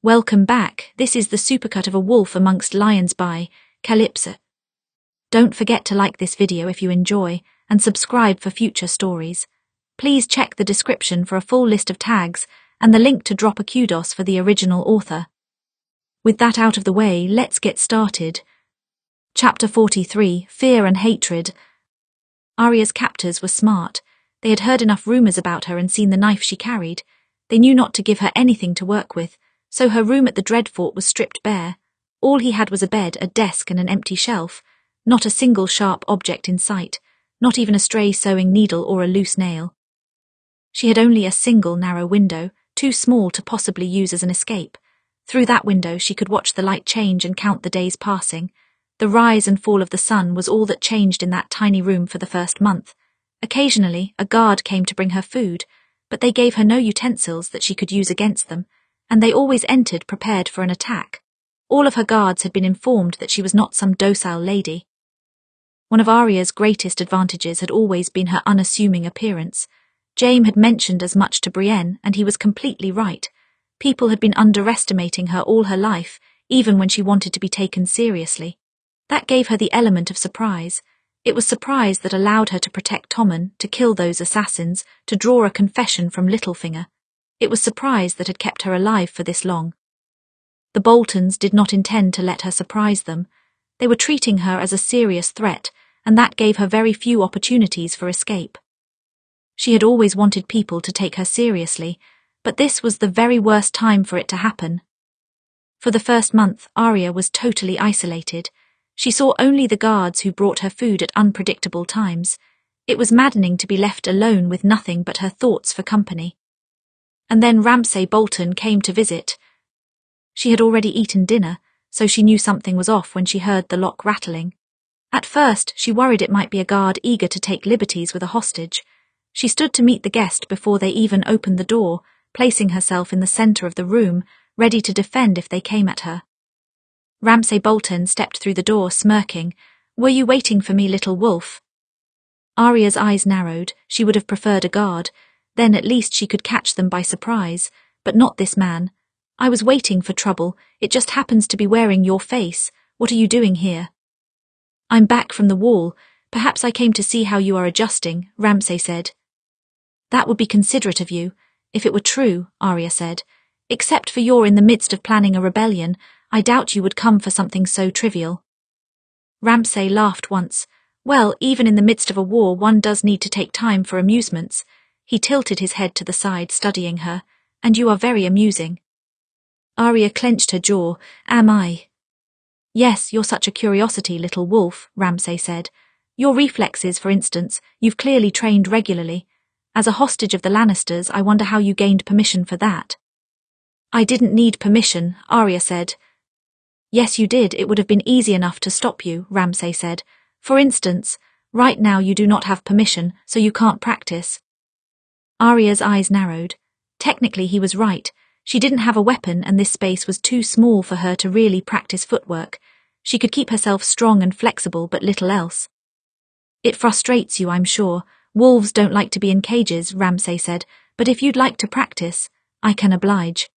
Welcome back. This is the supercut of A Wolf Amongst Lions by Kallypso. Don't forget to like this video if you enjoy, and subscribe for future stories. Please check the description for a full list of tags and the link to drop a kudos for the original author. With that out of the way, let's get started. Chapter 43, Fear and Hatred. Arya's captors were smart. They had heard enough rumours about her and seen the knife she carried. They knew not to give her anything to work with, so her room at the Dreadfort was stripped bare. All he had was a bed, a desk and an empty shelf. Not a single sharp object in sight, not even a stray sewing needle or a loose nail. She had only a single narrow window, too small to possibly use as an escape. Through that window she could watch the light change and count the days passing. The rise and fall of the sun was all that changed in that tiny room for the first month. Occasionally, a guard came to bring her food, but they gave her no utensils that she could use against them, and they always entered prepared for an attack. All of her guards had been informed that she was not some docile lady. One of Arya's greatest advantages had always been her unassuming appearance. Jaime had mentioned as much to Brienne, and he was completely right. People had been underestimating her all her life, even when she wanted to be taken seriously. That gave her the element of surprise. It was surprise that allowed her to protect Tommen, to kill those assassins, to draw a confession from Littlefinger. It was surprise that had kept her alive for this long. The Boltons did not intend to let her surprise them. They were treating her as a serious threat, and that gave her very few opportunities for escape. She had always wanted people to take her seriously, but this was the very worst time for it to happen. For the first month, Arya was totally isolated. She saw only the guards who brought her food at unpredictable times. It was maddening to be left alone with nothing but her thoughts for company. And then Ramsay Bolton came to visit. She had already eaten dinner, so she knew something was off when she heard the lock rattling. At first, she worried it might be a guard eager to take liberties with a hostage. She stood to meet the guest before they even opened the door, placing herself in the centre of the room, ready to defend if they came at her. Ramsay Bolton stepped through the door, smirking. "Were you waiting for me, little wolf?" Arya's eyes narrowed. She would have preferred a guard. Then at least she could catch them by surprise, but not this man. "I was waiting for trouble. It just happens to be wearing your face. What are you doing here?" "I'm back from the wall. Perhaps I came to see how you are adjusting," Ramsay said. "That would be considerate of you, if it were true," Arya said. "Except for you're in the midst of planning a rebellion, I doubt you would come for something so trivial." Ramsay laughed once. "Well, even in the midst of a war, one does need to take time for amusements." He tilted his head to the side, studying her. "And you are very amusing." Arya clenched her jaw. "Am I?" "Yes, you're such a curiosity, little wolf," Ramsay said. "Your reflexes, for instance, you've clearly trained regularly. As a hostage of the Lannisters, I wonder how you gained permission for that." "I didn't need permission," Arya said. "Yes, you did. It would have been easy enough to stop you," Ramsay said. "For instance, right now you do not have permission, so you can't practice." Arya's eyes narrowed. Technically he was right. She didn't have a weapon and this space was too small for her to really practice footwork. She could keep herself strong and flexible, but little else. "It frustrates you, I'm sure. Wolves don't like to be in cages," Ramsay said, "but if you'd like to practice, I can oblige."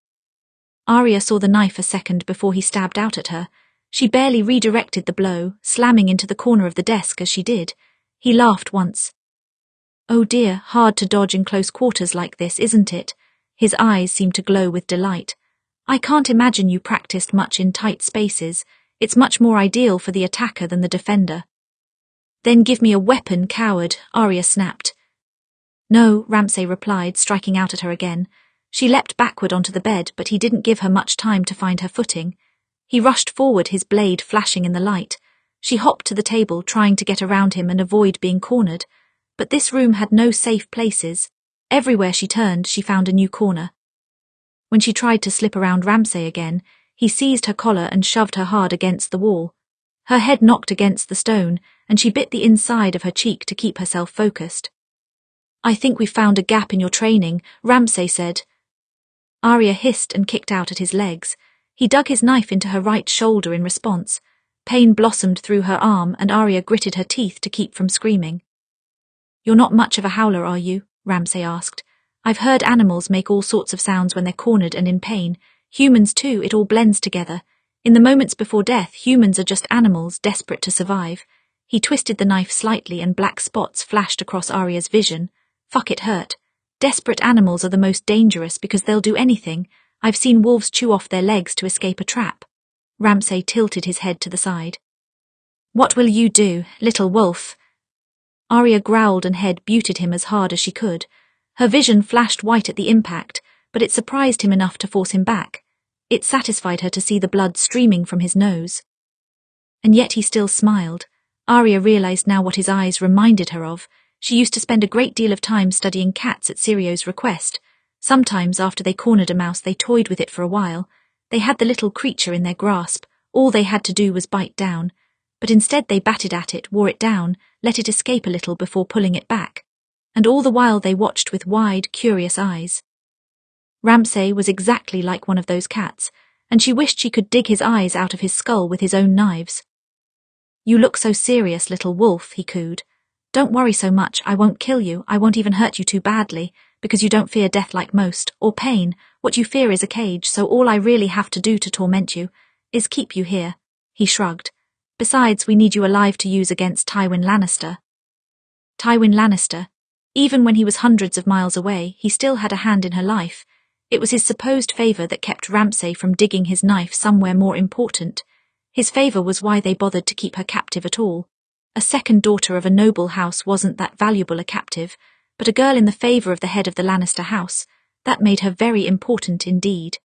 Arya saw the knife a second before he stabbed out at her. She barely redirected the blow, slamming into the corner of the desk as she did. He laughed once. "Oh dear, hard to dodge in close quarters like this, isn't it?" His eyes seemed to glow with delight. "I can't imagine you practiced much in tight spaces. It's much more ideal for the attacker than the defender." "Then give me a weapon, coward," Arya snapped. "No," Ramsay replied, striking out at her again. She leapt backward onto the bed, but he didn't give her much time to find her footing. He rushed forward, his blade flashing in the light. She hopped to the table, trying to get around him and avoid being cornered. But this room had no safe places. Everywhere she turned, she found a new corner. When she tried to slip around Ramsay again, he seized her collar and shoved her hard against the wall. Her head knocked against the stone, and she bit the inside of her cheek to keep herself focused. "I think we've found a gap in your training," Ramsay said. Arya hissed and kicked out at his legs. He dug his knife into her right shoulder in response. Pain blossomed through her arm, and Arya gritted her teeth to keep from screaming. "You're not much of a howler, are you?" Ramsay asked. "I've heard animals make all sorts of sounds when they're cornered and in pain. Humans too, it all blends together. In the moments before death, humans are just animals desperate to survive. He twisted the knife slightly and black spots flashed across Arya's vision. Fuck, it hurt. Desperate animals are the most dangerous because they'll do anything. I've seen wolves chew off their legs to escape a trap. Ramsay tilted his head to the side. What will you do, little wolf? Arya growled and head butted him as hard as she could. Her vision flashed white at the impact, but it surprised him enough to force him back. It satisfied her to see the blood streaming from his nose. And yet he still smiled. Arya realized now what his eyes reminded her of. She used to spend a great deal of time studying cats at Sirio's request. Sometimes after they cornered a mouse they toyed with it for a while. They had the little creature in their grasp. All they had to do was bite down. But instead they batted at it, wore it down, let it escape a little before pulling it back. And all the while they watched with wide, curious eyes. Ramsay was exactly like one of those cats, and she wished she could dig his eyes out of his skull with his own knives. You look so serious, little wolf, he cooed. Don't worry so much, I won't kill you, I won't even hurt you too badly, because you don't fear death like most, or pain. What you fear is a cage, so all I really have to do to torment you is keep you here. He shrugged. Besides, we need you alive to use against Tywin Lannister. Tywin Lannister. Even when he was hundreds of miles away, he still had a hand in her life. It was his supposed favour that kept Ramsay from digging his knife somewhere more important. His favour was why they bothered to keep her captive at all. A second daughter of a noble house wasn't that valuable a captive, but a girl in the favour of the head of the Lannister house, that made her very important indeed.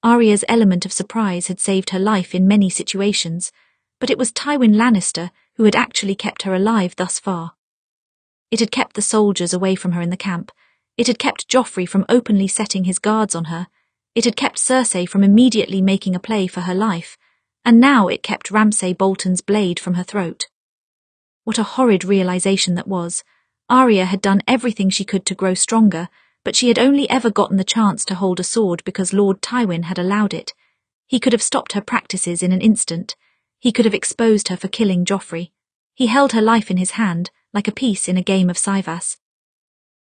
Arya's element of surprise had saved her life in many situations, but it was Tywin Lannister who had actually kept her alive thus far. It had kept the soldiers away from her in the camp. It had kept Joffrey from openly setting his guards on her. It had kept Cersei from immediately making a play for her life. And now it kept Ramsay Bolton's blade from her throat. What a horrid realization that was. Arya had done everything she could to grow stronger, but she had only ever gotten the chance to hold a sword because Lord Tywin had allowed it. He could have stopped her practices in an instant. He could have exposed her for killing Joffrey. He held her life in his hand, like a piece in a game of Sivas.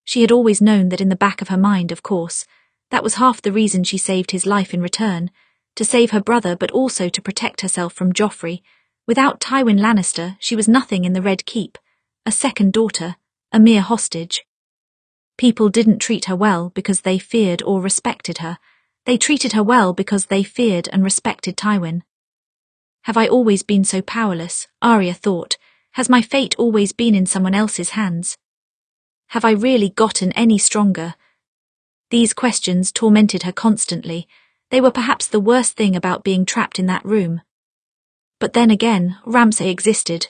She had always known that in the back of her mind, of course. That was half the reason she saved his life in return. To save her brother, but also to protect herself from Joffrey. Without Tywin Lannister, she was nothing in the Red Keep. A second daughter, a mere hostage. People didn't treat her well because they feared or respected her. They treated her well because they feared and respected Tywin. Have I always been so powerless? Arya thought. Has my fate always been in someone else's hands? Have I really gotten any stronger? These questions tormented her constantly. They were perhaps the worst thing about being trapped in that room. But then again, Ramsay existed.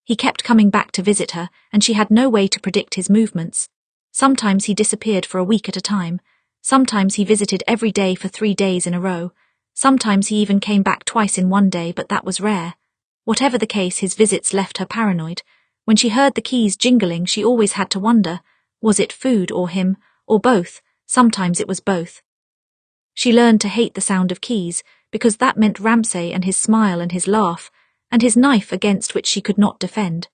He kept coming back to visit her, and she had no way to predict his movements. Sometimes he disappeared for a week at a time. Sometimes he visited every day for 3 days in a row. Sometimes he even came back twice in one day, but that was rare. Whatever the case, his visits left her paranoid. When she heard the keys jingling, she always had to wonder, was it food or him, or both? Sometimes it was both. She learned to hate the sound of keys, because that meant Ramsay and his smile and his laugh, and his knife against which she could not defend.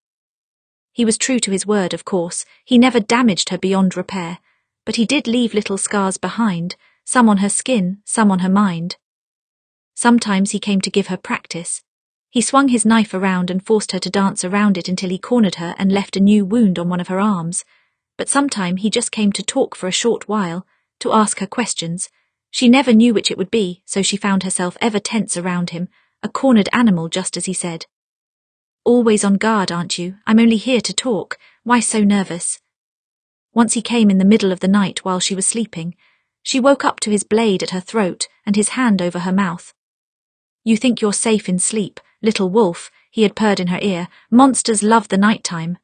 He was true to his word, of course. He never damaged her beyond repair, but he did leave little scars behind, some on her skin, some on her mind. Sometimes he came to give her practice. He swung his knife around and forced her to dance around it until he cornered her and left a new wound on one of her arms. But sometime he just came to talk for a short while, to ask her questions. She never knew which it would be, so she found herself ever tense around him, a cornered animal just as he said. Always on guard, aren't you? I'm only here to talk. Why so nervous? Once he came in the middle of the night while she was sleeping. She woke up to his blade at her throat and his hand over her mouth. You think you're safe in sleep, little wolf, he had purred in her ear. Monsters love the night time.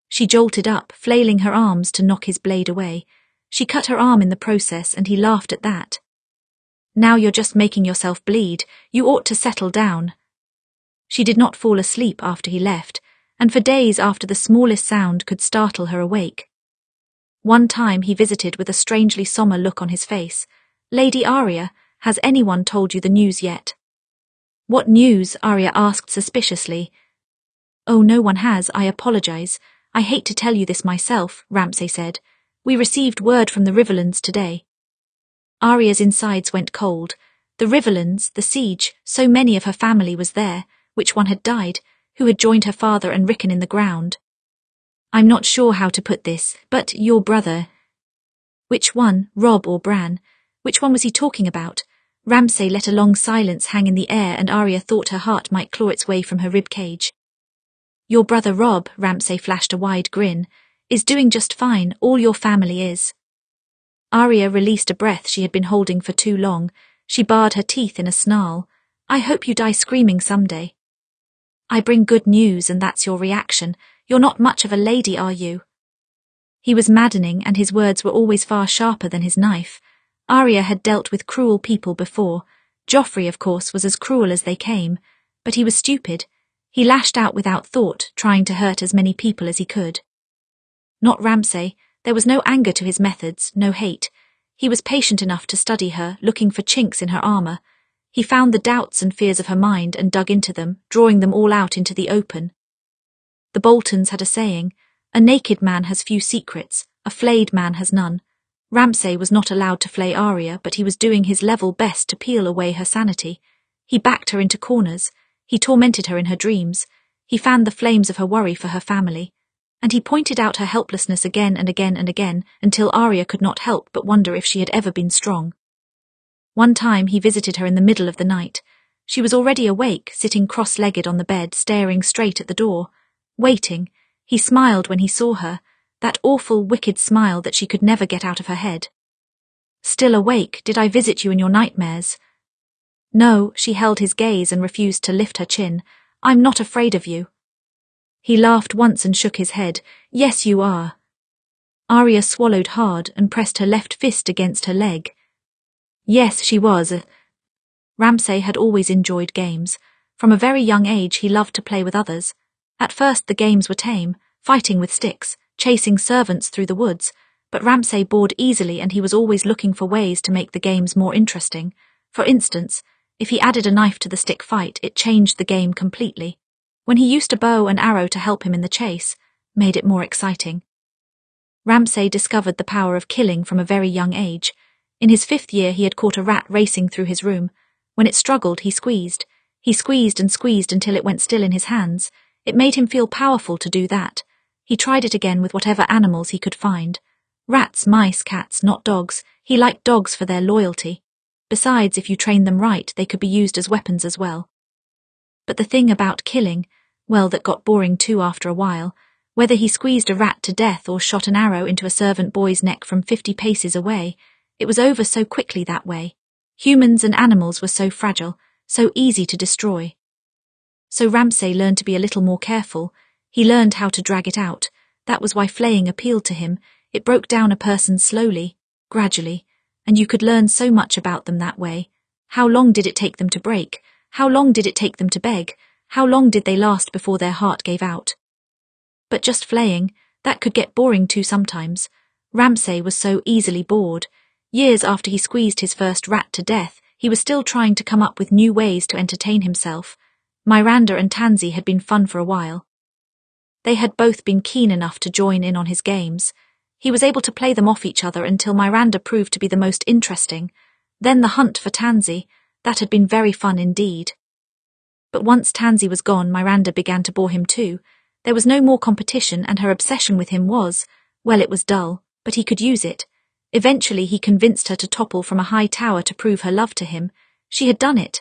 She jolted up, flailing her arms to knock his blade away. She cut her arm in the process, and he laughed at that. Now you're just making yourself bleed. You ought to settle down. She did not fall asleep after he left, and for days after the smallest sound could startle her awake. One time he visited with a strangely sombre look on his face. Lady Arya, has anyone told you the news yet? What news? Arya asked suspiciously. Oh, no one has, I apologize. I hate to tell you this myself, Ramsay said. We received word from the Riverlands today. Arya's insides went cold. The Riverlands, the siege, so many of her family was there. Which one had died? Who had joined her father and Rickon in the ground? I'm not sure how to put this, but your brother. Which one, Robb or Bran? Which one was he talking about? Ramsay let a long silence hang in the air, and Arya thought her heart might claw its way from her rib cage. Your brother Robb, Ramsay flashed a wide grin, is doing just fine. All your family is. Arya released a breath she had been holding for too long. She bared her teeth in a snarl. I hope you die screaming someday. I bring good news, and that's your reaction. You're not much of a lady, are you? He was maddening, and his words were always far sharper than his knife. Arya had dealt with cruel people before. Joffrey, of course, was as cruel as they came, but he was stupid. He lashed out without thought, trying to hurt as many people as he could. Not Ramsay. There was no anger to his methods, no hate. He was patient enough to study her, looking for chinks in her armor. He found the doubts and fears of her mind and dug into them, drawing them all out into the open. The Boltons had a saying, a naked man has few secrets, a flayed man has none. Ramsay was not allowed to flay Arya, but he was doing his level best to peel away her sanity. He backed her into corners. He tormented her in her dreams. He fanned the flames of her worry for her family. And he pointed out her helplessness again and again and again, until Arya could not help but wonder if she had ever been strong. One time he visited her in the middle of the night. She was already awake, sitting cross-legged on the bed, staring straight at the door. Waiting. He smiled when he saw her, that awful, wicked smile that she could never get out of her head. Still awake, did I visit you in your nightmares? No, she held his gaze and refused to lift her chin. I'm not afraid of you. He laughed once and shook his head. Yes, you are. Arya swallowed hard and pressed her left fist against her leg. Yes, she was. Ramsay had always enjoyed games. From a very young age he loved to play with others. At first the games were tame, fighting with sticks, chasing servants through the woods, but Ramsay bored easily, and he was always looking for ways to make the games more interesting. For instance, if he added a knife to the stick fight, it changed the game completely. When he used a bow and arrow to help him in the chase, made it more exciting. Ramsay discovered the power of killing from a very young age. In his 5th year he had caught a rat racing through his room. When it struggled, he squeezed. He squeezed and squeezed until it went still in his hands. It made him feel powerful to do that. He tried it again with whatever animals he could find. Rats, mice, cats, not dogs. He liked dogs for their loyalty. Besides, if you trained them right, they could be used as weapons as well. But the thing about killing, well, that got boring too after a while. Whether he squeezed a rat to death or shot an arrow into a servant boy's neck from 50 paces away, it was over so quickly that way. Humans and animals were so fragile, so easy to destroy. So Ramsay learned to be a little more careful. He learned how to drag it out. That was why flaying appealed to him. It broke down a person slowly, gradually, and you could learn so much about them that way. How long did it take them to break? How long did it take them to beg? How long did they last before their heart gave out? But just flaying, that could get boring too sometimes. Ramsay was so easily bored. Years after he squeezed his first rat to death, he was still trying to come up with new ways to entertain himself. Miranda and Tansy had been fun for a while. They had both been keen enough to join in on his games. He was able to play them off each other until Miranda proved to be the most interesting. Then the hunt for Tansy, that had been very fun indeed. But once Tansy was gone, Miranda began to bore him too. There was no more competition, and her obsession with him was, well, it was dull, but he could use it. Eventually he convinced her to topple from a high tower to prove her love to him. She had done it,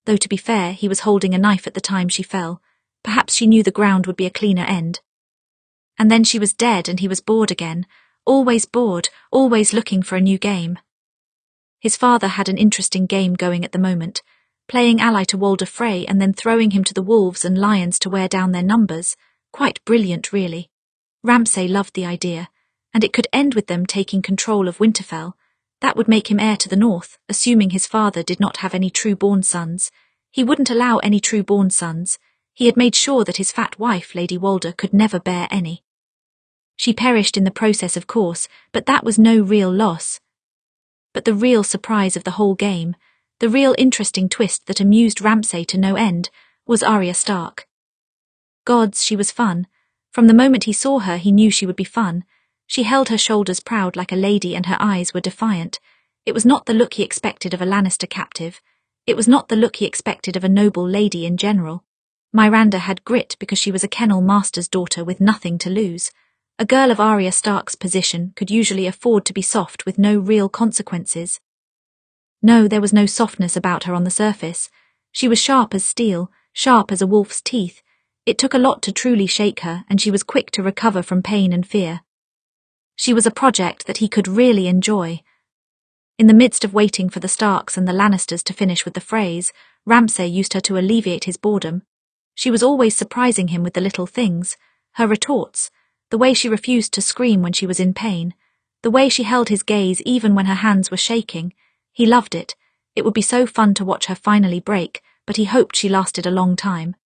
though to be fair, he was holding a knife at the time she fell. Perhaps she knew the ground would be a cleaner end. And then she was dead, and he was bored again, always bored, always looking for a new game. His father had an interesting game going at the moment, playing ally to Walder Frey and then throwing him to the wolves and lions to wear down their numbers. Quite brilliant, really. Ramsay loved the idea, and it could end with them taking control of Winterfell. That would make him heir to the north, assuming his father did not have any true-born sons. He wouldn't allow any true-born sons. He had made sure that his fat wife, Lady Walder, could never bear any. She perished in the process, of course, but that was no real loss. But the real surprise of the whole game, the real interesting twist that amused Ramsay to no end, was Arya Stark. Gods, she was fun. From the moment he saw her, he knew she would be fun. She held her shoulders proud like a lady, and her eyes were defiant. It was not the look he expected of a Lannister captive. It was not the look he expected of a noble lady in general. Myranda had grit because she was a kennel master's daughter with nothing to lose. A girl of Arya Stark's position could usually afford to be soft with no real consequences. No, there was no softness about her on the surface. She was sharp as steel, sharp as a wolf's teeth. It took a lot to truly shake her, and she was quick to recover from pain and fear. She was a project that he could really enjoy. In the midst of waiting for the Starks and the Lannisters to finish with the phrase, Ramsay used her to alleviate his boredom. She was always surprising him with the little things, her retorts, the way she refused to scream when she was in pain, the way she held his gaze even when her hands were shaking. He loved it. It would be so fun to watch her finally break, but he hoped she lasted a long time.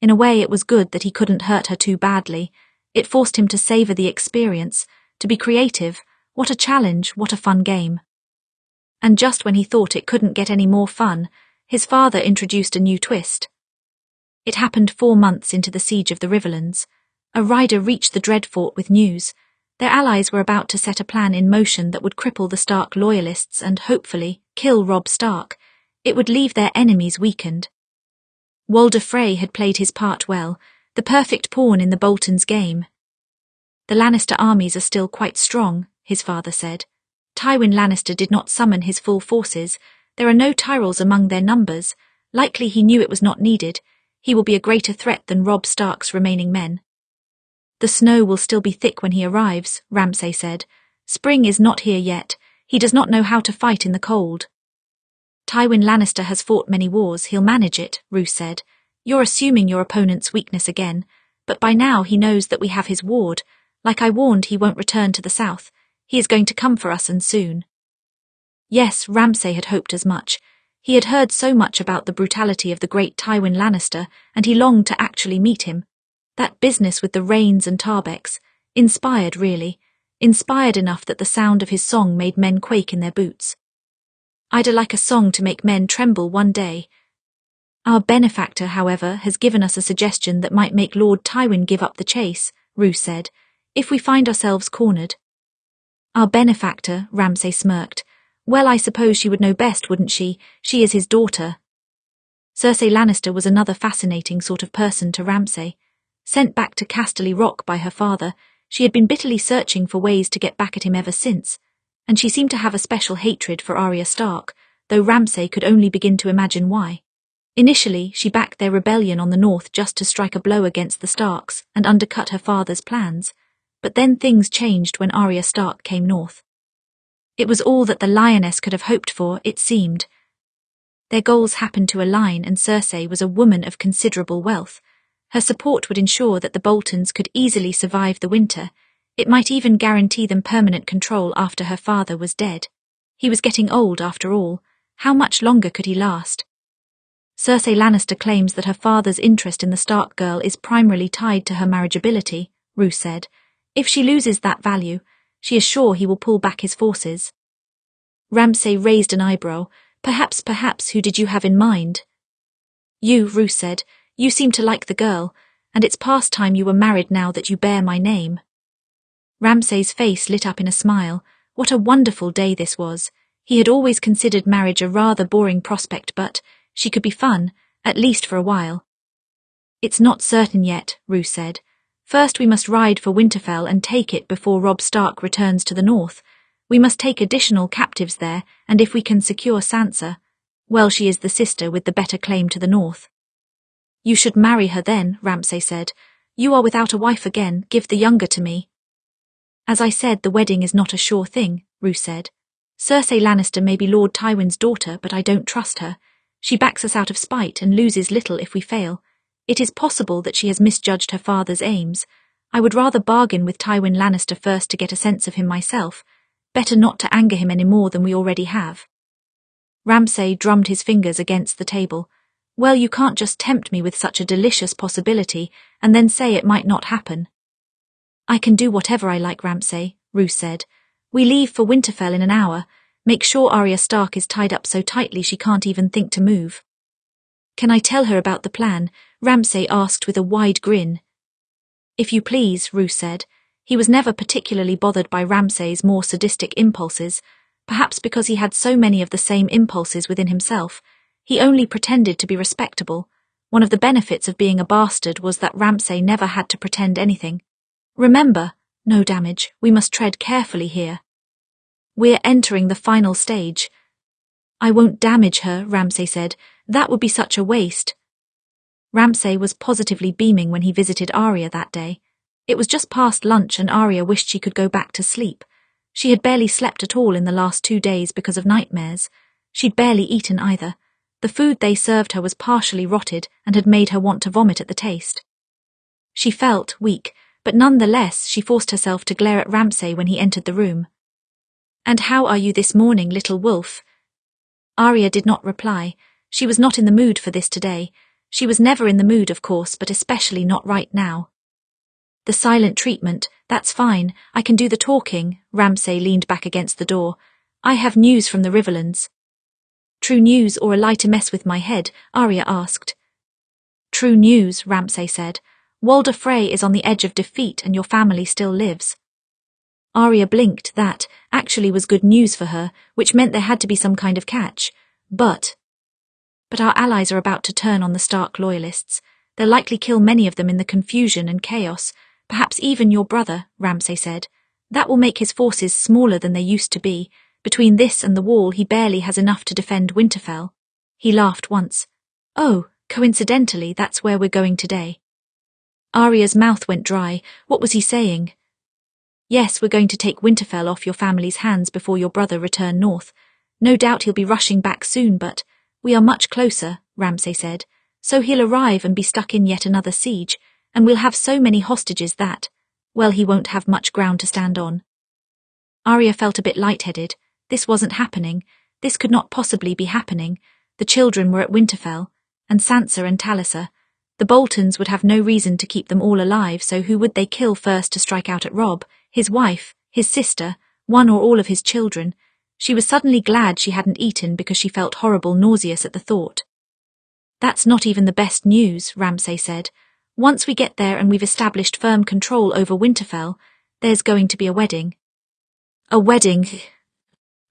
In a way, it was good that he couldn't hurt her too badly. It forced him to savor the experience, to be creative. What a challenge, what a fun game. And just when he thought it couldn't get any more fun, his father introduced a new twist. It happened 4 months into the siege of the Riverlands. A rider reached the Dreadfort with news. Their allies were about to set a plan in motion that would cripple the Stark loyalists and, hopefully, kill Robb Stark. It would leave their enemies weakened. Walder Frey had played his part well, the perfect pawn in the Bolton's game. The Lannister armies are still quite strong, his father said. Tywin Lannister did not summon his full forces. There are no Tyrells among their numbers. Likely he knew it was not needed. He will be a greater threat than Robb Stark's remaining men. The snow will still be thick when he arrives, Ramsay said. Spring is not here yet. He does not know how to fight in the cold. Tywin Lannister has fought many wars. He'll manage it, Roose said. You're assuming your opponent's weakness again. But by now he knows that we have his ward. Like I warned, he won't return to the south. He is going to come for us, and soon. Yes, Ramsay had hoped as much. He had heard so much about the brutality of the great Tywin Lannister, and he longed to actually meet him. That business with the Rains and Tarbecks, inspired really, inspired enough that the sound of his song made men quake in their boots. I'd like a song to make men tremble one day. Our benefactor, however, has given us a suggestion that might make Lord Tywin give up the chase, Roose said, if we find ourselves cornered. Our benefactor, Ramsay smirked. Well, I suppose she would know best, wouldn't she? She is his daughter. Cersei Lannister was another fascinating sort of person to Ramsay. Sent back to Casterly Rock by her father, she had been bitterly searching for ways to get back at him ever since, and she seemed to have a special hatred for Arya Stark, though Ramsay could only begin to imagine why. Initially, she backed their rebellion on the north just to strike a blow against the Starks and undercut her father's plans, but then things changed when Arya Stark came north. It was all that the Lioness could have hoped for, it seemed. Their goals happened to align, and Cersei was a woman of considerable wealth. Her support would ensure that the Boltons could easily survive the winter. It might even guarantee them permanent control after her father was dead. He was getting old after all. How much longer could he last? Cersei Lannister claims that her father's interest in the Stark girl is primarily tied to her marriageability, Roose said. If she loses that value, she is sure he will pull back his forces. Ramsay raised an eyebrow. Perhaps, who did you have in mind? You, Roose said. You seem to like the girl, and it's past time you were married now that you bear my name. Ramsay's face lit up in a smile. What a wonderful day this was. He had always considered marriage a rather boring prospect, but she could be fun, at least for a while. It's not certain yet, Roose said. First we must ride for Winterfell and take it before Robb Stark returns to the north. We must take additional captives there, and if we can secure Sansa, well, she is the sister with the better claim to the north. You should marry her then, Ramsay said. You are without a wife again, give the younger to me. As I said, the wedding is not a sure thing, Roose said. Cersei Lannister may be Lord Tywin's daughter, but I don't trust her. She backs us out of spite and loses little if we fail. It is possible that she has misjudged her father's aims. I would rather bargain with Tywin Lannister first to get a sense of him myself. Better not to anger him any more than we already have. Ramsay drummed his fingers against the table. Well, you can't just tempt me with such a delicious possibility and then say it might not happen. I can do whatever I like, Ramsay, Roose said. We leave for Winterfell in an hour. Make sure Arya Stark is tied up so tightly she can't even think to move. Can I tell her about the plan? Ramsay asked with a wide grin. If you please, Roose said. He was never particularly bothered by Ramsay's more sadistic impulses, Perhaps because he had so many of the same impulses within himself, he only pretended to be respectable. One of the benefits of being a bastard was that Ramsay never had to pretend anything. Remember, no damage, we must tread carefully here. We're entering the final stage. I won't damage her, Ramsay said. That would be such a waste. Ramsay was positively beaming when he visited Arya that day. It was just past lunch and Arya wished she could go back to sleep. She had barely slept at all in the last 2 days because of nightmares. She'd barely eaten either. The food they served her was partially rotted and had made her want to vomit at the taste. She felt weak, but nonetheless she forced herself to glare at Ramsay when he entered the room. And how are you this morning, little wolf? Arya did not reply. She was not in the mood for this today. She was never in the mood, of course, but especially not right now. The silent treatment, that's fine, I can do the talking, Ramsay leaned back against the door. I have news from the Riverlands. True news or a lie to mess with my head? Arya asked. True news, Ramsay said. Walder Frey is on the edge of defeat and your family still lives. Arya blinked. That actually was good news for her, which meant there had to be some kind of catch. But our allies are about to turn on the Stark loyalists. They'll likely kill many of them in the confusion and chaos. Perhaps even your brother, Ramsay said. That will make his forces smaller than they used to be. Between this and the wall he barely has enough to defend Winterfell. He laughed once. Oh, coincidentally, that's where we're going today. Arya's mouth went dry. What was he saying? Yes, we're going to take Winterfell off your family's hands before your brother return north. No doubt he'll be rushing back soon, but we are much closer, Ramsay said. So he'll arrive and be stuck in yet another siege, and we'll have so many hostages that, well, he won't have much ground to stand on. Arya felt a bit lightheaded. This wasn't happening. This could not possibly be happening. The children were at Winterfell, and Sansa and Talisa. The Boltons would have no reason to keep them all alive, so who would they kill first to strike out at Robb? His wife, his sister, one or all of his children. She was suddenly glad she hadn't eaten because she felt horrible, nauseous at the thought. That's not even the best news, Ramsay said. Once we get there and we've established firm control over Winterfell, there's going to be a wedding. A wedding?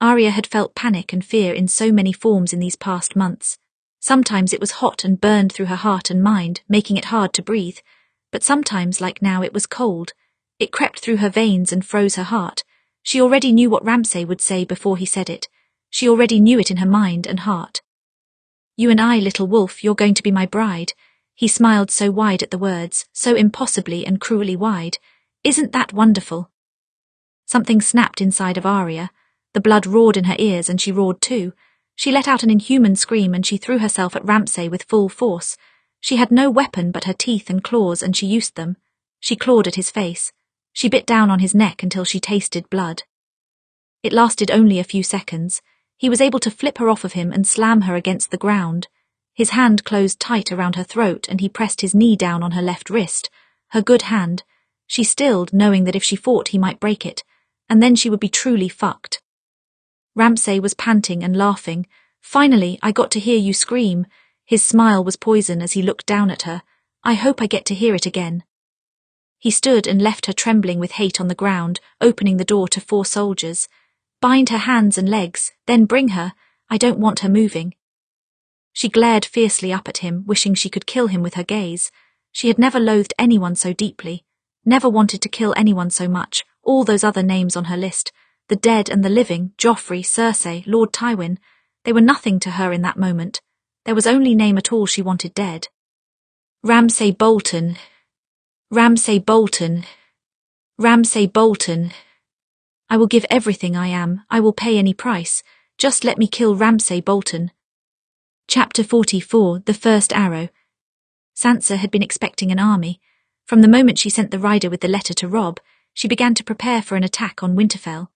Arya had felt panic and fear in so many forms in these past months. Sometimes it was hot and burned through her heart and mind, making it hard to breathe. But sometimes, like now, it was cold. It crept through her veins and froze her heart. She already knew what Ramsay would say before he said it. She already knew it in her mind and heart. You and I, little wolf, you're going to be my bride. He smiled so wide at the words, so impossibly and cruelly wide. Isn't that wonderful? Something snapped inside of Arya. The blood roared in her ears and she roared too. She let out an inhuman scream and she threw herself at Ramsay with full force. She had no weapon but her teeth and claws and she used them. She clawed at his face. She bit down on his neck until she tasted blood. It lasted only a few seconds. He was able to flip her off of him and slam her against the ground. His hand closed tight around her throat and he pressed his knee down on her left wrist. Her good hand. She stilled, knowing that if she fought he might break it, and then she would be truly fucked. Ramsay was panting and laughing. Finally, I got to hear you scream. His smile was poison as he looked down at her. I hope I get to hear it again. He stood and left her trembling with hate on the ground, opening the door to 4 soldiers. Bind her hands and legs, then bring her. I don't want her moving. She glared fiercely up at him, wishing she could kill him with her gaze. She had never loathed anyone so deeply, never wanted to kill anyone so much. All those other names on her list, the dead and the living, Joffrey, Cersei, Lord Tywin, they were nothing to her in that moment. There was only name at all she wanted dead. Ramsay Bolton. Ramsay Bolton. Ramsay Bolton. I will give everything I am. I will pay any price. Just let me kill Ramsay Bolton. Chapter 44, The First Arrow. Sansa had been expecting an army. From the moment she sent the rider with the letter to Robb, she began to prepare for an attack on Winterfell.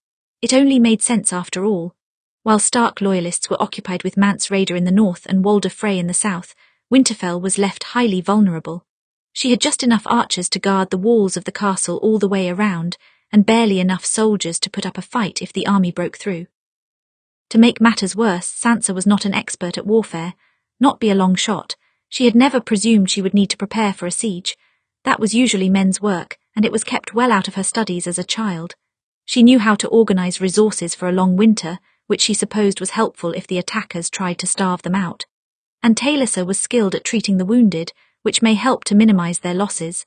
It only made sense after all. While Stark loyalists were occupied with Mance Rayder in the north and Walder Frey in the south, Winterfell was left highly vulnerable. She had just enough archers to guard the walls of the castle all the way around, and barely enough soldiers to put up a fight if the army broke through. To make matters worse, Sansa was not an expert at warfare, not by a long shot. She had never presumed she would need to prepare for a siege. That was usually men's work, and it was kept well out of her studies as a child. She knew how to organize resources for a long winter, which she supposed was helpful if the attackers tried to starve them out. And Taliesin was skilled at treating the wounded, which may help to minimize their losses.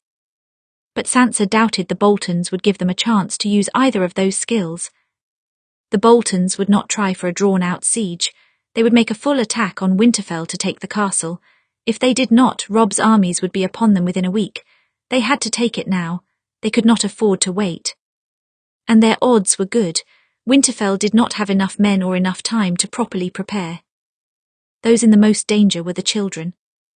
But Sansa doubted the Boltons would give them a chance to use either of those skills. The Boltons would not try for a drawn-out siege. They would make a full attack on Winterfell to take the castle. If they did not, Robb's armies would be upon them within a week. They had to take it now. They could not afford to wait. And their odds were good. Winterfell did not have enough men or enough time to properly prepare. Those in the most danger were the children.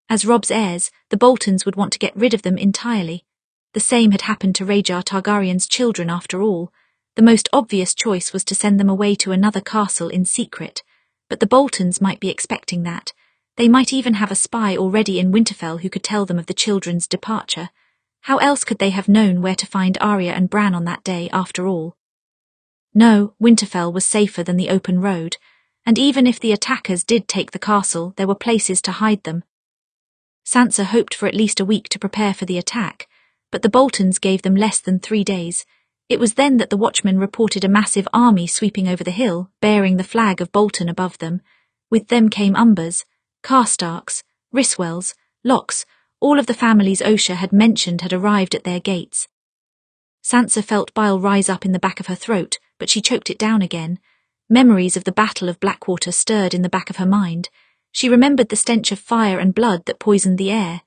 As Robb's heirs, the Boltons would want to get rid of them entirely. The same had happened to Rhaegar Targaryen's children after all. The most obvious choice was to send them away to another castle in secret. But the Boltons might be expecting that. They might even have a spy already in Winterfell who could tell them of the children's departure. How else could they have known where to find Arya and Bran on that day after all? No, Winterfell was safer than the open road, and even if the attackers did take the castle, there were places to hide them. Sansa hoped for at least a week to prepare for the attack, but the Boltons gave them less than 3 days. It was then that the watchmen reported a massive army sweeping over the hill, bearing the flag of Bolton above them. With them came Umbers, Karstarks, Ryswells, Locks. All of the families Osha had mentioned had arrived at their gates. Sansa felt bile rise up in the back of her throat, but she choked it down again. Memories of the Battle of Blackwater stirred in the back of her mind. She remembered the stench of fire and blood that poisoned the air.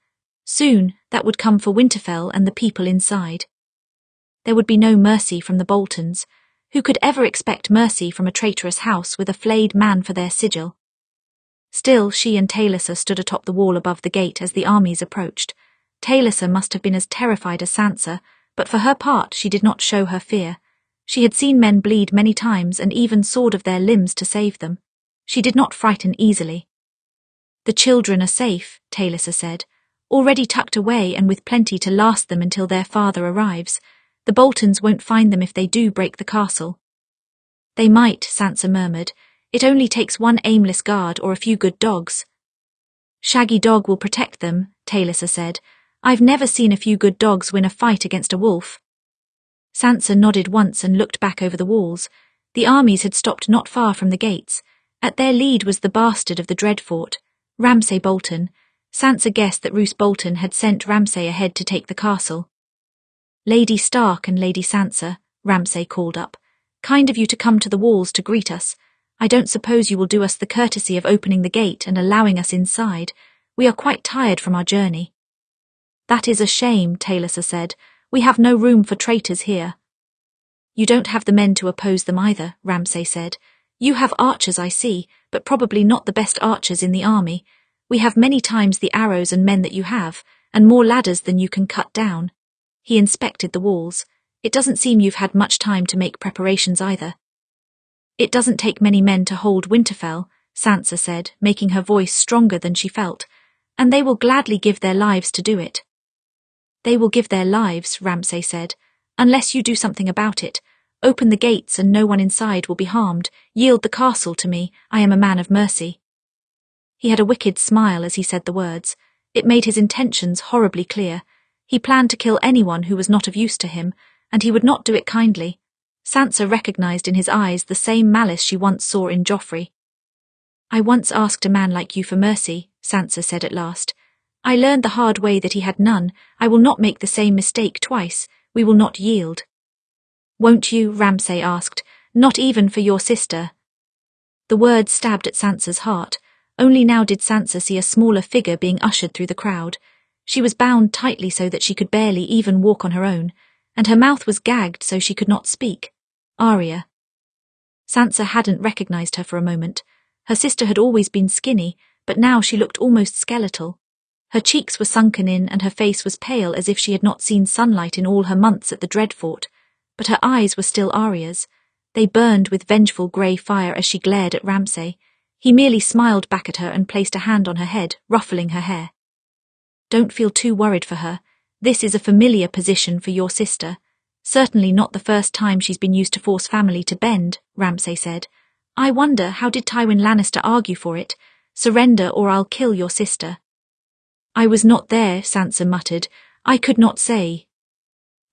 Soon, that would come for Winterfell and the people inside. There would be no mercy from the Boltons. Who could ever expect mercy from a traitorous house with a flayed man for their sigil? Still, she and Taliesin stood atop the wall above the gate as the armies approached. Taliesin must have been as terrified as Sansa, but for her part she did not show her fear. She had seen men bleed many times and even sawed of their limbs to save them. She did not frighten easily. "The children are safe," Taliesin said, "already tucked away and with plenty to last them until their father arrives. The Boltons won't find them if they do break the castle." "They might," Sansa murmured. "It only takes one aimless guard or a few good dogs." "Shaggy Dog will protect them," Taliesin said. "I've never seen a few good dogs win a fight against a wolf." Sansa nodded once and looked back over the walls. The armies had stopped not far from the gates. At their lead was the bastard of the Dreadfort, Ramsay Bolton. Sansa guessed that Roose Bolton had sent Ramsay ahead to take the castle. "Lady Stark and Lady Sansa," Ramsay called up. "Kind of you to come to the walls to greet us. I don't suppose you will do us the courtesy of opening the gate and allowing us inside. We are quite tired from our journey." "That is a shame," Taliesin said. "We have no room for traitors here." "You don't have the men to oppose them either," Ramsay said. "You have archers, I see, but probably not the best archers in the army. We have many times the arrows and men that you have, and more ladders than you can cut down." He inspected the walls. "It doesn't seem you've had much time to make preparations either." "It doesn't take many men to hold Winterfell," Sansa said, making her voice stronger than she felt, "and they will gladly give their lives to do it." "They will give their lives," Ramsay said, "unless you do something about it. Open the gates and no one inside will be harmed. Yield the castle to me. I am a man of mercy." He had a wicked smile as he said the words. It made his intentions horribly clear. He planned to kill anyone who was not of use to him, and he would not do it kindly. Sansa recognized in his eyes the same malice she once saw in Joffrey. "I once asked a man like you for mercy," Sansa said at last. "I learned the hard way that he had none. I will not make the same mistake twice. We will not yield." "Won't you?" Ramsay asked. "Not even for your sister?" The words stabbed at Sansa's heart. Only now did Sansa see a smaller figure being ushered through the crowd. She was bound tightly so that she could barely even walk on her own, and her mouth was gagged so she could not speak. Arya. Sansa hadn't recognized her for a moment. Her sister had always been skinny, but now she looked almost skeletal. Her cheeks were sunken in and her face was pale as if she had not seen sunlight in all her months at the Dreadfort, but her eyes were still Arya's. They burned with vengeful grey fire as she glared at Ramsay. He merely smiled back at her and placed a hand on her head, ruffling her hair. "Don't feel too worried for her. This is a familiar position for your sister. Certainly not the first time she's been used to force family to bend," Ramsay said. "I wonder, how did Tywin Lannister argue for it? Surrender or I'll kill your sister." "I was not there," Sansa muttered. "I could not say."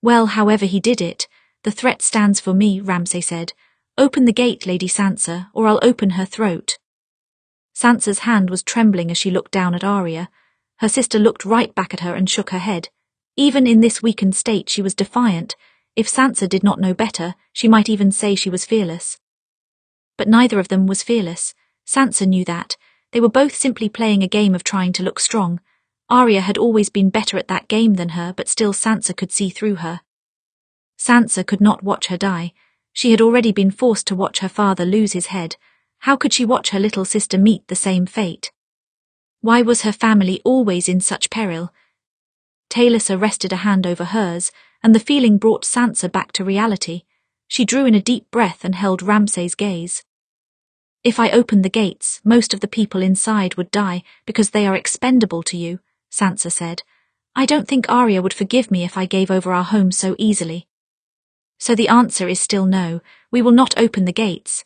"Well, however he did it, the threat stands for me," Ramsay said. "Open the gate, Lady Sansa, or I'll open her throat." Sansa's hand was trembling as she looked down at Arya. Her sister looked right back at her and shook her head. Even in this weakened state, she was defiant. If Sansa did not know better, she might even say she was fearless. But neither of them was fearless. Sansa knew that. They were both simply playing a game of trying to look strong. Arya had always been better at that game than her, but still Sansa could see through her. Sansa could not watch her die. She had already been forced to watch her father lose his head. How could she watch her little sister meet the same fate? Why was her family always in such peril? Taliesin rested a hand over hers, and the feeling brought Sansa back to reality. She drew in a deep breath and held Ramsay's gaze. "If I opened the gates, most of the people inside would die because they are expendable to you," Sansa said. "I don't think Arya would forgive me if I gave over our home so easily." "So the answer is still no. We will not open the gates."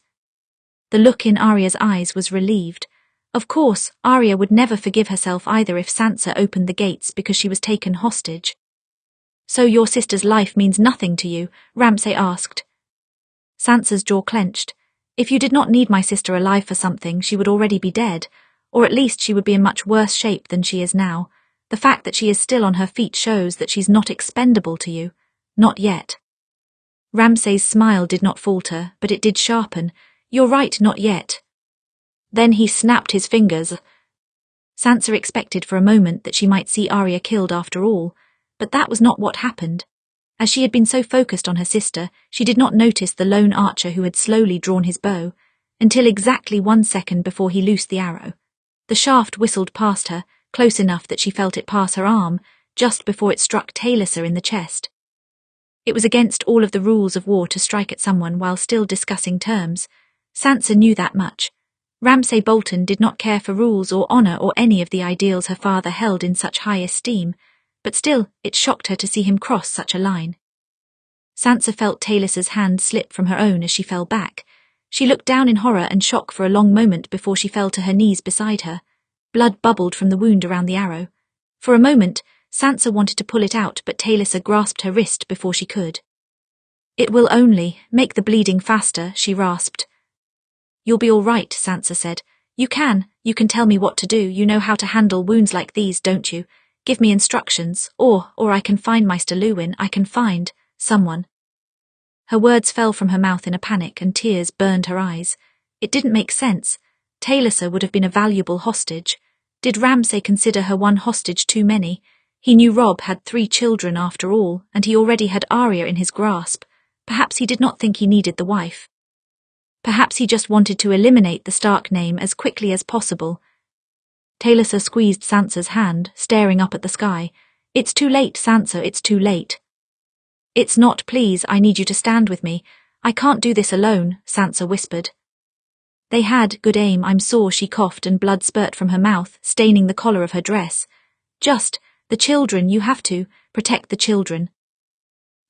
The look in Arya's eyes was relieved. Of course, Arya would never forgive herself either if Sansa opened the gates because she was taken hostage. "So your sister's life means nothing to you?" Ramsay asked. Sansa's jaw clenched. "If you did not need my sister alive for something, she would already be dead, or at least she would be in much worse shape than she is now. The fact that she is still on her feet shows that she's not expendable to you. Not yet." Ramsay's smile did not falter, but it did sharpen. "You're right, not yet." Then he snapped his fingers. Sansa expected for a moment that she might see Arya killed after all, but that was not what happened. As she had been so focused on her sister, she did not notice the lone archer who had slowly drawn his bow, until exactly 1 second before he loosed the arrow. The shaft whistled past her, close enough that she felt it pass her arm, just before it struck Taliesin in the chest. It was against all of the rules of war to strike at someone while still discussing terms. Sansa knew that much. Ramsay Bolton did not care for rules or honour or any of the ideals her father held in such high esteem, but still it shocked her to see him cross such a line. Sansa felt Taliesin's hand slip from her own as she fell back. She looked down in horror and shock for a long moment before she fell to her knees beside her. Blood bubbled from the wound around the arrow. For a moment, Sansa wanted to pull it out, but Taliesin grasped her wrist before she could. "It will only make the bleeding faster," she rasped. "You'll be all right," Sansa said. You can tell me what to do. You know how to handle wounds like these, don't you? Give me instructions, or I can find Maester Luwin. I can find someone." Her words fell from her mouth in a panic and tears burned her eyes. It didn't make sense. Taliesin would have been a valuable hostage. Did Ramsay consider her one hostage too many? He knew Robb had 3 children after all, and he already had Arya in his grasp. Perhaps he did not think he needed the wife. Perhaps he just wanted to eliminate the Stark name as quickly as possible. Taliesin squeezed Sansa's hand, staring up at the sky. "It's too late, Sansa, it's too late." "It's not, please, I need you to stand with me. I can't do this alone," Sansa whispered. "They had good aim, I'm sore," she coughed, and blood spurt from her mouth, staining the collar of her dress. "Just, the children, you have to protect the children."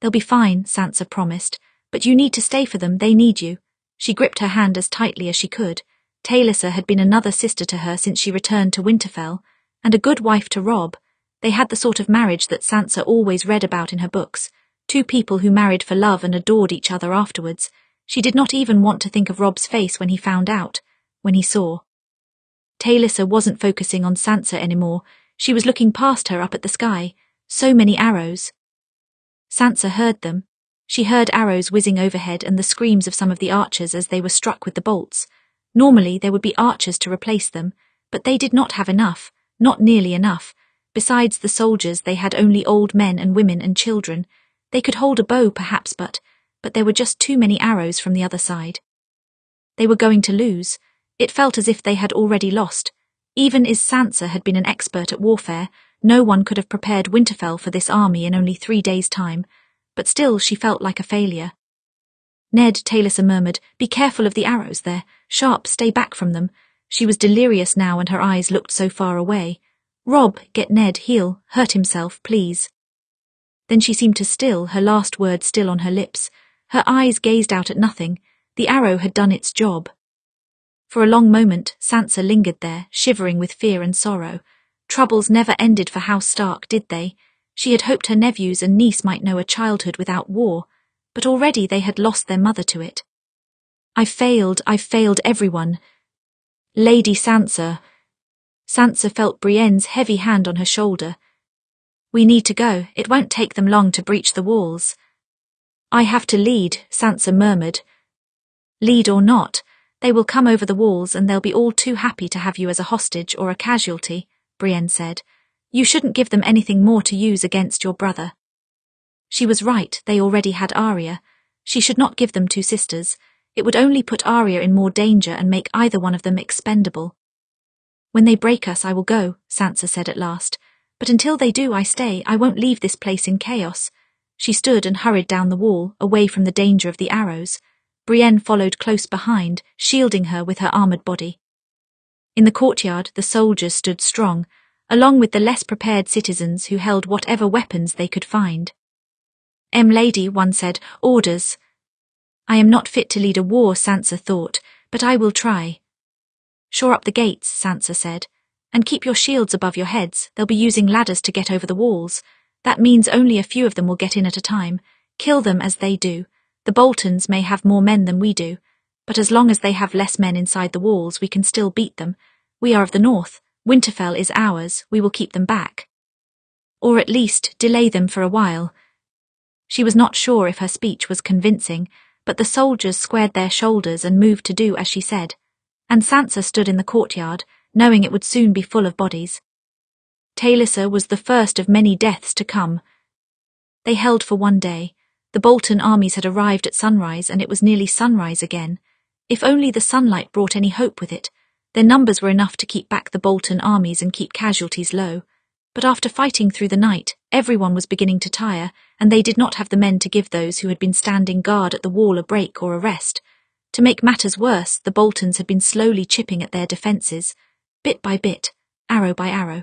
"They'll be fine," Sansa promised, "but you need to stay for them, they need you." She gripped her hand as tightly as she could. Taliesin had been another sister to her since she returned to Winterfell, and a good wife to Robb. They had the sort of marriage that Sansa always read about in her books, 2 people who married for love and adored each other afterwards. She did not even want to think of Robb's face when he found out, when he saw. Taliesin wasn't focusing on Sansa anymore. She was looking past her up at the sky. So many arrows. Sansa heard them. She heard arrows whizzing overhead and the screams of some of the archers as they were struck with the bolts. Normally there would be archers to replace them, but they did not have enough, not nearly enough. Besides the soldiers, they had only old men and women and children. They could hold a bow perhaps, but there were just too many arrows from the other side. They were going to lose. It felt as if they had already lost. Even as Sansa had been an expert at warfare, no one could have prepared Winterfell for this army in only 3 days' time. But still she felt like a failure. "Ned," Taliesin murmured, "be careful of the arrows there. Sharp, stay back from them." She was delirious now and her eyes looked so far away. "Robb, get Ned, he'll hurt himself, please." Then she seemed to still, her last word still on her lips. Her eyes gazed out at nothing. The arrow had done its job. For a long moment, Sansa lingered there, shivering with fear and sorrow. Troubles never ended for House Stark, did they? She had hoped her nephews and niece might know a childhood without war, but already they had lost their mother to it. I've failed everyone. Lady Sansa. Sansa felt Brienne's heavy hand on her shoulder. We need to go, it won't take them long to breach the walls. I have to lead, Sansa murmured. Lead or not, they will come over the walls and they'll be all too happy to have you as a hostage or a casualty, Brienne said. You shouldn't give them anything more to use against your brother. She was right, they already had Arya. She should not give them two sisters. It would only put Arya in more danger and make either one of them expendable. When they break us, I will go, Sansa said at last. But until they do, I stay. I won't leave this place in chaos. She stood and hurried down the wall, away from the danger of the arrows. Brienne followed close behind, shielding her with her armoured body. In the courtyard, the soldiers stood strong, along with the less prepared citizens who held whatever weapons they could find. Lady, one said, orders. I am not fit to lead a war, Sansa thought, but I will try. Shore up the gates, Sansa said, and keep your shields above your heads. They'll be using ladders to get over the walls. That means only a few of them will get in at a time. Kill them as they do. The Boltons may have more men than we do, but as long as they have less men inside the walls, we can still beat them. We are of the north. Winterfell is ours. We will keep them back. Or at least delay them for a while. She was not sure if her speech was convincing, but the soldiers squared their shoulders and moved to do as she said, and Sansa stood in the courtyard, knowing it would soon be full of bodies. Taliesin was the first of many deaths to come. They held for one day. The Bolton armies had arrived at sunrise, and it was nearly sunrise again. If only the sunlight brought any hope with it. Their numbers were enough to keep back the Bolton armies and keep casualties low. But after fighting through the night, everyone was beginning to tire, and they did not have the men to give those who had been standing guard at the wall a break or a rest. To make matters worse, the Boltons had been slowly chipping at their defences, bit by bit, arrow by arrow.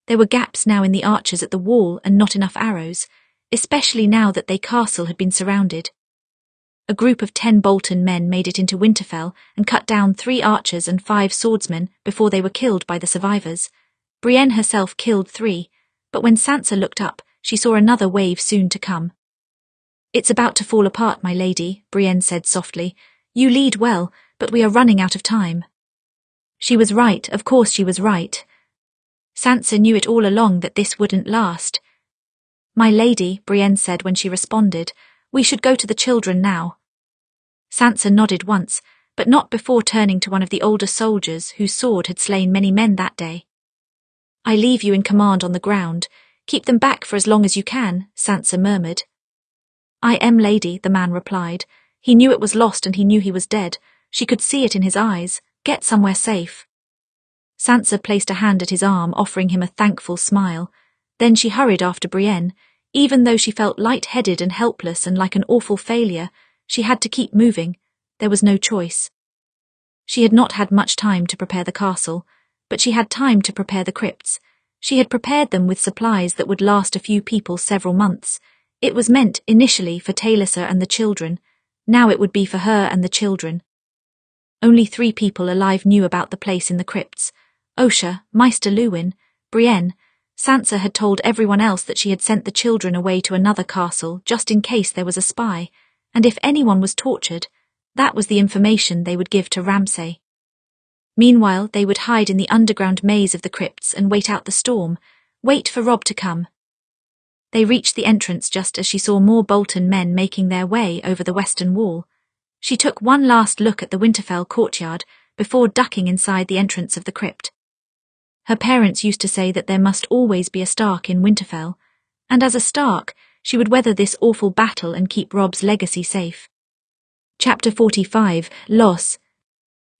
There were gaps now in the archers at the wall and not enough arrows, especially now that their castle had been surrounded. A group of 10 Bolton men made it into Winterfell and cut down 3 archers and 5 swordsmen before they were killed by the survivors. Brienne herself killed 3, but when Sansa looked up, she saw another wave soon to come. It's about to fall apart, my lady, Brienne said softly. You lead well, but we are running out of time. She was right, of course she was right. Sansa knew it all along that this wouldn't last. My lady, Brienne said when she responded, we should go to the children now. Sansa nodded once, but not before turning to one of the older soldiers whose sword had slain many men that day. I leave you in command on the ground. Keep them back for as long as you can, Sansa murmured. I am, lady, the man replied. He knew it was lost and he knew he was dead. She could see it in his eyes. Get somewhere safe. Sansa placed a hand at his arm, offering him a thankful smile. Then she hurried after Brienne. Even though she felt light-headed and helpless and like an awful failure, she had to keep moving. There was no choice. She had not had much time to prepare the castle, but she had time to prepare the crypts. She had prepared them with supplies that would last a few people several months. It was meant, initially, for Taliesin and the children. Now it would be for her and the children. Only 3 people alive knew about the place in the crypts. Osha, Maester Luwin, Brienne. Sansa had told everyone else that she had sent the children away to another castle just in case there was a spy, and if anyone was tortured, that was the information they would give to Ramsay. Meanwhile, they would hide in the underground maze of the crypts and wait out the storm, wait for Robb to come. They reached the entrance just as she saw more Bolton men making their way over the western wall. She took one last look at the Winterfell courtyard before ducking inside the entrance of the crypt. Her parents used to say that there must always be a Stark in Winterfell, and as a Stark, she would weather this awful battle and keep Robb's legacy safe. Chapter 45, Loss.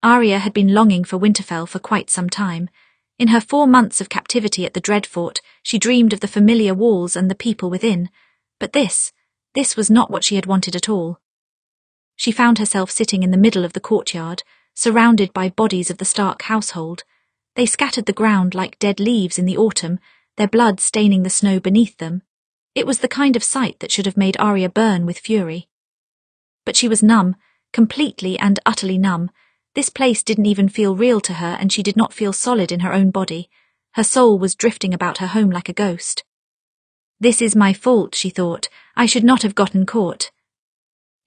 Arya had been longing for Winterfell for quite some time. In her 4 months of captivity at the Dreadfort, she dreamed of the familiar walls and the people within, but this was not what she had wanted at all. She found herself sitting in the middle of the courtyard, surrounded by bodies of the Stark household. They scattered the ground like dead leaves in the autumn, their blood staining the snow beneath them. It was the kind of sight that should have made Arya burn with fury. But she was numb, completely and utterly numb. This place didn't even feel real to her, and she did not feel solid in her own body. Her soul was drifting about her home like a ghost. This is my fault, she thought. I should not have gotten caught.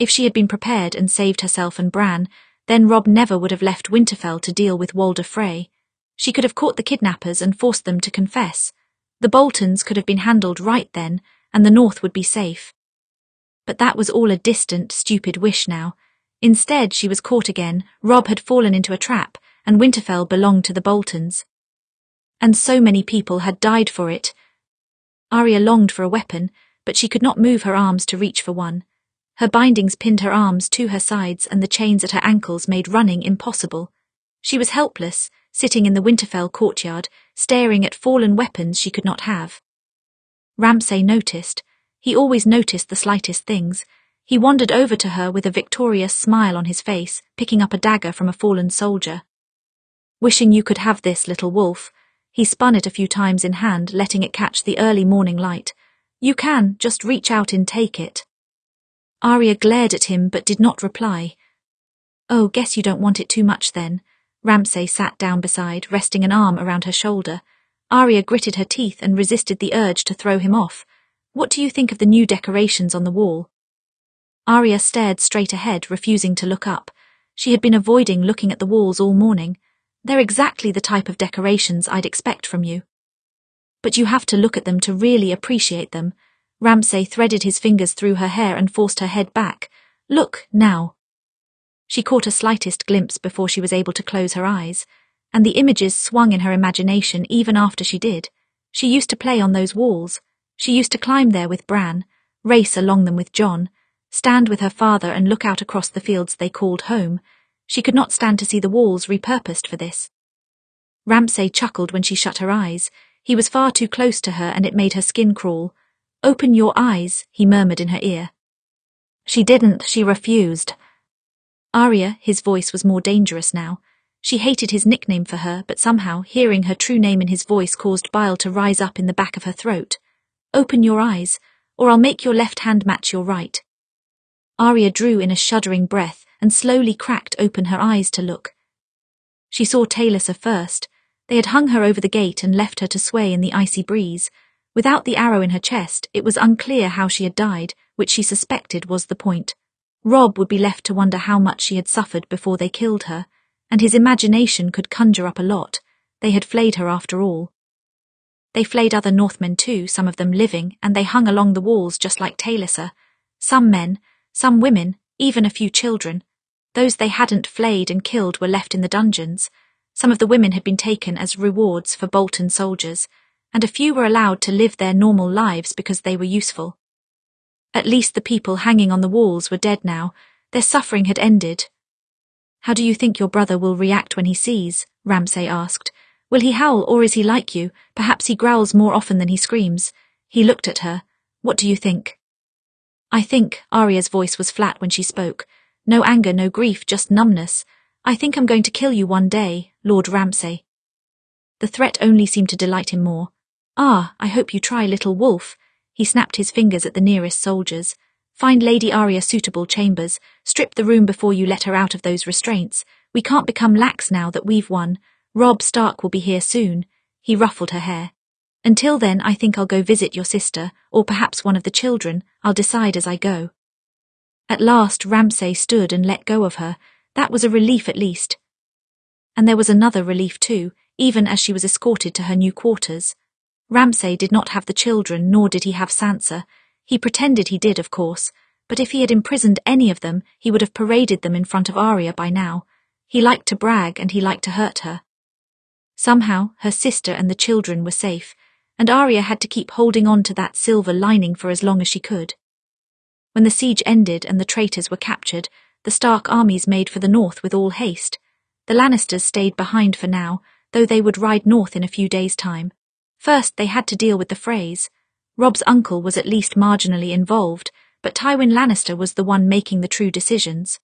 If she had been prepared and saved herself and Bran, then Robb never would have left Winterfell to deal with Walder Frey. She could have caught the kidnappers and forced them to confess. The Boltons could have been handled right then, and the North would be safe. But that was all a distant, stupid wish now. Instead, she was caught again. Robb had fallen into a trap, and Winterfell belonged to the Boltons. And so many people had died for it. Arya longed for a weapon, but she could not move her arms to reach for one. Her bindings pinned her arms to her sides, and the chains at her ankles made running impossible. She was helpless, sitting in the Winterfell courtyard, staring at fallen weapons she could not have. Ramsay noticed. He always noticed the slightest things. He wandered over to her with a victorious smile on his face, picking up a dagger from a fallen soldier. Wishing you could have this, little wolf. He spun it a few times in hand, letting it catch the early morning light. You can, just reach out and take it. Arya glared at him but did not reply. Oh, guess you don't want it too much then. Ramsay sat down beside, resting an arm around her shoulder. Arya gritted her teeth and resisted the urge to throw him off. What do you think of the new decorations on the wall? Arya stared straight ahead, refusing to look up. She had been avoiding looking at the walls all morning. They're exactly the type of decorations I'd expect from you. But you have to look at them to really appreciate them. Ramsay threaded his fingers through her hair and forced her head back. Look, now. She caught a slightest glimpse before she was able to close her eyes, and the images swung in her imagination even after she did. She used to play on those walls. She used to climb there with Bran, race along them with Jon, stand with her father and look out across the fields they called home. She could not stand to see the walls repurposed for this. Ramsay chuckled when she shut her eyes. He was far too close to her and it made her skin crawl. Open your eyes, he murmured in her ear. She didn't, she refused. Arya, his voice was more dangerous now. She hated his nickname for her, but somehow hearing her true name in his voice caused bile to rise up in the back of her throat. Open your eyes, or I'll make your left hand match your right. Arya drew in a shuddering breath and slowly cracked open her eyes to look. She saw Taliesin first. They had hung her over the gate and left her to sway in the icy breeze. Without the arrow in her chest, it was unclear how she had died, which she suspected was the point. Robb would be left to wonder how much she had suffered before they killed her, and his imagination could conjure up a lot. They had flayed her after all. They flayed other Northmen too, some of them living, and they hung along the walls just like Taliesin. Some men, some women, even a few children. Those they hadn't flayed and killed were left in the dungeons. Some of the women had been taken as rewards for Bolton soldiers, and a few were allowed to live their normal lives because they were useful. At least the people hanging on the walls were dead now. Their suffering had ended. How do you think your brother will react when he sees? Ramsay asked. Will he howl, or is he like you? Perhaps he growls more often than he screams. He looked at her. What do you think? I think, Arya's voice was flat when she spoke. No anger, no grief, just numbness. I think I'm going to kill you one day, Lord Ramsay. The threat only seemed to delight him more. Ah, I hope you try, little wolf. He snapped his fingers at the nearest soldiers. Find Lady Arya suitable chambers. Strip the room before you let her out of those restraints. We can't become lax now that we've won. Robb Stark will be here soon. He ruffled her hair. Until then, I think I'll go visit your sister, or perhaps one of the children. I'll decide as I go. At last, Ramsay stood and let go of her. That was a relief at least. And there was another relief too, even as she was escorted to her new quarters. Ramsay did not have the children, nor did he have Sansa. He pretended he did, of course, but if he had imprisoned any of them, he would have paraded them in front of Arya by now. He liked to brag, and he liked to hurt her. Somehow, her sister and the children were safe, and Arya had to keep holding on to that silver lining for as long as she could. When the siege ended and the traitors were captured, the Stark armies made for the north with all haste. The Lannisters stayed behind for now, though they would ride north in a few days' time. First, they had to deal with the Freys. Robb's uncle was at least marginally involved, but Tywin Lannister was the one making the true decisions.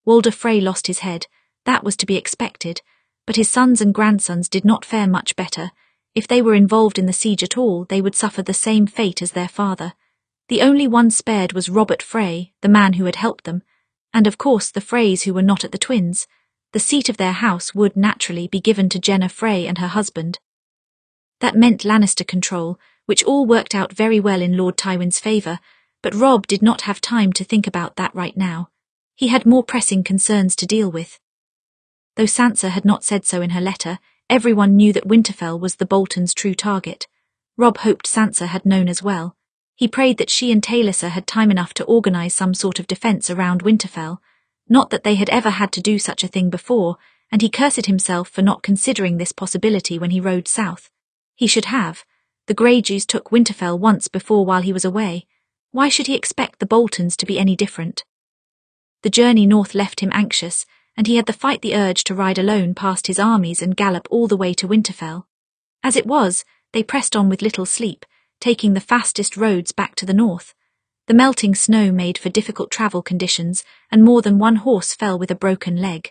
Walder Frey lost his head. That was to be expected, but his sons and grandsons did not fare much better. If they were involved in the siege at all, they would suffer the same fate as their father. The only one spared was Robert Frey, the man who had helped them, and of course the Freys who were not at the twins. The seat of their house would naturally be given to Jenna Frey and her husband. That meant Lannister control, which all worked out very well in Lord Tywin's favour, But Robb did not have time to think about that right now. He had more pressing concerns to deal with. Though Sansa had not said so in her letter, everyone knew that Winterfell was the Boltons' true target. Robb hoped Sansa had known as well. He prayed that she and Taliesin had time enough to organise some sort of defence around Winterfell, not that they had ever had to do such a thing before, and he cursed himself for not considering this possibility when he rode south. He should have. The Greyjoys took Winterfell once before while he was away. Why should he expect the Boltons to be any different? The journey north left him anxious, and he had the urge to ride alone past his armies and gallop all the way to Winterfell. As it was, they pressed on with little sleep, taking the fastest roads back to the north. The melting snow made for difficult travel conditions, and more than one horse fell with a broken leg.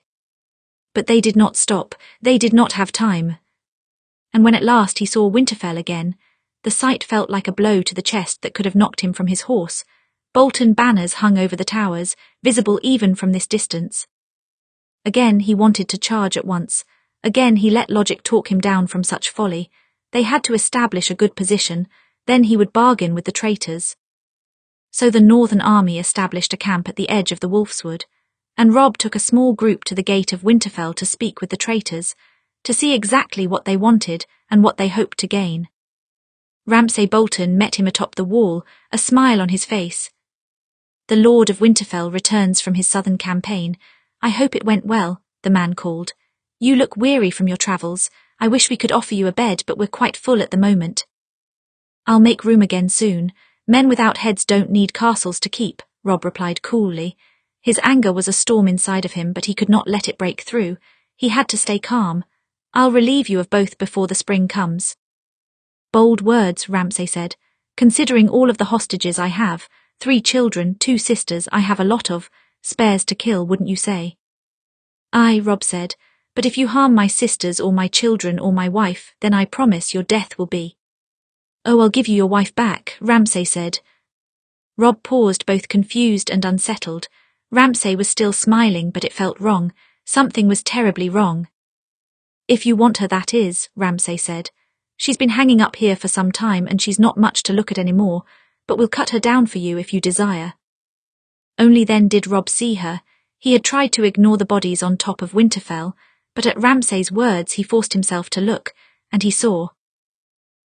But they did not stop, they did not have time. And when at last he saw Winterfell again, the sight felt like a blow to the chest that could have knocked him from his horse. Bolton banners hung over the towers, visible even from this distance. Again he wanted to charge at once. Again he let logic talk him down from such folly. They had to establish a good position, then he would bargain with the traitors. So the northern army established a camp at the edge of the Wolfswood, and Robb took a small group to the gate of Winterfell to speak with the traitors, to see exactly what they wanted and what they hoped to gain. Ramsay Bolton met him atop the wall, a smile on his face. "The Lord of Winterfell returns from his southern campaign. I hope it went well," the man called. "You look weary from your travels. I wish we could offer you a bed, but we're quite full at the moment." "I'll make room again soon. Men without heads don't need castles to keep," Robb replied coolly. His anger was a storm inside of him, but he could not let it break through. He had to stay calm. "I'll relieve you of both before the spring comes." "Bold words," Ramsay said. "Considering all of the hostages I have, 3 children, 2 sisters I have a lot of, spares to kill, wouldn't you say?" "Aye," Robb said, "but if you harm my sisters or my children or my wife, then I promise your death will be." "Oh, I'll give you your wife back," Ramsay said. Robb paused, both confused and unsettled. Ramsay was still smiling, but it felt wrong. Something was terribly wrong. "If you want her, that is," Ramsay said. "She's been hanging up here for some time and she's not much to look at anymore, but we'll cut her down for you if you desire." Only then did Robb see her. He had tried to ignore the bodies on top of Winterfell, but at Ramsay's words he forced himself to look, and he saw.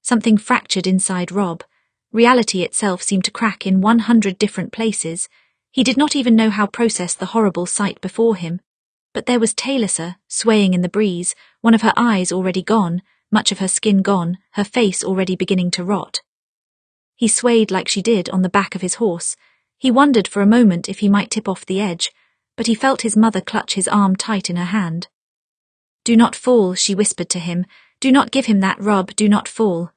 Something fractured inside Robb. Reality itself seemed to crack in 100 different places. He did not even know how to process the horrible sight before him. But there was Taliesin, swaying in the breeze, one of her eyes already gone, much of her skin gone, her face already beginning to rot. He swayed like she did on the back of his horse. He wondered for a moment if he might tip off the edge, but he felt his mother clutch his arm tight in her hand. "Do not fall," she whispered to him. "Do not give him that, Robb, do not fall."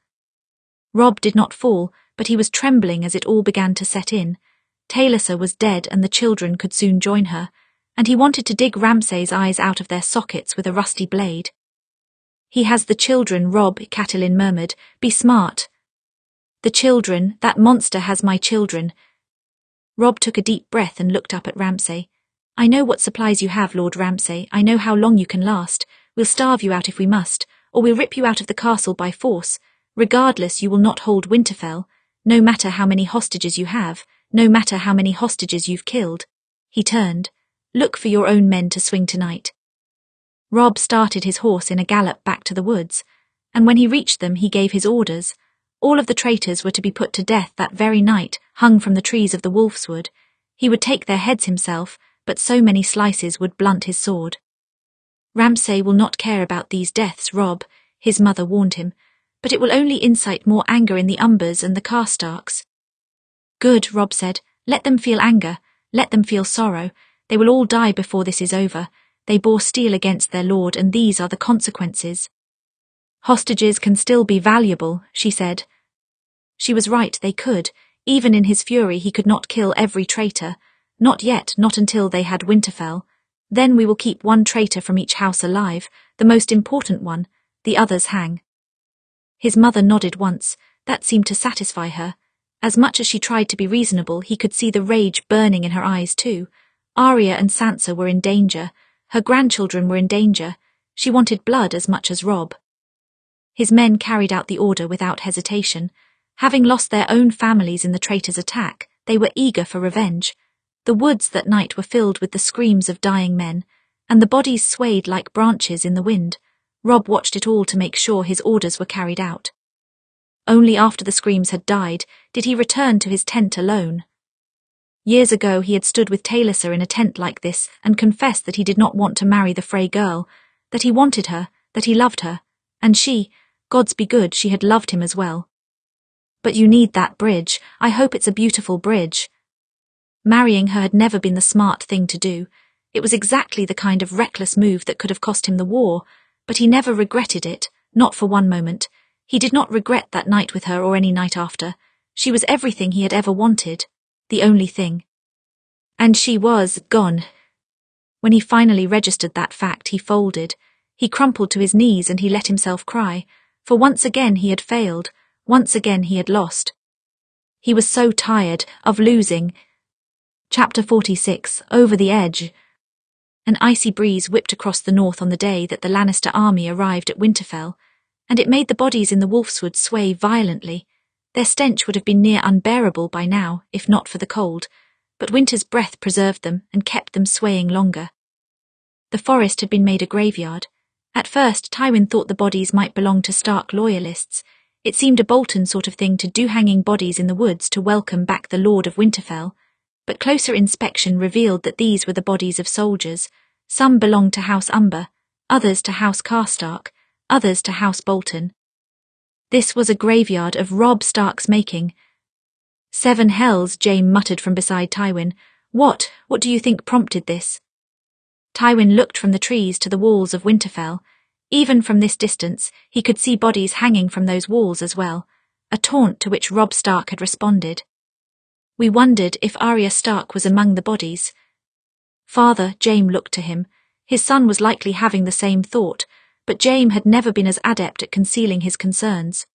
Robb did not fall, but he was trembling as it all began to set in. Taliesin was dead and the children could soon join her, and he wanted to dig Ramsay's eyes out of their sockets with a rusty blade. "He has the children, Robb," Catelyn murmured. "Be smart." "The children, that monster has my children." Robb took a deep breath and looked up at Ramsay. "I know what supplies you have, Lord Ramsay. I know how long you can last. We'll starve you out if we must, or we'll rip you out of the castle by force. Regardless, you will not hold Winterfell, no matter how many hostages you have, no matter how many hostages you've killed." He turned. "Look for your own men to swing tonight." Robb started his horse in a gallop back to the woods, and when he reached them he gave his orders. All of the traitors were to be put to death that very night, hung from the trees of the Wolfswood. He would take their heads himself, but so many slices would blunt his sword. "Ramsay will not care about these deaths, Robb," his mother warned him, "but it will only incite more anger in the Umbers and the Karstarks." "Good," Robb said. "Let them feel anger. Let them feel sorrow. They will all die before this is over. They bore steel against their lord, and these are the consequences." "Hostages can still be valuable," she said. She was right, they could. Even in his fury he could not kill every traitor. Not yet, not until they had Winterfell. Then we will keep one traitor from each house alive, the most important one. The others hang. His mother nodded once. That seemed to satisfy her. As much as she tried to be reasonable, he could see the rage burning in her eyes too. Arya and Sansa were in danger. Her grandchildren were in danger. She wanted blood as much as Robb. His men carried out the order without hesitation. Having lost their own families in the traitors' attack, They were eager for revenge. The woods that night were filled with the screams of dying men, and the bodies swayed like branches in the wind. Robb watched it all to make sure his orders were carried out. Only after the screams had died did he return to his tent alone. Years ago he had stood with Talisa in a tent like this and confessed that he did not want to marry the Frey girl, that he wanted her, that he loved her, and she, gods be good, she had loved him as well. But you need that bridge. I hope it's a beautiful bridge. Marrying her had never been the smart thing to do. It was exactly the kind of reckless move that could have cost him the war, but he never regretted it, not for one moment. He did not regret that night with her or any night after. She was everything he had ever wanted, the only thing. And she was gone. When he finally registered that fact, he folded. He crumpled to his knees and he let himself cry, for once again he had failed, once again he had lost. He was so tired of losing. Chapter 46, Over the Edge. An icy breeze whipped across the north on the day that the Lannister army arrived at Winterfell, and it made the bodies in the Wolfswood sway violently. Their stench would have been near unbearable by now, if not for the cold, but winter's breath preserved them and kept them swaying longer. The forest had been made a graveyard. At first, Tywin thought the bodies might belong to Stark loyalists. It seemed a Bolton sort of thing to do, hanging bodies in the woods to welcome back the Lord of Winterfell, but closer inspection revealed that these were the bodies of soldiers. Some belonged to House Umber, others to House Karstark, others to House Bolton. This was a graveyard of Robb Stark's making. "Seven hells," Jaime muttered from beside Tywin. What do you think prompted this?" Tywin looked from the trees to the walls of Winterfell. Even from this distance, he could see bodies hanging from those walls as well, a taunt to which Robb Stark had responded. "We wondered if Arya Stark was among the bodies." "Father," Jaime looked to him. His son was likely having the same thought, but Jaime had never been as adept at concealing his concerns.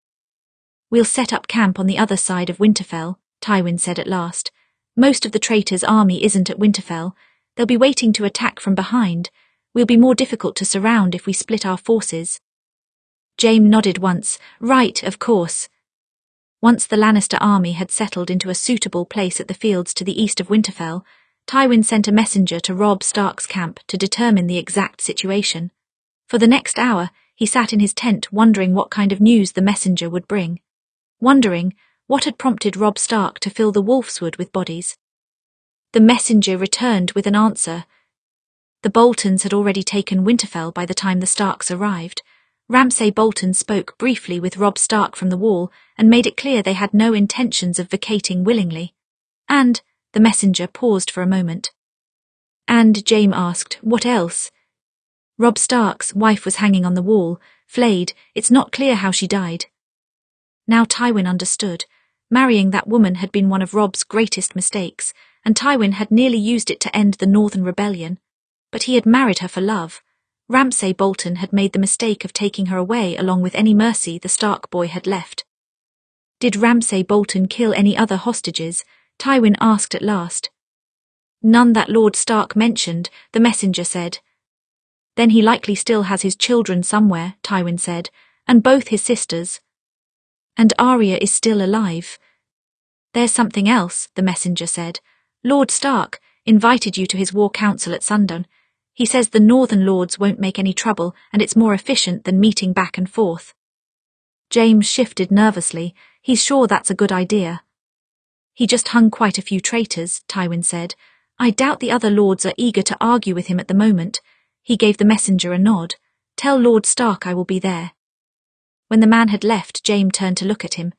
"We'll set up camp on the other side of Winterfell," Tywin said at last. "Most of the traitors' army isn't at Winterfell. They'll be waiting to attack from behind. We'll be more difficult to surround if we split our forces." Jaime nodded once. "Right, of course." Once the Lannister army had settled into a suitable place at the fields to the east of Winterfell, Tywin sent a messenger to Robb Stark's camp to determine the exact situation. For the next hour, he sat in his tent wondering what kind of news the messenger would bring. Wondering what had prompted Robb Stark to fill the Wolfswood with bodies. The messenger returned with an answer. The Boltons had already taken Winterfell by the time the Starks arrived. Ramsay Bolton spoke briefly with Robb Stark from the wall and made it clear they had no intentions of vacating willingly. And, the messenger paused for a moment. And Jaime asked, "What else?" "Robb Stark's wife was hanging on the wall, flayed. It's not clear how she died." Now Tywin understood. Marrying that woman had been one of Robb's greatest mistakes, and Tywin had nearly used it to end the Northern Rebellion. But he had married her for love. Ramsay Bolton had made the mistake of taking her away along with any mercy the Stark boy had left. "Did Ramsay Bolton kill any other hostages?" Tywin asked at last. "None that Lord Stark mentioned," the messenger said. "Then he likely still has his children somewhere," Tywin said, "and both his sisters. And Arya is still alive." "There's something else," the messenger said. "Lord Stark invited you to his war council at sundown. He says the Northern Lords won't make any trouble and it's more efficient than meeting back and forth." Jaime shifted nervously. "He's sure that's a good idea." "He just hung quite a few traitors," Tywin said. "I doubt the other lords are eager to argue with him at the moment." He gave the messenger a nod. "Tell Lord Stark I will be there." When the man had left, Jaime turned to look at him.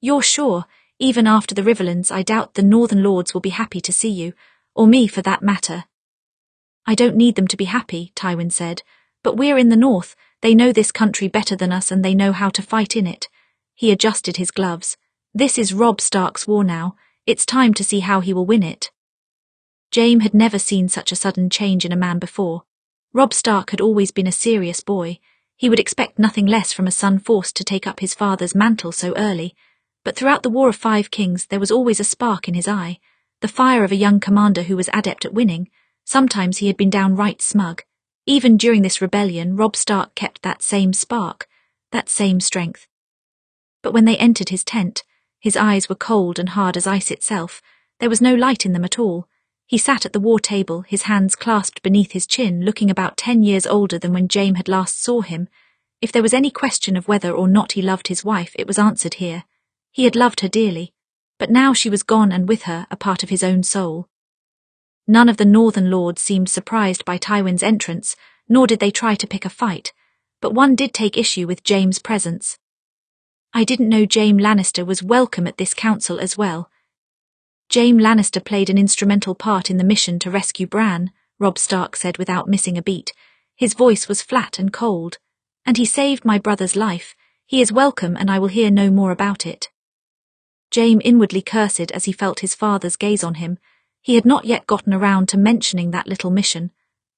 "You're sure? Even after the Riverlands, I doubt the Northern Lords will be happy to see you, or me for that matter." "I don't need them to be happy," Tywin said. "But we're in the North. They know this country better than us and they know how to fight in it." He adjusted his gloves. "This is Robb Stark's war now. It's time to see how he will win it." Jaime had never seen such a sudden change in a man before. Robb Stark had always been a serious boy. He would expect nothing less from a son forced to take up his father's mantle so early. But throughout the War of Five Kings there was always a spark in his eye, the fire of a young commander who was adept at winning. Sometimes he had been downright smug. Even during this rebellion, Robb Stark kept that same spark, that same strength. But when they entered his tent, his eyes were cold and hard as ice itself. There was no light in them at all. He sat at the war table, his hands clasped beneath his chin, looking about 10 years older than when Jaime had last saw him. If there was any question of whether or not he loved his wife, it was answered here. He had loved her dearly, but now she was gone, and with her a part of his own soul. None of the northern lords seemed surprised by Tywin's entrance, nor did they try to pick a fight, but one did take issue with Jaime's presence. I didn't know Jaime Lannister was welcome at this council as well. Jaime Lannister played an instrumental part in the mission to rescue Bran, Robb Stark said without missing a beat. His voice was flat and cold. And he saved my brother's life. He is welcome, and I will hear no more about it. Jaime inwardly cursed as he felt his father's gaze on him. He had not yet gotten around to mentioning that little mission.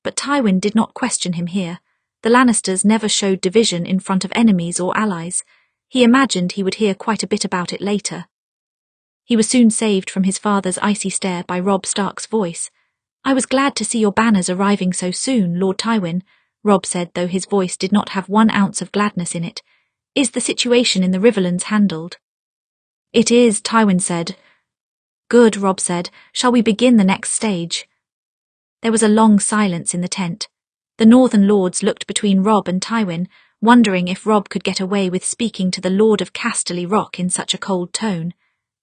But Tywin did not question him here. The Lannisters never showed division in front of enemies or allies. He imagined he would hear quite a bit about it later. He was soon saved from his father's icy stare by Robb Stark's voice. I was glad to see your banners arriving so soon, Lord Tywin, Robb said, though his voice did not have 1 ounce of gladness in it. Is the situation in the Riverlands handled? It is, Tywin said. Good, Robb said. Shall we begin the next stage? There was a long silence in the tent. The northern lords looked between Robb and Tywin, wondering if Robb could get away with speaking to the Lord of Casterly Rock in such a cold tone.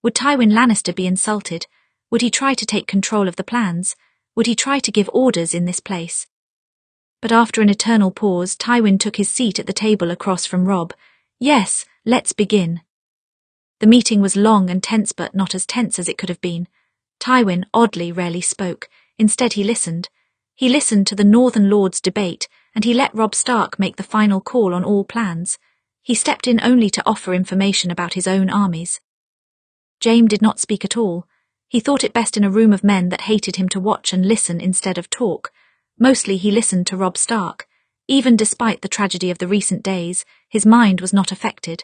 Would Tywin Lannister be insulted? Would he try to take control of the plans? Would he try to give orders in this place? But after an eternal pause, Tywin took his seat at the table across from Robb. Yes, let's begin. The meeting was long and tense, but not as tense as it could have been. Tywin, oddly, rarely spoke. Instead he listened. He listened to the Northern Lords debate, and he let Robb Stark make the final call on all plans. He stepped in only to offer information about his own armies. Jaime did not speak at all. He thought it best in a room of men that hated him to watch and listen instead of talk. Mostly he listened to Robb Stark. Even despite the tragedy of the recent days, his mind was not affected.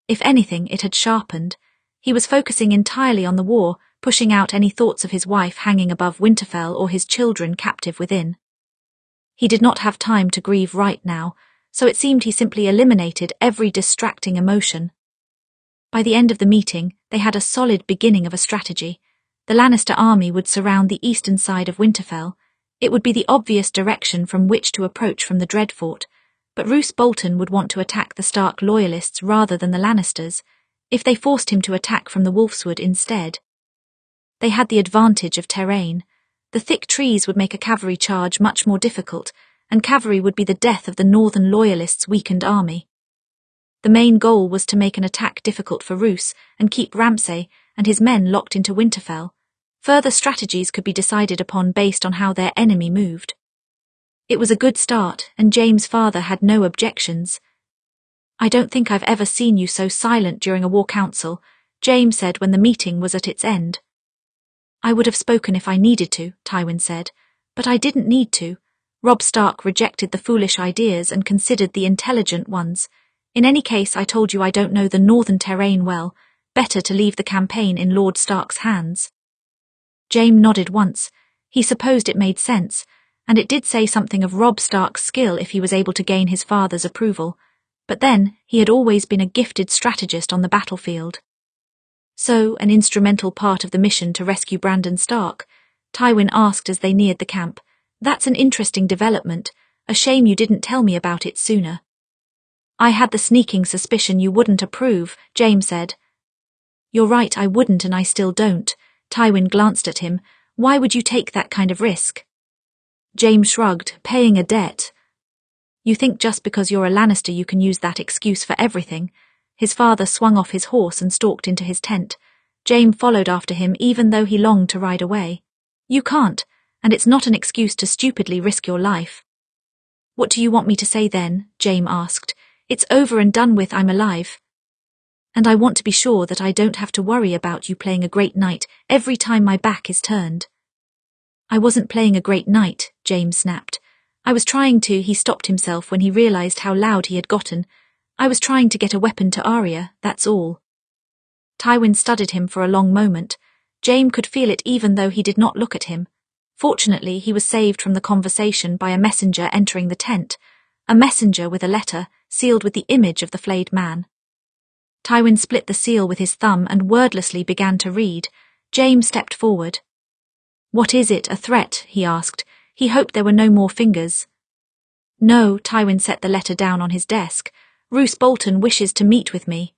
If anything, it had sharpened. He was focusing entirely on the war, pushing out any thoughts of his wife hanging above Winterfell or his children captive within. He did not have time to grieve right now, so it seemed he simply eliminated every distracting emotion. By the end of the meeting, they had a solid beginning of a strategy. The Lannister army would surround the eastern side of Winterfell. It would be the obvious direction from which to approach from the Dreadfort, but Roose Bolton would want to attack the Stark loyalists rather than the Lannisters, if they forced him to attack from the Wolfswood instead. They had the advantage of terrain. The thick trees would make a cavalry charge much more difficult, and cavalry would be the death of the northern loyalists' weakened army. The main goal was to make an attack difficult for Roose and keep Ramsay and his men locked into Winterfell. Further strategies could be decided upon based on how their enemy moved. It was a good start, and Jaime's father had no objections. I don't think I've ever seen you so silent during a war council, Jaime said when the meeting was at its end. I would have spoken if I needed to, Tywin said, but I didn't need to. Robb Stark rejected the foolish ideas and considered the intelligent ones. In any case, I told you I don't know the northern terrain well. Better to leave the campaign in Lord Stark's hands. Jaime nodded once. He supposed it made sense, and it did say something of Robb Stark's skill if he was able to gain his father's approval. But then, he had always been a gifted strategist on the battlefield. So, an instrumental part of the mission to rescue Brandon Stark? Tywin asked as they neared the camp. That's an interesting development. A shame you didn't tell me about it sooner. I had the sneaking suspicion you wouldn't approve, Jaime said. You're right, I wouldn't, and I still don't. Tywin glanced at him. Why would you take that kind of risk? Jaime shrugged, paying a debt. You think just because you're a Lannister you can use that excuse for everything. His father swung off his horse and stalked into his tent. Jaime followed after him even though he longed to ride away. You can't, and it's not an excuse to stupidly risk your life. What do you want me to say then? Jaime asked. It's over and done with, I'm alive. And I want to be sure that I don't have to worry about you playing a great knight every time my back is turned. I wasn't playing a great knight, Jaime snapped. I was trying to. He stopped himself when he realized how loud he had gotten. I was trying to get a weapon to Arya, that's all. Tywin studied him for a long moment. Jaime could feel it even though he did not look at him. Fortunately, he was saved from the conversation by a messenger entering the tent. A messenger with a letter, sealed with the image of the flayed man. Tywin split the seal with his thumb and wordlessly began to read. Jaime stepped forward. "What is it, a threat?" he asked. He hoped there were no more fingers. "No," Tywin set the letter down on his desk. "Roose Bolton wishes to meet with me."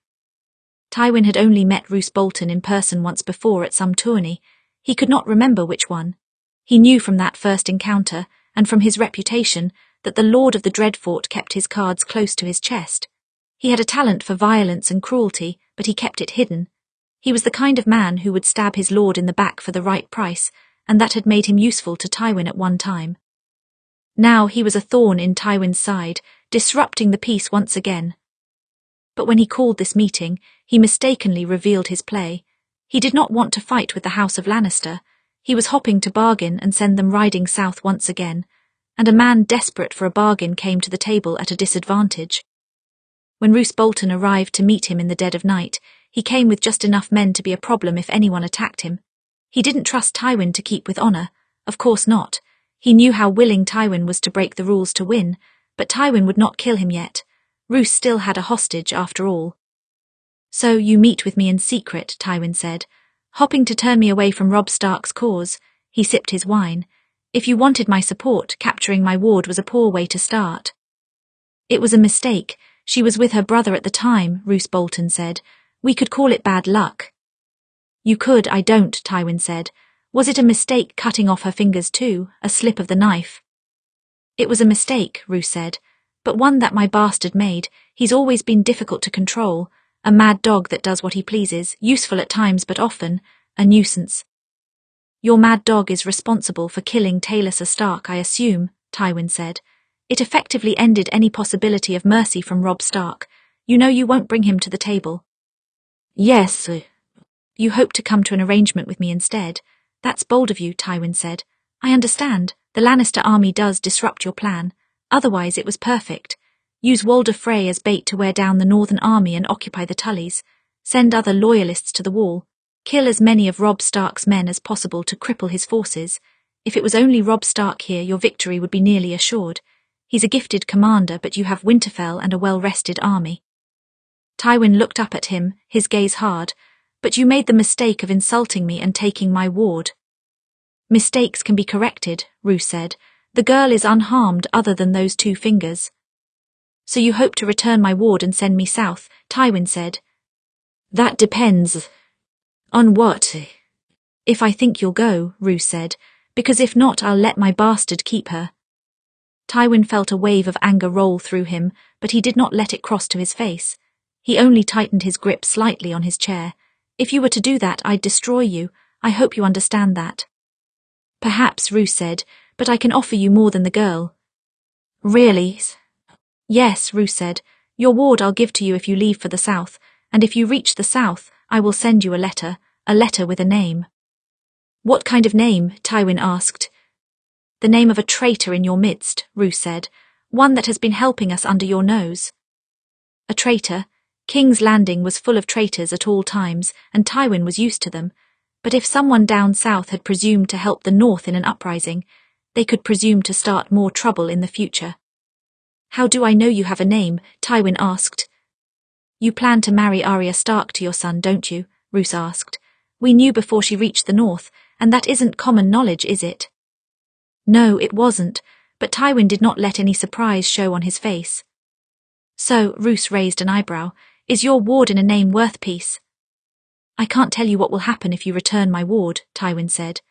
Tywin had only met Roose Bolton in person once before at some tourney. He could not remember which one. He knew from that first encounter, and from his reputation, that the Lord of the Dreadfort kept his cards close to his chest. He had a talent for violence and cruelty, but he kept it hidden. He was the kind of man who would stab his lord in the back for the right price, and that had made him useful to Tywin at one time. Now he was a thorn in Tywin's side, disrupting the peace once again. But when he called this meeting, he mistakenly revealed his play. He did not want to fight with the House of Lannister. He was hoping to bargain and send them riding south once again, and a man desperate for a bargain came to the table at a disadvantage. When Roose Bolton arrived to meet him in the dead of night, he came with just enough men to be a problem if anyone attacked him. He didn't trust Tywin to keep with honor. Of course not. He knew how willing Tywin was to break the rules to win, but Tywin would not kill him yet. Roose still had a hostage after all. "So you meet with me in secret," Tywin said, "hoping to turn me away from Robb Stark's cause." He sipped his wine. "If you wanted my support, capturing my ward was a poor way to start." "It was a mistake. She was with her brother at the time," Roose Bolton said. "We could call it bad luck." "You could, I don't," Tywin said. "Was it a mistake cutting off her fingers too, a slip of the knife?" "It was a mistake," Roose said, "but one that my bastard made. He's always been difficult to control. A mad dog that does what he pleases, useful at times but often a nuisance." "Your mad dog is responsible for killing Arya Stark, I assume," Tywin said. "It effectively ended any possibility of mercy from Robb Stark. You know you won't bring him to the table." "Yes." "You hope to come to an arrangement with me instead. That's bold of you," Tywin said. "I understand. The Lannister army does disrupt your plan. Otherwise it was perfect. Use Walder Frey as bait to wear down the Northern army and occupy the Tullys. Send other loyalists to the wall. Kill as many of Robb Stark's men as possible to cripple his forces. If it was only Robb Stark here, your victory would be nearly assured. He's a gifted commander, but you have Winterfell and a well-rested army." Tywin looked up at him, his gaze hard. "But you made the mistake of insulting me and taking my ward." "Mistakes can be corrected," Roose said. "The girl is unharmed other than those 2 fingers." "So you hope to return my ward and send me south," Tywin said. "That depends." "On what?" "If I think you'll go," Roose said, "because if not, I'll let my bastard keep her." Tywin felt a wave of anger roll through him, but he did not let it cross to his face. He only tightened his grip slightly on his chair. "If you were to do that, I'd destroy you. I hope you understand that." "Perhaps," Roose said, "but I can offer you more than the girl." "Really?" "Yes," Roose said. "Your ward I'll give to you if you leave for the south, and if you reach the south, I will send you a letter with a name." "What kind of name?" Tywin asked. "The name of a traitor in your midst," Roose said. "One that has been helping us under your nose." A traitor? King's Landing was full of traitors at all times, and Tywin was used to them. But if someone down south had presumed to help the north in an uprising, they could presume to start more trouble in the future. "How do I know you have a name?" Tywin asked. "You plan to marry Arya Stark to your son, don't you?" Roose asked. "We knew before she reached the north, and that isn't common knowledge, is it?" No, it wasn't, but Tywin did not let any surprise show on his face. "So," Roose raised an eyebrow, "is your ward in a name worth peace?" "I can't tell you what will happen if you return my ward," Tywin said.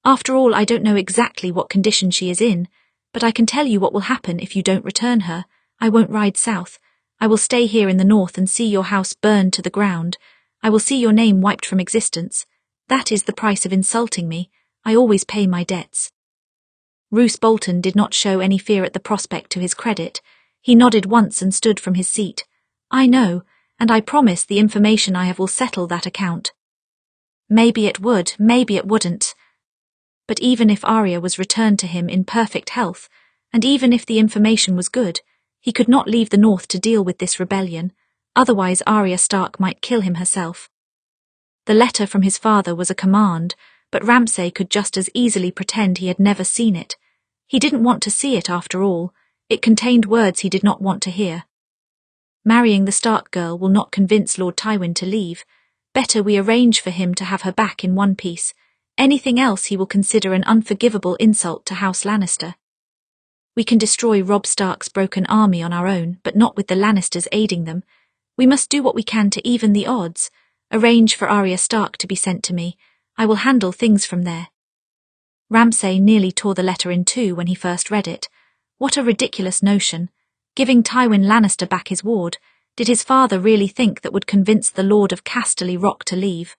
"After all, I don't know exactly what condition she is in, but I can tell you what will happen if you don't return her. I won't ride south. I will stay here in the north and see your house burned to the ground. I will see your name wiped from existence. That is the price of insulting me. I always pay my debts." Roose Bolton did not show any fear at the prospect to his credit. He nodded once and stood from his seat. "I know, and I promise the information I have will settle that account." Maybe it would, maybe it wouldn't. But even if Arya was returned to him in perfect health, and even if the information was good, he could not leave the north to deal with this rebellion, otherwise Arya Stark might kill him herself. The letter from his father was a command, but Ramsay could just as easily pretend he had never seen it. He didn't want to see it after all. It contained words he did not want to hear. Marrying the Stark girl will not convince Lord Tywin to leave. better we arrange for him to have her back in one piece. Anything else he will consider an unforgivable insult to House Lannister. We can destroy Robb Stark's broken army on our own, but not with the Lannisters aiding them. We must do what we can to even the odds. Arrange for Arya Stark to be sent to me. I will handle things from there. Ramsay nearly tore the letter in two when he first read it. What a ridiculous notion. Giving Tywin Lannister back his ward. Did his father really think that would convince the Lord of Casterly Rock to leave?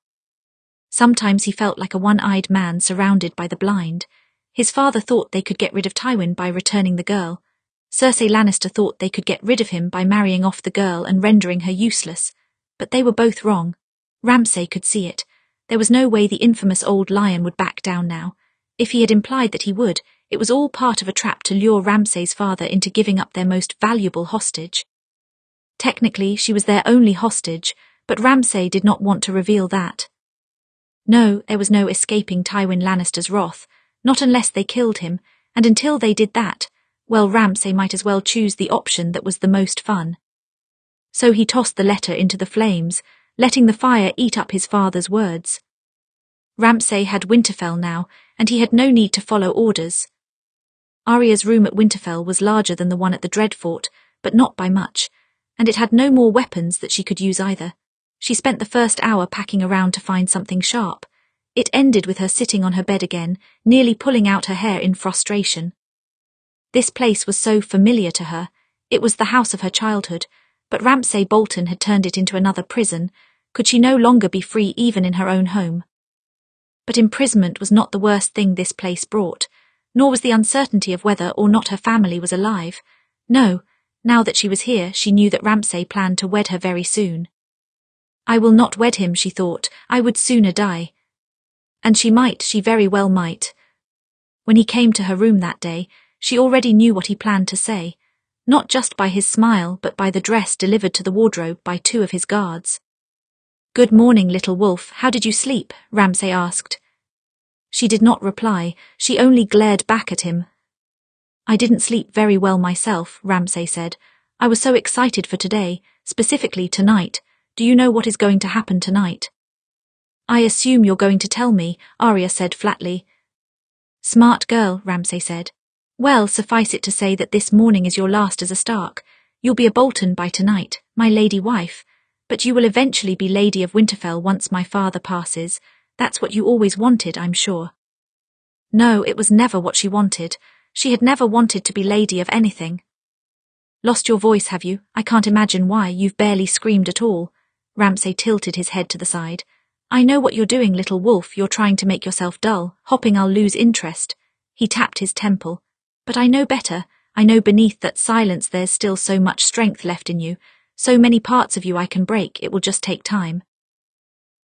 Sometimes he felt like a one-eyed man surrounded by the blind. His father thought they could get rid of Tywin by returning the girl. Cersei Lannister thought they could get rid of him by marrying off the girl and rendering her useless. But they were both wrong. Ramsay could see it. There was no way the infamous old lion would back down now. If he had implied that he would, it was all part of a trap to lure Ramsay's father into giving up their most valuable hostage. Technically, she was their only hostage, but Ramsay did not want to reveal that. No, there was no escaping Tywin Lannister's wrath, not unless they killed him, and until they did that, well, Ramsay might as well choose the option that was the most fun. So he tossed the letter into the flames, letting the fire eat up his father's words. Ramsay had Winterfell now, and he had no need to follow orders. Arya's room at Winterfell was larger than the one at the Dreadfort, but not by much, and it had no more weapons that she could use either. She spent the first hour packing around to find something sharp. It ended with her sitting on her bed again, nearly pulling out her hair in frustration. This place was so familiar to her. It was the house of her childhood, but Ramsay Bolton had turned it into another prison. Could she no longer be free even in her own home? But imprisonment was not the worst thing this place brought, nor was the uncertainty of whether or not her family was alive. No, now that she was here, she knew that Ramsay planned to wed her very soon. I will not wed him, she thought. I would sooner die. And she very well might. When he came to her room that day, she already knew what he planned to say, not just by his smile but by the dress delivered to the wardrobe by two of his guards. "Good morning, little wolf. How did you sleep?" Ramsay asked. She did not reply, she only glared back at him. "I didn't sleep very well myself," Ramsay said. "I was so excited for today, specifically tonight. Do you know what is going to happen tonight?" "I assume you're going to tell me," Arya said flatly. "Smart girl," Ramsay said. "Well, suffice it to say that this morning is your last as a Stark. You'll be a Bolton by tonight, my lady wife. But you will eventually be Lady of Winterfell once my father passes. That's what you always wanted, I'm sure." No, it was never what she wanted. She had never wanted to be lady of anything. "Lost your voice, have you? I can't imagine why. You've barely screamed at all." Ramsay tilted his head to the side. "I know what you're doing, little wolf. You're trying to make yourself dull, hoping I'll lose interest." He tapped his temple. "But I know better. I know beneath that silence there's still so much strength left in you. So many parts of you I can break. It will just take time."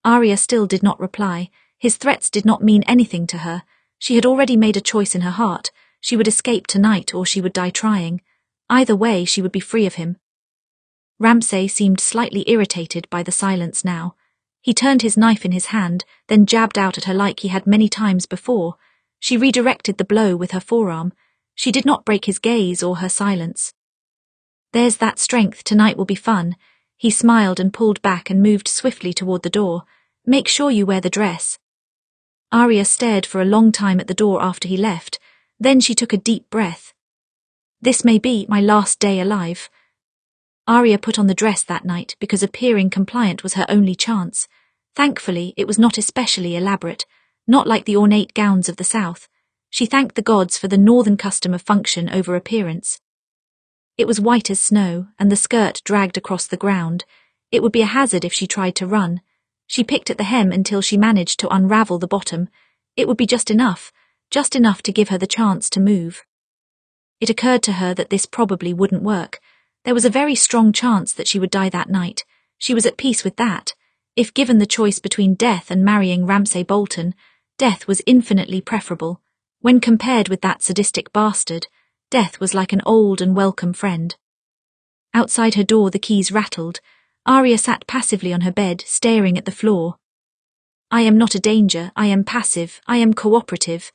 Arya still did not reply. His threats did not mean anything to her. She had already made a choice in her heart. She would escape tonight or she would die trying. Either way, she would be free of him. Ramsay seemed slightly irritated by the silence now. He turned his knife in his hand, then jabbed out at her like he had many times before. She redirected the blow with her forearm. She did not break his gaze or her silence. "There's that strength. Tonight will be fun." He smiled and pulled back and moved swiftly toward the door. "Make sure you wear the dress." Arya stared for a long time at the door after he left. Then she took a deep breath. "This may be my last day alive." Arya put on the dress that night because appearing compliant was her only chance. Thankfully, it was not especially elaborate, not like the ornate gowns of the South. She thanked the gods for the northern custom of function over appearance. It was white as snow, and the skirt dragged across the ground. It would be a hazard if she tried to run. She picked at the hem until she managed to unravel the bottom. It would be just enough to give her the chance to move. It occurred to her that this probably wouldn't work. There was a very strong chance that she would die that night. She was at peace with that. If given the choice between death and marrying Ramsay Bolton, death was infinitely preferable. When compared with that sadistic bastard, death was like an old and welcome friend. Outside her door the keys rattled. Arya sat passively on her bed, staring at the floor. "I am not a danger. I am passive. I am cooperative."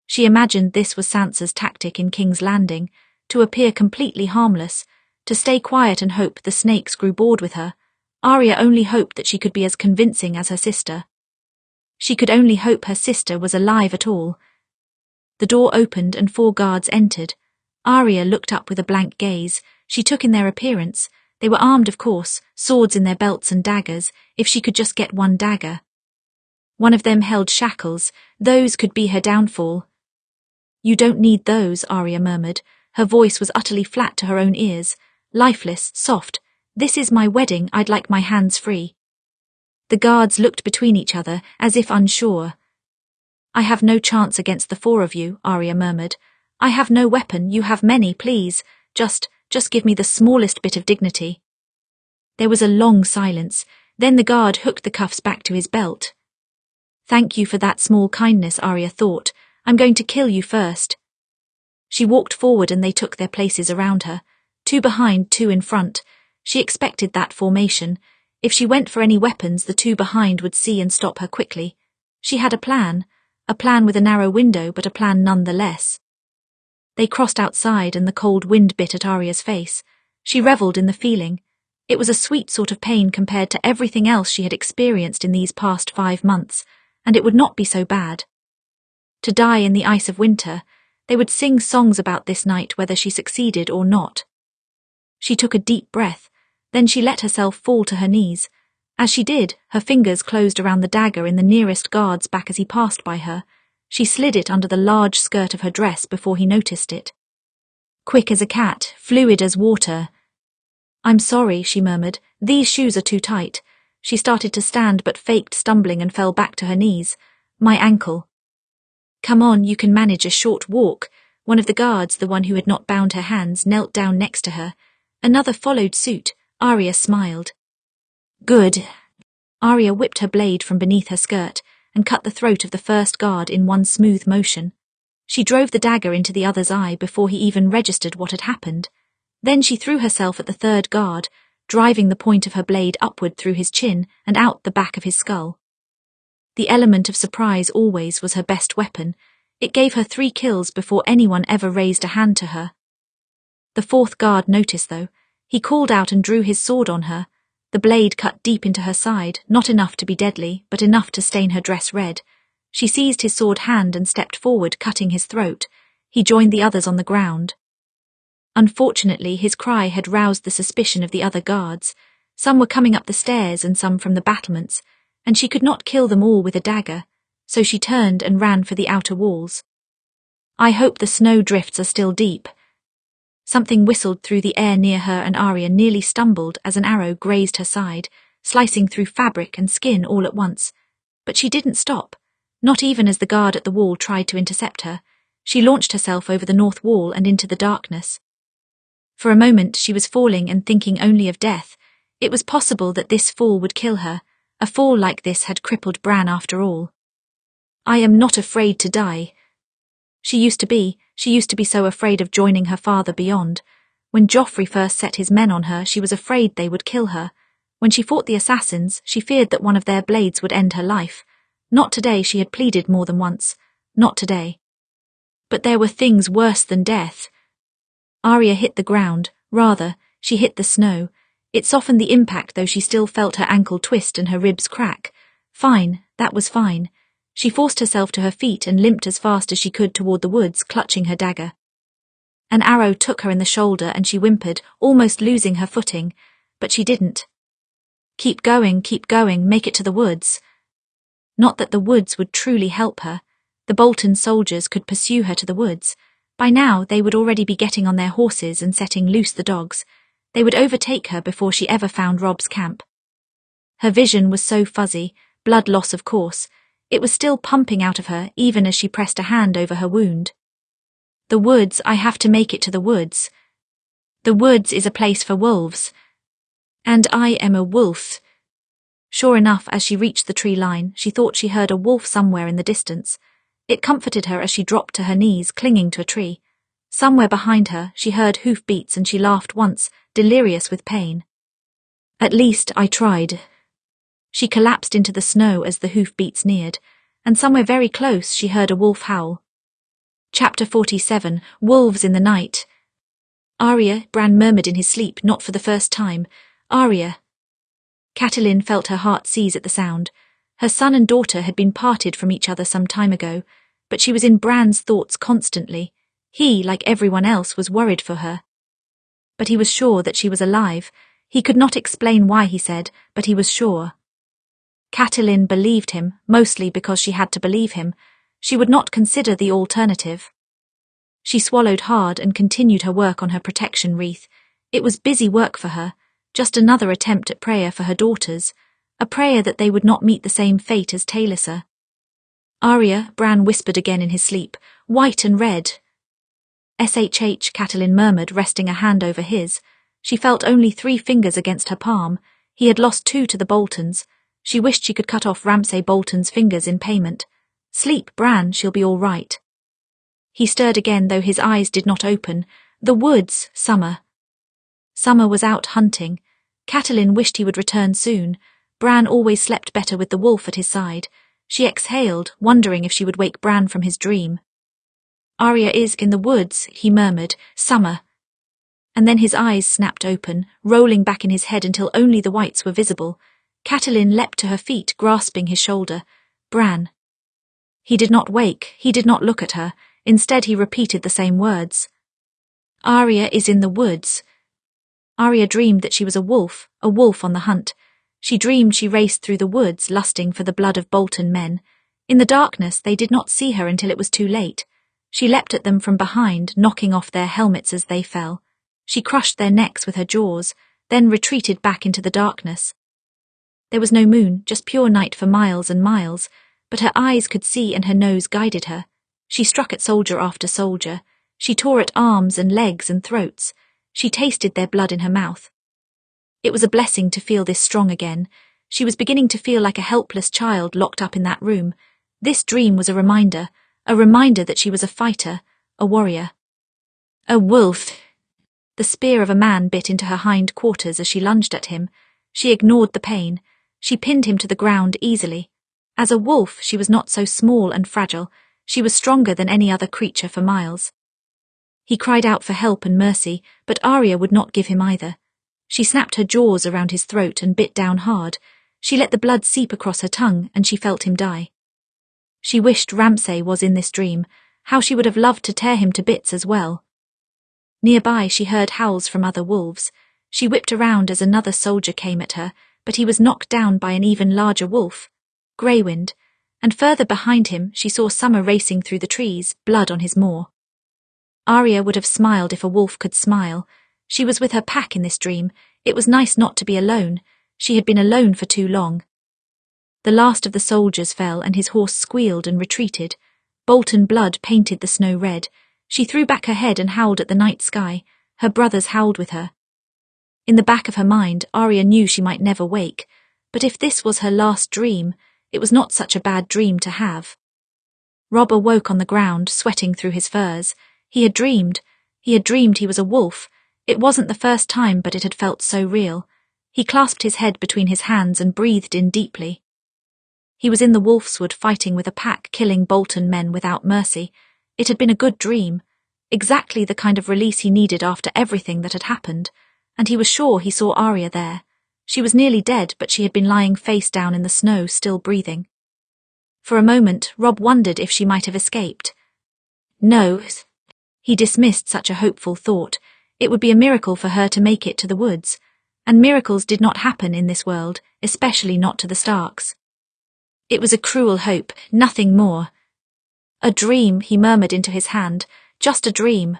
She imagined this was Sansa's tactic in King's Landing, to appear completely harmless, to stay quiet and hope the snakes grew bored with her. Arya only hoped that she could be as convincing as her sister. She could only hope her sister was alive at all. The door opened and 4 guards entered. Arya looked up with a blank gaze. She took in their appearance. They were armed, of course, swords in their belts and daggers, if she could just get one dagger. One of them held shackles. Those could be her downfall. "You don't need those," Arya murmured. Her voice was utterly flat to her own ears, lifeless, soft. "This is my wedding, I'd like my hands free." The guards looked between each other, as if unsure. "I have no chance against the 4 of you," Arya murmured. "I have no weapon, you have many, please. Just give me the smallest bit of dignity." There was a long silence. Then the guard hooked the cuffs back to his belt. "Thank you for that small kindness," Arya thought. "I'm going to kill you first." She walked forward and they took their places around her. 2 behind, 2 in front. She expected that formation. If she went for any weapons, the 2 behind would see and stop her quickly. She had a plan with a narrow window, but a plan nonetheless. They crossed outside and the cold wind bit at Arya's face. She revelled in the feeling. It was a sweet sort of pain compared to everything else she had experienced in these past 5 months, and it would not be so bad. To die in the ice of winter, they would sing songs about this night whether she succeeded or not. She took a deep breath, then she let herself fall to her knees. As she did, her fingers closed around the dagger in the nearest guard's back as he passed by her. She slid it under the large skirt of her dress before he noticed it. Quick as a cat, fluid as water. "I'm sorry," she murmured. "These shoes are too tight." She started to stand but faked stumbling and fell back to her knees. "My ankle." "Come on, you can manage a short walk." One of the guards, the one who had not bound her hands, knelt down next to her. Another followed suit. Arya smiled. "Good." Arya whipped her blade from beneath her skirt and cut the throat of the first guard in one smooth motion. She drove the dagger into the other's eye before he even registered what had happened. Then she threw herself at the 3rd guard, driving the point of her blade upward through his chin and out the back of his skull. The element of surprise always was her best weapon. It gave her 3 kills before anyone ever raised a hand to her. The 4th guard noticed, though. He called out and drew his sword on her. The blade cut deep into her side, not enough to be deadly, but enough to stain her dress red. She seized his sword hand and stepped forward, cutting his throat. He joined the others on the ground. Unfortunately, his cry had roused the suspicion of the other guards. Some were coming up the stairs and some from the battlements, and she could not kill them all with a dagger, so she turned and ran for the outer walls. "I hope the snow drifts are still deep." Something whistled through the air near her and Arya nearly stumbled as an arrow grazed her side, slicing through fabric and skin all at once. But she didn't stop, not even as the guard at the wall tried to intercept her. She launched herself over the north wall and into the darkness. For a moment she was falling and thinking only of death. It was possible that this fall would kill her. A fall like this had crippled Bran after all. "I am not afraid to die." She used to be so afraid of joining her father beyond. When Joffrey first set his men on her, she was afraid they would kill her. When she fought the assassins, she feared that one of their blades would end her life. Not today, she had pleaded more than once. Not today. But there were things worse than death. Arya hit the ground. Rather, she hit the snow. It softened the impact, though she still felt her ankle twist and her ribs crack. Fine, that was fine. She forced herself to her feet and limped as fast as she could toward the woods, clutching her dagger. An arrow took her in the shoulder and she whimpered, almost losing her footing. But she didn't. Keep going, make it to the woods." Not that the woods would truly help her. The Bolton soldiers could pursue her to the woods. By now they would already be getting on their horses and setting loose the dogs. They would overtake her before she ever found Robb's camp. Her vision was so fuzzy, blood loss of course. It was still pumping out of her even as she pressed a hand over her wound. "The woods, I have to make it to the woods. The woods is a place for wolves. And I am a wolf." Sure enough, as she reached the tree line, she thought she heard a wolf somewhere in the distance. It comforted her as she dropped to her knees, clinging to a tree. Somewhere behind her, she heard hoofbeats and she laughed once, delirious with pain. "At least I tried." She collapsed into the snow as the hoofbeats neared, and somewhere very close she heard a wolf howl. Chapter 47, Wolves in the Night. "Arya," Bran murmured in his sleep, not for the first time. "Arya." Catelyn felt her heart seize at the sound. Her son and daughter had been parted from each other some time ago, but she was in Bran's thoughts constantly. He, like everyone else, was worried for her. But he was sure that she was alive. He could not explain why, he said, but he was sure. Catelyn believed him, mostly because she had to believe him. She would not consider the alternative. She swallowed hard and continued her work on her protection wreath. It was busy work for her, just another attempt at prayer for her daughters, a prayer that they would not meet the same fate as Taliesin. Arya, Bran whispered again in his sleep, white and red. SHH, Catelyn murmured, resting a hand over his. She felt only 3 fingers against her palm. He had lost 2 to the Boltons. She wished she could cut off Ramsay Bolton's fingers in payment. Sleep, Bran, she'll be all right. He stirred again, though his eyes did not open. The woods, summer. Summer was out hunting. Catelyn wished he would return soon. Bran always slept better with the wolf at his side. She exhaled, wondering if she would wake Bran from his dream. Arya is in the woods, he murmured, summer. And then his eyes snapped open, rolling back in his head until only the whites were visible. Catelyn leapt to her feet, grasping his shoulder. Bran. He did not wake, he did not look at her. Instead he repeated the same words. Arya is in the woods. Arya dreamed that she was a wolf on the hunt. She dreamed she raced through the woods, lusting for the blood of Bolton men. In the darkness they did not see her until it was too late. She leapt at them from behind, knocking off their helmets as they fell. She crushed their necks with her jaws, then retreated back into the darkness. There was no moon, just pure night for miles and miles, but her eyes could see and her nose guided her. She struck at soldier after soldier. She tore at arms and legs and throats. She tasted their blood in her mouth. It was a blessing to feel this strong again. She was beginning to feel like a helpless child locked up in that room. This dream was a reminder that she was a fighter, a warrior. A wolf. The spear of a man bit into her hind quarters as she lunged at him. She ignored the pain. She pinned him to the ground easily. As a wolf, she was not so small and fragile. She was stronger than any other creature for miles. He cried out for help and mercy, but Arya would not give him either. She snapped her jaws around his throat and bit down hard. She let the blood seep across her tongue, and she felt him die. She wished Ramsay was in this dream. How she would have loved to tear him to bits as well. Nearby she heard howls from other wolves. She whipped around as another soldier came at her, but he was knocked down by an even larger wolf, Greywind, and further behind him she saw Summer racing through the trees, blood on his maw. Arya would have smiled if a wolf could smile. She was with her pack in this dream. It was nice not to be alone. She had been alone for too long. The last of the soldiers fell and his horse squealed and retreated. Bolton blood painted the snow red. She threw back her head and howled at the night sky. Her brothers howled with her. In the back of her mind, Arya knew she might never wake. But if this was her last dream, it was not such a bad dream to have. Robb awoke on the ground, sweating through his furs. He had dreamed he was a wolf. It wasn't the first time, but it had felt so real. He clasped his head between his hands and breathed in deeply. He was in the Wolfswood fighting with a pack, killing Bolton men without mercy. It had been a good dream, exactly the kind of release he needed after everything that had happened, and he was sure he saw Arya there. She was nearly dead, but she had been lying face down in the snow, still breathing. For a moment, Robb wondered if she might have escaped. No. He dismissed such a hopeful thought. It would be a miracle for her to make it to the woods, and miracles did not happen in this world, especially not to the Starks. It was a cruel hope, nothing more. A dream, he murmured into his hand, just a dream.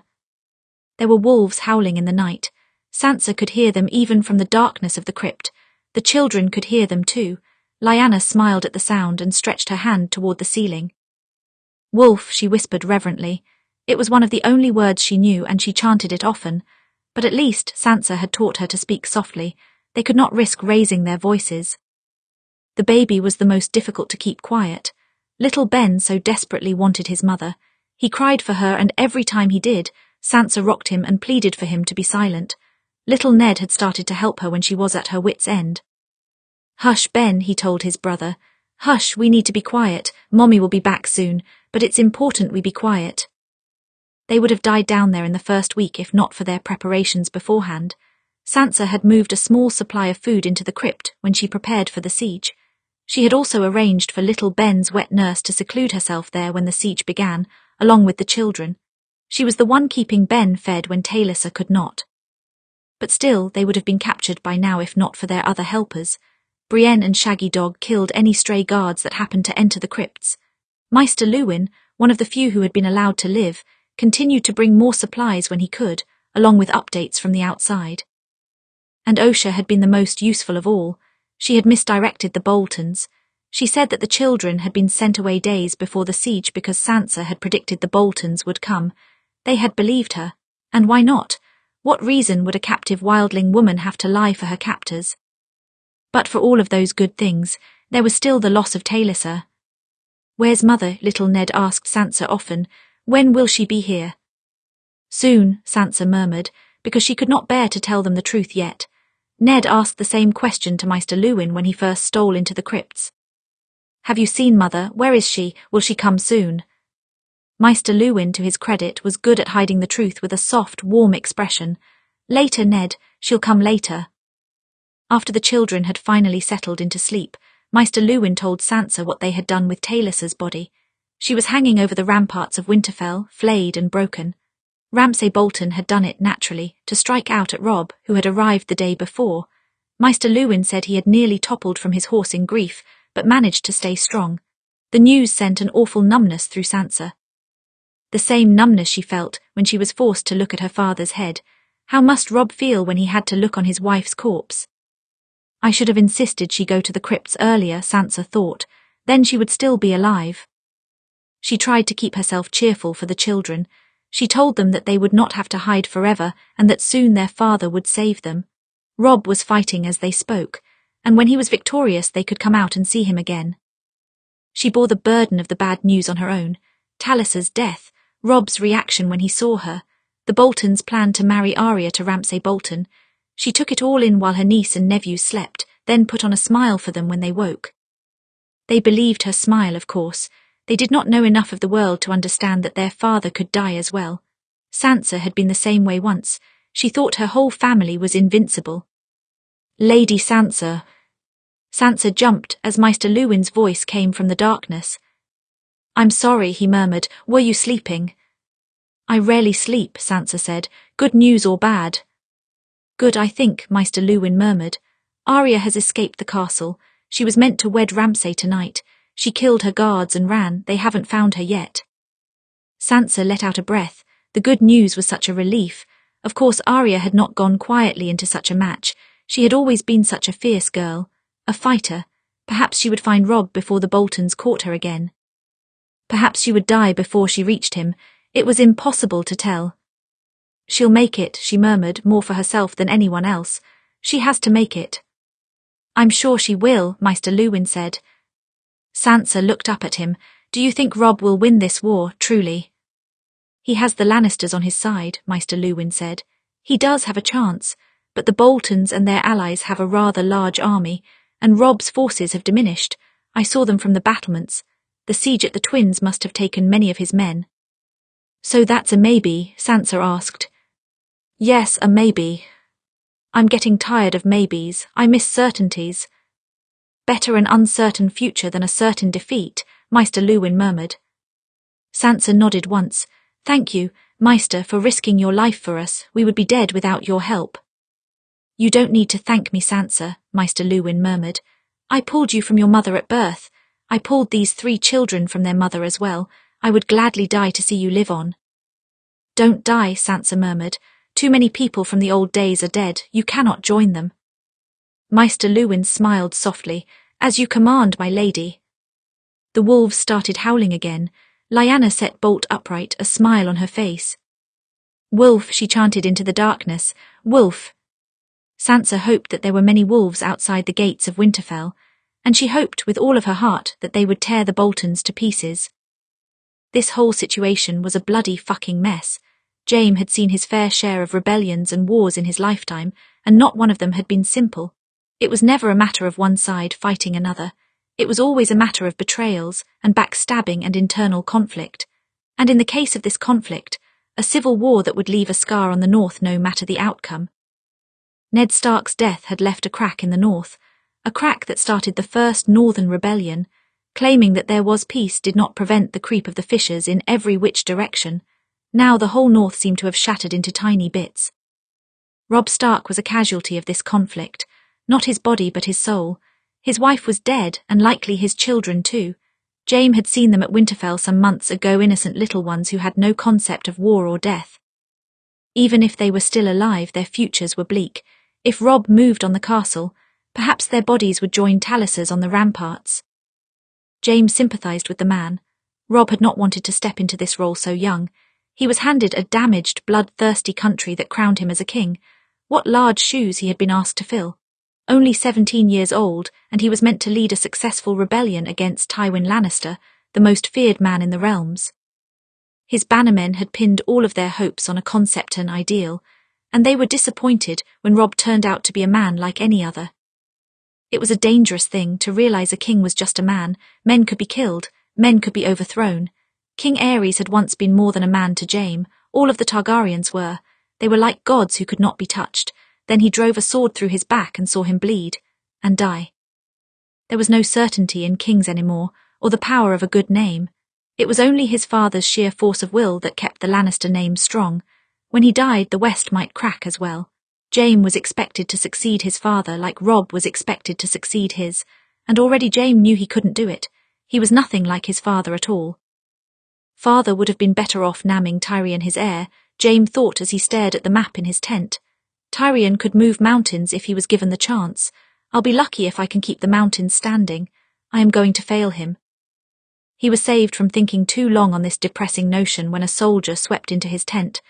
There were wolves howling in the night. Sansa could hear them even from the darkness of the crypt. The children could hear them too. Lyanna smiled at the sound and stretched her hand toward the ceiling. Wolf, she whispered reverently. It was one of the only words she knew, and she chanted it often. But at least Sansa had taught her to speak softly. They could not risk raising their voices. The baby was the most difficult to keep quiet. Little Ben so desperately wanted his mother. He cried for her, and every time he did, Sansa rocked him and pleaded for him to be silent. Little Ned had started to help her when she was at her wit's end. Hush, Ben, he told his brother. Hush, we need to be quiet. Mommy will be back soon, but it's important we be quiet. They would have died down there in the first week if not for their preparations beforehand. Sansa had moved a small supply of food into the crypt when she prepared for the siege. She had also arranged for little Ben's wet nurse to seclude herself there when the siege began, along with the children. She was the one keeping Ben fed when Taliesin could not. But still, they would have been captured by now if not for their other helpers. Brienne and Shaggy Dog killed any stray guards that happened to enter the crypts. Maester Luwin, one of the few who had been allowed to live, continued to bring more supplies when he could, along with updates from the outside. And Osha had been the most useful of all. She had misdirected the Boltons. She said that the children had been sent away days before the siege because Sansa had predicted the Boltons would come. They had believed her. And why not? What reason would a captive wildling woman have to lie for her captors? But for all of those good things, there was still the loss of Taliesin. "Where's Mother?" little Ned asked Sansa often. "When will she be here?" "Soon," Sansa murmured, because she could not bear to tell them the truth yet. Ned asked the same question to Maester Luwin when he first stole into the crypts. "Have you seen Mother? Where is she? Will she come soon?" Maester Luwin, to his credit, was good at hiding the truth with a soft, warm expression. "Later, Ned. She'll come later." After the children had finally settled into sleep, Maester Luwin told Sansa what they had done with Taliesin's body. She was hanging over the ramparts of Winterfell, flayed and broken. Ramsay Bolton had done it naturally, to strike out at Robb, who had arrived the day before. Maester Luwin said he had nearly toppled from his horse in grief, but managed to stay strong. The news sent an awful numbness through Sansa. The same numbness she felt when she was forced to look at her father's head. How must Robb feel when he had to look on his wife's corpse? I should have insisted she go to the crypts earlier, Sansa thought. Then she would still be alive. She tried to keep herself cheerful for the children. She told them that they would not have to hide forever and that soon their father would save them. Robb was fighting as they spoke, and when he was victorious they could come out and see him again. She bore the burden of the bad news on her own. Taliesin's death, Robb's reaction when he saw her, the Boltons' plan to marry Arya to Ramsay Bolton. She took it all in while her niece and nephews slept, then put on a smile for them when they woke. They believed her smile, of course. They did not know enough of the world to understand that their father could die as well. Sansa had been the same way once. She thought her whole family was invincible. "Lady Sansa." Sansa jumped as Maester Luwin's voice came from the darkness. "I'm sorry," he murmured. "Were you sleeping?" "I rarely sleep," Sansa said. "Good news or bad?" "Good, I think," Maester Luwin murmured. "Arya has escaped the castle. She was meant to wed Ramsay tonight. She killed her guards and ran. They haven't found her yet." Sansa let out a breath. The good news was such a relief. Of course, Arya had not gone quietly into such a match. She had always been such a fierce girl. A fighter. Perhaps she would find Robb before the Boltons caught her again. Perhaps she would die before she reached him. It was impossible to tell. "She'll make it," she murmured, more for herself than anyone else. "She has to make it." "I'm sure she will," Maester Luwin said. Sansa looked up at him. "Do you think Robb will win this war, truly?" "He has the Lannisters on his side," Maester Luwin said. "He does have a chance, but the Boltons and their allies have a rather large army, and Robb's forces have diminished. I saw them from the battlements. The siege at the Twins must have taken many of his men." "So that's a maybe?" Sansa asked. "Yes, a maybe. I'm getting tired of maybes. I miss certainties." "Better an uncertain future than a certain defeat," Maester Luwin murmured. Sansa nodded once. "Thank you, Maester, for risking your life for us. We would be dead without your help." "You don't need to thank me, Sansa," Maester Luwin murmured. "I pulled you from your mother at birth. I pulled these 3 children from their mother as well. I would gladly die to see you live on." "Don't die," Sansa murmured. "Too many people from the old days are dead. You cannot join them." Maester Luwin smiled softly. "As you command, my lady." The wolves started howling again. Lyanna sat bolt upright, a smile on her face. "Wolf," she chanted into the darkness. "Wolf." Sansa hoped that there were many wolves outside the gates of Winterfell, and she hoped with all of her heart that they would tear the Boltons to pieces. This whole situation was a bloody fucking mess. Jaime had seen his fair share of rebellions and wars in his lifetime, and not one of them had been simple. It was never a matter of one side fighting another. It was always a matter of betrayals and backstabbing and internal conflict. And in the case of this conflict, a civil war that would leave a scar on the north no matter the outcome. Ned Stark's death had left a crack in the north, a crack that started the first Northern Rebellion. Claiming that there was peace did not prevent the creep of the fissures in every which direction. Now the whole north seemed to have shattered into tiny bits. Robb Stark was a casualty of this conflict, not his body but his soul. His wife was dead, and likely his children too. Jaime had seen them at Winterfell some months ago, innocent little ones who had no concept of war or death. Even if they were still alive, their futures were bleak. If Robb moved on the castle, perhaps their bodies would join Tallis's on the ramparts. Jaime sympathized with the man. Robb had not wanted to step into this role so young. He was handed a damaged, bloodthirsty country that crowned him as a king. What large shoes he had been asked to fill. Only 17 years old, and he was meant to lead a successful rebellion against Tywin Lannister, the most feared man in the realms. His bannermen had pinned all of their hopes on a concept and ideal, and they were disappointed when Robb turned out to be a man like any other. It was a dangerous thing to realize a king was just a man. Men could be killed, men could be overthrown. King Aerys had once been more than a man to Jaime. All of the Targaryens were. They were like gods who could not be touched. Then he drove a sword through his back and saw him bleed and die. There was no certainty in kings anymore, or the power of a good name. It was only his father's sheer force of will that kept the Lannister name strong. When he died, the West might crack as well. Jaime was expected to succeed his father like Robb was expected to succeed his, and already Jaime knew he couldn't do it. He was nothing like his father at all. Father would have been better off naming Tyrion his heir, Jaime thought as he stared at the map in his tent. Tyrion could move mountains if he was given the chance. I'll be lucky if I can keep the mountains standing. I am going to fail him. He was saved from thinking too long on this depressing notion when a soldier swept into his tent,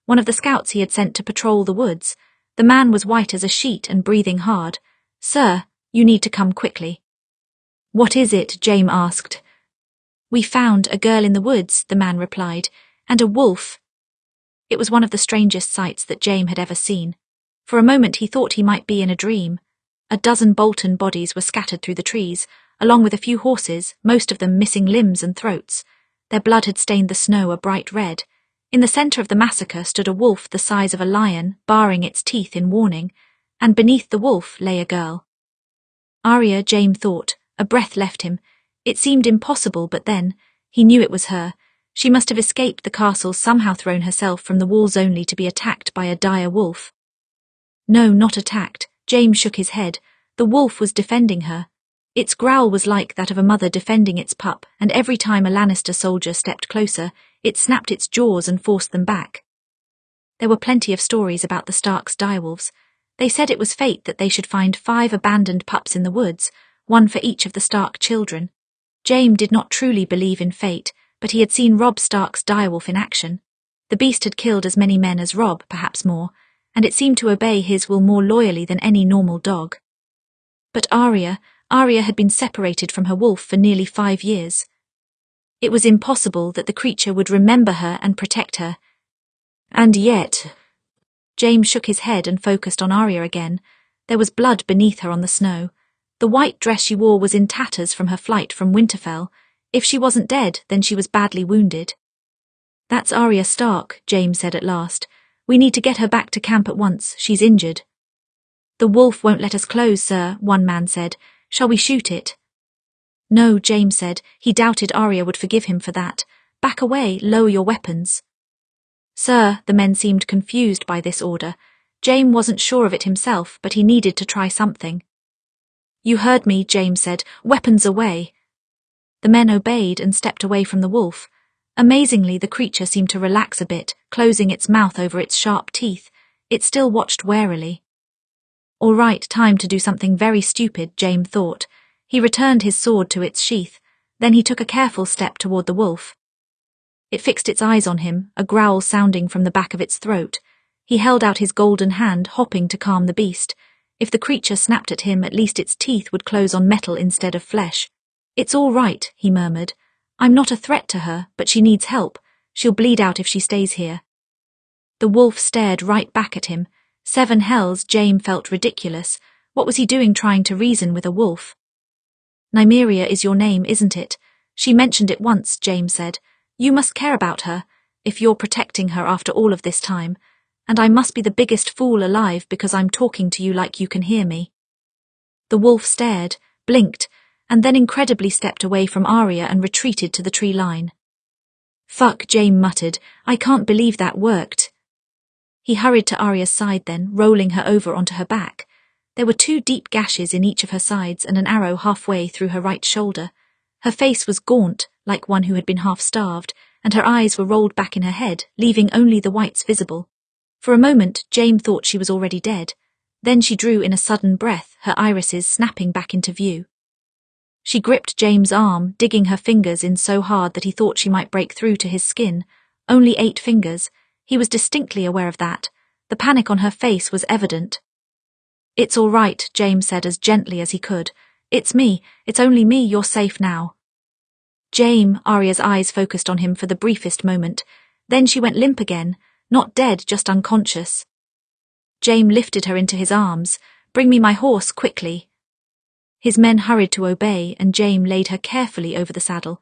one of the scouts he had sent to patrol the woods. The man was white as a sheet and breathing hard. "Sir, you need to come quickly." "What is it?" Jaime asked. "We found a girl in the woods," the man replied, "and a wolf." It was one of the strangest sights that Jaime had ever seen. For a moment he thought he might be in a dream. A dozen Bolton bodies were scattered through the trees, along with a few horses, most of them missing limbs and throats. Their blood had stained the snow a bright red. In the centre of the massacre stood a wolf the size of a lion, baring its teeth in warning, and beneath the wolf lay a girl. Arya, Jaime thought. A breath left him. It seemed impossible, but then, he knew it was her. She must have escaped the castle, somehow thrown herself from the walls only to be attacked by a dire wolf. No, not attacked. Jaime shook his head. The wolf was defending her. Its growl was like that of a mother defending its pup, and every time a Lannister soldier stepped closer, it snapped its jaws and forced them back. There were plenty of stories about the Starks' direwolves. They said it was fate that they should find 5 abandoned pups in the woods, one for each of the Stark children. Jaime did not truly believe in fate, but he had seen Robb Stark's direwolf in action. The beast had killed as many men as Robb, perhaps more, and it seemed to obey his will more loyally than any normal dog. But Arya had been separated from her wolf for nearly 5 years. It was impossible that the creature would remember her and protect her. And yet... Jaime shook his head and focused on Arya again. There was blood beneath her on the snow. The white dress she wore was in tatters from her flight from Winterfell. If she wasn't dead, then she was badly wounded. "That's Arya Stark," Jaime said at last. "We need to get her back to camp at once. She's injured." "The wolf won't let us close, sir," one man said. "Shall we shoot it?" "No," Jaime said. He doubted Arya would forgive him for that. "Back away, lower your weapons." "Sir," the men seemed confused by this order. Jaime wasn't sure of it himself, but he needed to try something. "You heard me," Jaime said. "Weapons away." The men obeyed and stepped away from the wolf. Amazingly, the creature seemed to relax a bit, closing its mouth over its sharp teeth. It still watched warily. All right, time to do something very stupid, Jaime thought. He returned his sword to its sheath. Then he took a careful step toward the wolf. It fixed its eyes on him, a growl sounding from the back of its throat. He held out his golden hand, hopping to calm the beast. If the creature snapped at him, at least its teeth would close on metal instead of flesh. "It's all right," he murmured. "I'm not a threat to her, but she needs help. She'll bleed out if she stays here." The wolf stared right back at him. 7 hells, Jaime felt ridiculous. What was he doing trying to reason with a wolf? "Nymeria is your name, isn't it? She mentioned it once," Jaime said. "You must care about her, if you're protecting her after all of this time. and I must be the biggest fool alive because I'm talking to you like you can hear me." The wolf stared, blinked, and then incredibly stepped away from Arya and retreated to the tree line. "Fuck," Jaime muttered, "I can't believe that worked." He hurried to Arya's side then, rolling her over onto her back. There were 2 deep gashes in each of her sides and an arrow halfway through her right shoulder. Her face was gaunt, like one who had been half-starved, and her eyes were rolled back in her head, leaving only the whites visible. For a moment, Jaime thought she was already dead. Then she drew in a sudden breath, her irises snapping back into view. She gripped Jaime's arm, digging her fingers in so hard that he thought she might break through to his skin. Only 8 fingers. He was distinctly aware of that. The panic on her face was evident. "It's all right," Jaime said as gently as he could. "It's me. It's only me. You're safe now." "Jaime," Arya's eyes focused on him for the briefest moment. Then she went limp again. Not dead, just unconscious. Jaime lifted her into his arms. "Bring me my horse, quickly." His men hurried to obey, and Jaime laid her carefully over the saddle.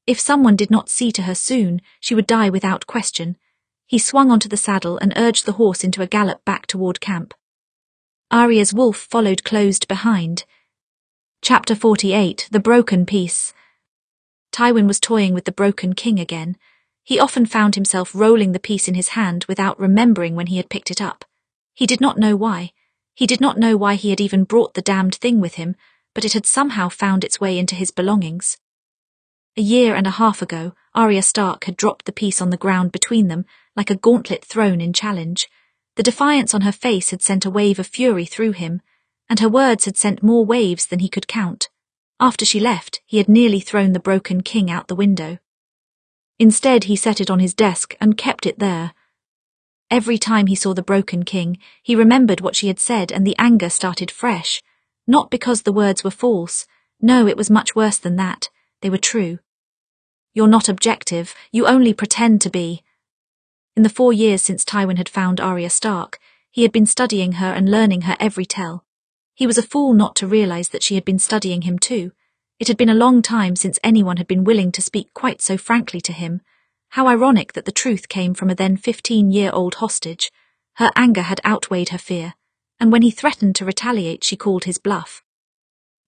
If someone did not see to her soon, she would die without question. He swung onto the saddle and urged the horse into a gallop back toward camp. Arya's wolf followed closed behind. Chapter 48, The Broken Piece. Tywin was toying with the Broken King again. He often found himself rolling the piece in his hand without remembering when he had picked it up. He did not know why. He did not know why he had even brought the damned thing with him, but it had somehow found its way into his belongings. A year and a half ago, Arya Stark had dropped the piece on the ground between them, like a gauntlet thrown in challenge. The defiance on her face had sent a wave of fury through him, and her words had sent more waves than he could count. After she left, he had nearly thrown the Broken King out the window. Instead, he set it on his desk and kept it there. Every time he saw the Broken King, he remembered what she had said and the anger started fresh. Not because the words were false. No, it was much worse than that. They were true. "You're not objective. You only pretend to be." In the 4 years since Tywin had found Arya Stark, he had been studying her and learning her every tell. He was a fool not to realize that she had been studying him too. It had been a long time since anyone had been willing to speak quite so frankly to him. How ironic that the truth came from a then 15-year-old hostage. Her anger had outweighed her fear, and when he threatened to retaliate, she called his bluff.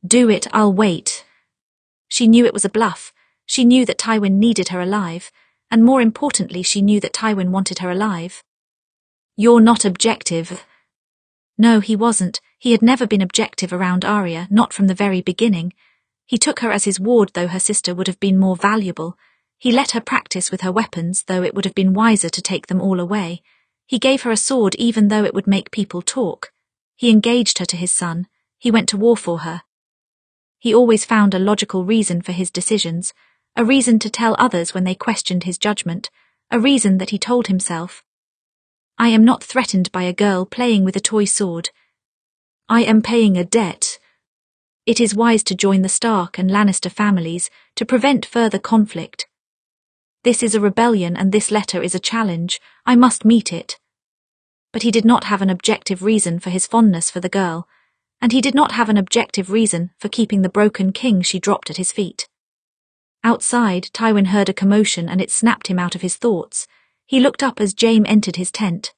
"Do it, I'll wait." She knew it was a bluff. She knew that Tywin needed her alive, and more importantly, she knew that Tywin wanted her alive. "You're not objective." No, he wasn't. He had never been objective around Arya, not from the very beginning. He took her as his ward, though her sister would have been more valuable. He let her practice with her weapons, though it would have been wiser to take them all away. He gave her a sword even though it would make people talk. He engaged her to his son. He went to war for her. He always found a logical reason for his decisions, a reason to tell others when they questioned his judgment, a reason that he told himself. "I am not threatened by a girl playing with a toy sword. I am paying a debt. It is wise to join the Stark and Lannister families to prevent further conflict. This is a rebellion and this letter is a challenge. I must meet it." But he did not have an objective reason for his fondness for the girl, and he did not have an objective reason for keeping the Broken King she dropped at his feet. Outside, Tywin heard a commotion and it snapped him out of his thoughts. He looked up as Jaime entered his tent.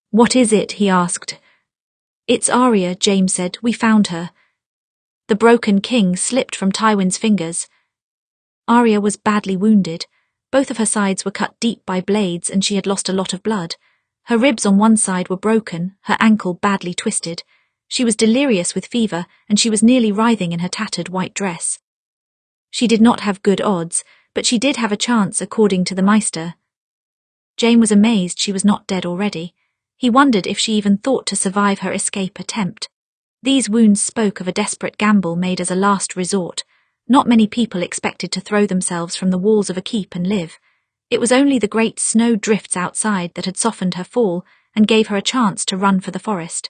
"What is it?" he asked. "It's Arya," Jaime said. "We found her." The Broken King slipped from Tywin's fingers. Arya was badly wounded. Both of her sides were cut deep by blades and she had lost a lot of blood. Her ribs on one side were broken, her ankle badly twisted. She was delirious with fever and she was nearly writhing in her tattered white dress. She did not have good odds, but she did have a chance according to the Maester. Jaime was amazed she was not dead already. He wondered if she even thought to survive her escape attempt. These wounds spoke of a desperate gamble made as a last resort. Not many people expected to throw themselves from the walls of a keep and live. It was only the great snow drifts outside that had softened her fall and gave her a chance to run for the forest.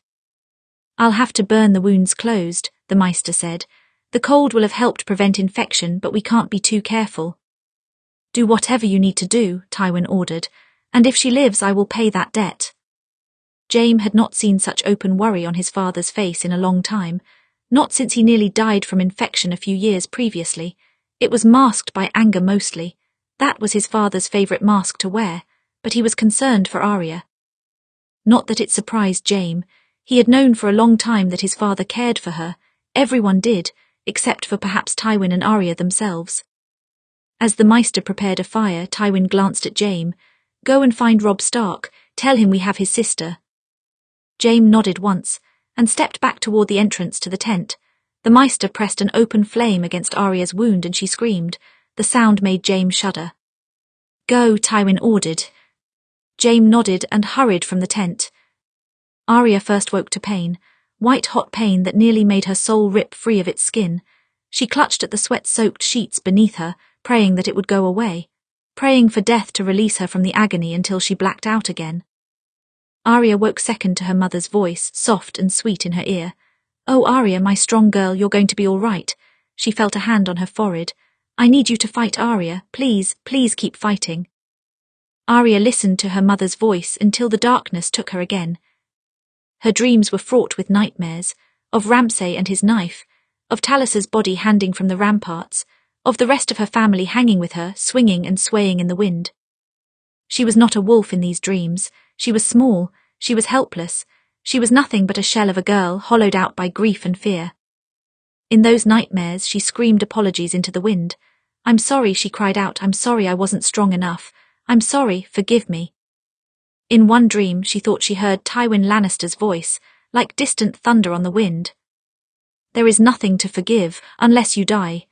"I'll have to burn the wounds closed," the Maester said. "The cold will have helped prevent infection, but we can't be too careful." "Do whatever you need to do," Tywin ordered, "and if she lives I will pay that debt." Jaime had not seen such open worry on his father's face in a long time, not since he nearly died from infection a few years previously. It was masked by anger mostly. That was his father's favourite mask to wear, but he was concerned for Arya. Not that it surprised Jaime. He had known for a long time that his father cared for her. Everyone did, except for perhaps Tywin and Arya themselves. As the Maester prepared a fire, Tywin glanced at Jaime. "Go and find Robb Stark. Tell him we have his sister." Jaime nodded once, and stepped back toward the entrance to the tent. The Maester pressed an open flame against Arya's wound and she screamed. The sound made Jaime shudder. "Go," Tywin ordered. Jaime nodded and hurried from the tent. Arya first woke to pain, white-hot pain that nearly made her soul rip free of its skin. She clutched at the sweat-soaked sheets beneath her, praying that it would go away, praying for death to release her from the agony until she blacked out again. Arya woke second to her mother's voice, soft and sweet in her ear. "Oh, Arya, my strong girl, you're going to be all right." She felt a hand on her forehead. "I need you to fight, Arya. Please, please keep fighting." Arya listened to her mother's voice until the darkness took her again. Her dreams were fraught with nightmares, of Ramsay and his knife, of Tallis's body handing from the ramparts, of the rest of her family hanging with her, swinging and swaying in the wind. She was not a wolf in these dreams. She was small, she was helpless, she was nothing but a shell of a girl hollowed out by grief and fear. In those nightmares she screamed apologies into the wind. "I'm sorry," she cried out, "I'm sorry I wasn't strong enough. I'm sorry, forgive me." In one dream she thought she heard Tywin Lannister's voice, like distant thunder on the wind. "There is nothing to forgive, unless you die.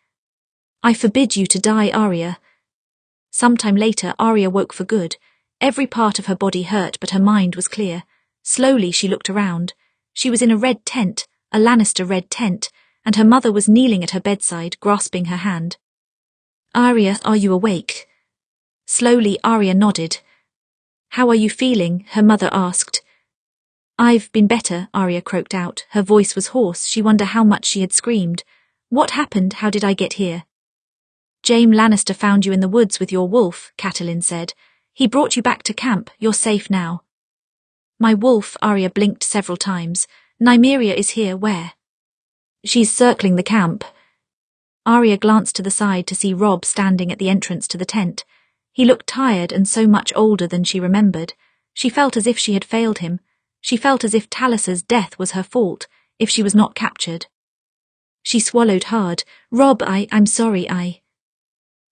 I forbid you to die, Arya." Sometime later Arya woke for good. Every part of her body hurt, but her mind was clear. Slowly she looked around. She was in a red tent, a Lannister red tent, and her mother was kneeling at her bedside, grasping her hand. "Arya, are you awake?" Slowly Arya nodded. "How are you feeling?" her mother asked. "I've been better," Arya croaked out. Her voice was hoarse. She wondered how much she had screamed. "What happened? How did I get here?" "Jaime Lannister found you in the woods with your wolf," Catelyn said. "He brought you back to camp. You're safe now." "My wolf," Arya blinked several times. "Nymeria is here, where?" "She's circling the camp." Arya glanced to the side to see Robb standing at the entrance to the tent. He looked tired and so much older than she remembered. She felt as if she had failed him. She felt as if Tallis's death was her fault, if she was not captured. She swallowed hard. "Robb, I'm sorry,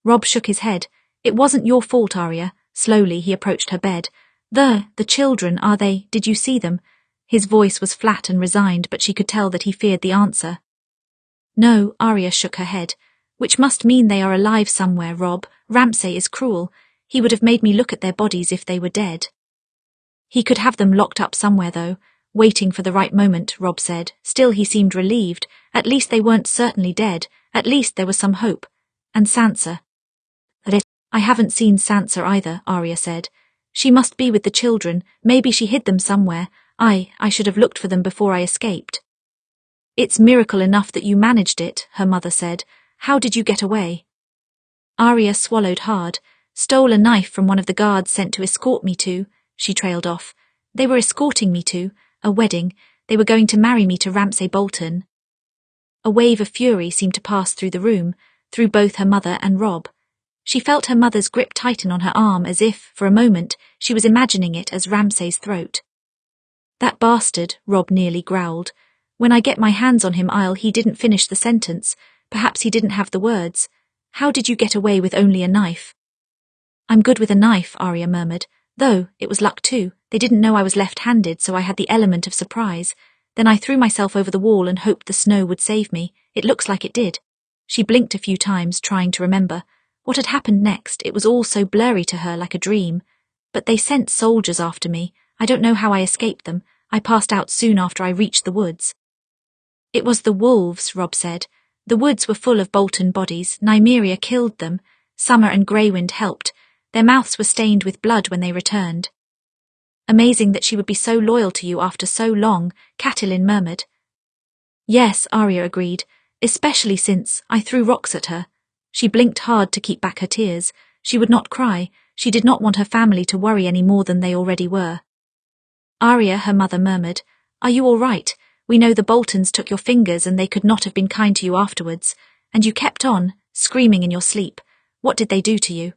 Robb shook his head. "It wasn't your fault, Arya." Slowly he approached her bed. The children, are they? Did you see them?" His voice was flat and resigned, but she could tell that he feared the answer. "No," Arya shook her head. "Which must mean they are alive somewhere, Robb. Ramsay is cruel. He would have made me look at their bodies if they were dead." "He could have them locked up somewhere, though, waiting for the right moment," Robb said. Still he seemed relieved. At least they weren't certainly dead. At least there was some hope. "And Sansa?" "I haven't seen Sansa either," Arya said. "She must be with the children. Maybe she hid them somewhere. I should have looked for them before I escaped." "It's miracle enough that you managed it," her mother said. "How did you get away?" Arya swallowed hard. "Stole a knife from one of the guards sent to escort me to," she trailed off. "They were escorting me to a wedding. They were going to marry me to Ramsay Bolton." A wave of fury seemed to pass through the room, through both her mother and Robb. She felt her mother's grip tighten on her arm as if, for a moment, she was imagining it as Ramsay's throat. "That bastard," Robb nearly growled. "When I get my hands on him he didn't finish the sentence. Perhaps he didn't have the words. How did you get away with only a knife?" "I'm good with a knife," Arya murmured. "Though, it was luck too. They didn't know I was left-handed, so I had the element of surprise. Then I threw myself over the wall and hoped the snow would save me. It looks like it did." She blinked a few times, trying to remember. What had happened next? It was all so blurry to her, like a dream. "But they sent soldiers after me. I don't know how I escaped them. I passed out soon after I reached the woods." "It was the wolves," Robb said. "The woods were full of Bolton bodies. Nymeria killed them. Summer and Greywind helped. Their mouths were stained with blood when they returned." "Amazing that she would be so loyal to you after so long," Catelyn murmured. "Yes," Arya agreed, "especially since I threw rocks at her." She blinked hard to keep back her tears. She would not cry. She did not want her family to worry any more than they already were. "Arya," her mother murmured, "are you all right? We know the Boltons took your fingers and they could not have been kind to you afterwards. And you kept on, screaming in your sleep. What did they do to you?"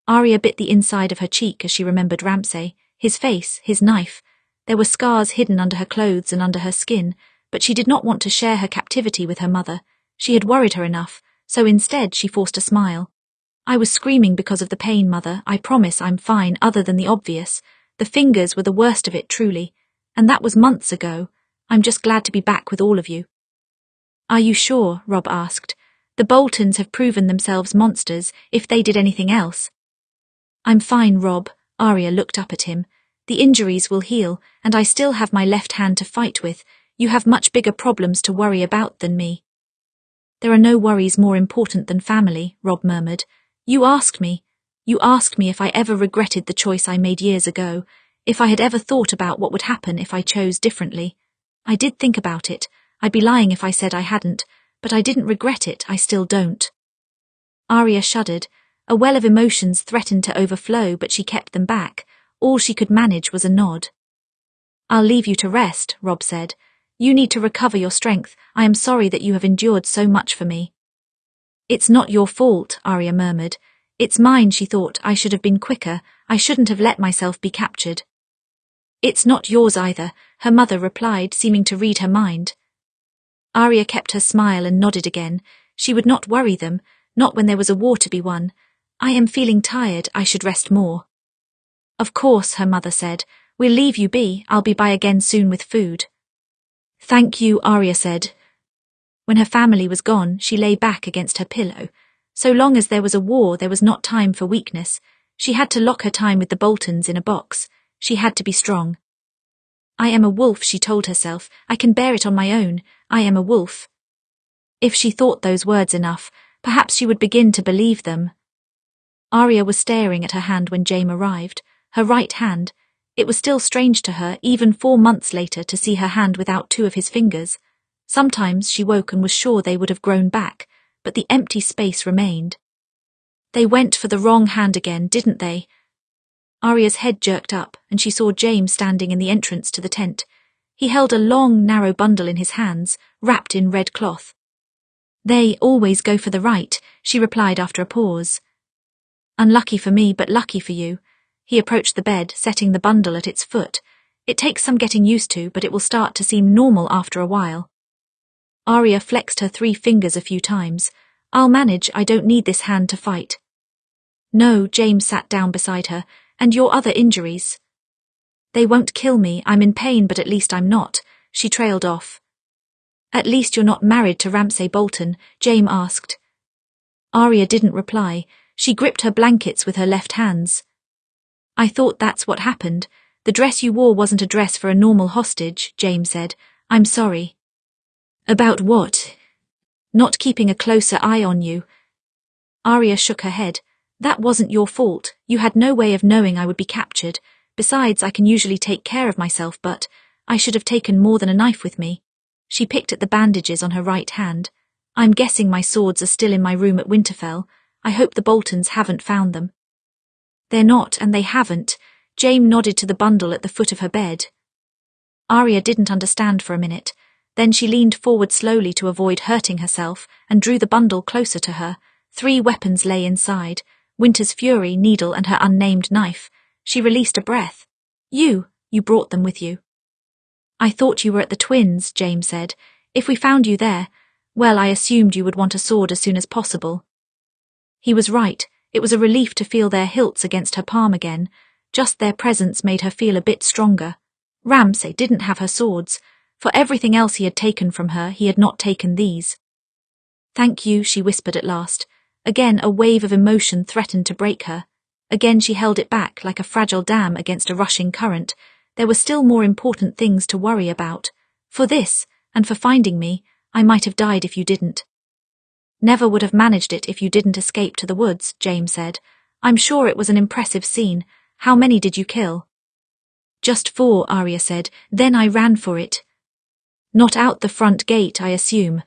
Arya bit the inside of her cheek as she remembered Ramsay. His face, his knife. There were scars hidden under her clothes and under her skin, but she did not want to share her captivity with her mother. She had worried her enough, so instead she forced a smile. I was screaming because of the pain, Mother. I promise I'm fine, other than the obvious. The fingers were the worst of it, truly. And that was months ago. I'm just glad to be back with all of you. Are you sure? Robb asked. The Boltons have proven themselves monsters, if they did anything else. I'm fine, Robb. Arya looked up at him. The injuries will heal, and I still have my left hand to fight with. You have much bigger problems to worry about than me. There are no worries more important than family, Robb murmured. You asked me if I ever regretted the choice I made years ago, if I had ever thought about what would happen if I chose differently. I did think about it. I'd be lying if I said I hadn't, but I didn't regret it, I still don't. Arya shuddered. A well of emotions threatened to overflow, but she kept them back. All she could manage was a nod. I'll leave you to rest, Robb said. You need to recover your strength. I am sorry that you have endured so much for me. It's not your fault, Arya murmured. It's mine, she thought. I should have been quicker. I shouldn't have let myself be captured. It's not yours either, her mother replied, seeming to read her mind. Arya kept her smile and nodded again. She would not worry them, not when there was a war to be won. I am feeling tired, I should rest more. Of course, her mother said. We'll leave you be. I'll be by again soon with food. Thank you, Arya said. When her family was gone, she lay back against her pillow. So long as there was a war, there was not time for weakness. She had to lock her time with the Boltons in a box. She had to be strong. I am a wolf, she told herself. I can bear it on my own. I am a wolf. If she thought those words enough, perhaps she would begin to believe them. Arya was staring at her hand when Jaime arrived. Her right hand. It was still strange to her, even 4 months later, to see her hand without 2 of his fingers. Sometimes she woke and was sure they would have grown back, but the empty space remained. They went for the wrong hand again, didn't they? Arya's head jerked up, and she saw Jaime standing in the entrance to the tent. He held a long, narrow bundle in his hands, wrapped in red cloth. They always go for the right, she replied after a pause. Unlucky for me, but lucky for you. He approached the bed, setting the bundle at its foot. It takes some getting used to, but it will start to seem normal after a while. Arya flexed her 3 fingers a few times. I'll manage, I don't need this hand to fight. No, Jaime sat down beside her. And your other injuries? They won't kill me, I'm in pain, but at least I'm not. She trailed off. At least you're not married to Ramsay Bolton, Jaime asked. Arya didn't reply. She gripped her blankets with her left hands. I thought that's what happened. The dress you wore wasn't a dress for a normal hostage, Jaime said. I'm sorry. About what? Not keeping a closer eye on you. Arya shook her head. That wasn't your fault. You had no way of knowing I would be captured. Besides, I can usually take care of myself, but I should have taken more than a knife with me. She picked at the bandages on her right hand. I'm guessing my swords are still in my room at Winterfell. I hope the Boltons haven't found them. They're not, and they haven't. Jaime nodded to the bundle at the foot of her bed. Arya didn't understand for a minute. Then she leaned forward slowly to avoid hurting herself and drew the bundle closer to her. 3 weapons lay inside. Winter's Fury, needle, and her unnamed knife. She released a breath. You brought them with you. I thought you were at the Twins, Jaime said. If we found you there, well, I assumed you would want a sword as soon as possible. He was right. It was a relief to feel their hilts against her palm again. Just their presence made her feel a bit stronger. Ramsay didn't have her swords. For everything else he had taken from her, he had not taken these. Thank you, she whispered at last. Again, a wave of emotion threatened to break her. Again, she held it back like a fragile dam against a rushing current. There were still more important things to worry about. For this, and for finding me, I might have died if you didn't. Never would have managed it if you didn't escape to the woods, Jaime said. I'm sure it was an impressive scene. How many did you kill? Just 4, Arya said. Then I ran for it. Not out the front gate, I assume.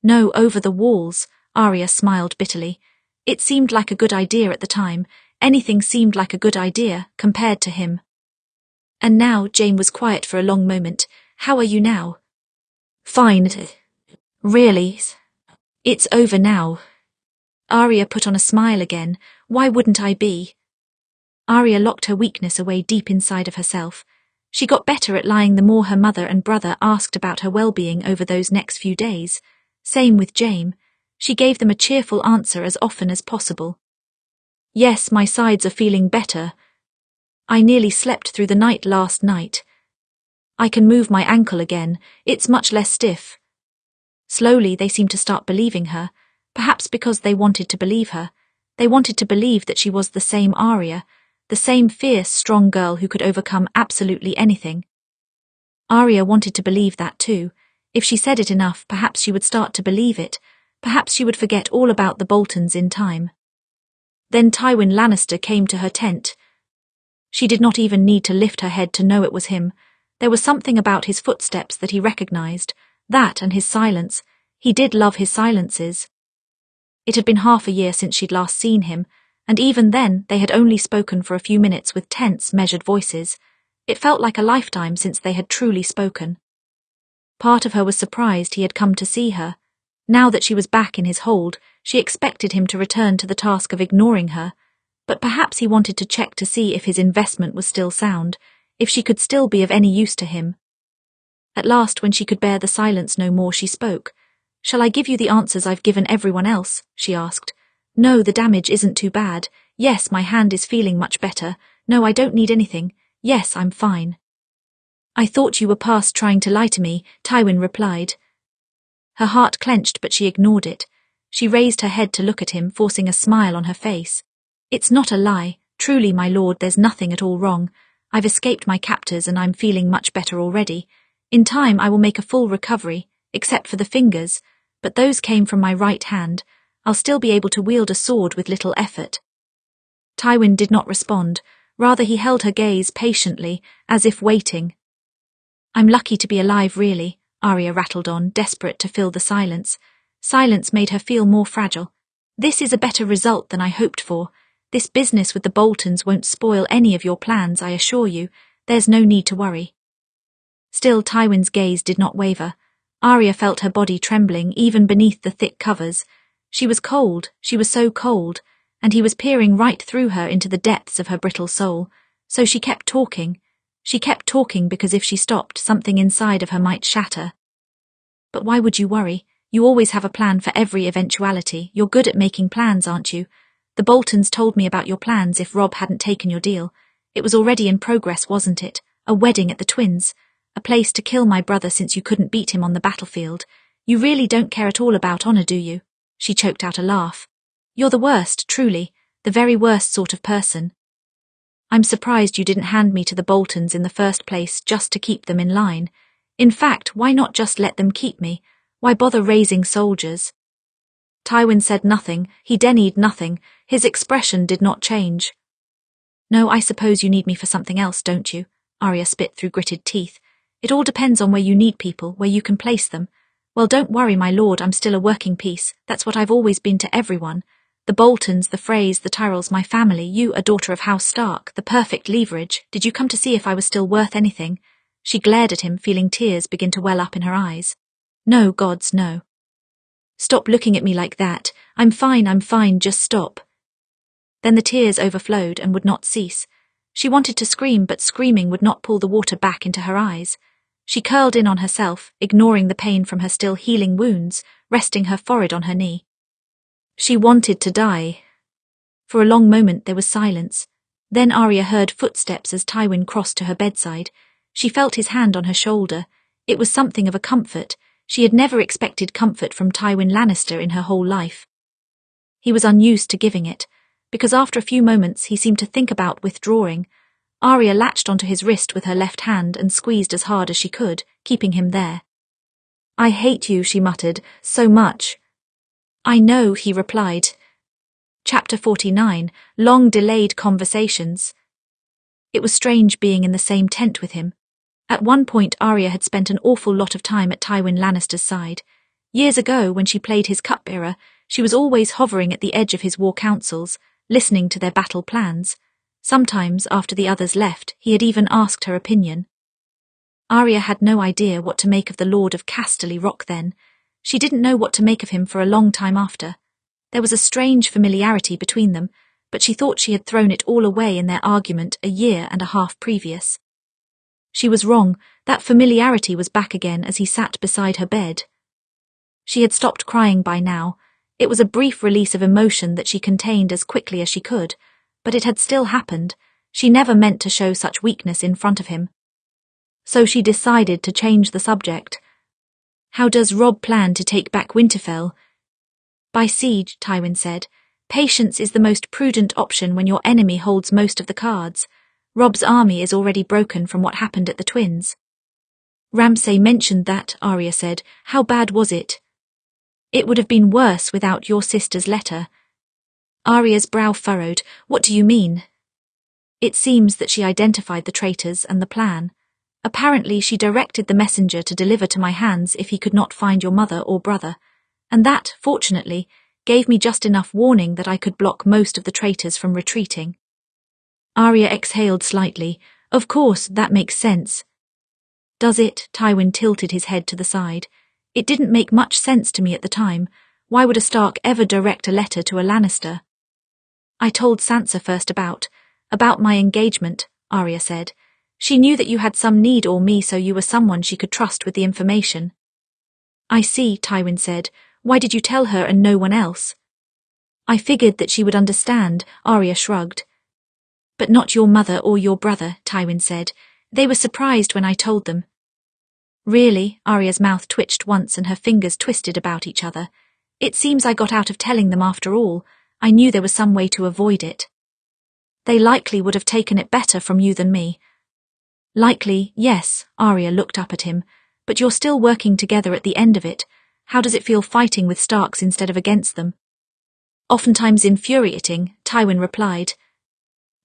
No, over the walls, Arya smiled bitterly. It seemed like a good idea at the time. Anything seemed like a good idea, compared to him. And now, Jaime was quiet for a long moment. How are you now? Fine. Really? It's over now. Arya put on a smile again. Why wouldn't I be? Arya locked her weakness away deep inside of herself. She got better at lying the more her mother and brother asked about her well-being over those next few days. Same with Jaime. She gave them a cheerful answer as often as possible. Yes, my sides are feeling better. I nearly slept through the night last night. I can move my ankle again, it's much less stiff. Slowly they seemed to start believing her, perhaps because they wanted to believe her. They wanted to believe that she was the same Arya, the same fierce, strong girl who could overcome absolutely anything. Arya wanted to believe that too. If she said it enough, perhaps she would start to believe it. Perhaps she would forget all about the Boltons in time. Then Tywin Lannister came to her tent. She did not even need to lift her head to know it was him. There was something about his footsteps that he recognized, that and his silence. He did love his silences. It had been half a year since she'd last seen him, and even then they had only spoken for a few minutes with tense, measured voices. It felt like a lifetime since they had truly spoken. Part of her was surprised he had come to see her. Now that she was back in his hold, she expected him to return to the task of ignoring her, but perhaps he wanted to check to see if his investment was still sound, if she could still be of any use to him. At last, when she could bear the silence no more, she spoke. "Shall I give you the answers I've given everyone else?" she asked. "No, the damage isn't too bad. Yes, my hand is feeling much better. No, I don't need anything. Yes, I'm fine." "I thought you were past trying to lie to me," Tywin replied. Her heart clenched, but she ignored it. She raised her head to look at him, forcing a smile on her face. "It's not a lie. Truly, my lord, there's nothing at all wrong. I've escaped my captors and I'm feeling much better already. In time I will make a full recovery, except for the fingers, but those came from my right hand. I'll still be able to wield a sword with little effort." Tywin did not respond. Rather, he held her gaze patiently, as if waiting. "I'm lucky to be alive, really," Arya rattled on, desperate to fill the silence. Silence made her feel more fragile. "This is a better result than I hoped for. This business with the Boltons won't spoil any of your plans, I assure you. There's no need to worry." Still, Tywin's gaze did not waver. Arya felt her body trembling even beneath the thick covers. She was cold, she was so cold, and he was peering right through her into the depths of her brittle soul. So she kept talking. She kept talking because if she stopped, something inside of her might shatter. "But why would you worry? You always have a plan for every eventuality. You're good at making plans, aren't you? The Boltons told me about your plans if Robb hadn't taken your deal. It was already in progress, wasn't it? A wedding at the Twins. A place to kill my brother since you couldn't beat him on the battlefield. You really don't care at all about honor, do you?" She choked out a laugh. "You're the worst, truly. The very worst sort of person. I'm surprised you didn't hand me to the Boltons in the first place just to keep them in line. In fact, why not just let them keep me? Why bother raising soldiers?" Tywin said nothing. He denied nothing. His expression did not change. "No, I suppose you need me for something else, don't you?" Arya spit through gritted teeth. "It all depends on where you need people, where you can place them. Well, don't worry, my lord, I'm still a working piece. That's what I've always been to everyone. The Boltons, the Freys, the Tyrells, my family, you, a daughter of House Stark, the perfect leverage. Did you come to see if I was still worth anything?" She glared at him, feeling tears begin to well up in her eyes. "No, gods, no." "Stop looking at me like that. I'm fine, just stop." Then the tears overflowed and would not cease. She wanted to scream, but screaming would not pull the water back into her eyes. She curled in on herself, ignoring the pain from her still healing wounds, resting her forehead on her knee. She wanted to die. For a long moment there was silence. Then Arya heard footsteps as Tywin crossed to her bedside. She felt his hand on her shoulder. It was something of a comfort. She had never expected comfort from Tywin Lannister in her whole life. He was unused to giving it, because after a few moments he seemed to think about withdrawing. Arya latched onto his wrist with her left hand and squeezed as hard as she could, keeping him there. "I hate you," she muttered, "so much." "I know," he replied. Chapter 49, Long-Delayed Conversations. It was strange being in the same tent with him. At one point Arya had spent an awful lot of time at Tywin Lannister's side. Years ago, when she played his cupbearer, she was always hovering at the edge of his war councils, listening to their battle plans. Sometimes, after the others left, he had even asked her opinion. Arya had no idea what to make of the Lord of Casterly Rock then. She didn't know what to make of him for a long time after. There was a strange familiarity between them, but she thought she had thrown it all away in their argument a year and a half previous. She was wrong. That familiarity was back again as he sat beside her bed. She had stopped crying by now. It was a brief release of emotion that she contained as quickly as she could, but it had still happened. She never meant to show such weakness in front of him. So she decided to change the subject. How does Robb plan to take back Winterfell? By siege, Tywin said. Patience is the most prudent option when your enemy holds most of the cards. Robb's army is already broken from what happened at the Twins. Ramsay mentioned that, Arya said. How bad was it? It would have been worse without your sister's letter. Arya's brow furrowed. What do you mean? It seems that she identified the traitors and the plan. Apparently she directed the messenger to deliver to my hands if he could not find your mother or brother, and that, fortunately, gave me just enough warning that I could block most of the traitors from retreating. Arya exhaled slightly. Of course, that makes sense. Does it? Tywin tilted his head to the side. It didn't make much sense to me at the time. Why would a Stark ever direct a letter to a Lannister? I told Sansa first about my engagement, Arya said. She knew that you had some need or me, so you were someone she could trust with the information. I see, Tywin said. Why did you tell her and no one else? I figured that she would understand, Arya shrugged. But not your mother or your brother, Tywin said. They were surprised when I told them. Really? Arya's mouth twitched once and her fingers twisted about each other. It seems I got out of telling them after all. I knew there was some way to avoid it. They likely would have taken it better from you than me. Likely, yes, Arya looked up at him. But you're still working together at the end of it. How does it feel fighting with Starks instead of against them? Oftentimes infuriating, Tywin replied.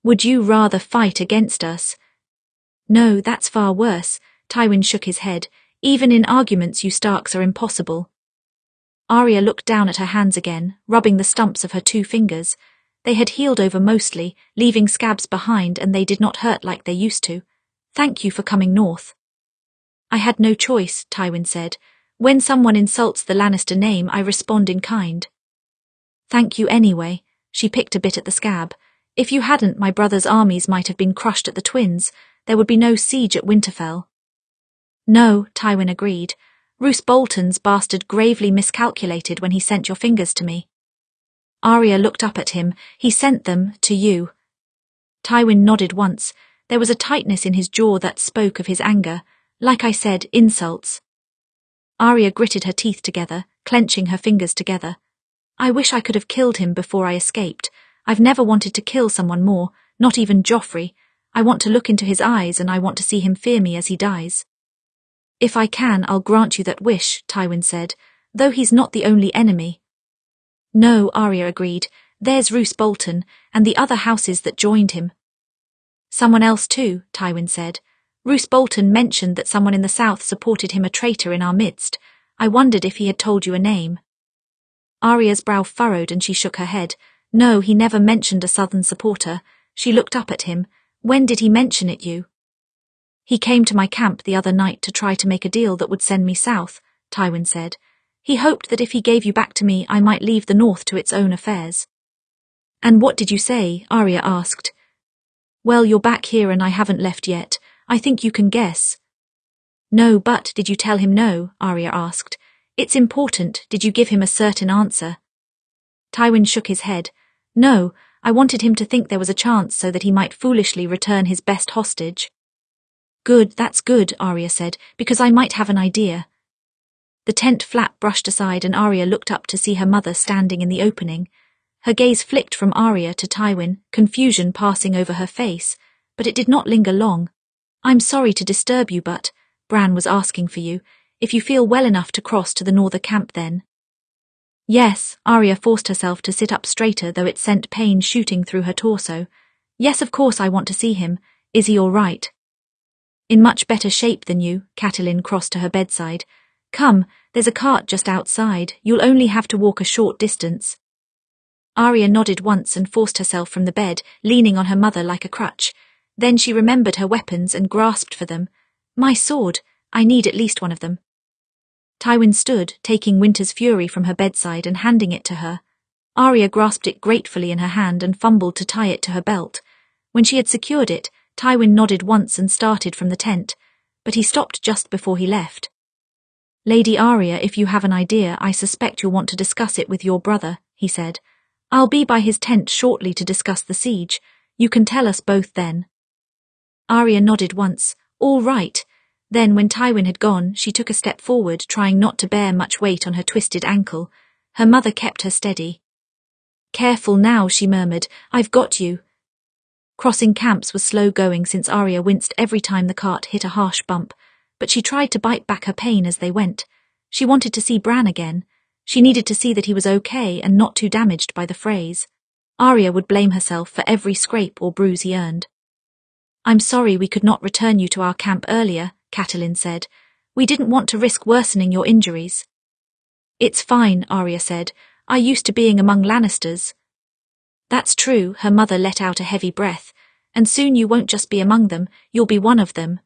Would you rather fight against us? No, that's far worse. Tywin shook his head. Even in arguments you Starks are impossible. Arya looked down at her hands again, rubbing the stumps of her 2 fingers. They had healed over mostly, leaving scabs behind, and they did not hurt like they used to. Thank you for coming north. I had no choice, Tywin said. When someone insults the Lannister name, I respond in kind. Thank you anyway. She picked a bit at the scab. If you hadn't, my brother's armies might have been crushed at the Twins. There would be no siege at Winterfell. No, Tywin agreed. Roose Bolton's bastard gravely miscalculated when he sent your fingers to me. Arya looked up at him. He sent them to you. Tywin nodded once. There was a tightness in his jaw that spoke of his anger. Like I said, insults. Arya gritted her teeth together, clenching her fingers together. I wish I could have killed him before I escaped. I've never wanted to kill someone more, not even Joffrey. I want to look into his eyes and I want to see him fear me as he dies. If I can, I'll grant you that wish, Tywin said, though he's not the only enemy. No, Arya agreed. There's Roose Bolton, and the other houses that joined him. Someone else too, Tywin said. Roose Bolton mentioned that someone in the south supported him, a traitor in our midst. I wondered if he had told you a name. Arya's brow furrowed and she shook her head. No, he never mentioned a southern supporter. She looked up at him. When did he mention it you? He came to my camp the other night to try to make a deal that would send me south, Tywin said. He hoped that if he gave you back to me, I might leave the north to its own affairs. And what did you say? Arya asked. Well, you're back here and I haven't left yet. I think you can guess. No, but did you tell him no? Arya asked. It's important. Did you give him a certain answer? Tywin shook his head. No, I wanted him to think there was a chance so that he might foolishly return his best hostage. Good, that's good, Arya said, because I might have an idea. The tent flap brushed aside and Arya looked up to see her mother standing in the opening. Her gaze flicked from Arya to Tywin, confusion passing over her face, but it did not linger long. I'm sorry to disturb you, but Bran was asking for you. If you feel well enough to cross to the northern camp then. Yes, Arya forced herself to sit up straighter, though it sent pain shooting through her torso. Yes, of course I want to see him. Is he all right? In much better shape than you, Catelyn crossed to her bedside. Come, there's a cart just outside. You'll only have to walk a short distance. Arya nodded once and forced herself from the bed, leaning on her mother like a crutch. Then she remembered her weapons and grasped for them. My sword. I need at least one of them. Tywin stood, taking Winter's Fury from her bedside and handing it to her. Arya grasped it gratefully in her hand and fumbled to tie it to her belt. When she had secured it, Tywin nodded once and started from the tent, but he stopped just before he left. "Lady Arya, if you have an idea, I suspect you'll want to discuss it with your brother," he said. "I'll be by his tent shortly to discuss the siege. You can tell us both then." Arya nodded once. "All right." Then, when Tywin had gone, she took a step forward, trying not to bear much weight on her twisted ankle. Her mother kept her steady. "Careful now," she murmured. "I've got you." Crossing camps was slow going since Arya winced every time the cart hit a harsh bump, but she tried to bite back her pain as they went. She wanted to see Bran again. She needed to see that he was okay and not too damaged by the frays. Arya would blame herself for every scrape or bruise he earned. "I'm sorry we could not return you to our camp earlier," Catelyn said. "We didn't want to risk worsening your injuries." "It's fine," Arya said. "I used to being among Lannisters." "That's true," her mother let out a heavy breath. "And soon you won't just be among them, you'll be one of them."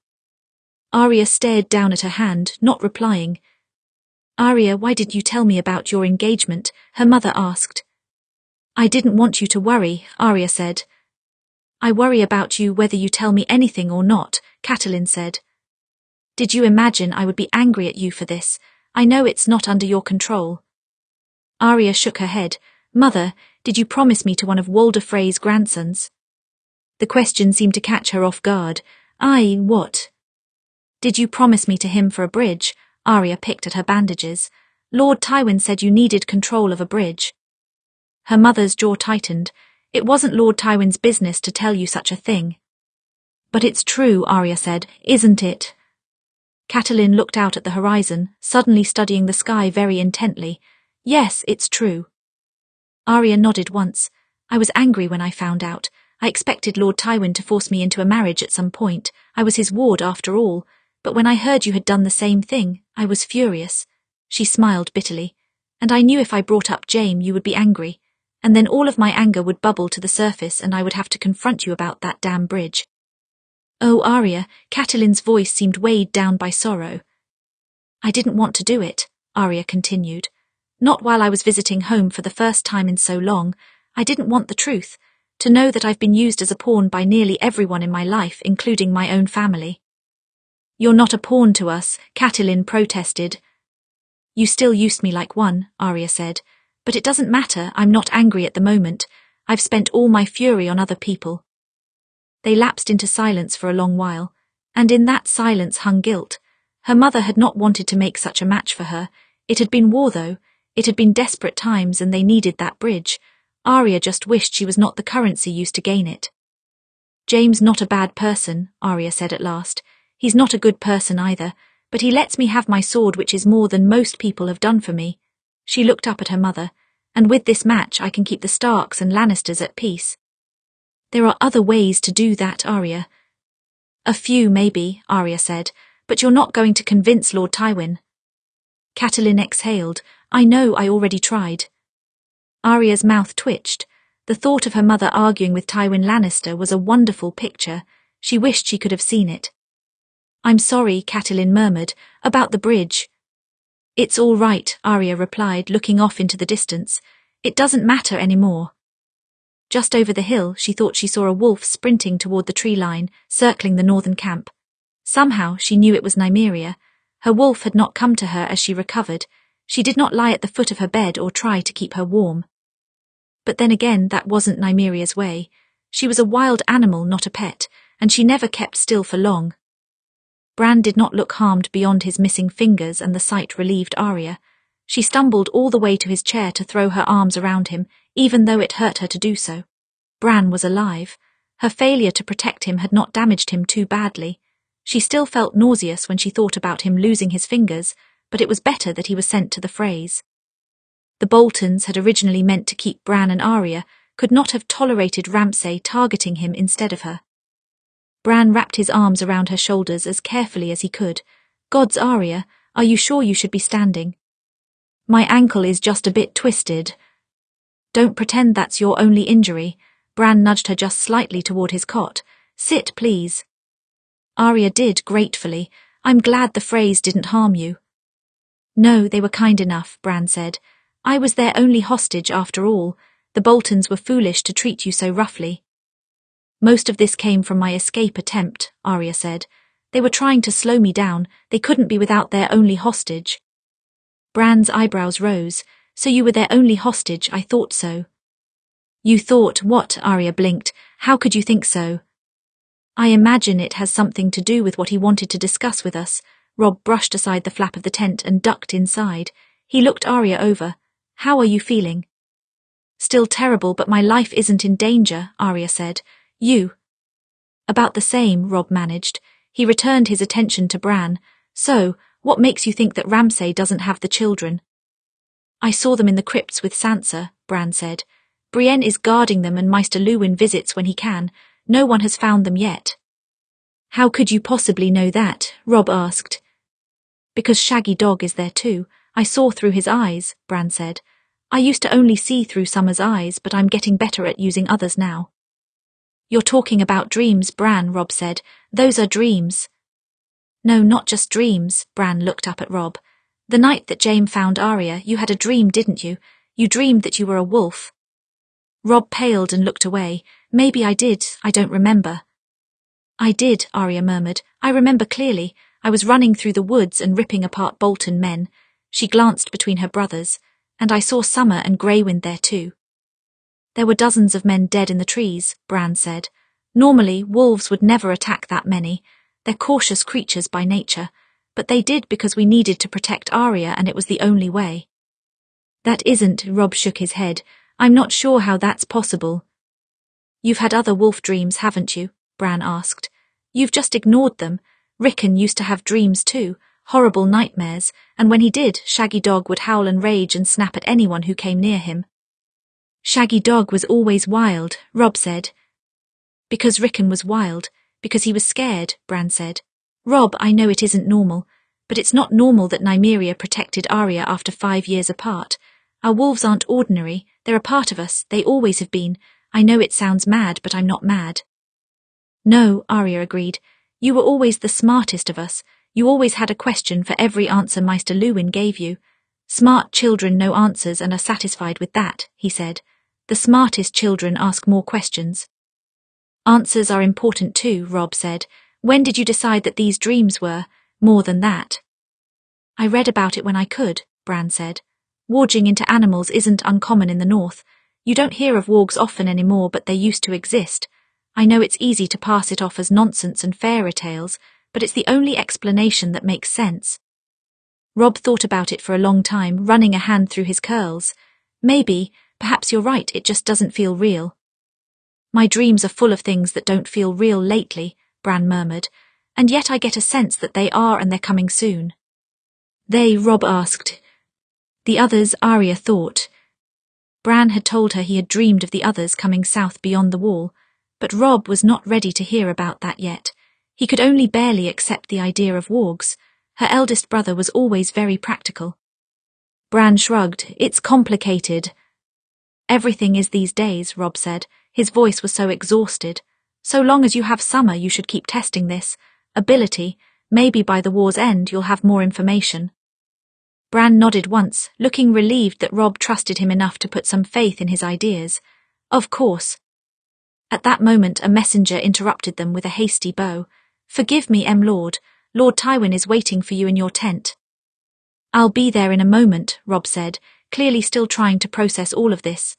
Arya stared down at her hand, not replying. "Arya, why did you tell me about your engagement?" her mother asked. "I didn't want you to worry," Arya said. "I worry about you whether you tell me anything or not," Catelyn said. "Did you imagine I would be angry at you for this? I know it's not under your control." Arya shook her head. "Mother, did you promise me to one of Walder Frey's grandsons?" The question seemed to catch her off guard. What? "Did you promise me to him for a bridge?" Arya picked at her bandages. "Lord Tywin said you needed control of a bridge." Her mother's jaw tightened. "It wasn't Lord Tywin's business to tell you such a thing." "But it's true," Arya said, "isn't it?" Catelyn looked out at the horizon, suddenly studying the sky very intently. "Yes, it's true." Arya nodded once. "I was angry when I found out. I expected Lord Tywin to force me into a marriage at some point. I was his ward after all. But when I heard you had done the same thing, I was furious." She smiled bitterly. "And I knew if I brought up Jaime you would be angry. And then all of my anger would bubble to the surface and I would have to confront you about that damn bridge." "Oh, Arya," Catelyn's voice seemed weighed down by sorrow. "I didn't want to do it," Arya continued. "Not while I was visiting home for the first time in so long. I didn't want the truth, to know that I've been used as a pawn by nearly everyone in my life, including my own family." "You're not a pawn to us," Catelyn protested. "You still used me like one," Arya said. "But it doesn't matter, I'm not angry at the moment. I've spent all my fury on other people." They lapsed into silence for a long while, and in that silence hung guilt. Her mother had not wanted to make such a match for her. It had been war, though. It had been desperate times, and they needed that bridge. Arya just wished she was not the currency used to gain it. "Jaime's not a bad person," Arya said at last. "He's not a good person either, but he lets me have my sword, which is more than most people have done for me." She looked up at her mother. "And with this match I can keep the Starks and Lannisters at peace." "There are other ways to do that, Arya." "A few, maybe," Arya said, "but you're not going to convince Lord Tywin." Catelyn exhaled. "I know, I already tried." Arya's mouth twitched. The thought of her mother arguing with Tywin Lannister was a wonderful picture. She wished she could have seen it. "I'm sorry," Catelyn murmured, "about the bridge." "It's all right," Arya replied, looking off into the distance. "It doesn't matter anymore." Just over the hill, she thought she saw a wolf sprinting toward the tree line, circling the northern camp. Somehow she knew it was Nymeria. Her wolf had not come to her as she recovered. She did not lie at the foot of her bed or try to keep her warm. But then again, that wasn't Nymeria's way. She was a wild animal, not a pet, and she never kept still for long. Bran did not look harmed beyond his missing fingers, and the sight relieved Arya. She stumbled all the way to his chair to throw her arms around him, even though it hurt her to do so. Bran was alive. Her failure to protect him had not damaged him too badly. She still felt nauseous when she thought about him losing his fingers, but it was better that he was sent to the frays. The Boltons had originally meant to keep Bran, and Arya could not have tolerated Ramsay targeting him instead of her. Bran wrapped his arms around her shoulders as carefully as he could. "Gods, Arya, are you sure you should be standing?" "My ankle is just a bit twisted." "Don't pretend that's your only injury." Bran nudged her just slightly toward his cot. "Sit, please." Arya did, gratefully. "I'm glad the frays didn't harm you." "No, they were kind enough," Bran said. I was their only hostage after all. The Boltons were foolish to treat you so roughly. Most of this came from my escape attempt, Arya said. They were trying to slow me down. They couldn't be without their only hostage. Bran's eyebrows rose. So you were their only hostage, I thought so. You thought what? Arya blinked. How could you think so? I imagine it has something to do with what he wanted to discuss with us. Robb brushed aside the flap of the tent and ducked inside. He looked Arya over. How are you feeling? Still terrible, but my life isn't in danger, Arya said. You? About the same, Robb managed. He returned his attention to Bran. So, what makes you think that Ramsay doesn't have the children? I saw them in the crypts with Sansa, Bran said. Brienne is guarding them and Maester Luwin visits when he can. No one has found them yet. How could you possibly know that? Robb asked. Because Shaggy Dog is there too. I saw through his eyes, Bran said. I used to only see through Summer's eyes, but I'm getting better at using others now. You're talking about dreams, Bran, Robb said. Those are dreams. No, not just dreams, Bran looked up at Robb. The night that Jaime found Arya, you had a dream, didn't you? You dreamed that you were a wolf. Robb paled and looked away. Maybe I did, I don't remember. I did, Arya murmured. I remember clearly. I was running through the woods and ripping apart Bolton men. She glanced between her brothers, and I saw Summer and Greywind there too. There were dozens of men dead in the trees, Bran said. Normally, wolves would never attack that many. They're cautious creatures by nature, but they did because we needed to protect Arya and it was the only way. That isn't, Robb shook his head. I'm not sure how that's possible. You've had other wolf dreams, haven't you? Bran asked. You've just ignored them. Rickon used to have dreams too, horrible nightmares, and when he did, Shaggy Dog would howl and rage and snap at anyone who came near him. Shaggy Dog was always wild, Robb said. Because Rickon was wild, because he was scared, Bran said. Robb, I know it isn't normal, but it's not normal that Nymeria protected Arya after 5 years apart. Our wolves aren't ordinary, they're a part of us, they always have been. I know it sounds mad, but I'm not mad. No, Arya agreed. You were always the smartest of us. You always had a question for every answer Maester Luwin gave you. Smart children know answers and are satisfied with that, he said. The smartest children ask more questions. Answers are important too, Robb said. When did you decide that these dreams were more than that? I read about it when I could, Bran said. Warging into animals isn't uncommon in the north. You don't hear of wargs often anymore, but they used to exist. I know it's easy to pass it off as nonsense and fairy tales, but it's the only explanation that makes sense. Robb thought about it for a long time, running a hand through his curls. Maybe, perhaps you're right, it just doesn't feel real. My dreams are full of things that don't feel real lately, Bran murmured, and yet I get a sense that they are and they're coming soon. They, Robb asked. The others, Arya thought. Bran had told her he had dreamed of the others coming south beyond the wall, but Robb was not ready to hear about that yet. He could only barely accept the idea of wargs. Her eldest brother was always very practical. Bran shrugged. It's complicated. Everything is these days, Robb said. His voice was so exhausted. So long as you have Summer, you should keep testing this ability. Maybe by the war's end you'll have more information. Bran nodded once, looking relieved that Robb trusted him enough to put some faith in his ideas. Of course. At that moment a messenger interrupted them with a hasty bow. Forgive me, Lord. Lord Tywin is waiting for you in your tent. I'll be there in a moment, Robb said, clearly still trying to process all of this.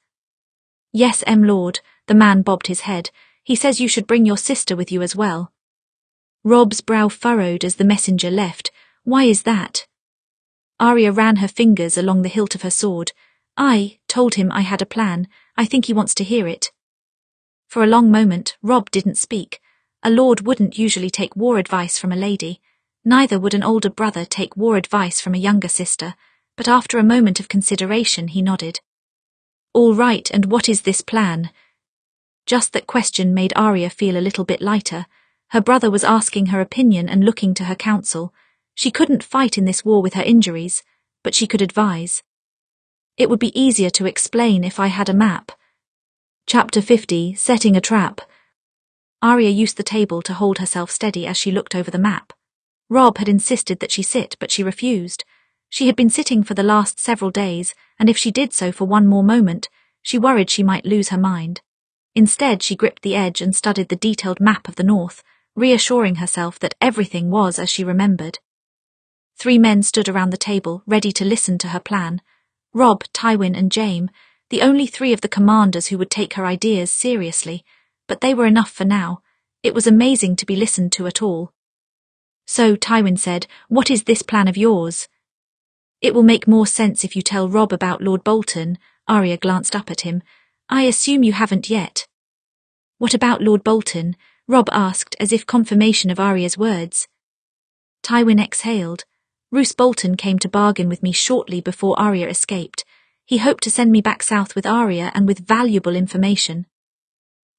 Yes, Lord, the man bobbed his head. He says you should bring your sister with you as well. Robb's brow furrowed as the messenger left. Why is that? Arya ran her fingers along the hilt of her sword. I told him I had a plan. I think he wants to hear it. For a long moment, Robb didn't speak. A lord wouldn't usually take war advice from a lady. Neither would an older brother take war advice from a younger sister, but after a moment of consideration he nodded. All right, and what is this plan? Just that question made Arya feel a little bit lighter. Her brother was asking her opinion and looking to her counsel. She couldn't fight in this war with her injuries, but she could advise. It would be easier to explain if I had a map. Chapter 50, Setting a Trap. Arya used the table to hold herself steady as she looked over the map. Robb had insisted that she sit, but she refused. She had been sitting for the last several days, and if she did so for one more moment, she worried she might lose her mind. Instead, she gripped the edge and studied the detailed map of the north, reassuring herself that everything was as she remembered. 3 men stood around the table, ready to listen to her plan. Robb, Tywin and Jaime, the only 3 of the commanders who would take her ideas seriously, but they were enough for now. It was amazing to be listened to at all. So, Tywin said, "What is this plan of yours?" "It will make more sense if you tell Robb about Lord Bolton." Arya glanced up at him. "I assume you haven't yet." "What about Lord Bolton?" Robb asked, as if confirmation of Arya's words. Tywin exhaled. "Roose Bolton came to bargain with me shortly before Arya escaped. He hoped to send me back south with Arya and with valuable information."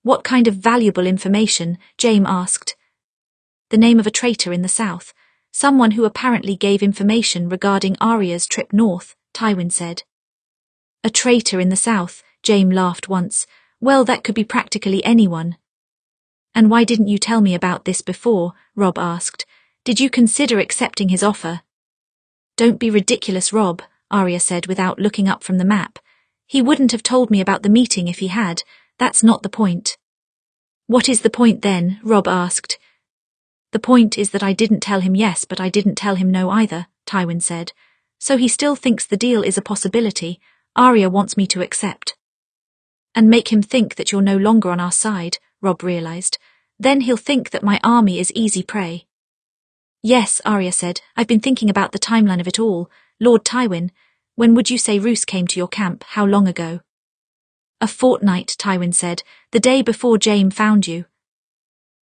"What kind of valuable information?" Jaime asked. "The name of a traitor in the south. Someone who apparently gave information regarding Arya's trip north," Tywin said. "A traitor in the south," Jaime laughed once. "Well, that could be practically anyone." "And why didn't you tell me about this before?" Robb asked. "Did you consider accepting his offer?" "Don't be ridiculous, Robb," Arya said without looking up from the map. "He wouldn't have told me about the meeting if he had. That's not the point." "What is the point then?" Robb asked. "The point is that I didn't tell him yes, but I didn't tell him no either," Tywin said. "So he still thinks the deal is a possibility. Arya wants me to accept." "And make him think that you're no longer on our side," Robb realized. "Then he'll think that my army is easy prey." "Yes," Arya said, "I've been thinking about the timeline of it all. Lord Tywin, when would you say Roose came to your camp? How long ago?" "A fortnight," Tywin said, "the day before Jaime found you."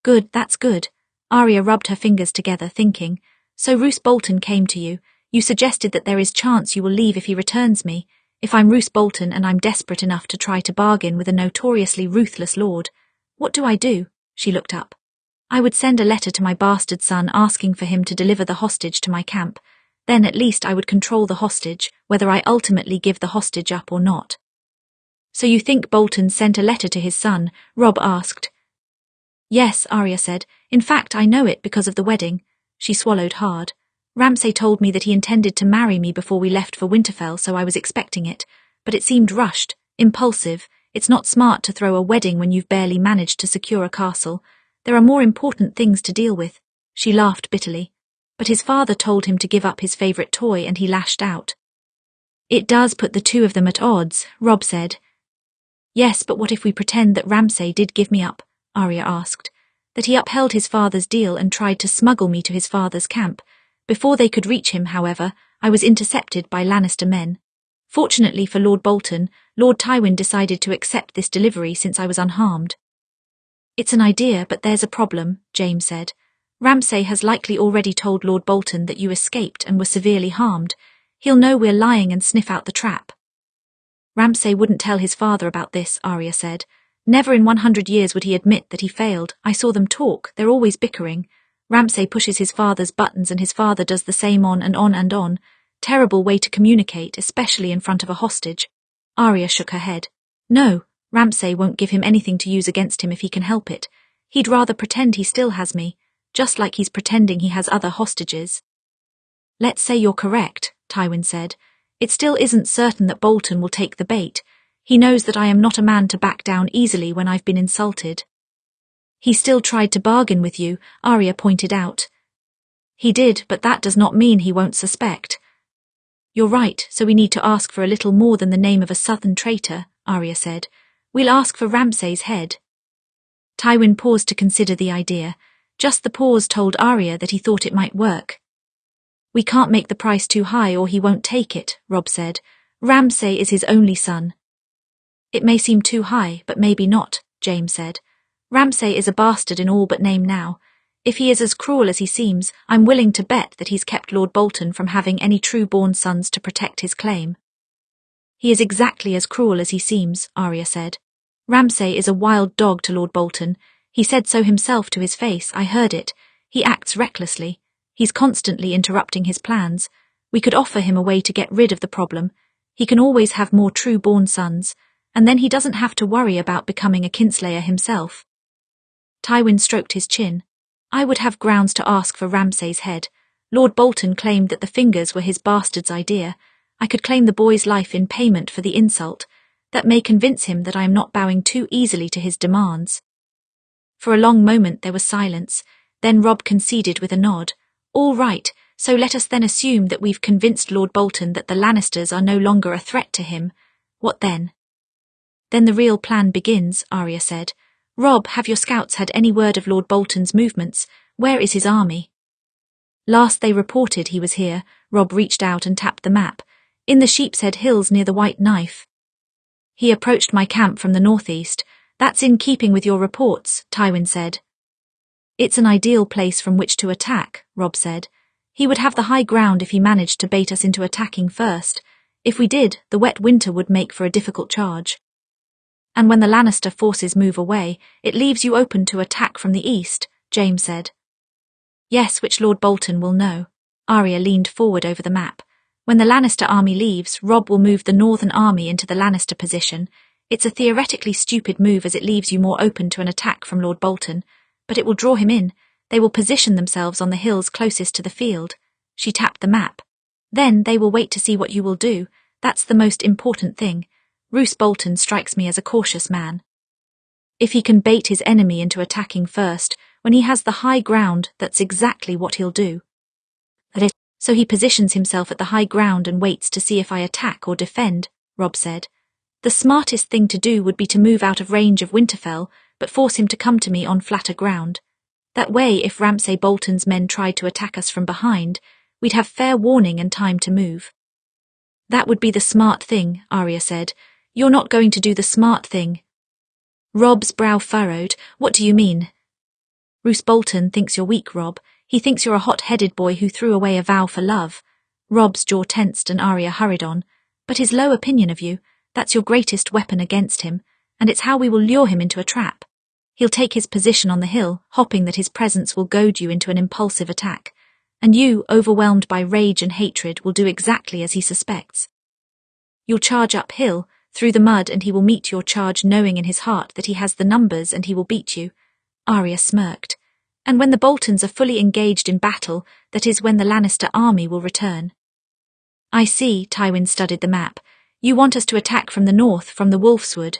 "Good, that's good." Arya rubbed her fingers together, thinking. "So Roose Bolton came to you. You suggested that there is chance you will leave if he returns me. If I'm Roose Bolton and I'm desperate enough to try to bargain with a notoriously ruthless lord, what do I do?" She looked up. "I would send a letter to my bastard son asking for him to deliver the hostage to my camp. Then at least I would control the hostage, whether I ultimately give the hostage up or not." "So you think Bolton sent a letter to his son?" Robb asked. "Yes," Arya said. "In fact, I know it because of the wedding." She swallowed hard. "Ramsay told me that he intended to marry me before we left for Winterfell, so I was expecting it. But it seemed rushed, impulsive. It's not smart to throw a wedding when you've barely managed to secure a castle. There are more important things to deal with." She laughed bitterly. "But his father told him to give up his favourite toy and he lashed out." "It does put the 2 of them at odds," Robb said. "Yes, but what if we pretend that Ramsay did give me up?" Arya asked. "That he upheld his father's deal and tried to smuggle me to his father's camp. Before they could reach him, however, I was intercepted by Lannister men. Fortunately for Lord Bolton, Lord Tywin decided to accept this delivery since I was unharmed." "It's an idea, but there's a problem," Jaime said. "Ramsay has likely already told Lord Bolton that you escaped and were severely harmed. He'll know we're lying and sniff out the trap." "Ramsay wouldn't tell his father about this," Arya said. "Never in 100 years would he admit that he failed. I saw them talk. They're always bickering. Ramsay pushes his father's buttons and his father does the same on and on and on. Terrible way to communicate, especially in front of a hostage." Arya shook her head. "No, Ramsay won't give him anything to use against him if he can help it. He'd rather pretend he still has me, just like he's pretending he has other hostages." "Let's say you're correct," Tywin said. "It still isn't certain that Bolton will take the bait. He knows that I am not a man to back down easily when I've been insulted." "He still tried to bargain with you," Arya pointed out. "He did, but that does not mean he won't suspect." "You're right, so we need to ask for a little more than the name of a southern traitor," Arya said. "We'll ask for Ramsay's head." Tywin paused to consider the idea. Just the pause told Arya that he thought it might work. "We can't make the price too high or he won't take it," Robb said. "Ramsay is his only son." "It may seem too high, but maybe not," Jaime said. "Ramsay is a bastard in all but name now. If he is as cruel as he seems, I'm willing to bet that he's kept Lord Bolton from having any true-born sons to protect his claim." "He is exactly as cruel as he seems," Arya said. "Ramsay is a wild dog to Lord Bolton. He said so himself to his face, I heard it. He acts recklessly. He's constantly interrupting his plans. We could offer him a way to get rid of the problem. He can always have more true-born sons, and then he doesn't have to worry about becoming a kinslayer himself." Tywin stroked his chin. "I would have grounds to ask for Ramsay's head. Lord Bolton claimed that the fingers were his bastard's idea. I could claim the boy's life in payment for the insult. That may convince him that I am not bowing too easily to his demands." For a long moment there was silence. Then Robb conceded with a nod. "All right, so let us then assume that we've convinced Lord Bolton that the Lannisters are no longer a threat to him. What then?" "Then the real plan begins," Arya said. "Robb, have your scouts had any word of Lord Bolton's movements? Where is his army?" "Last they reported he was here." Robb reached out and tapped the map. "In the Sheepshead Hills near the White Knife. He approached my camp from the northeast." "That's in keeping with your reports," Tywin said. "It's an ideal place from which to attack," Robb said. "He would have the high ground if he managed to bait us into attacking first. If we did, the wet winter would make for a difficult charge. And when the Lannister forces move away, it leaves you open to attack from the east," Jaime said. "Yes, which Lord Bolton will know." Arya leaned forward over the map. "When the Lannister army leaves, Robb will move the northern army into the Lannister position. It's a theoretically stupid move as it leaves you more open to an attack from Lord Bolton, but it will draw him in. They will position themselves on the hills closest to the field." She tapped the map. "Then they will wait to see what you will do. That's the most important thing. Roose Bolton strikes me as a cautious man. If he can bait his enemy into attacking first, when he has the high ground, that's exactly what he'll do. So he positions himself at the high ground and waits to see if I attack or defend," Robb said. "The smartest thing to do would be to move out of range of Winterfell, but force him to come to me on flatter ground. That way, if Ramsay Bolton's men tried to attack us from behind, we'd have fair warning and time to move." "That would be the smart thing," Arya said. "You're not going to do the smart thing." Robb's brow furrowed. "What do you mean?" "Roose Bolton thinks you're weak, Robb. He thinks you're a hot-headed boy who threw away a vow for love." Robb's jaw tensed and Arya hurried on. "But his low opinion of you, that's your greatest weapon against him, and it's how we will lure him into a trap. He'll take his position on the hill, hoping that his presence will goad you into an impulsive attack, and you, overwhelmed by rage and hatred, will do exactly as he suspects. You'll charge uphill, through the mud, and he will meet your charge knowing in his heart that he has the numbers and he will beat you." Arya smirked. "And when the Boltons are fully engaged in battle, that is when the Lannister army will return." "I see," Tywin studied the map. "You want us to attack from the north, from the Wolfswood."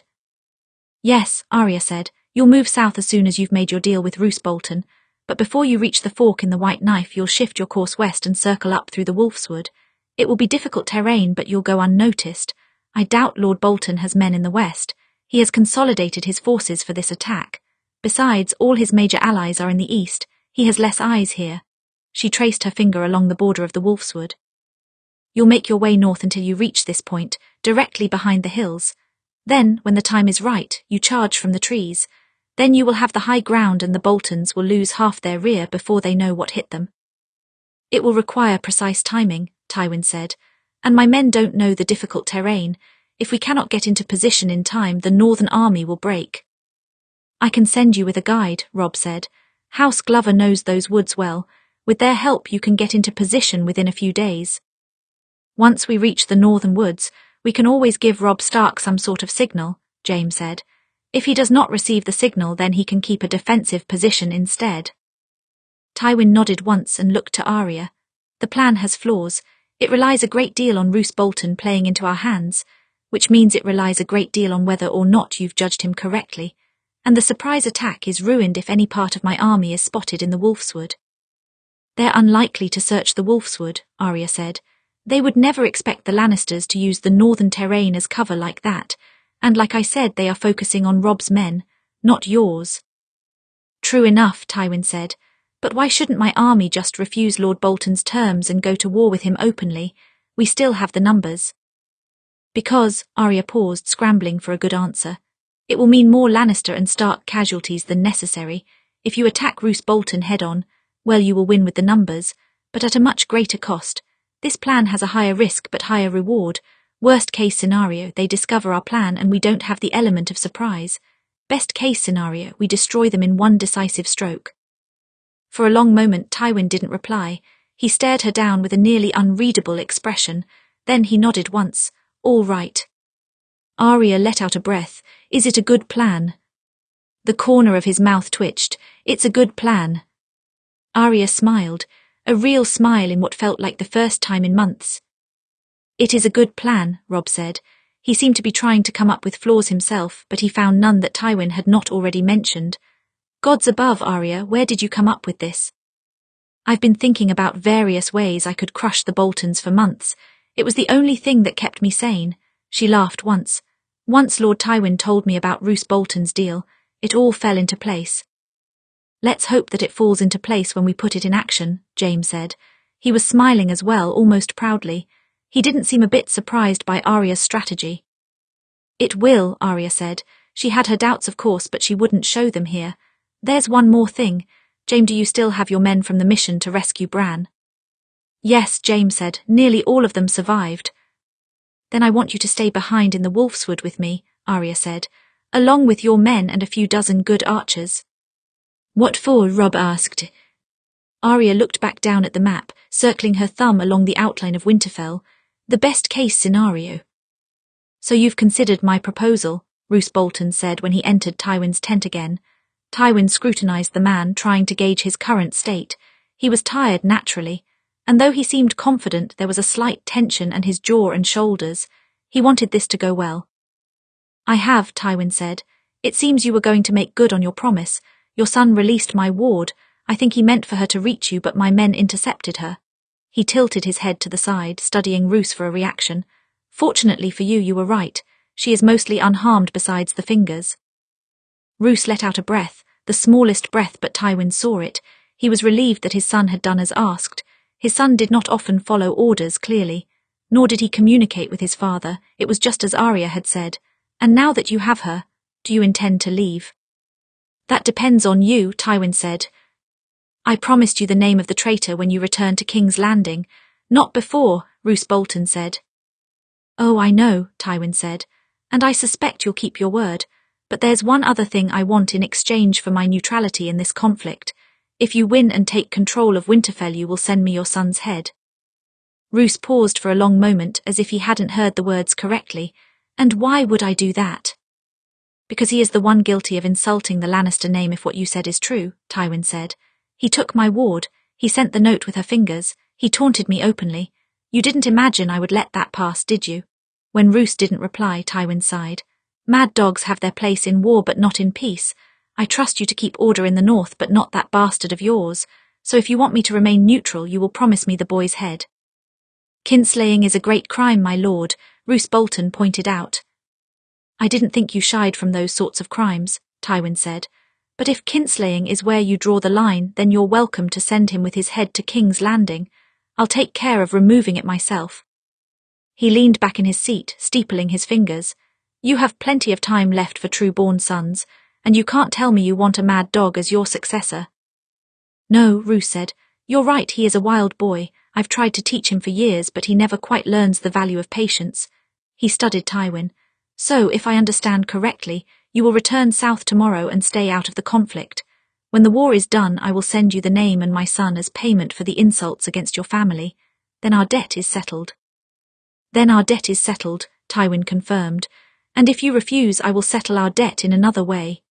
"Yes," Arya said. "You'll move south as soon as you've made your deal with Roose Bolton, but before you reach the fork in the White Knife you'll shift your course west and circle up through the Wolfswood. It will be difficult terrain, but you'll go unnoticed. I doubt Lord Bolton has men in the west. He has consolidated his forces for this attack. Besides, all his major allies are in the east. He has less eyes here." She traced her finger along the border of the Wolfswood. "You'll make your way north until you reach this point, directly behind the hills. Then, when the time is right, you charge from the trees. Then you will have the high ground and the Boltons will lose half their rear before they know what hit them." "It will require precise timing," Tywin said, "and my men don't know the difficult terrain. If we cannot get into position in time, the northern army will break." "I can send you with a guide," Robb said. "House Glover knows those woods well. With their help you can get into position within a few days. Once we reach the northern woods, we can always give Robb Stark some sort of signal," Jaime said. "If he does not receive the signal, then he can keep a defensive position instead." Tywin nodded once and looked to Arya. "The plan has flaws. It relies a great deal on Roose Bolton playing into our hands, which means it relies a great deal on whether or not you've judged him correctly, and the surprise attack is ruined if any part of my army is spotted in the Wolfswood." "They're unlikely to search the Wolfswood," Arya said. "They would never expect the Lannisters to use the northern terrain as cover like that, and like I said, they are focusing on Robb's men, not yours." "True enough," Tywin said, "but why shouldn't my army just refuse Lord Bolton's terms and go to war with him openly? We still have the numbers." "Because," Arya paused, scrambling for a good answer, "it will mean more Lannister and Stark casualties than necessary. If you attack Roose Bolton head-on, well, you will win with the numbers, but at a much greater cost. This plan has a higher risk but higher reward. Worst case scenario, they discover our plan and we don't have the element of surprise. Best case scenario, we destroy them in one decisive stroke." For a long moment Tywin didn't reply. He stared her down with a nearly unreadable expression. Then he nodded once. "All right." Arya let out a breath. "Is it a good plan?" The corner of his mouth twitched. "It's a good plan." Arya smiled. a real smile in what felt like the first time in months. It is a good plan, Robb said. He seemed to be trying to come up with flaws himself, but he found none that Tywin had not already mentioned. Gods above, Arya, where did you come up with this? I've been thinking about various ways I could crush the Boltons for months. It was the only thing that kept me sane. She laughed once. Once Lord Tywin told me about Roose Bolton's deal, it all fell into place. Let's hope that it falls into place when we put it in action, Jaime said. He was smiling as well, almost proudly. He didn't seem a bit surprised by Arya's strategy. It will, Arya said. She had her doubts, of course, but she wouldn't show them here. There's one more thing. Jaime, do you still have your men from the mission to rescue Bran? Yes, Jaime said. Nearly all of them survived. Then I want you to stay behind in the Wolfswood with me, Arya said, along with your men and a few dozen good archers. What for? Robb asked. Arya looked back down at the map, circling her thumb along the outline of Winterfell. The best-case scenario. So you've considered my proposal, Roose Bolton said when he entered Tywin's tent again. Tywin scrutinized the man, trying to gauge his current state. He was tired naturally, and though he seemed confident, there was a slight tension in his jaw and shoulders. He wanted this to go well. I have, Tywin said. It seems you were going to make good on your promise. Your son released my ward. I think he meant for her to reach you, but my men intercepted her. He tilted his head to the side, studying Roose for a reaction. Fortunately for you, you were right. She is mostly unharmed besides the fingers. Roose let out a breath, the smallest breath, but Tywin saw it. He was relieved that his son had done as asked. His son did not often follow orders clearly, nor did he communicate with his father. It was just as Arya had said. And now that you have her, do you intend to leave? That depends on you, Tywin said. I promised you the name of the traitor when you returned to King's Landing. Not before, Roose Bolton said. Oh, I know, Tywin said, and I suspect you'll keep your word. But there's one other thing I want in exchange for my neutrality in this conflict. If you win and take control of Winterfell, you will send me your son's head. Roose paused for a long moment, as if he hadn't heard the words correctly. And why would I do that? Because he is the one guilty of insulting the Lannister name if what you said is true, Tywin said. He took my ward. He sent the note with her fingers. He taunted me openly. You didn't imagine I would let that pass, did you? When Roose didn't reply, Tywin sighed. Mad dogs have their place in war but not in peace. I trust you to keep order in the north but not that bastard of yours. So if you want me to remain neutral, you will promise me the boy's head. Kinslaying is a great crime, my lord, Roose Bolton pointed out. I didn't think you shied from those sorts of crimes, Tywin said. But if kinslaying is where you draw the line, then you're welcome to send him with his head to King's Landing. I'll take care of removing it myself. He leaned back in his seat, steepling his fingers. You have plenty of time left for true-born sons, and you can't tell me you want a mad dog as your successor. No, Roose said. You're right, he is a wild boy. I've tried to teach him for years, but he never quite learns the value of patience. He studied Tywin. So, if I understand correctly, you will return south tomorrow and stay out of the conflict. When the war is done, I will send you the name and my son as payment for the insults against your family. Then our debt is settled. Then our debt is settled, Tywin confirmed. And if you refuse, I will settle our debt in another way.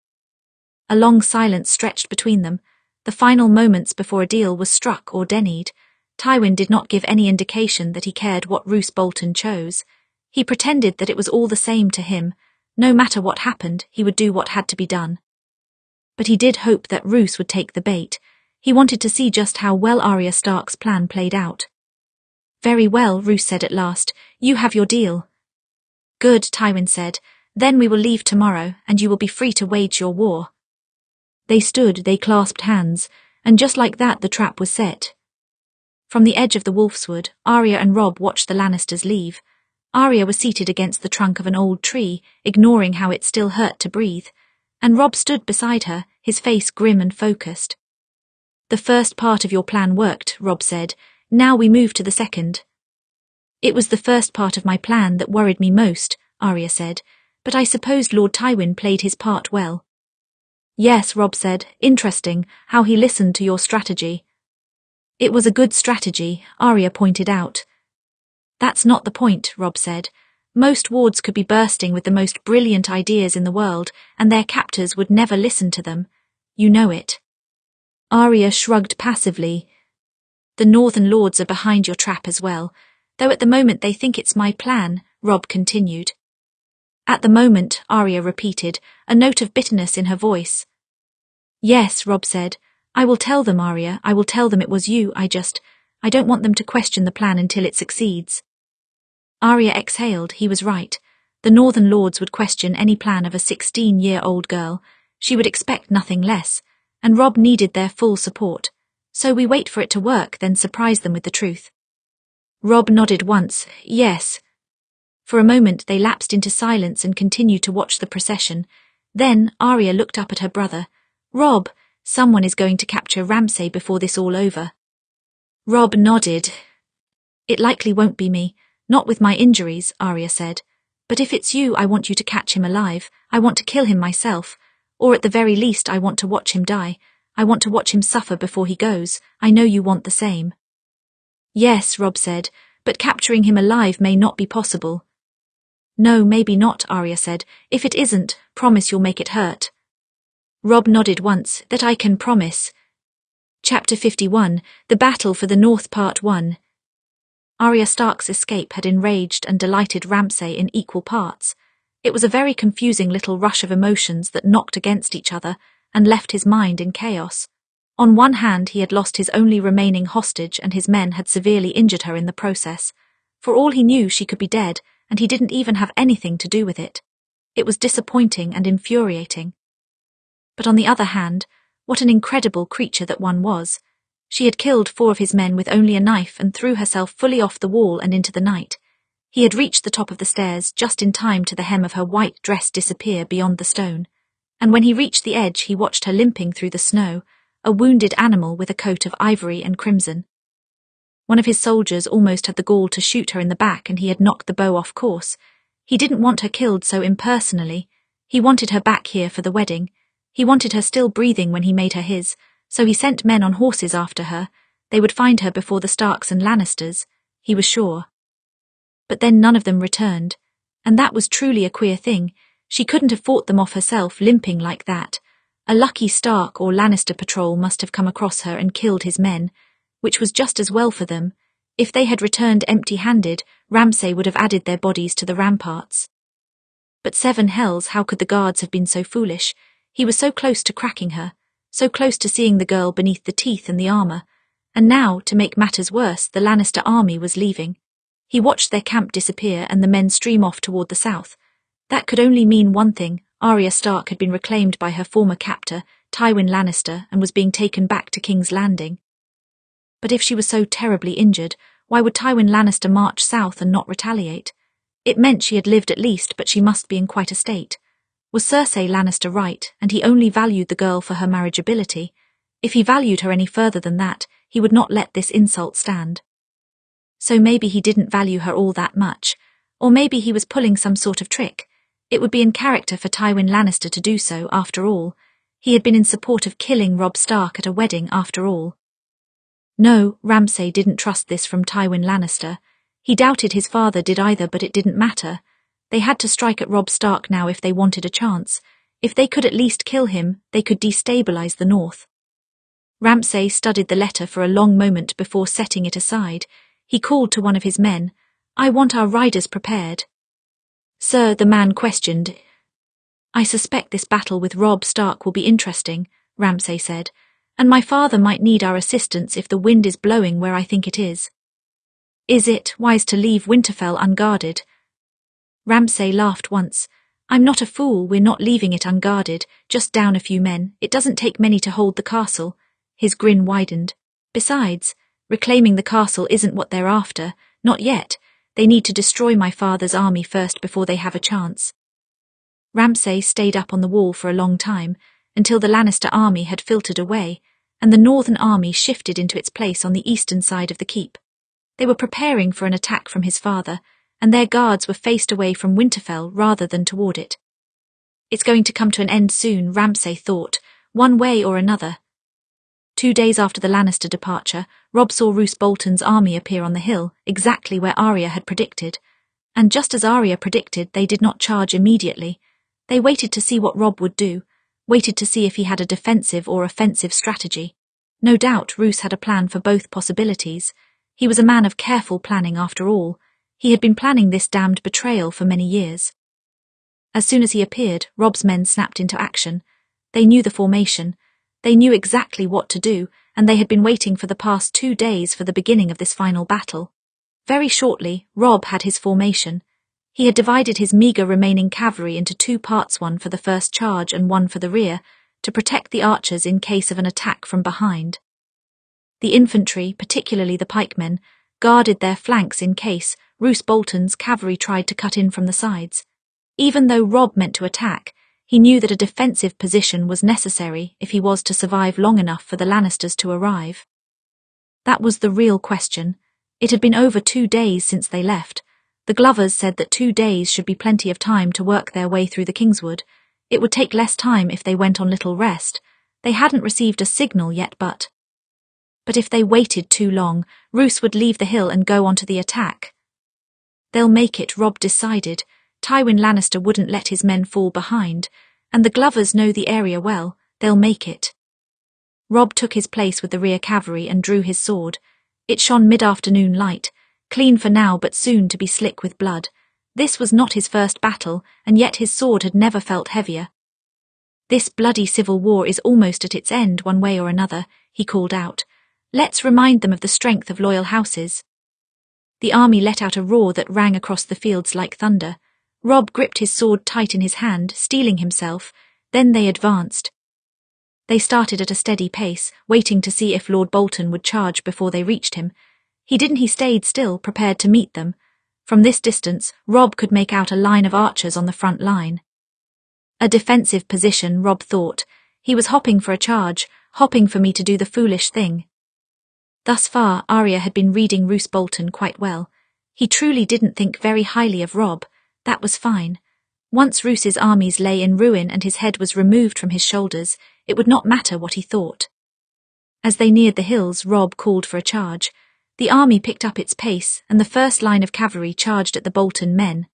A long silence stretched between them. The final moments before a deal was struck or denied. Tywin did not give any indication that he cared what Roose Bolton chose. He pretended that it was all the same to him. No matter what happened, he would do what had to be done. But he did hope that Roose would take the bait. He wanted to see just how well Arya Stark's plan played out. Very well, Roose said at last. You have your deal. Good, Tywin said. Then we will leave tomorrow, and you will be free to wage your war. They stood, they clasped hands, and just like that the trap was set. From the edge of the Wolfswood, Arya and Robb watched the Lannisters leave. Arya was seated against the trunk of an old tree, ignoring how it still hurt to breathe, and Robb stood beside her, his face grim and focused. The first part of your plan worked, Robb said. Now we move to the second. It was the first part of my plan that worried me most, Arya said, but I supposed Lord Tywin played his part well. Yes, Robb said. Interesting, how he listened to your strategy. It was a good strategy, Arya pointed out. That's not the point, Robb said. Most wards could be bursting with the most brilliant ideas in the world, and their captors would never listen to them. You know it. Arya shrugged passively. The Northern Lords are behind your trap as well, though at the moment they think it's my plan, Robb continued. At the moment, Arya repeated, a note of bitterness in her voice. Yes, Robb said. I will tell them, Arya, I will tell them it was you, I don't want them to question the plan until it succeeds. Arya exhaled, he was right. The Northern Lords would question any plan of a 16-year-old girl. She would expect nothing less, and Robb needed their full support. So we wait for it to work, then surprise them with the truth. Robb nodded once, yes. For a moment they lapsed into silence and continued to watch the procession. Then Arya looked up at her brother. Robb, someone is going to capture Ramsay before this all over. Robb nodded. It likely won't be me, not with my injuries, Arya said. But if it's you, I want you to catch him alive. I want to kill him myself. Or at the very least, I want to watch him die. I want to watch him suffer before he goes. I know you want the same. Yes, Robb said, but capturing him alive may not be possible. No, maybe not, Arya said. If it isn't, promise you'll make it hurt. Robb nodded once, that I can promise. Chapter 51, The Battle for the North Part 1. Arya Stark's escape had enraged and delighted Ramsay in equal parts. It was a very confusing little rush of emotions that knocked against each other and left his mind in chaos. On one hand, he had lost his only remaining hostage and his men had severely injured her in the process. For all he knew, she could be dead, and he didn't even have anything to do with it. It was disappointing and infuriating. But on the other hand, what an incredible creature that one was. She had killed 4 of his men with only a knife and threw herself fully off the wall and into the night. He had reached the top of the stairs just in time to the hem of her white dress disappear beyond the stone. And when he reached the edge, he watched her limping through the snow, a wounded animal with a coat of ivory and crimson. One of his soldiers almost had the gall to shoot her in the back, and he had knocked the bow off course. He didn't want her killed so impersonally. He wanted her back here for the wedding. He wanted her still breathing when he made her his, so he sent men on horses after her. They would find her before the Starks and Lannisters, he was sure. But then none of them returned, and that was truly a queer thing. She couldn't have fought them off herself, limping like that. A lucky Stark or Lannister patrol must have come across her and killed his men, which was just as well for them. If they had returned empty-handed, Ramsay would have added their bodies to the ramparts. But 7 hells, how could the guards have been so foolish? He was so close to cracking her, so close to seeing the girl beneath the teeth and the armor. And now, to make matters worse, the Lannister army was leaving. He watched their camp disappear and the men stream off toward the south. That could only mean one thing. Arya Stark had been reclaimed by her former captor, Tywin Lannister, and was being taken back to King's Landing. But if she was so terribly injured, why would Tywin Lannister march south and not retaliate? It meant she had lived at least, but she must be in quite a state. Was Cersei Lannister right, and he only valued the girl for her marriageability? If he valued her any further than that, he would not let this insult stand. So maybe he didn't value her all that much, or maybe he was pulling some sort of trick. It would be in character for Tywin Lannister to do so, after all. He had been in support of killing Robb Stark at a wedding, after all. No, Ramsay didn't trust this from Tywin Lannister. He doubted his father did either, but it didn't matter. They had to strike at Robb Stark now if they wanted a chance. If they could at least kill him, they could destabilize the north. Ramsay studied the letter for a long moment before setting it aside. He called to one of his men. I want our riders prepared. Sir, the man questioned. I suspect this battle with Robb Stark will be interesting, Ramsay said, and my father might need our assistance if the wind is blowing where I think it is. Is it wise to leave Winterfell unguarded? Ramsay laughed once. I'm not a fool, we're not leaving it unguarded, just down a few men. It doesn't take many to hold the castle. His grin widened. Besides, reclaiming the castle isn't what they're after, not yet. They need to destroy my father's army first before they have a chance. Ramsay stayed up on the wall for a long time, until the Lannister army had filtered away, and the northern army shifted into its place on the eastern side of the keep. They were preparing for an attack from his father, and their guards were faced away from Winterfell rather than toward it. It's going to come to an end soon, Ramsay thought, one way or another. 2 days after the Lannister departure, Robb saw Roose Bolton's army appear on the hill, exactly where Arya had predicted. And just as Arya predicted, they did not charge immediately. They waited to see what Robb would do, waited to see if he had a defensive or offensive strategy. No doubt Roose had a plan for both possibilities. He was a man of careful planning after all. He had been planning this damned betrayal for many years. As soon as he appeared, Robb's men snapped into action. They knew the formation. They knew exactly what to do, and they had been waiting for the past 2 days for the beginning of this final battle. Very shortly, Robb had his formation. He had divided his meagre remaining cavalry into 2 parts, one for the first charge and one for the rear, to protect the archers in case of an attack from behind. The infantry, particularly the pikemen, guarded their flanks in case Roose Bolton's cavalry tried to cut in from the sides. Even though Robb meant to attack, he knew that a defensive position was necessary if he was to survive long enough for the Lannisters to arrive. That was the real question. It had been over 2 days since they left. The Glovers said that 2 days should be plenty of time to work their way through the Kingswood. It would take less time if they went on little rest. They hadn't received a signal yet, but if they waited too long, Roose would leave the hill and go on to the attack. They'll make it, Robb decided. Tywin Lannister wouldn't let his men fall behind, and the Glovers know the area well. They'll make it. Robb took his place with the rear cavalry and drew his sword. It shone mid-afternoon light, clean for now but soon to be slick with blood. This was not his first battle, and yet his sword had never felt heavier. This bloody civil war is almost at its end one way or another, he called out. Let's remind them of the strength of loyal houses. The army let out a roar that rang across the fields like thunder. Robb gripped his sword tight in his hand, steeling himself. Then they advanced. They started at a steady pace, waiting to see if Lord Bolton would charge before they reached him. He stayed still, prepared to meet them. From this distance, Robb could make out a line of archers on the front line. A defensive position, Robb thought. He was hopping for a charge, hopping for me to do the foolish thing. Thus far, Arya had been reading Roose Bolton quite well. He truly didn't think very highly of Robb. That was fine. Once Roose's armies lay in ruin and his head was removed from his shoulders, it would not matter what he thought. As they neared the hills, Robb called for a charge. The army picked up its pace, and the first line of cavalry charged at the Bolton men.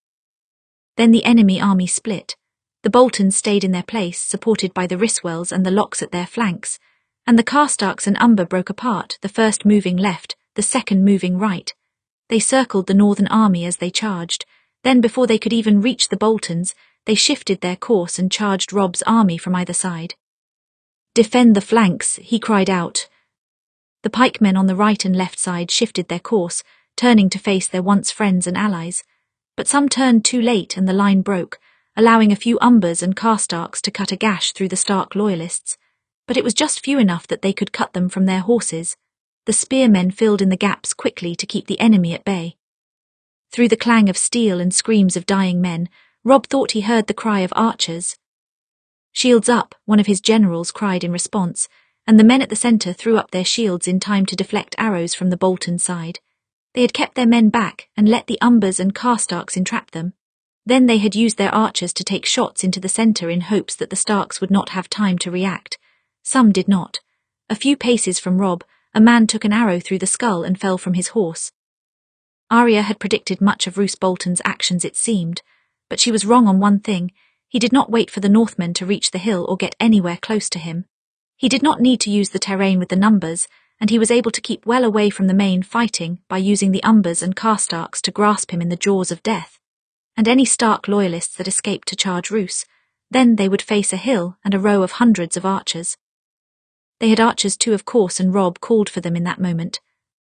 Then the enemy army split. The Boltons stayed in their place, supported by the Ryswells and the Locks at their flanks, and the Karstarks and Umber broke apart, the first moving left, the second moving right. They circled the northern army as they charged. Then, before they could even reach the Boltons, they shifted their course and charged Robb's army from either side. "Defend the flanks," he cried out. The pikemen on the right and left side shifted their course, turning to face their once friends and allies. But some turned too late and the line broke, allowing a few Umbers and Karstarks to cut a gash through the Stark loyalists. But it was just few enough that they could cut them from their horses. The spearmen filled in the gaps quickly to keep the enemy at bay. Through the clang of steel and screams of dying men, Robb thought he heard the cry of archers. "Shields up," one of his generals cried in response, and the men at the centre threw up their shields in time to deflect arrows from the Bolton side. They had kept their men back and let the Umbers and Karstarks entrap them. Then they had used their archers to take shots into the centre in hopes that the Starks would not have time to react. Some did not. A few paces from Robb, a man took an arrow through the skull and fell from his horse. Arya had predicted much of Roose Bolton's actions, it seemed, but she was wrong on one thing. He did not wait for the Northmen to reach the hill or get anywhere close to him. He did not need to use the terrain with the numbers, and he was able to keep well away from the main fighting by using the Umbers and Karstarks to grasp him in the jaws of death. And any Stark loyalists that escaped to charge Roose, then they would face a hill and a row of hundreds of archers. They had archers too, of course, and Robb called for them in that moment.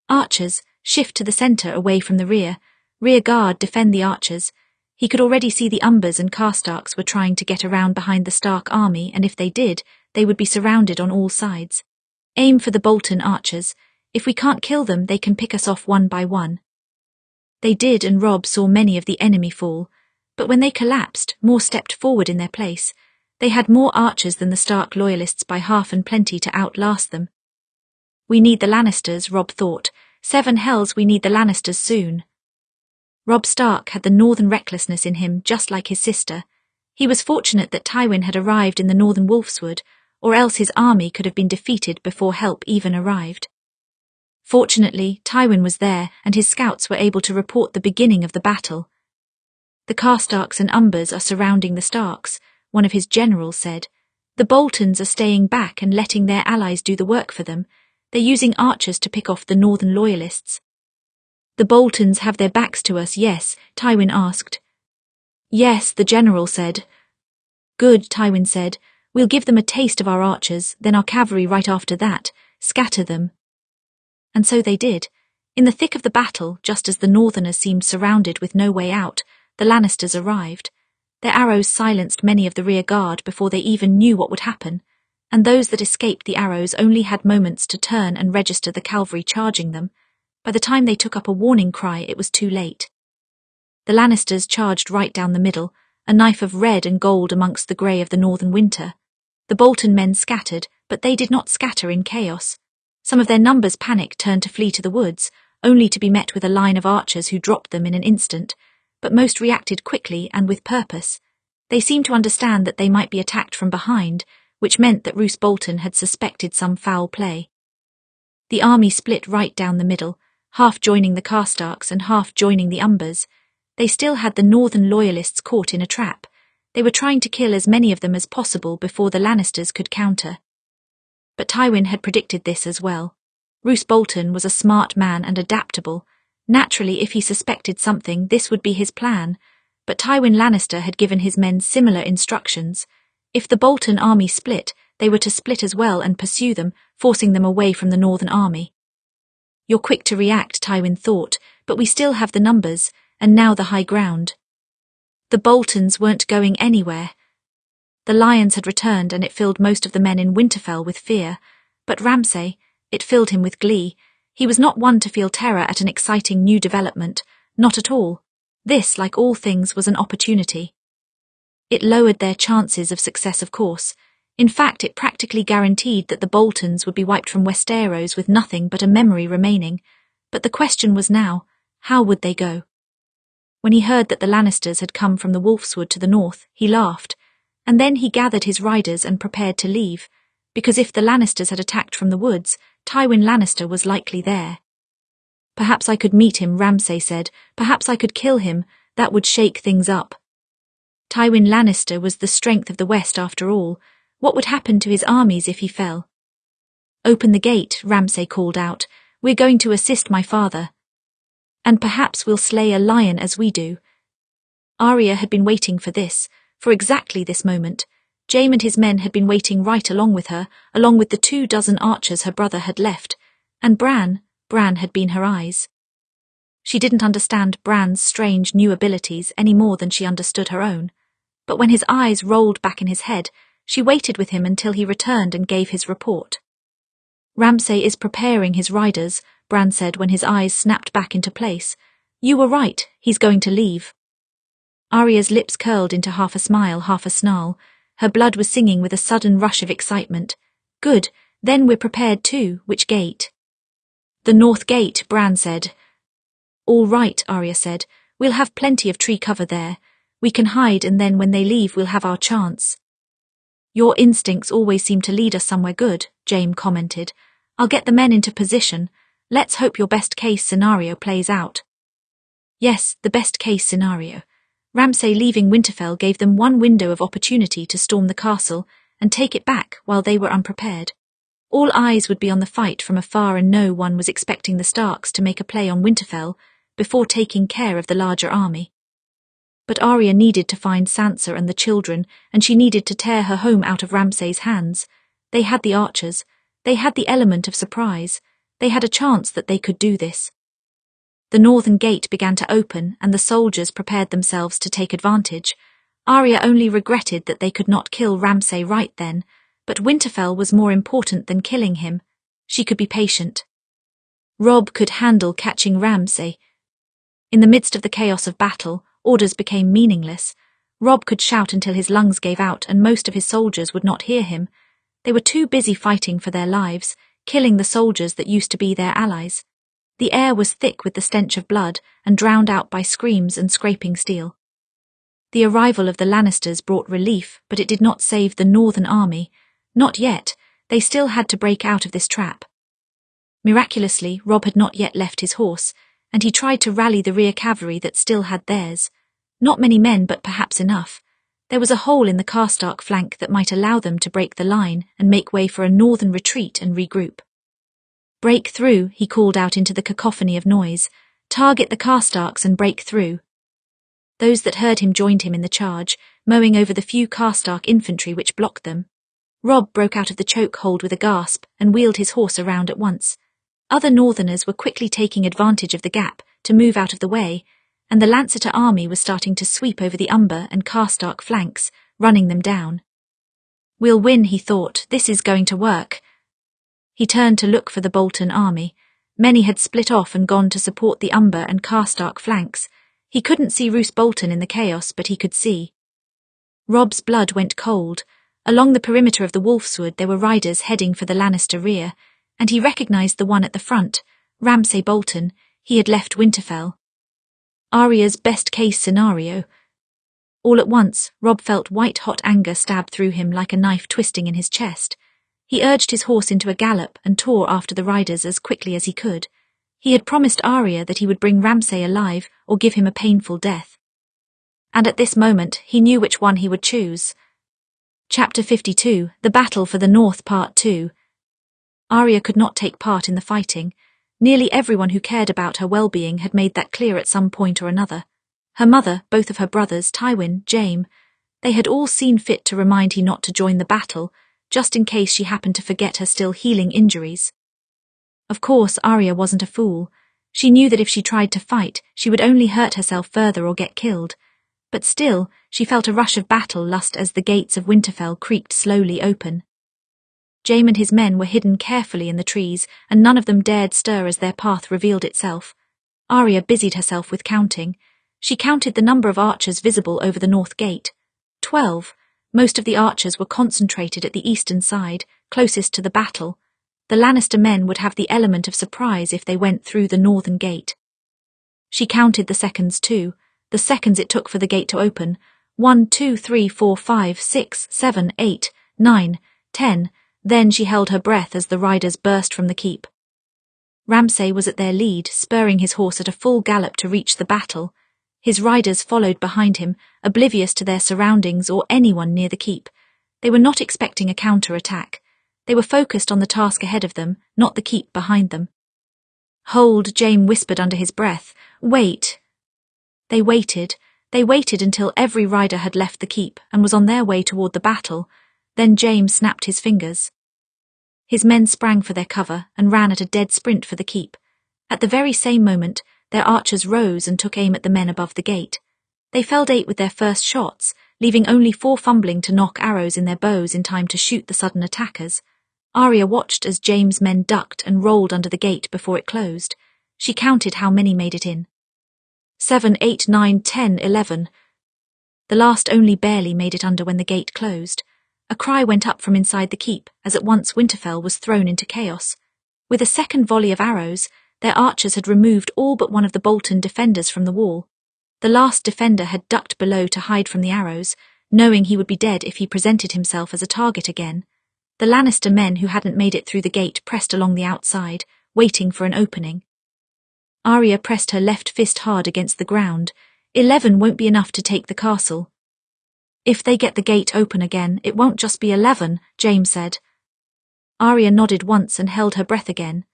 "Archers, shift to the centre away from the rear. Rear guard, defend the archers." He could already see the Umbers and Karstarks were trying to get around behind the Stark army, and if they did, they would be surrounded on all sides. "Aim for the Bolton archers. If we can't kill them, they can pick us off one by one." They did, and Robb saw many of the enemy fall. But when they collapsed, more stepped forward in their place. They had more archers than the Stark loyalists by half and plenty to outlast them. "We need the Lannisters," Robb thought. "Seven hells, we need the Lannisters soon." Robb Stark had the northern recklessness in him, just like his sister. He was fortunate that Tywin had arrived in the northern Wolfswood, or else his army could have been defeated before help even arrived. Fortunately, Tywin was there, and his scouts were able to report the beginning of the battle. "The Karstarks and Umbers are surrounding the Starks," one of his generals said. "The Boltons are staying back and letting their allies do the work for them. They're using archers to pick off the northern loyalists. The Boltons have their backs to us, yes? Tywin asked. Yes, the general said. Good, Tywin said. We'll give them a taste of our archers, then our cavalry right after that. Scatter them. And so they did. In the thick of the battle, just as the Northerners seemed surrounded with no way out, the Lannisters arrived. Their arrows silenced many of the rear guard before they even knew what would happen, and those that escaped the arrows only had moments to turn and register the cavalry charging them. By the time they took up a warning cry, it was too late. The Lannisters charged right down the middle, a knife of red and gold amongst the grey of the northern winter. The Bolton men scattered, but they did not scatter in chaos. Some of their numbers panicked turned to flee to the woods, only to be met with a line of archers who dropped them in an instant, but most reacted quickly and with purpose. They seemed to understand that they might be attacked from behind, which meant that Roose Bolton had suspected some foul play. The army split right down the middle, half joining the Karstarks and half joining the Umbers. They still had the northern loyalists caught in a trap. They were trying to kill as many of them as possible before the Lannisters could counter. But Tywin had predicted this as well. Roose Bolton was a smart man and adaptable. Naturally, if he suspected something, this would be his plan. But Tywin Lannister had given his men similar instructions. If the Bolton army split, they were to split as well and pursue them, forcing them away from the northern army. You're quick to react, Tywin thought, but we still have the numbers, and now the high ground. The Boltons weren't going anywhere. The lions had returned and it filled most of the men in Winterfell with fear, but Ramsay, it filled him with glee. He was not one to feel terror at an exciting new development, not at all. This, like all things, was an opportunity. It lowered their chances of success, of course. In fact, it practically guaranteed that the Boltons would be wiped from Westeros with nothing but a memory remaining. But the question was now, how would they go? When he heard that the Lannisters had come from the Wolfswood to the north, he laughed, and then he gathered his riders and prepared to leave, because if the Lannisters had attacked from the woods, Tywin Lannister was likely there. Perhaps I could meet him, Ramsay said. Perhaps I could kill him. That would shake things up. Tywin Lannister was the strength of the West after all. What would happen to his armies if he fell? Open the gate, Ramsay called out. We're going to assist my father. And perhaps we'll slay a lion as we do. Arya had been waiting for this, for exactly this moment. Jaime and his men had been waiting right along with her, along with the 24 archers her brother had left, and Bran had been her eyes. She didn't understand Bran's strange new abilities any more than she understood her own, but when his eyes rolled back in his head, she waited with him until he returned and gave his report. Ramsay is preparing his riders, Bran said when his eyes snapped back into place. You were right, he's going to leave. Arya's lips curled into half a smile, half a snarl. Her blood was singing with a sudden rush of excitement. Good, then we're prepared too. Which gate? The north gate, Bran said. All right, Arya said. We'll have plenty of tree cover there. We can hide and then when they leave we'll have our chance. Your instincts always seem to lead us somewhere good, Jaime commented. I'll get the men into position. Let's hope your best case scenario plays out. Yes, the best case scenario. Ramsay leaving Winterfell gave them one window of opportunity to storm the castle and take it back while they were unprepared. All eyes would be on the fight from afar and no one was expecting the Starks to make a play on Winterfell before taking care of the larger army. But Arya needed to find Sansa and the children, and she needed to tear her home out of Ramsay's hands. They had the archers. They had the element of surprise. They had a chance that they could do this. The northern gate began to open and the soldiers prepared themselves to take advantage. Arya only regretted that they could not kill Ramsay right then, but Winterfell was more important than killing him. She could be patient. Robb could handle catching Ramsay. In the midst of the chaos of battle, orders became meaningless. Robb could shout until his lungs gave out and most of his soldiers would not hear him. They were too busy fighting for their lives, killing the soldiers that used to be their allies. The air was thick with the stench of blood and drowned out by screams and scraping steel. The arrival of the Lannisters brought relief, but it did not save the northern army. Not yet. They still had to break out of this trap. Miraculously, Robb had not yet left his horse, and he tried to rally the rear cavalry that still had theirs. Not many men, but perhaps enough. There was a hole in the Karstark flank that might allow them to break the line and make way for a northern retreat and regroup. "Break through," he called out into the cacophony of noise. "Target the Karstarks and break through." Those that heard him joined him in the charge, mowing over the few Karstark infantry which blocked them. Robb broke out of the chokehold with a gasp and wheeled his horse around at once. Other Northerners were quickly taking advantage of the gap to move out of the way, and the Lannister army was starting to sweep over the Umber and Karstark flanks, running them down. "We'll win," he thought. "This is going to work." He turned to look for the Bolton army. Many had split off and gone to support the Umber and Karstark flanks. He couldn't see Roose Bolton in the chaos, but he could see. Robb's blood went cold. Along the perimeter of the Wolfswood there were riders heading for the Lannister rear, and he recognized the one at the front, Ramsay Bolton. He had left Winterfell. Arya's best-case scenario. All at once, Robb felt white-hot anger stab through him like a knife twisting in his chest. He urged his horse into a gallop and tore after the riders as quickly as he could. He had promised Arya that he would bring Ramsay alive or give him a painful death. And at this moment, he knew which one he would choose. Chapter 52, The Battle for the North, Part 2. Arya could not take part in the fighting. Nearly everyone who cared about her well-being had made that clear at some point or another. Her mother, both of her brothers, Tywin, Jaime, they had all seen fit to remind her not to join the battle, just in case she happened to forget her still healing injuries. Of course, Arya wasn't a fool. She knew that if she tried to fight, she would only hurt herself further or get killed. But still, she felt a rush of battle lust as the gates of Winterfell creaked slowly open. Jaime and his men were hidden carefully in the trees, and none of them dared stir as their path revealed itself. Arya busied herself with counting. She counted the number of archers visible over the north gate. 12. Most of the archers were concentrated at the eastern side, closest to the battle. The Lannister men would have the element of surprise if they went through the northern gate. She counted the seconds too, the seconds it took for the gate to open. 1, 2, 3, 4, 5, 6, 7, 8, 9, 10. Then she held her breath as the riders burst from the keep. Ramsay was at their lead, spurring his horse at a full gallop to reach the battle. His riders followed behind him, oblivious to their surroundings or anyone near the keep. They were not expecting a counter-attack. They were focused on the task ahead of them, not the keep behind them. "Hold," Jaime whispered under his breath. "Wait." They waited until every rider had left the keep and was on their way toward the battle. Then Jaime snapped his fingers. His men sprang for their cover and ran at a dead sprint for the keep. At the very same moment, their archers rose and took aim at the men above the gate. They felled 8 with their first shots, leaving only 4 fumbling to knock arrows in their bows in time to shoot the sudden attackers. Arya watched as Jaime's men ducked and rolled under the gate before it closed. She counted how many made it in. 7, 8, 9, 10, 11. The last only barely made it under when the gate closed. A cry went up from inside the keep as at once Winterfell was thrown into chaos. With a second volley of arrows, their archers had removed all but one of the Bolton defenders from the wall. The last defender had ducked below to hide from the arrows, knowing he would be dead if he presented himself as a target again. The Lannister men who hadn't made it through the gate pressed along the outside, waiting for an opening. Arya pressed her left fist hard against the ground. 11 won't be enough to take the castle. "If they get the gate open again, it won't just be 11, Jaime said. Arya nodded once and held her breath again.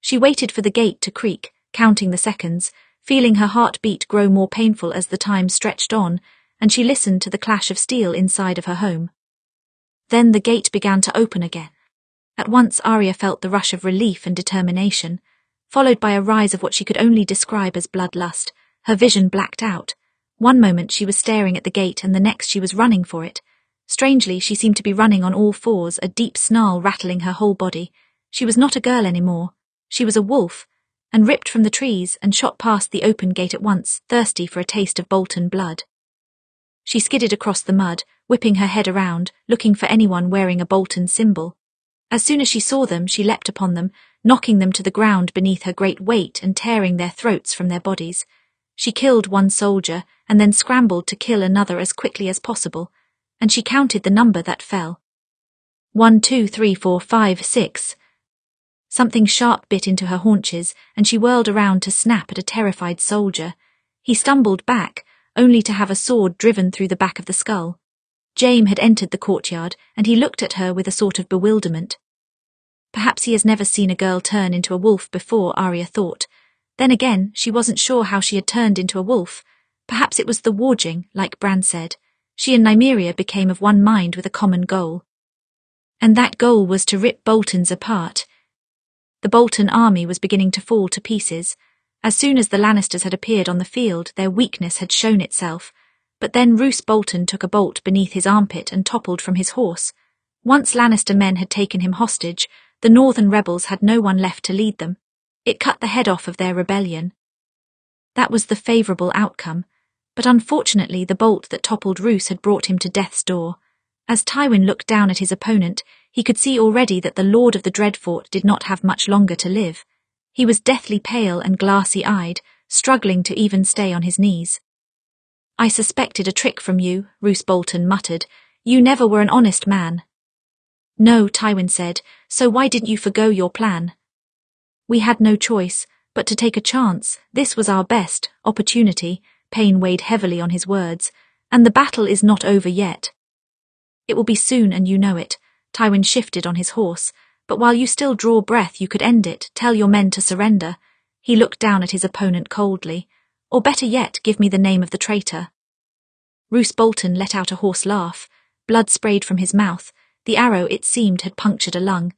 She waited for the gate to creak, counting the seconds, feeling her heartbeat grow more painful as the time stretched on, and she listened to the clash of steel inside of her home. Then the gate began to open again. At once Arya felt the rush of relief and determination, followed by a rise of what she could only describe as bloodlust. Her vision blacked out. One moment she was staring at the gate and the next she was running for it. Strangely, she seemed to be running on all fours, a deep snarl rattling her whole body. She was not a girl anymore. She was a wolf, and ripped from the trees and shot past the open gate at once, thirsty for a taste of Bolton blood. She skidded across the mud, whipping her head around, looking for anyone wearing a Bolton symbol. As soon as she saw them, she leapt upon them, knocking them to the ground beneath her great weight and tearing their throats from their bodies. She killed one soldier and then scrambled to kill another as quickly as possible, and she counted the number that fell. 1, 2, 3, 4, 5, 6. Something sharp bit into her haunches, and she whirled around to snap at a terrified soldier. He stumbled back, only to have a sword driven through the back of the skull. Jaime had entered the courtyard, and he looked at her with a sort of bewilderment. Perhaps he has never seen a girl turn into a wolf before, Arya thought. Then again, she wasn't sure how she had turned into a wolf. Perhaps it was the warging, like Bran said. She and Nymeria became of one mind with a common goal. And that goal was to rip Bolton's apart. The Bolton army was beginning to fall to pieces. As soon as the Lannisters had appeared on the field, their weakness had shown itself. But then Roose Bolton took a bolt beneath his armpit and toppled from his horse. Once Lannister men had taken him hostage, the northern rebels had no one left to lead them. It cut the head off of their rebellion. That was the favourable outcome, but unfortunately the bolt that toppled Roose had brought him to death's door. As Tywin looked down at his opponent, he could see already that the Lord of the Dreadfort did not have much longer to live. He was deathly pale and glassy-eyed, struggling to even stay on his knees. "I suspected a trick from you," Roose Bolton muttered. "You never were an honest man." "No," Tywin said, "so why didn't you forgo your plan?" "We had no choice, but to take a chance. This was our best opportunity." Pain weighed heavily on his words. "And the battle is not over yet." "It will be soon, and you know it." Tywin shifted on his horse. "But while you still draw breath, you could end it. Tell your men to surrender." He looked down at his opponent coldly. "Or better yet, give me the name of the traitor." Roose Bolton let out a hoarse laugh. Blood sprayed from his mouth. The arrow, it seemed, had punctured a lung.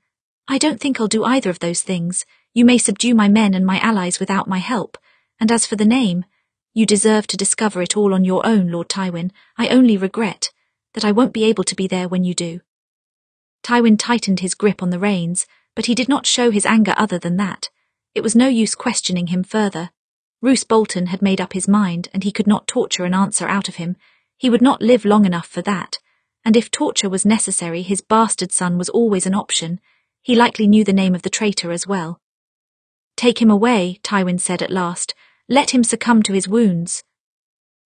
"I don't think I'll do either of those things. You may subdue my men and my allies without my help. And as for the name, you deserve to discover it all on your own, Lord Tywin. I only regret that I won't be able to be there when you do." Tywin tightened his grip on the reins, but he did not show his anger other than that. It was no use questioning him further. Roose Bolton had made up his mind, and he could not torture an answer out of him. He would not live long enough for that. And if torture was necessary, his bastard son was always an option. He likely knew the name of the traitor as well. "Take him away," Tywin said at last. "Let him succumb to his wounds."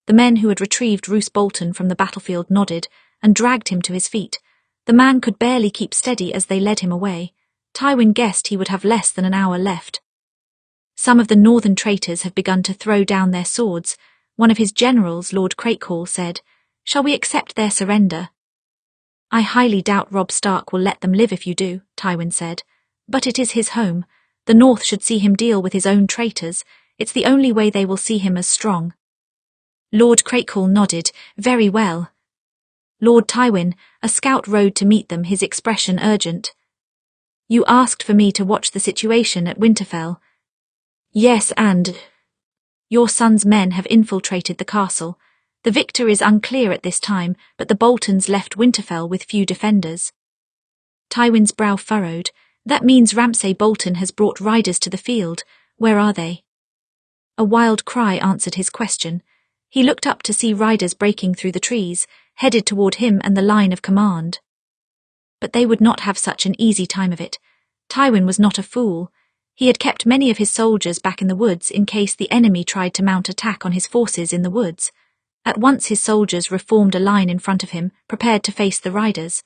The men who had retrieved Roose Bolton from the battlefield nodded and dragged him to his feet. The man could barely keep steady as they led him away. Tywin guessed he would have less than an hour left. Some of the northern traitors have begun to throw down their swords. One of his generals, Lord Cratehall, said, "Shall we accept their surrender?" "I highly doubt Robb Stark will let them live if you do," Tywin said. "But it is his home. The North should see him deal with his own traitors. It's the only way they will see him as strong." Lord Cratehall nodded. "Very well." Lord Tywin, a scout rode to meet them, his expression urgent. "You asked for me to watch the situation at Winterfell." "Yes, and your son's men have infiltrated the castle. The victor is unclear at this time, but the Boltons left Winterfell with few defenders." Tywin's brow furrowed. "That means Ramsay Bolton has brought riders to the field. Where are they?" A wild cry answered his question. He looked up to see riders breaking through the trees, headed toward him and the line of command. But they would not have such an easy time of it. Tywin was not a fool. He had kept many of his soldiers back in the woods in case the enemy tried to mount attack on his forces in the woods. At once his soldiers reformed a line in front of him, prepared to face the riders.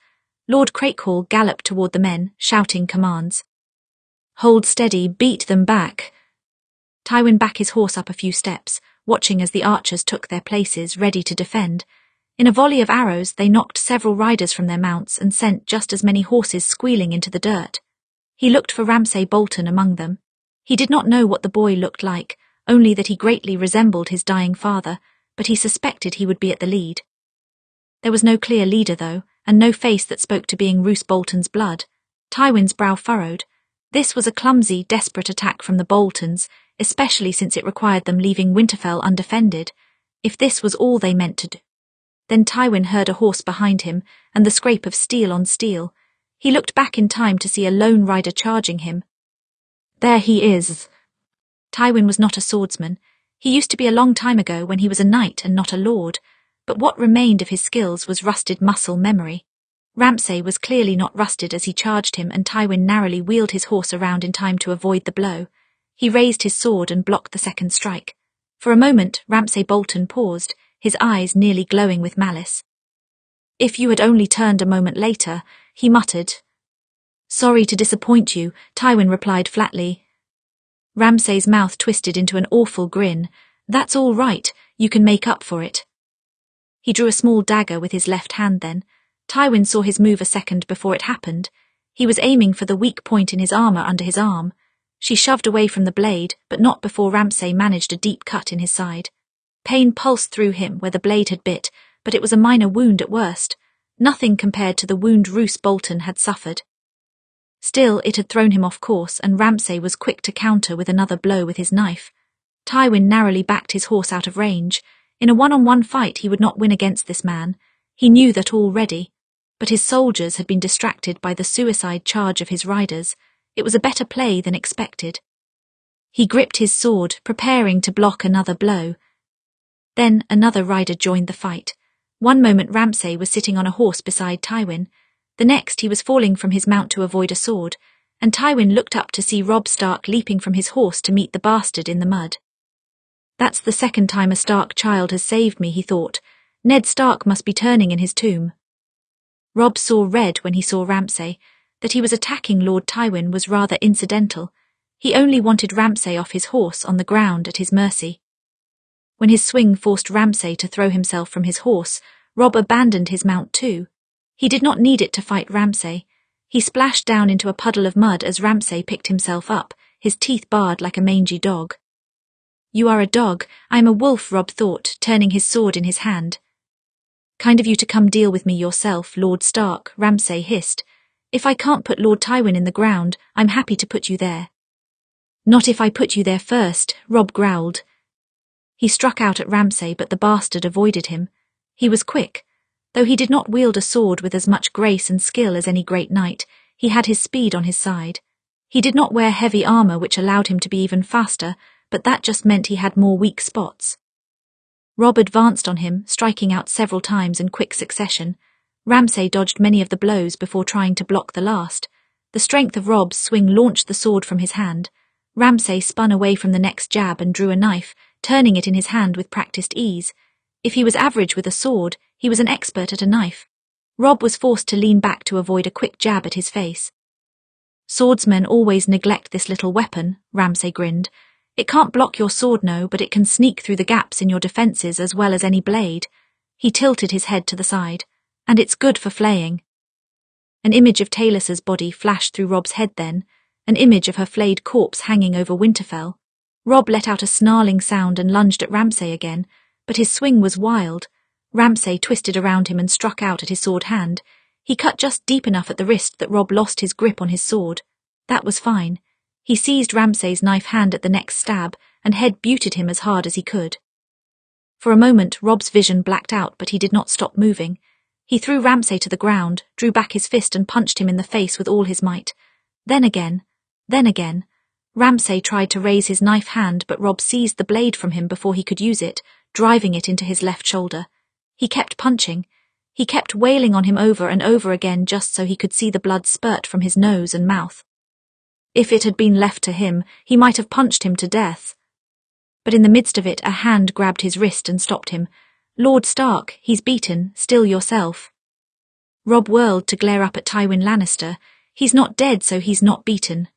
Lord Cratehall galloped toward the men, shouting commands. "Hold steady, beat them back." Tywin backed his horse up a few steps, watching as the archers took their places, ready to defend. In a volley of arrows, they knocked several riders from their mounts and sent just as many horses squealing into the dirt. He looked for Ramsay Bolton among them. He did not know what the boy looked like, only that he greatly resembled his dying father, but he suspected he would be at the lead. There was no clear leader, though, and no face that spoke to being Roose Bolton's blood. Tywin's brow furrowed. This was a clumsy, desperate attack from the Boltons, especially since it required them leaving Winterfell undefended. If this was all they meant to do. Then Tywin heard a horse behind him, and the scrape of steel on steel. He looked back in time to see a lone rider charging him. "There he is." Tywin was not a swordsman. He used to be a long time ago when he was a knight and not a lord, but what remained of his skills was rusted muscle memory. Ramsay was clearly not rusted as he charged him, and Tywin narrowly wheeled his horse around in time to avoid the blow. He raised his sword and blocked the second strike. For a moment, Ramsay Bolton paused, his eyes nearly glowing with malice. "If you had only turned a moment later," he muttered. "Sorry to disappoint you," Tywin replied flatly. Ramsay's mouth twisted into an awful grin. "That's all right, you can make up for it." He drew a small dagger with his left hand then. Tywin saw his move a second before it happened. He was aiming for the weak point in his armor under his arm. She shoved away from the blade, but not before Ramsay managed a deep cut in his side. Pain pulsed through him where the blade had bit, but it was a minor wound at worst, nothing compared to the wound Roose Bolton had suffered. Still, it had thrown him off course, and Ramsay was quick to counter with another blow with his knife. Tywin narrowly backed his horse out of range. In a one-on-one fight he would not win against this man. He knew that already. But his soldiers had been distracted by the suicide charge of his riders. It was a better play than expected. He gripped his sword, preparing to block another blow. Then another rider joined the fight. One moment Ramsay was sitting on a horse beside Tywin. The next he was falling from his mount to avoid a sword, and Tywin looked up to see Robb Stark leaping from his horse to meet the bastard in the mud. That's the second time a Stark child has saved me, he thought. Ned Stark must be turning in his tomb. Robb saw red when he saw Ramsay. That he was attacking Lord Tywin was rather incidental. He only wanted Ramsay off his horse on the ground at his mercy. When his swing forced Ramsay to throw himself from his horse, Robb abandoned his mount too. He did not need it to fight Ramsay. He splashed down into a puddle of mud as Ramsay picked himself up, his teeth barred like a mangy dog. You are a dog, I am a wolf, Robb thought, turning his sword in his hand. Kind of you to come deal with me yourself, Lord Stark, Ramsay hissed. If I can't put Lord Tywin in the ground, I'm happy to put you there. Not if I put you there first, Robb growled. He struck out at Ramsay, but the bastard avoided him. He was quick. Though he did not wield a sword with as much grace and skill as any great knight, he had his speed on his side. He did not wear heavy armor which allowed him to be even faster, but that just meant he had more weak spots. Robb advanced on him, striking out several times in quick succession. Ramsay dodged many of the blows before trying to block the last. The strength of Robb's swing launched the sword from his hand. Ramsay spun away from the next jab and drew a knife, turning it in his hand with practiced ease. If he was average with a sword, he was an expert at a knife. Robb was forced to lean back to avoid a quick jab at his face. Swordsmen always neglect this little weapon, Ramsay grinned. It can't block your sword, no, but it can sneak through the gaps in your defences as well as any blade. He tilted his head to the side. And it's good for flaying. An image of Talys's body flashed through Robb's head then, an image of her flayed corpse hanging over Winterfell. Robb let out a snarling sound and lunged at Ramsay again, but his swing was wild. Ramsay twisted around him and struck out at his sword hand. He cut just deep enough at the wrist that Robb lost his grip on his sword. That was fine. He seized Ramsay's knife hand at the next stab and head-butted him as hard as he could. For a moment Robb's vision blacked out, but he did not stop moving. He threw Ramsay to the ground, drew back his fist and punched him in the face with all his might. Then again. Ramsay tried to raise his knife hand, but Robb seized the blade from him before he could use it, driving it into his left shoulder. He kept punching. He kept wailing on him over and over again just so he could see the blood spurt from his nose and mouth. If it had been left to him, he might have punched him to death. But in the midst of it, a hand grabbed his wrist and stopped him. Lord Stark, he's beaten, still yourself. Robb whirled to glare up at Tywin Lannister. He's not dead, so he's not beaten.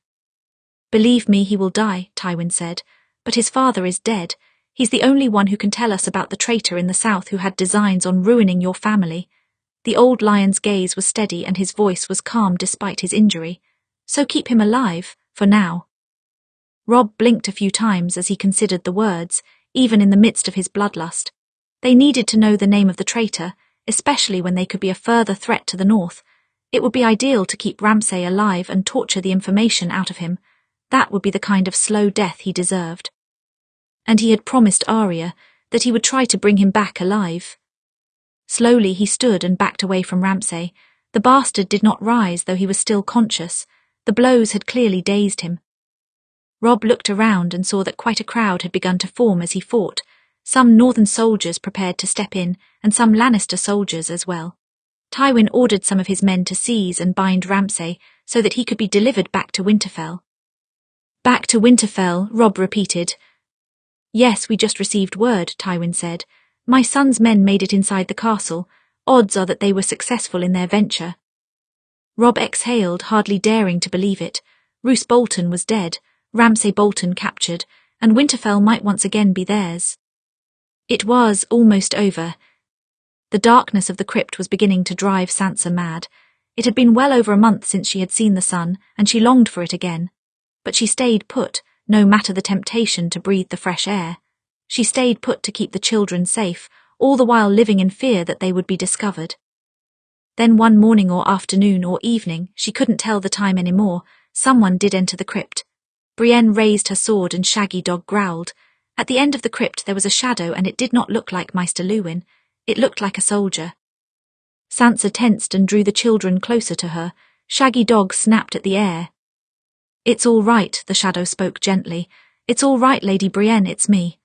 Believe me, he will die, Tywin said, but his father is dead. He's the only one who can tell us about the traitor in the south who had designs on ruining your family. The old lion's gaze was steady and his voice was calm despite his injury. So keep him alive, for now. Robb blinked a few times as he considered the words, even in the midst of his bloodlust. They needed to know the name of the traitor, especially when they could be a further threat to the north. It would be ideal to keep Ramsay alive and torture the information out of him. That would be the kind of slow death he deserved. And he had promised Arya that he would try to bring him back alive. Slowly he stood and backed away from Ramsay. The bastard did not rise, though he was still conscious. The blows had clearly dazed him. Robb looked around and saw that quite a crowd had begun to form as he fought. Some northern soldiers prepared to step in, and some Lannister soldiers as well. Tywin ordered some of his men to seize and bind Ramsay so that he could be delivered back to Winterfell. Back to Winterfell, Robb repeated. Yes, we just received word, Tywin said. My son's men made it inside the castle. Odds are that they were successful in their venture. Robb exhaled, hardly daring to believe it. Roose Bolton was dead, Ramsay Bolton captured, and Winterfell might once again be theirs. It was almost over. The darkness of the crypt was beginning to drive Sansa mad. It had been well over a month since she had seen the sun, and she longed for it again. But she stayed put, no matter the temptation to breathe the fresh air. She stayed put to keep the children safe, all the while living in fear that they would be discovered. Then one morning or afternoon or evening, she couldn't tell the time anymore, someone did enter the crypt. Brienne raised her sword and Shaggy Dog growled. At the end of the crypt there was a shadow, and it did not look like Maester Luwin. It looked like a soldier. Sansa tensed and drew the children closer to her. Shaggy Dog snapped at the air. "It's all right," the shadow spoke gently. "It's all right, Lady Brienne, it's me."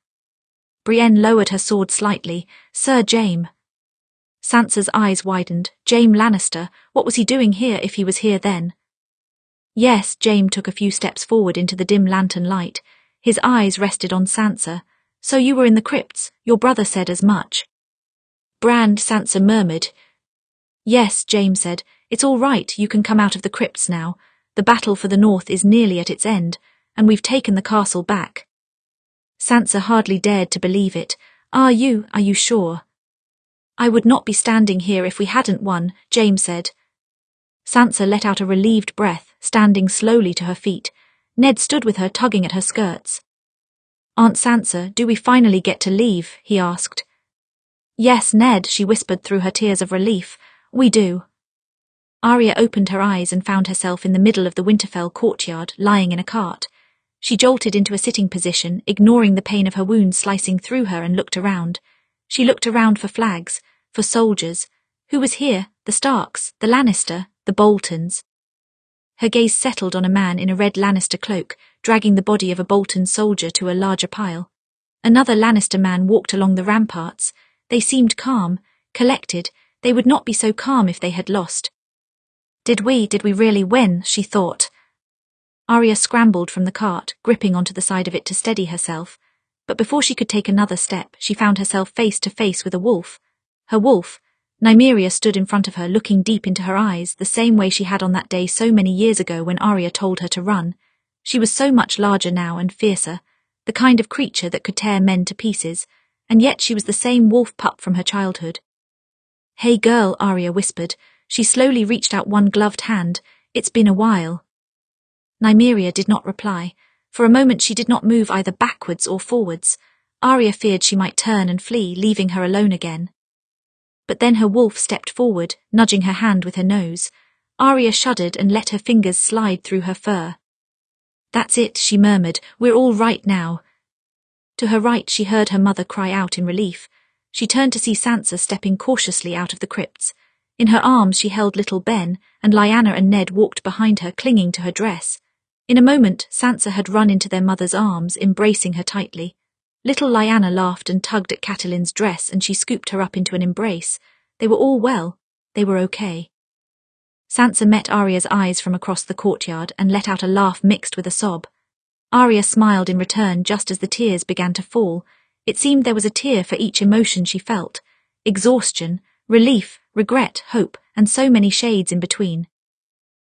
Brienne lowered her sword slightly. "Sir Jaime." Sansa's eyes widened. Jaime Lannister, what was he doing here if he was here then? Yes, Jaime took a few steps forward into the dim lantern light. His eyes rested on Sansa. "So you were in the crypts, your brother said as much." "Bran," Sansa murmured. "Yes," Jaime said, "it's all right, you can come out of the crypts now. The battle for the north is nearly at its end, and we've taken the castle back." Sansa hardly dared to believe it. Are you sure?" "I would not be standing here if we hadn't won," Jaime said. Sansa let out a relieved breath, standing slowly to her feet. Ned stood with her, tugging at her skirts. "Aunt Sansa, do we finally get to leave?" he asked. "Yes, Ned," she whispered through her tears of relief. "We do." Arya opened her eyes and found herself in the middle of the Winterfell courtyard, lying in a cart. She jolted into a sitting position, ignoring the pain of her wound slicing through her, and looked around. She looked around for flags, for soldiers. Who was here? The Starks, the Lannister, the Boltons. Her gaze settled on a man in a red Lannister cloak, dragging the body of a Bolton soldier to a larger pile. Another Lannister man walked along the ramparts. They seemed calm, collected. They would not be so calm if they had lost. Did we really win? She thought. Arya scrambled from the cart, gripping onto the side of it to steady herself. But before she could take another step, she found herself face to face with a wolf. Her wolf, Nymeria, stood in front of her, looking deep into her eyes, the same way she had on that day so many years ago when Arya told her to run. She was so much larger now and fiercer, the kind of creature that could tear men to pieces, and yet she was the same wolf pup from her childhood. "Hey girl," Arya whispered. She slowly reached out one gloved hand. "It's been a while." Nymeria did not reply. For a moment she did not move either backwards or forwards. Arya feared she might turn and flee, leaving her alone again. But then her wolf stepped forward, nudging her hand with her nose. Arya shuddered and let her fingers slide through her fur. "That's it," she murmured. "We're all right now." To her right she heard her mother cry out in relief. She turned to see Sansa stepping cautiously out of the crypts. In her arms she held little Ben, and Lyanna and Ned walked behind her, clinging to her dress. In a moment Sansa had run into their mother's arms, embracing her tightly. Little Lyanna laughed and tugged at Catelyn's dress, and she scooped her up into an embrace. They were all well. They were okay. Sansa met Arya's eyes from across the courtyard and let out a laugh mixed with a sob. Arya smiled in return just as the tears began to fall. It seemed there was a tear for each emotion she felt. Exhaustion, relief, regret, hope, and so many shades in between.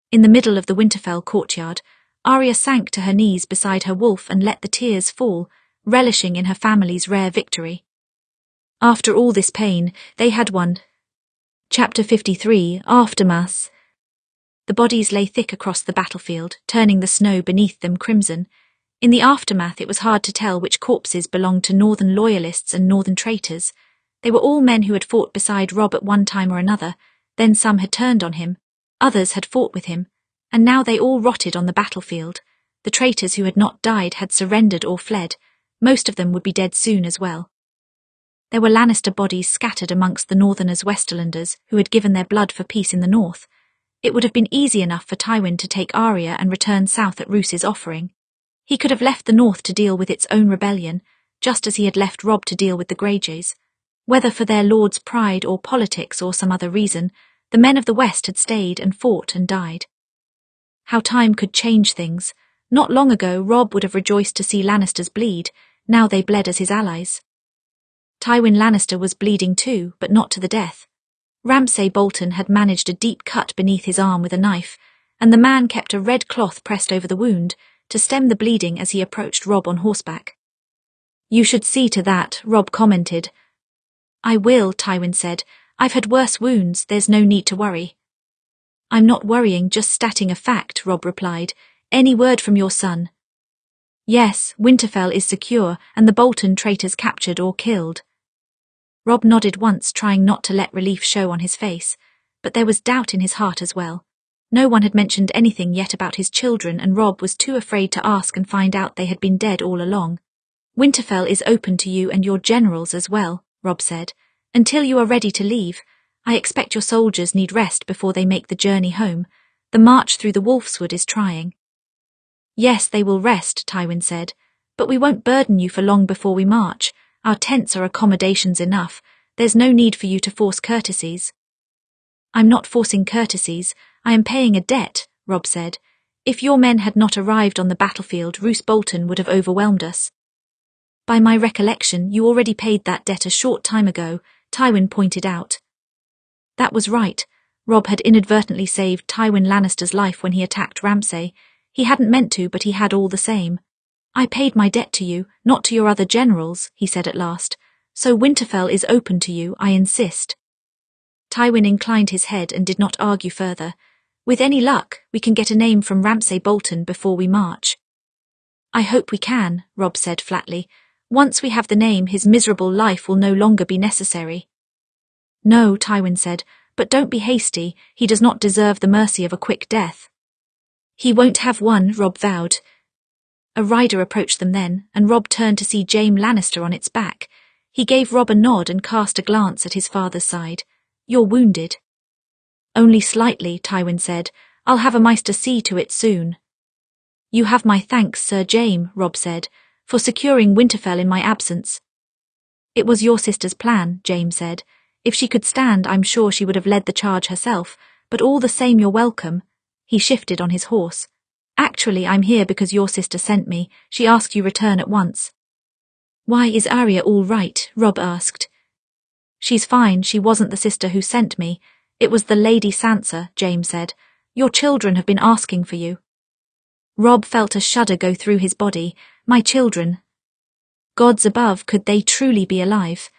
In the middle of the Winterfell courtyard, Arya sank to her knees beside her wolf and let the tears fall, relishing in her family's rare victory. After all this pain, they had won. Chapter 53, Aftermath. The bodies lay thick across the battlefield, turning the snow beneath them crimson. In the aftermath it was hard to tell which corpses belonged to northern loyalists and northern traitors. They were all men who had fought beside Robb at one time or another, then some had turned on him, others had fought with him, and now they all rotted on the battlefield. The traitors who had not died had surrendered or fled. Most of them would be dead soon as well. There were Lannister bodies scattered amongst the Northerners' Westerlanders who had given their blood for peace in the north. It would have been easy enough for Tywin to take Arya and return south at Roose's offering. He could have left the north to deal with its own rebellion, just as he had left Robb to deal with the Greyjoys. Whether for their lord's pride or politics or some other reason, the men of the West had stayed and fought and died. How time could change things. Not long ago Robb would have rejoiced to see Lannisters bleed. Now they bled as his allies. Tywin Lannister was bleeding too, but not to the death. Ramsay Bolton had managed a deep cut beneath his arm with a knife, and the man kept a red cloth pressed over the wound to stem the bleeding as he approached Robb on horseback. "You should see to that," Robb commented. "I will," Tywin said. "I've had worse wounds, there's no need to worry." I'm not worrying, just stating a fact, Robb replied. Any word from your son? Yes, Winterfell is secure and the Bolton traitors captured or killed. Robb nodded once, trying not to let relief show on his face, but there was doubt in his heart as well. No one had mentioned anything yet about his children, and Robb was too afraid to ask and find out they had been dead all along. Winterfell is open to you and your generals as well, Robb said. Until you are ready to leave, I expect your soldiers need rest before they make the journey home. The march through the Wolfswood is trying. Yes, they will rest, Tywin said, but we won't burden you for long before we march. Our tents are accommodations enough. There's no need for you to force courtesies. I'm not forcing courtesies. I am paying a debt, Robb said. If your men had not arrived on the battlefield, Roose Bolton would have overwhelmed us. By my recollection, you already paid that debt a short time ago, Tywin pointed out. That was right. Robb had inadvertently saved Tywin Lannister's life when he attacked Ramsay. He hadn't meant to, but he had all the same. I paid my debt to you, not to your other generals, he said at last. So Winterfell is open to you, I insist. Tywin inclined his head and did not argue further. With any luck, we can get a name from Ramsay Bolton before we march. I hope we can, Robb said flatly. Once we have the name, his miserable life will no longer be necessary. No, Tywin said, but don't be hasty. He does not deserve the mercy of a quick death. He won't have one, Robb vowed. A rider approached them then, and Robb turned to see Jaime Lannister on its back. He gave Robb a nod and cast a glance at his father's side. You're wounded. Only slightly, Tywin said. I'll have a maester see to it soon. You have my thanks, Sir Jaime, Robb said, for securing Winterfell in my absence. It was your sister's plan, Jaime said. If she could stand, I'm sure she would have led the charge herself, but all the same you're welcome. He shifted on his horse. Actually, I'm here because your sister sent me. She asked you return at once. Why, is Arya all right? Robb asked. She's fine. She wasn't the sister who sent me. It was the Lady Sansa, Jaime said. Your children have been asking for you. Robb felt a shudder go through his body. My children. Gods above, could they truly be alive?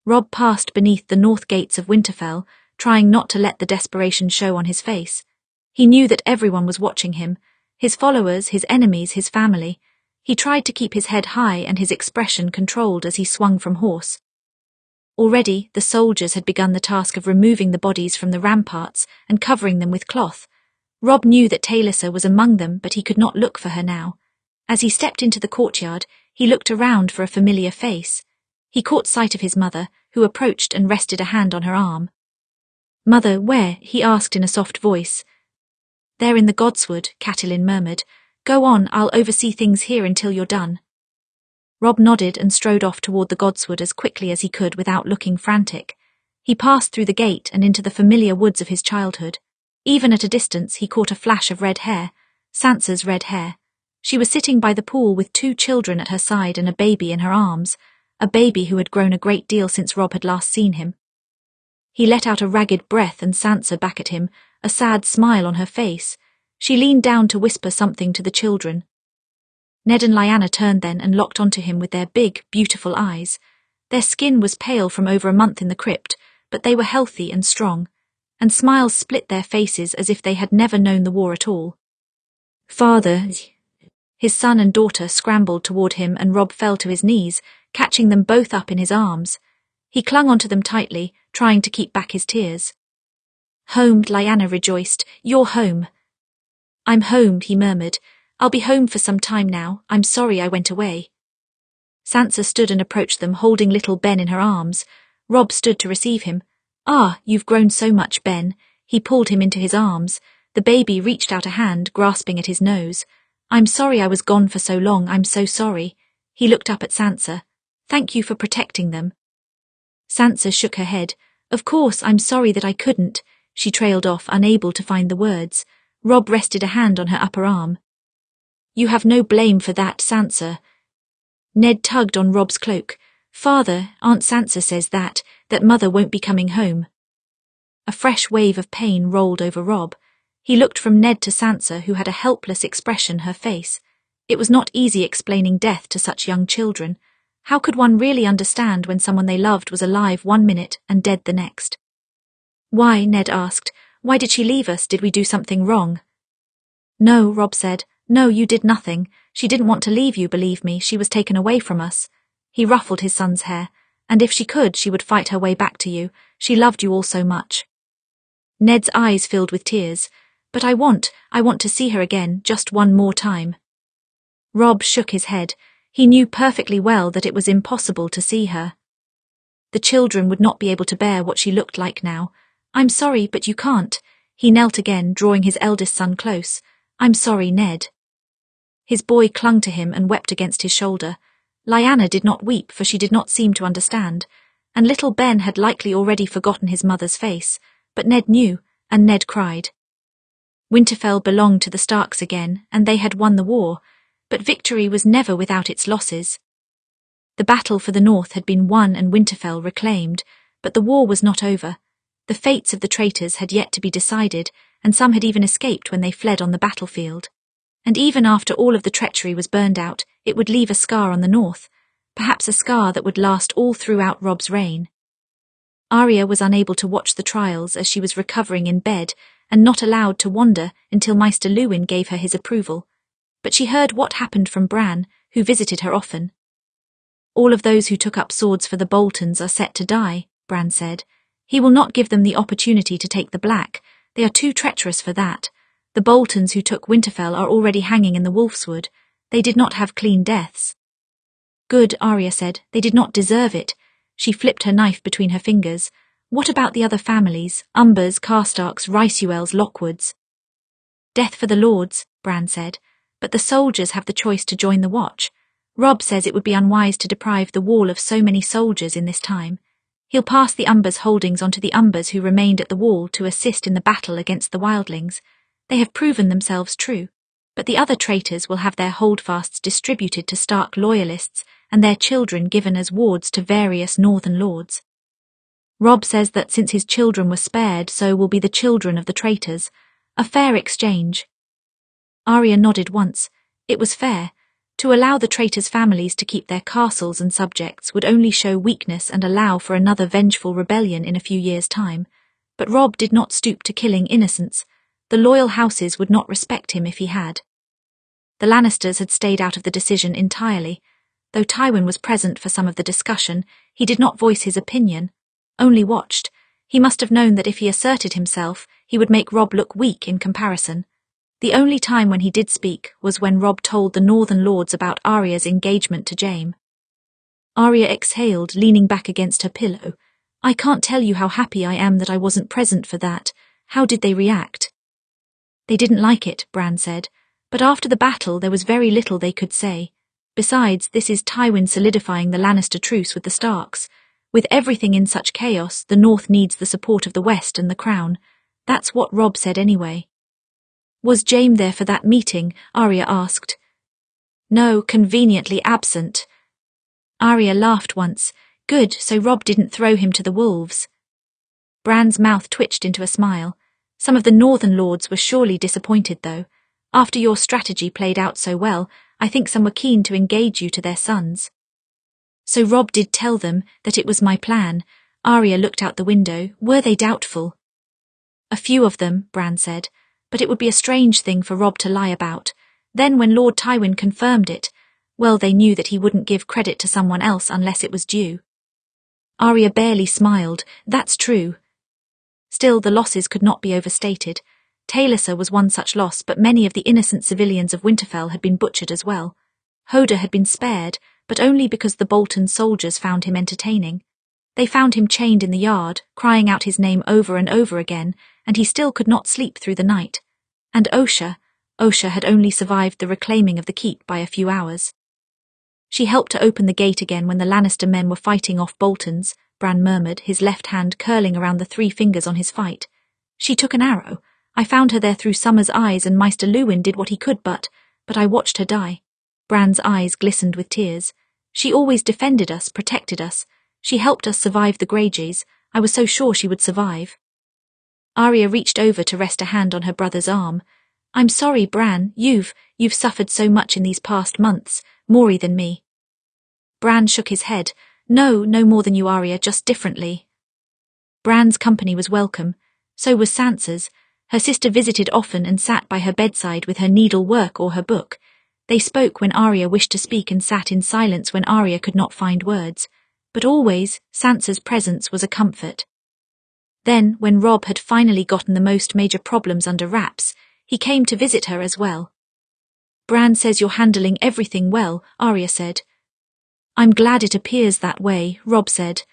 Robb passed beneath the north gates of Winterfell, trying not to let the desperation show on his face. He knew that everyone was watching him, his followers, his enemies, his family. He tried to keep his head high and his expression controlled as he swung from horse. Already, the soldiers had begun the task of removing the bodies from the ramparts and covering them with cloth. Robb knew that Talisa was among them, but he could not look for her now. As he stepped into the courtyard, he looked around for a familiar face. He caught sight of his mother, who approached and rested a hand on her arm. Mother, where? He asked in a soft voice. There in the Godswood, Catelyn murmured. Go on, I'll oversee things here until you're done. Robb nodded and strode off toward the Godswood as quickly as he could without looking frantic. He passed through the gate and into the familiar woods of his childhood. Even at a distance, he caught a flash of red hair, Sansa's red hair. She was sitting by the pool with 2 children at her side and a baby in her arms, a baby who had grown a great deal since Robb had last seen him. He let out a ragged breath and Sansa back at him, a sad smile on her face. She leaned down to whisper something to the children. Ned and Lyanna turned then and locked onto him with their big, beautiful eyes. Their skin was pale from over a month in the crypt, but they were healthy and strong, and smiles split their faces as if they had never known the war at all. Father. His son and daughter scrambled toward him and Robb fell to his knees, catching them both up in his arms. He clung onto them tightly, trying to keep back his tears. Home, Lyanna rejoiced. You're home. I'm home, he murmured. I'll be home for some time now. I'm sorry I went away. Sansa stood and approached them, holding little Ben in her arms. Robb stood to receive him. Ah, you've grown so much, Ben. He pulled him into his arms. The baby reached out a hand, grasping at his nose. I'm sorry I was gone for so long. I'm so sorry. He looked up at Sansa. Thank you for protecting them. Sansa shook her head. Of course, I'm sorry that I couldn't. She trailed off, unable to find the words. Robb rested a hand on her upper arm. You have no blame for that, Sansa. Ned tugged on Robb's cloak. Father, Aunt Sansa says that Mother won't be coming home. A fresh wave of pain rolled over Robb. He looked from Ned to Sansa, who had a helpless expression her face. It was not easy explaining death to such young children. How could one really understand when someone they loved was alive 1 minute and dead the next? Why, Ned asked, Why did she leave us? Did we do something wrong? No, Robb said. No, you did nothing. She didn't want to leave you, believe me. She was taken away from us. He ruffled his son's hair. And if she could, she would fight her way back to you. She loved you all so much. Ned's eyes filled with tears. But I want to see her again, just one more time. Robb shook his head. He knew perfectly well that it was impossible to see her. The children would not be able to bear what she looked like now. I'm sorry, but you can't. He knelt again, drawing his eldest son close. I'm sorry, Ned. His boy clung to him and wept against his shoulder. Lyanna did not weep, for she did not seem to understand, and little Ben had likely already forgotten his mother's face, but Ned knew, and Ned cried. Winterfell belonged to the Starks again, and they had won the war, but victory was never without its losses. The battle for the north had been won and Winterfell reclaimed, but the war was not over. The fates of the traitors had yet to be decided, and some had even escaped when they fled on the battlefield. And even after all of the treachery was burned out, it would leave a scar on the north, perhaps a scar that would last all throughout Robb's reign. Arya was unable to watch the trials as she was recovering in bed and not allowed to wander until Maester Luwin gave her his approval. But she heard what happened from Bran, who visited her often. All of those who took up swords for the Boltons are set to die, Bran said. He will not give them the opportunity to take the Black. They are too treacherous for that. The Boltons who took Winterfell are already hanging in the Wolfswood. They did not have clean deaths. Good, Arya said. They did not deserve it. She flipped her knife between her fingers. What about the other families? Umbers, Karstarks, Rysewells, Lockwoods? Death for the lords, Bran said. But the soldiers have the choice to join the Watch. Robb says it would be unwise to deprive the Wall of so many soldiers in this time. He'll pass the Umbers' holdings onto the Umbers who remained at the Wall to assist in the battle against the Wildlings. They have proven themselves true, but the other traitors will have their holdfasts distributed to Stark loyalists and their children given as wards to various northern lords. Robb says that since his children were spared, so will be the children of the traitors. A fair exchange. Arya nodded once. It was fair. To allow the traitors' families to keep their castles and subjects would only show weakness and allow for another vengeful rebellion in a few years' time. But Robb did not stoop to killing innocents. The loyal houses would not respect him if he had. The Lannisters had stayed out of the decision entirely. Though Tywin was present for some of the discussion, he did not voice his opinion, only watched. He must have known that if he asserted himself, he would make Robb look weak in comparison. The only time when he did speak was when Robb told the northern lords about Arya's engagement to Jaime. Arya exhaled, leaning back against her pillow. I can't tell you how happy I am that I wasn't present for that. How did they react? They didn't like it, Bran said, but after the battle there was very little they could say. Besides, this is Tywin solidifying the Lannister truce with the Starks. With everything in such chaos, the North needs the support of the West and the Crown. That's what Robb said anyway. Was Jaime there for that meeting? Arya asked. No, conveniently absent. Arya laughed once. Good, so Robb didn't throw him to the wolves. Bran's mouth twitched into a smile. Some of the northern lords were surely disappointed, though. After your strategy played out so well, I think some were keen to engage you to their sons. So Robb did tell them that it was my plan. Arya looked out the window. Were they doubtful? A few of them, Bran said, but it would be a strange thing for Robb to lie about. Then when Lord Tywin confirmed it, well, they knew that he wouldn't give credit to someone else unless it was due. Arya barely smiled. That's true. Still, the losses could not be overstated. Taliesin was one such loss, but many of the innocent civilians of Winterfell had been butchered as well. Hodor had been spared, but only because the Bolton soldiers found him entertaining. They found him chained in the yard, crying out his name over and over again, and he still could not sleep through the night. And Osha had only survived the reclaiming of the keep by a few hours. She helped to open the gate again when the Lannister men were fighting off Boltons, Bran murmured, his left hand curling around the 3 fingers on his fight. She took an arrow. I found her there through Summer's eyes, and Maester Luwin did what he could, but I watched her die. Bran's eyes glistened with tears. She always defended us, protected us. She helped us survive the Greyjoys. I was so sure she would survive. Arya reached over to rest a hand on her brother's arm. I'm sorry, Bran. You've suffered so much in these past months, more than me. Bran shook his head. No more than you, Arya, just differently. Bran's company was welcome. So was Sansa's. Her sister visited often and sat by her bedside with her needlework or her book. They spoke when Arya wished to speak and sat in silence when Arya could not find words. But always, Sansa's presence was a comfort. Then, when Robb had finally gotten the most major problems under wraps, he came to visit her as well. Bran says you're handling everything well, Arya said. I'm glad it appears that way, Robb said.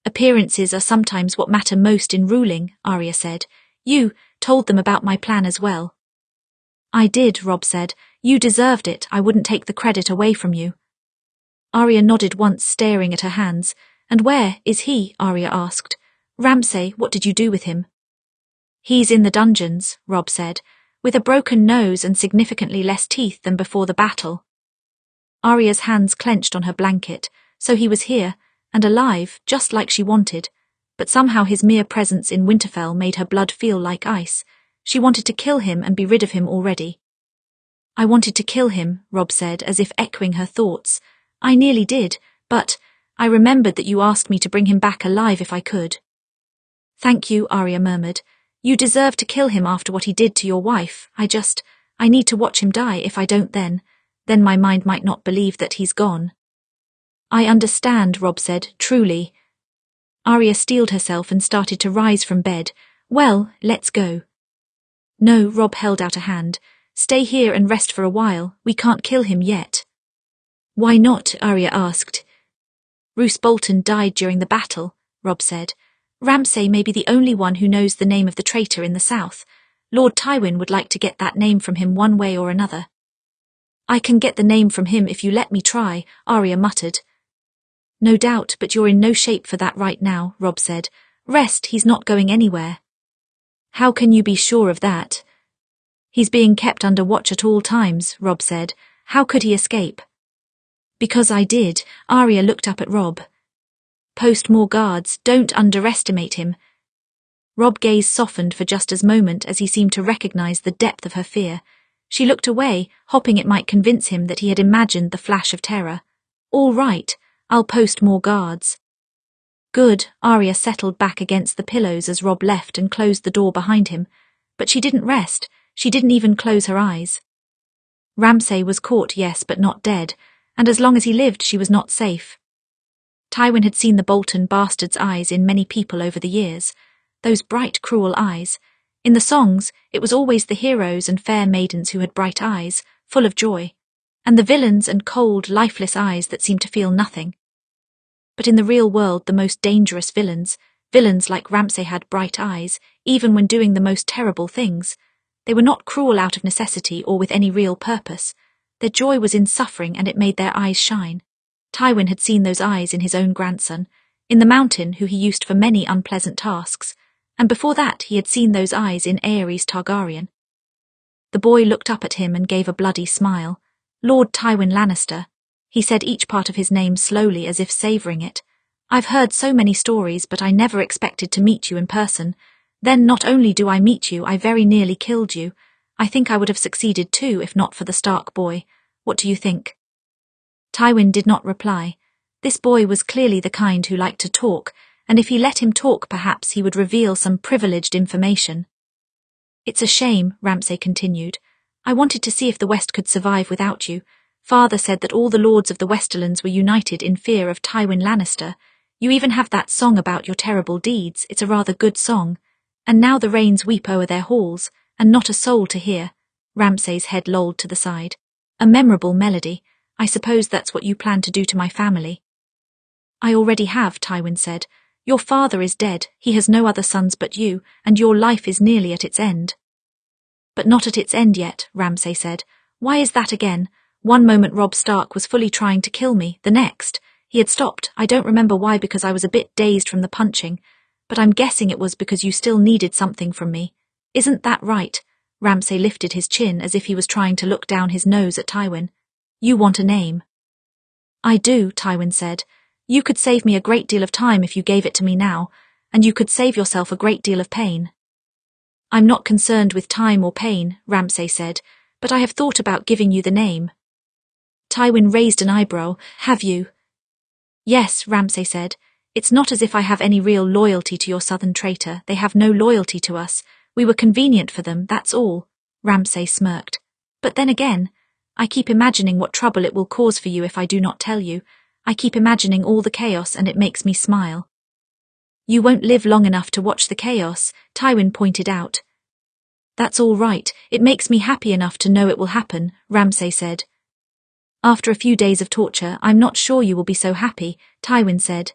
Appearances are sometimes what matter most in ruling, Arya said. You told them about my plan as well. I did, Robb said. You deserved it, I wouldn't take the credit away from you. Arya nodded once, staring at her hands. And where is he? Arya asked. Ramsay, what did you do with him? He's in the dungeons, Robb said, with a broken nose and significantly less teeth than before the battle. Arya's hands clenched on her blanket, so he was here, and alive, just like she wanted, but somehow his mere presence in Winterfell made her blood feel like ice. She wanted to kill him and be rid of him already. I wanted to kill him, Robb said, as if echoing her thoughts. I nearly did, but I remembered that you asked me to bring him back alive if I could. Thank you, Arya murmured. You deserve to kill him after what he did to your wife. I need to watch him die. If I don't then my mind might not believe that he's gone. I understand, Robb said, truly. Arya steeled herself and started to rise from bed. Well, let's go. No, Robb held out a hand. Stay here and rest for a while. We can't kill him yet. Why not? Arya asked. Roose Bolton died during the battle, Robb said. Ramsay may be the only one who knows the name of the traitor in the south. Lord Tywin would like to get that name from him one way or another. I can get the name from him if you let me try, Arya muttered. No doubt, but you're in no shape for that right now, Robb said. Rest, he's not going anywhere. How can you be sure of that? He's being kept under watch at all times, Robb said. How could he escape? Because I did. Arya looked up at Robb. Post more guards, don't underestimate him. Robb's gaze softened for just a moment as he seemed to recognize the depth of her fear. She looked away, hoping it might convince him that he had imagined the flash of terror. All right, I'll post more guards. Good, Arya settled back against the pillows as Robb left and closed the door behind him. But she didn't rest, she didn't even close her eyes. Ramsay was caught, yes, but not dead, and as long as he lived she was not safe. Tywin had seen the Bolton bastard's eyes in many people over the years, those bright, cruel eyes. In the songs, it was always the heroes and fair maidens who had bright eyes, full of joy, and the villains and cold, lifeless eyes that seemed to feel nothing. But in the real world, the most dangerous villains like Ramsay had bright eyes, even when doing the most terrible things. They were not cruel out of necessity or with any real purpose. Their joy was in suffering, and it made their eyes shine. Tywin had seen those eyes in his own grandson, in the mountain who he used for many unpleasant tasks, and before that he had seen those eyes in Aerys Targaryen. The boy looked up at him and gave a bloody smile. Lord Tywin Lannister. He said each part of his name slowly as if savouring it. I've heard so many stories, but I never expected to meet you in person. Then not only do I meet you, I very nearly killed you. I think I would have succeeded too if not for the Stark boy. What do you think? Tywin did not reply. This boy was clearly the kind who liked to talk, and if he let him talk perhaps he would reveal some privileged information. It's a shame, Ramsay continued. I wanted to see if the West could survive without you. Father said that all the lords of the Westerlands were united in fear of Tywin Lannister. You even have that song about your terrible deeds. It's a rather good song. And now the rains weep o'er their halls, and not a soul to hear. Ramsay's head lolled to the side. A memorable melody. I suppose that's what you plan to do to my family. I already have, Tywin said. Your father is dead, he has no other sons but you, and your life is nearly at its end. But not at its end yet, Ramsay said. Why is that again? One moment Robb Stark was fully trying to kill me, the next he had stopped. I don't remember why, because I was a bit dazed from the punching, but I'm guessing it was because you still needed something from me. Isn't that right? Ramsay lifted his chin as if he was trying to look down his nose at Tywin. You want a name? I do, Tywin said. You could save me a great deal of time if you gave it to me now, and you could save yourself a great deal of pain. I'm not concerned with time or pain, Ramsay said, but I have thought about giving you the name. Tywin raised an eyebrow. Have you? Yes, Ramsay said. It's not as if I have any real loyalty to your southern traitor. They have no loyalty to us. We were convenient for them, that's all. Ramsay smirked. But then again, I keep imagining what trouble it will cause for you if I do not tell you. I keep imagining all the chaos and it makes me smile. You won't live long enough to watch the chaos, Tywin pointed out. That's all right, it makes me happy enough to know it will happen, Ramsay said. After a few days of torture, I'm not sure you will be so happy, Tywin said.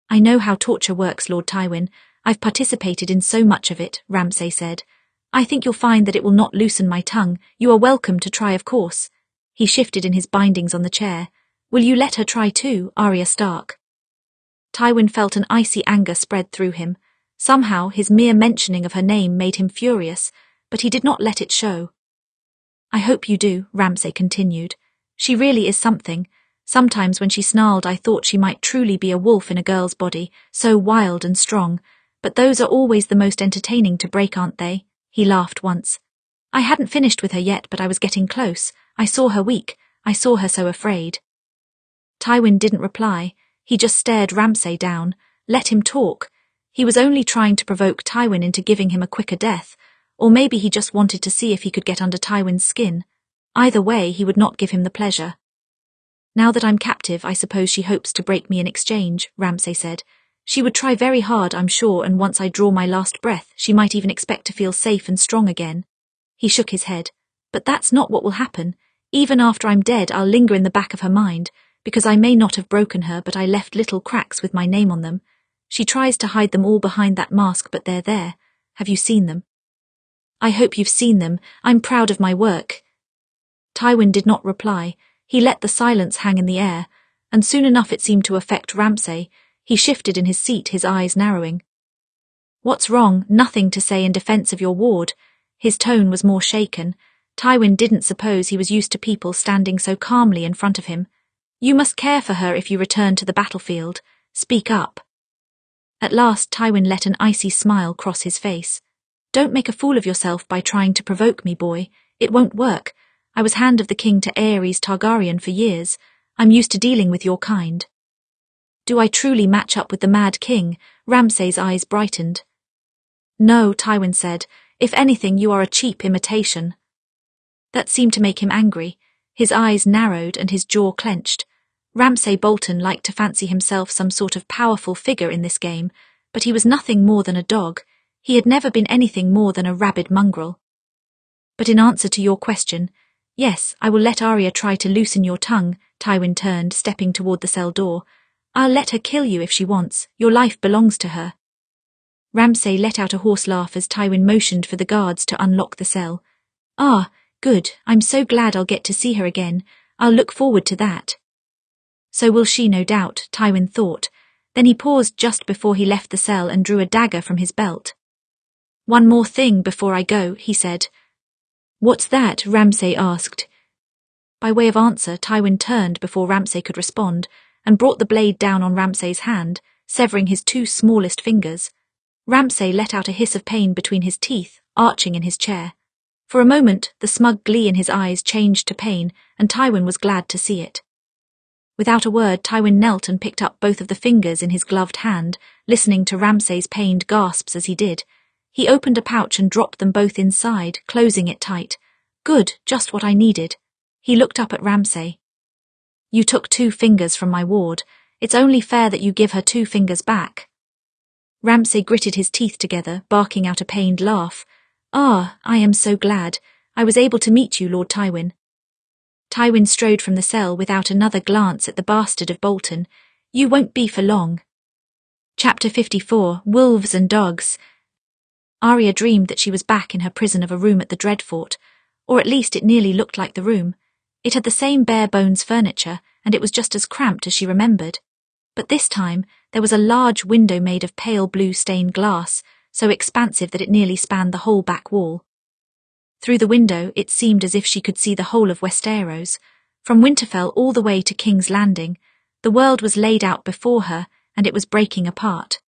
I know how torture works, Lord Tywin. I've participated in so much of it, Ramsay said. I think you'll find that it will not loosen my tongue. You are welcome to try, of course. He shifted in his bindings on the chair. Will you let her try too, Arya Stark? Tywin felt an icy anger spread through him. Somehow his mere mentioning of her name made him furious, but he did not let it show. I hope you do, Ramsay continued. She really is something. Sometimes when she snarled I thought she might truly be a wolf in a girl's body, so wild and strong, but those are always the most entertaining to break, aren't they? He laughed once. I hadn't finished with her yet, but I was getting close. I saw her weak. I saw her so afraid. Tywin didn't reply. He just stared Ramsay down. Let him talk. He was only trying to provoke Tywin into giving him a quicker death, or maybe he just wanted to see if he could get under Tywin's skin. Either way, he would not give him the pleasure. Now that I'm captive, I suppose she hopes to break me in exchange, Ramsay said. She would try very hard, I'm sure, and once I draw my last breath, she might even expect to feel safe and strong again. He shook his head. But that's not what will happen. Even after I'm dead, I'll linger in the back of her mind, because I may not have broken her, but I left little cracks with my name on them. She tries to hide them all behind that mask, but they're there. Have you seen them? I hope you've seen them. I'm proud of my work. Tywin did not reply. He let the silence hang in the air, and soon enough it seemed to affect Ramsay. He shifted in his seat, his eyes narrowing. What's wrong? Nothing to say in defense of your ward. His tone was more shaken. Tywin didn't suppose he was used to people standing so calmly in front of him. You must care for her if you return to the battlefield. Speak up. At last Tywin let an icy smile cross his face. Don't make a fool of yourself by trying to provoke me, boy. It won't work. I was Hand of the King to Aerys Targaryen for years. I'm used to dealing with your kind. Do I truly match up with the Mad King? Ramsay's eyes brightened. No, Tywin said. If anything, you are a cheap imitation. That seemed to make him angry. His eyes narrowed and his jaw clenched. Ramsay Bolton liked to fancy himself some sort of powerful figure in this game, but he was nothing more than a dog. He had never been anything more than a rabid mongrel. But in answer to your question, yes, I will let Arya try to loosen your tongue, Tywin turned, stepping toward the cell door. I'll let her kill you if she wants. Your life belongs to her. Ramsay let out a hoarse laugh as Tywin motioned for the guards to unlock the cell. Ah, good, I'm so glad I'll get to see her again. I'll look forward to that. So will she, no doubt, Tywin thought. Then he paused just before he left the cell and drew a dagger from his belt. One more thing before I go, he said. What's that? Ramsay asked. By way of answer, Tywin turned before Ramsay could respond and brought the blade down on Ramsay's hand, severing his two smallest fingers. Ramsay let out a hiss of pain between his teeth, arching in his chair. For a moment, the smug glee in his eyes changed to pain, and Tywin was glad to see it. Without a word, Tywin knelt and picked up both of the fingers in his gloved hand, listening to Ramsay's pained gasps as he did. He opened a pouch and dropped them both inside, closing it tight. Good, just what I needed. He looked up at Ramsay. You took 2 fingers from my ward. It's only fair that you give her 2 fingers back. Ramsay gritted his teeth together, barking out a pained laugh. Ah, I am so glad. I was able to meet you, Lord Tywin. Tywin strode from the cell without another glance at the bastard of Bolton. You won't be for long. Chapter 54, Wolves and Dogs. Arya dreamed that she was back in her prison of a room at the Dreadfort, or at least it nearly looked like the room. It had the same bare-bones furniture, and it was just as cramped as she remembered. But this time, there was a large window made of pale blue stained glass, so expansive that it nearly spanned the whole back wall. Through the window, it seemed as if she could see the whole of Westeros. From Winterfell all the way to King's Landing, the world was laid out before her, and it was breaking apart.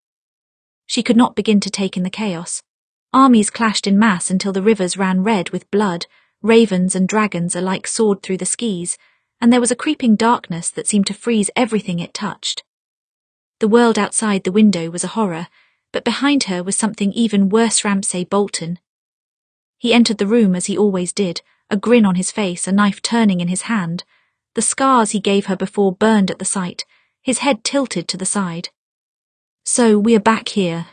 She could not begin to take in the chaos. Armies clashed in mass until the rivers ran red with blood, ravens and dragons alike soared through the skies, and there was a creeping darkness that seemed to freeze everything it touched. The world outside the window was a horror, but behind her was something even worse. Ramsay Bolton. He entered the room as he always did, a grin on his face, a knife turning in his hand. The scars he gave her before burned at the sight, his head tilted to the side. "So we're back here."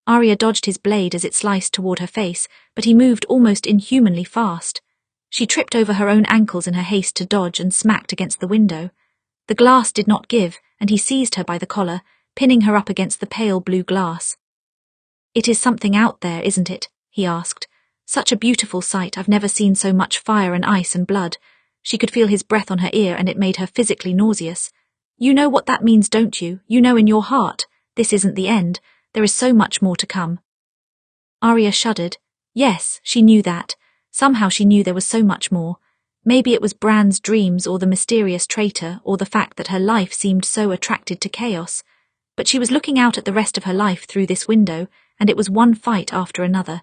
Arya dodged his blade as it sliced toward her face, but he moved almost inhumanly fast. She tripped over her own ankles in her haste to dodge and smacked against the window. The glass did not give, and he seized her by the collar, pinning her up against the pale blue glass. "It is something out there, isn't it?" he asked. "Such a beautiful sight. I've never seen so much fire and ice and blood." She could feel his breath on her ear, and it made her physically nauseous. "You know what that means, don't you? You know in your heart. This isn't the end. There is so much more to come." Arya shuddered. Yes, she knew that. Somehow she knew there was so much more. Maybe it was Bran's dreams, or the mysterious traitor, or the fact that her life seemed so attracted to chaos. But she was looking out at the rest of her life through this window, and it was one fight after another.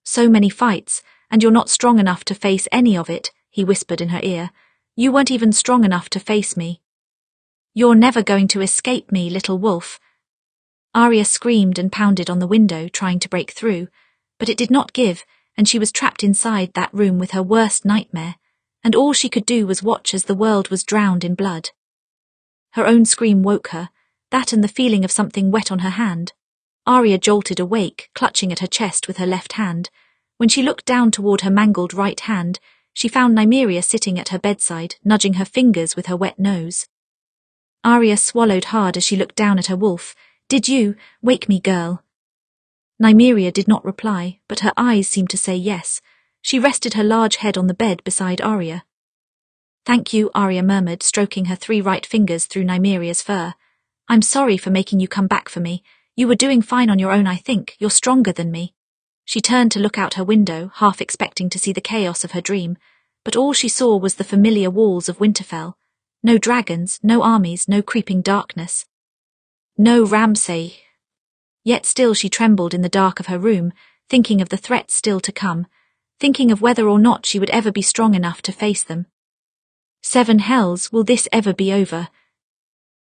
"So many fights, and you're not strong enough to face any of it," he whispered in her ear. "You weren't even strong enough to face me. You're never going to escape me, little wolf." Arya screamed and pounded on the window, trying to break through, but it did not give, and she was trapped inside that room with her worst nightmare, and all she could do was watch as the world was drowned in blood. Her own scream woke her, that and the feeling of something wet on her hand. Arya jolted awake, clutching at her chest with her left hand. When she looked down toward her mangled right hand, she found Nymeria sitting at her bedside, nudging her fingers with her wet nose. Arya swallowed hard as she looked down at her wolf. "Did you wake me, girl?" Nymeria did not reply, but her eyes seemed to say yes. She rested her large head on the bed beside Arya. "Thank you," Arya murmured, stroking her 3 right fingers through Nymeria's fur. "I'm sorry for making you come back for me. You were doing fine on your own, I think. You're stronger than me." She turned to look out her window, half expecting to see the chaos of her dream, but all she saw was the familiar walls of Winterfell. No dragons, no armies, no creeping darkness. No Ramsay. Yet still she trembled in the dark of her room, thinking of the threats still to come, thinking of whether or not she would ever be strong enough to face them. 7 hells, will this ever be over?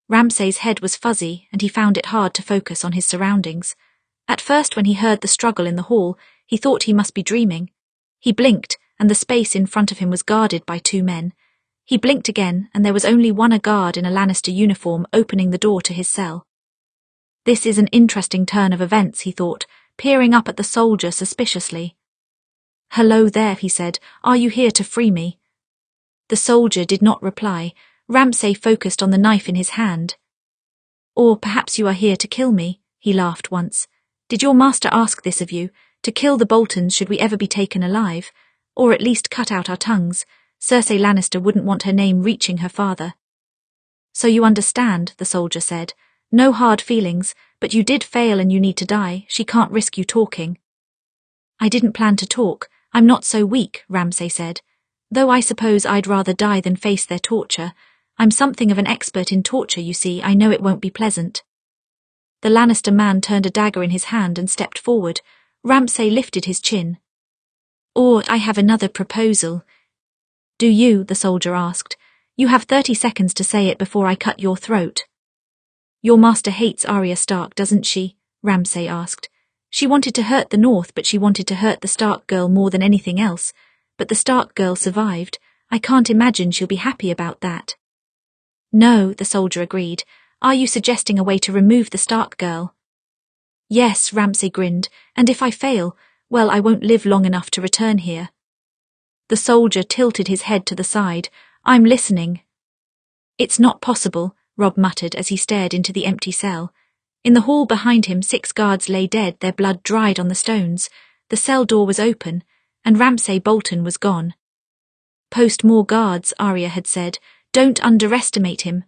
Ramsay's head was fuzzy, and he found it hard to focus on his surroundings. At first, when he heard the struggle in the hall, he thought he must be dreaming. He blinked, and the space in front of him was guarded by 2 men. He blinked again, and there was only one guard in a Lannister uniform opening the door to his cell. This is an interesting turn of events, he thought, peering up at the soldier suspiciously. "Hello there," he said. "Are you here to free me?" The soldier did not reply. Ramsay focused on the knife in his hand. "Or perhaps you are here to kill me," he laughed once. "Did your master ask this of you, to kill the Boltons should we ever be taken alive? Or at least cut out our tongues? Cersei Lannister wouldn't want her name reaching her father." "So you understand," the soldier said. "No hard feelings, but you did fail and you need to die. She can't risk you talking." "I didn't plan to talk. I'm not so weak," Ramsay said. "Though I suppose I'd rather die than face their torture. I'm something of an expert in torture, you see. I know it won't be pleasant." The Lannister man turned a dagger in his hand and stepped forward. Ramsay lifted his chin. "Or I have another proposal." "Do you?" the soldier asked. "You have 30 seconds to say it before I cut your throat." "Your master hates Arya Stark, doesn't she?" Ramsay asked. She wanted to hurt the North, but she wanted to hurt the Stark girl more than anything else. But the Stark girl survived. I can't imagine she'll be happy about that. "No," the soldier agreed. "Are you suggesting a way to remove the Stark girl?" "Yes," Ramsay grinned, "and if I fail, well, I won't live long enough to return here." The soldier tilted his head to the side. "I'm listening." "It's not possible," Robb muttered as he stared into the empty cell. In the hall behind him, 6 guards lay dead, their blood dried on the stones. The cell door was open, and Ramsay Bolton was gone. "Post more guards," Arya had said. "Don't underestimate him."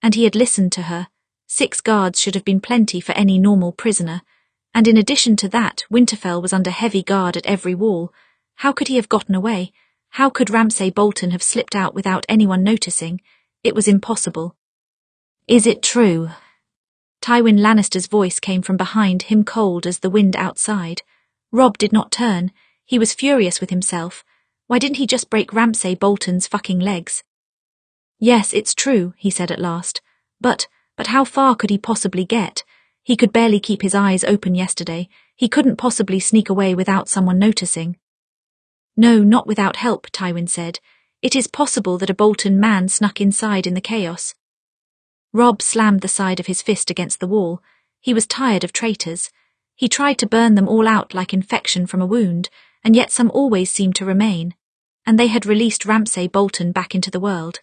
And he had listened to her. 6 guards should have been plenty for any normal prisoner. And in addition to that, Winterfell was under heavy guard at every wall. How could he have gotten away? How could Ramsay Bolton have slipped out without anyone noticing? It was impossible. "Is it true?" Tywin Lannister's voice came from behind him, cold as the wind outside. Robb did not turn. He was furious with himself. Why didn't he just break Ramsay Bolton's fucking legs? "Yes, it's true," he said at last. But But how far could he possibly get? He could barely keep his eyes open yesterday. He couldn't possibly sneak away without someone noticing. No, not without help, Tywin said. It is possible that a Bolton man snuck inside in the chaos. Robb slammed the side of his fist against the wall. He was tired of traitors. He tried to burn them all out like infection from a wound, and yet some always seemed to remain. And they had released Ramsay Bolton back into the world.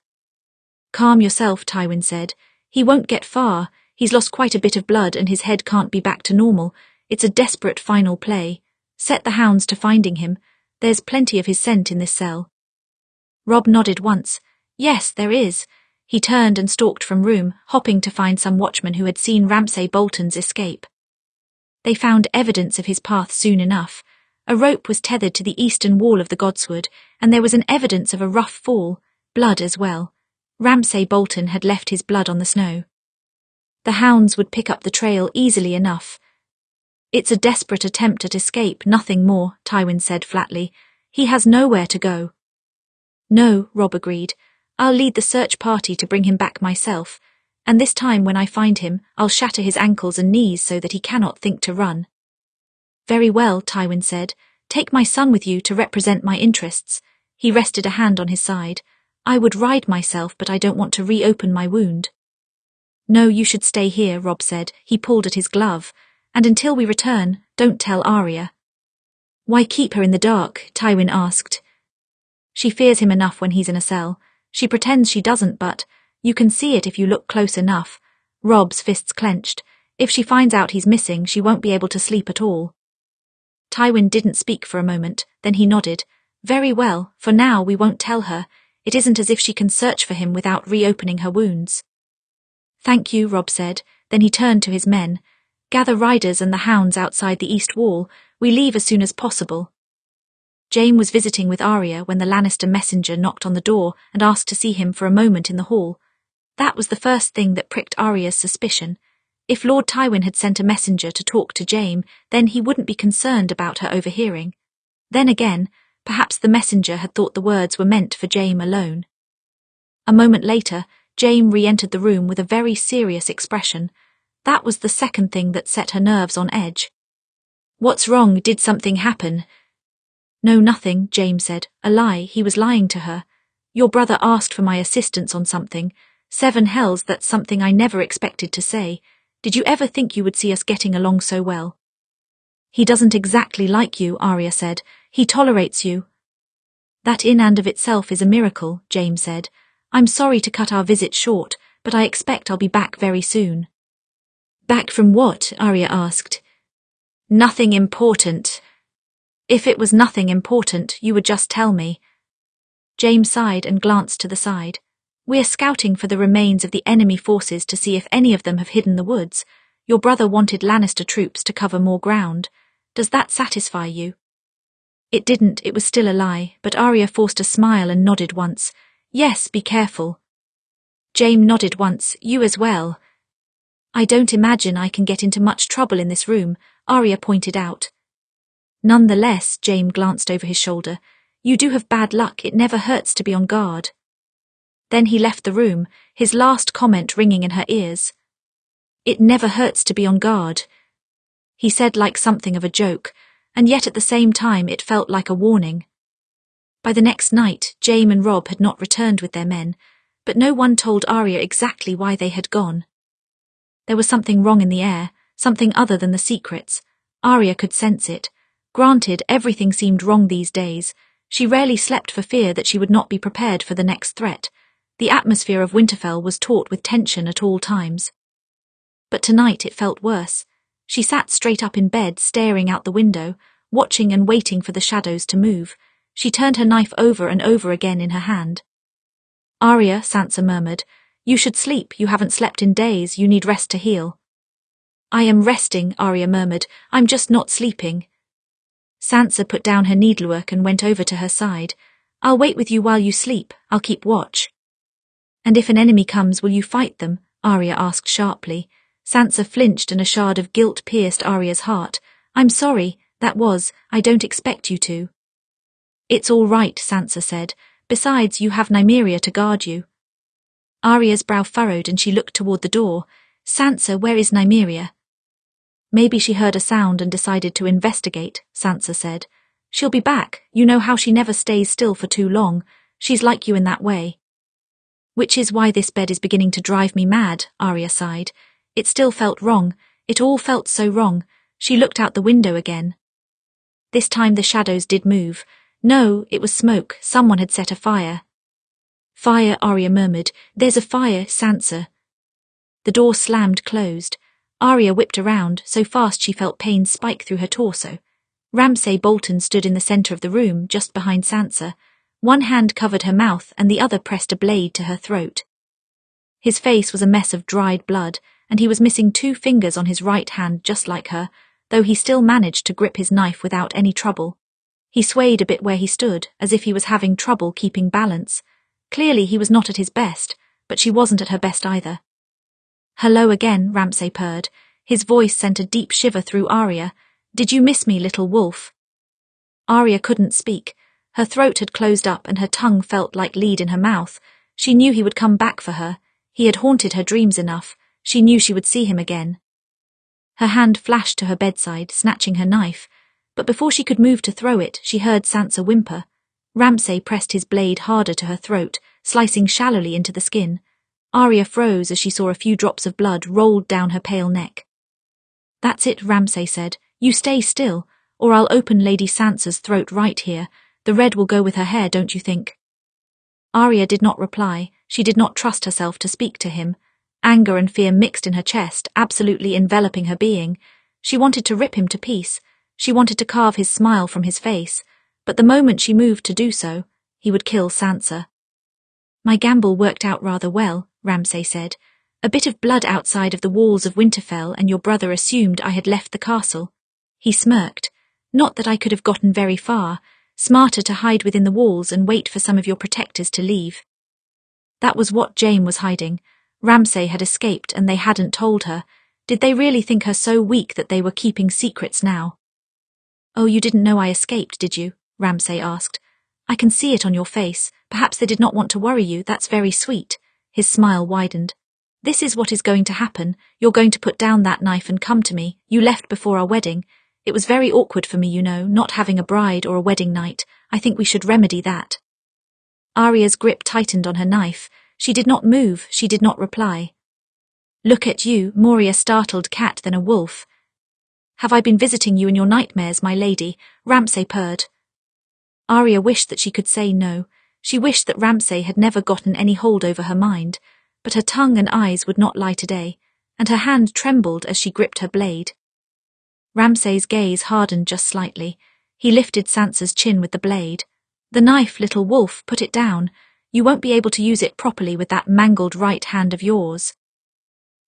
Calm yourself, Tywin said. He won't get far. He's lost quite a bit of blood and his head can't be back to normal. It's a desperate final play. Set the hounds to finding him. There's plenty of his scent in this cell. Robb nodded once. Yes, there is. He turned and stalked from room, hopping to find some watchman who had seen Ramsay Bolton's escape. They found evidence of his path soon enough. A rope was tethered to the eastern wall of the godswood, and there was an evidence of a rough fall, blood as well. Ramsay Bolton had left his blood on the snow. The hounds would pick up the trail easily enough. It's a desperate attempt at escape, nothing more, Tywin said flatly. He has nowhere to go. No, Robb agreed. I'll lead the search party to bring him back myself, and this time when I find him, I'll shatter his ankles and knees so that he cannot think to run. Very well, Tywin said. Take my son with you to represent my interests. He rested a hand on his side. I would ride myself, but I don't want to reopen my wound. No, you should stay here, Robb said. He pulled at his glove. And until we return, don't tell Arya. Why keep her in the dark? Tywin asked. She fears him enough when he's in a cell. She pretends she doesn't, but you can see it if you look close enough. Robb's fists clenched. If she finds out he's missing, she won't be able to sleep at all. Tywin didn't speak for a moment, then he nodded. Very well, for now we won't tell her. It isn't as if she can search for him without reopening her wounds. Thank you, Robb said. Then he turned to his men. Gather riders and the hounds outside the east wall. We leave as soon as possible. Jaime was visiting with Arya when the Lannister messenger knocked on the door and asked to see him for a moment in the hall. That was the first thing that pricked Arya's suspicion. If Lord Tywin had sent a messenger to talk to Jaime, then he wouldn't be concerned about her overhearing. Then again, perhaps the messenger had thought the words were meant for Jaime alone. A moment later, Jaime re-entered the room with a very serious expression. That was the second thing that set her nerves on edge. What's wrong? Did something happen? No, nothing, Jaime said. A lie. He was lying to her. Your brother asked for my assistance on something. 7 hells, that's something I never expected to say. Did you ever think you would see us getting along so well? He doesn't exactly like you, Arya said. He tolerates you. That in and of itself is a miracle, Jaime said. I'm sorry to cut our visit short, but I expect I'll be back very soon. Back from what? Arya asked. Nothing important. If it was nothing important, you would just tell me. Jaime sighed and glanced to the side. We're scouting for the remains of the enemy forces to see if any of them have hidden the woods. Your brother wanted Lannister troops to cover more ground. Does that satisfy you? It didn't, it was still a lie, but Arya forced a smile and nodded once. Yes, be careful. Jaime nodded once. You as well. I don't imagine I can get into much trouble in this room, Arya pointed out. Nonetheless, Jaime glanced over his shoulder. You do have bad luck, it never hurts to be on guard. Then he left the room, his last comment ringing in her ears. It never hurts to be on guard. He said like something of a joke, and yet at the same time it felt like a warning. By the next night, Jaime and Robb had not returned with their men, but no one told Arya exactly why they had gone. There was something wrong in the air, something other than the secrets. Arya could sense it. Granted, everything seemed wrong these days. She rarely slept for fear that she would not be prepared for the next threat. The atmosphere of Winterfell was taut with tension at all times. But tonight it felt worse. She sat straight up in bed, staring out the window, watching and waiting for the shadows to move. She turned her knife over and over again in her hand. Arya, Sansa murmured, you should sleep. You haven't slept in days. You need rest to heal. I am resting, Arya murmured. I'm just not sleeping. Sansa put down her needlework and went over to her side. I'll wait with you while you sleep. I'll keep watch. And if an enemy comes, will you fight them? Arya asked sharply. Sansa flinched and a shard of guilt pierced Arya's heart. I'm sorry, I don't expect you to. It's all right, Sansa said. Besides, you have Nymeria to guard you. Arya's brow furrowed and she looked toward the door. Sansa, where is Nymeria? Maybe she heard a sound and decided to investigate, Sansa said. She'll be back, you know how she never stays still for too long, she's like you in that way. Which is why this bed is beginning to drive me mad, Arya sighed. It still felt wrong, it all felt so wrong. She looked out the window again. This time the shadows did move. No, it was smoke, someone had set a fire. Fire, Arya murmured. There's a fire, Sansa. The door slammed closed. Arya whipped around, so fast she felt pain spike through her torso. Ramsay Bolton stood in the centre of the room, just behind Sansa. One hand covered her mouth and the other pressed a blade to her throat. His face was a mess of dried blood, and he was missing 2 fingers on his right hand just like her, though he still managed to grip his knife without any trouble. He swayed a bit where he stood, as if he was having trouble keeping balance. Clearly he was not at his best, but she wasn't at her best either. Hello again, Ramsay purred. His voice sent a deep shiver through Arya. Did you miss me, little wolf? Arya couldn't speak. Her throat had closed up and her tongue felt like lead in her mouth. She knew he would come back for her. He had haunted her dreams enough. She knew she would see him again. Her hand flashed to her bedside, snatching her knife. But before she could move to throw it, she heard Sansa whimper. Ramsay pressed his blade harder to her throat, slicing shallowly into the skin. Arya froze as she saw a few drops of blood rolled down her pale neck. That's it, Ramsay said. You stay still, or I'll open Lady Sansa's throat right here. The red will go with her hair, don't you think? Arya did not reply. She did not trust herself to speak to him. Anger and fear mixed in her chest, absolutely enveloping her being. She wanted to rip him to piece. She wanted to carve his smile from his face. But the moment she moved to do so, he would kill Sansa. My gamble worked out rather well, Ramsay said. A bit of blood outside of the walls of Winterfell and your brother assumed I had left the castle. He smirked. Not that I could have gotten very far. Smarter to hide within the walls and wait for some of your protectors to leave. That was what Jaime was hiding. Ramsay had escaped and they hadn't told her. Did they really think her so weak that they were keeping secrets now? Oh, you didn't know I escaped, did you? Ramsay asked. I can see it on your face. Perhaps they did not want to worry you. That's very sweet. His smile widened. This is what is going to happen. You're going to put down that knife and come to me. You left before our wedding. It was very awkward for me, you know, not having a bride or a wedding night. I think we should remedy that. Arya's grip tightened on her knife. She did not move. She did not reply. Look at you, more a startled cat than a wolf. Have I been visiting you in your nightmares, my lady? Ramsay purred. Arya wished that she could say no. She wished that Ramsay had never gotten any hold over her mind, but her tongue and eyes would not lie today, and her hand trembled as she gripped her blade. Ramsay's gaze hardened just slightly. He lifted Sansa's chin with the blade. The knife, little wolf, put it down. You won't be able to use it properly with that mangled right hand of yours.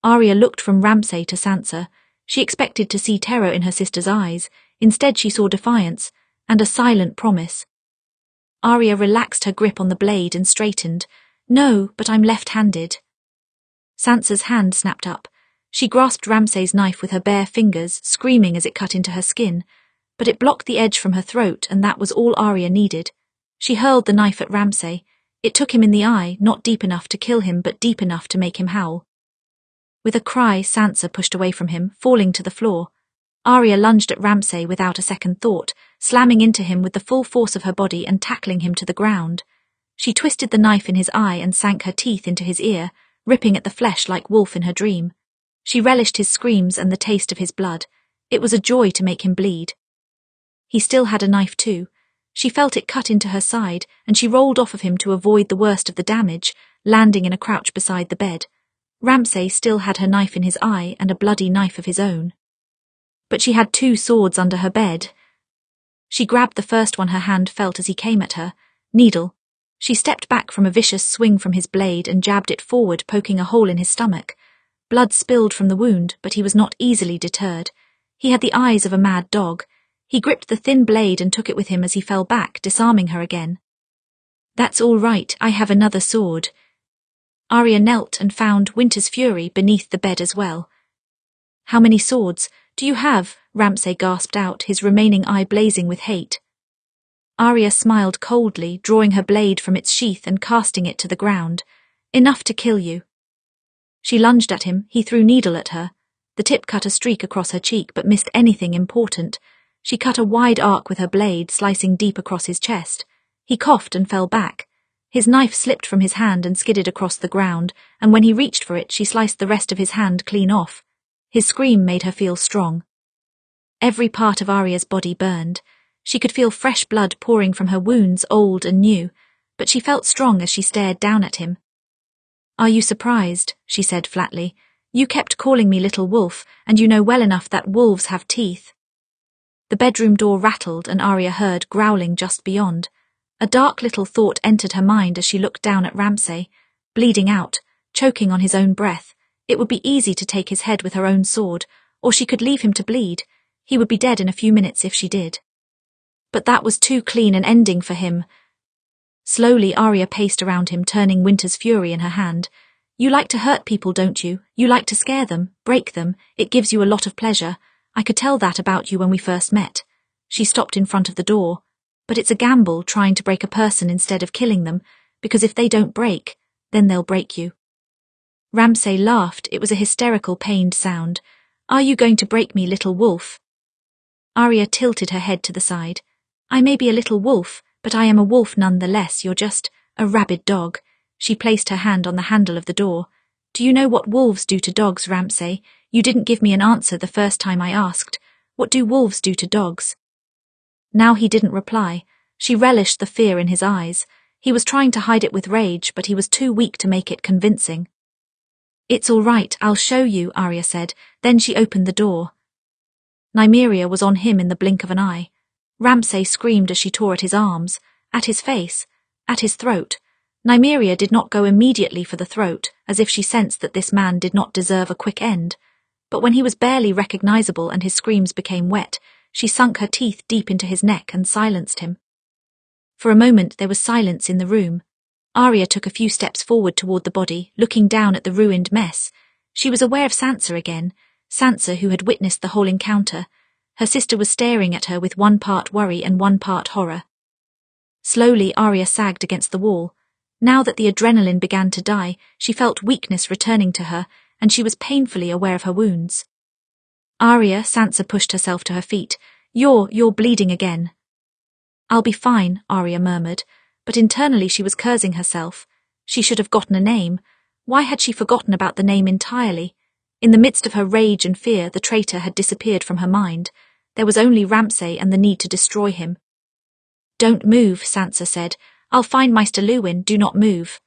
Arya looked from Ramsay to Sansa. She expected to see terror in her sister's eyes. Instead she saw defiance, and a silent promise. Arya relaxed her grip on the blade and straightened. No, but I'm left-handed. Sansa's hand snapped up. She grasped Ramsay's knife with her bare fingers, screaming as it cut into her skin, but it blocked the edge from her throat, and that was all Arya needed. She hurled the knife at Ramsay. It took him in the eye, not deep enough to kill him, but deep enough to make him howl. With a cry, Sansa pushed away from him, falling to the floor. Arya lunged at Ramsay without a second thought, slamming into him with the full force of her body and tackling him to the ground. She twisted the knife in his eye and sank her teeth into his ear, ripping at the flesh like wolf in her dream. She relished his screams and the taste of his blood. It was a joy to make him bleed. He still had a knife too. She felt it cut into her side, and she rolled off of him to avoid the worst of the damage, landing in a crouch beside the bed. Ramsay still had her knife in his eye and a bloody knife of his own. But she had 2 swords under her bed. She grabbed the first one her hand felt as he came at her. Needle. She stepped back from a vicious swing from his blade and jabbed it forward, poking a hole in his stomach. Blood spilled from the wound, but he was not easily deterred. He had the eyes of a mad dog. He gripped the thin blade and took it with him as he fell back, disarming her again. That's all right, I have another sword. Arya knelt and found Winter's Fury beneath the bed as well. How many swords do you have? Ramsay gasped out, his remaining eye blazing with hate. Arya smiled coldly, drawing her blade from its sheath and casting it to the ground. Enough to kill you. She lunged at him, he threw needle at her. The tip cut a streak across her cheek but missed anything important. She cut a wide arc with her blade, slicing deep across his chest. He coughed and fell back. His knife slipped from his hand and skidded across the ground, and when he reached for it, she sliced the rest of his hand clean off. His scream made her feel strong. Every part of Arya's body burned. She could feel fresh blood pouring from her wounds, old and new, but she felt strong as she stared down at him. "Are you surprised?" she said flatly. "You kept calling me Little Wolf, and you know well enough that wolves have teeth." The bedroom door rattled and Arya heard growling just beyond. A dark little thought entered her mind as she looked down at Ramsay, bleeding out, choking on his own breath. It would be easy to take his head with her own sword, or she could leave him to bleed. He would be dead in a few minutes if she did. But that was too clean an ending for him. Slowly Arya paced around him, turning Winter's fury in her hand. "You like to hurt people, don't you? You like to scare them, break them. It gives you a lot of pleasure. I could tell that about you when we first met." She stopped in front of the door. "But it's a gamble trying to break a person instead of killing them, because if they don't break, then they'll break you." Ramsay laughed. It was a hysterical, pained sound. "Are you going to break me, Little Wolf?" Arya tilted her head to the side. "I may be a little wolf, but I am a wolf nonetheless. You're just a rabid dog." She placed her hand on the handle of the door. "Do you know what wolves do to dogs, Ramsay? You didn't give me an answer the first time I asked. What do wolves do to dogs?" Now he didn't reply. She relished the fear in his eyes. He was trying to hide it with rage, but he was too weak to make it convincing. "It's all right, I'll show you," Arya said. Then she opened the door. Nymeria was on him in the blink of an eye. Ramsay screamed as she tore at his arms, at his face, at his throat. Nymeria did not go immediately for the throat, as if she sensed that this man did not deserve a quick end. But when he was barely recognizable and his screams became wet, she sunk her teeth deep into his neck and silenced him. For a moment there was silence in the room. Arya took a few steps forward toward the body, looking down at the ruined mess. She was aware of Sansa again, Sansa who had witnessed the whole encounter. Her sister was staring at her with one part worry and one part horror. Slowly Arya sagged against the wall. Now that the adrenaline began to die, she felt weakness returning to her, and she was painfully aware of her wounds. "Arya," Sansa pushed herself to her feet. You're bleeding again." "I'll be fine," Arya murmured, but internally she was cursing herself. She should have gotten a name. Why had she forgotten about the name entirely? In the midst of her rage and fear, the traitor had disappeared from her mind. There was only Ramsay and the need to destroy him. "Don't move," Sansa said. "I'll find Maester Luwin, do not move."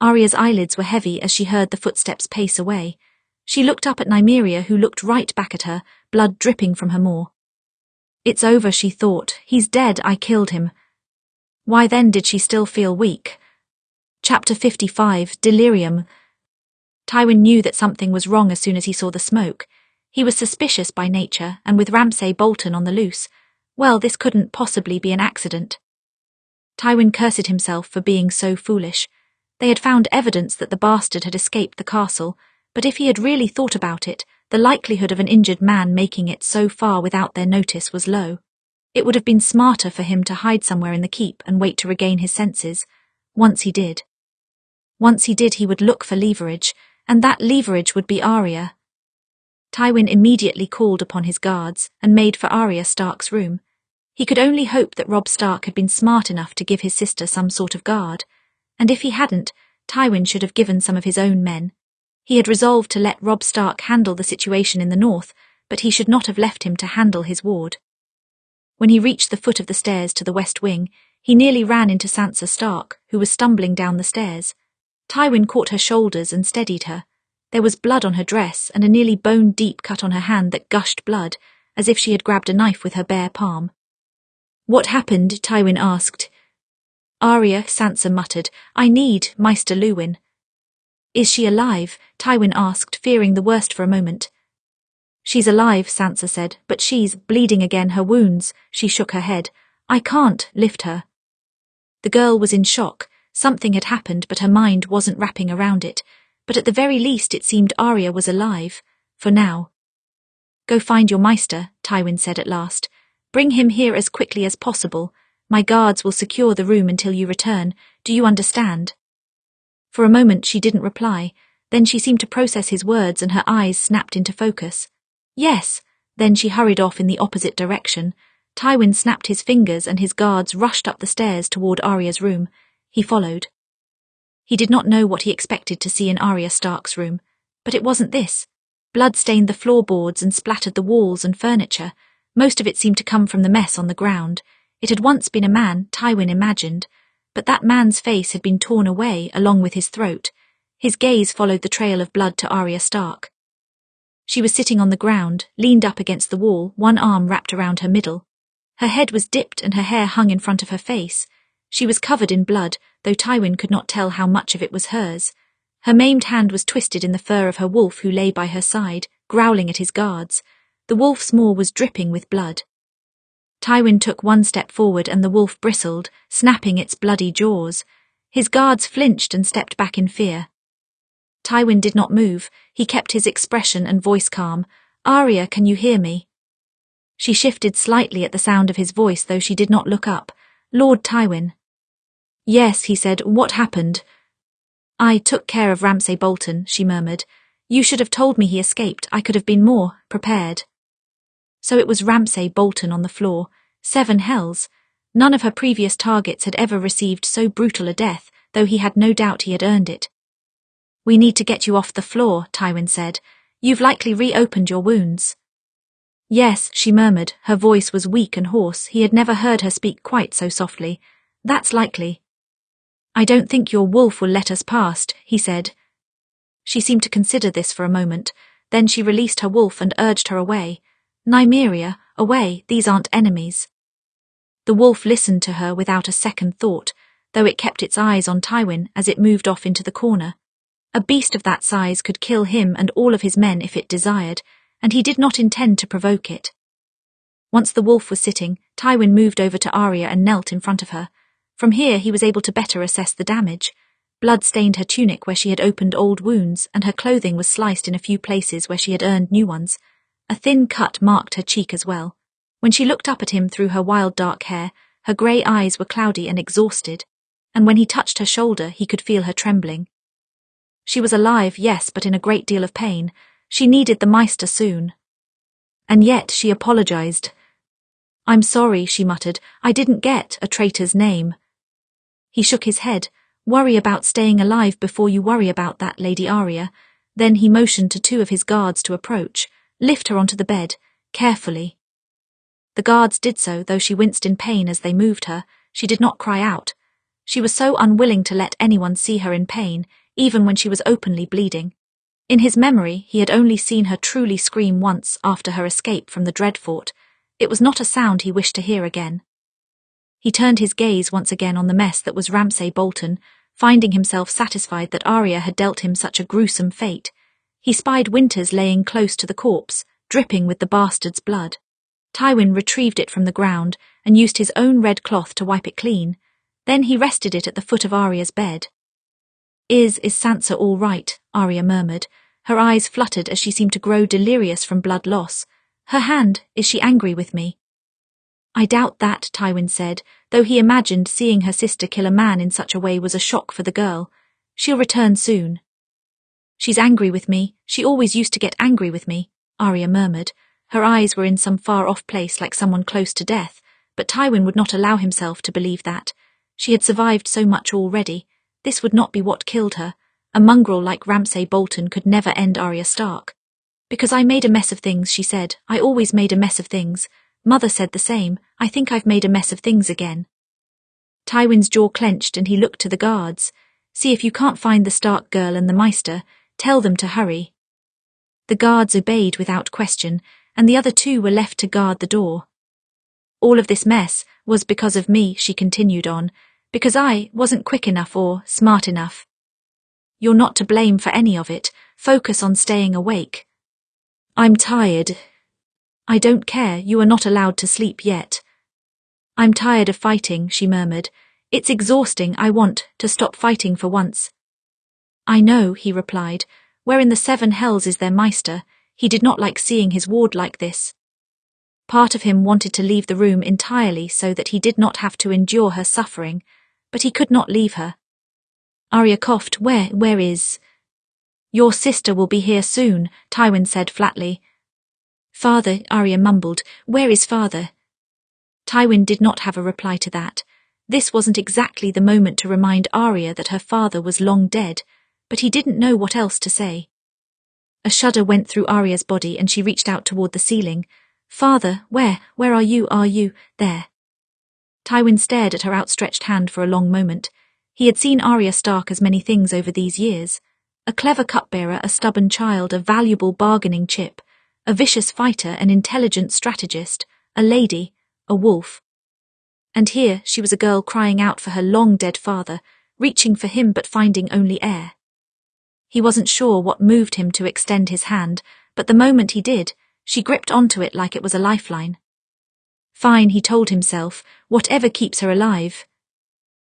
Arya's eyelids were heavy as she heard the footsteps pace away. She looked up at Nymeria, who looked right back at her, blood dripping from her maw. "It's over," she thought. "He's dead, I killed him." Why then did she still feel weak? Chapter 55, Delirium. Tywin knew that something was wrong as soon as he saw the smoke. He was suspicious by nature, and with Ramsay Bolton on the loose, well, this couldn't possibly be an accident. Tywin cursed himself for being so foolish. They had found evidence that the bastard had escaped the castle, but if he had really thought about it, the likelihood of an injured man making it so far without their notice was low. It would have been smarter for him to hide somewhere in the keep and wait to regain his senses. Once he did, he would look for leverage, and that leverage would be Arya. Tywin immediately called upon his guards and made for Arya Stark's room. He could only hope that Robb Stark had been smart enough to give his sister some sort of guard, and if he hadn't, Tywin should have given some of his own men. He had resolved to let Robb Stark handle the situation in the north, but he should not have left him to handle his ward. When he reached the foot of the stairs to the west wing, he nearly ran into Sansa Stark, who was stumbling down the stairs. Tywin caught her shoulders and steadied her. There was blood on her dress and a nearly bone-deep cut on her hand that gushed blood, as if she had grabbed a knife with her bare palm. "What happened?" Tywin asked. "Arya," Sansa muttered, "I need Maester Luwin." "Is she alive?" Tywin asked, fearing the worst for a moment. "She's alive," Sansa said, "but she's bleeding again, her wounds." She shook her head. "I can't lift her." The girl was in shock. Something had happened, but her mind wasn't wrapping around it. But at the very least it seemed Arya was alive, for now. "Go find your Maester," Tywin said at last. "Bring him here as quickly as possible. My guards will secure the room until you return. Do you understand?" For a moment she didn't reply. Then she seemed to process his words and her eyes snapped into focus. Yes. Then she hurried off in the opposite direction. Tywin snapped his fingers and his guards rushed up the stairs toward Arya's room. He followed. He did not know what he expected to see in Arya Stark's room, but it wasn't this. Blood stained the floorboards and splattered the walls and furniture. Most of it seemed to come from the mess on the ground. It had once been a man, Tywin imagined, but that man's face had been torn away along with his throat. His gaze followed the trail of blood to Arya Stark. She was sitting on the ground, leaned up against the wall, one arm wrapped around her middle. Her head was dipped and her hair hung in front of her face. She was covered in blood, though Tywin could not tell how much of it was hers. Her maimed hand was twisted in the fur of her wolf who lay by her side, growling at his guards. The wolf's maw was dripping with blood. Tywin took one step forward and the wolf bristled, snapping its bloody jaws. His guards flinched and stepped back in fear. Tywin did not move. He kept his expression and voice calm. "Arya, can you hear me?" She shifted slightly at the sound of his voice, though she did not look up. "Lord Tywin." "Yes," he said. "What happened?" "I took care of Ramsay Bolton," she murmured. "You should have told me he escaped. I could have been more prepared." So it was Ramsay Bolton on the floor. 7 hells. None of her previous targets had ever received so brutal a death, though he had no doubt he had earned it. "We need to get you off the floor," Tywin said. "You've likely reopened your wounds." "Yes," she murmured. Her voice was weak and hoarse. He had never heard her speak quite so softly. "That's likely." "I don't think your wolf will let us past," he said. She seemed to consider this for a moment. Then she released her wolf and urged her away. "Nymeria, away, these aren't enemies." The wolf listened to her without a second thought, though it kept its eyes on Tywin as it moved off into the corner. A beast of that size could kill him and all of his men if it desired, and he did not intend to provoke it. Once the wolf was sitting, Tywin moved over to Arya and knelt in front of her. From here he was able to better assess the damage. Blood stained her tunic where she had opened old wounds, and her clothing was sliced in a few places where she had earned new ones. A thin cut marked her cheek as well. When she looked up at him through her wild dark hair, her grey eyes were cloudy and exhausted, and when he touched her shoulder he could feel her trembling. She was alive, yes, but in a great deal of pain. She needed the Maester soon. And yet she apologized. "I'm sorry," she muttered. "I didn't get a traitor's name." He shook his head. "Worry about staying alive before you worry about that, Lady Arya." Then he motioned to 2 of his guards to approach. "Lift her onto the bed, carefully." The guards did so, though she winced in pain as they moved her. She did not cry out. She was so unwilling to let anyone see her in pain, even when she was openly bleeding. In his memory, he had only seen her truly scream once after her escape from the Dreadfort. It was not a sound he wished to hear again. He turned his gaze once again on the mess that was Ramsay Bolton, finding himself satisfied that Arya had dealt him such a gruesome fate. He spied Winters laying close to the corpse, dripping with the bastard's blood. Tywin retrieved it from the ground and used his own red cloth to wipe it clean. Then he rested it at the foot of Arya's bed. Is Sansa all right?" Arya murmured. Her eyes fluttered as she seemed to grow delirious from blood loss. "Her hand, is she angry with me?" "I doubt that," Tywin said, though he imagined seeing her sister kill a man in such a way was a shock for the girl. "She'll return soon." "She's angry with me. She always used to get angry with me," Arya murmured. Her eyes were in some far-off place like someone close to death, but Tywin would not allow himself to believe that. She had survived so much already. This would not be what killed her. A mongrel like Ramsay Bolton could never end Arya Stark. "Because I made a mess of things," she said. "I always made a mess of things. Mother said the same. I think I've made a mess of things again." Tywin's jaw clenched and he looked to the guards. "See if you can't find the Stark girl and the Maester. Tell them to hurry." The guards obeyed without question, and the other 2 were left to guard the door. "All of this mess was because of me," she continued on, "because I wasn't quick enough or smart enough." "You're not to blame for any of it. Focus on staying awake." "I'm tired." "I don't care. You are not allowed to sleep yet." "I'm tired of fighting," she murmured. "It's exhausting. I want to stop fighting for once." "I know," he replied. "Where in the 7 hells is their Maester?" He did not like seeing his ward like this. Part of him wanted to leave the room entirely so that he did not have to endure her suffering, but he could not leave her. Arya coughed. Where is?" Your sister will be here soon, Tywin said flatly. Father, Arya mumbled. Where is father? Tywin did not have a reply to that. This wasn't exactly the moment to remind Arya that her father was long dead, but he didn't know what else to say. A shudder went through Arya's body and she reached out toward the ceiling. Father, where are you? Are you there? Tywin stared at her outstretched hand for a long moment. He had seen Arya Stark as many things over these years. A clever cupbearer, a stubborn child, a valuable bargaining chip, a vicious fighter, an intelligent strategist, a lady, a wolf. And here she was a girl crying out for her long-dead father, reaching for him but finding only air. He wasn't sure what moved him to extend his hand, but the moment he did, she gripped onto it like it was a lifeline. Fine, he told himself, whatever keeps her alive.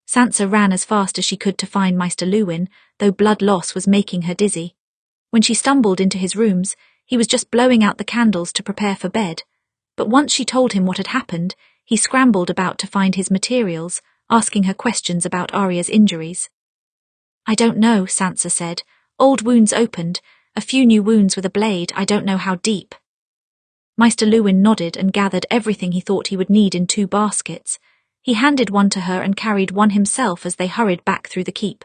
Sansa ran as fast as she could to find Maester Luwin, though blood loss was making her dizzy. When she stumbled into his rooms, he was just blowing out the candles to prepare for bed. But once she told him what had happened, he scrambled about to find his materials, asking her questions about Arya's injuries. I don't know, Sansa said. Old wounds opened, a few new wounds with a blade, I don't know how deep. Maester Luwin nodded and gathered everything he thought he would need in 2 baskets. He handed one to her and carried one himself as they hurried back through the keep.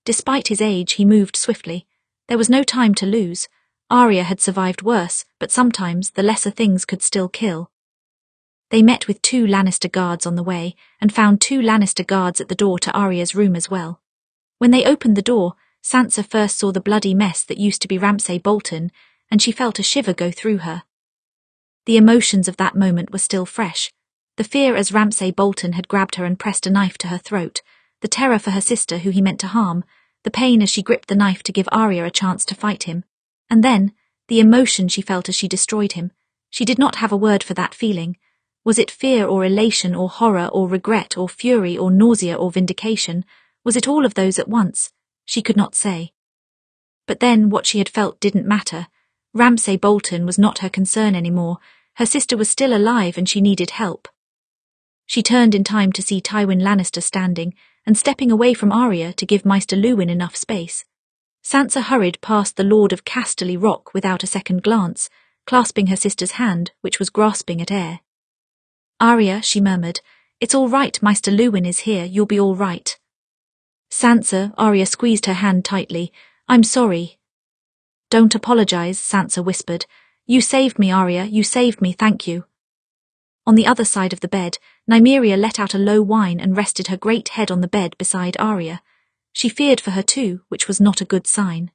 Despite his age, he moved swiftly. There was no time to lose. Arya had survived worse, but sometimes the lesser things could still kill. They met with 2 Lannister guards on the way, and found 2 Lannister guards at the door to Arya's room as well. When they opened the door, Sansa first saw the bloody mess that used to be Ramsay Bolton, and she felt a shiver go through her. The emotions of that moment were still fresh. The fear as Ramsay Bolton had grabbed her and pressed a knife to her throat, the terror for her sister who he meant to harm, the pain as she gripped the knife to give Arya a chance to fight him, and then, the emotion she felt as she destroyed him. She did not have a word for that feeling. Was it fear or elation or horror or regret or fury or nausea or vindication? Was it all of those at once? She could not say. But then what she had felt didn't matter. Ramsay Bolton was not her concern anymore. Her sister was still alive and she needed help. She turned in time to see Tywin Lannister standing and stepping away from Arya to give Maester Luwin enough space. Sansa hurried past the Lord of Casterly Rock without a second glance, clasping her sister's hand, which was grasping at air. Arya, she murmured, it's all right, Maester Luwin is here, you'll be all right. Sansa, Arya squeezed her hand tightly. I'm sorry. Don't apologize, Sansa whispered. You saved me, Arya, you saved me, thank you. On the other side of the bed, Nymeria let out a low whine and rested her great head on the bed beside Arya. She feared for her too, which was not a good sign.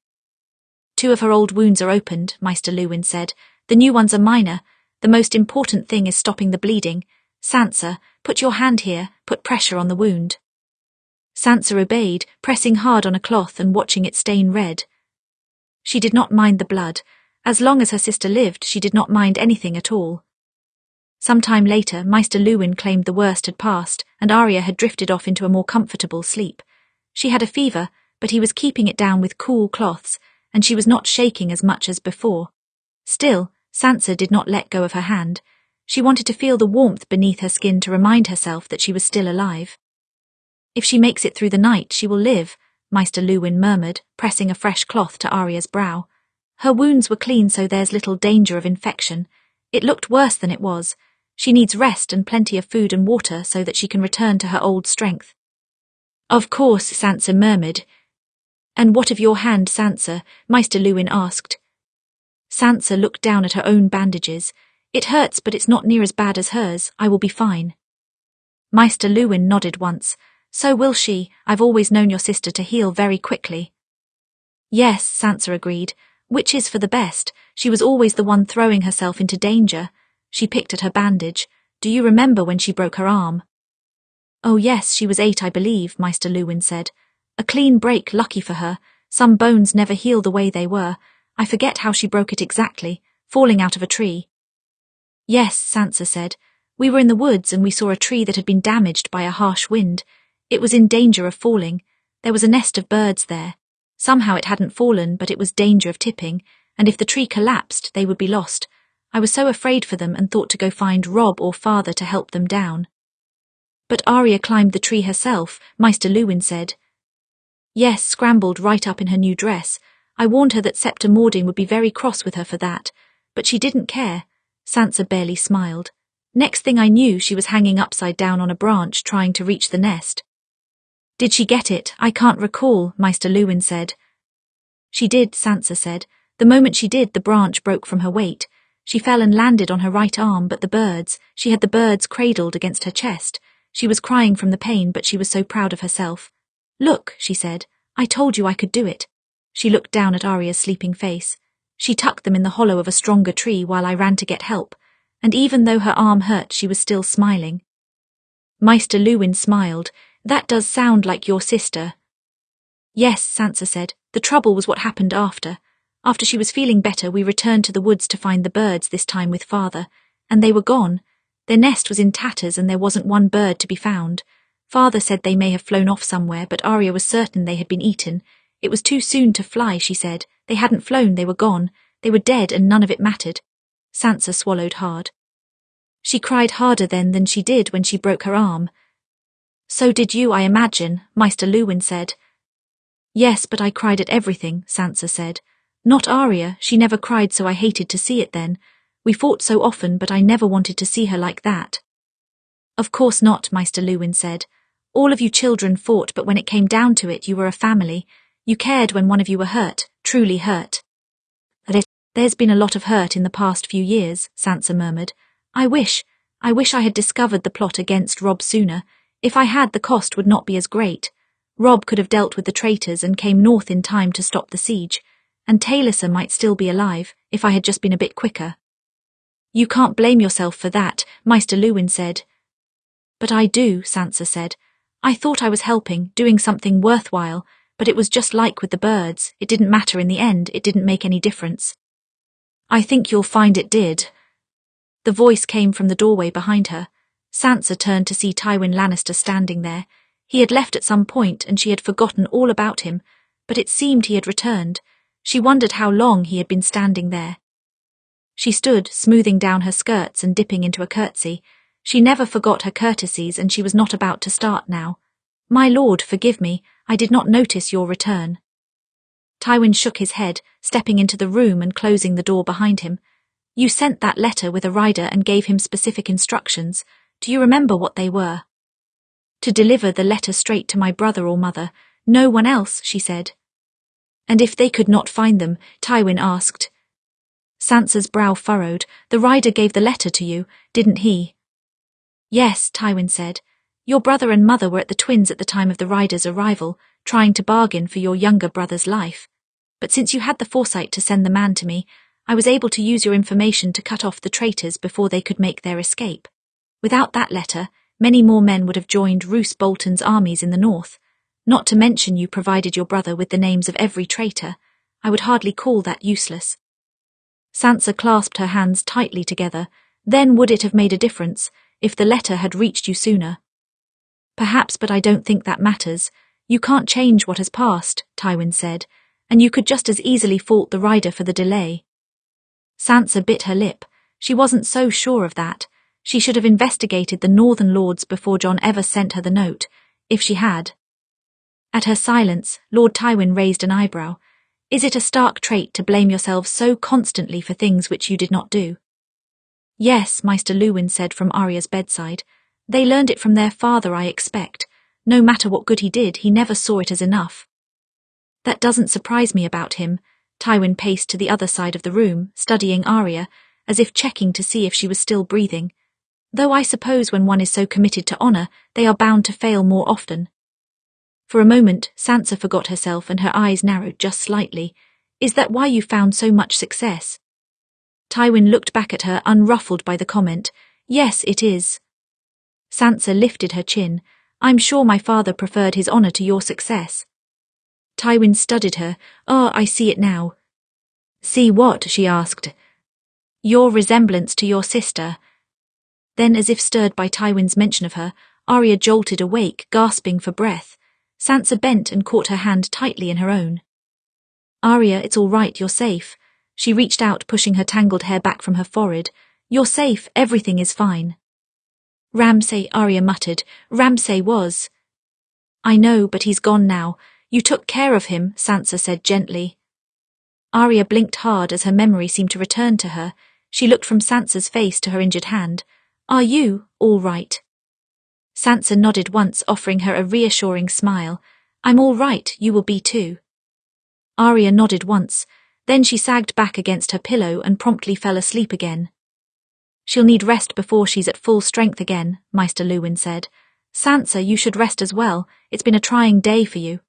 2 of her old wounds are opened, Maester Luwin said. The new ones are minor. The most important thing is stopping the bleeding. Sansa, put your hand here, put pressure on the wound. Sansa obeyed, pressing hard on a cloth and watching it stain red. She did not mind the blood. As long as her sister lived, she did not mind anything at all. Some time later, Maester Luwin claimed the worst had passed, and Arya had drifted off into a more comfortable sleep. She had a fever, but he was keeping it down with cool cloths, and she was not shaking as much as before. Still, Sansa did not let go of her hand. She wanted to feel the warmth beneath her skin to remind herself that she was still alive. If she makes it through the night, she will live, Maester Luwin murmured, pressing a fresh cloth to Arya's brow. Her wounds were clean, so there's little danger of infection. It looked worse than it was. She needs rest and plenty of food and water so that she can return to her old strength. Of course, Sansa murmured. And what of your hand, Sansa? Maester Luwin asked. Sansa looked down at her own bandages. It hurts, but it's not near as bad as hers. I will be fine. Maester Luwin nodded once. So will she. I've always known your sister to heal very quickly. Yes, Sansa agreed, which is for the best. She was always the one throwing herself into danger. She picked at her bandage. Do you remember when she broke her arm? Oh yes, she was 8, I believe, Maester Luwin said. A clean break, lucky for her. Some bones never heal the way they were. I forget how she broke it exactly, falling out of a tree. Yes, Sansa said. We were in the woods and we saw a tree that had been damaged by a harsh wind. It was in danger of falling. There was a nest of birds there. Somehow it hadn't fallen, but it was danger of tipping, and if the tree collapsed, they would be lost. I was so afraid for them and thought to go find Robb or father to help them down. But Arya climbed the tree herself, Maester Luwin said. Yes, scrambled right up in her new dress. I warned her that Septa Mording would be very cross with her for that, but she didn't care. Sansa barely smiled. Next thing I knew, she was hanging upside down on a branch trying to reach the nest. Did she get it? I can't recall, Maester Luwin said. She did, Sansa said. The moment she did, the branch broke from her weight. She fell and landed on her right arm, but she had the birds cradled against her chest. She was crying from the pain, but she was so proud of herself. Look, she said, I told you I could do it. She looked down at Arya's sleeping face. She tucked them in the hollow of a stronger tree while I ran to get help, and even though her arm hurt, she was still smiling. Maester Luwin smiled. That does sound like your sister. Yes, Sansa said. The trouble was what happened after. After she was feeling better, we returned to the woods to find the birds, this time with Father, and they were gone. Their nest was in tatters and there wasn't one bird to be found. Father said they may have flown off somewhere, but Arya was certain they had been eaten. It was too soon to fly, she said. They hadn't flown, they were gone. They were dead and none of it mattered. Sansa swallowed hard. She cried harder then than she did when she broke her arm. So did you, I imagine, Maester Luwin said. Yes, but I cried at everything, Sansa said. Not Arya, she never cried, so I hated to see it then. We fought so often, but I never wanted to see her like that. Of course not, Maester Luwin said. All of you children fought, but when it came down to it, you were a family. You cared when one of you were hurt, truly hurt. There's been a lot of hurt in the past few years, Sansa murmured. I wish I had discovered the plot against Robb sooner. If I had, the cost would not be as great. Robb could have dealt with the traitors and came north in time to stop the siege, and Taliesin might still be alive if I had just been a bit quicker. You can't blame yourself for that, Maester Luwin said. But I do, Sansa said. I thought I was helping, doing something worthwhile, but it was just like with the birds. It didn't matter in the end, it didn't make any difference. I think you'll find it did. The voice came from the doorway behind her. Sansa turned to see Tywin Lannister standing there. He had left at some point and she had forgotten all about him, but it seemed he had returned. She wondered how long he had been standing there. She stood, smoothing down her skirts and dipping into a curtsy. She never forgot her courtesies, and she was not about to start now. My lord, forgive me, I did not notice your return. Tywin shook his head, stepping into the room and closing the door behind him. You sent that letter with a rider and gave him specific instructions. Do you remember what they were? To deliver the letter straight to my brother or mother. No one else, she said. And if they could not find them, Tywin asked. Sansa's brow furrowed. The rider gave the letter to you, didn't he? Yes, Tywin said. Your brother and mother were at the twins at the time of the rider's arrival, trying to bargain for your younger brother's life. But since you had the foresight to send the man to me, I was able to use your information to cut off the traitors before they could make their escape. Without that letter, many more men would have joined Roose Bolton's armies in the north. Not to mention you provided your brother with the names of every traitor. I would hardly call that useless. Sansa clasped her hands tightly together. Then would it have made a difference if the letter had reached you sooner? Perhaps, but I don't think that matters. You can't change what has passed, Tywin said, and you could just as easily fault the rider for the delay. Sansa bit her lip. She wasn't so sure of that. She should have investigated the Northern Lords before Jon ever sent her the note, if she had. At her silence, Lord Tywin raised an eyebrow. Is it a Stark trait to blame yourselves so constantly for things which you did not do? Yes, Maester Luwin said from Arya's bedside. They learned it from their father, I expect. No matter what good he did, he never saw it as enough. That doesn't surprise me about him. Tywin paced to the other side of the room, studying Arya, as if checking to see if she was still breathing. Though I suppose when one is so committed to honour, they are bound to fail more often. For a moment, Sansa forgot herself and her eyes narrowed just slightly. Is that why you found so much success? Tywin looked back at her, unruffled by the comment. Yes, it is. Sansa lifted her chin. I'm sure my father preferred his honour to your success. Tywin studied her. I see it now. See what? She asked. Your resemblance to your sister. Then, as if stirred by Tywin's mention of her, Arya jolted awake, gasping for breath. Sansa bent and caught her hand tightly in her own. Arya, it's all right, you're safe. She reached out, pushing her tangled hair back from her forehead. You're safe, everything is fine. Ramsay, Arya muttered. Ramsay was. I know, but he's gone now. You took care of him, Sansa said gently. Arya blinked hard as her memory seemed to return to her. She looked from Sansa's face to her injured hand. "Are you all right?" Sansa nodded once, offering her a reassuring smile. "I'm all right, you will be too." Arya nodded once, then she sagged back against her pillow and promptly fell asleep again. "She'll need rest before she's at full strength again," Maester Luwin said. "Sansa, you should rest as well. It's been a trying day for you."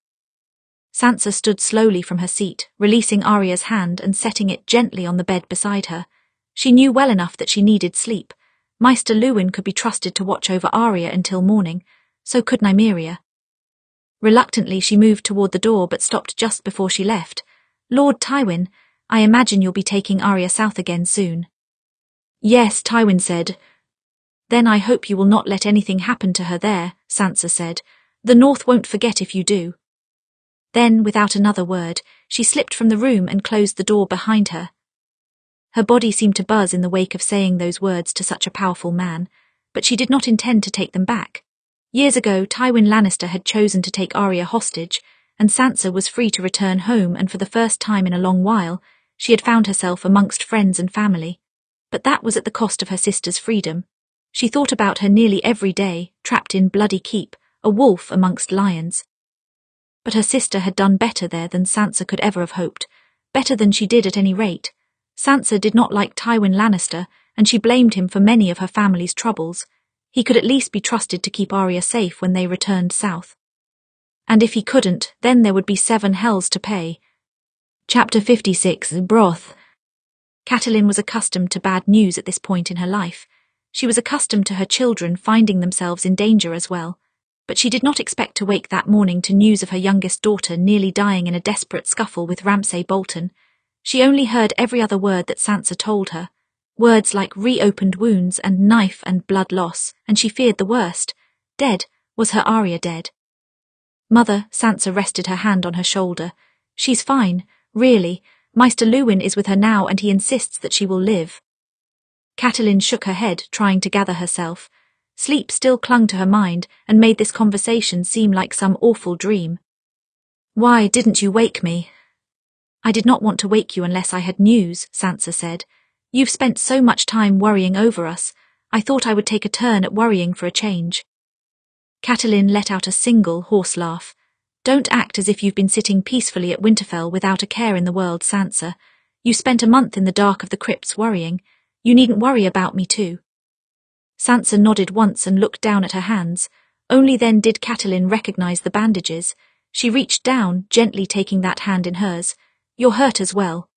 Sansa stood slowly from her seat, releasing Arya's hand and setting it gently on the bed beside her. She knew well enough that she needed sleep. Maester Luwin could be trusted to watch over Arya until morning, so could Nymeria. Reluctantly she moved toward the door but stopped just before she left. "Lord Tywin, I imagine you'll be taking Arya south again soon." "Yes," Tywin said. "Then I hope you will not let anything happen to her there," Sansa said. "The North won't forget if you do." Then, without another word, she slipped from the room and closed the door behind her. Her body seemed to buzz in the wake of saying those words to such a powerful man, but she did not intend to take them back. Years ago, Tywin Lannister had chosen to take Arya hostage, and Sansa was free to return home, and for the first time in a long while, she had found herself amongst friends and family. But that was at the cost of her sister's freedom. She thought about her nearly every day, trapped in Bloody Keep, a wolf amongst lions. But her sister had done better there than Sansa could ever have hoped, better than she did at any rate. Sansa did not like Tywin Lannister, and she blamed him for many of her family's troubles. He could at least be trusted to keep Arya safe when they returned south. And if he couldn't, then there would be 7 hells to pay. Chapter 56, Broth. Catelyn was accustomed to bad news at this point in her life. She was accustomed to her children finding themselves in danger as well. But she did not expect to wake that morning to news of her youngest daughter nearly dying in a desperate scuffle with Ramsay Bolton. She only heard every other word that Sansa told her, words like reopened wounds and knife and blood loss, and she feared the worst. Dead. Was her Arya dead? "Mother," Sansa rested her hand on her shoulder. "She's fine, really. Maester Luwin is with her now and he insists that she will live." Catelyn shook her head, trying to gather herself. Sleep still clung to her mind and made this conversation seem like some awful dream. "Why didn't you wake me?" "I did not want to wake you unless I had news," Sansa said. "You've spent so much time worrying over us. I thought I would take a turn at worrying for a change." Catelyn let out a single hoarse laugh. "Don't act as if you've been sitting peacefully at Winterfell without a care in the world, Sansa. You spent a month in the dark of the crypts worrying. You needn't worry about me too." Sansa nodded once and looked down at her hands. Only then did Catelyn recognize the bandages. She reached down, gently taking that hand in hers. "You're hurt as well."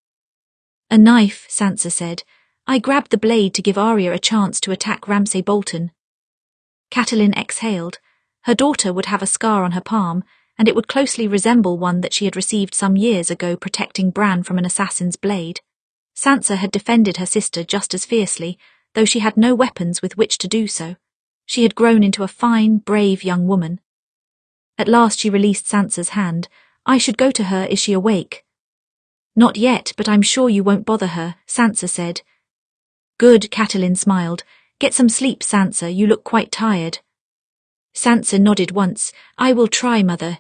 "A knife," Sansa said. "I grabbed the blade to give Arya a chance to attack Ramsay Bolton." Catelyn exhaled. Her daughter would have a scar on her palm, and it would closely resemble one that she had received some years ago protecting Bran from an assassin's blade. Sansa had defended her sister just as fiercely, though she had no weapons with which to do so. She had grown into a fine, brave young woman. At last she released Sansa's hand. "I should go to her. Is she awake?" "Not yet, but I'm sure you won't bother her," Sansa said. "Good," Catelyn smiled. "Get some sleep, Sansa. You look quite tired." Sansa nodded once. "I will try, Mother."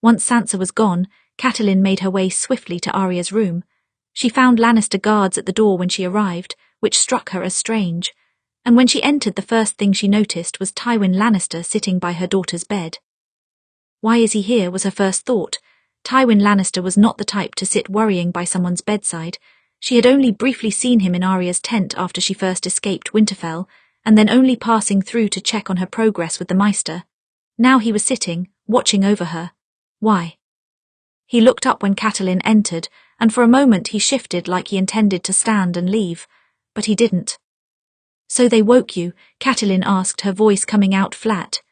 Once Sansa was gone, Catelyn made her way swiftly to Arya's room. She found Lannister guards at the door when she arrived, which struck her as strange, and when she entered the first thing she noticed was Tywin Lannister sitting by her daughter's bed. Why is he here, was her first thought. Tywin Lannister was not the type to sit worrying by someone's bedside. She had only briefly seen him in Arya's tent after she first escaped Winterfell, and then only passing through to check on her progress with the Maester. Now he was sitting, watching over her. Why? He looked up when Catelyn entered, and for a moment he shifted like he intended to stand and leave. But he didn't. "So they woke you?" Catelyn asked, her voice coming out flat.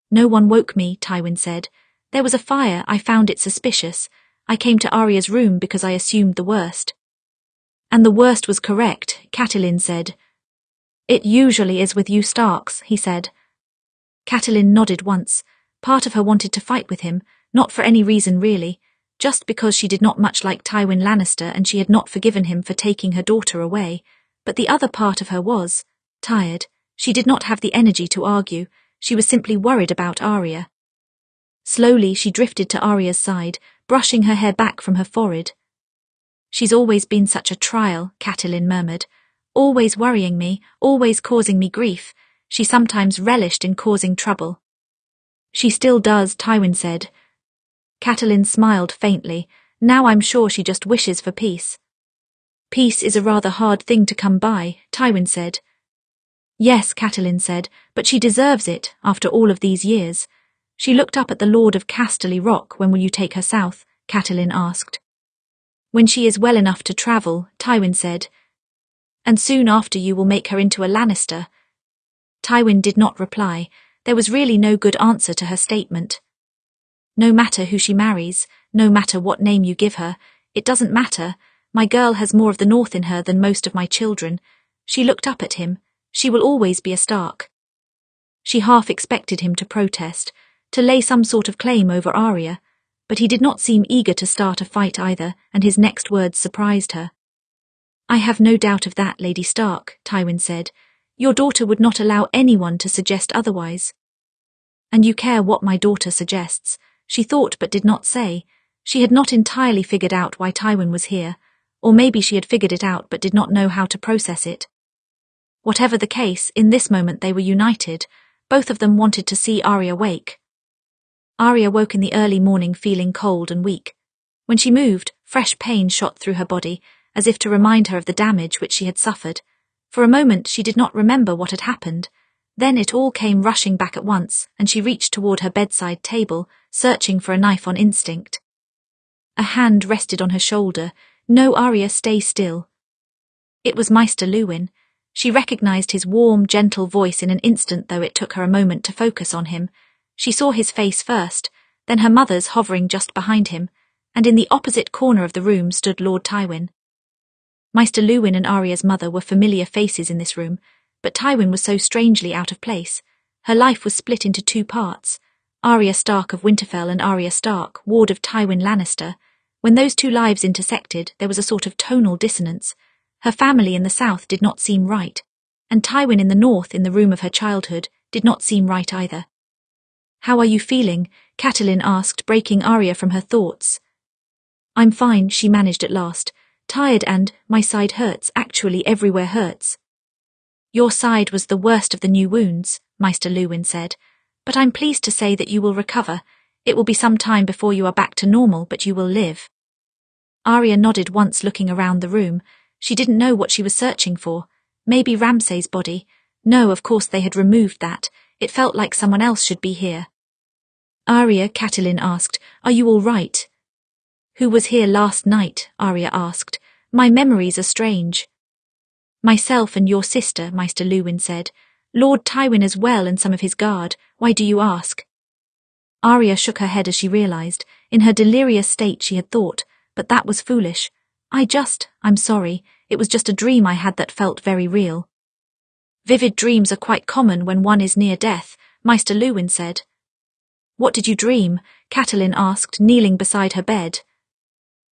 "No one woke me," Tywin said. "There was a fire. I found it suspicious. I came to Arya's room because I assumed the worst." "And the worst was correct," Catelyn said. "It usually is with you Starks," he said. Catelyn nodded once. Part of her wanted to fight with him, not for any reason really, just because she did not much like Tywin Lannister and she had not forgiven him for taking her daughter away. But the other part of her was tired. She did not have the energy to argue. She was simply worried about Arya. Slowly she drifted to Arya's side, brushing her hair back from her forehead. She's always been such a trial, Catelyn murmured. Always worrying me, always causing me grief. She sometimes relished in causing trouble. She still does, Tywin said. Catelyn smiled faintly. Now I'm sure she just wishes for peace. Peace is a rather hard thing to come by, Tywin said. Yes, Catelyn said, but she deserves it, after all of these years. She looked up at the Lord of Casterly Rock. When will you take her south? Catelyn asked. When she is well enough to travel, Tywin said. And soon after you will make her into a Lannister. Tywin did not reply. There was really no good answer to her statement. No matter who she marries, no matter what name you give her, it doesn't matter. My girl has more of the North in her than most of my children. She looked up at him. She will always be a Stark. She half expected him to protest, to lay some sort of claim over Arya, but he did not seem eager to start a fight either, and his next words surprised her. I have no doubt of that, Lady Stark, Tywin said. Your daughter would not allow anyone to suggest otherwise. And you care what my daughter suggests, she thought but did not say. She had not entirely figured out why Tywin was here, or maybe she had figured it out but did not know how to process it. Whatever the case, in this moment they were united. Both of them wanted to see Arya wake. Arya woke in the early morning feeling cold and weak. When she moved, fresh pain shot through her body, as if to remind her of the damage which she had suffered. For a moment she did not remember what had happened. Then it all came rushing back at once, and she reached toward her bedside table, searching for a knife on instinct. A hand rested on her shoulder. No, Arya, stay still. It was Maester Luwin. She recognized his warm, gentle voice in an instant, though it took her a moment to focus on him. She saw his face first, then her mother's hovering just behind him, and in the opposite corner of the room stood Lord Tywin. Maester Luwin and Arya's mother were familiar faces in this room, but Tywin was so strangely out of place. Her life was split into two parts, Arya Stark of Winterfell and Arya Stark, ward of Tywin Lannister. When those two lives intersected, there was a sort of tonal dissonance. Her family in the south did not seem right, and Tywin in the north, in the room of her childhood, did not seem right either. How are you feeling? Catelyn asked, breaking Arya from her thoughts. I'm fine, she managed at last. Tired and, my side hurts, actually everywhere hurts. Your side was the worst of the new wounds, Maester Luwin said, but I'm pleased to say that you will recover. It will be some time before you are back to normal, but you will live. Arya nodded once, looking around the room. She didn't know what she was searching for. Maybe Ramsay's body. No, of course they had removed that. It felt like someone else should be here. Arya, Catelyn asked, are you all right? Who was here last night? Arya asked. My memories are strange. Myself and your sister, Maester Luwin said. Lord Tywin as well and some of his guard. Why do you ask? Arya shook her head as she realized. In her delirious state she had thought, but that was foolish. I'm sorry, it was just a dream I had that felt very real. Vivid dreams are quite common when one is near death, Maester Luwin said. What did you dream? Catelyn asked, kneeling beside her bed.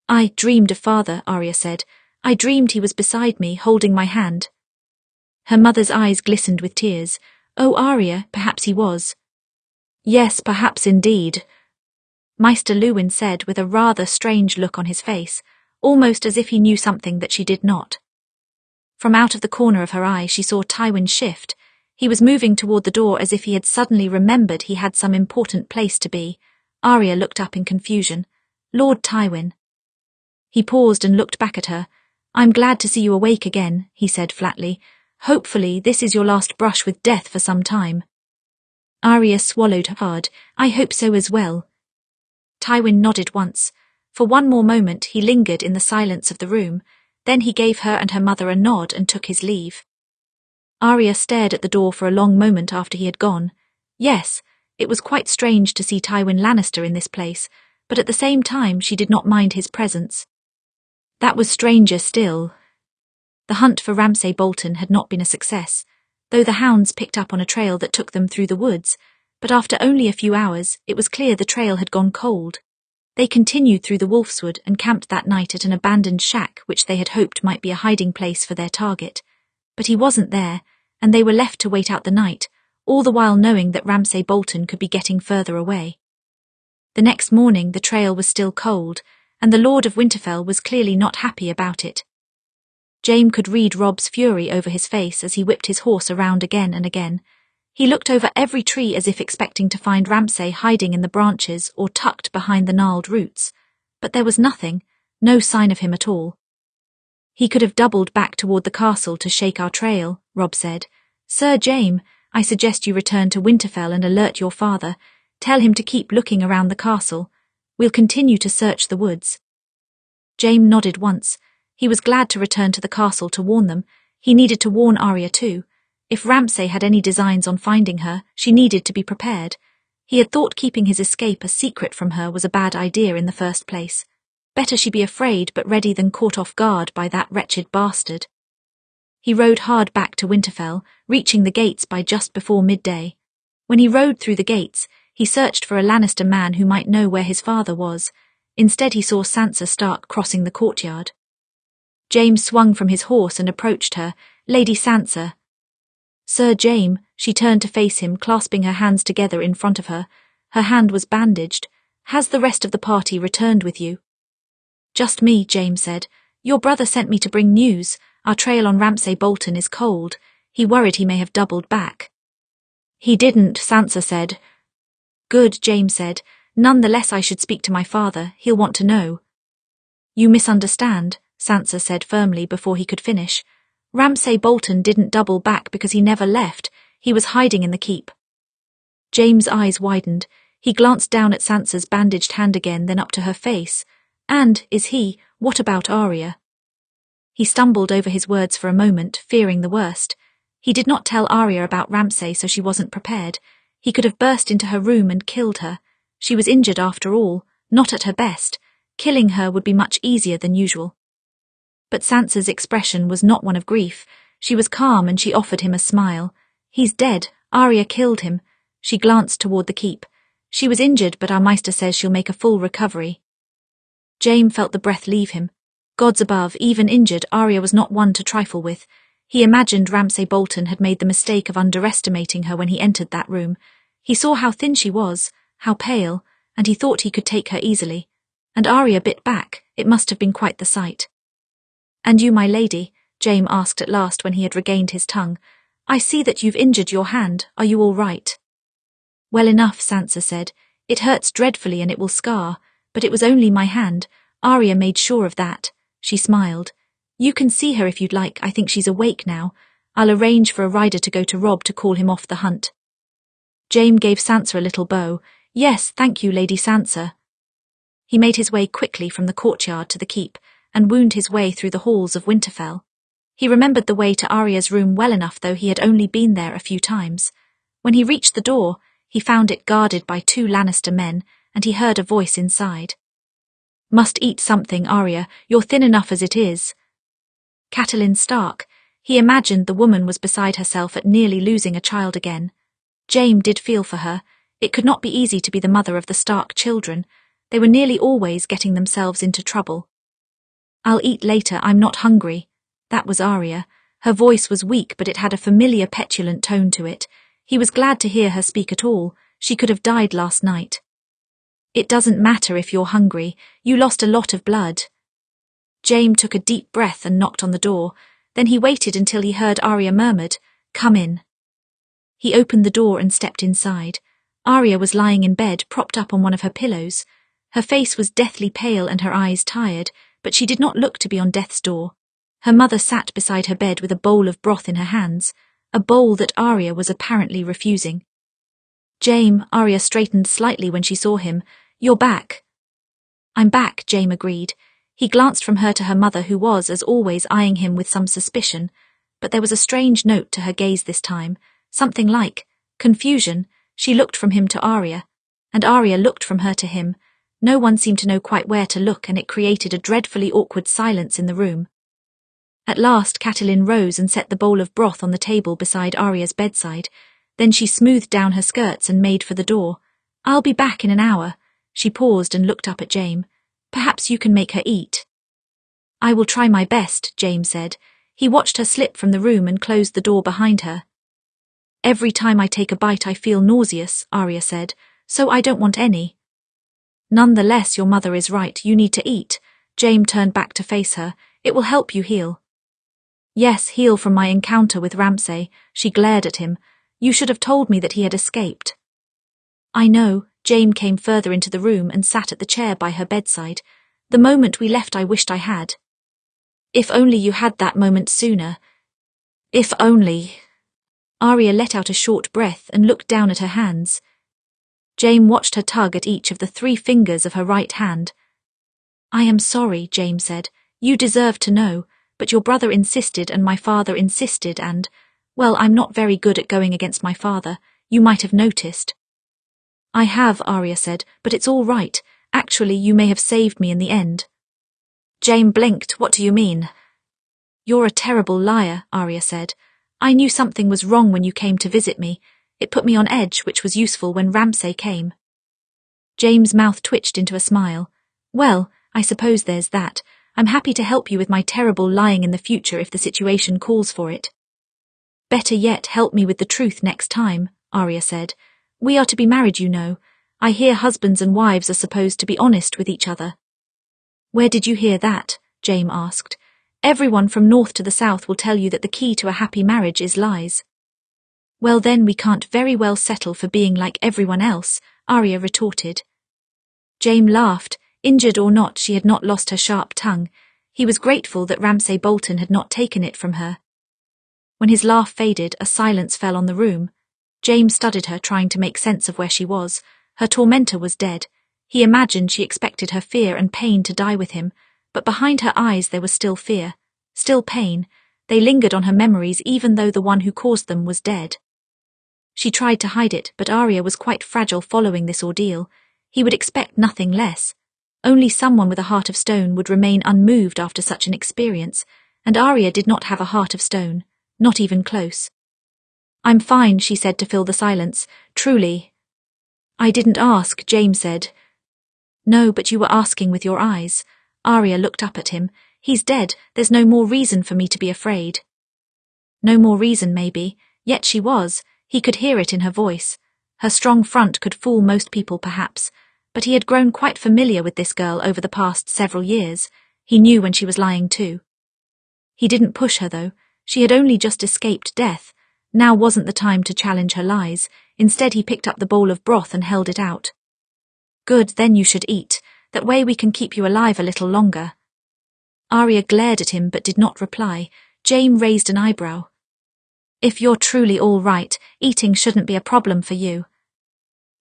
I dreamed of father, Arya said. I dreamed he was beside me, holding my hand. Her mother's eyes glistened with tears. Oh, Arya, perhaps he was. Yes, perhaps indeed. Maester Luwin said with a rather strange look on his face, almost as if he knew something that she did not. From out of the corner of her eye she saw Tywin shift. He was moving toward the door as if he had suddenly remembered he had some important place to be. Arya looked up in confusion. Lord Tywin. He paused and looked back at her. I'm glad to see you awake again, he said flatly. Hopefully this is your last brush with death for some time. Arya swallowed hard. I hope so as well. Tywin nodded once. For one more moment he lingered in the silence of the room, then he gave her and her mother a nod and took his leave. Arya stared at the door for a long moment after he had gone. Yes, it was quite strange to see Tywin Lannister in this place, but at the same time she did not mind his presence. That was stranger still. The hunt for Ramsay Bolton had not been a success, though the hounds picked up on a trail that took them through the woods, but after only a few hours it was clear the trail had gone cold. They continued through the Wolfswood and camped that night at an abandoned shack which they had hoped might be a hiding place for their target. But he wasn't there, and they were left to wait out the night, all the while knowing that Ramsay Bolton could be getting further away. The next morning the trail was still cold, and the Lord of Winterfell was clearly not happy about it. Jaime could read Robb's fury over his face as he whipped his horse around again and again. He looked over every tree as if expecting to find Ramsay hiding in the branches or tucked behind the gnarled roots, but there was nothing, no sign of him at all. "He could have doubled back toward the castle to shake our trail," Robb said. "Sir Jaime, I suggest you return to Winterfell and alert your father. Tell him to keep looking around the castle. We'll continue to search the woods." Jaime nodded once. He was glad to return to the castle to warn them. He needed to warn Arya too. If Ramsay had any designs on finding her, she needed to be prepared. He had thought keeping his escape a secret from her was a bad idea in the first place. Better she be afraid but ready than caught off guard by that wretched bastard. He rode hard back to Winterfell, reaching the gates by just before midday. When he rode through the gates, he searched for a Lannister man who might know where his father was. Instead he saw Sansa Stark crossing the courtyard. Jaime swung from his horse and approached her. "Lady Sansa." "Sir Jaime," she turned to face him, clasping her hands together in front of her. Her hand was bandaged. "Has the rest of the party returned with you?" "Just me," Jaime said. "Your brother sent me to bring news. Our trail on Ramsay Bolton is cold. He worried he may have doubled back." "He didn't," Sansa said. "Good," Jaime said. "None the less I should speak to my father. He'll want to know." "You misunderstand," Sansa said firmly before he could finish. "Ramsay Bolton didn't double back because he never left. He was hiding in the keep." Jaime's eyes widened. He glanced down at Sansa's bandaged hand again, then up to her face. "And, what about Arya?" He stumbled over his words for a moment, fearing the worst. He did not tell Arya about Ramsay, so she wasn't prepared. He could have burst into her room and killed her. She was injured after all, not at her best. Killing her would be much easier than usual. But Sansa's expression was not one of grief. She was calm and she offered him a smile. "He's dead. Arya killed him." She glanced toward the keep. "She was injured, but our Maester says she'll make a full recovery." Jaime felt the breath leave him. Gods above, even injured, Arya was not one to trifle with. He imagined Ramsay Bolton had made the mistake of underestimating her when he entered that room. He saw how thin she was, how pale, and he thought he could take her easily. And Arya bit back. It must have been quite the sight. "And you, my lady?" Jaime asked at last when he had regained his tongue. "I see that you've injured your hand. Are you all right?" "Well enough," Sansa said. "It hurts dreadfully and it will scar, but it was only my hand. Arya made sure of that." She smiled. "You can see her if you'd like. I think she's awake now. I'll arrange for a rider to go to Robb to call him off the hunt." Jaime gave Sansa a little bow. "Yes, thank you, Lady Sansa." He made his way quickly from the courtyard to the keep, and wound his way through the halls of Winterfell. He remembered the way to Arya's room well enough, though he had only been there a few times. When he reached the door, he found it guarded by 2 Lannister men, and he heard a voice inside. "Must eat something, Arya. You're thin enough as it is." Catelyn Stark. He imagined the woman was beside herself at nearly losing a child again. Jaime did feel for her. It could not be easy to be the mother of the Stark children. They were nearly always getting themselves into trouble. "I'll eat later, I'm not hungry." That was Arya. Her voice was weak, but it had a familiar petulant tone to it. He was glad to hear her speak at all. She could have died last night. "It doesn't matter if you're hungry. You lost a lot of blood." Jaime took a deep breath and knocked on the door. Then he waited until he heard Arya murmured, "Come in." He opened the door and stepped inside. Arya was lying in bed, propped up on one of her pillows. Her face was deathly pale and her eyes tired, but she did not look to be on death's door. Her mother sat beside her bed with a bowl of broth in her hands, a bowl that Arya was apparently refusing. "Jaime," Arya straightened slightly when she saw him. "You're back." "I'm back," Jaime agreed. He glanced from her to her mother, who was, as always, eyeing him with some suspicion, but there was a strange note to her gaze this time, something like confusion. She looked from him to Arya, and Arya looked from her to him. No one seemed to know quite where to look, and it created a dreadfully awkward silence in the room. At last Catelyn rose and set the bowl of broth on the table beside Arya's bedside. Then she smoothed down her skirts and made for the door. "I'll be back in an hour." She paused and looked up at Jaime. "Perhaps you can make her eat." "I will try my best," Jaime said. He watched her slip from the room and closed the door behind her. "Every time I take a bite I feel nauseous," Arya said, "so I don't want any." Nonetheless, your mother is right, you need to eat. Jaime turned back to face her. It will help you heal. Yes, heal from my encounter with Ramsay. She glared at him. You should have told me that he had escaped. I know. Jaime came further into the room and sat at the chair by her bedside. The moment we left I wished I had. If only you had that moment sooner. If only. Arya let out a short breath and looked down at her hands. Jaime watched her tug at each of the 3 fingers of her right hand. I am sorry, Jaime said. You deserve to know, but your brother insisted and my father insisted and, well, I'm not very good at going against my father. You might have noticed. I have, Arya said, but it's all right. Actually, you may have saved me in the end. Jaime blinked. What do you mean? You're a terrible liar, Arya said. I knew something was wrong when you came to visit me. It put me on edge, which was useful when Ramsay came. Jaime's mouth twitched into a smile. Well, I suppose there's that. I'm happy to help you with my terrible lying in the future if the situation calls for it. Better yet, help me with the truth next time, Arya said. We are to be married, you know. I hear husbands and wives are supposed to be honest with each other. Where did you hear that? Jaime asked. Everyone from north to the south will tell you that the key to a happy marriage is lies. Well then we can't very well settle for being like everyone else, Arya retorted. Jaime laughed. Injured or not, she had not lost her sharp tongue. He was grateful that Ramsay Bolton had not taken it from her. When his laugh faded, a silence fell on the room. Jaime studied her, trying to make sense of where she was. Her tormentor was dead. He imagined she expected her fear and pain to die with him, but behind her eyes there was still fear, still pain. They lingered on her memories even though the one who caused them was dead. She tried to hide it, but Arya was quite fragile following this ordeal. He would expect nothing less. Only someone with a heart of stone would remain unmoved after such an experience, and Arya did not have a heart of stone, not even close. I'm fine, she said to fill the silence. Truly. I didn't ask, Jaime said. No, but you were asking with your eyes. Arya looked up at him. He's dead. There's no more reason for me to be afraid. No more reason, maybe. Yet she was. He could hear it in her voice. Her strong front could fool most people, perhaps, but he had grown quite familiar with this girl over the past several years. He knew when she was lying too. He didn't push her, though. She had only just escaped death. Now wasn't the time to challenge her lies. Instead, he picked up the bowl of broth and held it out. Good, then you should eat. That way we can keep you alive a little longer. Arya glared at him but did not reply. Jaime raised an eyebrow. If you're truly all right, eating shouldn't be a problem for you.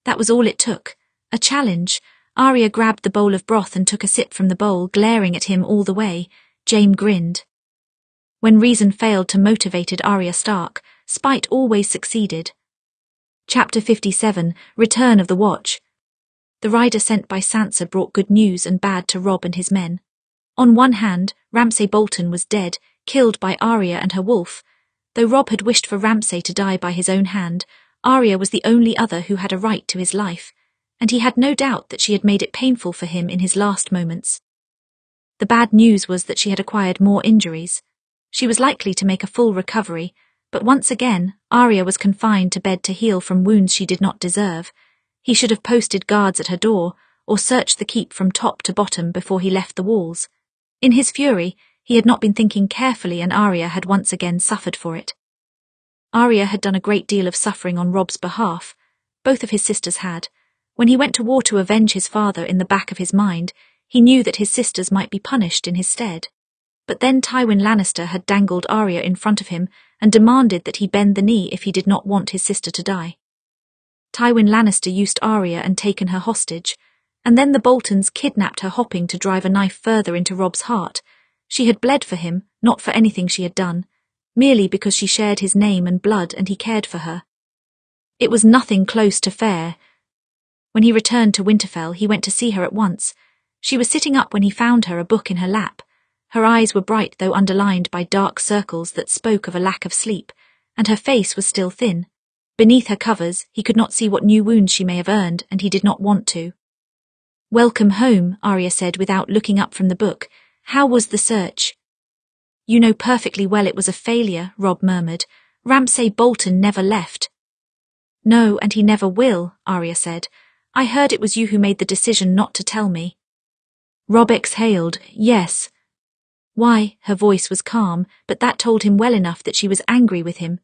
That was all it took. A challenge. Arya grabbed the bowl of broth and took a sip from the bowl, glaring at him all the way. Jaime grinned. When reason failed to motivate Arya Stark, spite always succeeded. Chapter 57, Return of the Watch. The rider sent by Sansa brought good news and bad to Robb and his men. On one hand, Ramsay Bolton was dead, killed by Arya and her wolf. Though Robb had wished for Ramsay to die by his own hand, Arya was the only other who had a right to his life, and he had no doubt that she had made it painful for him in his last moments. The bad news was that she had acquired more injuries. She was likely to make a full recovery, but once again, Arya was confined to bed to heal from wounds she did not deserve. He should have posted guards at her door, or searched the keep from top to bottom before he left the walls. In his fury, he had not been thinking carefully, and Arya had once again suffered for it. Arya had done a great deal of suffering on Robb's behalf. Both of his sisters had. When he went to war to avenge his father, in the back of his mind, he knew that his sisters might be punished in his stead. But then Tywin Lannister had dangled Arya in front of him and demanded that he bend the knee if he did not want his sister to die. Tywin Lannister used Arya and taken her hostage, and then the Boltons kidnapped her, hoping to drive a knife further into Robb's heart. She had bled for him, not for anything she had done, merely because she shared his name and blood and he cared for her. It was nothing close to fair. When he returned to Winterfell, he went to see her at once. She was sitting up when he found her, a book in her lap. Her eyes were bright, though underlined by dark circles that spoke of a lack of sleep, and her face was still thin. Beneath her covers, he could not see what new wounds she may have earned, and he did not want to. Welcome home, Arya said without looking up from the book. How was the search? You know perfectly well it was a failure, Robb murmured. Ramsay Bolton never left. No, and he never will, Arya said. I heard it was you who made the decision not to tell me. Robb exhaled. Yes. Why? Her voice was calm, but that told him well enough that she was angry with him.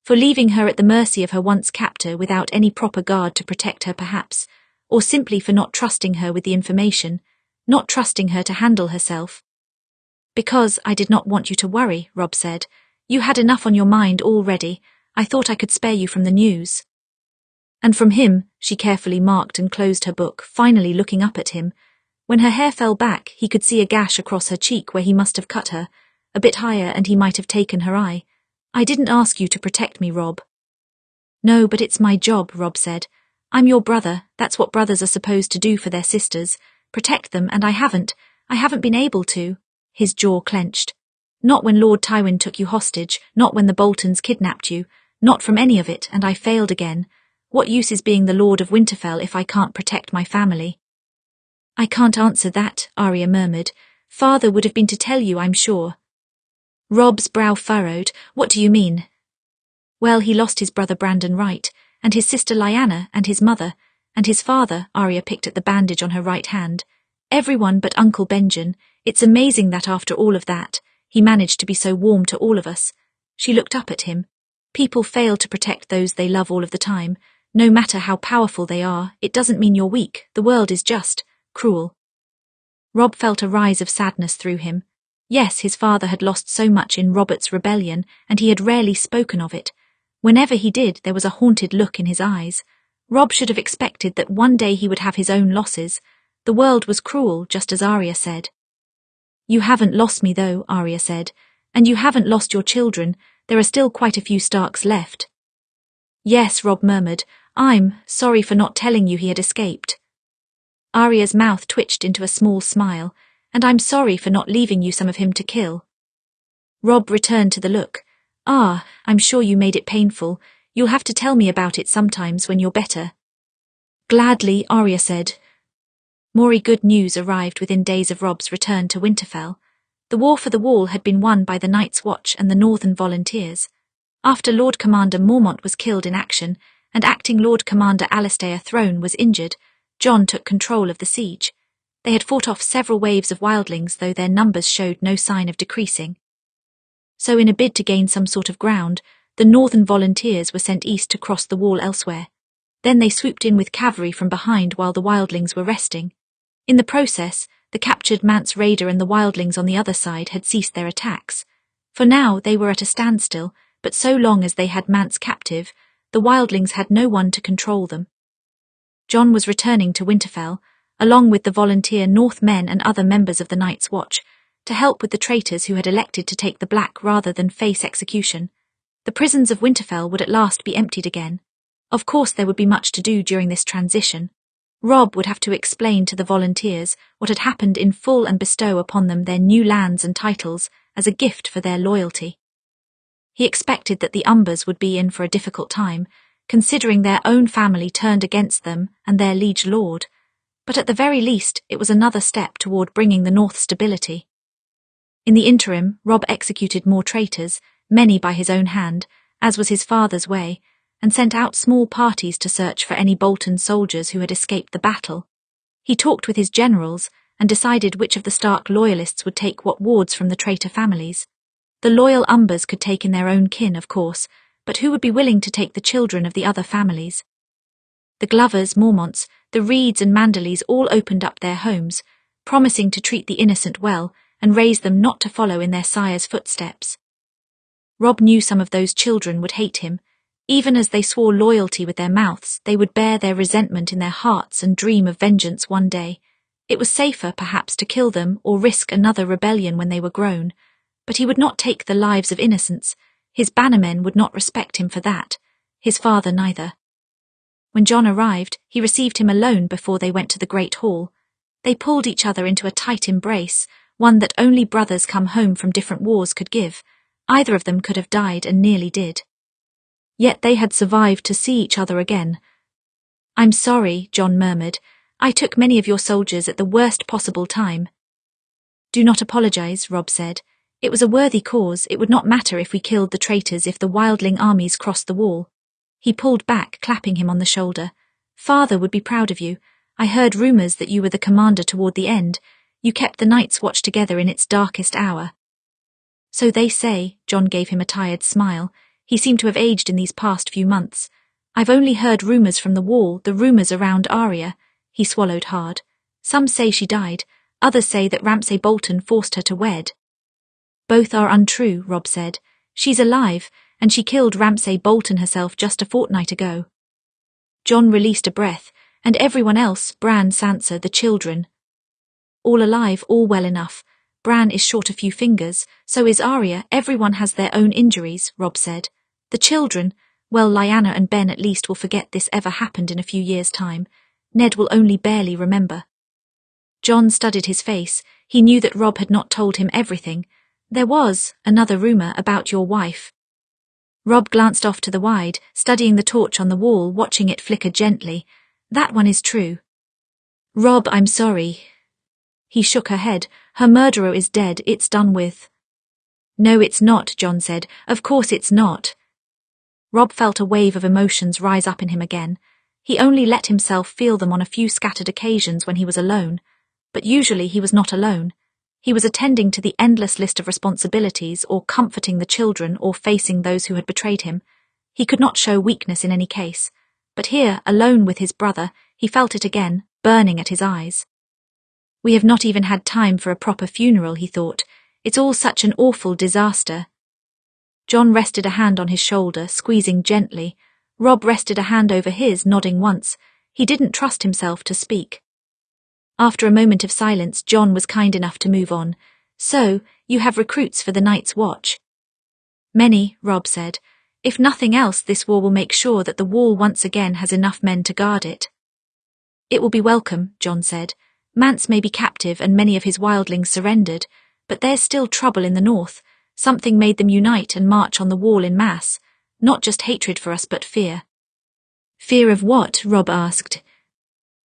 For leaving her at the mercy of her once captor without any proper guard to protect her perhaps, or simply for not trusting her with the information, not trusting her to handle herself. Because I did not want you to worry, Robb said. You had enough on your mind already. I thought I could spare you from the news. And from him, she carefully marked and closed her book, finally looking up at him. When her hair fell back, he could see a gash across her cheek where he must have cut her, a bit higher, and he might have taken her eye. I didn't ask you to protect me, Robb. No, but it's my job, Robb said. I'm your brother. That's what brothers are supposed to do for their sisters. Protect them, and I haven't been able to. His jaw clenched. Not when Lord Tywin took you hostage, not when the Boltons kidnapped you, not from any of it, and I failed again. What use is being the Lord of Winterfell if I can't protect my family? I can't answer that, Arya murmured. Father would have been to tell you, I'm sure. Robb's brow furrowed. What do you mean? Well, he lost his brother Brandon Wright, and his sister Lyanna, and his mother, and his father. Arya picked at the bandage on her right hand. Everyone but Uncle Benjen. It's amazing that after all of that, he managed to be so warm to all of us. She looked up at him. People fail to protect those they love all of the time. No matter how powerful they are, it doesn't mean you're weak. The world is just cruel. Robb felt a rise of sadness through him. Yes, his father had lost so much in Robert's rebellion, and he had rarely spoken of it. Whenever he did, there was a haunted look in his eyes. Robb should have expected that one day he would have his own losses. The world was cruel, just as Arya said. You haven't lost me, though, Arya said. And you haven't lost your children. There are still quite a few Starks left. Yes, Robb murmured. I'm sorry for not telling you he had escaped. Arya's mouth twitched into a small smile. And I'm sorry for not leaving you some of him to kill. Robb returned to the look. I'm sure you made it painful. You'll have to tell me about it sometimes when you're better. Gladly, Arya said. More good news arrived within days of Robb's return to Winterfell. The war for the Wall had been won by the Night's Watch and the Northern Volunteers. After Lord Commander Mormont was killed in action, and acting Lord Commander Alistair Throne was injured, Jon took control of the siege. They had fought off several waves of wildlings, though their numbers showed no sign of decreasing. So in a bid to gain some sort of ground, the Northern Volunteers were sent east to cross the wall elsewhere. Then they swooped in with cavalry from behind while the wildlings were resting. In the process, the captured Mance Raider and the wildlings on the other side had ceased their attacks. For now they were at a standstill, but so long as they had Mance captive, the wildlings had no one to control them. Jon was returning to Winterfell, along with the volunteer Northmen and other members of the Night's Watch, to help with the traitors who had elected to take the Black rather than face execution. The prisons of Winterfell would at last be emptied again. Of course there would be much to do during this transition. Robb would have to explain to the volunteers what had happened in full and bestow upon them their new lands and titles as a gift for their loyalty. He expected that the Umbers would be in for a difficult time, considering their own family turned against them and their liege lord, but at the very least it was another step toward bringing the North stability. In the interim, Robb executed more traitors, many by his own hand, as was his father's way, and sent out small parties to search for any Bolton soldiers who had escaped the battle. He talked with his generals and decided which of the Stark loyalists would take what wards from the traitor families. The loyal Umbers could take in their own kin, of course, but who would be willing to take the children of the other families? The Glovers, Mormonts, the Reeds and Manderleys all opened up their homes, promising to treat the innocent well and raise them not to follow in their sire's footsteps. Robb knew some of those children would hate him. Even as they swore loyalty with their mouths, they would bear their resentment in their hearts and dream of vengeance one day. It was safer, perhaps, to kill them or risk another rebellion when they were grown, but he would not take the lives of innocents. His bannermen would not respect him for that, his father neither. When Jon arrived, he received him alone before they went to the Great Hall. They pulled each other into a tight embrace, one that only brothers come home from different wars could give. Either of them could have died and nearly did. Yet they had survived to see each other again. I'm sorry, Jon murmured. I took many of your soldiers at the worst possible time. Do not apologize, Robb said. It was a worthy cause. It would not matter if we killed the traitors if the wildling armies crossed the wall. He pulled back, clapping him on the shoulder. Father would be proud of you. I heard rumors that you were the commander toward the end. You kept the Night's Watch together in its darkest hour. So they say, Jon gave him a tired smile. He seemed to have aged in these past few months. I've only heard rumors from the wall, the rumors around Arya. He swallowed hard. Some say she died. Others say that Ramsay Bolton forced her to wed. Both are untrue, Robb said. She's alive, and she killed Ramsay Bolton herself just a fortnight ago. Jon released a breath, and everyone else, Bran, Sansa, the children. All alive, all well enough. Bran is short a few fingers, so is Arya. Everyone has their own injuries, Robb said. The children, well, Lyanna and Ben at least will forget this ever happened in a few years' time. Ned will only barely remember. Jon studied his face. He knew that Robb had not told him everything. There was another rumor about your wife. Robb glanced off to the wide, studying the torch on the wall, watching it flicker gently. That one is true. Robb, I'm sorry. He shook her head. Her murderer is dead. It's done with. No, it's not, Jon said. Of course it's not. Robb felt a wave of emotions rise up in him again. He only let himself feel them on a few scattered occasions when he was alone. But usually he was not alone. He was attending to the endless list of responsibilities, or comforting the children, or facing those who had betrayed him. He could not show weakness in any case. But here, alone with his brother, he felt it again, burning at his eyes. We have not even had time for a proper funeral, he thought. It's all such an awful disaster. Jon rested a hand on his shoulder, squeezing gently. Robb rested a hand over his, nodding once. He didn't trust himself to speak. After a moment of silence, Jon was kind enough to move on. So, you have recruits for the Night's Watch? Many, Robb said. If nothing else, this war will make sure that the wall once again has enough men to guard it. It will be welcome, Jon said. Mance may be captive and many of his wildlings surrendered, but there's still trouble in the north. Something made them unite and march on the wall in mass. Not just hatred for us, but fear. Fear of what? Robb asked.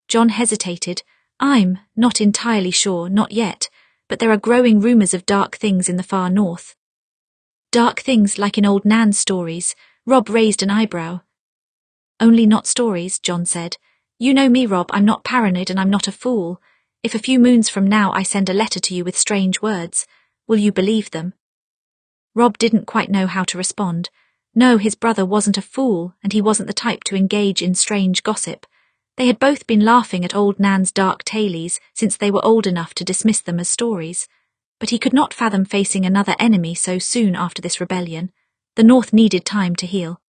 Jon hesitated. I'm not entirely sure, not yet, but there are growing rumors of dark things in the far north. Dark things like in old Nan's stories. Robb raised an eyebrow. Only not stories, Jon said. You know me, Robb, I'm not paranoid and I'm not a fool. If a few moons from now I send a letter to you with strange words, will you believe them? Robb didn't quite know how to respond. No, his brother wasn't a fool, and he wasn't the type to engage in strange gossip. They had both been laughing at old Nan's dark tales since they were old enough to dismiss them as stories. But he could not fathom facing another enemy so soon after this rebellion. The North needed time to heal.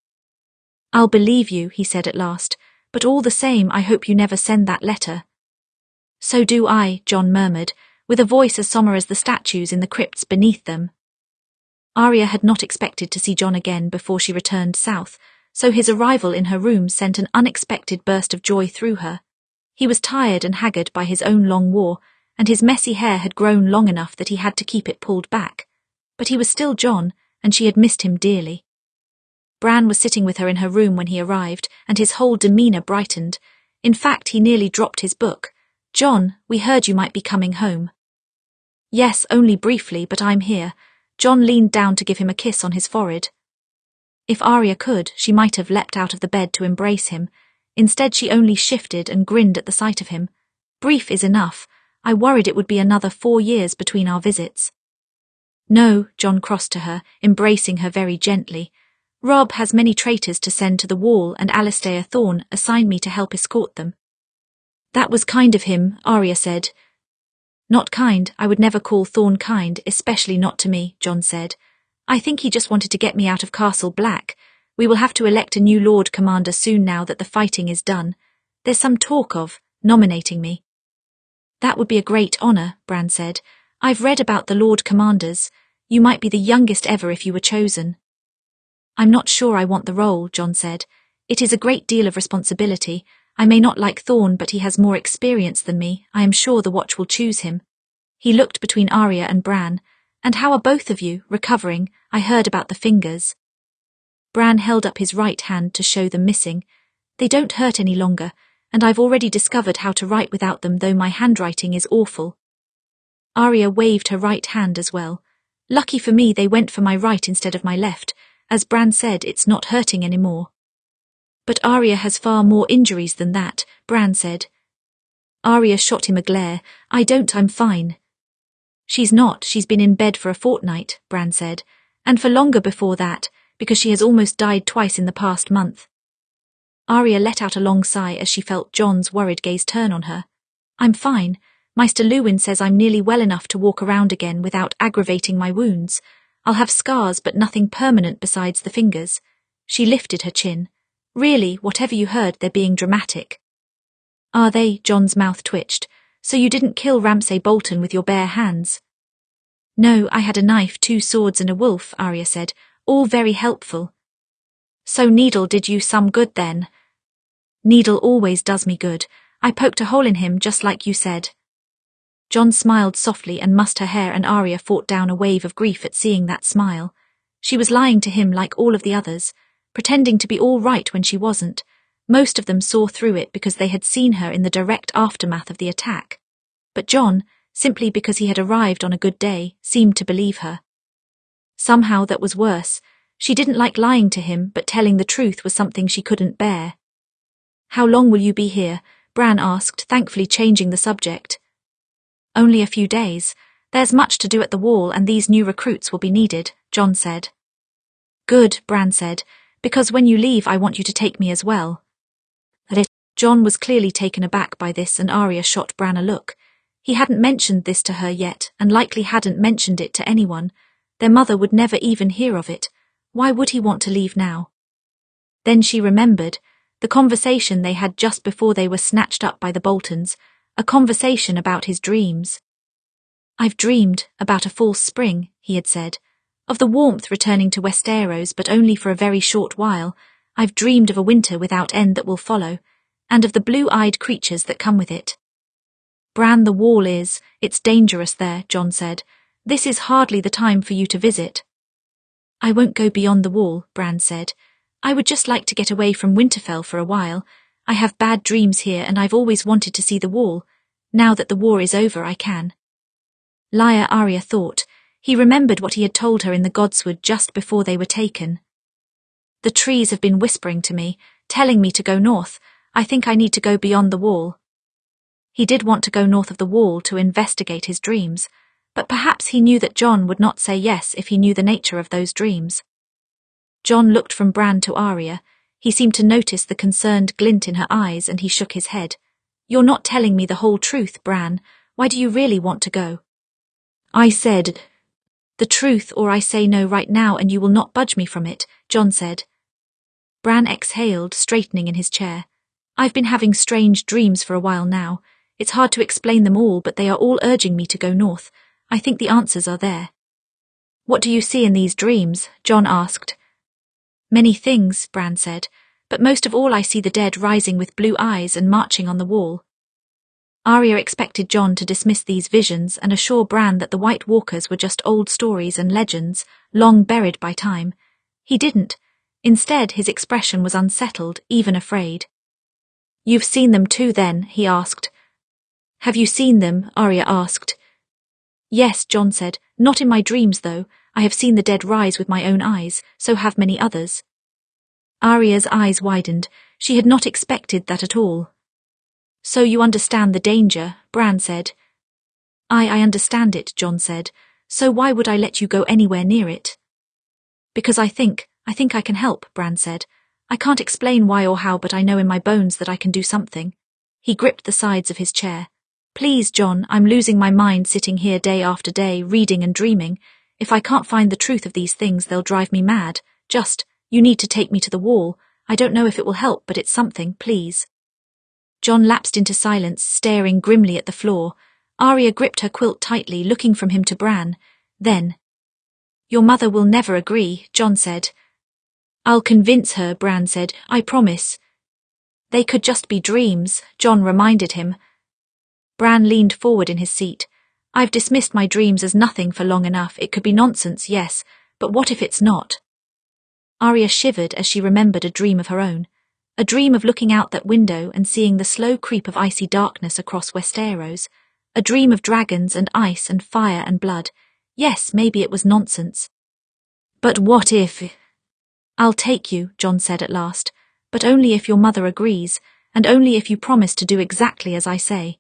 I'll believe you, he said at last, but all the same I hope you never send that letter. So do I, Jon murmured, with a voice as sombre as the statues in the crypts beneath them. Arya had not expected to see Jon again before she returned south, so his arrival in her room sent an unexpected burst of joy through her. He was tired and haggard by his own long war, and his messy hair had grown long enough that he had to keep it pulled back. But he was still Jon, and she had missed him dearly. Bran was sitting with her in her room when he arrived, and his whole demeanour brightened. In fact, he nearly dropped his book. Jon, we heard you might be coming home. Yes, only briefly, but I'm here. Jon leaned down to give him a kiss on his forehead. If Arya could, she might have leapt out of the bed to embrace him. Instead, she only shifted and grinned at the sight of him. Brief is enough. I worried it would be another 4 years between our visits. No, Jon crossed to her, embracing her very gently. Robb has many traitors to send to the wall, and Alistair Thorne assigned me to help escort them. That was kind of him, Arya said. Not kind, I would never call Thorne kind, especially not to me, Jon said. I think he just wanted to get me out of Castle Black. We will have to elect a new Lord Commander soon now that the fighting is done. There's some talk of nominating me. That would be a great honour, Bran said. I've read about the Lord Commanders. You might be the youngest ever if you were chosen. I'm not sure I want the role, Jon said. It is a great deal of responsibility. I may not like Thorne, but he has more experience than me. I am sure the Watch will choose him. He looked between Arya and Bran. And how are both of you, recovering? I heard about the fingers. Bran held up his right hand to show them missing. They don't hurt any longer, and I've already discovered how to write without them, though my handwriting is awful. Arya waved her right hand as well. Lucky for me they went for my right instead of my left. As Bran said, it's not hurting anymore. But Arya has far more injuries than that, Bran said. Arya shot him a glare. I'm fine. She's not, she's been in bed for a fortnight, Bran said, and for longer before that, because she has almost died twice in the past month. Arya let out a long sigh as she felt Jon's worried gaze turn on her. I'm fine. Maester Luwin says I'm nearly well enough to walk around again without aggravating my wounds. I'll have scars but nothing permanent besides the fingers. She lifted her chin. Really, whatever you heard, they're being dramatic. Are they? Jon's mouth twitched. So you didn't kill Ramsay Bolton with your bare hands? No, I had a knife, 2 swords and a wolf, Arya said. All very helpful. So Needle did you some good then? Needle always does me good. I poked a hole in him just like you said. Jon smiled softly and mussed her hair, and Arya fought down a wave of grief at seeing that smile. She was lying to him like all of the others, pretending to be all right when she wasn't. Most of them saw through it because they had seen her in the direct aftermath of the attack. But Jon, simply because he had arrived on a good day, seemed to believe her. Somehow that was worse. She didn't like lying to him, but telling the truth was something she couldn't bear. How long will you be here? Bran asked, thankfully changing the subject. Only a few days. There's much to do at the wall and these new recruits will be needed, Jon said. Good, Bran said, because when you leave I want you to take me as well. Jon was clearly taken aback by this, and Arya shot Bran a look. He hadn't mentioned this to her yet, and likely hadn't mentioned it to anyone. Their mother would never even hear of it. Why would he want to leave now? Then she remembered the conversation they had just before they were snatched up by the Boltons, a conversation about his dreams. I've dreamed about a false spring, he had said, of the warmth returning to Westeros, but only for a very short while. I've dreamed of a winter without end that will follow, and of the blue-eyed creatures that come with it. Bran, the wall it's dangerous there, Jon said. This is hardly the time for you to visit. I won't go beyond the wall, Bran said. I would just like to get away from Winterfell for a while. I have bad dreams here and I've always wanted to see the wall. Now that the war is over, I can. Liar, Arya thought. He remembered what he had told her in the Godswood just before they were taken. The trees have been whispering to me, telling me to go north. I think I need to go beyond the wall. He did want to go north of the wall to investigate his dreams, but perhaps he knew that Jon would not say yes if he knew the nature of those dreams. Jon looked from Bran to Arya. He seemed to notice the concerned glint in her eyes, and he shook his head. You're not telling me the whole truth, Bran. Why do you really want to go? I said the truth, or I say no right now and you will not budge me from it, Jon said. Bran exhaled, straightening in his chair. I've been having strange dreams for a while now. It's hard to explain them all, but they are all urging me to go north. I think the answers are there. What do you see in these dreams? Jon asked. Many things, Bran said, but most of all I see the dead rising with blue eyes and marching on the wall. Arya expected Jon to dismiss these visions and assure Bran that the White Walkers were just old stories and legends, long buried by time. He didn't. Instead, his expression was unsettled, even afraid. You've seen them too, then? He asked. Have you seen them? Arya asked. Yes, Jon said. Not in my dreams, though. I have seen the dead rise with my own eyes, so have many others. Arya's eyes widened. She had not expected that at all. So you understand the danger, Bran said. I understand it, Jon said. So why would I let you go anywhere near it? Because I think I can help, Bran said. I can't explain why or how, but I know in my bones that I can do something. He gripped the sides of his chair. Please, Jon, I'm losing my mind sitting here day after day, reading and dreaming. If I can't find the truth of these things, they'll drive me mad. You need to take me to the wall. I don't know if it will help, but it's something, please. Jon lapsed into silence, staring grimly at the floor. Arya gripped her quilt tightly, looking from him to Bran. Then, your mother will never agree, Jon said. I'll convince her, Bran said. I promise. They could just be dreams, Jon reminded him. Bran leaned forward in his seat. I've dismissed my dreams as nothing for long enough. It could be nonsense, yes, but what if it's not? Arya shivered as she remembered a dream of her own. A dream of looking out that window and seeing the slow creep of icy darkness across Westeros. A dream of dragons and ice and fire and blood. Yes, maybe it was nonsense. But what if... I'll take you, Jon said at last. But only if your mother agrees, and only if you promise to do exactly as I say."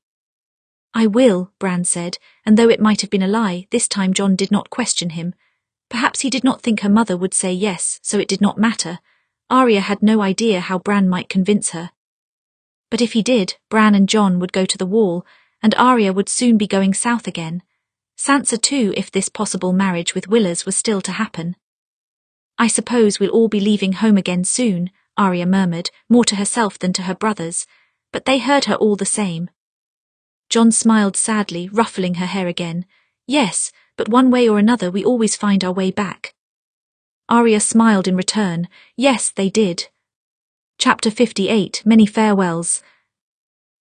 "I will," Bran said, and though it might have been a lie, this time Jon did not question him. Perhaps he did not think her mother would say yes, so it did not matter. Arya had no idea how Bran might convince her. But if he did, Bran and Jon would go to the Wall, and Arya would soon be going south again. Sansa too, if this possible marriage with Willers was still to happen. "I suppose we'll all be leaving home again soon," Arya murmured, more to herself than to her brothers, but they heard her all the same. Jon smiled sadly, ruffling her hair again. "Yes, but one way or another we always find our way back." Arya smiled in return. Yes, they did. Chapter 58, Many Farewells.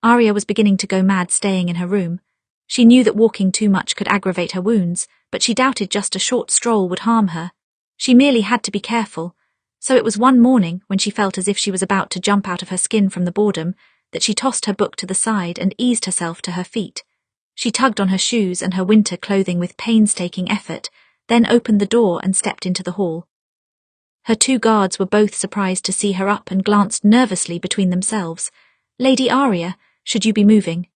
Arya was beginning to go mad staying in her room. She knew that walking too much could aggravate her wounds, but she doubted just a short stroll would harm her. She merely had to be careful. So it was one morning, when she felt as if she was about to jump out of her skin from the boredom, that she tossed her book to the side and eased herself to her feet. She tugged on her shoes and her winter clothing with painstaking effort, then opened the door and stepped into the hall. Her two guards were both surprised to see her up and glanced nervously between themselves. "Lady Arya, should you be moving?"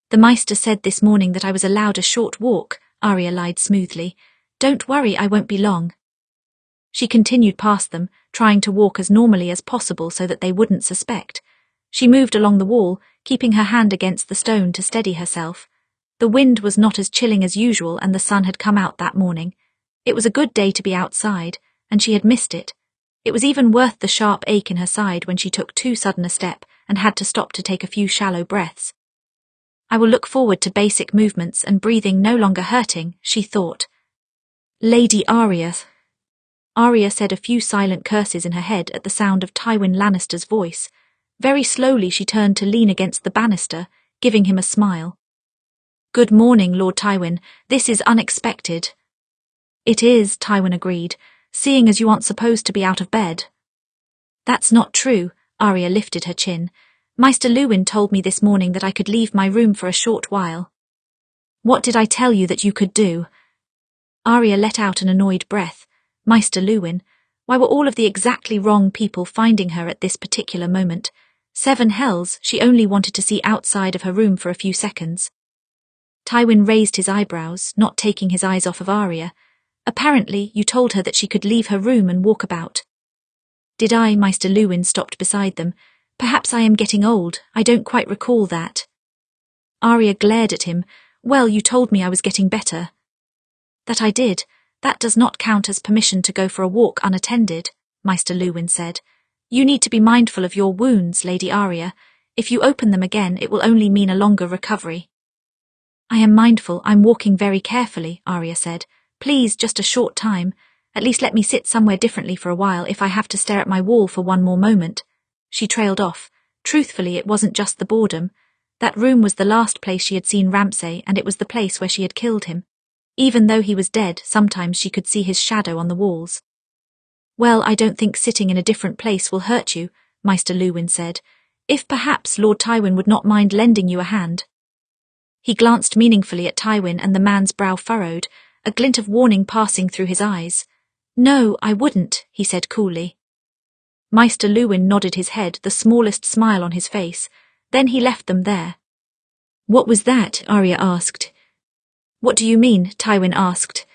"The Maester said this morning that I was allowed a short walk," Arya lied smoothly. "Don't worry, I won't be long." She continued past them, trying to walk as normally as possible so that they wouldn't suspect. She moved along the wall, keeping her hand against the stone to steady herself. The wind was not as chilling as usual and the sun had come out that morning. It was a good day to be outside, and she had missed it. It was even worth the sharp ache in her side when she took too sudden a step and had to stop to take a few shallow breaths. "I will look forward to basic movements and breathing no longer hurting," she thought. "Lady Arya." Arya said a few silent curses in her head at the sound of Tywin Lannister's voice. Very slowly she turned to lean against the banister, giving him a smile. "Good morning, Lord Tywin. This is unexpected." "It is," Tywin agreed, "seeing as you aren't supposed to be out of bed." "That's not true," Arya lifted her chin. "Maester Luwin told me this morning that I could leave my room for a short while." "What did I tell you that you could do?" Arya let out an annoyed breath. Maester Luwin. Why were all of the exactly wrong people finding her at this particular moment? 7 hells, she only wanted to see outside of her room for a few seconds. Tywin raised his eyebrows, not taking his eyes off of Arya. "Apparently, you told her that she could leave her room and walk about." "Did I?" Maester Luwin stopped beside them. "Perhaps I am getting old. I don't quite recall that." Arya glared at him. "Well, you told me I was getting better." "That I did. That does not count as permission to go for a walk unattended," Maester Luwin said. "You need to be mindful of your wounds, Lady Arya. If you open them again, it will only mean a longer recovery." "I am mindful. I'm walking very carefully," Arya said. "Please, just a short time. At least let me sit somewhere differently for a while if I have to stare at my wall for one more moment." She trailed off. Truthfully, it wasn't just the boredom. That room was the last place she had seen Ramsay, and it was the place where she had killed him. Even though he was dead, sometimes she could see his shadow on the walls. "Well, I don't think sitting in a different place will hurt you," Maester Luwin said. "If perhaps Lord Tywin would not mind lending you a hand." He glanced meaningfully at Tywin and the man's brow furrowed, a glint of warning passing through his eyes. "No, I wouldn't," he said coolly. Maester Luwin nodded his head, the smallest smile on his face. Then he left them there. "What was that?" Arya asked. "What do you mean?" Tywin asked.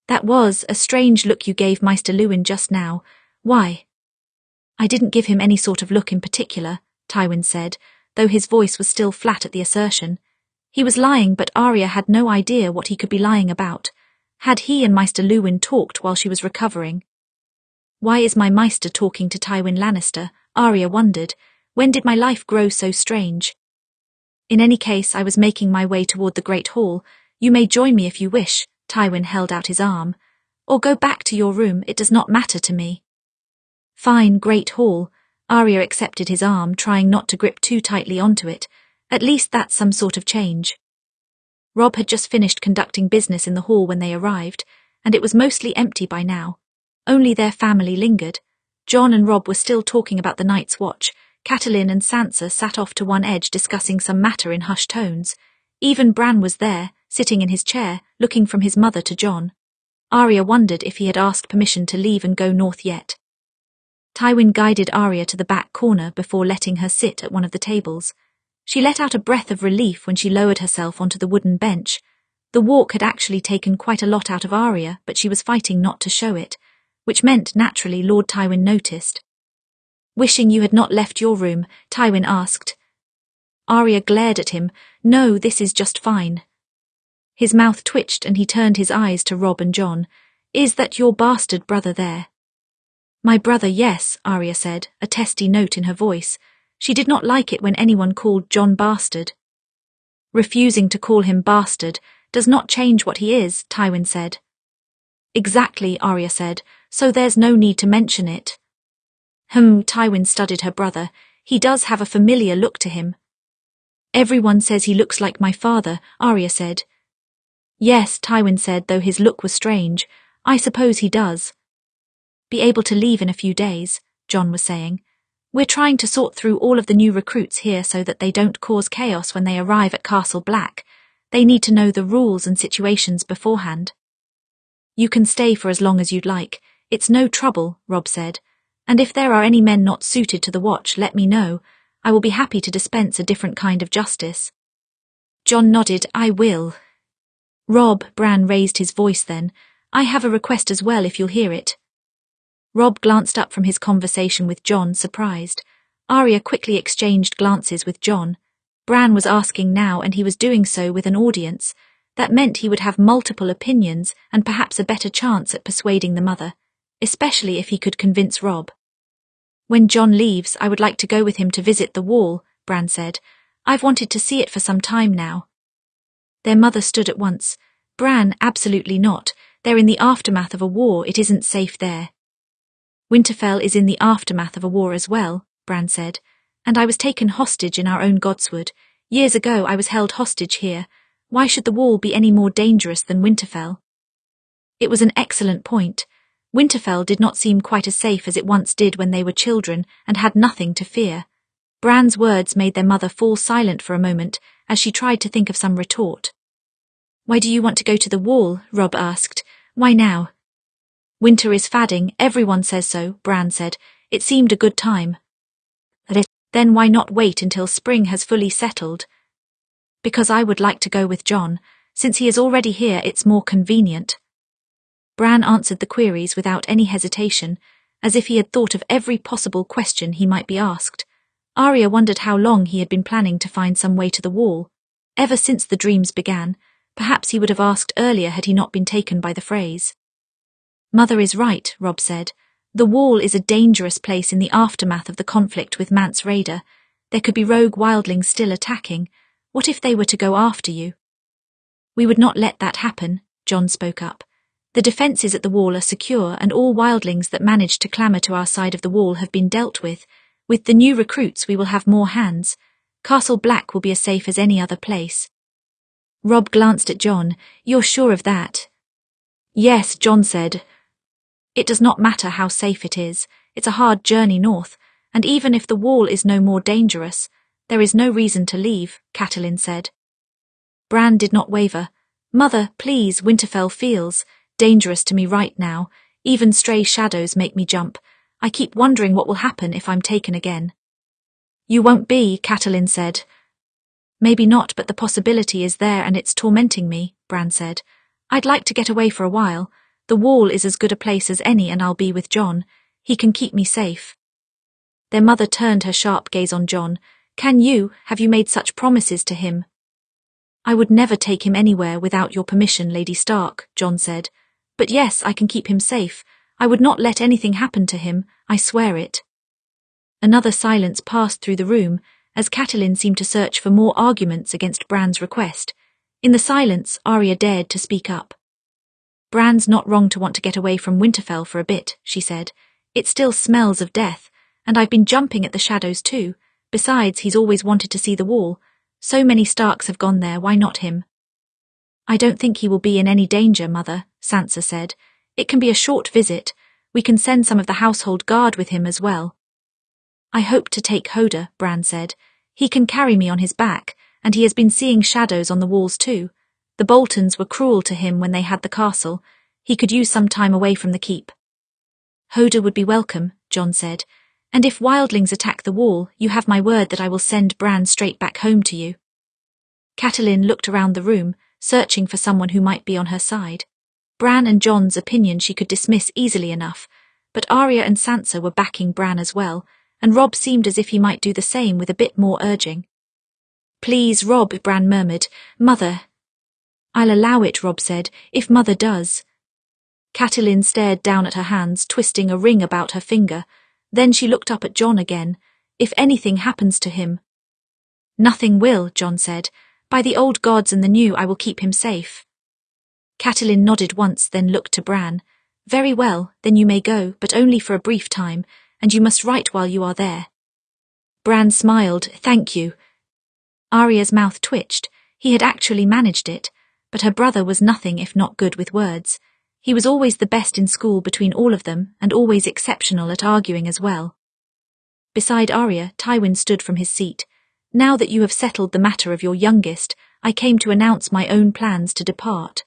"That was a strange look you gave Maester Luwin just now. Why?" "I didn't give him any sort of look in particular," Tywin said, though his voice was still flat at the assertion. He was lying, but Arya had no idea what he could be lying about. Had he and Maester Luwin talked while she was recovering? Why is my Maester talking to Tywin Lannister? Arya wondered. When did my life grow so strange? In any case, I was making my way toward the Great Hall. You may join me if you wish. Tywin held out his arm. Or go back to your room, it does not matter to me. Fine, Great Hall. Arya accepted his arm, trying not to grip too tightly onto it. At least that's some sort of change. Robb had just finished conducting business in the hall when they arrived, and it was mostly empty by now. Only their family lingered. Jon and Robb were still talking about the Night's Watch. Catelyn and Sansa sat off to one edge discussing some matter in hushed tones. Even Bran was there, sitting in his chair, looking from his mother to Jon. Arya wondered if he had asked permission to leave and go north yet. Tywin guided Arya to the back corner before letting her sit at one of the tables. She let out a breath of relief when she lowered herself onto the wooden bench. The walk had actually taken quite a lot out of Arya, but she was fighting not to show it, which meant, naturally, Lord Tywin noticed. "Wishing you had not left your room?" Tywin asked. Arya glared at him. "No, this is just fine." His mouth twitched and he turned his eyes to Robb and Jon. "Is that your bastard brother there?" "My brother, yes," Arya said, a testy note in her voice. She did not like it when anyone called Jon bastard. "Refusing to call him bastard does not change what he is," Tywin said. "Exactly," Arya said, "so there's no need to mention it." Tywin studied her brother. "He does have a familiar look to him." "Everyone says he looks like my father," Arya said. "Yes," Tywin said, though his look was strange. "I suppose he does." "Be able to leave in a few days," Jon was saying. "We're trying to sort through all of the new recruits here so that they don't cause chaos when they arrive at Castle Black. They need to know the rules and situations beforehand." "You can stay for as long as you'd like. It's no trouble," Robb said. "And if there are any men not suited to the watch, let me know. I will be happy to dispense a different kind of justice." Jon nodded. "I will." "Robb," Bran raised his voice then, "I have a request as well if you'll hear it." Robb glanced up from his conversation with Jon, surprised. Arya quickly exchanged glances with Jon. Bran was asking now, and he was doing so with an audience. That meant he would have multiple opinions and perhaps a better chance at persuading the mother, especially if he could convince Robb. "When Jon leaves, I would like to go with him to visit the wall," Bran said. "I've wanted to see it for some time now." Their mother stood at once. "Bran, absolutely not. They're in the aftermath of a war. It isn't safe there." "Winterfell is in the aftermath of a war as well," Bran said. "And I was taken hostage in our own Godswood. Years ago I was held hostage here. Why should the wall be any more dangerous than Winterfell?" It was an excellent point. Winterfell did not seem quite as safe as it once did when they were children and had nothing to fear. Bran's words made their mother fall silent for a moment as she tried to think of some retort. "Why do you want to go to the wall?" Robb asked. "Why now?" "Winter is fadding, everyone says so," Bran said. "It seemed a good time." "Then why not wait until spring has fully settled?" "Because I would like to go with Jon. Since he is already here, it's more convenient." Bran answered the queries without any hesitation, as if he had thought of every possible question he might be asked. Arya wondered how long he had been planning to find some way to the wall. Ever since the dreams began, perhaps he would have asked earlier had he not been taken by the phrase. "Mother is right," Robb said. "The wall is a dangerous place in the aftermath of the conflict with Mance Rayder. There could be rogue wildlings still attacking. What if they were to go after you?" "We would not let that happen," Jon spoke up. "The defences at the wall are secure, and all wildlings that managed to clamour to our side of the wall have been dealt with. With the new recruits we will have more hands. Castle Black will be as safe as any other place." Robb glanced at Jon. "You're sure of that?" "Yes," Jon said. "It does not matter how safe it is. It's a hard journey north, and even if the wall is no more dangerous, there is no reason to leave," Catelyn said. Bran did not waver. "Mother, please, Winterfell feels dangerous to me right now. Even stray shadows make me jump. I keep wondering what will happen if I'm taken again." "You won't be," Catelyn said. "Maybe not, but the possibility is there and it's tormenting me," Bran said. "I'd like to get away for a while. The wall is as good a place as any and I'll be with Jon. He can keep me safe." Their mother turned her sharp gaze on Jon. Have you made such promises to him?" "I would never take him anywhere without your permission, Lady Stark," Jon said. "But yes, I can keep him safe. I would not let anything happen to him, I swear it." Another silence passed through the room, as Catelyn seemed to search for more arguments against Bran's request. In the silence, Arya dared to speak up. "Bran's not wrong to want to get away from Winterfell for a bit," she said. "It still smells of death, and I've been jumping at the shadows too. Besides, he's always wanted to see the wall. So many Starks have gone there, why not him?" "I don't think he will be in any danger, Mother," Sansa said. "It can be a short visit. We can send some of the household guard with him as well." "I hope to take Hoda," Bran said. "He can carry me on his back, and he has been seeing shadows on the walls too. The Boltons were cruel to him when they had the castle. He could use some time away from the keep." "Hoda would be welcome," Jon said. And if wildlings attack the wall, you have my word that I will send Bran straight back home to you. Catelyn looked around the room, searching for someone who might be on her side. Bran and Jon's opinion she could dismiss easily enough, but Arya and Sansa were backing Bran as well, and Robb seemed as if he might do the same with a bit more urging. Please, Robb, Bran murmured. Mother. I'll allow it, Robb said, if Mother does. Catelyn stared down at her hands, twisting a ring about her finger. Then she looked up at Jon again. If anything happens to him. Nothing will, Jon said. By the old gods and the new, I will keep him safe. Catelyn nodded once, then looked to Bran. Very well, then you may go, but only for a brief time, and you must write while you are there. Bran smiled. Thank you. Arya's mouth twitched. He had actually managed it, but her brother was nothing if not good with words. He was always the best in school between all of them, and always exceptional at arguing as well. Beside Arya, Tywin stood from his seat. Now that you have settled the matter of your youngest, I came to announce my own plans to depart.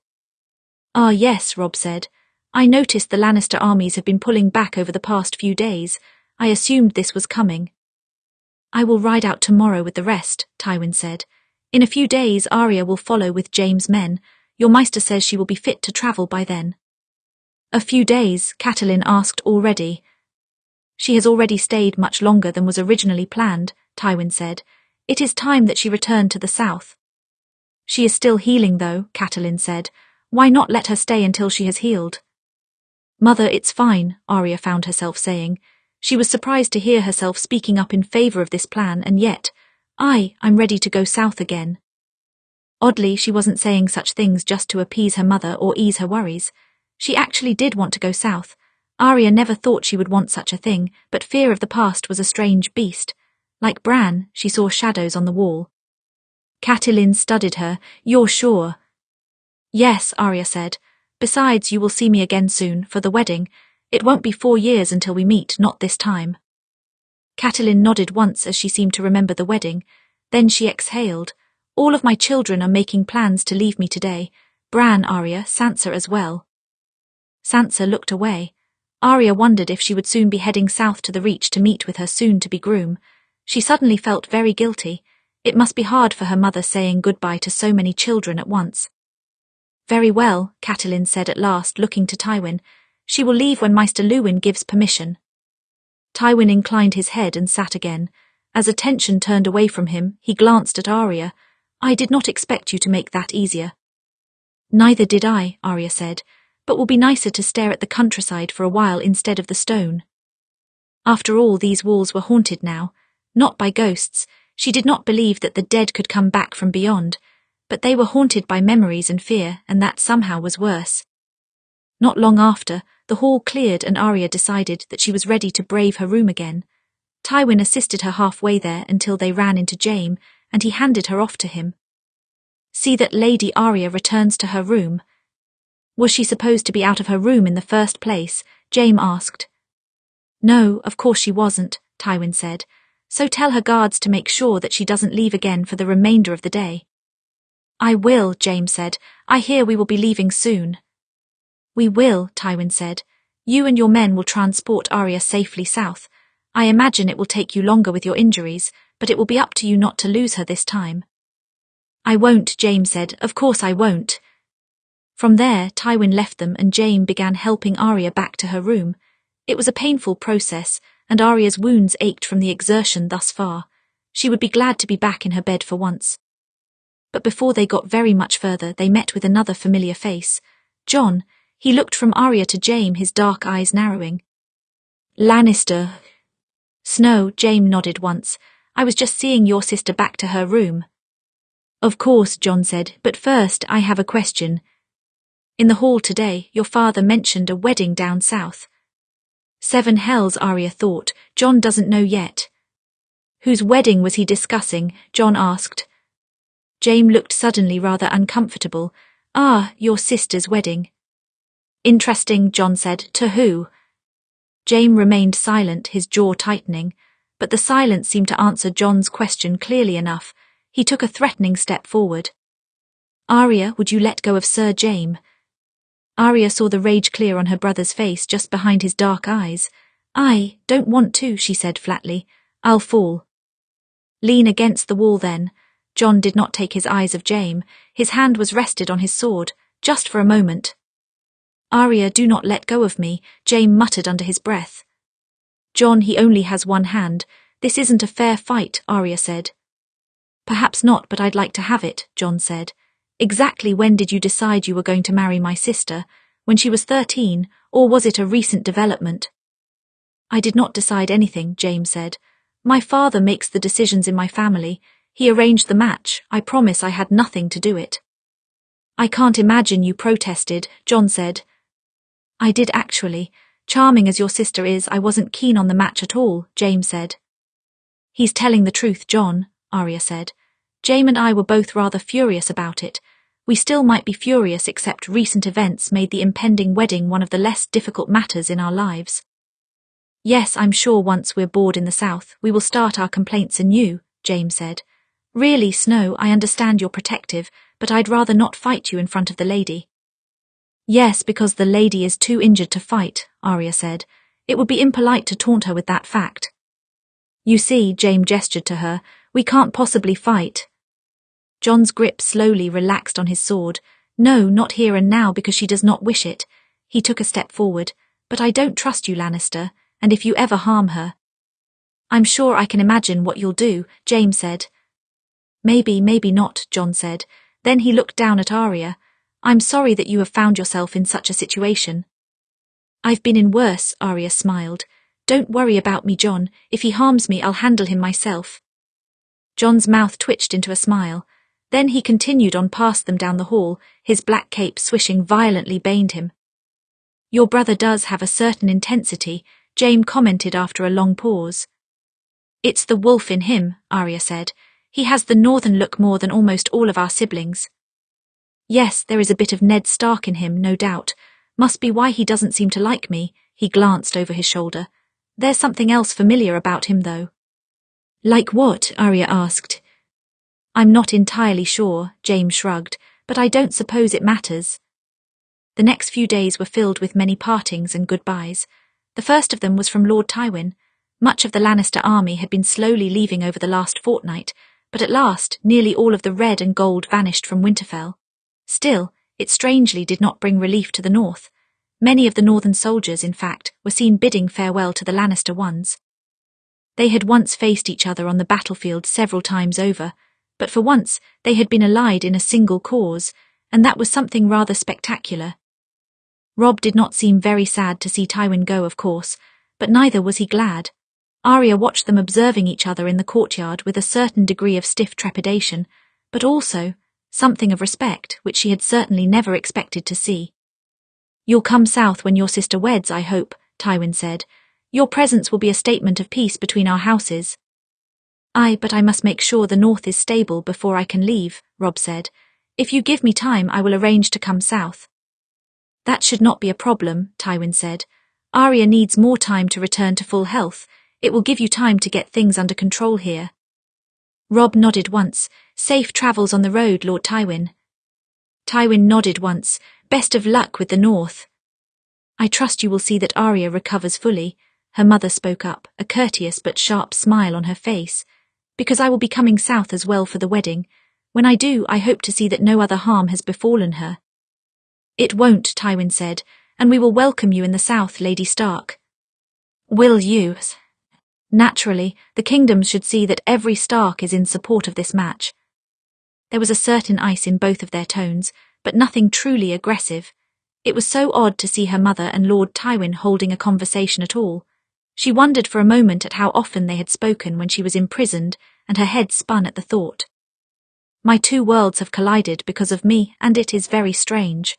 Ah yes, Robb said. I noticed the Lannister armies have been pulling back over the past few days. I assumed this was coming. I will ride out tomorrow with the rest, Tywin said. In a few days Arya will follow with Jaime's men. Your Maester says she will be fit to travel by then. A few days, Catelyn asked already. She has already stayed much longer than was originally planned, Tywin said. It is time that she returned to the south. She is still healing though, Catelyn said. Why not let her stay until she has healed? Mother, it's fine, Arya found herself saying. She was surprised to hear herself speaking up in favour of this plan, and yet, I'm ready to go south again. Oddly, she wasn't saying such things just to appease her mother or ease her worries. She actually did want to go south. Arya never thought she would want such a thing, but fear of the past was a strange beast. Like Bran, she saw shadows on the wall. Catelyn studied her. You're sure? Yes, Arya said. Besides, you will see me again soon, for the wedding. It won't be 4 years until we meet, not this time. Catelyn nodded once as she seemed to remember the wedding. Then she exhaled. All of my children are making plans to leave me today. Bran, Arya, Sansa as well. Sansa looked away. Arya wondered if she would soon be heading south to the Reach to meet with her soon-to-be groom. She suddenly felt very guilty. It must be hard for her mother saying goodbye to so many children at once. Very well, Catelyn said at last, looking to Tywin. She will leave when Maester Luwin gives permission. Tywin inclined his head and sat again. As attention turned away from him, he glanced at Arya. I did not expect you to make that easier. Neither did I, Arya said, but will be nicer to stare at the countryside for a while instead of the stone. After all, these walls were haunted now. Not by ghosts. She did not believe that the dead could come back from beyond, but they were haunted by memories and fear, and that somehow was worse. Not long after, the hall cleared and Arya decided that she was ready to brave her room again. Tywin assisted her halfway there until they ran into Jaime, and he handed her off to him. See that Lady Arya returns to her room. Was she supposed to be out of her room in the first place? Jaime asked. No, of course she wasn't, Tywin said. So tell her guards to make sure that she doesn't leave again for the remainder of the day. I will, Jaime said. I hear we will be leaving soon. We will, Tywin said. You and your men will transport Arya safely south. I imagine it will take you longer with your injuries, but it will be up to you not to lose her this time. I won't, Jaime said. Of course I won't. From there, Tywin left them and Jaime began helping Arya back to her room. It was a painful process, and Arya's wounds ached from the exertion thus far. She would be glad to be back in her bed for once. But before they got very much further, they met with another familiar face. Jon. He looked from Arya to Jaime, his dark eyes narrowing. Lannister. Snow, Jaime nodded once. I was just seeing your sister back to her room. Of course, Jon said, but first I have a question. In the hall today, your father mentioned a wedding down south. 7 hells, Arya thought. Jon doesn't know yet. Whose wedding was he discussing? Jon asked. Jaime looked suddenly rather uncomfortable. Your sister's wedding. Interesting, Jon said. To who? Jaime remained silent, his jaw tightening, but the silence seemed to answer Jon's question clearly enough. He took a threatening step forward. Arya, would you let go of Sir Jaime? Arya saw the rage clear on her brother's face just behind his dark eyes. I don't want to, she said flatly. I'll fall. Lean against the wall then. Jon did not take his eyes of Jaime. His hand was rested on his sword, just for a moment. Arya, do not let go of me, Jaime muttered under his breath. Jon, he only has one hand. This isn't a fair fight, Arya said. Perhaps not, but I'd like to have it, Jon said. Exactly when did you decide you were going to marry my sister? When she was 13, or was it a recent development? I did not decide anything, Jaime said. My father makes the decisions in my family. He arranged the match. I promise I had nothing to do it. I can't imagine you protested, Jon said. I did actually. Charming as your sister is, I wasn't keen on the match at all, Jaime said. He's telling the truth, Jon, Arya said. Jaime and I were both rather furious about it. We still might be furious, except recent events made the impending wedding one of the less difficult matters in our lives. Yes, I'm sure once we're bored in the south, we will start our complaints anew, Jaime said. Really, Snow, I understand you're protective, but I'd rather not fight you in front of the lady. Yes, because the lady is too injured to fight, Arya said. It would be impolite to taunt her with that fact. You see, Jaime gestured to her, we can't possibly fight. Jon's grip slowly relaxed on his sword. No, not here and now, because she does not wish it. He took a step forward. But I don't trust you, Lannister, and if you ever harm her. I'm sure I can imagine what you'll do, Jaime said. Maybe, maybe not, Jon said. Then he looked down at Arya. I'm sorry that you have found yourself in such a situation. I've been in worse, Arya smiled. Don't worry about me, Jon. If he harms me, I'll handle him myself. Jon's mouth twitched into a smile. Then he continued on past them down the hall, his black cape swishing violently baned him. Your brother does have a certain intensity, Jaime commented after a long pause. It's the wolf in him, Arya said. He has the northern look more than almost all of our siblings. Yes, there is a bit of Ned Stark in him, no doubt. Must be why he doesn't seem to like me. He glanced over his shoulder. There's something else familiar about him, though. Like what? Arya asked. I'm not entirely sure, Jaime shrugged, but I don't suppose it matters. The next few days were filled with many partings and goodbyes. The first of them was from Lord Tywin. Much of the Lannister army had been slowly leaving over the last fortnight, but at last nearly all of the red and gold vanished from Winterfell. Still, it strangely did not bring relief to the north. Many of the northern soldiers, in fact, were seen bidding farewell to the Lannister ones. They had once faced each other on the battlefield several times over, but for once they had been allied in a single cause, and that was something rather spectacular. Robb did not seem very sad to see Tywin go, of course, but neither was he glad. Arya watched them observing each other in the courtyard with a certain degree of stiff trepidation, but also something of respect which she had certainly never expected to see. You'll come south when your sister weds, I hope, Tywin said. Your presence will be a statement of peace between our houses. Aye, but I must make sure the north is stable before I can leave, Robb said. If you give me time, I will arrange to come south. That should not be a problem, Tywin said. Arya needs more time to return to full health. It will give you time to get things under control here. Robb nodded once. Safe travels on the road, Lord Tywin. Tywin nodded once. Best of luck with the north. I trust you will see that Arya recovers fully. Her mother spoke up, a courteous but sharp smile on her face. Because I will be coming south as well for the wedding. When I do, I hope to see that no other harm has befallen her. It won't, Tywin said, and we will welcome you in the south, Lady Stark. Will you? Naturally, the kingdoms should see that every Stark is in support of this match. There was a certain ice in both of their tones, but nothing truly aggressive. It was so odd to see her mother and Lord Tywin holding a conversation at all. She wondered for a moment at how often they had spoken when she was imprisoned, and her head spun at the thought. My two worlds have collided because of me, and it is very strange.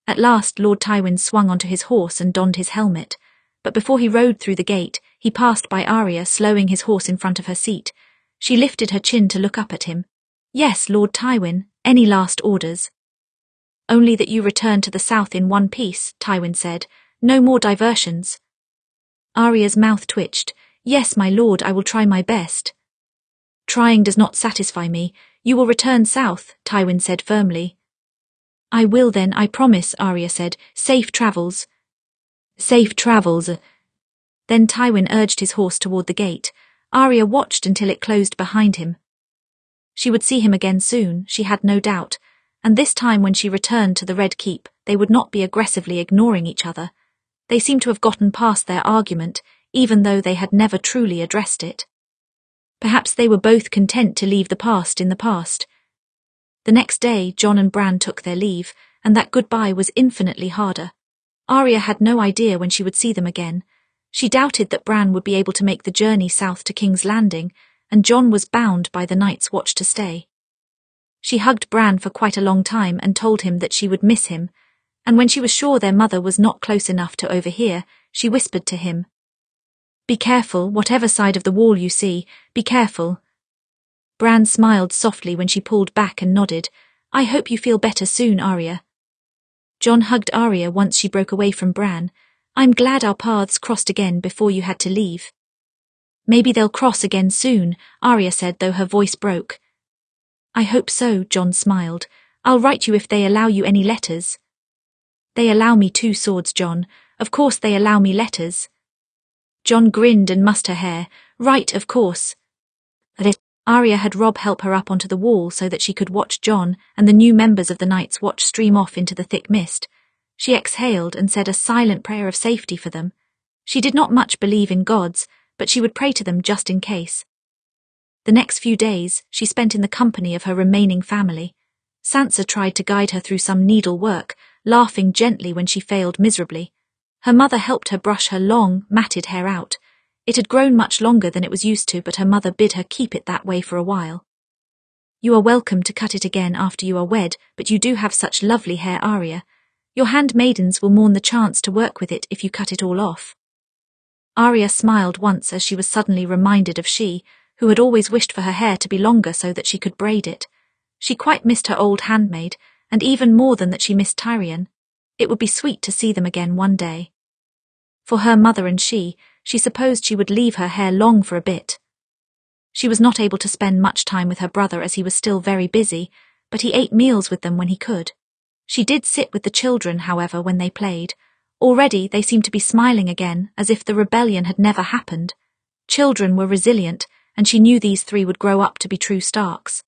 At last Lord Tywin swung onto his horse and donned his helmet, but before he rode through the gate, he passed by Arya, slowing his horse in front of her seat. She lifted her chin to look up at him. Yes, Lord Tywin, any last orders? Only that you return to the south in one piece, Tywin said. No more diversions. Arya's mouth twitched. Yes, my lord, I will try my best. Trying does not satisfy me. You will return south, Tywin said firmly. I will then, I promise, Arya said. Safe travels. Safe travels. Then Tywin urged his horse toward the gate. Arya watched until it closed behind him. She would see him again soon, she had no doubt, and this time when she returned to the Red Keep, they would not be aggressively ignoring each other. They seemed to have gotten past their argument, even though they had never truly addressed it. Perhaps they were both content to leave the past in the past. The next day, Jon and Bran took their leave, and that goodbye was infinitely harder. Arya had no idea when she would see them again. She doubted that Bran would be able to make the journey south to King's Landing, and Jon was bound by the Night's Watch to stay. She hugged Bran for quite a long time and told him that she would miss him, and when she was sure their mother was not close enough to overhear, she whispered to him, "Be careful, whatever side of the wall you see, be careful." Bran smiled softly when she pulled back and nodded. "I hope you feel better soon, Arya." Jon hugged Arya once she broke away from Bran. "I'm glad our paths crossed again before you had to leave." "Maybe they'll cross again soon," Arya said, though her voice broke. "I hope so," Jon smiled. "I'll write you if they allow you any letters." "They allow me 2 swords, Jon. Of course they allow me letters." Jon grinned and mussed her hair. "Right, of course." Arya had Robb help her up onto the wall so that she could watch Jon and the new members of the Night's Watch stream off into the thick mist. She exhaled and said a silent prayer of safety for them. She did not much believe in gods, but she would pray to them just in case. The next few days she spent in the company of her remaining family. Sansa tried to guide her through some needlework, laughing gently when she failed miserably. Her mother helped her brush her long, matted hair out. It had grown much longer than it was used to, but her mother bid her keep it that way for a while. "You are welcome to cut it again after you are wed, but you do have such lovely hair, Arya. Your handmaidens will mourn the chance to work with it if you cut it all off." Arya smiled once as she was suddenly reminded of she, who had always wished for her hair to be longer so that she could braid it. She quite missed her old handmaid, and even more than that she missed Tyrion. It would be sweet to see them again one day. For her mother and she supposed she would leave her hair long for a bit. She was not able to spend much time with her brother as he was still very busy, but he ate meals with them when he could. She did sit with the children, however, when they played. Already they seemed to be smiling again, as if the rebellion had never happened. Children were resilient, and she knew these 3 would grow up to be true Starks.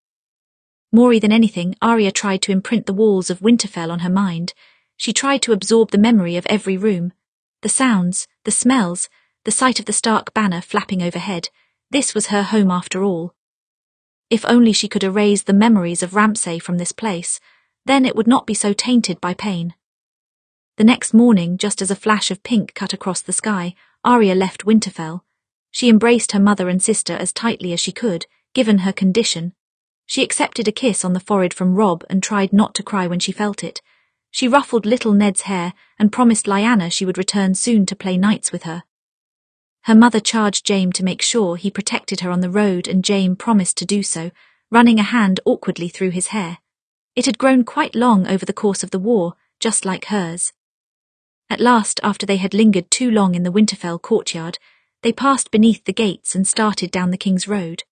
More than anything, Arya tried to imprint the walls of Winterfell on her mind. She tried to absorb the memory of every room. The sounds, the smells, the sight of the Stark banner flapping overhead. This was her home after all. If only she could erase the memories of Ramsay from this place, then it would not be so tainted by pain. The next morning, just as a flash of pink cut across the sky, Arya left Winterfell. She embraced her mother and sister as tightly as she could, given her condition. She accepted a kiss on the forehead from Robb and tried not to cry when she felt it. She ruffled little Ned's hair and promised Lyanna she would return soon to play knights with her. Her mother charged Jaime to make sure he protected her on the road, and Jaime promised to do so, running a hand awkwardly through his hair. It had grown quite long over the course of the war, just like hers. At last, after they had lingered too long in the Winterfell courtyard, they passed beneath the gates and started down the King's Road.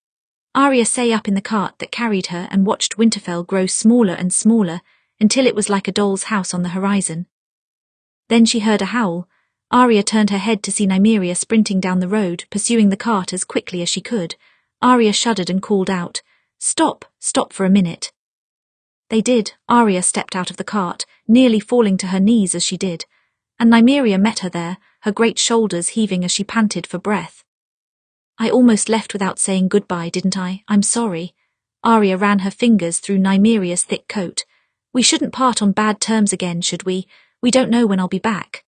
Arya sat up in the cart that carried her and watched Winterfell grow smaller and smaller until it was like a doll's house on the horizon. Then she heard a howl. Arya turned her head to see Nymeria sprinting down the road, pursuing the cart as quickly as she could. Arya shuddered and called out, "Stop, stop for a minute." They did. Arya stepped out of the cart, nearly falling to her knees as she did, and Nymeria met her there, her great shoulders heaving as she panted for breath. "I almost left without saying goodbye, didn't I? I'm sorry." Arya ran her fingers through Nymeria's thick coat. "We shouldn't part on bad terms again, should we? We don't know when I'll be back."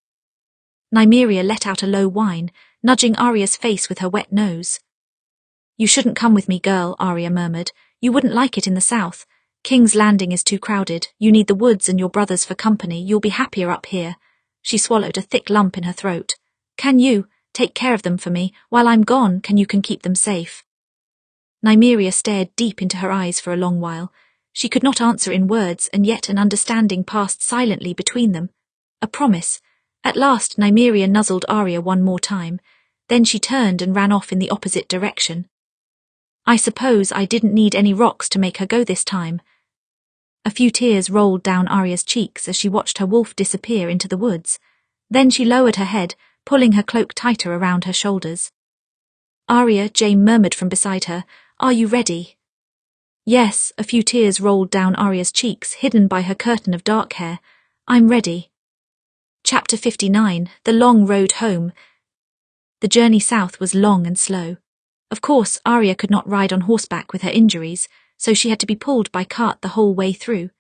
Nymeria let out a low whine, nudging Arya's face with her wet nose. "You shouldn't come with me, girl," Arya murmured. "You wouldn't like it in the south. King's Landing is too crowded. You need the woods and your brothers for company. You'll be happier up here." She swallowed a thick lump in her throat. "Can you take care of them for me? While I'm gone, can keep them safe?" Nymeria stared deep into her eyes for a long while. She could not answer in words, and yet an understanding passed silently between them. A promise. At last Nymeria nuzzled Arya one more time. Then she turned and ran off in the opposite direction. "I suppose I didn't need any rocks to make her go this time." A few tears rolled down Arya's cheeks as she watched her wolf disappear into the woods. Then she lowered her head, pulling her cloak tighter around her shoulders. "Arya," Jaime murmured from beside her, "are you ready?" Yes, a few tears rolled down Arya's cheeks, hidden by her curtain of dark hair. "I'm ready." Chapter 59, The Long Road Home. The journey south was long and slow. Of course, Arya could not ride on horseback with her injuries, so she had to be pulled by cart the whole way through.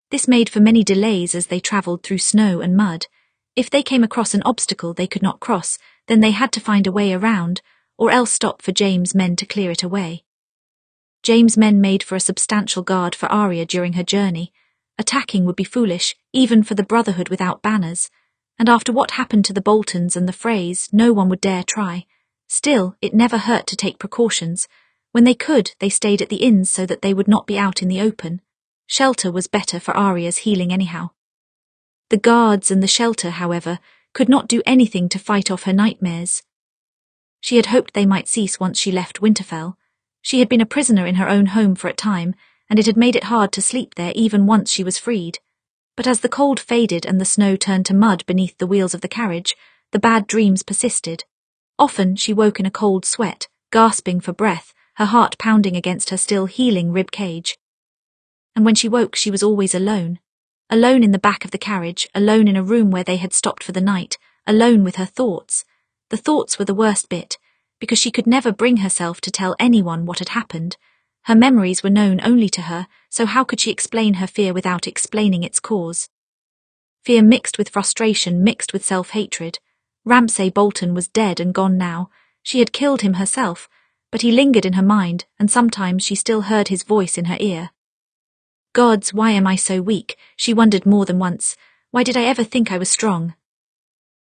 This made for many delays as they travelled through snow and mud. If they came across an obstacle they could not cross, then they had to find a way around, or else stop for Jaime's men to clear it away. Jaime's men made for a substantial guard for Arya during her journey. Attacking would be foolish, even for the Brotherhood without banners, and after what happened to the Boltons and the Freys, no one would dare try. Still, it never hurt to take precautions. When they could, they stayed at the inns so that they would not be out in the open. Shelter was better for Arya's healing anyhow. The guards and the shelter, however, could not do anything to fight off her nightmares. She had hoped they might cease once she left Winterfell. She had been a prisoner in her own home for a time, and it had made it hard to sleep there even once she was freed. But as the cold faded and the snow turned to mud beneath the wheels of the carriage, the bad dreams persisted. Often she woke in a cold sweat, gasping for breath, her heart pounding against her still healing rib cage. And when she woke, she was always alone. Alone in the back of the carriage, alone in a room where they had stopped for the night, alone with her thoughts. The thoughts were the worst bit, because she could never bring herself to tell anyone what had happened. Her memories were known only to her, so how could she explain her fear without explaining its cause? Fear mixed with frustration, mixed with self-hatred. Ramsay Bolton was dead and gone now. She had killed him herself, but he lingered in her mind, and sometimes she still heard his voice in her ear. Gods, why am I so weak? She wondered more than once. Why did I ever think I was strong?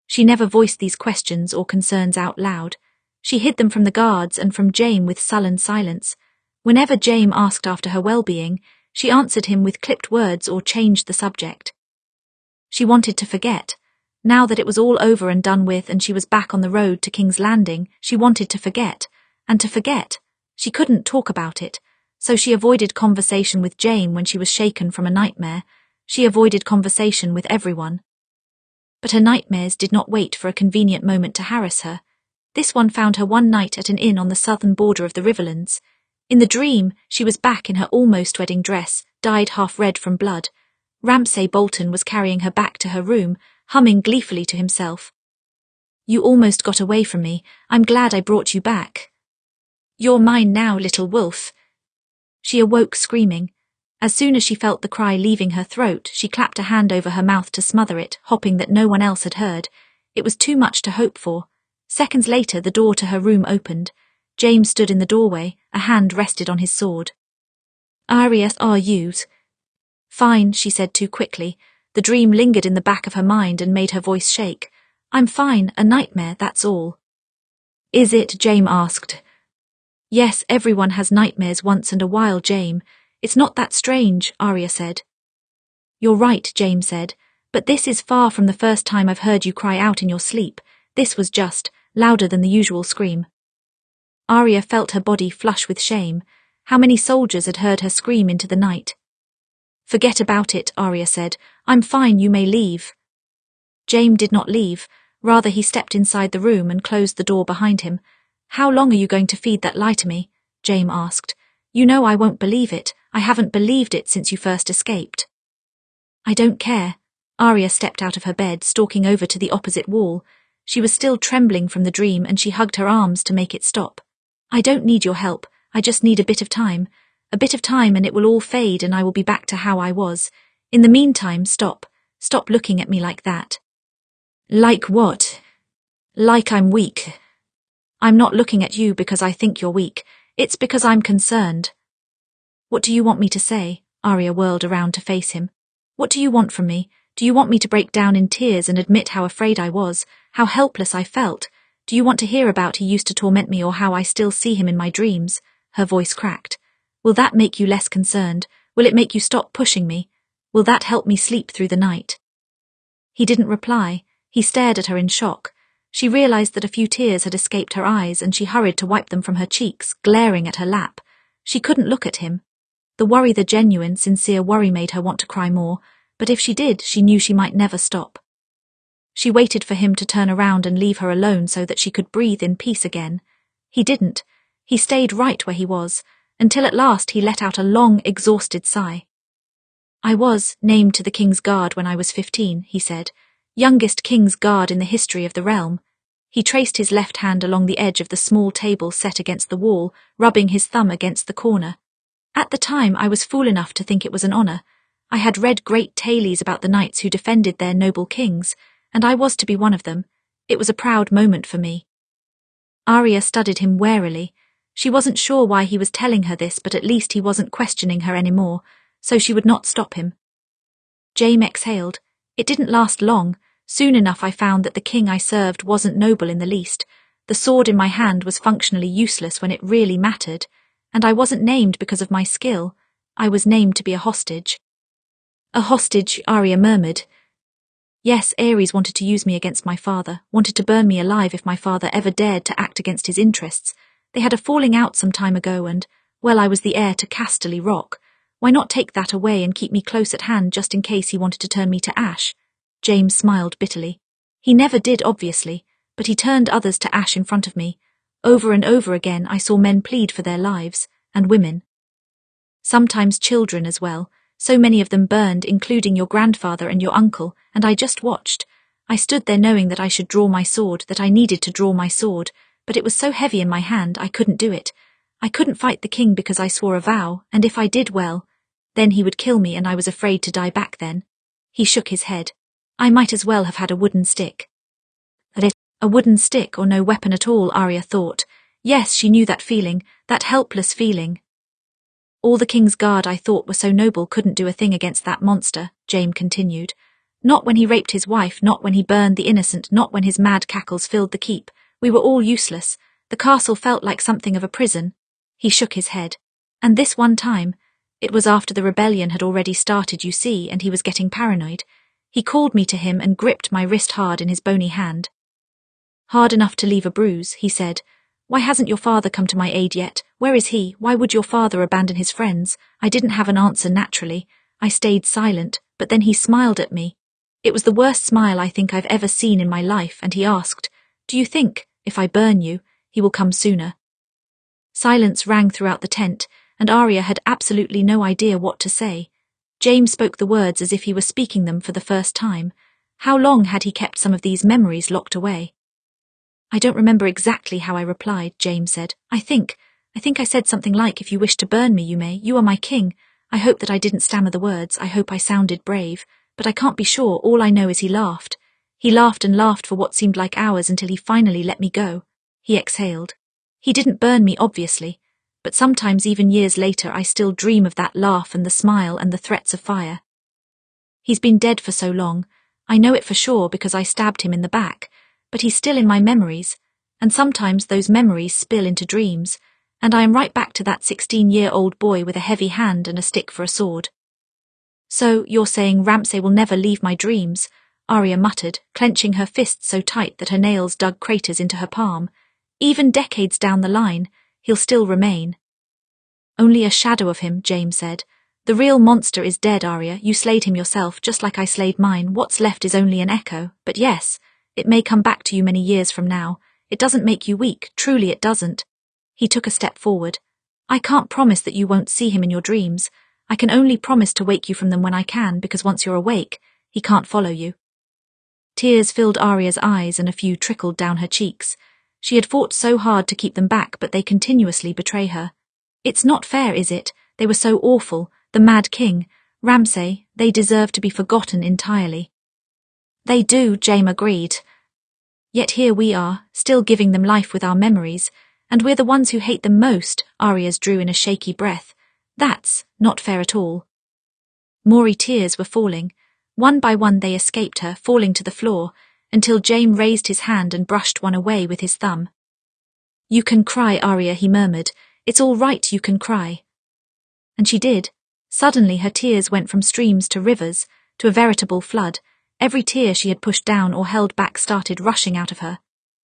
She never voiced these questions or concerns out loud. She hid them from the guards and from Jaime with sullen silence. Whenever Jaime asked after her well-being, she answered him with clipped words or changed the subject. She wanted to forget. Now that it was all over and done with and she was back on the road to King's Landing, she wanted to forget. And to forget. She couldn't talk about it, so she avoided conversation with Jaime when she was shaken from a nightmare. She avoided conversation with everyone. But her nightmares did not wait for a convenient moment to harass her. This one found her one night at an inn on the southern border of the Riverlands. In the dream, she was back in her almost wedding dress, dyed half red from blood. Ramsay Bolton was carrying her back to her room, humming gleefully to himself. "You almost got away from me. I'm glad I brought you back. You're mine now, little wolf." She awoke screaming. As soon as she felt the cry leaving her throat, she clapped a hand over her mouth to smother it, hoping that no one else had heard. It was too much to hope for. Seconds later, the door to her room opened. Jaime stood in the doorway, a hand rested on his sword. "Arya, are you?" "Fine," she said too quickly. The dream lingered in the back of her mind and made her voice shake. "I'm fine, a nightmare, that's all." "Is it?" Jaime asked. "Yes, everyone has nightmares once in a while, Jaime. It's not that strange," Arya said. "You're right," Jaime said, "but this is far from the first time I've heard you cry out in your sleep. This was just louder than the usual scream." Arya felt her body flush with shame. How many soldiers had heard her scream into the night? "Forget about it," Arya said. "I'm fine, you may leave." Jaime did not leave. Rather, he stepped inside the room and closed the door behind him. "How long are you going to feed that lie to me?" Jaime asked. "You know I won't believe it. I haven't believed it since you first escaped." "I don't care." Arya stepped out of her bed, stalking over to the opposite wall. She was still trembling from the dream and she hugged her arms to make it stop. "I don't need your help. I just need a bit of time. A bit of time and it will all fade and I will be back to how I was. In the meantime, stop. Stop looking at me like that." "Like what?" "Like I'm weak." "I'm not looking at you because I think you're weak. It's because I'm concerned." "What do you want me to say?" Arya whirled around to face him. "What do you want from me? Do you want me to break down in tears and admit how afraid I was, how helpless I felt? Do you want to hear about he used to torment me or how I still see him in my dreams?" Her voice cracked. "Will that make you less concerned? Will it make you stop pushing me? Will that help me sleep through the night?" He didn't reply. He stared at her in shock. She realized that a few tears had escaped her eyes and she hurried to wipe them from her cheeks, glaring at her lap. She couldn't look at him. The worry, the genuine, sincere worry made her want to cry more, but if she did, she knew she might never stop. She waited for him to turn around and leave her alone so that she could breathe in peace again. He didn't. He stayed right where he was, until at last he let out a long, exhausted sigh. I was named to the King's Guard when I was 15, he said. Youngest King's Guard in the history of the realm. He traced his left hand along the edge of the small table set against the wall, rubbing his thumb against the corner. At the time, I was fool enough to think it was an honour. I had read great tales about the knights who defended their noble kings, and I was to be one of them. It was a proud moment for me. Arya studied him warily. She wasn't sure why he was telling her this, but at least he wasn't questioning her anymore, so she would not stop him. Jaime exhaled. It didn't last long. Soon enough I found that the king I served wasn't noble in the least. The sword in my hand was functionally useless when it really mattered, and I wasn't named because of my skill. I was named to be a hostage. A hostage, Arya murmured. Yes, Ares wanted to use me against my father, wanted to burn me alive if my father ever dared to act against his interests. They had a falling out some time ago and, well, I was the heir to Casterly Rock. Why not take that away and keep me close at hand just in case he wanted to turn me to ash? James smiled bitterly. He never did, obviously, but he turned others to ash in front of me. Over and over again I saw men plead for their lives, and women. Sometimes children as well. So many of them burned, including your grandfather and your uncle, and I just watched. I stood there knowing that I should draw my sword, that I needed to draw my sword, but it was so heavy in my hand I couldn't do it. I couldn't fight the king because I swore a vow, and if I did, well, then he would kill me and I was afraid to die back then. He shook his head. I might as well have had a wooden stick. A wooden stick or no weapon at all, Arya thought. Yes, she knew that feeling, that helpless feeling. All the King's Guard I thought were so noble couldn't do a thing against that monster, Jaime continued. Not when he raped his wife, not when he burned the innocent, not when his mad cackles filled the keep. We were all useless. The castle felt like something of a prison. He shook his head. And this one time, it was after the rebellion had already started, you see, and he was getting paranoid. He called me to him and gripped my wrist hard in his bony hand. Hard enough to leave a bruise, he said. Why hasn't your father come to my aid yet? Where is he? Why would your father abandon his friends? I didn't have an answer naturally. I stayed silent, but then he smiled at me. It was the worst smile I think I've ever seen in my life, and he asked, Do you think, if I burn you, he will come sooner? Silence rang throughout the tent, and Arya had absolutely no idea what to say. James spoke the words as if he were speaking them for the first time. How long had he kept some of these memories locked away? I don't remember exactly how I replied, James said. I think I said something like, if you wish to burn me, you may. You are my king. I hope that I didn't stammer the words. I hope I sounded brave. But I can't be sure. All I know is he laughed. He laughed and laughed for what seemed like hours until he finally let me go. He exhaled. He didn't burn me, obviously. But sometimes, even years later, I still dream of that laugh and the smile and the threats of fire. He's been dead for so long. I know it for sure because I stabbed him in the back. But he's still in my memories, and sometimes those memories spill into dreams, and I am right back to that 16-year-old boy with a heavy hand and a stick for a sword. So, you're saying Ramsay will never leave my dreams? Arya muttered, clenching her fists so tight that her nails dug craters into her palm. Even decades down the line, he'll still remain. Only a shadow of him, James said. The real monster is dead, Arya. You slayed him yourself, just like I slayed mine. What's left is only an echo, but yes, it may come back to you many years from now. It doesn't make you weak, truly it doesn't. He took a step forward. I can't promise that you won't see him in your dreams. I can only promise to wake you from them when I can, because once you're awake, he can't follow you. Tears filled Arya's eyes and a few trickled down her cheeks. She had fought so hard to keep them back, but they continuously betray her. It's not fair, is it? They were so awful. The Mad King, Ramsay, they deserve to be forgotten entirely. They do, Jaime agreed. Yet here we are, still giving them life with our memories, and we're the ones who hate them most, Arya's drew in a shaky breath. That's not fair at all. More tears were falling. One by one they escaped her, falling to the floor, until Jaime raised his hand and brushed one away with his thumb. You can cry, Arya, he murmured. It's all right, you can cry. And she did. Suddenly her tears went from streams to rivers, to a veritable flood. Every tear she had pushed down or held back started rushing out of her.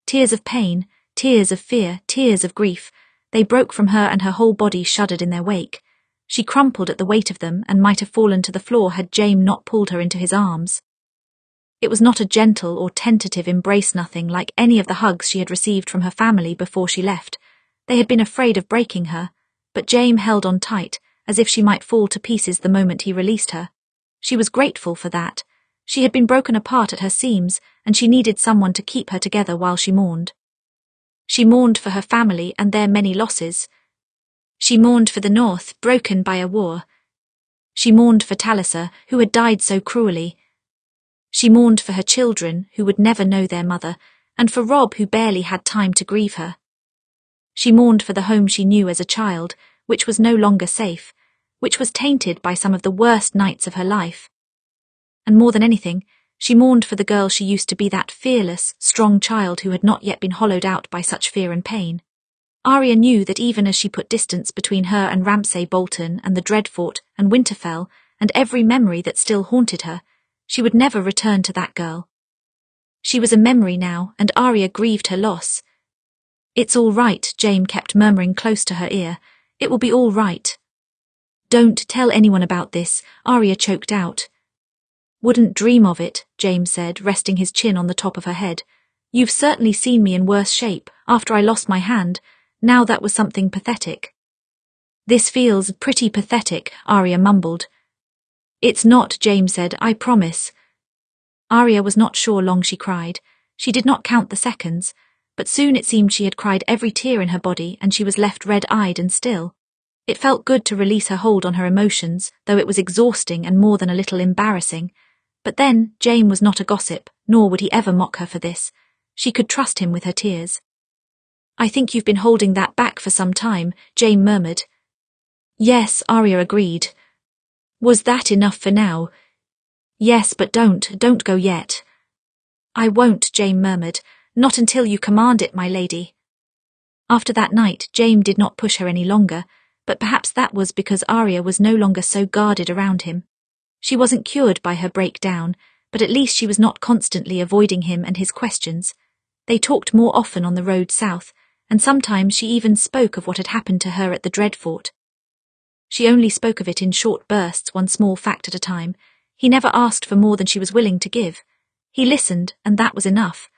Tears of pain, tears of fear, tears of grief. They broke from her and her whole body shuddered in their wake. She crumpled at the weight of them and might have fallen to the floor had Jaime not pulled her into his arms. It was not a gentle or tentative embrace, nothing like any of the hugs she had received from her family before she left. They had been afraid of breaking her, but Jaime held on tight, as if she might fall to pieces the moment he released her. She was grateful for that. She had been broken apart at her seams, and she needed someone to keep her together while she mourned. She mourned for her family and their many losses. She mourned for the North, broken by a war. She mourned for Talisa, who had died so cruelly. She mourned for her children, who would never know their mother, and for Robb, who barely had time to grieve her. She mourned for the home she knew as a child, which was no longer safe, which was tainted by some of the worst nights of her life. And more than anything, she mourned for the girl she used to be, that fearless, strong child who had not yet been hollowed out by such fear and pain. Arya knew that even as she put distance between her and Ramsay Bolton and the Dreadfort and Winterfell and every memory that still haunted her, she would never return to that girl. She was a memory now, and Arya grieved her loss. "It's all right," Jaime kept murmuring close to her ear. "It will be all right." "Don't tell anyone about this," Arya choked out. "Wouldn't dream of it," Jaime said, resting his chin on the top of her head. "You've certainly seen me in worse shape, after I lost my hand. Now that was something pathetic." "This feels pretty pathetic," Arya mumbled. "It's not," Jaime said, "I promise." Arya was not sure long she cried. She did not count the seconds, but soon it seemed she had cried every tear in her body, and she was left red-eyed and still. It felt good to release her hold on her emotions, though it was exhausting and more than a little embarrassing. But then, Jaime was not a gossip, nor would he ever mock her for this. She could trust him with her tears. "I think you've been holding that back for some time," Jaime murmured. "Yes," Arya agreed. "Was that enough for now?" "Yes, but don't go yet." "I won't," Jaime murmured. "Not until you command it, my lady." After that night, Jaime did not push her any longer, but perhaps that was because Arya was no longer so guarded around him. She wasn't cured by her breakdown, but at least she was not constantly avoiding him and his questions. They talked more often on the road south, and sometimes she even spoke of what had happened to her at the Dreadfort. She only spoke of it in short bursts, one small fact at a time. He never asked for more than she was willing to give. He listened, and that was enough.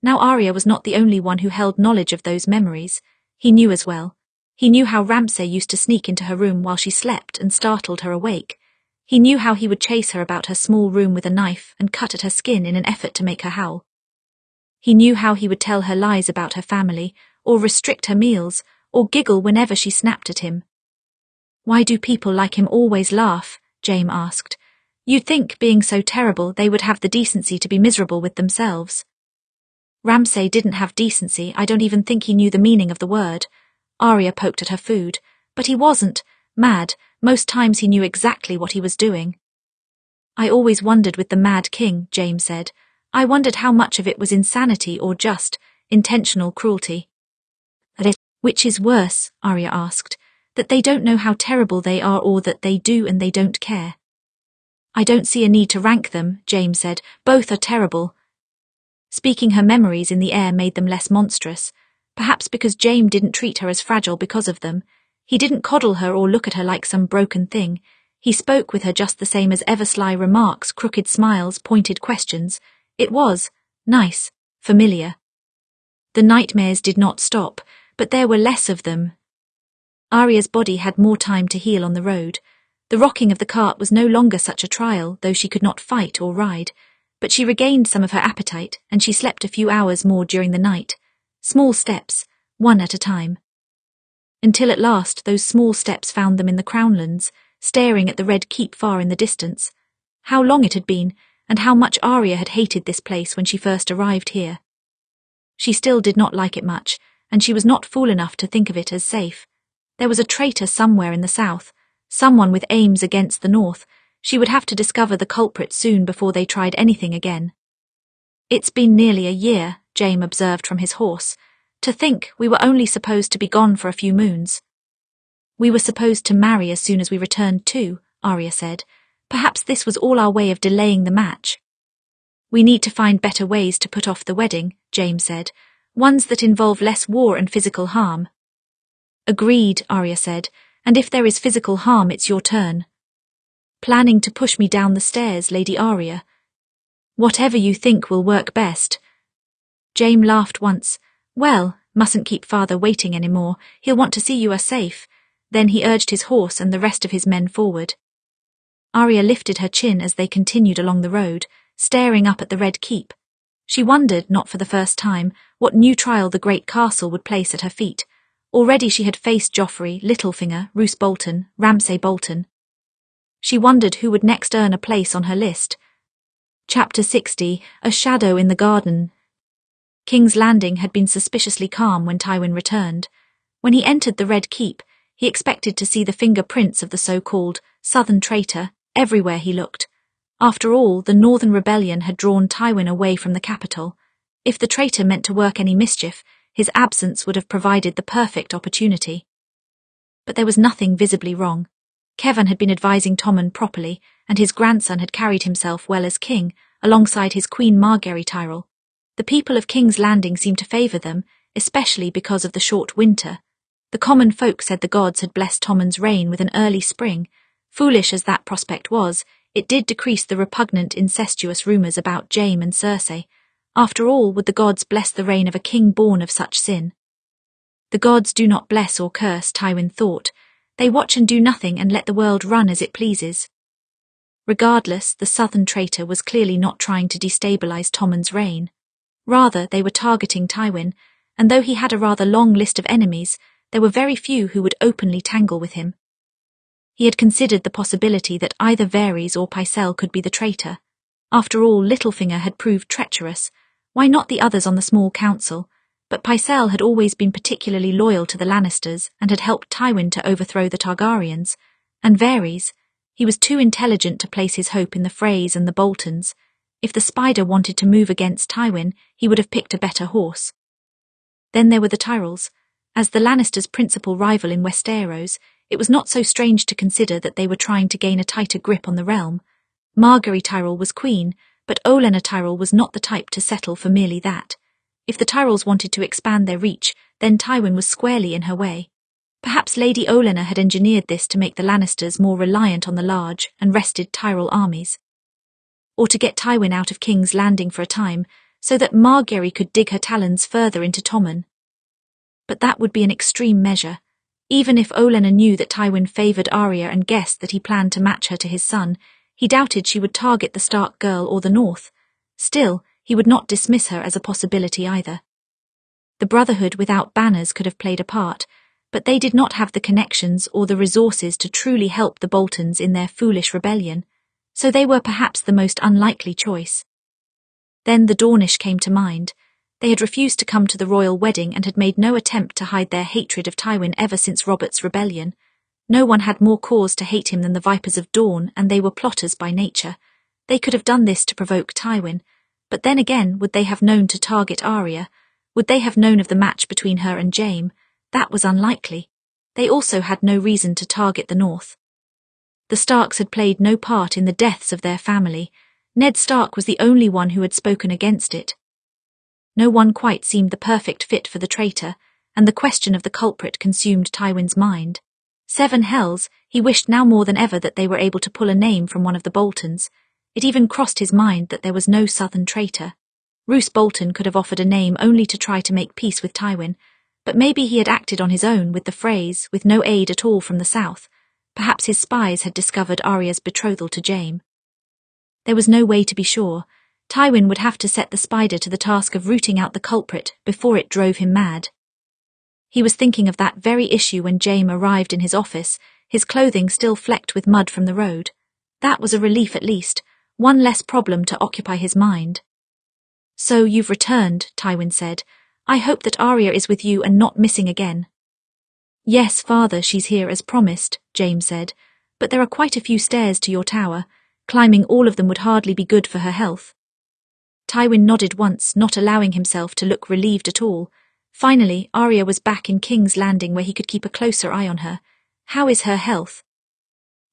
Now Arya was not the only one who held knowledge of those memories. He knew as well. He knew how Ramsay used to sneak into her room while she slept and startled her awake. He knew how he would chase her about her small room with a knife and cut at her skin in an effort to make her howl. He knew how he would tell her lies about her family, or restrict her meals, or giggle whenever she snapped at him. "Why do people like him always laugh?" Jaime asked. "You'd think, being so terrible, they would have the decency to be miserable with themselves." "Ramsay didn't have decency. I don't even think he knew the meaning of the word." Arya poked at her food. "But he wasn't mad. Most times he knew exactly what he was doing." "I always wondered with the Mad King," Jaime said. "I wondered how much of it was insanity or just intentional cruelty." "Which is worse?" Arya asked. "That they don't know how terrible they are, or that they do and they don't care?" "I don't see a need to rank them," Jaime said. "Both are terrible." Speaking her memories in the air made them less monstrous. Perhaps because Jaime didn't treat her as fragile because of them. He didn't coddle her or look at her like some broken thing. He spoke with her just the same as ever, sly remarks, crooked smiles, pointed questions. It was nice, familiar. The nightmares did not stop, but there were less of them. Arya's body had more time to heal on the road. The rocking of the cart was no longer such a trial, though she could not fight or ride. But she regained some of her appetite, and she slept a few hours more during the night. Small steps, one at a time. Until at last those small steps found them in the Crownlands, staring at the red keep far in the distance. How long it had been, and how much Arya had hated this place when she first arrived here. She still did not like it much, and she was not fool enough to think of it as safe. There was a traitor somewhere in the south, someone with aims against the north. She would have to discover the culprit soon before they tried anything again. "It's been nearly a year," Jaime observed from his horse. "To think we were only supposed to be gone for a few moons." "We were supposed to marry as soon as we returned too," Arya said. "Perhaps this was all our way of delaying the match." "We need to find better ways to put off the wedding," Jaime said. "Ones that involve less war and physical harm." "Agreed," Arya said. "And if there is physical harm, it's your turn." "Planning to push me down the stairs, Lady Arya?" Whatever you think will work best. Jaime laughed once. Well, mustn't keep father waiting any more. He'll want to see you are safe. Then he urged his horse and the rest of his men forward. Arya lifted her chin as they continued along the road, staring up at the Red Keep. She wondered, not for the first time, what new trial the great castle would place at her feet. Already she had faced Joffrey, Littlefinger, Roose Bolton, Ramsay Bolton. She wondered who would next earn a place on her list. Chapter 60, A Shadow in the Garden. King's Landing had been suspiciously calm when Tywin returned. When he entered the Red Keep, he expected to see the fingerprints of the so-called Southern traitor everywhere he looked. After all, the Northern Rebellion had drawn Tywin away from the capital. If the traitor meant to work any mischief, his absence would have provided the perfect opportunity. But there was nothing visibly wrong. Kevan had been advising Tommen properly, and his grandson had carried himself well as king, alongside his Queen Margaery Tyrell. The people of King's Landing seemed to favour them, especially because of the short winter. The common folk said the gods had blessed Tommen's reign with an early spring. Foolish as that prospect was, it did decrease the repugnant incestuous rumours about Jaime and Cersei. After all, would the gods bless the reign of a king born of such sin? The gods do not bless or curse, Tywin thought. They watch and do nothing and let the world run as it pleases. Regardless, the Southern traitor was clearly not trying to destabilise Tommen's reign. Rather, they were targeting Tywin, and though he had a rather long list of enemies, there were very few who would openly tangle with him. He had considered the possibility that either Varys or Pycelle could be the traitor. After all, Littlefinger had proved treacherous. Why not the others on the small council? But Pycelle had always been particularly loyal to the Lannisters and had helped Tywin to overthrow the Targaryens. And Varys, he was too intelligent to place his hope in the Freys and the Boltons. If the Spider wanted to move against Tywin, he would have picked a better horse. Then there were the Tyrells. As the Lannisters' principal rival in Westeros, it was not so strange to consider that they were trying to gain a tighter grip on the realm. Margaery Tyrell was queen, but Olenna Tyrell was not the type to settle for merely that. If the Tyrells wanted to expand their reach, then Tywin was squarely in her way. Perhaps Lady Olenna had engineered this to make the Lannisters more reliant on the large and rested Tyrell armies. Or to get Tywin out of King's Landing for a time, so that Margaery could dig her talons further into Tommen. But that would be an extreme measure. Even if Olenna knew that Tywin favoured Arya and guessed that he planned to match her to his son, he doubted she would target the Stark girl or the North. Still, he would not dismiss her as a possibility either. The Brotherhood without banners could have played a part, but they did not have the connections or the resources to truly help the Boltons in their foolish rebellion, so they were perhaps the most unlikely choice. Then the Dornish came to mind. They had refused to come to the royal wedding and had made no attempt to hide their hatred of Tywin ever since Robert's rebellion. No one had more cause to hate him than the Vipers of Dawn, and they were plotters by nature. They could have done this to provoke Tywin, but then again, would they have known to target Arya? Would they have known of the match between her and Jaime? That was unlikely. They also had no reason to target the North. The Starks had played no part in the deaths of their family. Ned Stark was the only one who had spoken against it. No one quite seemed the perfect fit for the traitor, and the question of the culprit consumed Tywin's mind. 7 hells, he wished now more than ever that they were able to pull a name from one of the Boltons. It even crossed his mind that there was no Southern traitor. Roose Bolton could have offered a name only to try to make peace with Tywin, but maybe he had acted on his own with the Freys, with no aid at all from the south. Perhaps his spies had discovered Arya's betrothal to Jaime. There was no way to be sure. Tywin would have to set the Spider to the task of rooting out the culprit before it drove him mad. He was thinking of that very issue when Jaime arrived in his office, his clothing still flecked with mud from the road. That was a relief at least, one less problem to occupy his mind. "So you've returned," Tywin said. "I hope that Arya is with you and not missing again." "Yes, father, she's here as promised," Jaime said, "but there are quite a few stairs to your tower. Climbing all of them would hardly be good for her health." Tywin nodded once, not allowing himself to look relieved at all. Finally, Arya was back in King's Landing where he could keep a closer eye on her. "How is her health?"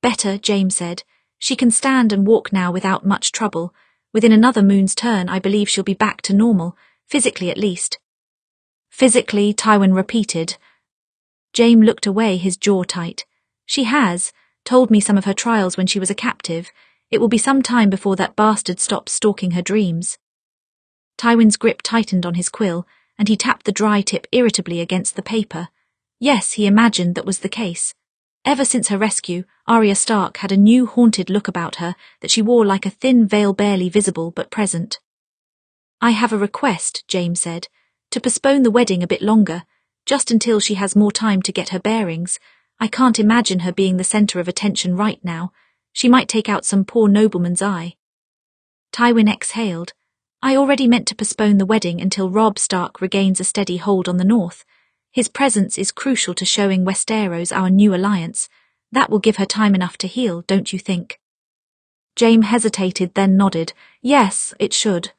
"Better," Jaime said. "She can stand and walk now without much trouble. Within another moon's turn, I believe she'll be back to normal, physically at least." "Physically," Tywin repeated. Jaime looked away, his jaw tight. "She has told me some of her trials when she was a captive. It will be some time before that bastard stops stalking her dreams. Tywin's grip tightened on his quill, and he tapped the dry tip irritably against the paper. Yes, he imagined that was the case. Ever since her rescue, Arya Stark had a new haunted look about her that she wore like a thin veil barely visible but present. "I have a request," Jaime said, "to postpone the wedding a bit longer, just until she has more time to get her bearings. I can't imagine her being the centre of attention right now. She might take out some poor nobleman's eye." Tywin exhaled. "I already meant to postpone the wedding until Robb Stark regains a steady hold on the north. His presence is crucial to showing Westeros our new alliance. That will give her time enough to heal, don't you think?" Jaime hesitated, then nodded. "Yes, it should."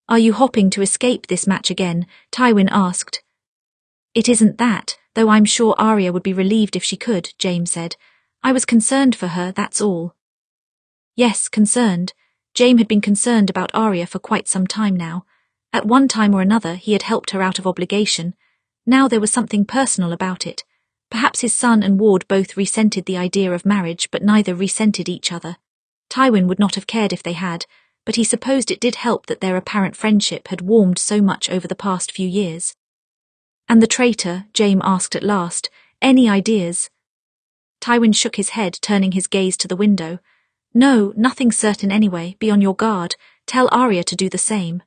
"Are you hoping to escape this match again?" Tywin asked. "It isn't that, though I'm sure Arya would be relieved if she could," Jaime said. "I was concerned for her, that's all." Yes, concerned. Jaime had been concerned about Arya for quite some time now. At one time or another he had helped her out of obligation. Now there was something personal about it. Perhaps his son and ward both resented the idea of marriage, but neither resented each other. Tywin would not have cared if they had, but he supposed it did help that their apparent friendship had warmed so much over the past few years. "And the traitor?" Jaime asked at last. "Any ideas?" Tywin shook his head, turning his gaze to the window. "No, nothing certain anyway. Be on your guard. Tell Arya to do the same."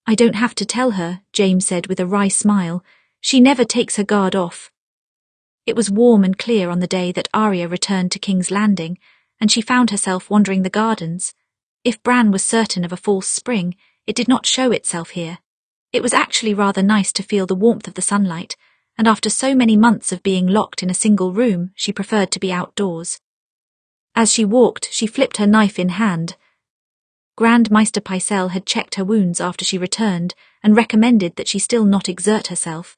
"I don't have to tell her," Jaime said with a wry smile. "She never takes her guard off." It was warm and clear on the day that Arya returned to King's Landing, and she found herself wandering the gardens. If Bran was certain of a false spring, it did not show itself here. It was actually rather nice to feel the warmth of the sunlight, and after so many months of being locked in a single room, she preferred to be outdoors. As she walked, she flipped her knife in hand. Grand Maester Pycelle had checked her wounds after she returned and recommended that she still not exert herself,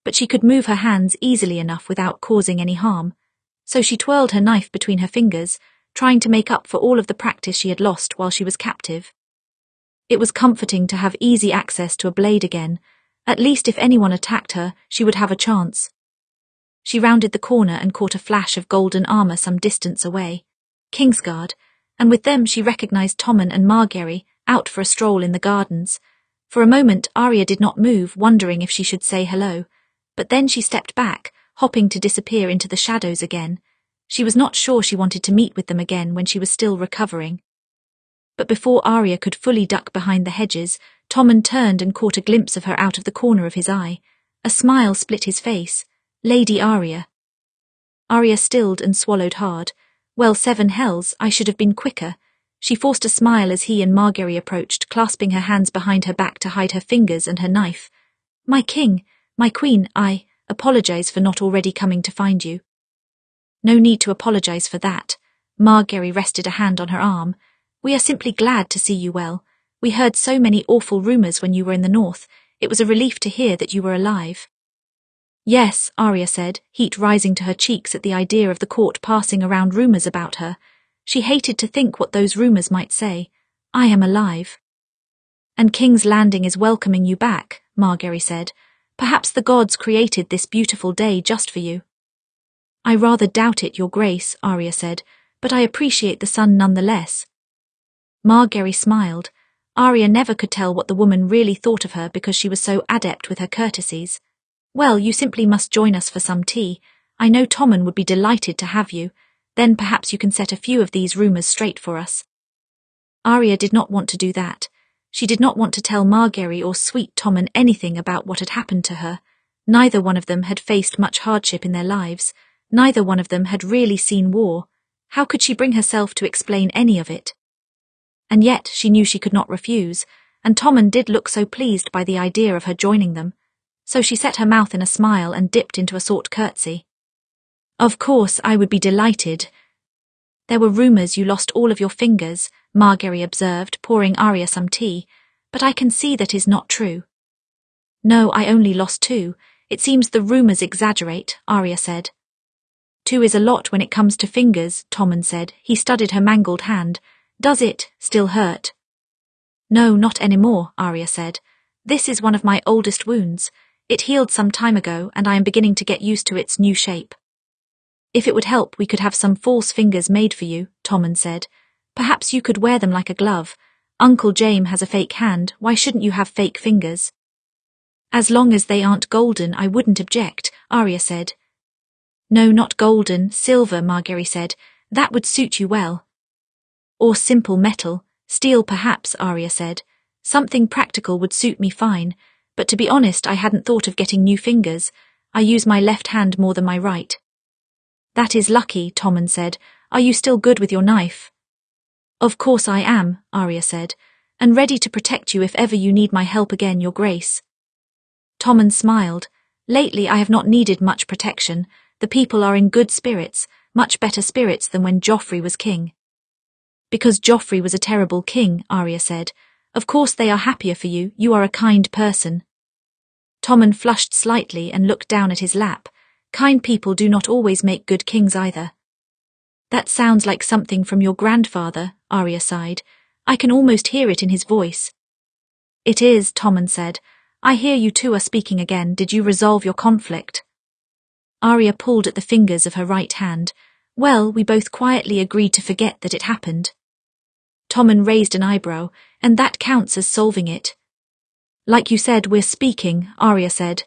but she could move her hands easily enough without causing any harm. So she twirled her knife between her fingers, trying to make up for all of the practice she had lost while she was captive. It was comforting to have easy access to a blade again. At least if anyone attacked her, she would have a chance. She rounded the corner and caught a flash of golden armor some distance away. Kingsguard, and with them she recognized Tommen and Margaery, out for a stroll in the gardens. For a moment Arya did not move, wondering if she should say hello, but then she stepped back, hopping to disappear into the shadows again. She was not sure she wanted to meet with them again when she was still recovering. But before Arya could fully duck behind the hedges, Tommen turned and caught a glimpse of her out of the corner of his eye. A smile split his face. "Lady Arya." Arya stilled and swallowed hard. "Well, 7 hells, I should have been quicker." She forced a smile as he and Margaery approached, clasping her hands behind her back to hide her fingers and her knife. "My king, my queen, I apologize for not already coming to find you." "No need to apologize for that." Margaery rested a hand on her arm. "We are simply glad to see you well. We heard so many awful rumors when you were in the north. It was a relief to hear that you were alive." "Yes," Arya said, heat rising to her cheeks at the idea of the court passing around rumors about her. She hated to think what those rumors might say. "I am alive." "And King's Landing is welcoming you back," Margaery said. "Perhaps the gods created this beautiful day just for you." "I rather doubt it, Your Grace," Arya said, "but I appreciate the sun nonetheless." Margaery smiled. Arya never could tell what the woman really thought of her because she was so adept with her courtesies. "Well, you simply must join us for some tea. I know Tommen would be delighted to have you. Then perhaps you can set a few of these rumors straight for us." Arya did not want to do that. She did not want to tell Margaery or sweet Tommen anything about what had happened to her. Neither one of them had faced much hardship in their lives. Neither one of them had really seen war. How could she bring herself to explain any of it? And yet she knew she could not refuse, and Tommen did look so pleased by the idea of her joining them. So she set her mouth in a smile and dipped into a sort curtsy. "Of course, I would be delighted." "There were rumors you lost all of your fingers," Margaery observed, pouring Arya some tea, "but I can see that is not true." "No, I only lost 2. It seems the rumors exaggerate," Arya said. "2 is a lot when it comes to fingers," Tommen said. He studied her mangled hand. "Does it still hurt?" "No, not anymore," Arya said. "This is one of my oldest wounds. It healed some time ago, and I am beginning to get used to its new shape." "If it would help, we could have some false fingers made for you," Tommen said. Perhaps you could wear them like a glove. Uncle Jaime has a fake hand, why shouldn't you have fake fingers? As long as they aren't golden, I wouldn't object, Arya said. No, not golden, silver, Margaery said. That would suit you well. Or simple metal, steel perhaps, Arya said. Something practical would suit me fine, but to be honest, I hadn't thought of getting new fingers. I use my left hand more than my right. That is lucky, Tommen said. Are you still good with your knife? Of course I am, Arya said, and ready to protect you if ever you need my help again, your grace. Tommen smiled. Lately I have not needed much protection. The people are in good spirits, much better spirits than when Joffrey was king. Because Joffrey was a terrible king, Arya said. Of course they are happier for you, you are a kind person. Tommen flushed slightly and looked down at his lap. Kind people do not always make good kings either. That sounds like something from your grandfather, Arya sighed. I can almost hear it in his voice. It is, Tommen said. I hear you two are speaking again. Did you resolve your conflict? Arya pulled at the fingers of her right hand. Well, we both quietly agreed to forget that it happened. Tommen raised an eyebrow, and that counts as solving it. Like you said, we're speaking, Arya said.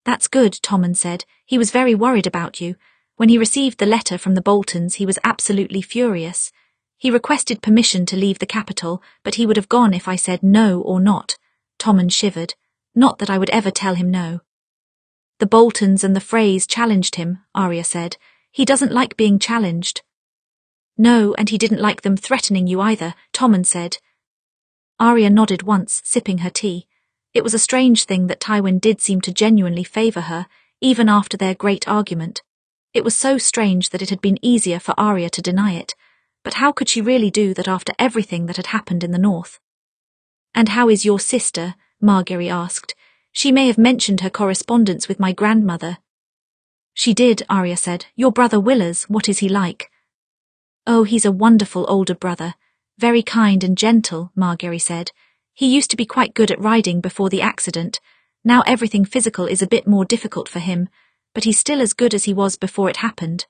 That's good, Tommen said. He was very worried about you. When he received the letter from the Boltons, he was absolutely furious. He requested permission to leave the capital, but he would have gone if I said no or not. Tommen shivered. Not that I would ever tell him no. The Boltons and the Freys challenged him, Arya said. He doesn't like being challenged. No, and he didn't like them threatening you either, Tommen said. Arya nodded once, sipping her tea. It was a strange thing that Tywin did seem to genuinely favour her, even after their great argument. It was so strange that it had been easier for Arya to deny it. But how could she really do that after everything that had happened in the north? And how is your sister? Margaery asked. She may have mentioned her correspondence with my grandmother. She did, Arya said. Your brother Willers, what is he like? Oh, he's a wonderful older brother. Very kind and gentle, Margaery said. He used to be quite good at riding before the accident. Now everything physical is a bit more difficult for him, but he's still as good as he was before it happened.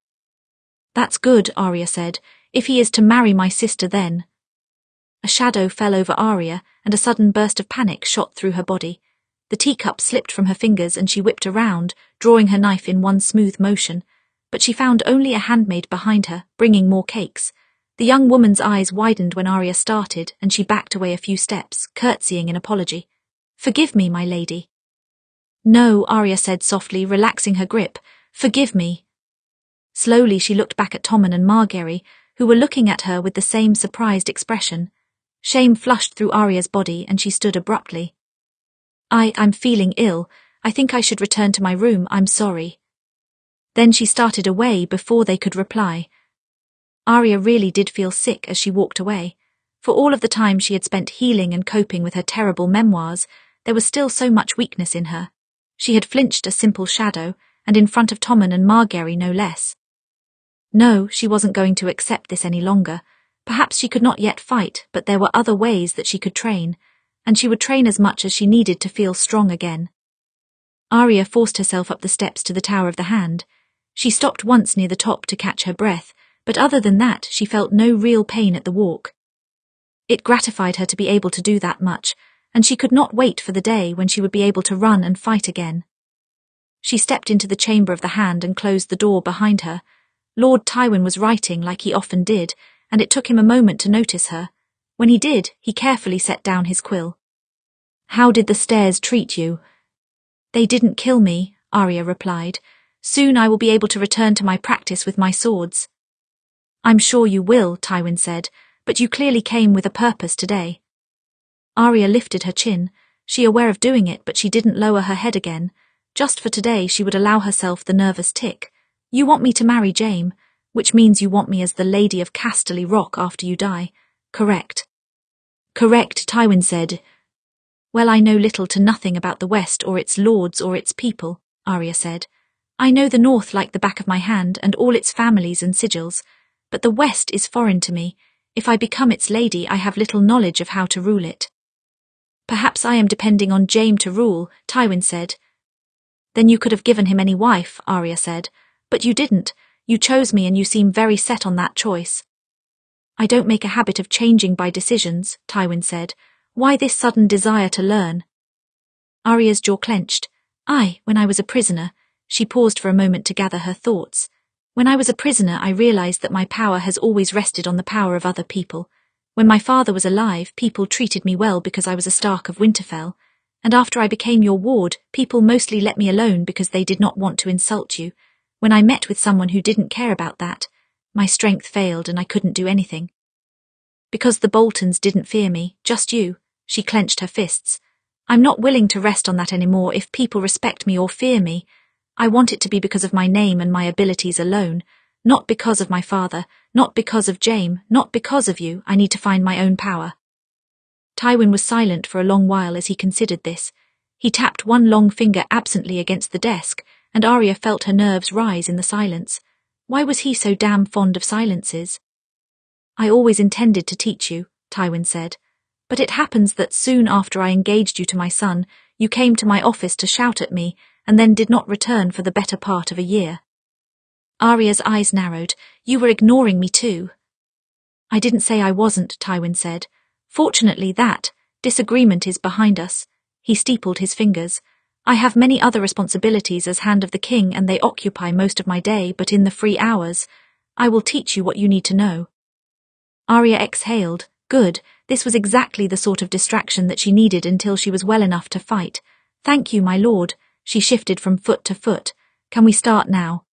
That's good, Arya said. If he is to marry my sister then. A shadow fell over Arya, and a sudden burst of panic shot through her body. The teacup slipped from her fingers and she whipped around, drawing her knife in one smooth motion. But she found only a handmaid behind her, bringing more cakes. The young woman's eyes widened when Arya started, and she backed away a few steps, curtsying in apology. Forgive me, my lady. No, Arya said softly, relaxing her grip. Forgive me. Slowly she looked back at Tommen and Margaery, who were looking at her with the same surprised expression. Shame flushed through Arya's body and she stood abruptly. I'm feeling ill. I think I should return to my room, I'm sorry. Then she started away before they could reply. Arya really did feel sick as she walked away. For all of the time she had spent healing and coping with her terrible memoirs, there was still so much weakness in her. She had flinched a simple shadow, and in front of Tommen and Margaery no less. No, she wasn't going to accept this any longer. Perhaps she could not yet fight, but there were other ways that she could train, and she would train as much as she needed to feel strong again. Arya forced herself up the steps to the Tower of the Hand. She stopped once near the top to catch her breath, but other than that she felt no real pain at the walk. It gratified her to be able to do that much, and she could not wait for the day when she would be able to run and fight again. She stepped into the chamber of the Hand and closed the door behind her. Lord Tywin was writing like he often did, and it took him a moment to notice her. When he did, he carefully set down his quill. How did the stairs treat you? They didn't kill me, Arya replied. Soon I will be able to return to my practice with my swords. I'm sure you will, Tywin said, but you clearly came with a purpose today. Arya lifted her chin. She aware of doing it, but she didn't lower her head again. Just for today she would allow herself the nervous tick. You want me to marry Jaime, which means you want me as the Lady of Casterly Rock after you die. Correct. Correct, Tywin said. Well, I know little to nothing about the West or its lords or its people, Arya said. I know the North like the back of my hand and all its families and sigils, but the West is foreign to me. If I become its lady, I have little knowledge of how to rule it. Perhaps I am depending on Jaime to rule, Tywin said. Then you could have given him any wife, Arya said. But you didn't. You chose me and you seem very set on that choice. I don't make a habit of changing by decisions, Tywin said. Why this sudden desire to learn? Arya's jaw clenched. When I was a prisoner. She paused for a moment to gather her thoughts. When I was a prisoner, I realized that my power has always rested on the power of other people. When my father was alive, people treated me well because I was a Stark of Winterfell. And after I became your ward, people mostly let me alone because they did not want to insult you. When I met with someone who didn't care about that, my strength failed and I couldn't do anything. Because the Boltons didn't fear me, just you. She clenched her fists. I'm not willing to rest on that anymore if people respect me or fear me. I want it to be because of my name and my abilities alone, not because of my father, not because of Jaime, not because of you. I need to find my own power. Tywin was silent for a long while as he considered this. He tapped one long finger absently against the desk, and Arya felt her nerves rise in the silence. Why was he so damn fond of silences? I always intended to teach you, Tywin said. But it happens that soon after I engaged you to my son, you came to my office to shout at me, and then did not return for the better part of a year. Arya's eyes narrowed. You were ignoring me too. I didn't say I wasn't, Tywin said. Fortunately that disagreement is behind us. He steepled his fingers. I have many other responsibilities as Hand of the King and they occupy most of my day, but in the free hours, I will teach you what you need to know. Arya exhaled. Good, this was exactly the sort of distraction that she needed until she was well enough to fight. Thank you, my lord. She shifted from foot to foot. Can we start now?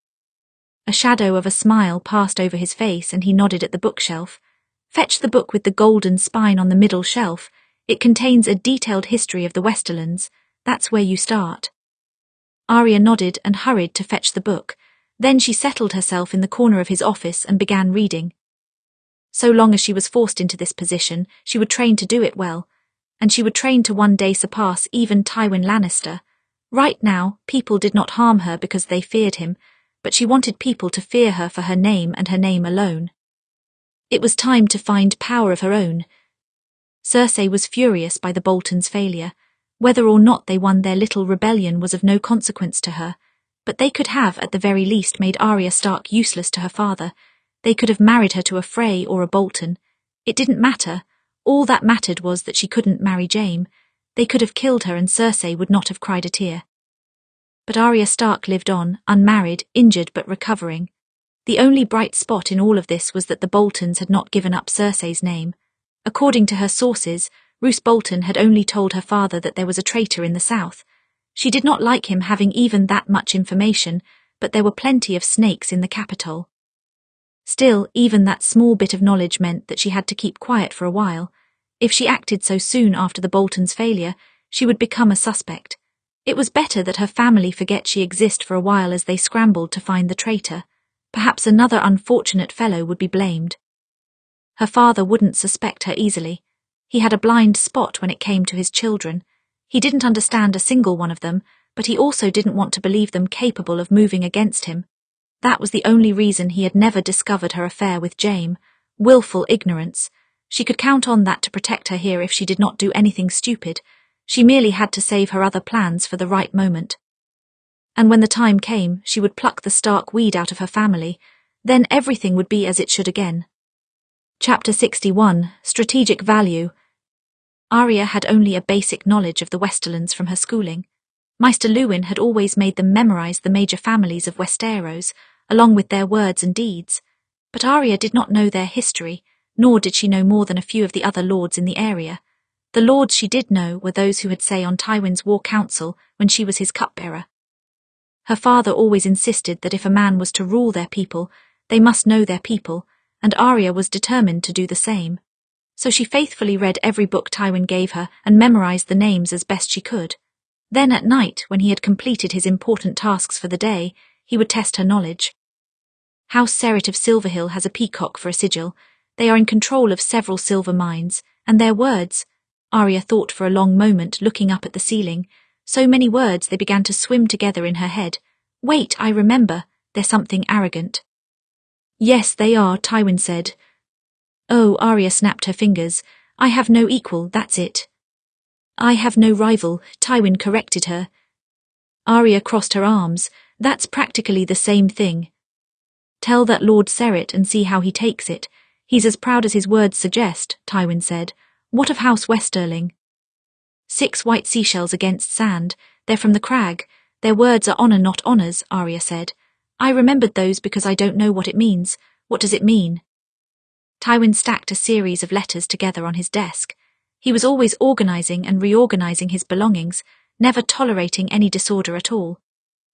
A shadow of a smile passed over his face and he nodded at the bookshelf. Fetch the book with the golden spine on the middle shelf. It contains a detailed history of the Westerlands. That's where you start. Arya nodded and hurried to fetch the book. Then she settled herself in the corner of his office and began reading. So long as she was forced into this position, she would train to do it well, and she would train to one day surpass even Tywin Lannister. Right now, people did not harm her because they feared him, but she wanted people to fear her for her name and her name alone. It was time to find power of her own. Cersei was furious by the Boltons' failure. Whether or not they won their little rebellion was of no consequence to her, but they could have at the very least made Arya Stark useless to her father. They could have married her to a Frey or a Bolton. It didn't matter. All that mattered was that she couldn't marry Jaime. They could have killed her and Cersei would not have cried a tear. But Arya Stark lived on, unmarried, injured but recovering. The only bright spot in all of this was that the Boltons had not given up Cersei's name. According to her sources, Roose Bolton had only told her father that there was a traitor in the south. She did not like him having even that much information, but there were plenty of snakes in the capital. Still, even that small bit of knowledge meant that she had to keep quiet for a while. If she acted so soon after the Boltons' failure, she would become a suspect. It was better that her family forget she exists for a while as they scrambled to find the traitor. Perhaps another unfortunate fellow would be blamed. Her father wouldn't suspect her easily. He had a blind spot when it came to his children. He didn't understand a single one of them, but he also didn't want to believe them capable of moving against him. That was the only reason he had never discovered her affair with Jaime. Willful ignorance. She could count on that to protect her here if she did not do anything stupid. She merely had to save her other plans for the right moment. And when the time came, she would pluck the Stark weed out of her family. Then everything would be as it should again. Chapter 61, Strategic Value. Arya had only a basic knowledge of the Westerlands from her schooling. Maester Luwin had always made them memorize the major families of Westeros, along with their words and deeds. But Arya did not know their history, nor did she know more than a few of the other lords in the area. The lords she did know were those who had say on Tywin's war council when she was his cupbearer. Her father always insisted that if a man was to rule their people, they must know their people, and Arya was determined to do the same. So she faithfully read every book Tywin gave her and memorized the names as best she could. Then at night, when he had completed his important tasks for the day, he would test her knowledge. House Serret of Silverhill has a peacock for a sigil. They are in control of several silver mines, and their words— Arya thought for a long moment, looking up at the ceiling. So many words they began to swim together in her head. Wait, I remember. They're something arrogant. Yes, they are, Tywin said. Oh, Arya snapped her fingers. I have no equal, that's it. I have no rival, Tywin corrected her. Arya crossed her arms. That's practically the same thing. Tell that Lord Serret and see how he takes it. He's as proud as his words suggest, Tywin said. What of House Westerling? 6 white seashells against sand. They're from the crag. Their words are honor not honors, Arya said. I remembered those because I don't know what it means. What does it mean? Tywin stacked a series of letters together on his desk. He was always organizing and reorganizing his belongings, never tolerating any disorder at all.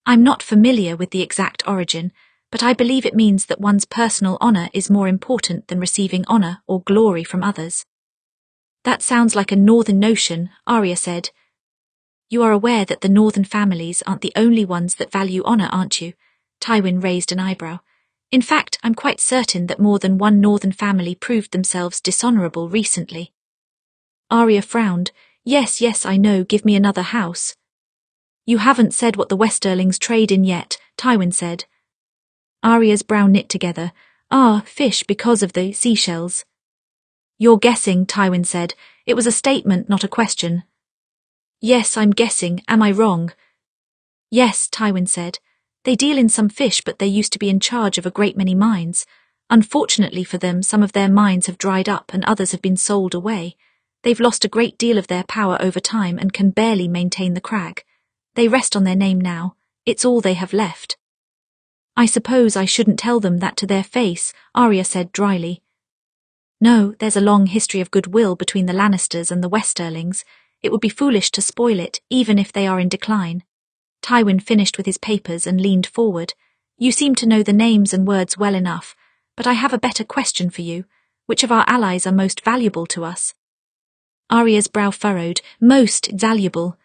I'm not familiar with the exact origin, but I believe it means that one's personal honor is more important than receiving honor or glory from others. That sounds like a northern notion, Arya said. You are aware that the northern families aren't the only ones that value honor, aren't you? Tywin raised an eyebrow. In fact, I'm quite certain that more than one northern family proved themselves dishonorable recently. Arya frowned. Yes, I know, give me another house. You haven't said what the Westerlings trade in yet, Tywin said. Arya's brow knit together. Fish because of the seashells. You're guessing, Tywin said. It was a statement, not a question. Yes, I'm guessing. Am I wrong? Yes, Tywin said. They deal in some fish, but they used to be in charge of a great many mines. Unfortunately for them, some of their mines have dried up and others have been sold away. They've lost a great deal of their power over time and can barely maintain the crag. They rest on their name now. It's all they have left. I suppose I shouldn't tell them that to their face, Arya said dryly. No, there's a long history of goodwill between the Lannisters and the Westerlings. It would be foolish to spoil it, even if they are in decline. Tywin finished with his papers and leaned forward. You seem to know the names and words well enough, but I have a better question for you. Which of our allies are most valuable to us? Arya's brow furrowed. Most valuable.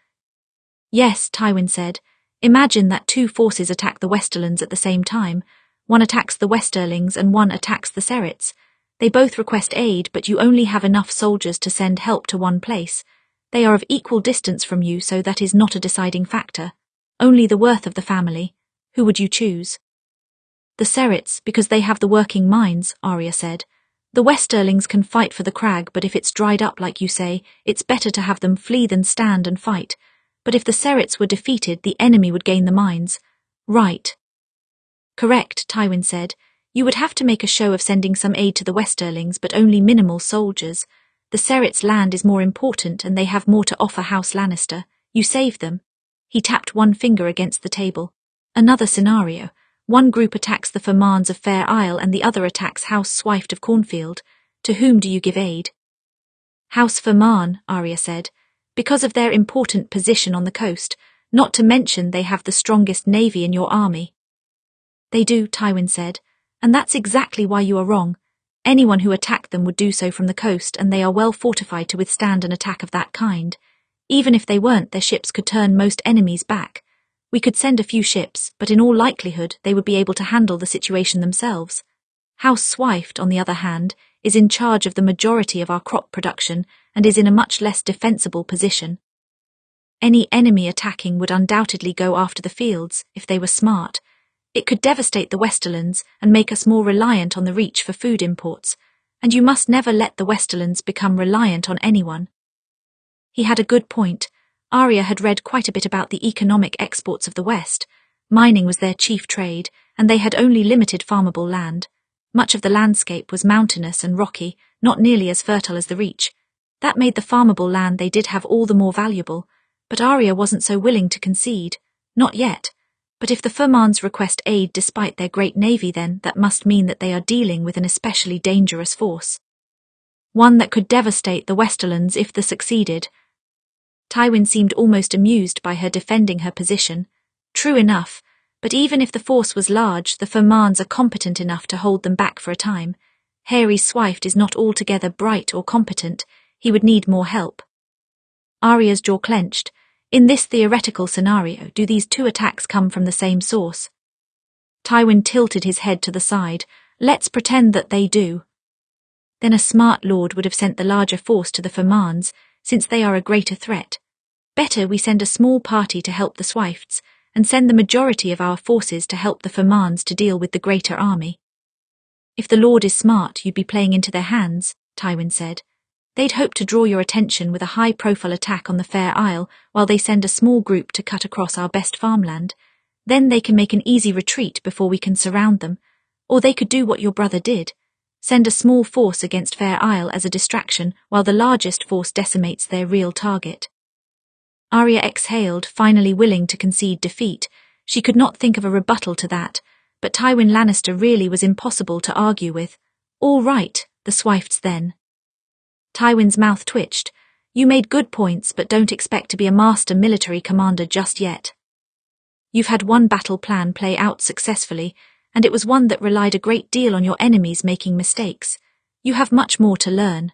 Yes, Tywin said. Imagine that 2 forces attack the Westerlands at the same time. One attacks the Westerlings and one attacks the Cerrets. They both request aid, but you only have enough soldiers to send help to one place. They are of equal distance from you, so that is not a deciding factor. Only the worth of the family. Who would you choose? The Cerrets, because they have the working mines, Arya said. The Westerlings can fight for the crag, but if it's dried up like you say, it's better to have them flee than stand and fight. But if the Cerrets were defeated, the enemy would gain the mines. Right. Correct, Tywin said. You would have to make a show of sending some aid to the Westerlings, but only minimal soldiers. The Cerrets' land is more important and they have more to offer House Lannister. You save them. He tapped one finger against the table. Another scenario. One group attacks the Fermands of Fair Isle and the other attacks House Swift of Cornfield. To whom do you give aid? House Ferman, Arya said. Because of their important position on the coast, not to mention they have the strongest navy in your army. They do, Tywin said, and that's exactly why you are wrong. Anyone who attacked them would do so from the coast, and they are well fortified to withstand an attack of that kind. Even if they weren't, their ships could turn most enemies back. We could send a few ships, but in all likelihood they would be able to handle the situation themselves. House Swift, on the other hand, is in charge of the majority of our crop production and is in a much less defensible position. Any enemy attacking would undoubtedly go after the fields if they were smart. It could devastate the Westerlands and make us more reliant on the Reach for food imports, and you must never let the Westerlands become reliant on anyone. He had a good point. Arya had read quite a bit about the economic exports of the West. Mining was their chief trade, and they had only limited farmable land. Much of the landscape was mountainous and rocky, not nearly as fertile as the Reach. That made the farmable land they did have all the more valuable, but Arya wasn't so willing to concede. Not yet. But if the Fermands request aid despite their great navy, then that must mean that they are dealing with an especially dangerous force. One that could devastate the Westerlands if they succeeded. Tywin seemed almost amused by her defending her position. True enough, but even if the force was large, the Fermands are competent enough to hold them back for a time. Harry Swift is not altogether bright or competent. He would need more help. Arya's jaw clenched. In this theoretical scenario, do these 2 attacks come from the same source? Tywin tilted his head to the side. Let's pretend that they do. Then a smart lord would have sent the larger force to the Fermands, since they are a greater threat. Better we send a small party to help the Swifts, and send the majority of our forces to help the Fermands to deal with the greater army. If the Lord is smart, you'd be playing into their hands, Tywin said. They'd hope to draw your attention with a high-profile attack on the Fair Isle while they send a small group to cut across our best farmland. Then they can make an easy retreat before we can surround them. Or they could do what your brother did. Send a small force against Fair Isle as a distraction while the largest force decimates their real target. Arya exhaled, finally willing to concede defeat. She could not think of a rebuttal to that, but Tywin Lannister really was impossible to argue with. All right, the Swifts then. Tywin's mouth twitched. You made good points, but don't expect to be a master military commander just yet. You've had one battle plan play out successfully, and it was one that relied a great deal on your enemies making mistakes. You have much more to learn.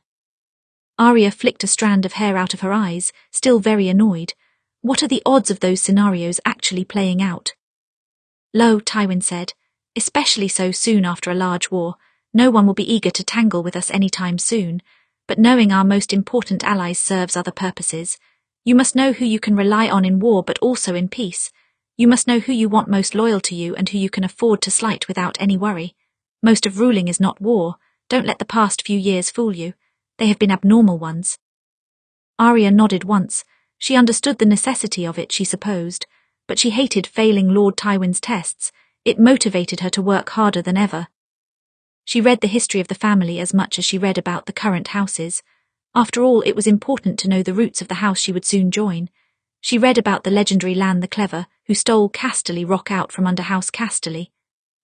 Arya flicked a strand of hair out of her eyes, still very annoyed. What are the odds of those scenarios actually playing out? Low, Tywin said. Especially so soon after a large war. No one will be eager to tangle with us any time soon. But knowing our most important allies serves other purposes. You must know who you can rely on in war but also in peace. You must know who you want most loyal to you and who you can afford to slight without any worry. Most of ruling is not war. Don't let the past few years fool you. They have been abnormal ones. Arya nodded once. She understood the necessity of it, she supposed, but she hated failing Lord Tywin's tests. It motivated her to work harder than ever. She read the history of the family as much as she read about the current houses. After all, it was important to know the roots of the house she would soon join. She read about the legendary Lan the Clever, who stole Casterly Rock out from under House Casterly.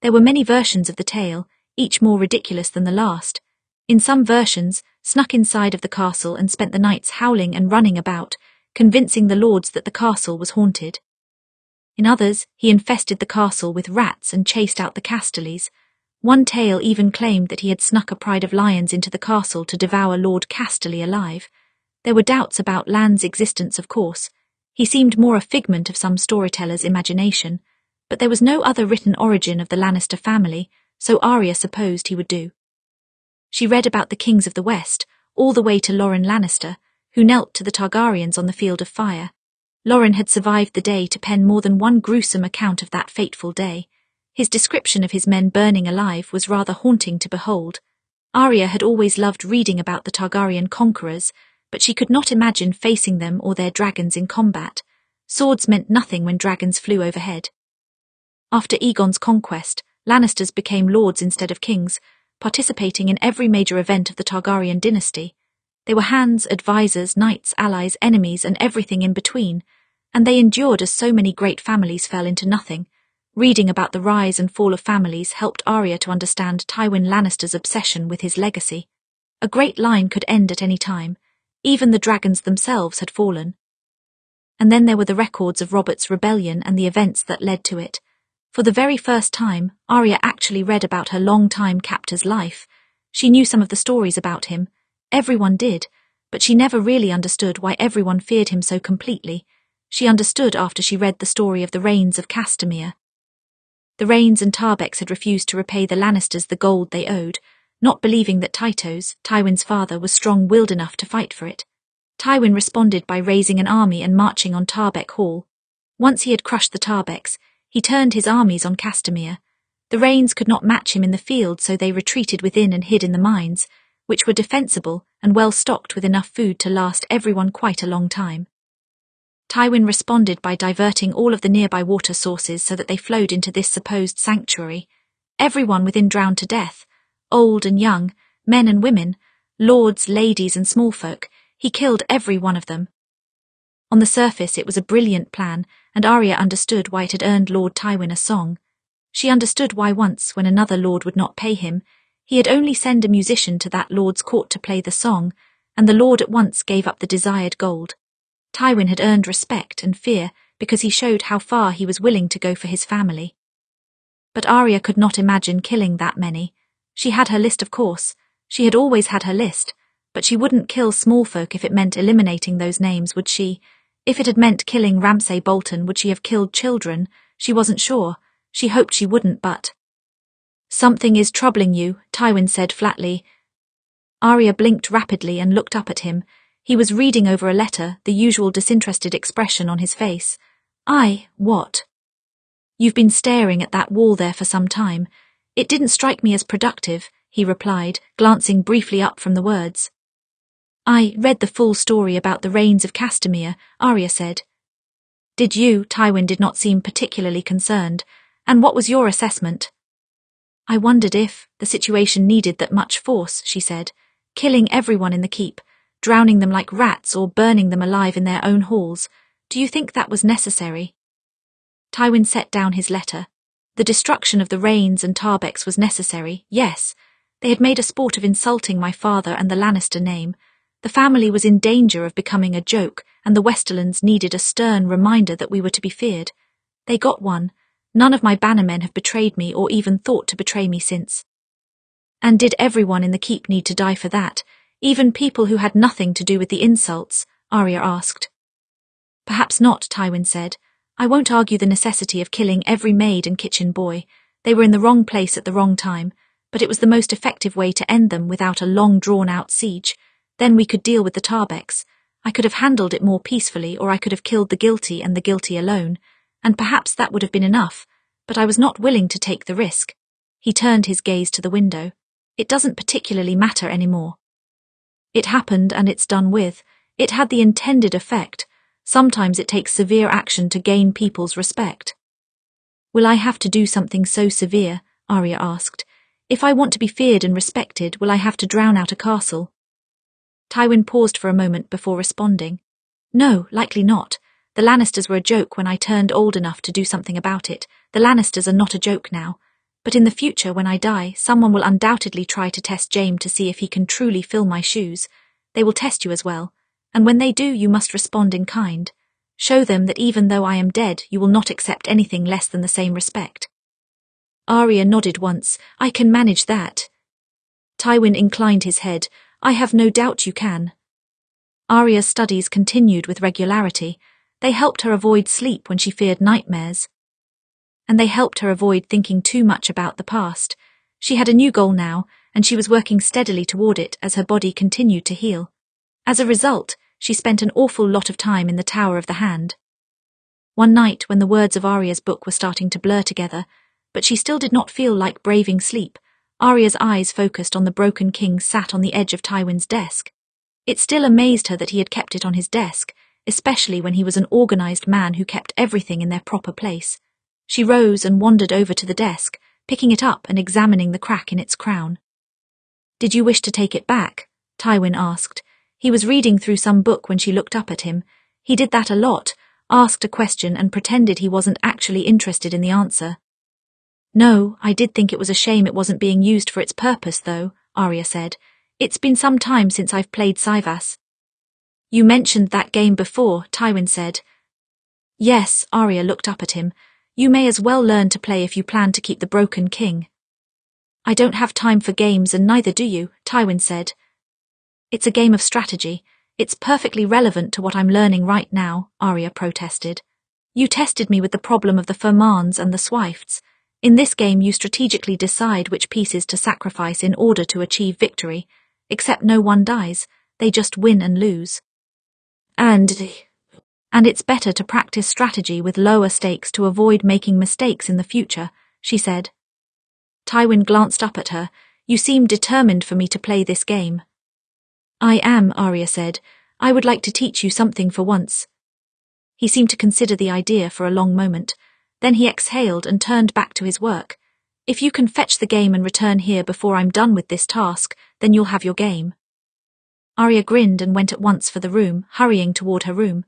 There were many versions of the tale, each more ridiculous than the last. In some versions, snuck inside of the castle and spent the nights howling and running about, convincing the lords that the castle was haunted. In others, he infested the castle with rats and chased out the Casterlys. One tale even claimed that he had snuck a pride of lions into the castle to devour Lord Casterly alive. There were doubts about Lan's existence, of course. He seemed more a figment of some storyteller's imagination, but there was no other written origin of the Lannister family, so Arya supposed he would do. She read about the kings of the West, all the way to Loren Lannister, who knelt to the Targaryens on the field of fire. Loren had survived the day to pen more than one gruesome account of that fateful day. His description of his men burning alive was rather haunting to behold. Arya had always loved reading about the Targaryen conquerors, but she could not imagine facing them or their dragons in combat. Swords meant nothing when dragons flew overhead. After Aegon's conquest, Lannisters became lords instead of kings, participating in every major event of the Targaryen dynasty. They were hands, advisors, knights, allies, enemies, and everything in between, and they endured as so many great families fell into nothing. Reading about the rise and fall of families helped Arya to understand Tywin Lannister's obsession with his legacy. A great line could end at any time. Even the dragons themselves had fallen. And then there were the records of Robert's rebellion and the events that led to it. For the very first time, Arya actually read about her long-time captor's life. She knew some of the stories about him. Everyone did, but she never really understood why everyone feared him so completely. She understood after she read the story of the Rains of Castamere. The Rains and Tarbecks had refused to repay the Lannisters the gold they owed, not believing that Tytos, Tywin's father, was strong-willed enough to fight for it. Tywin responded by raising an army and marching on Tarbeck Hall. Once he had crushed the Tarbecks, he turned his armies on Castamere. The Rains could not match him in the field, so they retreated within and hid in the mines, which were defensible and well stocked with enough food to last everyone quite a long time. Tywin responded by diverting all of the nearby water sources so that they flowed into this supposed sanctuary. Everyone within drowned to death, old and young, men and women, lords, ladies and small folk. He killed every one of them. On the surface it was a brilliant plan, and Arya understood why it had earned Lord Tywin a song. She understood why once, when another lord would not pay him, he had only sent a musician to that lord's court to play the song, and the lord at once gave up the desired gold. Tywin had earned respect and fear because he showed how far he was willing to go for his family. But Arya could not imagine killing that many. She had her list, of course. She had always had her list, but she wouldn't kill small folk if it meant eliminating those names, would she? If it had meant killing Ramsay Bolton, would she have killed children? She wasn't sure. She hoped she wouldn't, but... "Something is troubling you," Tywin said flatly. Arya blinked rapidly and looked up at him. He was reading over a letter, the usual disinterested expression on his face. What? "You've been staring at that wall there for some time. It didn't strike me as productive," he replied, glancing briefly up from the words. "I read the full story about the Rains of Castamere," Arya said. "Did you?" Tywin did not seem particularly concerned. "And what was your assessment?" I wondered if the situation needed that much force, she said. Killing everyone in the keep, drowning them like rats or burning them alive in their own halls. Do you think that was necessary? Tywin set down his letter. The destruction of the Rains and Tarbex was necessary, yes. They had made a sport of insulting my father and the Lannister name. The family was in danger of becoming a joke, and the Westerlands needed a stern reminder that we were to be feared. They got one. None of my bannermen have betrayed me or even thought to betray me since. And did everyone in the keep need to die for that? Even people who had nothing to do with the insults? Arya asked. Perhaps not, Tywin said. I won't argue the necessity of killing every maid and kitchen boy. They were in the wrong place at the wrong time, but it was the most effective way to end them without a long drawn-out siege. Then we could deal with the Tarbex. I could have handled it more peacefully, or I could have killed the guilty and the guilty alone, and perhaps that would have been enough, but I was not willing to take the risk. He turned his gaze to the window. It doesn't particularly matter anymore. It happened and it's done with. It had the intended effect. Sometimes it takes severe action to gain people's respect. Will I have to do something so severe? Arya asked. If I want to be feared and respected, will I have to drown out a castle? Tywin paused for a moment before responding. No, likely not. The Lannisters were a joke when I turned old enough to do something about it. The Lannisters are not a joke now. But in the future, when I die, someone will undoubtedly try to test Jaime to see if he can truly fill my shoes. They will test you as well. And when they do, you must respond in kind. Show them that even though I am dead, you will not accept anything less than the same respect. Arya nodded once. I can manage that. Tywin inclined his head. I have no doubt you can. Arya's studies continued with regularity. They helped her avoid sleep when she feared nightmares. And they helped her avoid thinking too much about the past. She had a new goal now, and she was working steadily toward it as her body continued to heal. As a result, she spent an awful lot of time in the Tower of the Hand. One night, when the words of Arya's book were starting to blur together, but she still did not feel like braving sleep, Arya's eyes focused on the broken king sat on the edge of Tywin's desk. It still amazed her that he had kept it on his desk, especially when he was an organized man who kept everything in their proper place. She rose and wandered over to the desk, picking it up and examining the crack in its crown. Did you wish to take it back? Tywin asked. He was reading through some book when she looked up at him. He did that a lot, asked a question and pretended he wasn't actually interested in the answer. No, I did think it was a shame it wasn't being used for its purpose, though, Arya said. It's been some time since I've played Cyvasse. You mentioned that game before, Tywin said. Yes, Arya looked up at him. You may as well learn to play if you plan to keep the Broken King. I don't have time for games and neither do you, Tywin said. It's a game of strategy. It's perfectly relevant to what I'm learning right now, Arya protested. You tested me with the problem of the Fermans and the Swifts. In this game you strategically decide which pieces to sacrifice in order to achieve victory, except no one dies, they just win and lose. And it's better to practice strategy with lower stakes to avoid making mistakes in the future, she said. Tywin glanced up at her. You seem determined for me to play this game. I am, Arya said. I would like to teach you something for once. He seemed to consider the idea for a long moment. Then he exhaled and turned back to his work. If you can fetch the game and return here before I'm done with this task, then you'll have your game. Arya grinned and went at once for the room, hurrying toward her room.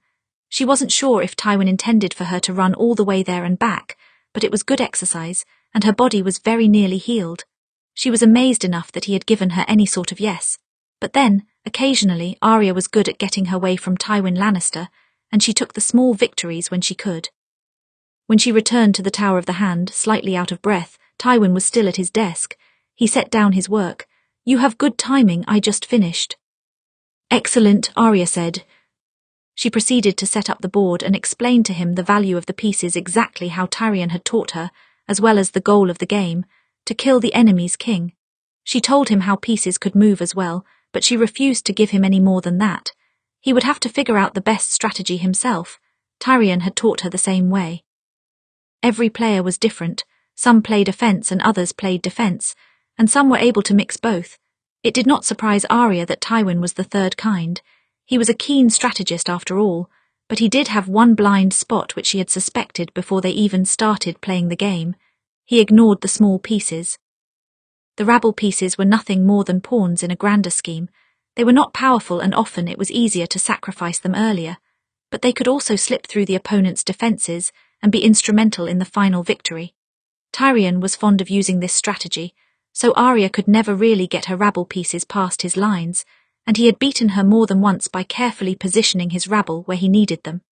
She wasn't sure if Tywin intended for her to run all the way there and back, but it was good exercise, and her body was very nearly healed. She was amazed enough that he had given her any sort of yes. But then, occasionally, Arya was good at getting her way from Tywin Lannister, and she took the small victories when she could. When she returned to the Tower of the Hand, slightly out of breath, Tywin was still at his desk. He set down his work. You have good timing, I just finished. Excellent, Arya said. She proceeded to set up the board and explain to him the value of the pieces exactly how Tyrion had taught her, as well as the goal of the game, to kill the enemy's king. She told him how pieces could move as well, but she refused to give him any more than that. He would have to figure out the best strategy himself. Tyrion had taught her the same way. Every player was different. Some played offense and others played defense, and some were able to mix both. It did not surprise Arya that Tywin was the third kind. He was a keen strategist after all, but he did have one blind spot which she had suspected before they even started playing the game. He ignored the small pieces. The rabble pieces were nothing more than pawns in a grander scheme. They were not powerful and often it was easier to sacrifice them earlier, but they could also slip through the opponent's defences and be instrumental in the final victory. Tyrion was fond of using this strategy, so Arya could never really get her rabble pieces past his lines, and he had beaten her more than once by carefully positioning his rabble where he needed them.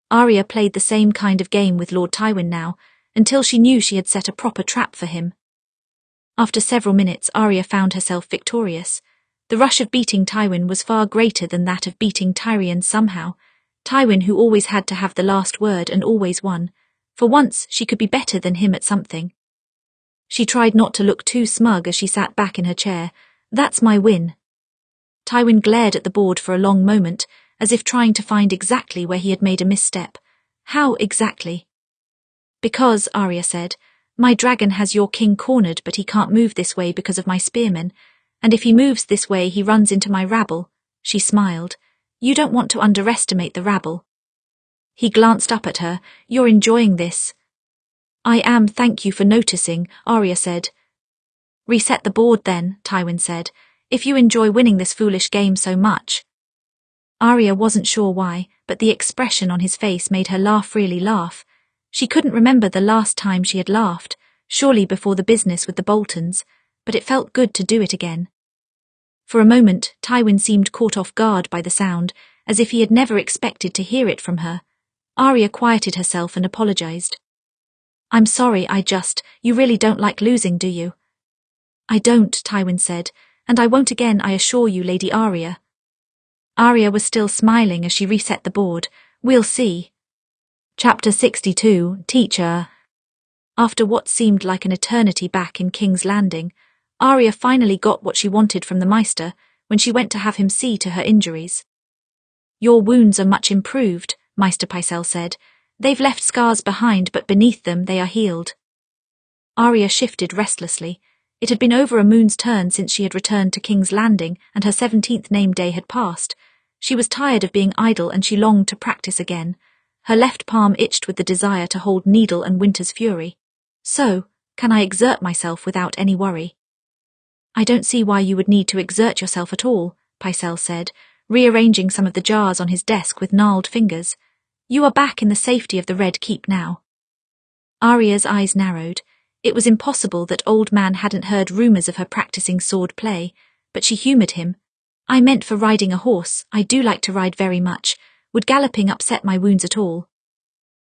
Arya played the same kind of game with Lord Tywin now, until she knew she had set a proper trap for him. After several minutes, Arya found herself victorious. The rush of beating Tywin was far greater than that of beating Tyrion somehow. Tywin, who always had to have the last word and always won. For once, she could be better than him at something. She tried not to look too smug as she sat back in her chair. That's my win. Tywin glared at the board for a long moment, as if trying to find exactly where he had made a misstep. How exactly? Because, Arya said, my dragon has your king cornered, but he can't move this way because of my spearmen, and if he moves this way he runs into my rabble. She smiled. You don't want to underestimate the rabble. He glanced up at her. You're enjoying this. I am, thank you for noticing, Arya said. Reset the board then, Tywin said, if you enjoy winning this foolish game so much. Arya wasn't sure why, but the expression on his face made her really laugh. She couldn't remember the last time she had laughed, surely before the business with the Boltons, but it felt good to do it again. For a moment, Tywin seemed caught off guard by the sound, as if he had never expected to hear it from her. Arya quieted herself and apologized. I'm sorry, you really don't like losing, do you? I don't, Tywin said, and I won't again, I assure you, Lady Arya. Arya was still smiling as she reset the board. We'll see. Chapter 62, Teacher. After what seemed like an eternity back in King's Landing, Arya finally got what she wanted from the Maester when she went to have him see to her injuries. Your wounds are much improved, Maester Pycelle said. They've left scars behind, but beneath them they are healed. Arya shifted restlessly. It had been over a moon's turn since she had returned to King's Landing, and her 17th name day had passed. She was tired of being idle and she longed to practice again. Her left palm itched with the desire to hold Needle and Winter's fury. So, can I exert myself without any worry? I don't see why you would need to exert yourself at all, Pycelle said, rearranging some of the jars on his desk with gnarled fingers. You are back in the safety of the Red Keep now. Arya's eyes narrowed. It was impossible that Old Man hadn't heard rumours of her practising sword play, but she humoured him. I meant for riding a horse. I do like to ride very much. Would galloping upset my wounds at all?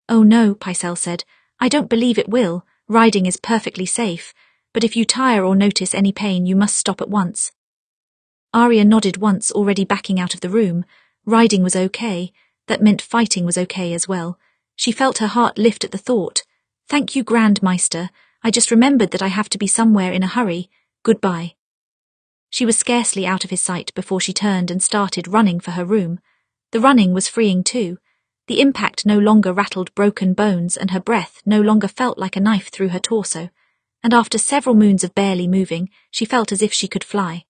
Oh no, Pycelle said. I don't believe it will. Riding is perfectly safe, but if you tire or notice any pain you must stop at once. Arya nodded once, already backing out of the room. Riding was okay. That meant fighting was okay as well. She felt her heart lift at the thought. Thank you, Grand Maester. I just remembered that I have to be somewhere in a hurry. Goodbye. She was scarcely out of his sight before she turned and started running for her room. The running was freeing too. The impact no longer rattled broken bones and her breath no longer felt like a knife through her torso. And after several moons of barely moving, she felt as if she could fly.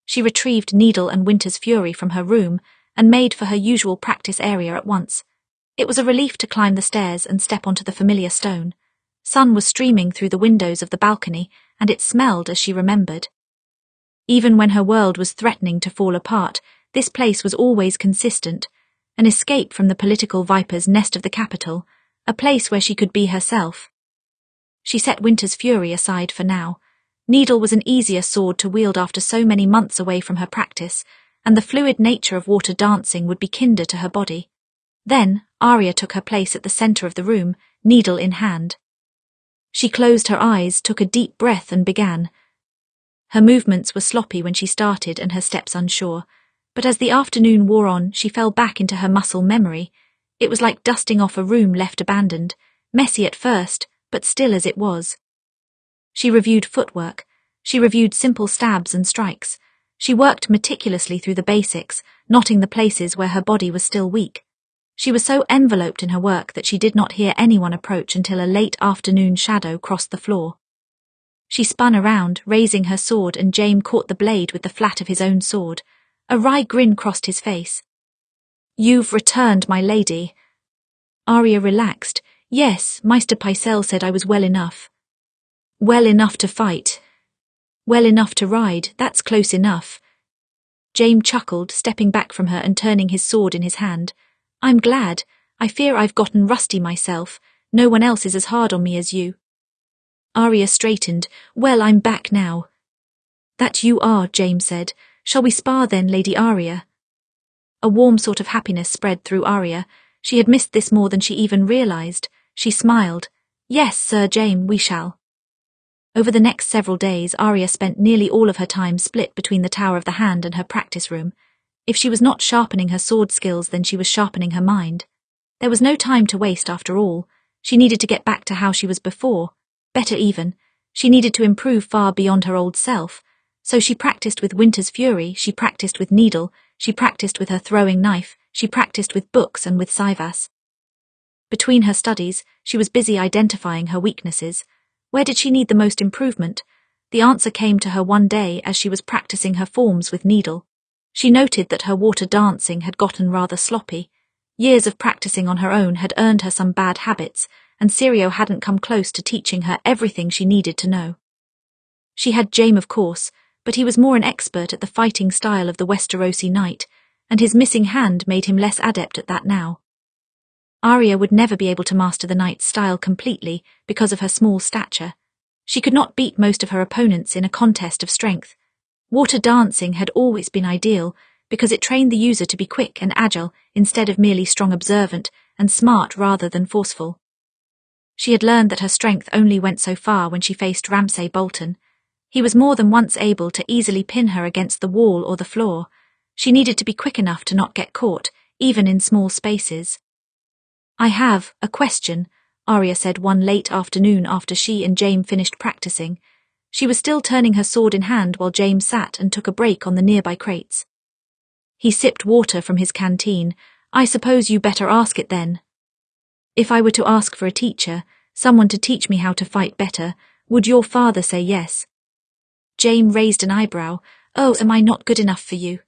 She retrieved Needle and Winter's fury from her room and made for her usual practice area at once. It was a relief to climb the stairs and step onto the familiar stone. Sun was streaming through the windows of the balcony, and it smelled as she remembered. Even when her world was threatening to fall apart, this place was always consistent, an escape from the political viper's nest of the capital, a place where she could be herself. She set Winter's fury aside for now. Needle was an easier sword to wield after so many months away from her practice, and the fluid nature of water dancing would be kinder to her body. Then, Arya took her place at the centre of the room, needle in hand. She closed her eyes, took a deep breath and began. Her movements were sloppy when she started and her steps unsure, but as the afternoon wore on she fell back into her muscle memory. It was like dusting off a room left abandoned, messy at first, but still as it was. She reviewed footwork. She reviewed simple stabs and strikes. She worked meticulously through the basics, knotting the places where her body was still weak. She was so enveloped in her work that she did not hear anyone approach until a late afternoon shadow crossed the floor. She spun around, raising her sword, and Jaime caught the blade with the flat of his own sword. A wry grin crossed his face. "You've returned, my lady." Arya relaxed. "Yes, Maester Pycelle said I was well enough." "Well enough to fight." Well enough to ride, that's close enough. Jaime chuckled, stepping back from her and turning his sword in his hand. I'm glad. I fear I've gotten rusty myself. No one else is as hard on me as you. Arya straightened. Well, I'm back now. That you are, Jaime said. Shall we spar then, Lady Arya? A warm sort of happiness spread through Arya. She had missed this more than she even realized. She smiled. Yes, Sir Jaime, we shall. Over the next several days, Arya spent nearly all of her time split between the Tower of the Hand and her practice room. If she was not sharpening her sword skills, then she was sharpening her mind. There was no time to waste after all. She needed to get back to how she was before. Better even. She needed to improve far beyond her old self. So she practiced with Winter's Fury, she practiced with Needle, she practiced with her throwing knife, she practiced with books and with Saivas. Between her studies, she was busy identifying her weaknesses. Where did she need the most improvement? The answer came to her one day as she was practicing her forms with Needle. She noted that her water dancing had gotten rather sloppy. Years of practicing on her own had earned her some bad habits, and Syrio hadn't come close to teaching her everything she needed to know. She had Jaime, of course, but he was more an expert at the fighting style of the Westerosi knight, and his missing hand made him less adept at that now. Arya would never be able to master the knight's style completely because of her small stature. She could not beat most of her opponents in a contest of strength. Water dancing had always been ideal because it trained the user to be quick and agile instead of merely strong observant and smart rather than forceful. She had learned that her strength only went so far when she faced Ramsay Bolton. He was more than once able to easily pin her against the wall or the floor. She needed to be quick enough to not get caught, even in small spaces. I have a question, Arya said one late afternoon after she and Jaime finished practicing. She was still turning her sword in hand while Jaime sat and took a break on the nearby crates. He sipped water from his canteen. I suppose you better ask it then. If I were to ask for a teacher, someone to teach me how to fight better, would your father say yes? Jaime raised an eyebrow. Oh, am I not good enough for you?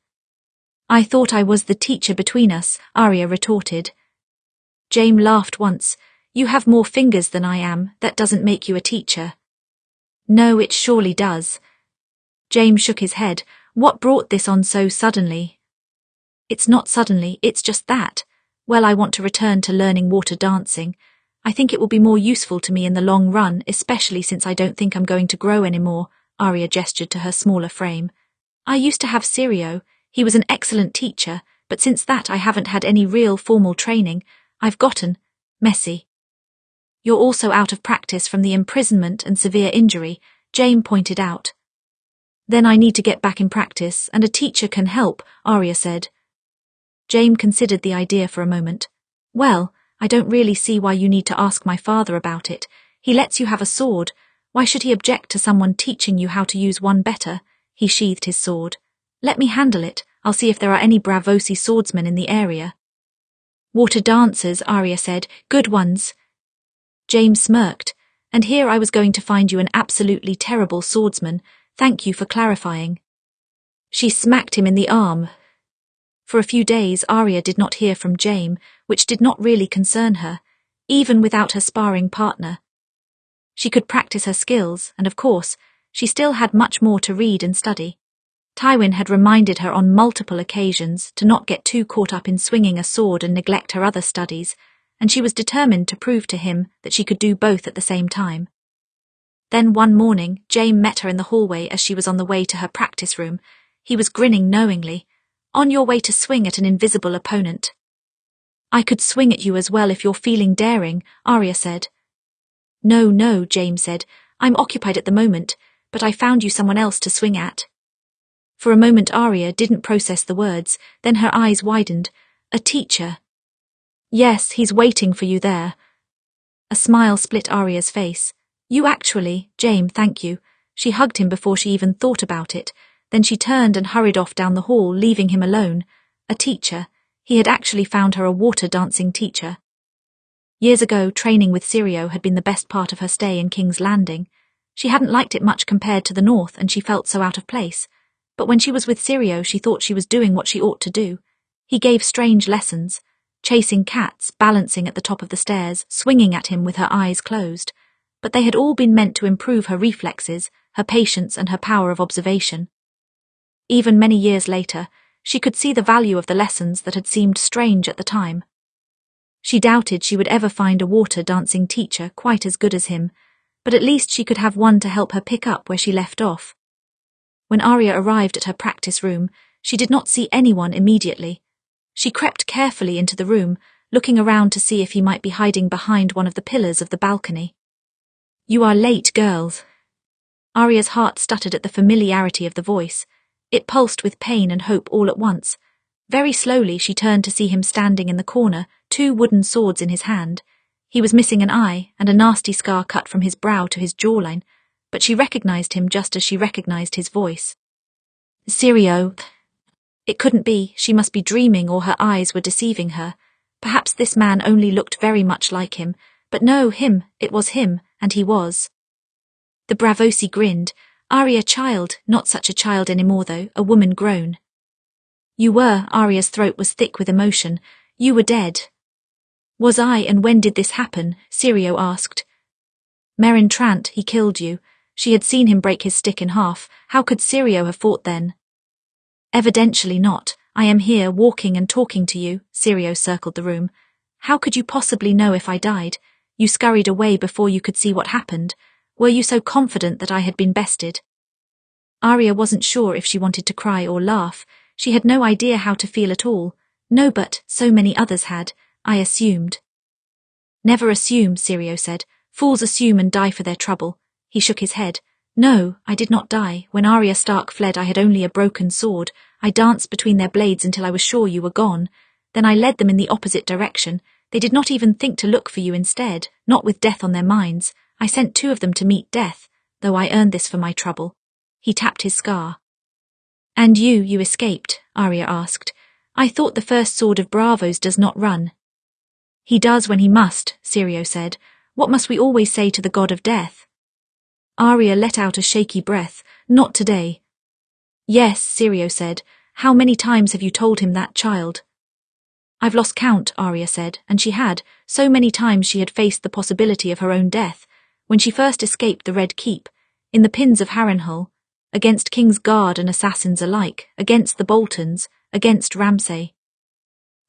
I thought I was the teacher between us, Arya retorted. Jaime laughed once. You have more fingers than I am, that doesn't make you a teacher. No, it surely does. Jaime shook his head. What brought this on so suddenly? It's not suddenly, it's just that. Well, I want to return to learning water dancing. I think it will be more useful to me in the long run, especially since I don't think I'm going to grow anymore, Arya gestured to her smaller frame. I used to have Syrio. He was an excellent teacher, but since that I haven't had any real formal training. I've gotten messy. You're also out of practice from the imprisonment and severe injury, Jaime pointed out. Then I need to get back in practice, and a teacher can help, Arya said. Jaime considered the idea for a moment. Well, I don't really see why you need to ask my father about it. He lets you have a sword. Why should he object to someone teaching you how to use one better? He sheathed his sword. Let me handle it. I'll see if there are any Braavosi swordsmen in the area. Water dancers, Arya said. Good ones. Jaime smirked. And here I was going to find you an absolutely terrible swordsman. Thank you for clarifying. She smacked him in the arm. For a few days Arya did not hear from Jaime, which did not really concern her, even without her sparring partner. She could practice her skills, and of course, she still had much more to read and study. Tywin had reminded her on multiple occasions to not get too caught up in swinging a sword and neglect her other studies, and she was determined to prove to him that she could do both at the same time. Then one morning, Jaime met her in the hallway as she was on the way to her practice room. He was grinning knowingly. On your way to swing at an invisible opponent. I could swing at you as well if you're feeling daring, Arya said. No, Jaime said. I'm occupied at the moment, but I found you someone else to swing at. For a moment Arya didn't process the words, then her eyes widened. A teacher. Yes, he's waiting for you there. A smile split Arya's face. You actually, Jaime, thank you. She hugged him before she even thought about it. Then she turned and hurried off down the hall, leaving him alone. A teacher. He had actually found her a water dancing teacher. Years ago, training with Syrio had been the best part of her stay in King's Landing. She hadn't liked it much compared to the north, and she felt so out of place. But when she was with Syrio, she thought she was doing what she ought to do. He gave strange lessons. Chasing cats, balancing at the top of the stairs, swinging at him with her eyes closed. But they had all been meant to improve her reflexes, her patience and her power of observation. Even many years later, she could see the value of the lessons that had seemed strange at the time. She doubted she would ever find a water-dancing teacher quite as good as him, but at least she could have one to help her pick up where she left off. When Arya arrived at her practice room, she did not see anyone immediately. She crept carefully into the room, looking around to see if he might be hiding behind one of the pillars of the balcony. "You are late, girls." Arya's heart stuttered at the familiarity of the voice. It pulsed with pain and hope all at once. Very slowly she turned to see him standing in the corner, 2 wooden swords in his hand. He was missing an eye and a nasty scar cut from his brow to his jawline, but she recognized him just as she recognized his voice. "Syrio." It couldn't be, she must be dreaming or her eyes were deceiving her. Perhaps this man only looked very much like him, but no, it was him, and he was. The Bravosi grinned. "Arya, child, not such a child anymore though, a woman grown." "You were," Arya's throat was thick with emotion. "You were dead." "Was I, and when did this happen?" Syrio asked. "Meryn Trant, he killed you." She had seen him break his stick in half. How could Syrio have fought then? "Evidentially not. I am here, walking and talking to you." Syrio circled the room. "How could you possibly know if I died? You scurried away before you could see what happened. Were you so confident that I had been bested?" Arya wasn't sure if she wanted to cry or laugh. She had no idea how to feel at all. No, but so many others had. "I assumed." "Never assume," Syrio said. "Fools assume and die for their trouble." He shook his head. "No, I did not die. When Arya Stark fled, I had only a broken sword. I danced between their blades until I was sure you were gone. Then I led them in the opposite direction. They did not even think to look for you instead, not with death on their minds. I sent 2 of them to meet death, though I earned this for my trouble." He tapped his scar. "And you escaped?" Arya asked. "I thought the first sword of Bravos does not run." "He does when he must," Syrio said. "What must we always say to the god of death?" Arya let out a shaky breath. "Not today." "Yes," Syrio said. "How many times have you told him that, child?" "I've lost count," Arya said, and she had. So many times she had faced the possibility of her own death. When she first escaped the Red Keep, in the pins of Harrenhal, against King's Guard and assassins alike, against the Boltons, against Ramsay.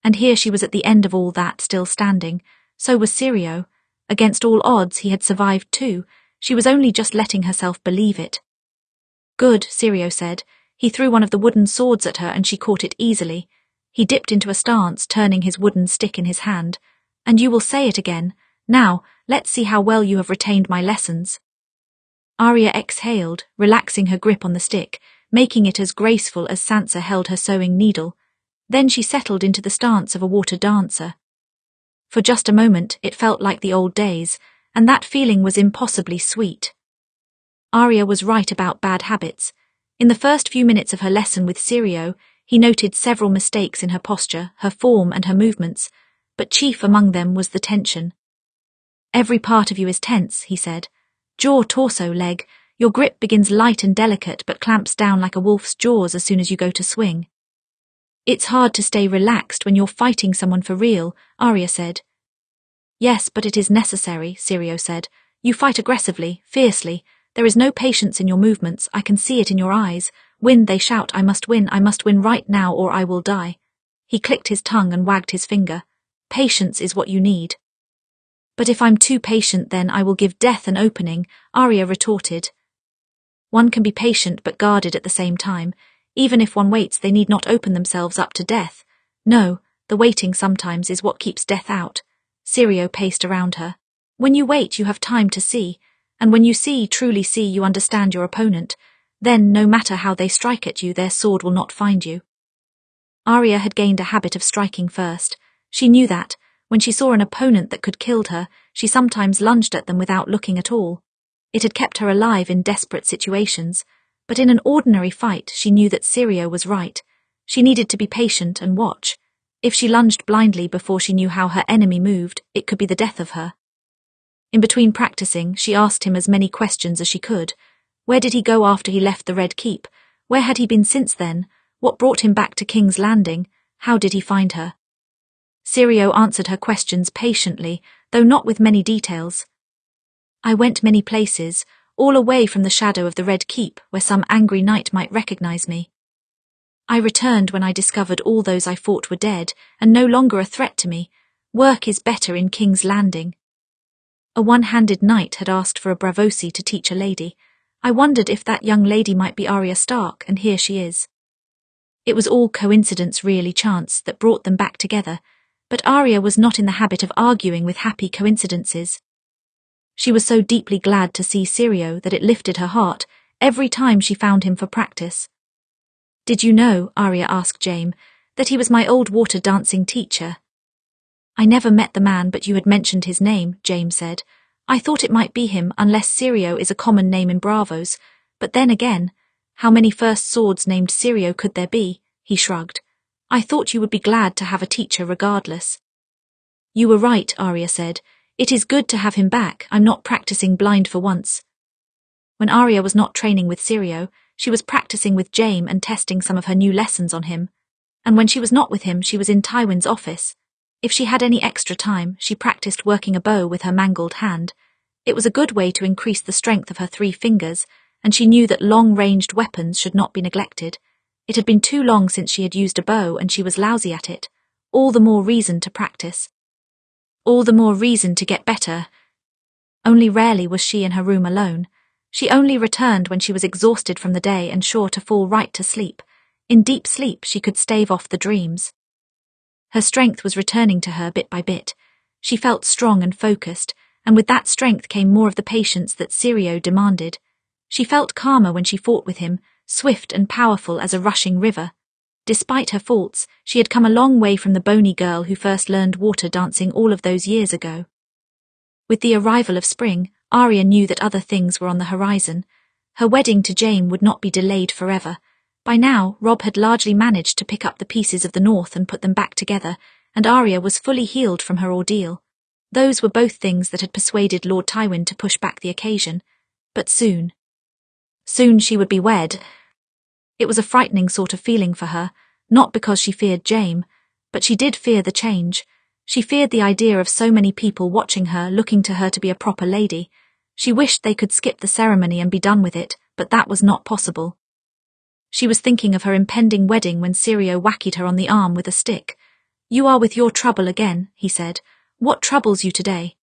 And here she was at the end of all that, still standing. So was Syrio. Against all odds, he had survived too. She was only just letting herself believe it. "Good," Syrio said. He threw one of the wooden swords at her and she caught it easily. He dipped into a stance, turning his wooden stick in his hand. "And you will say it again. Now, let's see how well you have retained my lessons." Arya exhaled, relaxing her grip on the stick, making it as graceful as Sansa held her sewing needle. Then she settled into the stance of a water dancer. For just a moment, it felt like the old days, and that feeling was impossibly sweet. Arya was right about bad habits. In the first few minutes of her lesson with Syrio, he noted several mistakes in her posture, her form and her movements, but chief among them was the tension. "Every part of you is tense," he said. "Jaw, torso, leg. Your grip begins light and delicate but clamps down like a wolf's jaws as soon as you go to swing." "It's hard to stay relaxed when you're fighting someone for real," Arya said. "Yes, but it is necessary," Syrio said. "You fight aggressively, fiercely. There is no patience in your movements. I can see it in your eyes. Win, they shout. I must win right now or I will die." He clicked his tongue and wagged his finger. "Patience is what you need." "But if I'm too patient, then I will give death an opening," Arya retorted. "One can be patient but guarded at the same time. Even if one waits, they need not open themselves up to death. No, the waiting sometimes is what keeps death out." Syrio paced around her. "When you wait, you have time to see. And when you see, truly see, you understand your opponent. Then, no matter how they strike at you, their sword will not find you." Arya had gained a habit of striking first. She knew that. When she saw an opponent that could kill her, she sometimes lunged at them without looking at all. It had kept her alive in desperate situations. But in an ordinary fight, she knew that Syrio was right. She needed to be patient and watch. If she lunged blindly before she knew how her enemy moved, it could be the death of her. In between practicing, she asked him as many questions as she could. Where did he go after he left the Red Keep? Where had he been since then? What brought him back to King's Landing? How did he find her? Syrio answered her questions patiently, though not with many details. "I went many places, all away from the shadow of the Red Keep where some angry knight might recognize me. I returned when I discovered all those I fought were dead and no longer a threat to me. Work is better in King's Landing. A one-handed knight had asked for a Bravosi to teach a lady. I wondered if that young lady might be Arya Stark, and here she is. It was all coincidence, really chance, that brought them back together, but Arya was not in the habit of arguing with happy coincidences. She was so deeply glad to see Syrio that it lifted her heart every time she found him for practice. "Did you know," Arya asked Jaime, "that he was my old water dancing teacher?" "I never met the man, but you had mentioned his name," Jaime said. "I thought it might be him, unless Syrio is a common name in Bravos, but then again, how many first swords named Syrio could there be?" He shrugged. "I thought you would be glad to have a teacher regardless." "You were right," Arya said. "It is good to have him back. I'm not practicing blind for once." When Arya was not training with Syrio, she was practicing with Jaime and testing some of her new lessons on him. And when she was not with him, she was in Tywin's office. If she had any extra time, she practiced working a bow with her mangled hand. It was a good way to increase the strength of her 3 fingers, and she knew that long-ranged weapons should not be neglected. It had been too long since she had used a bow, and she was lousy at it. All the more reason to practice. All the more reason to get better. Only rarely was she in her room alone. She only returned when she was exhausted from the day and sure to fall right to sleep. In deep sleep she could stave off the dreams. Her strength was returning to her bit by bit. She felt strong and focused, and with that strength came more of the patience that Syrio demanded. She felt calmer when she fought with him, swift and powerful as a rushing river. Despite her faults, she had come a long way from the bony girl who first learned water dancing all of those years ago. With the arrival of spring, Arya knew that other things were on the horizon. Her wedding to Jaime would not be delayed forever. By now, Robb had largely managed to pick up the pieces of the North and put them back together, and Arya was fully healed from her ordeal. Those were both things that had persuaded Lord Tywin to push back the occasion. But soon she would be wed. It was a frightening sort of feeling for her, not because she feared Jaime, but she did fear the change. She feared the idea of so many people watching her, looking to her to be a proper lady. She wished they could skip the ceremony and be done with it, but that was not possible. She was thinking of her impending wedding when Syrio whacked her on the arm with a stick. "You are with your trouble again," he said. "What troubles you today?"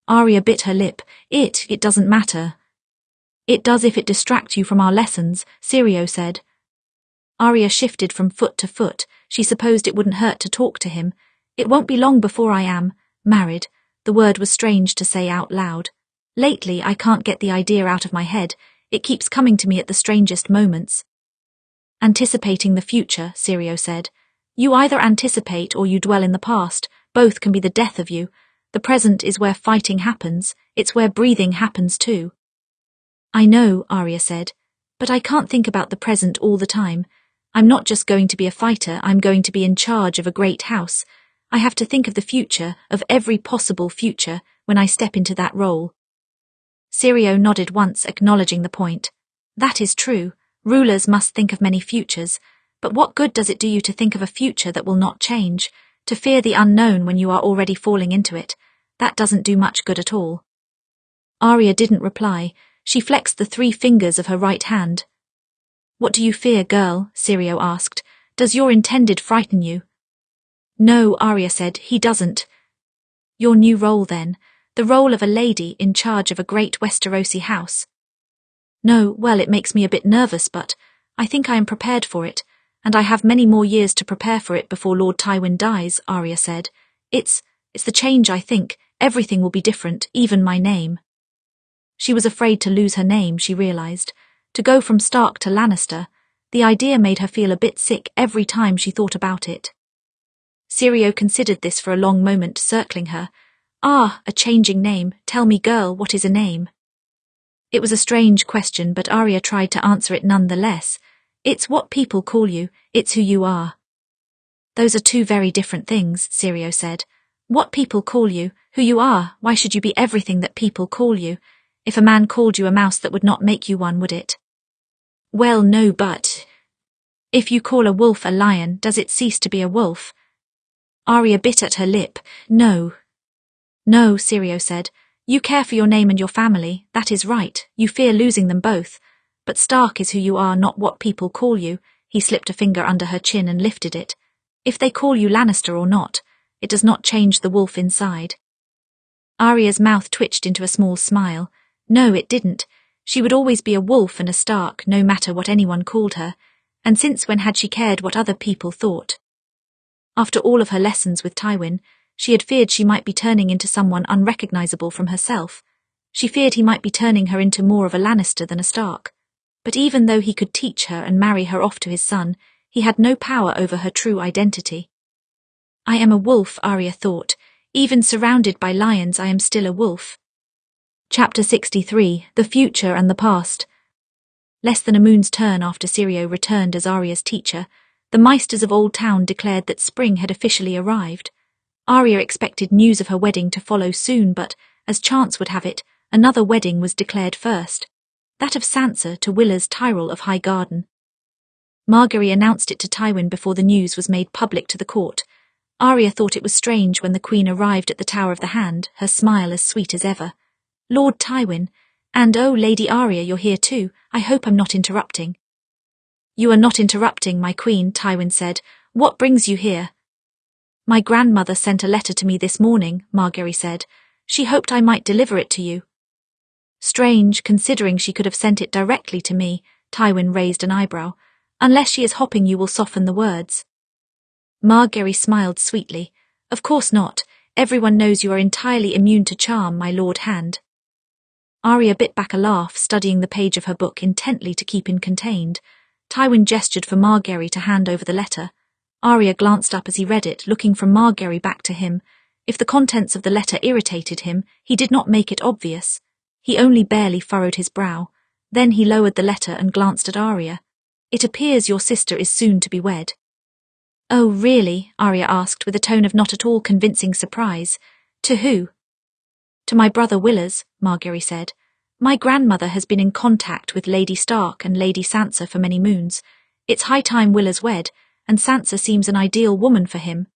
Arya bit her lip. It doesn't matter." "It does if it distracts you from our lessons," Syrio said. Arya shifted from foot to foot. She supposed it wouldn't hurt to talk to him. "It won't be long before I am married." The word was strange to say out loud. "Lately, I can't get the idea out of my head. It keeps coming to me at the strangest moments." "Anticipating the future," Syrio said. "You either anticipate or you dwell in the past. Both can be the death of you. The present is where fighting happens. It's where breathing happens too." "I know," Arya said, "but I can't think about the present all the time. I'm not just going to be a fighter, I'm going to be in charge of a great house. I have to think of the future, of every possible future, when I step into that role." Syrio nodded once, acknowledging the point. "That is true. Rulers must think of many futures, but what good does it do you to think of a future that will not change? To fear the unknown when you are already falling into it? That doesn't do much good at all." Arya didn't reply. She flexed the 3 fingers of her right hand. "What do you fear, girl?" Syrio asked. "Does your intended frighten you?" "No," Arya said, "he doesn't." "Your new role then, the role of a lady in charge of a great Westerosi house." "No, well, it makes me a bit nervous, but I think I am prepared for it, and I have many more years to prepare for it before Lord Tywin dies," Arya said. It's the change, I think. Everything will be different, even my name." She was afraid to lose her name, she realized. To go from Stark to Lannister, the idea made her feel a bit sick every time she thought about it. Syrio considered this for a long moment, circling her. "Ah, a changing name. Tell me, girl, what is a name?" It was a strange question, but Arya tried to answer it nonetheless. "It's what people call you. It's who you are." "Those are 2 very different things," Syrio said. "What people call you, who you are, why should you be everything that people call you? If a man called you a mouse, that would not make you one, would it?" "Well, no, but if you call a wolf a lion, does it cease to be a wolf?" Arya bit at her lip. No, Syrio said. You care for your name and your family, that is right, you fear losing them both. But Stark is who you are, not what people call you. He slipped a finger under her chin and lifted it. If they call you Lannister or not, it does not change the wolf inside. Arya's mouth twitched into a small smile. No, it didn't. She would always be a wolf and a Stark, no matter what anyone called her. And since when had she cared what other people thought? After all of her lessons with Tywin, she had feared she might be turning into someone unrecognizable from herself. She feared he might be turning her into more of a Lannister than a Stark. But even though he could teach her and marry her off to his son, he had no power over her true identity. I am a wolf, Arya thought. Even surrounded by lions, I am still a wolf. Chapter 63, The Future and the Past. Less than a moon's turn after Syrio returned as Arya's teacher, the Meisters of Old Town declared that spring had officially arrived. Arya expected news of her wedding to follow soon, but, as chance would have it, another wedding was declared first. That of Sansa to Wylla's Tyrell of High Garden. Margaery announced it to Tywin before the news was made public to the court. Arya thought it was strange when the Queen arrived at the Tower of the Hand, her smile as sweet as ever. Lord Tywin, and oh, Lady Arya, you're here too. I hope I'm not interrupting. You are not interrupting, my queen, Tywin said. What brings you here? My grandmother sent a letter to me this morning, Margaery said. She hoped I might deliver it to you. Strange, considering she could have sent it directly to me, Tywin raised an eyebrow. Unless she is hopping you will soften the words. Margaery smiled sweetly. Of course not. Everyone knows you are entirely immune to charm, my Lord Hand. Arya bit back a laugh, studying the page of her book intently to keep it contained. Tywin gestured for Margaery to hand over the letter. Arya glanced up as he read it, looking from Margaery back to him. If the contents of the letter irritated him, he did not make it obvious. He only barely furrowed his brow. Then he lowered the letter and glanced at Arya. It appears your sister is soon to be wed. Oh, really? Arya asked with a tone of not at all convincing surprise. To who? To my brother Wylla's, Margaery said. My grandmother has been in contact with Lady Stark and Lady Sansa for many moons. It's high time Wylla's wed, and Sansa seems an ideal woman for him.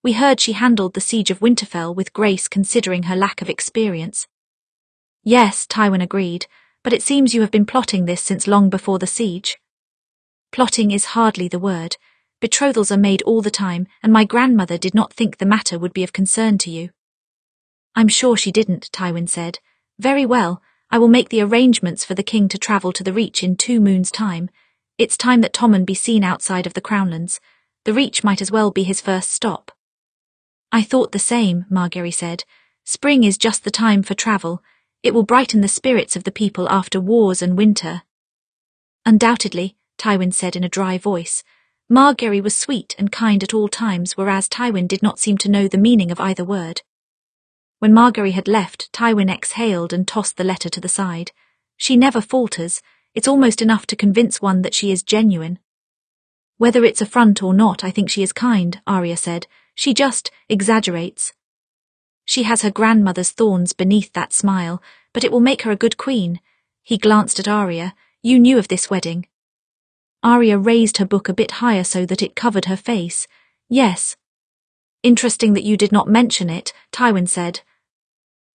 We heard she handled the siege of Winterfell with grace considering her lack of experience. Yes, Tywin agreed, but it seems you have been plotting this since long before the siege. Plotting is hardly the word. Betrothals are made all the time, and my grandmother did not think the matter would be of concern to you. I'm sure she didn't, Tywin said. Very well, I will make the arrangements for the king to travel to the Reach in 2 moons' time. It's time that Tommen be seen outside of the Crownlands. The Reach might as well be his first stop. I thought the same, Margaery said. Spring is just the time for travel. It will brighten the spirits of the people after wars and winter. Undoubtedly, Tywin said in a dry voice. Margaery was sweet and kind at all times, whereas Tywin did not seem to know the meaning of either word. When Margaery had left, Tywin exhaled and tossed the letter to the side. She never falters. It's almost enough to convince one that she is genuine. Whether it's a front or not, I think she is kind, Arya said. She just exaggerates. She has her grandmother's thorns beneath that smile, but it will make her a good queen. He glanced at Arya. You knew of this wedding. Arya raised her book a bit higher so that it covered her face. Yes. Interesting that you did not mention it, Tywin said.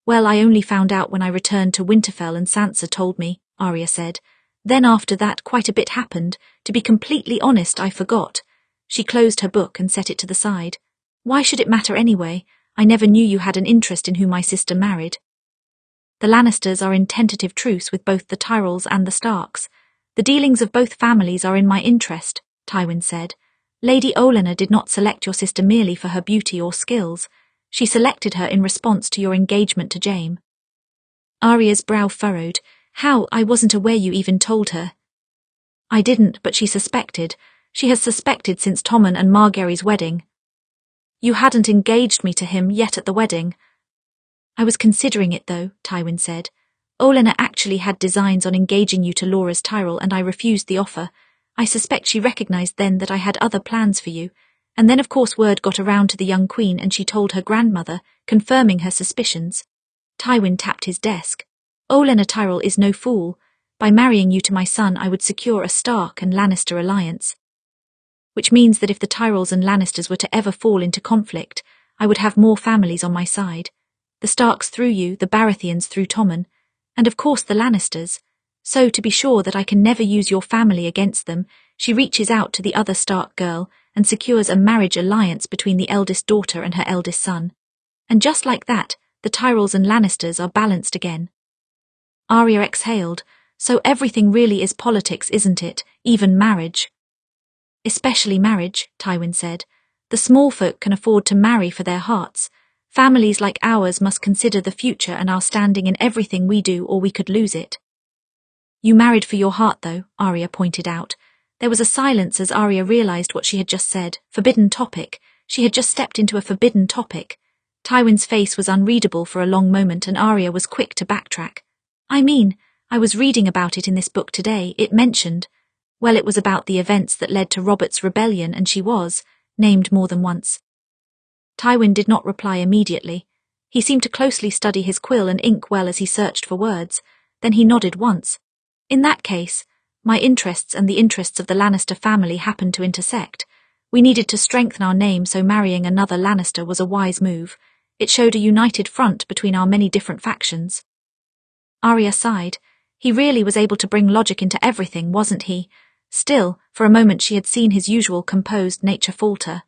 Well, I only found out when I returned to Winterfell and Sansa told me, Arya said. Then after that quite a bit happened. To be completely honest, I forgot. She closed her book and set it to the side. Why should it matter anyway? I never knew you had an interest in who my sister married. The Lannisters are in tentative truce with both the Tyrells and the Starks. The dealings of both families are in my interest, Tywin said. Lady Olenna did not select your sister merely for her beauty or skills. She selected her in response to your engagement to Jaime. Arya's brow furrowed. How? I wasn't aware you even told her. I didn't, but she suspected. She has suspected since Tommen and Margaery's wedding. You hadn't engaged me to him yet at the wedding. I was considering it though, Tywin said. Olenna actually had designs on engaging you to Loras Tyrell and I refused the offer. I suspect she recognized then that I had other plans for you. And then of course word got around to the young queen and she told her grandmother, confirming her suspicions. Tywin tapped his desk. Olenna Tyrell is no fool. By marrying you to my son I would secure a Stark and Lannister alliance. Which means that if the Tyrells and Lannisters were to ever fall into conflict, I would have more families on my side. The Starks through you, the Baratheons through Tommen, and of course the Lannisters. So, to be sure that I can never use your family against them, she reaches out to the other Stark girl and secures a marriage alliance between the eldest daughter and her eldest son. And just like that, the Tyrells and Lannisters are balanced again. Arya exhaled. So everything really is politics, isn't it? Even marriage. Especially marriage, Tywin said. The small folk can afford to marry for their hearts. Families like ours must consider the future and our standing in everything we do, or we could lose it. You married for your heart, though, Arya pointed out. There was a silence as Arya realized what she had just said. Forbidden topic. She had just stepped into a forbidden topic. Tywin's face was unreadable for a long moment and Arya was quick to backtrack. I was reading about it in this book today. It mentioned, well, it was about the events that led to Robert's rebellion, and she was named more than once. Tywin did not reply immediately. He seemed to closely study his quill and ink well as he searched for words. Then he nodded once. In that case, my interests and the interests of the Lannister family happened to intersect. We needed to strengthen our name, so marrying another Lannister was a wise move. It showed a united front between our many different factions. Arya sighed. He really was able to bring logic into everything, wasn't he? Still, for a moment she had seen his usual composed nature falter.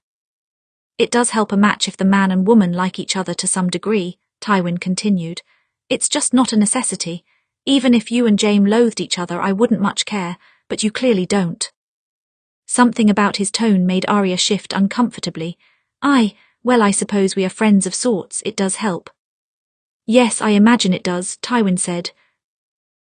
It does help a match if the man and woman like each other to some degree, Tywin continued. It's just not a necessity. Even if you and Jaime loathed each other, I wouldn't much care, but you clearly don't. Something about his tone made Arya shift uncomfortably. I suppose we are friends of sorts. It does help. Yes, I imagine it does, Tywin said.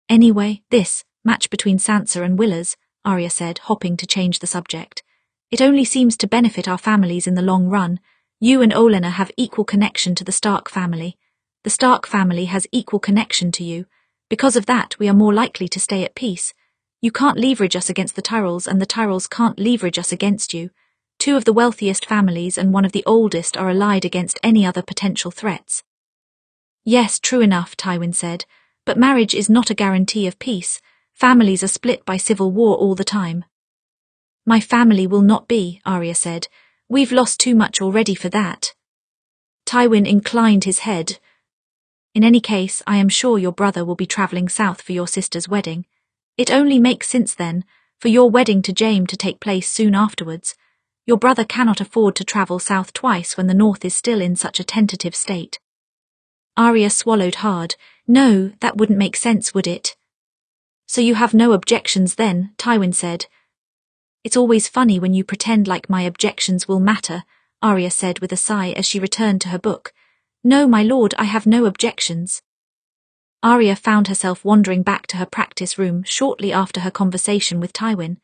Anyway, this match between Sansa and Willers, Arya said, hopping to change the subject. It only seems to benefit our families in the long run. You and Olenna have equal connection to the Stark family. The Stark family has equal connection to you. Because of that, we are more likely to stay at peace. You can't leverage us against the Tyrells, and the Tyrells can't leverage us against you. Two of the wealthiest families and one of the oldest are allied against any other potential threats. Yes, true enough, Tywin said. But marriage is not a guarantee of peace. Families are split by civil war all the time. My family will not be, Arya said. We've lost too much already for that. Tywin inclined his head. In any case, I am sure your brother will be travelling south for your sister's wedding. It only makes sense then, for your wedding to Jaime to take place soon afterwards. Your brother cannot afford to travel south twice when the north is still in such a tentative state. Arya swallowed hard. No, that wouldn't make sense, would it? So you have no objections then, Tywin said. It's always funny when you pretend like my objections will matter, Arya said with a sigh as she returned to her book. No, my lord, I have no objections. Arya found herself wandering back to her practice room shortly after her conversation with Tywin.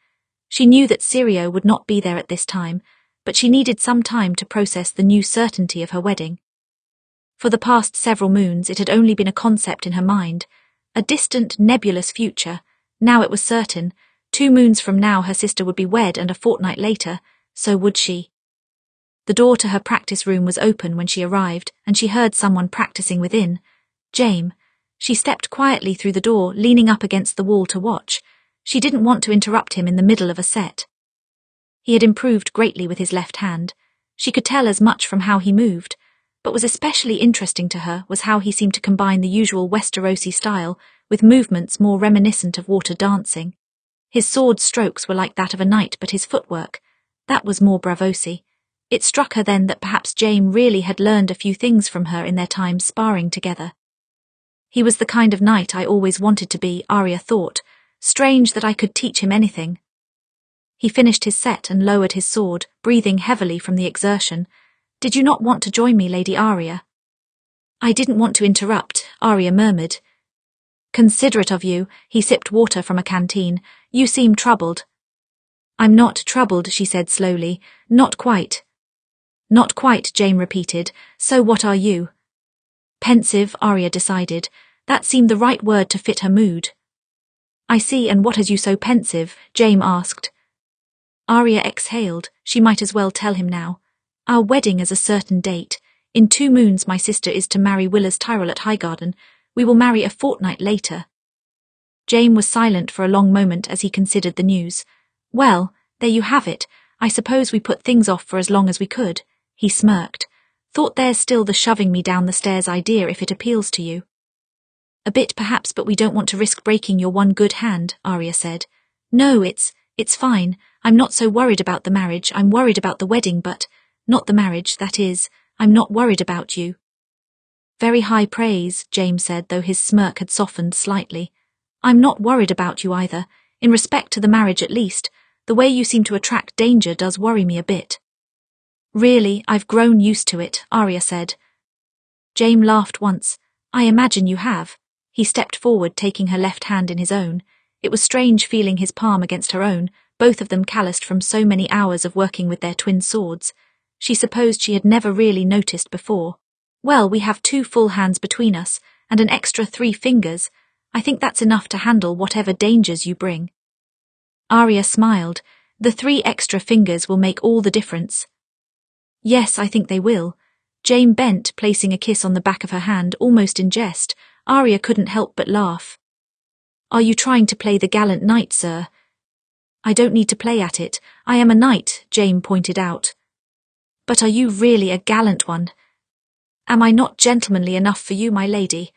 She knew that Syrio would not be there at this time, but she needed some time to process the new certainty of her wedding. For the past several moons it had only been a concept in her mind, a distant, nebulous future. Now it was certain. 2 moons from now her sister would be wed, and a fortnight later, so would she. The door to her practice room was open when she arrived, and she heard someone practicing within. Jaime. She stepped quietly through the door, leaning up against the wall to watch. She didn't want to interrupt him in the middle of a set. He had improved greatly with his left hand. She could tell as much from how he moved. But was especially interesting to her was how he seemed to combine the usual Westerosi style with movements more reminiscent of water dancing. His sword strokes were like that of a knight, but his footwork, that was more Bravosi. It struck her then that perhaps Jaime really had learned a few things from her in their time sparring together. He was the kind of knight I always wanted to be, Arya thought. Strange that I could teach him anything. He finished his set and lowered his sword, breathing heavily from the exertion. Did you not want to join me, Lady Arya? I didn't want to interrupt, Arya murmured. Considerate of you, he sipped water from a canteen. You seem troubled. I'm not troubled, she said slowly. Not quite. Not quite, Jaime repeated. So what are you? Pensive, Arya decided. That seemed the right word to fit her mood. I see, and what has you so pensive? Jaime asked. Arya exhaled. She might as well tell him now. Our wedding is a certain date. In 2 moons my sister is to marry Willers Tyrell at Highgarden. We will marry a fortnight later. Jaime was silent for a long moment as he considered the news. Well, there you have it. I suppose we put things off for as long as we could. He smirked. Thought there's still the shoving me down the stairs idea if it appeals to you. A bit perhaps, but we don't want to risk breaking your one good hand, Arya said. No, it's fine. I'm not so worried about the marriage. I'm worried about the wedding, but not the marriage, that is. I'm not worried about you. Very high praise, Jaime said, though his smirk had softened slightly. I'm not worried about you either. In respect to the marriage at least, the way you seem to attract danger does worry me a bit. Really, I've grown used to it, Arya said. Jaime laughed once. I imagine you have. He stepped forward, taking her left hand in his own. It was strange feeling his palm against her own, both of them calloused from so many hours of working with their twin swords. She supposed she had never really noticed before. Well, we have 2 full hands between us, and an extra 3 fingers. I think that's enough to handle whatever dangers you bring. Arya smiled. The 3 extra fingers will make all the difference. Yes, I think they will. Jaime bent, placing a kiss on the back of her hand, almost in jest. Arya couldn't help but laugh. Are you trying to play the gallant knight, sir? I don't need to play at it. I am a knight, Jaime pointed out. But are you really a gallant one? Am I not gentlemanly enough for you, my lady?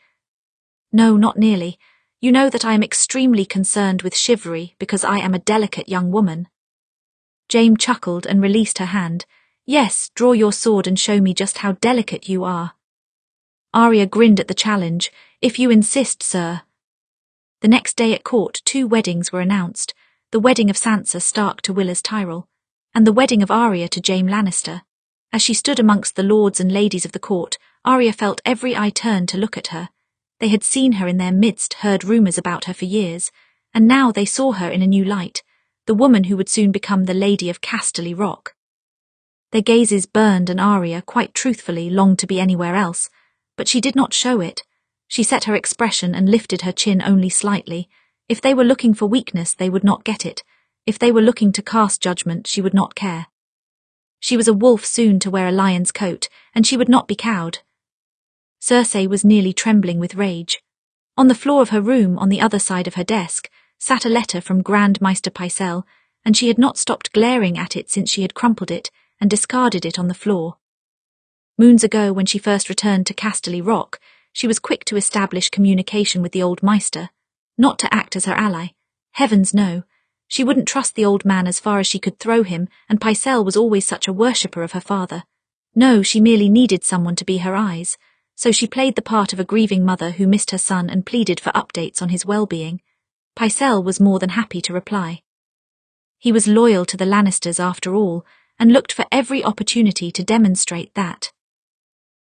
No, not nearly. You know that I am extremely concerned with chivalry because I am a delicate young woman. Jaime chuckled and released her hand. Yes, draw your sword and show me just how delicate you are. Arya grinned at the challenge. If you insist, sir. The next day at court, 2 weddings were announced. The wedding of Sansa Stark to Willas Tyrell, and the wedding of Arya to Jaime Lannister. As she stood amongst the lords and ladies of the court, Arya felt every eye turn to look at her. They had seen her in their midst, heard rumours about her for years, and now they saw her in a new light, the woman who would soon become the Lady of Casterly Rock. Their gazes burned, and Arya, quite truthfully, longed to be anywhere else, but she did not show it. She set her expression and lifted her chin only slightly. If they were looking for weakness, they would not get it. If they were looking to cast judgment, she would not care. She was a wolf soon to wear a lion's coat, and she would not be cowed. Cersei was nearly trembling with rage. On the floor of her room, on the other side of her desk, sat a letter from Grand Maester Pycelle, and she had not stopped glaring at it since she had crumpled it and discarded it on the floor. Moons ago, when she first returned to Casterly Rock, she was quick to establish communication with the old Maester, not to act as her ally. Heavens no. She wouldn't trust the old man as far as she could throw him, and Pycelle was always such a worshipper of her father. No, she merely needed someone to be her eyes, so she played the part of a grieving mother who missed her son and pleaded for updates on his well-being. Pycelle was more than happy to reply. He was loyal to the Lannisters after all, and looked for every opportunity to demonstrate that.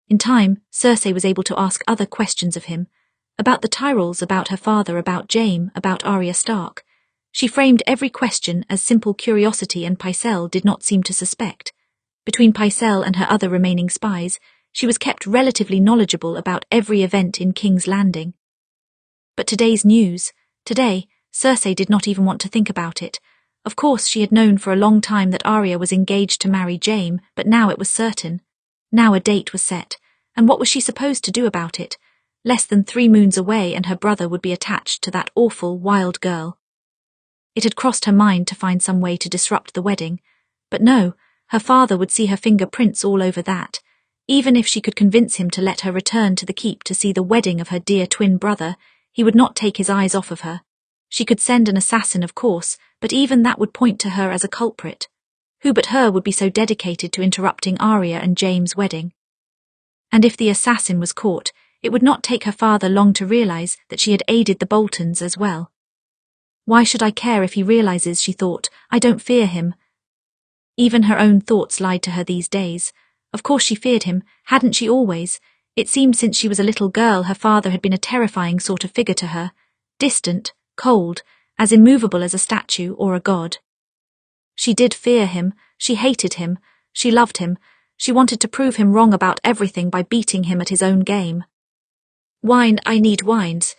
In time, Cersei was able to ask other questions of him, about the Tyrells, about her father, about Jaime, about Arya Stark. She framed every question as simple curiosity, and Pycelle did not seem to suspect. Between Pycelle and her other remaining spies, she was kept relatively knowledgeable about every event in King's Landing. But today's news, today, Cersei did not even want to think about it. Of course, she had known for a long time that Arya was engaged to marry Jaime, but now it was certain. Now a date was set, and what was she supposed to do about it? Less than 3 moons away, and her brother would be attached to that awful, wild girl. It had crossed her mind to find some way to disrupt the wedding, but no, her father would see her fingerprints all over that. Even if she could convince him to let her return to the keep to see the wedding of her dear twin brother, he would not take his eyes off of her. She could send an assassin, of course, but even that would point to her as a culprit. Who but her would be so dedicated to interrupting Arya and Jaime's wedding? And if the assassin was caught, it would not take her father long to realize that she had aided the Boltons as well. Why should I care if he realizes, she thought. I don't fear him. Even her own thoughts lied to her these days. Of course she feared him, hadn't she always? It seemed since she was a little girl her father had been a terrifying sort of figure to her. Distant, cold, as immovable as a statue or a god. She did fear him, she hated him, she loved him, she wanted to prove him wrong about everything by beating him at his own game. Wine, I need wines.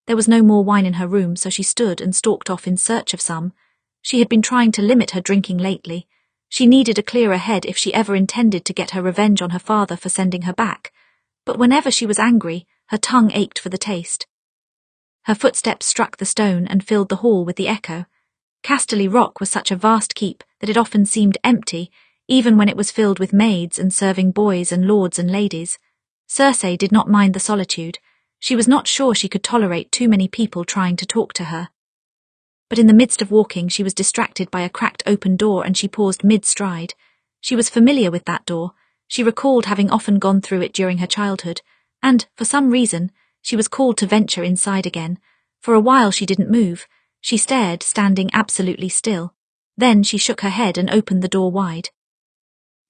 There was no more wine in her room, so she stood and stalked off in search of some. She had been trying to limit her drinking lately. She needed a clearer head if she ever intended to get her revenge on her father for sending her back. But whenever she was angry, her tongue ached for the taste. Her footsteps struck the stone and filled the hall with the echo. Casterly Rock was such a vast keep that it often seemed empty, even when it was filled with maids and serving boys and lords and ladies. Cersei did not mind the solitude. She was not sure she could tolerate too many people trying to talk to her. But in the midst of walking, she was distracted by a cracked open door and she paused mid-stride. She was familiar with that door. She recalled having often gone through it during her childhood, and, for some reason, she was called to venture inside again. For a while she didn't move. She stared, standing absolutely still. Then she shook her head and opened the door wide.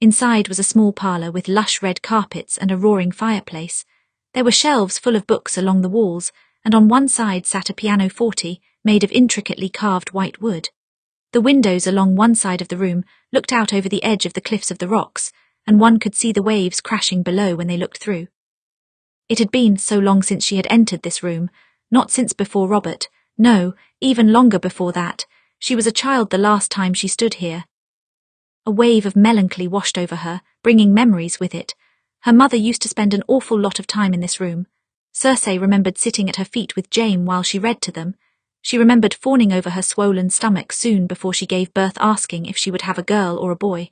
Inside was a small parlour with lush red carpets and a roaring fireplace. There were shelves full of books along the walls, and on one side sat a pianoforte made of intricately carved white wood. The windows along one side of the room looked out over the edge of the cliffs of the rocks, and one could see the waves crashing below when they looked through. It had been so long since she had entered this room, not since before Robert, no, even longer before that. She was a child the last time she stood here. A wave of melancholy washed over her, bringing memories with it. Her mother used to spend an awful lot of time in this room. Cersei remembered sitting at her feet with Jaime while she read to them. She remembered fawning over her swollen stomach soon before she gave birth, asking if she would have a girl or a boy.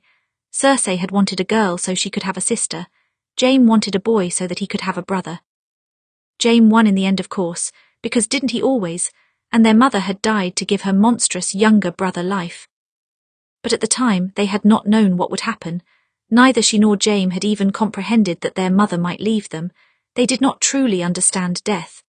Cersei had wanted a girl so she could have a sister. Jaime wanted a boy so that he could have a brother. Jaime won in the end, of course, because didn't he always? And their mother had died to give her monstrous younger brother life. But at the time they had not known what would happen. Neither she nor Jaime had even comprehended that their mother might leave them. They did not truly understand death.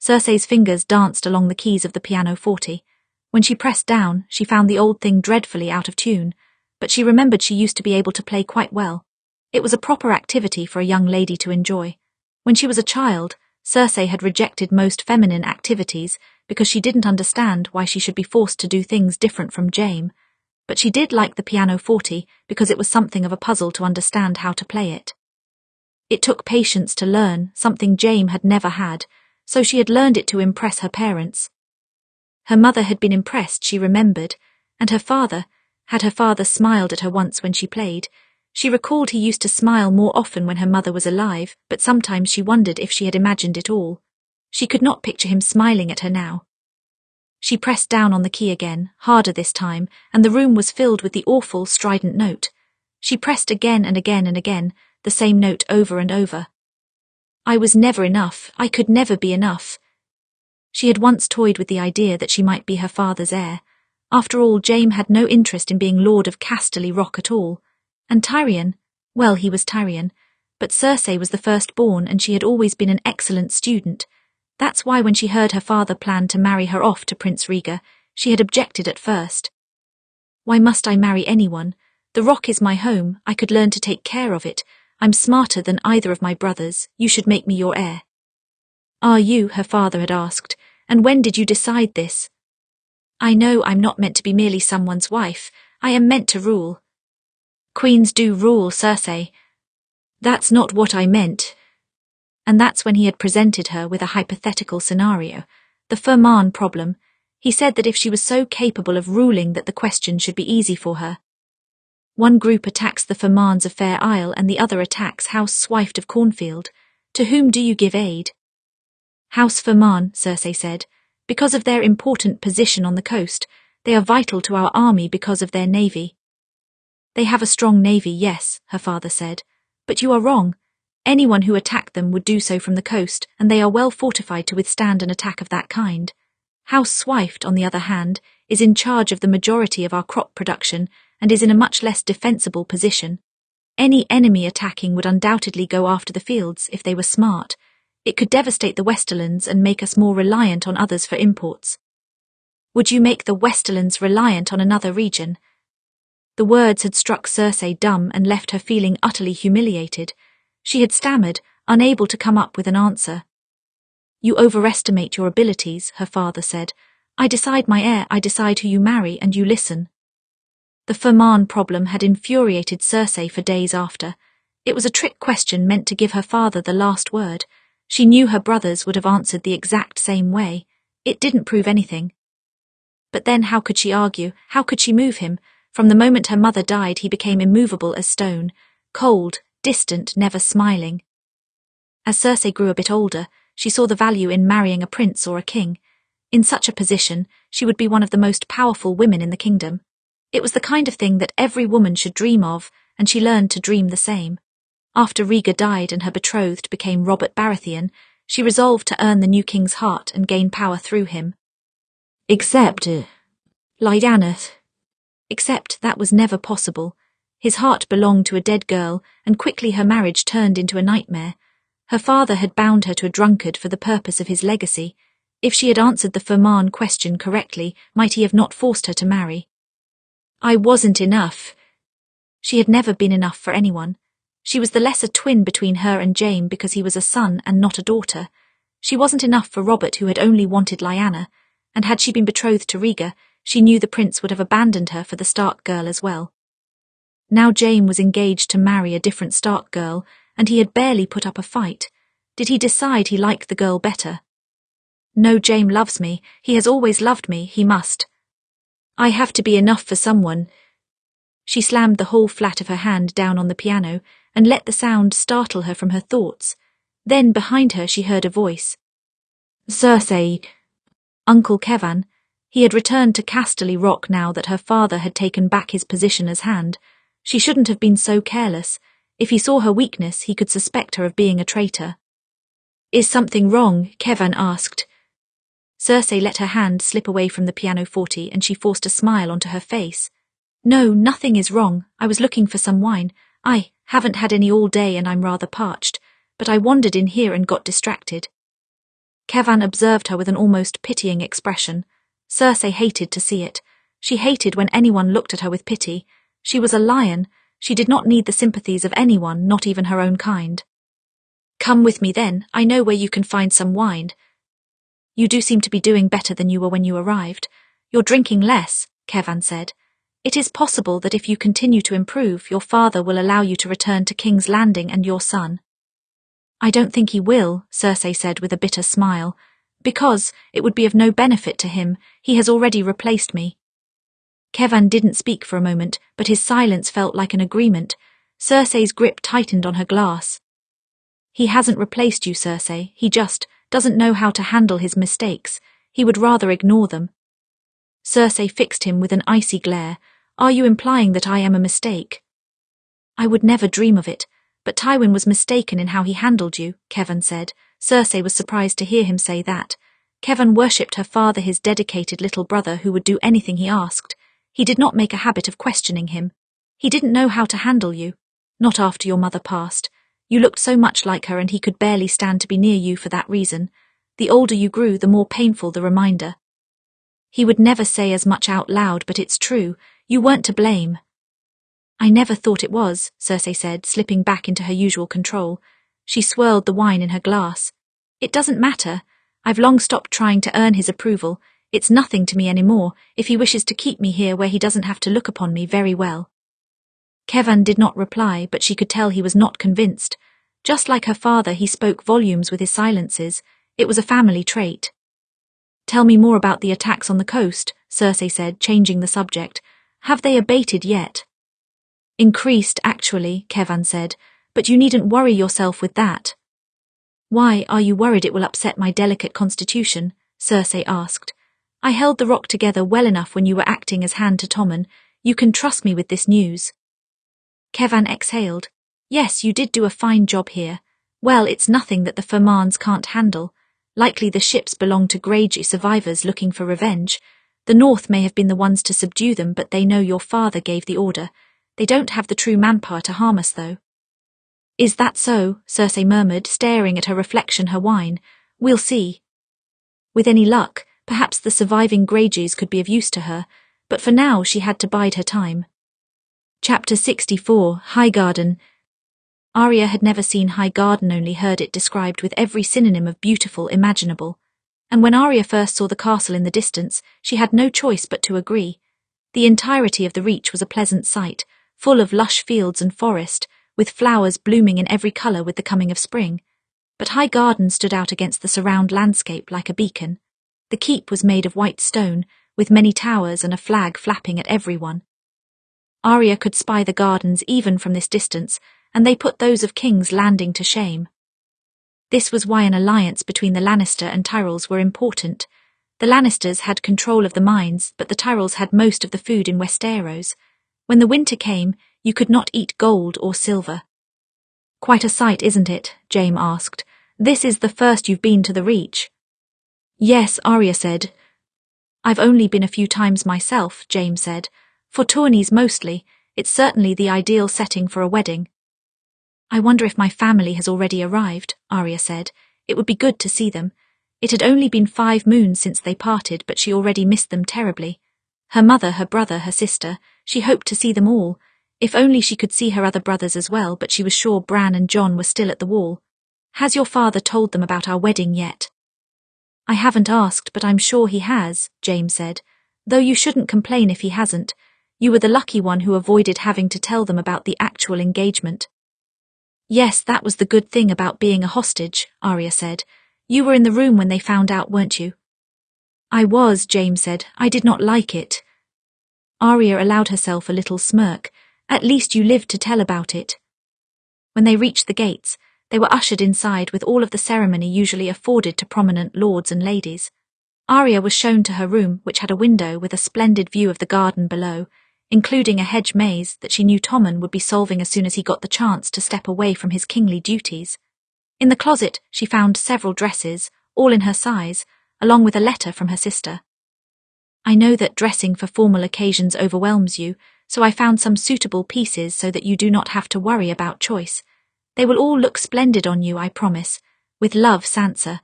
Cersei's fingers danced along the keys of the pianoforte. When she pressed down, she found the old thing dreadfully out of tune, but she remembered she used to be able to play quite well. It was a proper activity for a young lady to enjoy. When she was a child, Cersei had rejected most feminine activities because she didn't understand why she should be forced to do things different from Jaime. But she did like the pianoforte because it was something of a puzzle to understand how to play it. It took patience to learn, something Jaime had never had, so she had learned it to impress her parents. Her mother had been impressed, she remembered, and her father smiled at her once when she played. She recalled he used to smile more often when her mother was alive, but sometimes she wondered if she had imagined it all. She could not picture him smiling at her now. She pressed down on the key again, harder this time, and the room was filled with the awful, strident note. She pressed again and again and again, the same note over and over. I was never enough, I could never be enough. She had once toyed with the idea that she might be her father's heir. After all, Jaime had no interest in being Lord of Casterly Rock at all. And Tyrion, well, he was Tyrion, but Cersei was the firstborn and she had always been an excellent student. That's why when she heard her father planned to marry her off to Prince Rhaegar, she had objected at first. Why must I marry anyone? The Rock is my home, I could learn to take care of it. I'm smarter than either of my brothers, you should make me your heir. Are you, her father had asked, and when did you decide this? I know I'm not meant to be merely someone's wife, I am meant to rule. Queens do rule, Cersei. That's not what I meant. And that's when he had presented her with a hypothetical scenario, the Ferman problem. He said that if she was so capable of ruling that the question should be easy for her. One group attacks the Fermans of Fair Isle and the other attacks House Swift of Cornfield. To whom do you give aid? House Ferman, Cersei said, because of their important position on the coast. They are vital to our army because of their navy. They have a strong navy, yes, her father said, but you are wrong. Anyone who attacked them would do so from the coast, and they are well fortified to withstand an attack of that kind. House Swift, on the other hand, is in charge of the majority of our crop production and is in a much less defensible position. Any enemy attacking would undoubtedly go after the fields if they were smart. It could devastate the Westerlands and make us more reliant on others for imports. Would you make the Westerlands reliant on another region? The words had struck Cersei dumb and left her feeling utterly humiliated. She had stammered, unable to come up with an answer. You overestimate your abilities, her father said. I decide my heir, I decide who you marry, and you listen. The Ferman problem had infuriated Cersei for days after. It was a trick question meant to give her father the last word. She knew her brothers would have answered the exact same way. It didn't prove anything. But then how could she argue? How could she move him? From the moment her mother died, he became immovable as stone, cold, distant, never smiling. As Cersei grew a bit older, she saw the value in marrying a prince or a king. In such a position, she would be one of the most powerful women in the kingdom. It was the kind of thing that every woman should dream of, and she learned to dream the same. After Rhaegar died and her betrothed became Robert Baratheon, she resolved to earn the new king's heart and gain power through him. Except that was never possible. His heart belonged to a dead girl, and quickly her marriage turned into a nightmare. Her father had bound her to a drunkard for the purpose of his legacy. If she had answered the Ferman question correctly, might he have not forced her to marry? I wasn't enough. She had never been enough for anyone. She was the lesser twin between her and Jaime because he was a son and not a daughter. She wasn't enough for Robert, who had only wanted Lyanna, and had she been betrothed to Rhaegar, she knew the prince would have abandoned her for the Stark girl as well. Now Jaime was engaged to marry a different Stark girl, and he had barely put up a fight. Did he decide he liked the girl better? No, Jaime loves me. He has always loved me. He must. I have to be enough for someone. She slammed the whole flat of her hand down on the piano and let the sound startle her from her thoughts. Then behind her she heard a voice. Cersei. Uncle Kevan. He had returned to Casterly Rock now that her father had taken back his position as Hand. She shouldn't have been so careless. If he saw her weakness, he could suspect her of being a traitor. Is something wrong? Kevan asked. Cersei let her hand slip away from the pianoforte and she forced a smile onto her face. No, nothing is wrong. I was looking for some wine. I haven't had any all day and I'm rather parched, but I wandered in here and got distracted. Kevan observed her with an almost pitying expression. Cersei hated to see it. She hated when anyone looked at her with pity. She was a lion. She did not need the sympathies of anyone, not even her own kind. Come with me then. I know where you can find some wine. You do seem to be doing better than you were when you arrived. You're drinking less, Kevan said. It is possible that if you continue to improve, your father will allow you to return to King's Landing and your son. I don't think he will, Cersei said with a bitter smile, because it would be of no benefit to him. He has already replaced me. Kevan didn't speak for a moment, but his silence felt like an agreement. Cersei's grip tightened on her glass. He hasn't replaced you, Cersei. He just doesn't know how to handle his mistakes. He would rather ignore them. Cersei fixed him with an icy glare. Are you implying that I am a mistake? I would never dream of it, but Tywin was mistaken in how he handled you, Kevan said. Cersei was surprised to hear him say that. Kevan worshipped her father, his dedicated little brother who would do anything he asked. He did not make a habit of questioning him. He didn't know how to handle you. Not after your mother passed. You looked so much like her and he could barely stand to be near you for that reason. The older you grew, the more painful the reminder. He would never say as much out loud, but it's true. You weren't to blame. I never thought it was, Cersei said, slipping back into her usual control. She swirled the wine in her glass. It doesn't matter. I've long stopped trying to earn his approval. It's nothing to me anymore if he wishes to keep me here where he doesn't have to look upon me very well. Kevan did not reply, but she could tell he was not convinced. Just like her father, he spoke volumes with his silences. It was a family trait. Tell me more about the attacks on the coast, Cersei said, changing the subject. Have they abated yet? Increased, actually, Kevan said, but you needn't worry yourself with that. Why are you worried it will upset my delicate constitution? Cersei asked. I held the rock together well enough when you were acting as hand to Tommen. You can trust me with this news. Kevan exhaled. Yes, you did do a fine job here. Well, it's nothing that the Fermans can't handle. Likely the ships belong to Greyjoy survivors looking for revenge. The North may have been the ones to subdue them, but they know your father gave the order. They don't have the true manpower to harm us, though. Is that so? Cersei murmured, staring at her reflection, her wine. We'll see. With any luck, perhaps the surviving Greyjoys could be of use to her, but for now she had to bide her time. Chapter 64, Highgarden. Arya had never seen Highgarden, only heard it described with every synonym of beautiful imaginable. And when Arya first saw the castle in the distance, she had no choice but to agree. The entirety of the Reach was a pleasant sight, full of lush fields and forest, with flowers blooming in every colour with the coming of spring. But Highgarden stood out against the surround landscape like a beacon. The keep was made of white stone, with many towers and a flag flapping at everyone. Arya could spy the gardens even from this distance, and they put those of King's Landing to shame. This was why an alliance between the Lannister and Tyrells were important. The Lannisters had control of the mines, but the Tyrells had most of the food in Westeros. When the winter came, you could not eat gold or silver. Quite a sight, isn't it? Jaime asked. This is the first you've been to the Reach. Yes, Arya said. I've only been a few times myself, Jaime said. For tourneys mostly. It's certainly the ideal setting for a wedding. I wonder if my family has already arrived, Arya said. It would be good to see them. It had only been 5 moons since they parted, but she already missed them terribly. Her mother, her brother, her sister, she hoped to see them all. If only she could see her other brothers as well, but she was sure Bran and Jon were still at the wall. Has your father told them about our wedding yet? I haven't asked, but I'm sure he has, Jaime said. Though you shouldn't complain if he hasn't. You were the lucky one who avoided having to tell them about the actual engagement. Yes, that was the good thing about being a hostage, Arya said. You were in the room when they found out, weren't you? I was, Jaime said. I did not like it. Arya allowed herself a little smirk. At least you lived to tell about it. When they reached the gates, they were ushered inside with all of the ceremony usually afforded to prominent lords and ladies. Arya was shown to her room, which had a window with a splendid view of the garden below, including a hedge maze that she knew Tommen would be solving as soon as he got the chance to step away from his kingly duties. In the closet, she found several dresses, all in her size, along with a letter from her sister. I know that dressing for formal occasions overwhelms you, so I found some suitable pieces so that you do not have to worry about choice. They will all look splendid on you, I promise. With love, Sansa.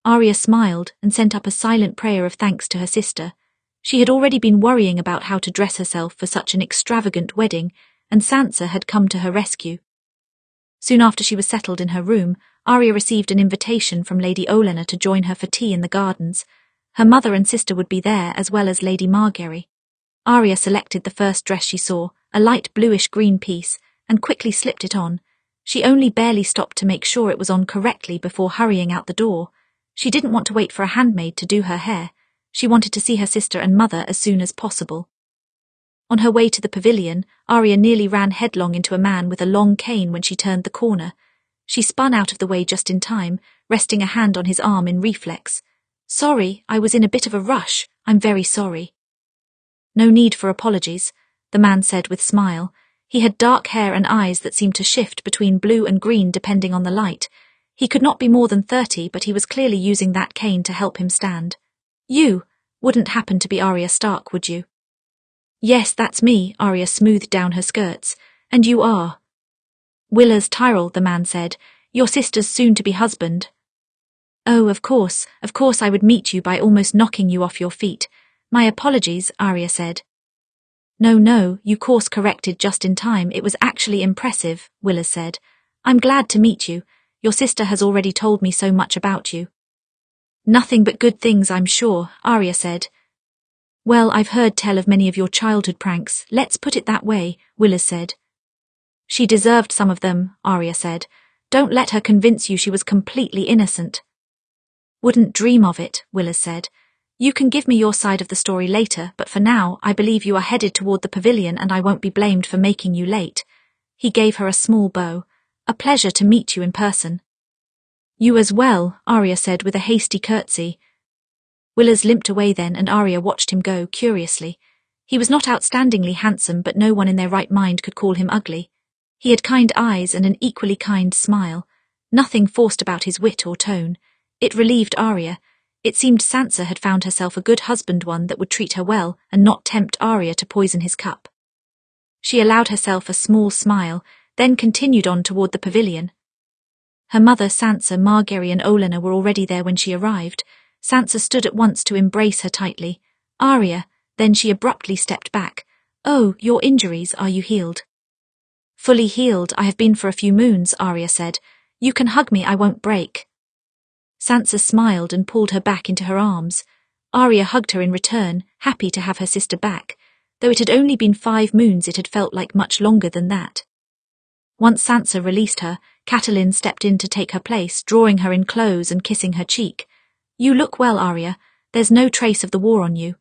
Arya smiled and sent up a silent prayer of thanks to her sister. She had already been worrying about how to dress herself for such an extravagant wedding, and Sansa had come to her rescue. Soon after she was settled in her room, Arya received an invitation from Lady Olenna to join her for tea in the gardens. Her mother and sister would be there, as well as Lady Margaery. Arya selected the first dress she saw, a light bluish-green piece, and quickly slipped it on. She only barely stopped to make sure it was on correctly before hurrying out the door. She didn't want to wait for a handmaid to do her hair. She wanted to see her sister and mother as soon as possible. On her way to the pavilion, Arya nearly ran headlong into a man with a long cane when she turned the corner. She spun out of the way just in time, resting a hand on his arm in reflex. Sorry, I was in a bit of a rush. I'm very sorry. No need for apologies, the man said with a smile. He had dark hair and eyes that seemed to shift between blue and green depending on the light. He could not be more than 30, but he was clearly using that cane to help him stand. You wouldn't happen to be Arya Stark, would you? Yes, that's me, Arya smoothed down her skirts. And you are? Willers Tyrell, the man said. Your sister's soon-to-be husband. Oh, of course I would meet you by almost knocking you off your feet. My apologies, Arya said. No, you course-corrected just in time. It was actually impressive, Willers said. I'm glad to meet you. Your sister has already told me so much about you. Nothing but good things, I'm sure, Arya said. Well, I've heard tell of many of your childhood pranks. Let's put it that way, Willers said. She deserved some of them, Arya said. Don't let her convince you she was completely innocent. Wouldn't dream of it, Willers said. You can give me your side of the story later, but for now, I believe you are headed toward the pavilion and I won't be blamed for making you late. He gave her a small bow. A pleasure to meet you in person. You as well, Arya said with a hasty curtsy. Willers limped away then and Arya watched him go curiously. He was not outstandingly handsome, but no one in their right mind could call him ugly. He had kind eyes and an equally kind smile. Nothing forced about his wit or tone. It relieved Arya. It seemed Sansa had found herself a good husband, one that would treat her well and not tempt Arya to poison his cup. She allowed herself a small smile, then continued on toward the pavilion. Her mother, Sansa, Margaery and Olenna were already there when she arrived. Sansa stood at once to embrace her tightly. Arya, then she abruptly stepped back. Oh, your injuries, are you healed? Fully healed, I have been for a few moons, Arya said. You can hug me, I won't break. Sansa smiled and pulled her back into her arms. Arya hugged her in return, happy to have her sister back. Though it had only been 5 moons, it had felt like much longer than that. Once Sansa released her, Catelyn stepped in to take her place, drawing her in close and kissing her cheek. You look well, Arya. There's no trace of the war on you.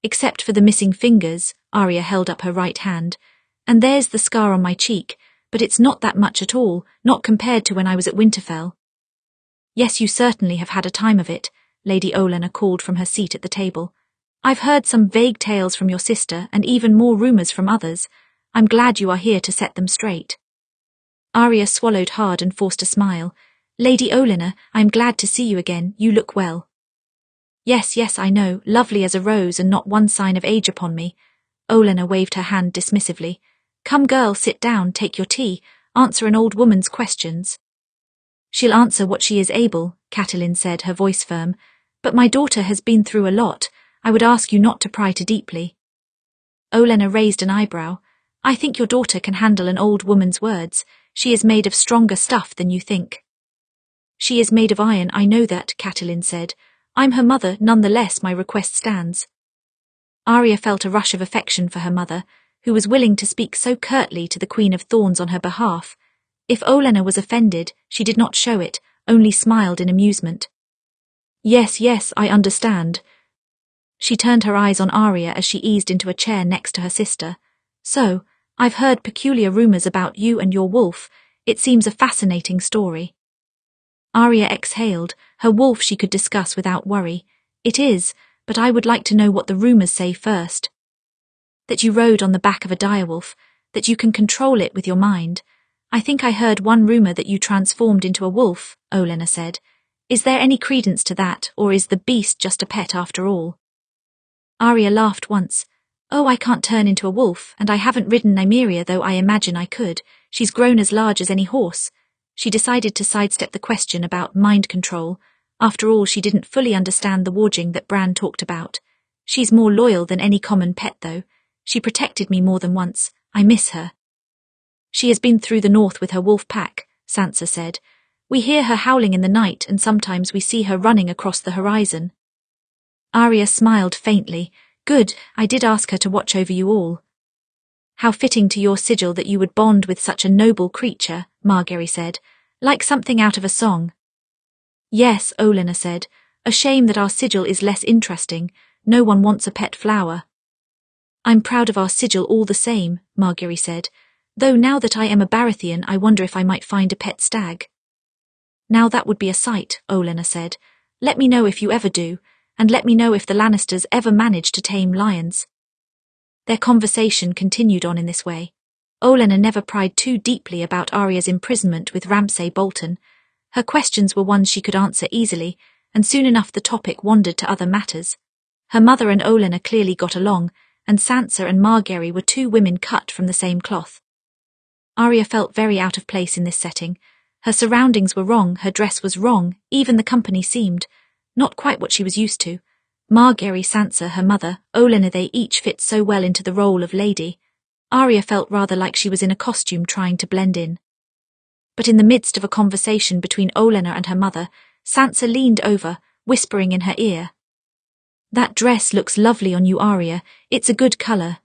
Except for the missing fingers, Arya held up her right hand. And there's the scar on my cheek, but it's not that much at all, not compared to when I was at Winterfell. Yes, you certainly have had a time of it, Lady Olenna called from her seat at the table. "I've heard some vague tales from your sister and even more rumours from others. I'm glad you are here to set them straight." Arya swallowed hard and forced a smile. "Lady Olenna, I'm glad to see you again. You look well." Yes, I know, lovely as a rose and not one sign of age upon me." Olenna waved her hand dismissively. "Come girl, sit down, take your tea, answer an old woman's questions." "She'll answer what she is able," Catelyn said, her voice firm. "But my daughter has been through a lot. I would ask you not to pry too deeply." Olenna raised an eyebrow. "I think your daughter can handle an old woman's words. She is made of stronger stuff than you think." "She is made of iron, I know that," Catelyn said. "I'm her mother, nonetheless my request stands." Arya felt a rush of affection for her mother, who was willing to speak so curtly to the Queen of Thorns on her behalf. If Olenna was offended, she did not show it, only smiled in amusement. Yes, I understand." She turned her eyes on Arya as she eased into a chair next to her sister. "So, I've heard peculiar rumours about you and your wolf. It seems a fascinating story." Arya exhaled. Her wolf she could discuss without worry. "It is, but I would like to know what the rumours say first." "That you rode on the back of a direwolf, that you can control it with your mind. I think I heard one rumour that you transformed into a wolf," Olenna said. "Is there any credence to that, or is the beast just a pet after all?" Arya laughed once. "Oh, I can't turn into a wolf, and I haven't ridden Nymeria, though I imagine I could. She's grown as large as any horse." She decided to sidestep the question about mind control. After all, she didn't fully understand the warging that Bran talked about. "She's more loyal than any common pet, though. She protected me more than once. I miss her." "She has been through the north with her wolf pack," Sansa said. "We hear her howling in the night, and sometimes we see her running across the horizon." Arya smiled faintly. "Good, I did ask her to watch over you all." "How fitting to your sigil that you would bond with such a noble creature," Margaery said. "Like something out of a song." "Yes," Olenna said. "A shame that our sigil is less interesting. No one wants a pet flower." "I'm proud of our sigil all the same," Margaery said. "Though now that I am a Baratheon, I wonder if I might find a pet stag." "Now that would be a sight," Olenna said. "Let me know if you ever do, and let me know if the Lannisters ever manage to tame lions." Their conversation continued on in this way. Olenna never pried too deeply about Arya's imprisonment with Ramsay Bolton. Her questions were ones she could answer easily, and soon enough the topic wandered to other matters. Her mother and Olenna clearly got along, and Sansa and Margaery were two women cut from the same cloth. Arya felt very out of place in this setting. Her surroundings were wrong, her dress was wrong, even the company seemed not quite what she was used to. Margaery, Sansa, her mother, Olenna, they each fit so well into the role of lady. Arya felt rather like she was in a costume trying to blend in. But in the midst of a conversation between Olenna and her mother, Sansa leaned over, whispering in her ear. "That dress looks lovely on you, Arya. It's a good colour."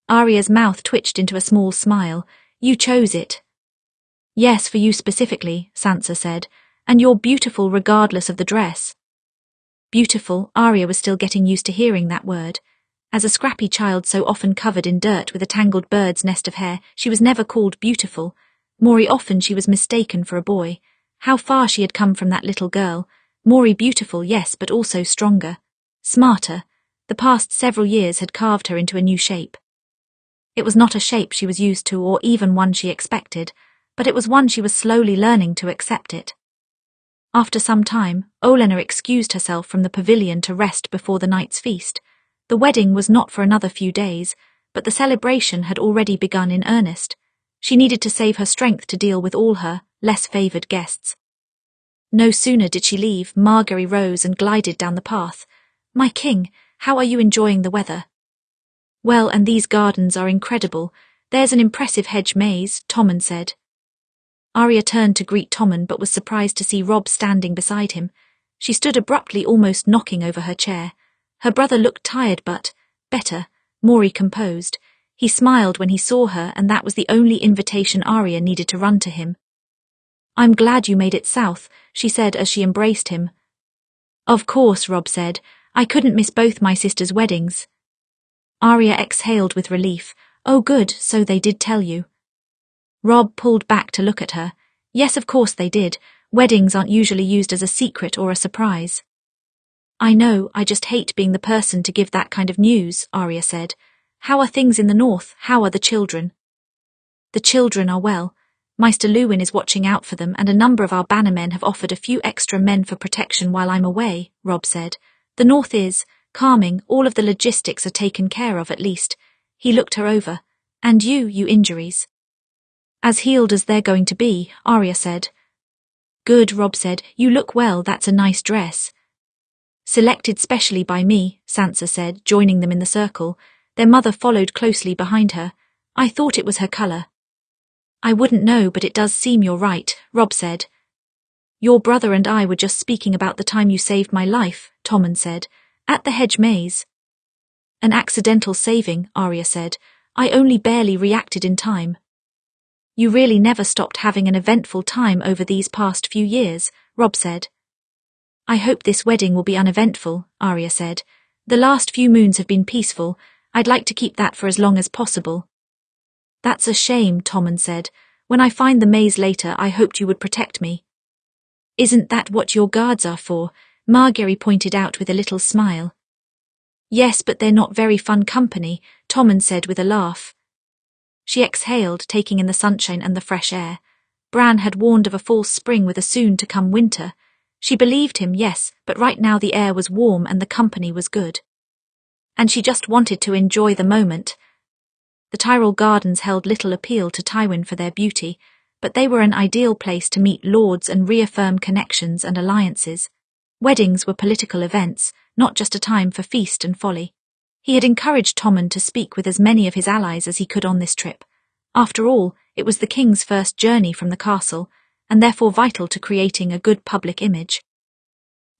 Arya's mouth twitched into a small smile. "You chose it." "Yes, for you specifically," Sansa said. "And you're beautiful regardless of the dress." Beautiful, Arya was still getting used to hearing that word. As a scrappy child so often covered in dirt with a tangled bird's nest of hair, she was never called beautiful. More often she was mistaken for a boy. How far she had come from that little girl. More beautiful, yes, but also stronger. Smarter. The past several years had carved her into a new shape. It was not a shape she was used to or even one she expected, but it was one she was slowly learning to accept it. After some time, Olenna excused herself from the pavilion to rest before the night's feast. The wedding was not for another few days, but the celebration had already begun in earnest. She needed to save her strength to deal with all her less favoured guests. No sooner did she leave, Margaery rose and glided down the path. "My king, how are you enjoying the weather?" "Well, and these gardens are incredible. There's an impressive hedge maze," Tommen said. Arya turned to greet Tommen but was surprised to see Robb standing beside him. She stood abruptly, almost knocking over her chair. Her brother looked tired but better, more composed. He smiled when he saw her, and that was the only invitation Arya needed to run to him. "I'm glad you made it south," she said as she embraced him. "Of course," Robb said. "I couldn't miss both my sisters' weddings." Arya exhaled with relief. "Oh good, so they did tell you." Robb pulled back to look at her. "Yes, of course they did. Weddings aren't usually used as a secret or a surprise." I know, I just hate being the person to give that kind of news, Arya said. How are things in the north? How are the children? The children are well. Maester Luwin is watching out for them, and a number of our bannermen have offered a few extra men for protection while I'm away, Robb said. The north is calming, all of the logistics are taken care of at least. He looked her over. And you injuries. As healed as they're going to be, Arya said. Good, Robb said. You look well, that's a nice dress. Selected specially by me, Sansa said, joining them in the circle. Their mother followed closely behind her. I thought it was her colour. I wouldn't know, but it does seem you're right, Robb said. Your brother and I were just speaking about the time you saved my life, Tommen said. At the hedge maze. An accidental saving, Arya said. I only barely reacted in time. You really never stopped having an eventful time over these past few years, Robb said. I hope this wedding will be uneventful, Arya said. The last few moons have been peaceful. I'd like to keep that for as long as possible. That's a shame, Tommen said. When I find the maze later, I hoped you would protect me. Isn't that what your guards are for? Margaery pointed out with a little smile. Yes, but they're not very fun company, Tommen said with a laugh. She exhaled, taking in the sunshine and the fresh air. Bran had warned of a false spring with a soon-to-come winter. She believed him, yes, but right now the air was warm and the company was good. And she just wanted to enjoy the moment. The Tyrell Gardens held little appeal to Tywin for their beauty, but they were an ideal place to meet lords and reaffirm connections and alliances. Weddings were political events, not just a time for feast and folly. He had encouraged Tommen to speak with as many of his allies as he could on this trip. After all, it was the king's first journey from the castle, and therefore vital to creating a good public image.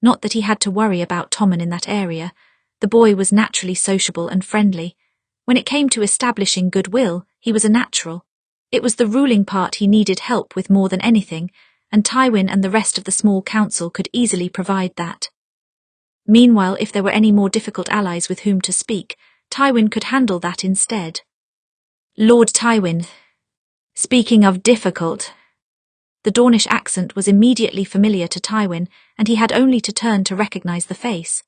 Not that he had to worry about Tommen in that area. The boy was naturally sociable and friendly. When it came to establishing goodwill, he was a natural. It was the ruling part he needed help with more than anything, and Tywin and the rest of the small council could easily provide that. Meanwhile, if there were any more difficult allies with whom to speak, Tywin could handle that instead. Lord Tywin. Speaking of difficult. The Dornish accent was immediately familiar to Tywin, and he had only to turn to recognize the face.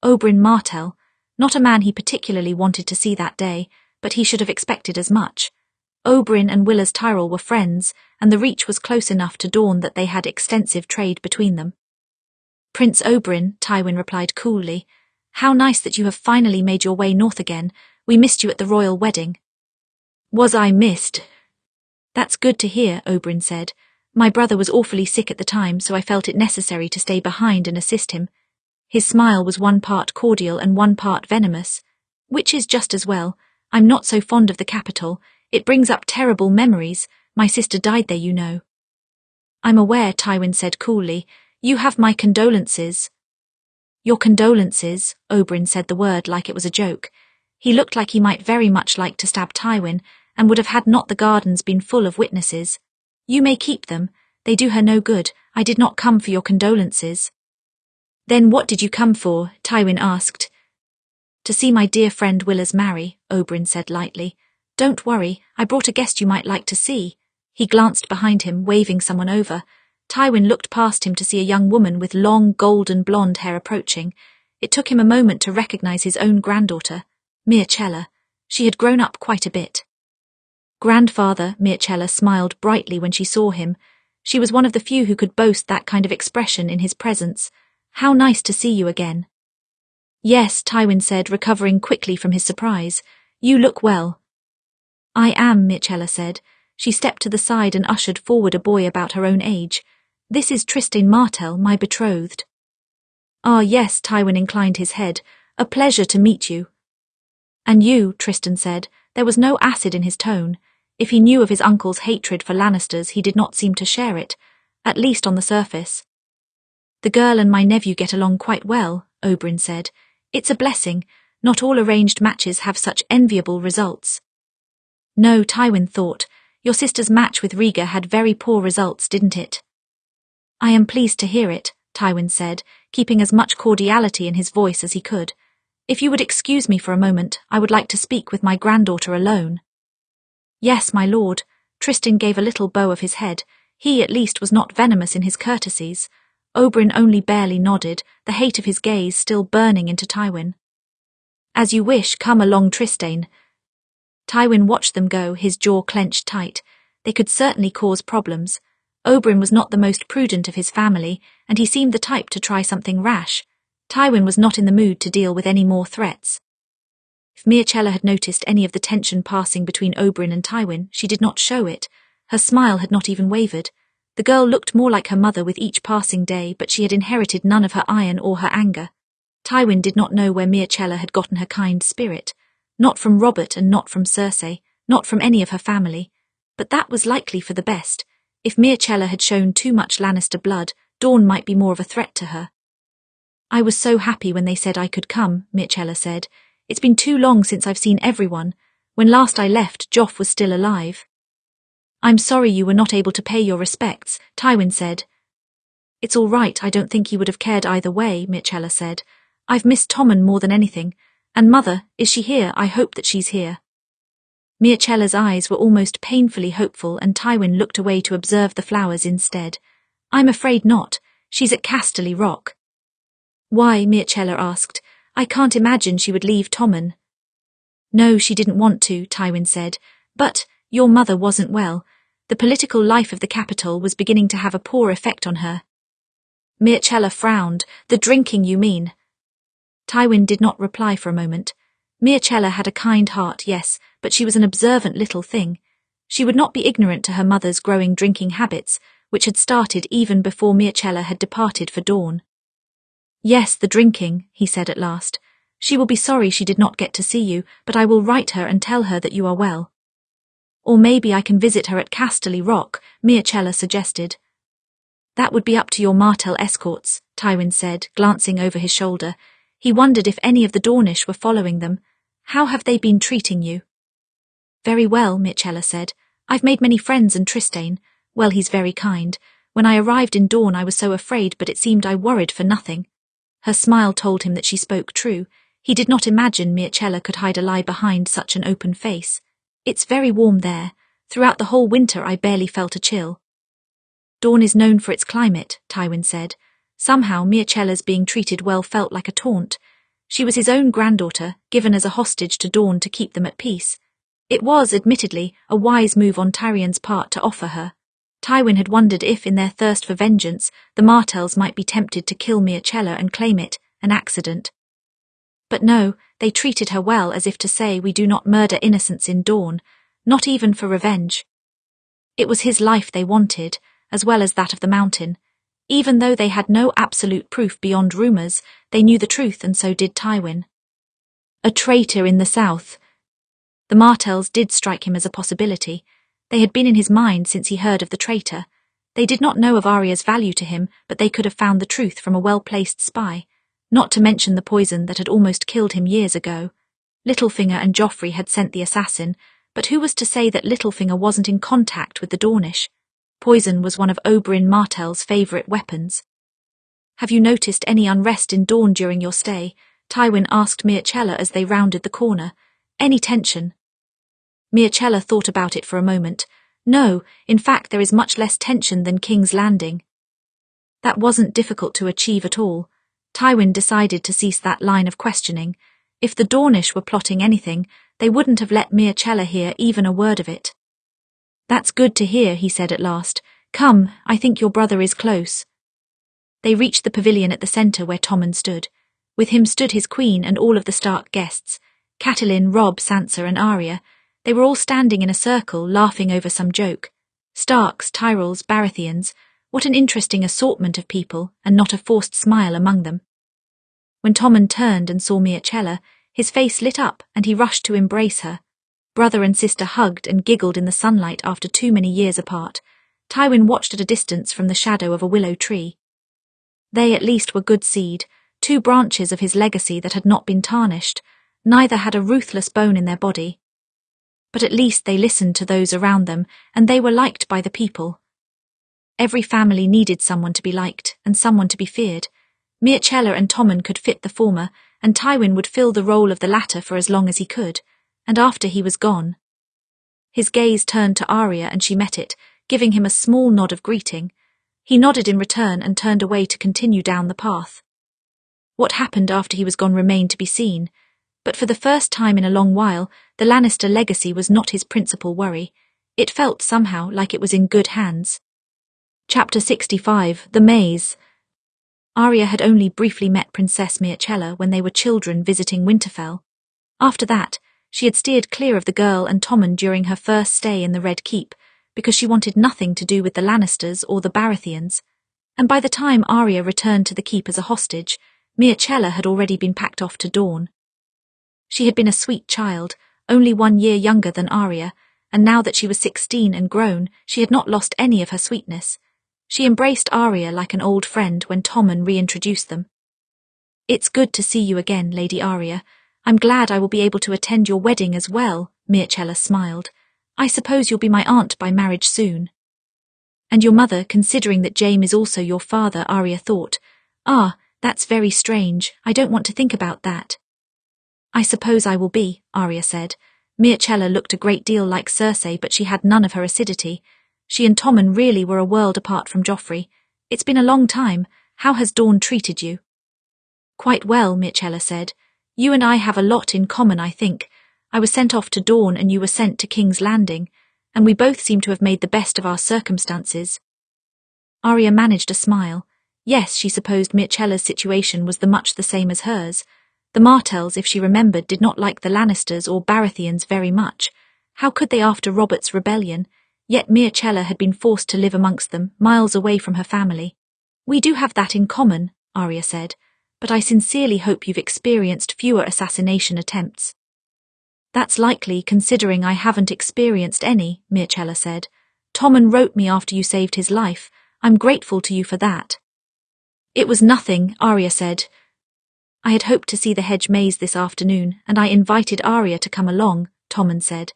Oberyn Martell, not a man he particularly wanted to see that day, but he should have expected as much. Oberyn and Willers Tyrell were friends, and the reach was close enough to dawn that they had extensive trade between them. Prince Oberyn, Tywin replied coolly. How nice that you have finally made your way north again. We missed you at the royal wedding. Was I missed? That's good to hear, Oberyn said. My brother was awfully sick at the time, so I felt it necessary to stay behind and assist him. His smile was one part cordial and one part venomous. Which is just as well. I'm not so fond of the capital. It brings up terrible memories. My sister died there, you know. I'm aware, Tywin said coolly. You have my condolences. Your condolences, Oberyn said the word like it was a joke. He looked like he might very much like to stab Tywin, and would have had not the gardens been full of witnesses. You may keep them. They do her no good. I did not come for your condolences. Then what did you come for? Tywin asked. To see my dear friend Willers marry, Oberyn said lightly. Don't worry, I brought a guest you might like to see. He glanced behind him, waving someone over. Tywin looked past him to see a young woman with long golden blonde hair approaching. It took him a moment to recognize his own granddaughter, Myrcella. She had grown up quite a bit. Grandfather, Myrcella smiled brightly when she saw him. She was one of the few who could boast that kind of expression in his presence. How nice to see you again. Yes, Tywin said, recovering quickly from his surprise. You look well. I am, Myrcella said. She stepped to the side and ushered forward a boy about her own age. This is Tristan Martell, my betrothed. Ah, yes, Tywin inclined his head. A pleasure to meet you. And you, Tristan said. There was no acid in his tone. If he knew of his uncle's hatred for Lannisters, he did not seem to share it, at least on the surface. The girl and my nephew get along quite well, Oberyn said. It's a blessing. Not all arranged matches have such enviable results. No, Tywin thought. Your sister's match with Rhaegar had very poor results, didn't it? I am pleased to hear it, Tywin said, keeping as much cordiality in his voice as he could. If you would excuse me for a moment, I would like to speak with my granddaughter alone. Yes, my lord. Tristan gave a little bow of his head. He, at least, was not venomous in his courtesies. Oberyn only barely nodded, the hate of his gaze still burning into Tywin. As you wish, come along, Trystane. Tywin watched them go, his jaw clenched tight. They could certainly cause problems. Oberyn was not the most prudent of his family, and he seemed the type to try something rash. Tywin was not in the mood to deal with any more threats. If Mircella had noticed any of the tension passing between Oberyn and Tywin, she did not show it. Her smile had not even wavered. The girl looked more like her mother with each passing day, but she had inherited none of her iron or her anger. Tywin did not know where Mircella had gotten her kind spirit. Not from Robert and not from Cersei, not from any of her family. But that was likely for the best. If Mircella had shown too much Lannister blood, Dawn might be more of a threat to her. I was so happy when they said I could come, Mircella said. It's been too long since I've seen everyone. When last I left, Joff was still alive. I'm sorry you were not able to pay your respects, Tywin said. It's all right, I don't think he would have cared either way, Mircella said. I've missed Tommen more than anything. And Mother, is she here? I hope that she's here. Mircella's eyes were almost painfully hopeful, and Tywin looked away to observe the flowers instead. I'm afraid not. She's at Casterly Rock. Why? Mircella asked. I can't imagine she would leave Tommen. No, she didn't want to, Tywin said. But your mother wasn't well. The political life of the capital was beginning to have a poor effect on her. Mircella frowned. The drinking, you mean? Tywin did not reply for a moment. Mircella had a kind heart, yes, but she was an observant little thing. She would not be ignorant to her mother's growing drinking habits, which had started even before Mircella had departed for Dawn. Yes, the drinking, he said at last. She will be sorry she did not get to see you, but I will write her and tell her that you are well. Or maybe I can visit her at Casterly Rock, Mircella suggested. That would be up to your Martell escorts, Tywin said, glancing over his shoulder. He wondered if any of the Dornish were following them. How have they been treating you? Very well, Mircella said. I've made many friends and Trystane. Well, he's very kind. When I arrived in Dawn I was so afraid, but it seemed I worried for nothing. Her smile told him that she spoke true. He did not imagine Mircella could hide a lie behind such an open face. It's very warm there. Throughout the whole winter I barely felt a chill. Dawn is known for its climate, Tywin said. Somehow Mircella's being treated well felt like a taunt. She was his own granddaughter, given as a hostage to Dawn to keep them at peace. It was, admittedly, a wise move on Tyrion's part to offer her. Tywin had wondered if, in their thirst for vengeance, the Martells might be tempted to kill Mircella and claim it an accident. But no, they treated her well, as if to say, we do not murder innocents in Dawn, not even for revenge. It was his life they wanted, as well as that of the Mountain. Even though they had no absolute proof beyond rumours, they knew the truth, and so did Tywin. A traitor in the south. The Martells did strike him as a possibility. They had been in his mind since he heard of the traitor. They did not know of Arya's value to him, but they could have found the truth from a well-placed spy, not to mention the poison that had almost killed him years ago. Littlefinger and Joffrey had sent the assassin, but who was to say that Littlefinger wasn't in contact with the Dornish? Poison was one of Oberyn Martell's favourite weapons. Have you noticed any unrest in Dawn during your stay? Tywin asked Mircella as they rounded the corner. Any tension? Mircella thought about it for a moment. No, in fact there is much less tension than King's Landing. That wasn't difficult to achieve at all. Tywin decided to cease that line of questioning. If the Dornish were plotting anything, they wouldn't have let Mircella hear even a word of it. That's good to hear, he said at last. Come, I think your brother is close. They reached the pavilion at the centre where Tommen stood. With him stood his queen and all of the Stark guests, Catelyn, Robb, Sansa and Arya. They were all standing in a circle, laughing over some joke. Starks, Tyrells, Baratheons. What an interesting assortment of people, and not a forced smile among them. When Tommen turned and saw Mircella, his face lit up and he rushed to embrace her. Brother and sister hugged and giggled in the sunlight after too many years apart. Tywin watched at a distance from the shadow of a willow tree. They at least were good seed, 2 branches of his legacy that had not been tarnished. Neither had a ruthless bone in their body. But at least they listened to those around them, and they were liked by the people. Every family needed someone to be liked and someone to be feared. Mircella and Tommen could fit the former, and Tywin would fill the role of the latter for as long as he could. And after he was gone. His gaze turned to Arya and she met it, giving him a small nod of greeting. He nodded in return and turned away to continue down the path. What happened after he was gone remained to be seen, but for the first time in a long while, the Lannister legacy was not his principal worry. It felt somehow like it was in good hands. Chapter 65, The Maze. Arya had only briefly met Princess Myrcella when they were children visiting Winterfell. After that, she had steered clear of the girl and Tommen during her first stay in the Red Keep, because she wanted nothing to do with the Lannisters or the Baratheons, and by the time Arya returned to the keep as a hostage, Myrcella had already been packed off to Dorne. She had been a sweet child, only 1 year younger than Arya, and now that she was 16 and grown, she had not lost any of her sweetness. She embraced Arya like an old friend when Tommen reintroduced them. "It's good to see you again, Lady Arya. I'm glad I will be able to attend your wedding as well," Myrcella smiled. "I suppose you'll be my aunt by marriage soon." "And your mother, considering that Jaime is also your father," Arya thought. "Ah, that's very strange. I don't want to think about that." "I suppose I will be," Arya said. Myrcella looked a great deal like Cersei, but she had none of her acidity. She and Tommen really were a world apart from Joffrey. "It's been a long time. How has Dorne treated you?" "Quite well," Myrcella said. "You and I have a lot in common, I think. I was sent off to Dorne and you were sent to King's Landing, and we both seem to have made the best of our circumstances." Arya managed a smile. Yes, she supposed Myrcella's situation was much the same as hers. The Martells, if she remembered, did not like the Lannisters or Baratheons very much. How could they after Robert's rebellion? Yet Myrcella had been forced to live amongst them, miles away from her family. "We do have that in common," Arya said, "but I sincerely hope you've experienced fewer assassination attempts." "That's likely, considering I haven't experienced any," Myrcella said. "Tommen wrote me after you saved his life. I'm grateful to you for that." "It was nothing," Arya said. "I had hoped to see the hedge maze this afternoon, and I invited Arya to come along," Tommen said.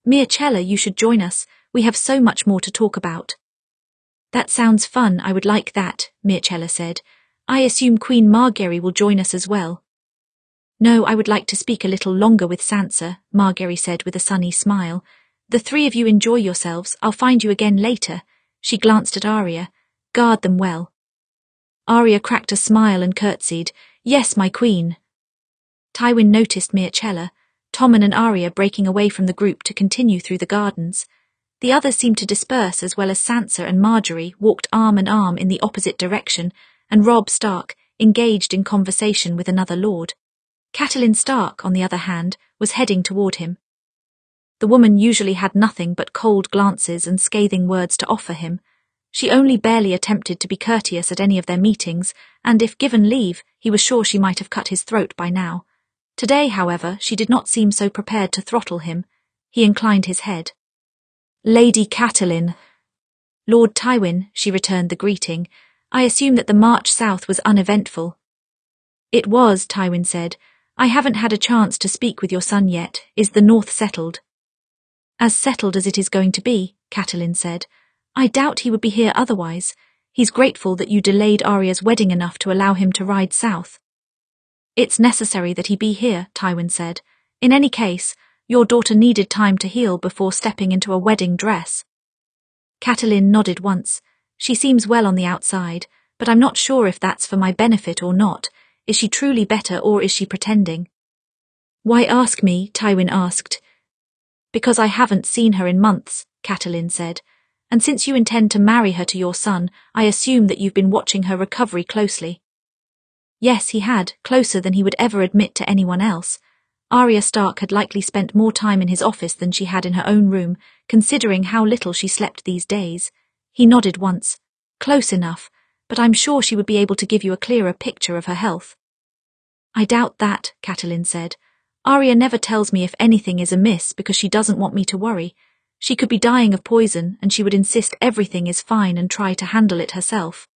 "Myrcella, you should join us. We have so much more to talk about." "That sounds fun, I would like that," Myrcella said. "I assume Queen Margaery will join us as well." "No, I would like to speak a little longer with Sansa," Margaery said with a sunny smile. "The three of you enjoy yourselves. I'll find you again later." She glanced at Arya. "Guard them well." Arya cracked a smile and curtsied. "Yes, my queen." Tywin noticed Myrcella, Tommen and Arya breaking away from the group to continue through the gardens. The others seemed to disperse as well as Sansa and Margaery walked arm in arm in the opposite direction, and Robb Stark, engaged in conversation with another lord. Catelyn Stark, on the other hand, was heading toward him. The woman usually had nothing but cold glances and scathing words to offer him. She only barely attempted to be courteous at any of their meetings, and if given leave, he was sure she might have cut his throat by now. Today, however, she did not seem so prepared to throttle him. He inclined his head. "Lady Catelyn." "Lord Tywin," she returned the greeting. "I assume that the march south was uneventful." "It was," Tywin said. "I haven't had a chance to speak with your son yet. Is the north settled?" "As settled as it is going to be," Catelyn said. "I doubt he would be here otherwise. He's grateful that you delayed Arya's wedding enough to allow him to ride south." "It's necessary that he be here," Tywin said. "In any case, your daughter needed time to heal before stepping into a wedding dress." Catelyn nodded once. "She seems well on the outside, but I'm not sure if that's for my benefit or not. Is she truly better or is she pretending?" "Why ask me?" Tywin asked. "Because I haven't seen her in months," Catelyn said. "And since you intend to marry her to your son, I assume that you've been watching her recovery closely." Yes, he had, closer than he would ever admit to anyone else. Arya Stark had likely spent more time in his office than she had in her own room, considering how little she slept these days. He nodded once. "Close enough, but I'm sure she would be able to give you a clearer picture of her health." "I doubt that," Catelyn said. "Arya never tells me if anything is amiss because she doesn't want me to worry. She could be dying of poison and she would insist everything is fine and try to handle it herself."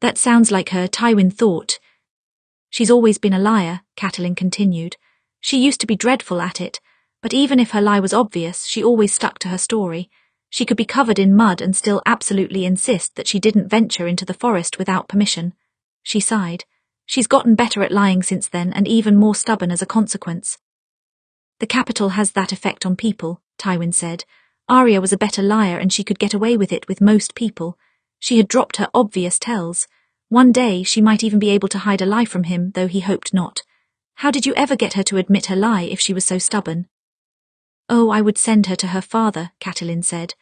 "That sounds like her," Tywin thought. "She's always been a liar," Catelyn continued. "She used to be dreadful at it, but even if her lie was obvious, she always stuck to her story. She could be covered in mud and still absolutely insist that she didn't venture into the forest without permission." She sighed. "She's gotten better at lying since then and even more stubborn as a consequence." "The capital has that effect on people," Tywin said. "Arya was a better liar and she could get away with it with most people. She had dropped her obvious tells. One day she might even be able to hide a lie from him, though he hoped not. How did you ever get her to admit her lie if she was so stubborn? Oh, I would send her to her father, Catelyn said.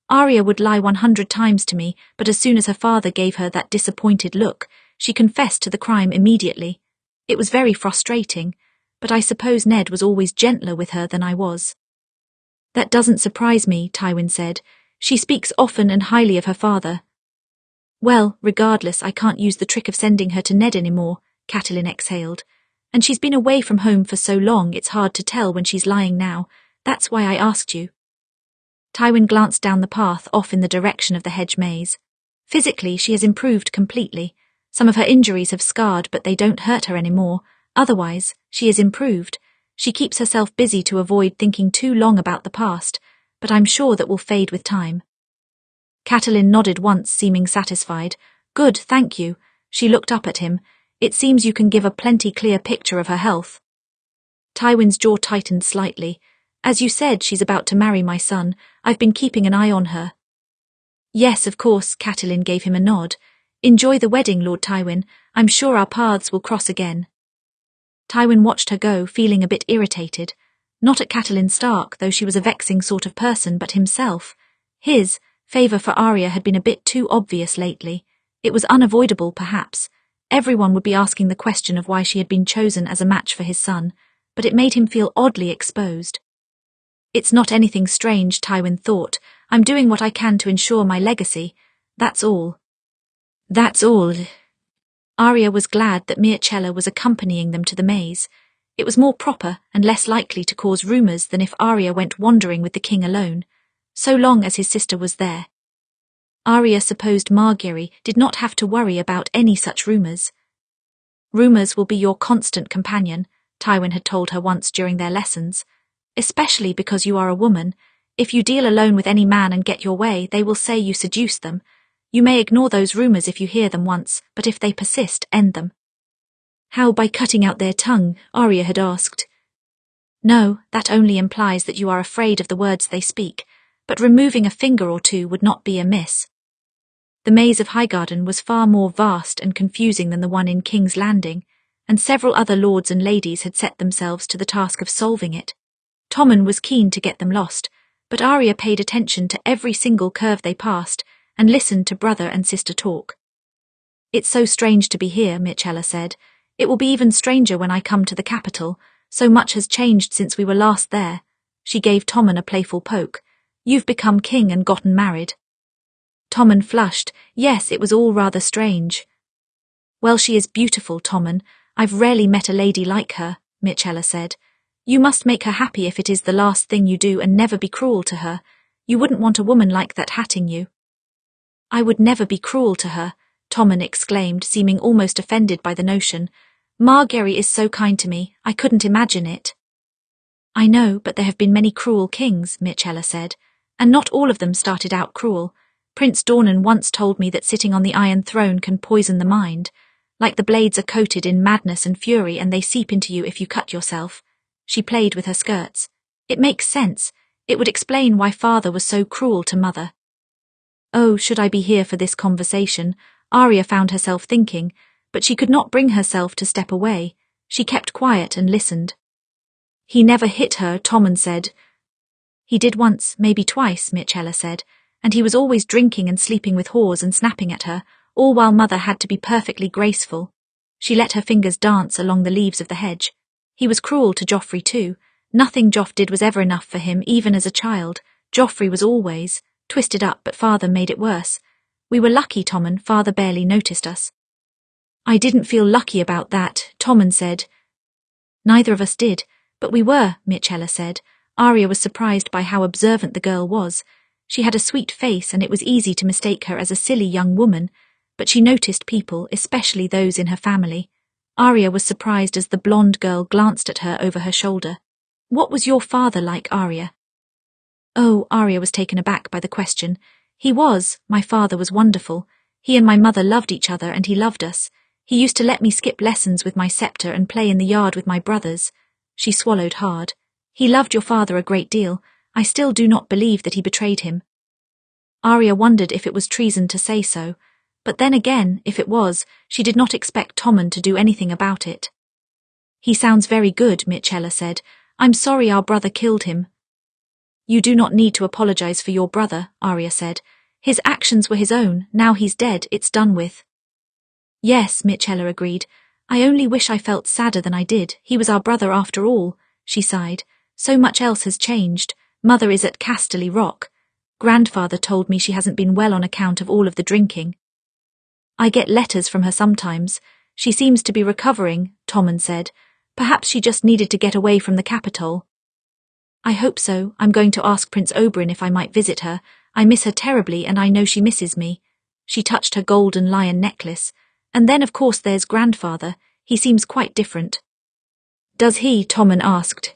Arya would lie 100 times to me, but as soon as her father gave her that disappointed look, she confessed to the crime immediately. It was very frustrating, but I suppose Ned was always gentler with her than I was. That doesn't surprise me, Tywin said. She speaks often and highly of her father. Well, regardless, I can't use the trick of sending her to Ned anymore, Catelyn exhaled. And she's been away from home for so long it's hard to tell when she's lying now. That's why I asked you. Tywin glanced down the path off in the direction of the hedge maze. Physically, she has improved completely. Some of her injuries have scarred, but they don't hurt her anymore. Otherwise, she is improved. She keeps herself busy to avoid thinking too long about the past, but I'm sure that will fade with time. Catelyn nodded once, seeming satisfied. Good, thank you. She looked up at him. It seems you can give a plenty clear picture of her health. Tywin's jaw tightened slightly. As you said, she's about to marry my son. I've been keeping an eye on her. Yes, of course, Catelyn gave him a nod. Enjoy the wedding, Lord Tywin. I'm sure our paths will cross again. Tywin watched her go, feeling a bit irritated. Not at Catelyn Stark, though she was a vexing sort of person, but himself. His favour for Arya had been a bit too obvious lately. It was unavoidable, perhaps. Everyone would be asking the question of why she had been chosen as a match for his son, but it made him feel oddly exposed. It's not anything strange, Tywin thought. I'm doing what I can to ensure my legacy. That's all. That's all. Arya was glad that Mircella was accompanying them to the maze. It was more proper and less likely to cause rumours than if Arya went wandering with the king alone, so long as his sister was there. Arya supposed Margaery did not have to worry about any such rumours. Rumours will be your constant companion, Tywin had told her once during their lessons. Especially because you are a woman. If you deal alone with any man and get your way, they will say you seduced them. You may ignore those rumours if you hear them once, but if they persist, end them. How, by cutting out their tongue? Arya had asked. No, that only implies that you are afraid of the words they speak, but removing a finger or two would not be amiss. The maze of Highgarden was far more vast and confusing than the one in King's Landing, and several other lords and ladies had set themselves to the task of solving it. Tommen was keen to get them lost, but Arya paid attention to every single curve they passed and listened to brother and sister talk. It's so strange to be here, Mircella said. It will be even stranger when I come to the capital. So much has changed since we were last there. She gave Tommen a playful poke. You've become king and gotten married. Tommen flushed. Yes, it was all rather strange. Well, she is beautiful, Tommen. I've rarely met a lady like her, Mircella said. You must make her happy if it is the last thing you do and never be cruel to her. You wouldn't want a woman like that hatting you. I would never be cruel to her, Tommen exclaimed, seeming almost offended by the notion. Margaery is so kind to me, I couldn't imagine it. I know, but there have been many cruel kings, Mircella said, and not all of them started out cruel. Prince Dornan once told me that sitting on the Iron Throne can poison the mind. Like the blades are coated in madness and fury and they seep into you if you cut yourself. She played with her skirts. It makes sense. It would explain why father was so cruel to mother. Oh, should I be here for this conversation? Arya found herself thinking, but she could not bring herself to step away. She kept quiet and listened. He never hit her, Tommen said. He did once, maybe twice, Mircella said, and he was always drinking and sleeping with whores and snapping at her, all while mother had to be perfectly graceful. She let her fingers dance along the leaves of the hedge. He was cruel to Joffrey too. Nothing Joff did was ever enough for him, even as a child. Joffrey was always twisted up, but father made it worse. We were lucky, Tommen. Father barely noticed us. I didn't feel lucky about that, Tommen said. Neither of us did, but we were, Mircella said. Arya was surprised by how observant the girl was. She had a sweet face and it was easy to mistake her as a silly young woman, but she noticed people, especially those in her family. Arya was surprised as the blonde girl glanced at her over her shoulder. What was your father like, Arya? Oh, Arya was taken aback by the question. My father was wonderful. He and my mother loved each other and he loved us. He used to let me skip lessons with my scepter and play in the yard with my brothers. She swallowed hard. He loved your father a great deal. I still do not believe that he betrayed him. Arya wondered if it was treason to say so, but then again, if it was, she did not expect Tommen to do anything about it. "He sounds very good," Myrcella said. "I'm sorry our brother killed him." "You do not need to apologize for your brother," Arya said. "His actions were his own, now he's dead, it's done with." "Yes," Myrcella agreed. "I only wish I felt sadder than I did. He was our brother after all," she sighed. "So much else has changed. Mother is at Casterly Rock. Grandfather told me she hasn't been well on account of all of the drinking." "I get letters from her sometimes. She seems to be recovering," Tommen said. "Perhaps she just needed to get away from the capital." "I hope so. I'm going to ask Prince Oberyn if I might visit her. I miss her terribly and I know she misses me." She touched her golden lion necklace. "And then of course there's grandfather. He seems quite different." "Does he?" Tommen asked.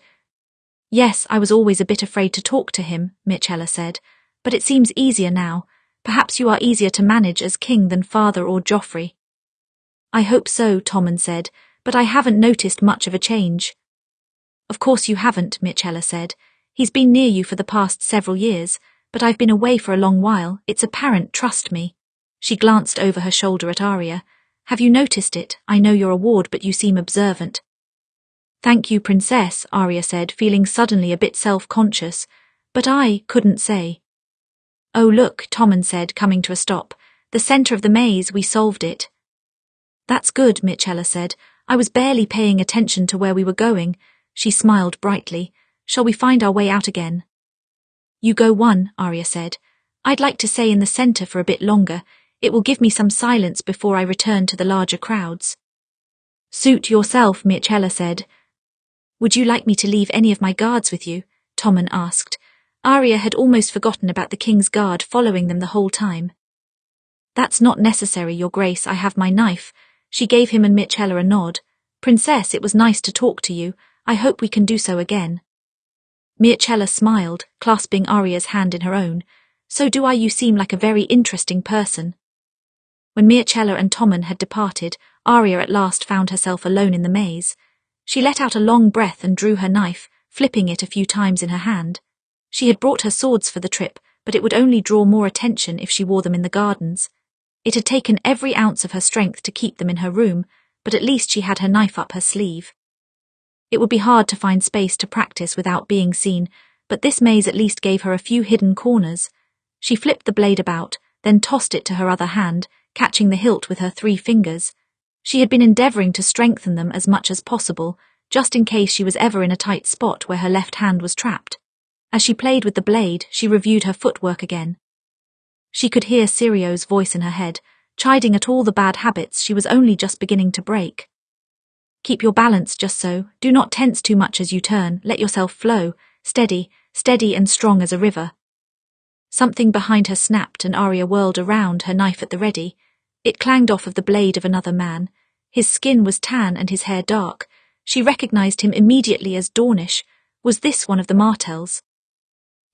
"Yes, I was always a bit afraid to talk to him," Myrcella said. "But it seems easier now. Perhaps you are easier to manage as king than father or Joffrey." "I hope so," Tommen said, "but I haven't noticed much of a change." "Of course you haven't," Myrcella said. "He's been near you for the past several years, but I've been away for a long while. It's apparent, trust me." She glanced over her shoulder at Arya. "Have you noticed it? I know you're a ward, but you seem observant." "Thank you, Princess," Arya said, feeling suddenly a bit self-conscious. "But I couldn't say." "Oh look," Tommen said, coming to a stop. "The centre of the maze, we solved it." "That's good," Myrcella said. "I was barely paying attention to where we were going." She smiled brightly. "Shall we find our way out again?" "You go one," Arya said. "I'd like to stay in the centre for a bit longer. It will give me some silence before I return to the larger crowds." "Suit yourself," Myrcella said. "Would you like me to leave any of my guards with you?" Tommen asked. Arya had almost forgotten about the king's guard following them the whole time. "That's not necessary, Your Grace, I have my knife." She gave him and Myrcella a nod. "Princess, it was nice to talk to you. I hope we can do so again." Myrcella smiled, clasping Arya's hand in her own. "So do I. You seem like a very interesting person." When Myrcella and Tommen had departed, Arya at last found herself alone in the maze. She let out a long breath and drew her knife, flipping it a few times in her hand. She had brought her swords for the trip, but it would only draw more attention if she wore them in the gardens. It had taken every ounce of her strength to keep them in her room, but at least she had her knife up her sleeve. It would be hard to find space to practice without being seen, but this maze at least gave her a few hidden corners. She flipped the blade about, then tossed it to her other hand, catching the hilt with her 3 fingers. She had been endeavouring to strengthen them as much as possible, just in case she was ever in a tight spot where her left hand was trapped. As she played with the blade, she reviewed her footwork again. She could hear Sirio's voice in her head, chiding at all the bad habits she was only just beginning to break. "Keep your balance just so. Do not tense too much as you turn. Let yourself flow. Steady, steady and strong as a river." Something behind her snapped and Arya whirled around, her knife at the ready. It clanged off of the blade of another man. His skin was tan and his hair dark. She recognized him immediately as Dornish. Was this one of the Martells?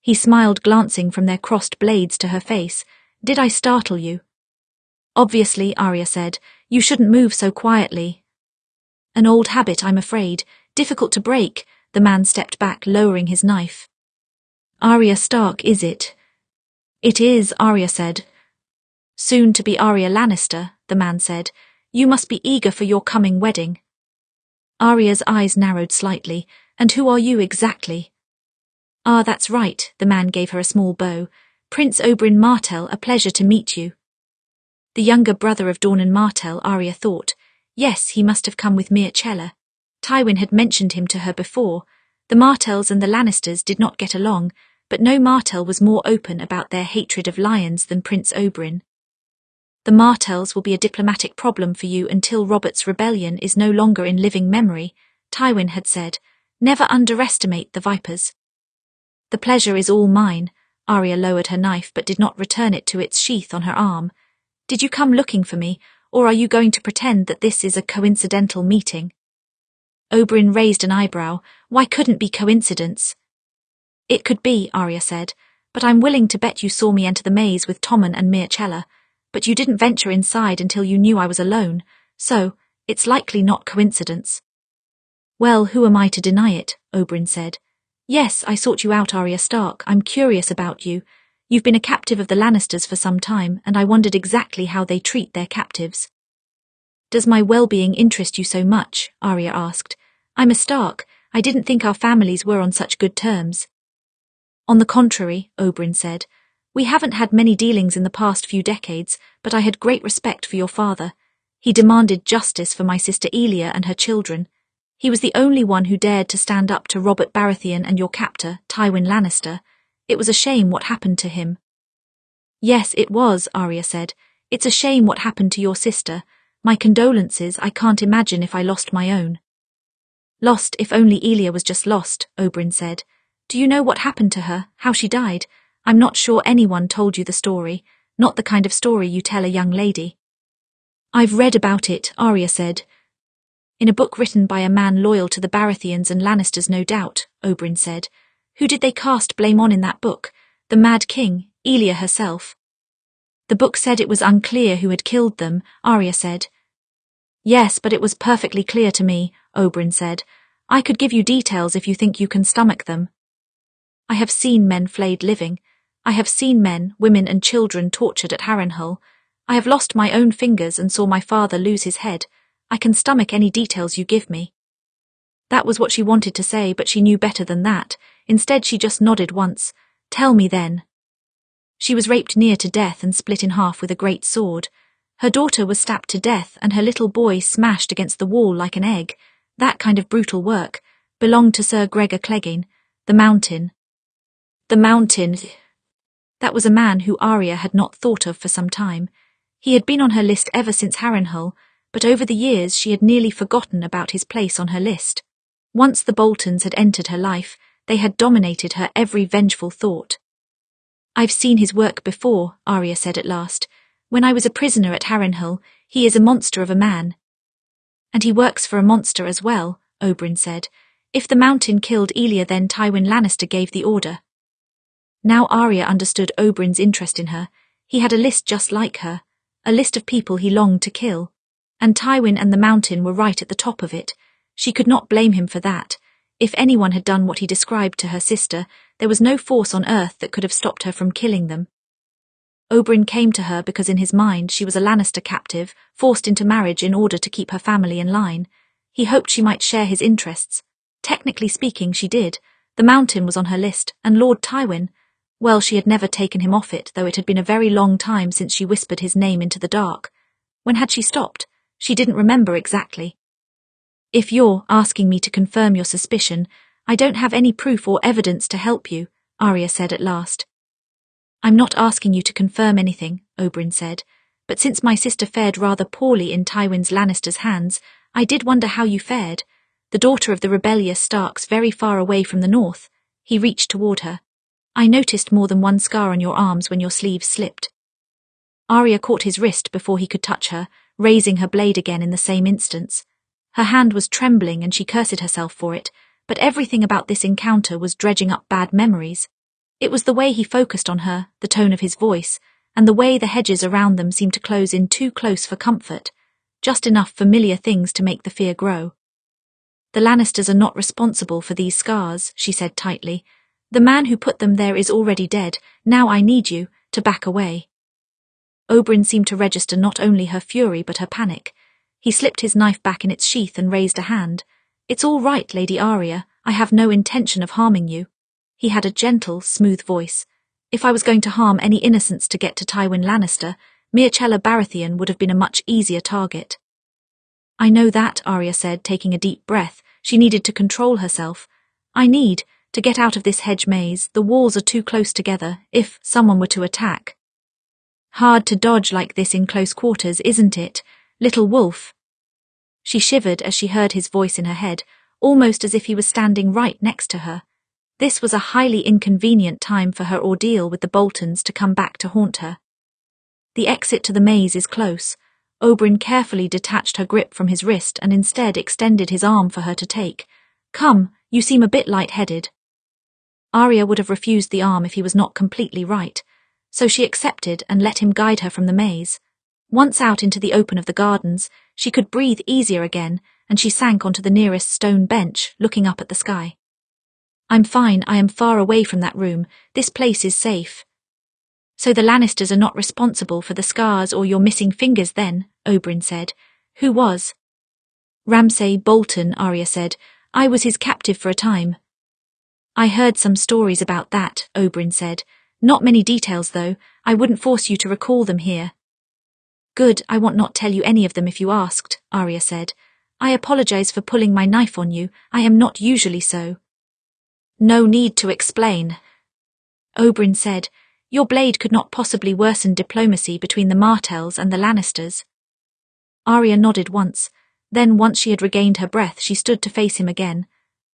He smiled, glancing from their crossed blades to her face. "Did I startle you?" "Obviously," Arya said. "You shouldn't move so quietly." "An old habit, I'm afraid. Difficult to break." The man stepped back, lowering his knife. "Arya Stark, is it?" "It is," Arya said. "Soon to be Arya Lannister," the man said. "You must be eager for your coming wedding." Arya's eyes narrowed slightly. "And who are you exactly?" "Ah, that's right," the man gave her a small bow. "Prince Oberyn Martell, a pleasure to meet you." The younger brother of Dornan Martell, Arya thought. Yes, he must have come with Myrcella. Tywin had mentioned him to her before. The Martells and the Lannisters did not get along, but no Martell was more open about their hatred of lions than Prince Oberyn. "The Martells will be a diplomatic problem for you until Robert's rebellion is no longer in living memory," Tywin had said. "Never underestimate the Vipers." "The pleasure is all mine." Arya lowered her knife but did not return it to its sheath on her arm. "Did you come looking for me, or are you going to pretend that this is a coincidental meeting?" Oberyn raised an eyebrow. "Why couldn't be coincidence?" "It could be," Arya said, "but I'm willing to bet you saw me enter the maze with Tommen and Myrcella, but you didn't venture inside until you knew I was alone, so it's likely not coincidence." "Well, who am I to deny it?" Oberyn said. "Yes, I sought you out, Arya Stark. I'm curious about you. You've been a captive of the Lannisters for some time, and I wondered exactly how they treat their captives. Does my well-being interest you so much? Arya asked. I'm a Stark. I didn't think our families were on such good terms. On the contrary, Oberyn said. We haven't had many dealings in the past few decades, but I had great respect for your father. He demanded justice for my sister Elia and her children. He was the only one who dared to stand up to Robert Baratheon and your captor, Tywin Lannister. It was a shame what happened to him. Yes, it was, Arya said. It's a shame what happened to your sister. My condolences, I can't imagine if I lost my own. Lost if only Elia was just lost, Oberyn said. Do you know what happened to her, how she died? I'm not sure anyone told you the story, not the kind of story you tell a young lady. I've read about it, Arya said. In a book written by a man loyal to the Baratheons and Lannisters, no doubt, Oberyn said. Who did they cast blame on in that book? The Mad King, Elia herself. The book said it was unclear who had killed them, Arya said. Yes, but it was perfectly clear to me, Oberyn said. I could give you details if you think you can stomach them. I have seen men flayed living. I have seen men, women and children tortured at Harrenhal. I have lost my own fingers and saw my father lose his head. I can stomach any details you give me. That was what she wanted to say, but she knew better than that. Instead, she just nodded once. Tell me then. She was raped near to death and split in half with a great sword. Her daughter was stabbed to death and her little boy smashed against the wall like an egg. That kind of brutal work belonged to Sir Gregor Clegane, the Mountain. The Mountain. That was a man who Arya had not thought of for some time. He had been on her list ever since Harrenhal, but over the years she had nearly forgotten about his place on her list. Once the Boltons had entered her life, they had dominated her every vengeful thought. I've seen his work before, Arya said at last. When I was a prisoner at Harrenhal, he is a monster of a man. And he works for a monster as well, Oberyn said. If the Mountain killed Elia, then Tywin Lannister gave the order. Now Arya understood Oberyn's interest in her. He had a list just like her, a list of people he longed to kill. And Tywin and the Mountain were right at the top of it. She could not blame him for that. If anyone had done what he described to her sister, there was no force on earth that could have stopped her from killing them. Oberyn came to her because in his mind she was a Lannister captive, forced into marriage in order to keep her family in line. He hoped she might share his interests. Technically speaking, she did. The Mountain was on her list, and Lord Tywin, well, she had never taken him off it, though it had been a very long time since she whispered his name into the dark. When had she stopped? She didn't remember exactly. If you're asking me to confirm your suspicion, I don't have any proof or evidence to help you, Arya said at last. I'm not asking you to confirm anything, Oberyn said, but since my sister fared rather poorly in Tywin Lannister's hands, I did wonder how you fared. The daughter of the rebellious Starks very far away from the north. He reached toward her. I noticed more than one scar on your arms when your sleeves slipped. Arya caught his wrist before he could touch her, raising her blade again in the same instance. Her hand was trembling and she cursed herself for it, but everything about this encounter was dredging up bad memories. It was the way he focused on her, the tone of his voice, and the way the hedges around them seemed to close in too close for comfort, just enough familiar things to make the fear grow. The Lannisters are not responsible for these scars, she said tightly. The man who put them there is already dead. Now I need you to back away. Oberyn seemed to register not only her fury but her panic. He slipped his knife back in its sheath and raised a hand. It's all right, Lady Arya. I have no intention of harming you. He had a gentle, smooth voice. If I was going to harm any innocents to get to Tywin Lannister, Myrcella Baratheon would have been a much easier target. I know that, Arya said, taking a deep breath. She needed to control herself. I need to get out of this hedge maze. The walls are too close together, if someone were to attack. Hard to dodge like this in close quarters, isn't it, little wolf? She shivered as she heard his voice in her head, almost as if he was standing right next to her. This was a highly inconvenient time for her ordeal with the Boltons to come back to haunt her. The exit to the maze is close. Oberyn carefully detached her grip from his wrist and instead extended his arm for her to take. Come, you seem a bit light-headed. Arya would have refused the arm if he was not completely right, so she accepted and let him guide her from the maze. Once out into the open of the gardens, she could breathe easier again, and she sank onto the nearest stone bench, looking up at the sky. I'm fine, I am far away from that room. This place is safe. So the Lannisters are not responsible for the scars or your missing fingers then, Oberyn said. Who was? Ramsay Bolton, Arya said. I was his captive for a time. I heard some stories about that, Oberyn said. Not many details though, I wouldn't force you to recall them here. Good, I won't not tell you any of them if you asked, Arya said. I apologize for pulling my knife on you, I am not usually so. No need to explain. Oberyn said, your blade could not possibly worsen diplomacy between the Martells and the Lannisters. Arya nodded once, then once she had regained her breath she stood to face him again.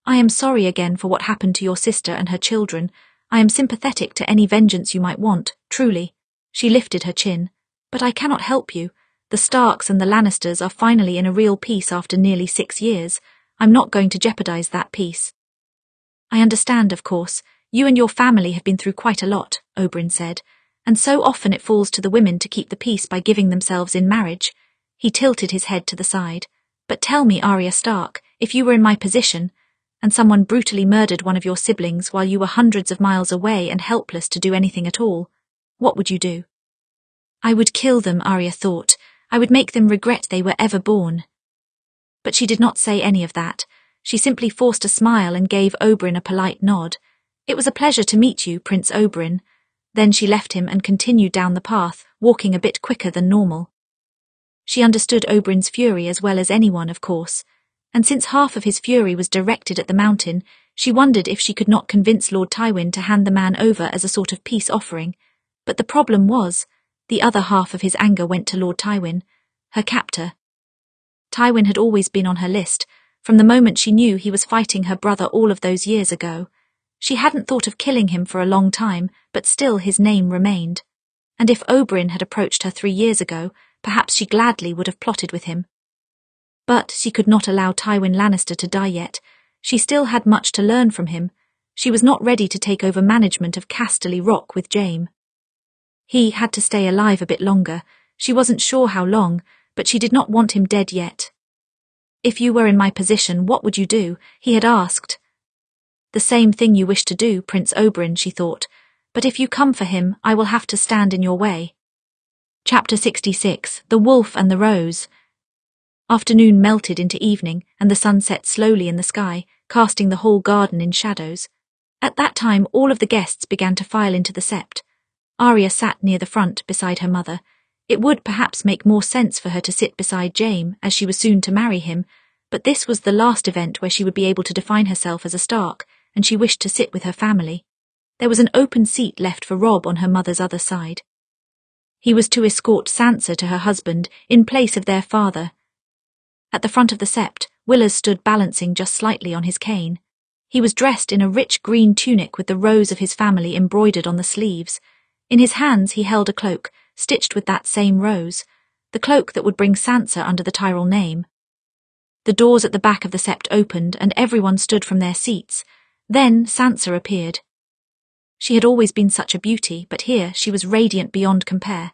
I am sorry again for what happened to your sister and her children. I am sympathetic to any vengeance you might want, truly. She lifted her chin. But I cannot help you. The Starks and the Lannisters are finally in a real peace after nearly 6 years. I'm not going to jeopardize that peace. I understand, of course. You and your family have been through quite a lot, Oberyn said, and so often it falls to the women to keep the peace by giving themselves in marriage. He tilted his head to the side. But tell me, Arya Stark, if you were in my position, and someone brutally murdered one of your siblings while you were hundreds of miles away and helpless to do anything at all, what would you do? I would kill them, Arya thought. I would make them regret they were ever born. But she did not say any of that. She simply forced a smile and gave Oberyn a polite nod. It was a pleasure to meet you, Prince Oberyn. Then she left him and continued down the path, walking a bit quicker than normal. She understood Oberyn's fury as well as anyone, of course, and since half of his fury was directed at the mountain, she wondered if she could not convince Lord Tywin to hand the man over as a sort of peace offering. But the problem was, the other half of his anger went to Lord Tywin, her captor. Tywin had always been on her list, from the moment she knew he was fighting her brother all of those years ago. She hadn't thought of killing him for a long time, but still his name remained. And if Oberyn had approached her 3 years ago, perhaps she gladly would have plotted with him. But she could not allow Tywin Lannister to die yet. She still had much to learn from him. She was not ready to take over management of Casterly Rock with Jaime. He had to stay alive a bit longer. She wasn't sure how long, but she did not want him dead yet. If you were in my position, what would you do? He had asked. The same thing you wish to do, Prince Oberyn, she thought. But if you come for him, I will have to stand in your way. Chapter 66, The Wolf and the Rose. Afternoon melted into evening, and the sun set slowly in the sky, casting the whole garden in shadows. At that time all of the guests began to file into the sept. Arya sat near the front beside her mother. It would perhaps make more sense for her to sit beside Jaime, as she was soon to marry him, but this was the last event where she would be able to define herself as a Stark, and she wished to sit with her family. There was an open seat left for Robb on her mother's other side. He was to escort Sansa to her husband, in place of their father. At the front of the sept, Willers stood balancing just slightly on his cane. He was dressed in a rich green tunic with the rose of his family embroidered on the sleeves. In his hands he held a cloak, stitched with that same rose, the cloak that would bring Sansa under the Tyrell name. The doors at the back of the sept opened and everyone stood from their seats. Then Sansa appeared. She had always been such a beauty, but here she was radiant beyond compare.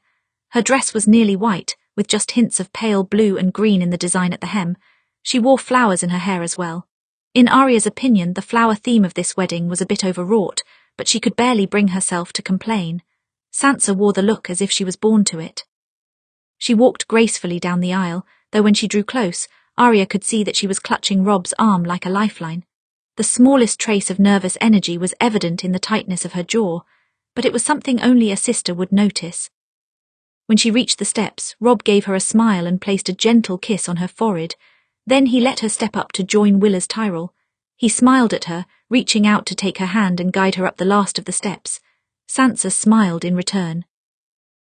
Her dress was nearly white, with just hints of pale blue and green in the design at the hem. She wore flowers in her hair as well. In Arya's opinion, the flower theme of this wedding was a bit overwrought, but she could barely bring herself to complain. Sansa wore the look as if she was born to it. She walked gracefully down the aisle, though when she drew close, Arya could see that she was clutching Robb's arm like a lifeline. The smallest trace of nervous energy was evident in the tightness of her jaw, but it was something only a sister would notice. When she reached the steps, Robb gave her a smile and placed a gentle kiss on her forehead. Then he let her step up to join Willers Tyrell. He smiled at her, reaching out to take her hand and guide her up the last of the steps. Sansa smiled in return.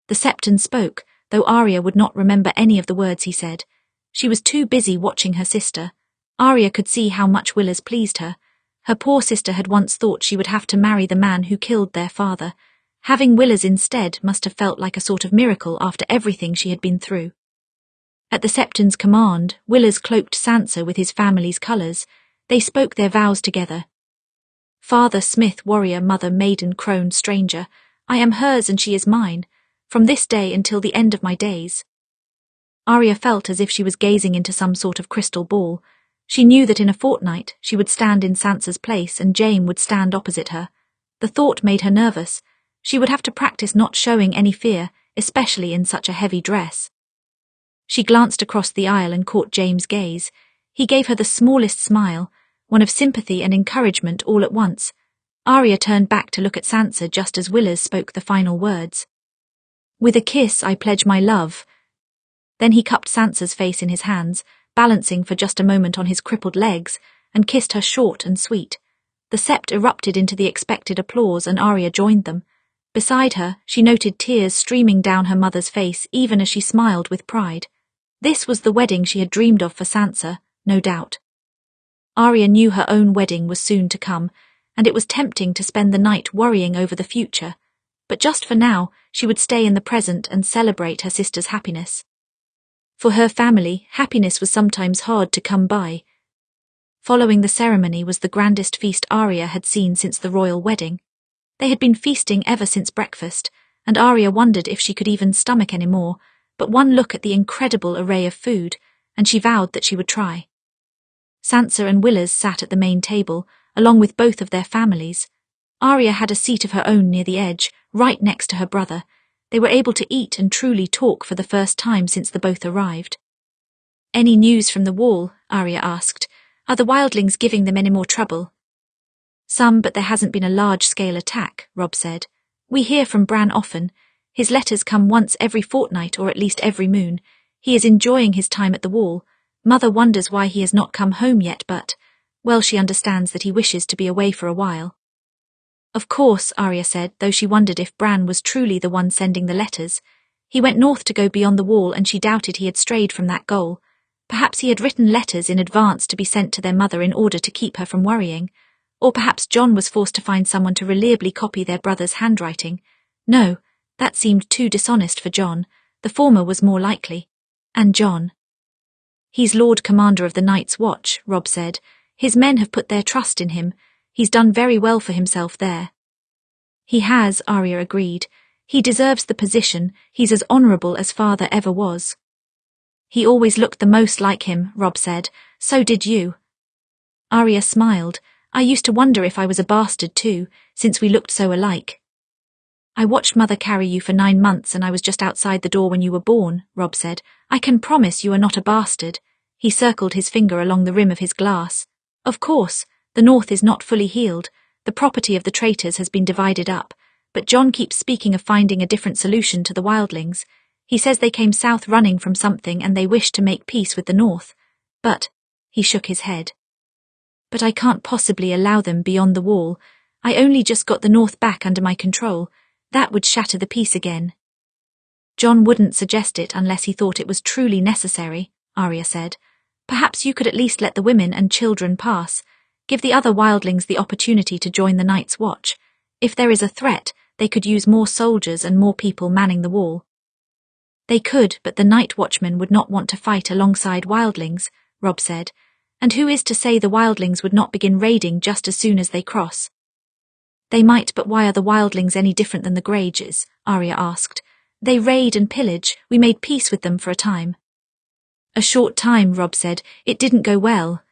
The Septon spoke, though Arya would not remember any of the words he said. She was too busy watching her sister. Arya could see how much Willers pleased her. Her poor sister had once thought she would have to marry the man who killed their father. Having Willers instead must have felt like a sort of miracle after everything she had been through. At the Septon's command, Willers cloaked Sansa with his family's colours. They spoke their vows together. Father, Smith, warrior, mother, maiden, crone, stranger, I am hers and she is mine, from this day until the end of my days. Arya felt as if she was gazing into some sort of crystal ball. She knew that in a fortnight she would stand in Sansa's place and Jaime would stand opposite her. The thought made her nervous. She would have to practice not showing any fear, especially in such a heavy dress. She glanced across the aisle and caught Jaime's gaze. He gave her the smallest smile, one of sympathy and encouragement all at once. Arya turned back to look at Sansa just as Willers spoke the final words. "With a kiss I pledge my love." Then he cupped Sansa's face in his hands, balancing for just a moment on his crippled legs, and kissed her short and sweet. The sept erupted into the expected applause and Arya joined them. Beside her, she noted tears streaming down her mother's face even as she smiled with pride. This was the wedding she had dreamed of for Sansa, no doubt. Arya knew her own wedding was soon to come, and it was tempting to spend the night worrying over the future. But just for now, she would stay in the present and celebrate her sister's happiness. For her family, happiness was sometimes hard to come by. Following the ceremony was the grandest feast Arya had seen since the royal wedding. They had been feasting ever since breakfast, and Arya wondered if she could even stomach any more, but one look at the incredible array of food, and she vowed that she would try. Sansa and Willers sat at the main table, along with both of their families. Arya had a seat of her own near the edge, right next to her brother. They were able to eat and truly talk for the first time since the both arrived. "Any news from the wall?" Arya asked. "Are the wildlings giving them any more trouble?" "Some, but there hasn't been a large-scale attack," Robb said. "We hear from Bran often. His letters come once every fortnight or at least every moon. He is enjoying his time at the wall. Mother wonders why he has not come home yet, but, well, she understands that he wishes to be away for a while." "Of course," Arya said, though she wondered if Bran was truly the one sending the letters. He went north to go beyond the wall and she doubted he had strayed from that goal. Perhaps he had written letters in advance to be sent to their mother in order to keep her from worrying. Or perhaps Jon was forced to find someone to reliably copy their brother's handwriting. No, that seemed too dishonest for Jon. The former was more likely. And Jon. "He's Lord Commander of the Night's Watch," Robb said. "His men have put their trust in him. He's done very well for himself there." "He has," Arya agreed. "He deserves the position. He's as honourable as father ever was." "He always looked the most like him," Robb said. "So did you." Arya smiled. "I used to wonder if I was a bastard too, since we looked so alike." "I watched Mother carry you for 9 months and I was just outside the door when you were born," Robb said. "I can promise you are not a bastard." He circled his finger along the rim of his glass. "Of course, the North is not fully healed. The property of the traitors has been divided up, but Jon keeps speaking of finding a different solution to the wildlings. He says they came south running from something and they wish to make peace with the North. But," he shook his head, "but I can't possibly allow them beyond the wall. I only just got the North back under my control. That would shatter the peace again." "Jon wouldn't suggest it unless he thought it was truly necessary," Arya said. "Perhaps you could at least let the women and children pass. Give the other wildlings the opportunity to join the Night's Watch. If there is a threat, they could use more soldiers and more people manning the wall." "They could, but the Night Watchmen would not want to fight alongside wildlings," Robb said. "And who is to say the wildlings would not begin raiding just as soon as they cross?" "They might, but why are the wildlings any different than the Greyjoys?" Arya asked. "They raid and pillage. We made peace with them for a time." "A short time," Robb said. "It didn't go well."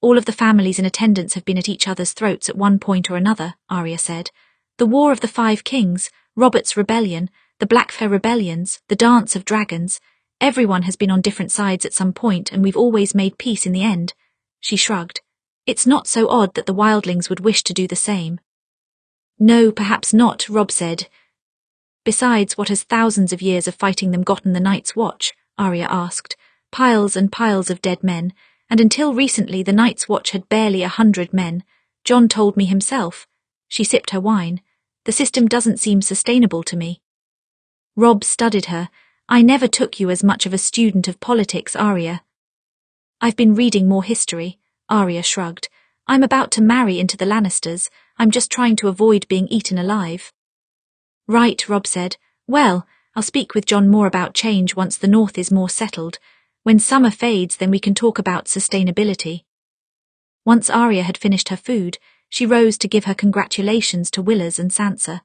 "All of the families in attendance have been at each other's throats at one point or another," Arya said. "The War of the Five Kings, Robert's Rebellion, the Blackfyre Rebellions, the Dance of Dragons. Everyone has been on different sides at some point and we've always made peace in the end." She shrugged. "It's not so odd that the wildlings would wish to do the same." "No, perhaps not," Robb said. "Besides, what has thousands of years of fighting them gotten the Night's Watch?" Arya asked. "Piles and piles of dead men, and until recently the Night's Watch had barely 100 men. Jon told me himself." She sipped her wine. "The system doesn't seem sustainable to me." Robb studied her. "I never took you as much of a student of politics, Arya." "I've been reading more history," Arya shrugged. "I'm about to marry into the Lannisters. I'm just trying to avoid being eaten alive." "Right," Robb said. "Well, I'll speak with Jon more about change once the North is more settled. When summer fades, then we can talk about sustainability." Once Arya had finished her food, she rose to give her congratulations to Willers and Sansa.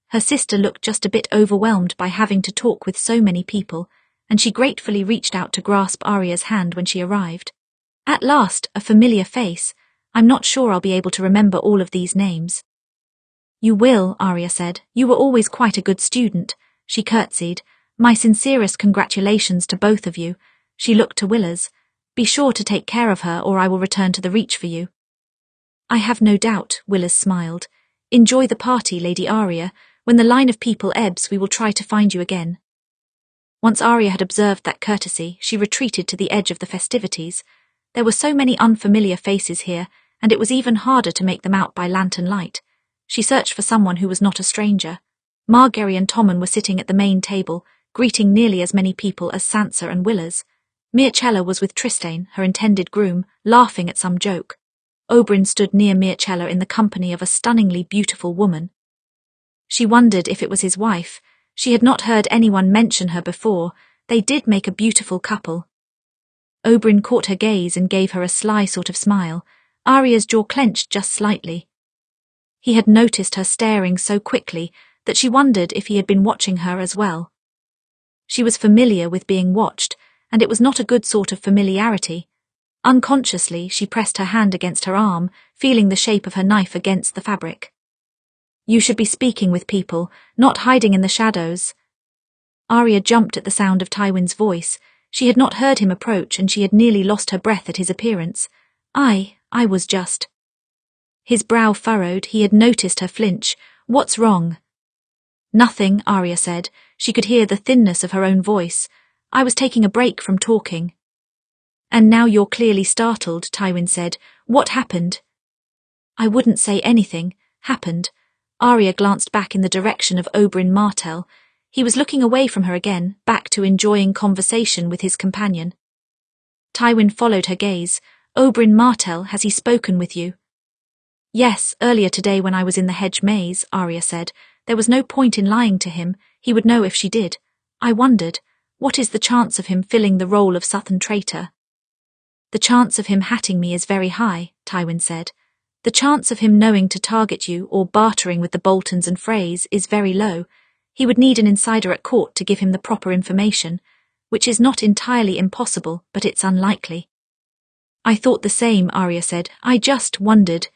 Her sister looked just a bit overwhelmed by having to talk with so many people, and she gratefully reached out to grasp Arya's hand when she arrived. "At last, a familiar face. I'm not sure I'll be able to remember all of these names." You will, Arya said. You were always quite a good student. She curtsied. My sincerest congratulations to both of you. She looked to Willers. Be sure to take care of her, or I will return to the Reach for you. I have no doubt, Willers smiled. Enjoy the party, Lady Arya. When the line of people ebbs, we will try to find you again. Once Arya had observed that courtesy, she retreated to the edge of the festivities. There were so many unfamiliar faces here, and it was even harder to make them out by lantern light. She searched for someone who was not a stranger. Margaery and Tommen were sitting at the main table, greeting nearly as many people as Sansa and Willers. Myrcella was with Trystane, her intended groom, laughing at some joke. Oberyn stood near Myrcella in the company of a stunningly beautiful woman. She wondered if it was his wife. She had not heard anyone mention her before. They did make a beautiful couple. Oberyn caught her gaze and gave her a sly sort of smile. Arya's jaw clenched just slightly. He had noticed her staring so quickly that she wondered if he had been watching her as well. She was familiar with being watched, and it was not a good sort of familiarity. Unconsciously, she pressed her hand against her arm, feeling the shape of her knife against the fabric. You should be speaking with people, not hiding in the shadows. Arya jumped at the sound of Tywin's voice. She had not heard him approach, and she had nearly lost her breath at his appearance. I was just... His brow furrowed. He had noticed her flinch. What's wrong? Nothing, Arya said. She could hear the thinness of her own voice. I was taking a break from talking. And now you're clearly startled, Tywin said. What happened? I wouldn't say anything happened. Arya glanced back in the direction of Oberyn Martell. He was looking away from her again, back to enjoying conversation with his companion. Tywin followed her gaze. Oberyn Martell, has he spoken with you? Yes, earlier today when I was in the hedge maze, Arya said. There was no point in lying to him. He would know if she did. I wondered, what is the chance of him filling the role of Southern traitor? The chance of him hatting me is very high, Tywin said. The chance of him knowing to target you or bartering with the Boltons and Freys is very low. He would need an insider at court to give him the proper information, which is not entirely impossible, but it's unlikely. I thought the same, Arya said. I just wondered.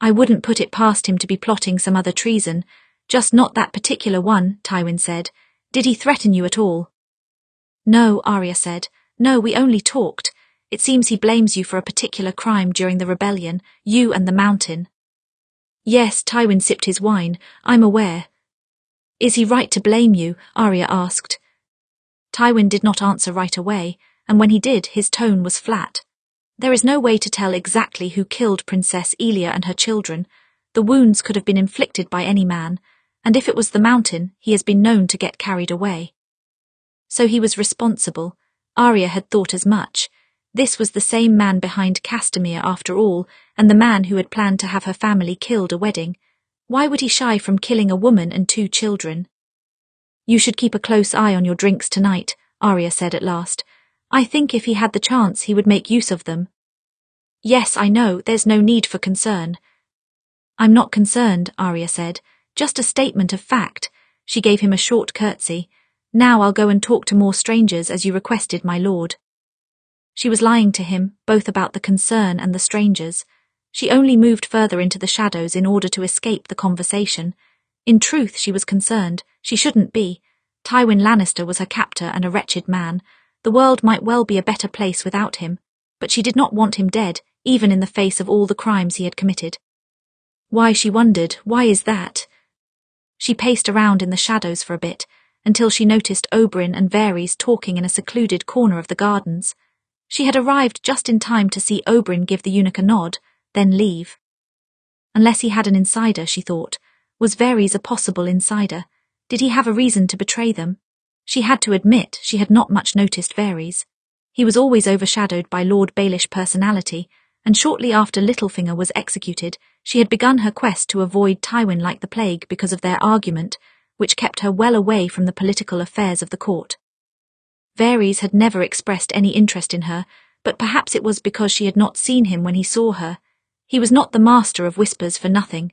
I wouldn't put it past him to be plotting some other treason, just not that particular one, Tywin said. Did he threaten you at all? No, Arya said. No, we only talked. It seems he blames you for a particular crime during the rebellion, you and the Mountain. Yes, Tywin sipped his wine. I'm aware. Is he right to blame you? Arya asked. Tywin did not answer right away, and when he did, his tone was flat. There is no way to tell exactly who killed Princess Elia and her children. The wounds could have been inflicted by any man, and if it was the Mountain, he has been known to get carried away. So he was responsible. Arya had thought as much. This was the same man behind Castamere after all, and the man who had planned to have her family killed a wedding. Why would he shy from killing a woman and 2 children? You should keep a close eye on your drinks tonight, Arya said at last. I think if he had the chance he would make use of them. Yes, I know, there's no need for concern. I'm not concerned, Arya said. Just a statement of fact. She gave him a short curtsy. Now I'll go and talk to more strangers as you requested, my lord. She was lying to him, both about the concern and the strangers. She only moved further into the shadows in order to escape the conversation. In truth, she was concerned. She shouldn't be. Tywin Lannister was her captor and a wretched man. The world might well be a better place without him, but she did not want him dead, even in the face of all the crimes he had committed. Why, she wondered, why is that? She paced around in the shadows for a bit, until she noticed Oberyn and Varys talking in a secluded corner of the gardens. She had arrived just in time to see Oberyn give the eunuch a nod, then leave. Unless he had an insider, she thought. Was Varys a possible insider? Did he have a reason to betray them? She had to admit she had not much noticed Varys. He was always overshadowed by Lord Baelish personality, and shortly after Littlefinger was executed, she had begun her quest to avoid Tywin like the plague because of their argument, which kept her well away from the political affairs of the court. Varys had never expressed any interest in her, but perhaps it was because she had not seen him when he saw her. He was not the master of whispers for nothing.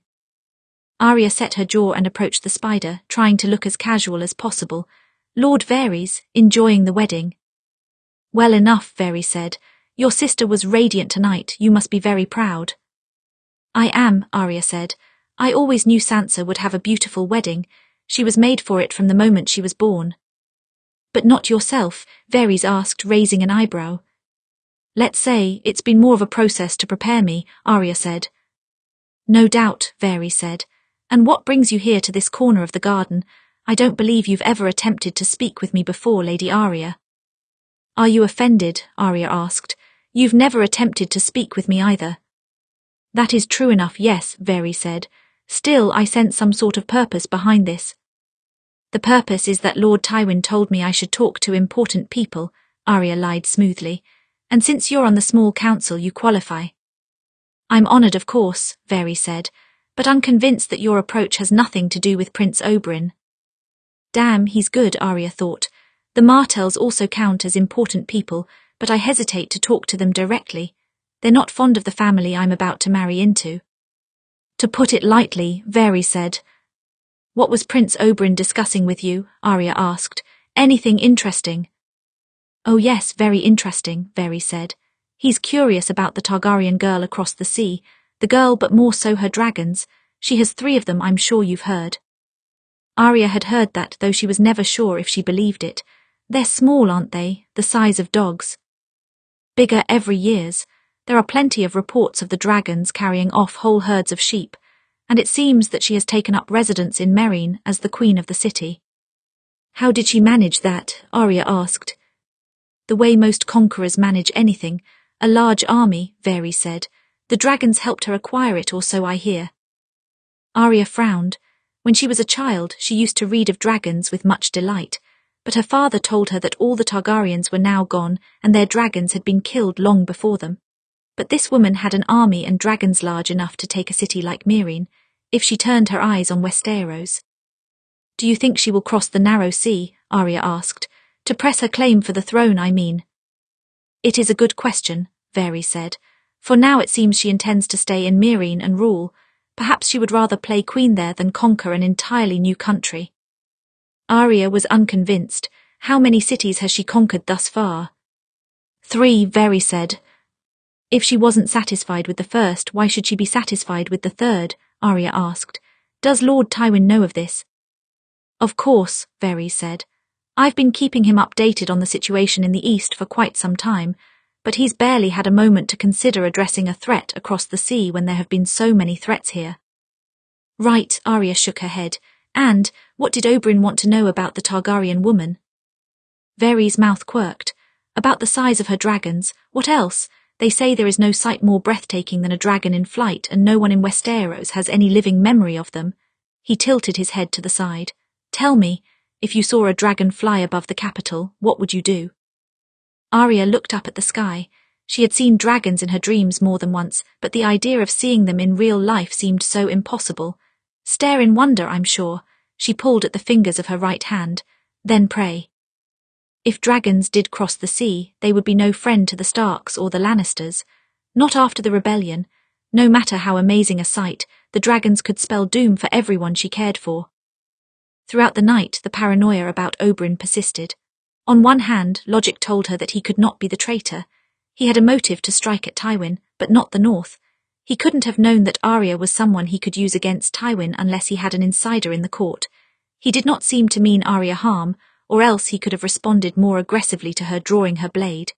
Arya set her jaw and approached the spider, trying to look as casual as possible. Lord Varys, enjoying the wedding. Well enough, Varys said. Your sister was radiant tonight. You must be very proud. I am, Arya said. I always knew Sansa would have a beautiful wedding. She was made for it from the moment she was born. But not yourself, Varys asked, raising an eyebrow. Let's say it's been more of a process to prepare me, Arya said. No doubt, Varys said. And what brings you here to this corner of the garden? I don't believe you've ever attempted to speak with me before, Lady Arya. Are you offended? Arya asked. You've never attempted to speak with me either. That is true enough, yes, Varys said. Still, I sense some sort of purpose behind this. The purpose is that Lord Tywin told me I should talk to important people, Arya lied smoothly. And since you're on the small council, you qualify. I'm honoured, of course, Varys said, but I'm convinced that your approach has nothing to do with Prince Oberyn. Damn, he's good, Arya thought. The Martells also count as important people, but I hesitate to talk to them directly. They're not fond of the family I'm about to marry into. To put it lightly, Varys said. What was Prince Oberyn discussing with you? Arya asked. Anything interesting? Oh yes, very interesting, Varys said. He's curious about the Targaryen girl across the sea, the girl but more so her dragons. She has 3 of them, I'm sure you've heard. Arya had heard that, though she was never sure if she believed it. They're small, aren't they? The size of dogs. Bigger every years. There are plenty of reports of the dragons carrying off whole herds of sheep, and it seems that she has taken up residence in Meereen as the queen of the city. How did she manage that? Arya asked. The way most conquerors manage anything, a large army, Varys said. The dragons helped her acquire it, or so I hear. Arya frowned. When she was a child, she used to read of dragons with much delight, but her father told her that all the Targaryens were now gone and their dragons had been killed long before them. But this woman had an army and dragons large enough to take a city like Meereen, if she turned her eyes on Westeros. Do you think she will cross the narrow sea? Arya asked. To press her claim for the throne, I mean. It is a good question, Varys said. For now it seems she intends to stay in Meereen and rule. Perhaps she would rather play queen there than conquer an entirely new country. Arya was unconvinced. How many cities has she conquered thus far? 3, Varys said. If she wasn't satisfied with the first, why should she be satisfied with the third? Arya asked. Does Lord Tywin know of this? Of course, Varys said. I've been keeping him updated on the situation in the east for quite some time, but he's barely had a moment to consider addressing a threat across the sea when there have been so many threats here. Right, Arya shook her head. And, what did Oberyn want to know about the Targaryen woman? Varys' mouth quirked. About the size of her dragons, what else? They say there is no sight more breathtaking than a dragon in flight, and no one in Westeros has any living memory of them. He tilted his head to the side. Tell me, if you saw a dragon fly above the capital, what would you do? Arya looked up at the sky. She had seen dragons in her dreams more than once, but the idea of seeing them in real life seemed so impossible. Stare in wonder, I'm sure. She pulled at the fingers of her right hand. Then pray. If dragons did cross the sea, they would be no friend to the Starks or the Lannisters. Not after the rebellion. No matter how amazing a sight, the dragons could spell doom for everyone she cared for. Throughout the night, the paranoia about Oberyn persisted. On one hand, logic told her that he could not be the traitor. He had a motive to strike at Tywin, but not the North. He couldn't have known that Arya was someone he could use against Tywin unless he had an insider in the court. He did not seem to mean Arya harm, or else he could have responded more aggressively to her drawing her blade.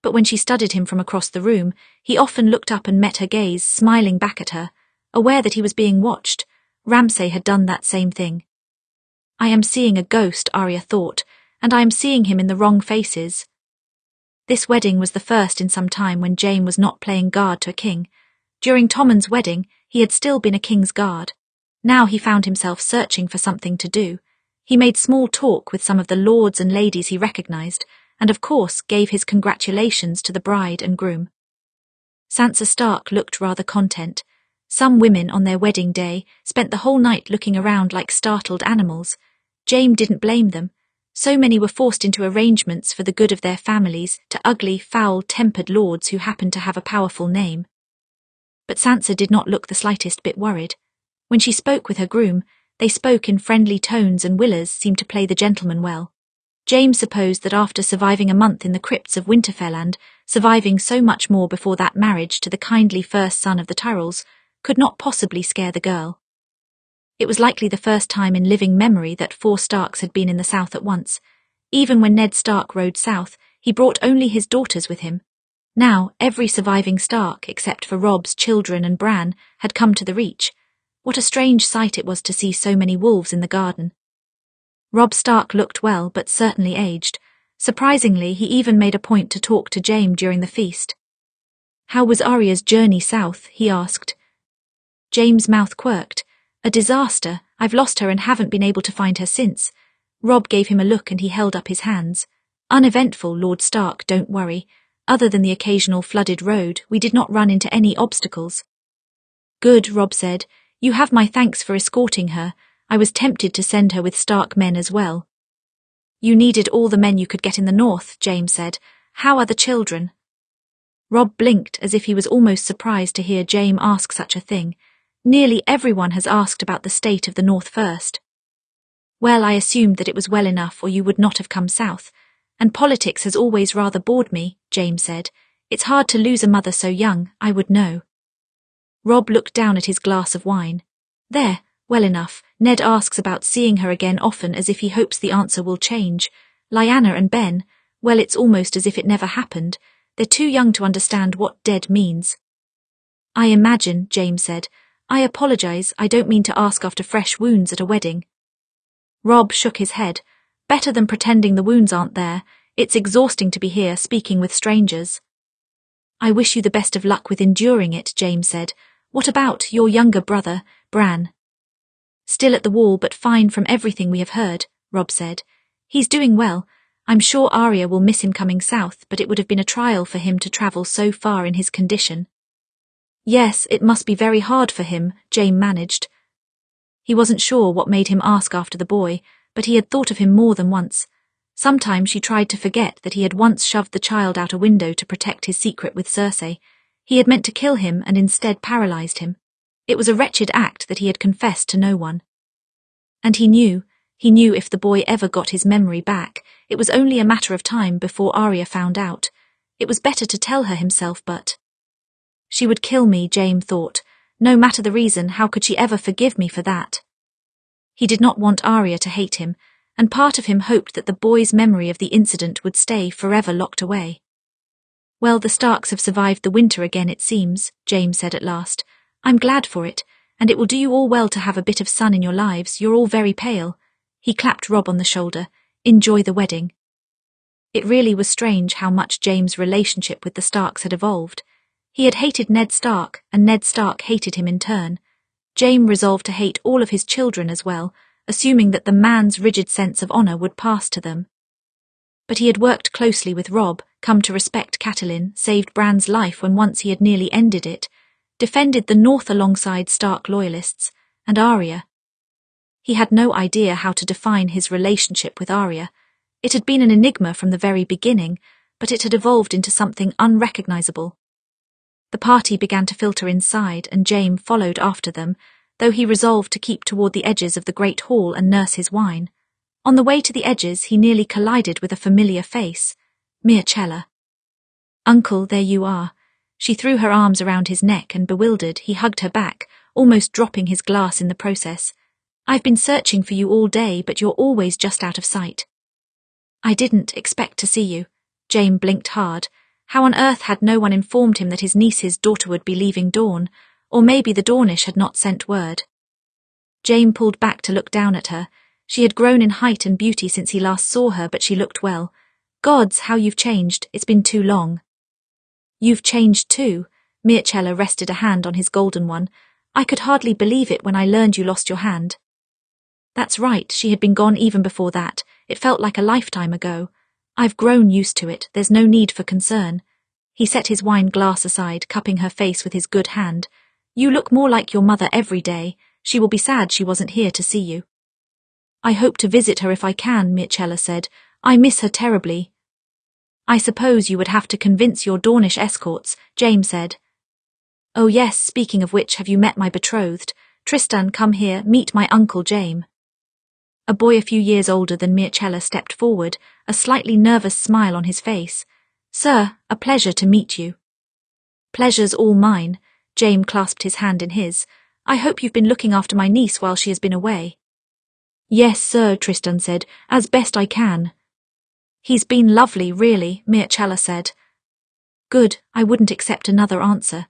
But when she studied him from across the room, he often looked up and met her gaze, smiling back at her, aware that he was being watched. Ramsay had done that same thing. I am seeing a ghost, Arya thought, and I am seeing him in the wrong faces. This wedding was the first in some time when Jaime was not playing guard to a king. During Tommen's wedding, he had still been a king's guard. Now he found himself searching for something to do. He made small talk with some of the lords and ladies he recognized, and of course gave his congratulations to the bride and groom. Sansa Stark looked rather content. Some women on their wedding day spent the whole night looking around like startled animals. Jaime didn't blame them. So many were forced into arrangements for the good of their families to ugly, foul-tempered lords who happened to have a powerful name. But Sansa did not look the slightest bit worried. When she spoke with her groom, they spoke in friendly tones, and Willers seemed to play the gentleman well. Jaime supposed that after surviving a month in the crypts of Winterfell and surviving so much more before that marriage to the kindly first son of the Tyrells, could not possibly scare the girl. It was likely the first time in living memory that 4 Starks had been in the south at once. Even when Ned Stark rode south, he brought only his daughters with him. Now, every surviving Stark, except for Robb's children and Bran, had come to the Reach. What a strange sight it was to see so many wolves in the garden. Robb Stark looked well, but certainly aged. Surprisingly, he even made a point to talk to Jaime during the feast. "How was Arya's journey south?" he asked. Jaime's mouth quirked. "A disaster. I've lost her and haven't been able to find her since." Robb gave him a look and he held up his hands. "Uneventful, Lord Stark, don't worry. Other than the occasional flooded road, we did not run into any obstacles." "Good," Robb said. "You have my thanks for escorting her. I was tempted to send her with Stark men as well." "You needed all the men you could get in the north," Jaime said. "How are the children?" Robb blinked as if he was almost surprised to hear Jaime ask such a thing. Nearly everyone has asked about the state of the north first. "Well, I assumed that it was well enough or you would not have come south. And politics has always rather bored me," Jaime said. "It's hard to lose a mother so young, I would know." Robb looked down at his glass of wine. "There, well enough. Ned asks about seeing her again often as if he hopes the answer will change. Lyanna and Ben, well, it's almost as if it never happened. They're too young to understand what dead means." "I imagine," Jaime said. "I apologize, I don't mean to ask after fresh wounds at a wedding." Robb shook his head. "Better than pretending the wounds aren't there. It's exhausting to be here speaking with strangers." "I wish you the best of luck with enduring it," Jaime said. "What about your younger brother, Bran?" "Still at the wall, but fine from everything we have heard," Robb said. "He's doing well. I'm sure Arya will miss him coming south, but it would have been a trial for him to travel so far in his condition." "Yes, it must be very hard for him," Jaime managed. He wasn't sure what made him ask after the boy, but he had thought of him more than once. Sometimes she tried to forget that he had once shoved the child out a window to protect his secret with Cersei. He had meant to kill him and instead paralyzed him. It was a wretched act that he had confessed to no one. And he knew if the boy ever got his memory back, it was only a matter of time before Arya found out. It was better to tell her himself, but... "She would kill me," Jaime thought. "No matter the reason, how could she ever forgive me for that?" He did not want Arya to hate him, and part of him hoped that the boy's memory of the incident would stay forever locked away. "Well, the Starks have survived the winter again, it seems," Jaime said at last. "I'm glad for it, and it will do you all well to have a bit of sun in your lives. You're all very pale." He clapped Robb on the shoulder. "Enjoy the wedding." It really was strange how much Jaime's relationship with the Starks had evolved. He had hated Ned Stark, and Ned Stark hated him in turn. Jaime resolved to hate all of his children as well, assuming that the man's rigid sense of honor would pass to them. But he had worked closely with Robb, come to respect Catelyn, saved Bran's life when once he had nearly ended it, defended the North alongside Stark loyalists, and Arya. He had no idea how to define his relationship with Arya. It had been an enigma from the very beginning, but it had evolved into something unrecognizable. The party began to filter inside, and Jaime followed after them, though he resolved to keep toward the edges of the great hall and nurse his wine. On the way to the edges, he nearly collided with a familiar face, Mircella. "Uncle, there you are." She threw her arms around his neck, and bewildered, he hugged her back, almost dropping his glass in the process. "I've been searching for you all day, but you're always just out of sight." "I didn't expect to see you." Jaime blinked hard. How on earth had no one informed him that his niece's daughter would be leaving Dawn? Or maybe the Dornish had not sent word. Jaime pulled back to look down at her. She had grown in height and beauty since he last saw her, but she looked well. "Gods, how you've changed. It's been too long." "You've changed too." Mircella rested a hand on his golden one. "I could hardly believe it when I learned you lost your hand." That's right, she had been gone even before that. It felt like a lifetime ago. "I've grown used to it. There's no need for concern." He set his wine glass aside, cupping her face with his good hand. "You look more like your mother every day. She will be sad she wasn't here to see you." "I hope to visit her if I can," Mircella said. "I miss her terribly." "I suppose you would have to convince your Dornish escorts," Jaime said. "Oh yes, speaking of which, have you met my betrothed? Tristan, come here, meet my uncle Jaime." A boy a few years older than Mircella stepped forward, a slightly nervous smile on his face. "Sir, a pleasure to meet you." "Pleasure's all mine." Jaime clasped his hand in his. "I hope you've been looking after my niece while she has been away." "Yes, sir," Tristan said, "as best I can." "He's been lovely, really," Mircella said. "Good, I wouldn't accept another answer."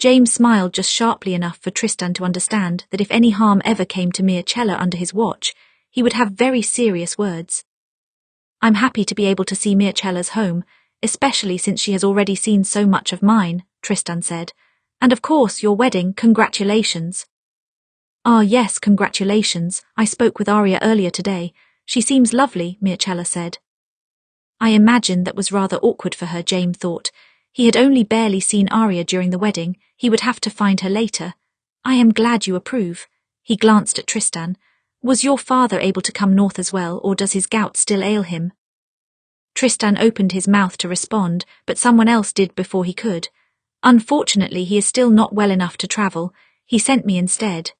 Jaime smiled just sharply enough for Tristan to understand that if any harm ever came to Mircella under his watch, he would have very serious words. "I'm happy to be able to see Mircella's home, especially since she has already seen so much of mine," Tristan said. "And of course, your wedding, congratulations." "Ah yes, congratulations. I spoke with Arya earlier today. She seems lovely," Mircella said. I imagine that was rather awkward for her, Jaime thought. He had only barely seen Arya during the wedding. He would have to find her later. "I am glad you approve." He glanced at Tristan. "Was your father able to come north as well, or does his gout still ail him?" Tristan opened his mouth to respond, but someone else did before he could. "Unfortunately, he is still not well enough to travel. He sent me instead."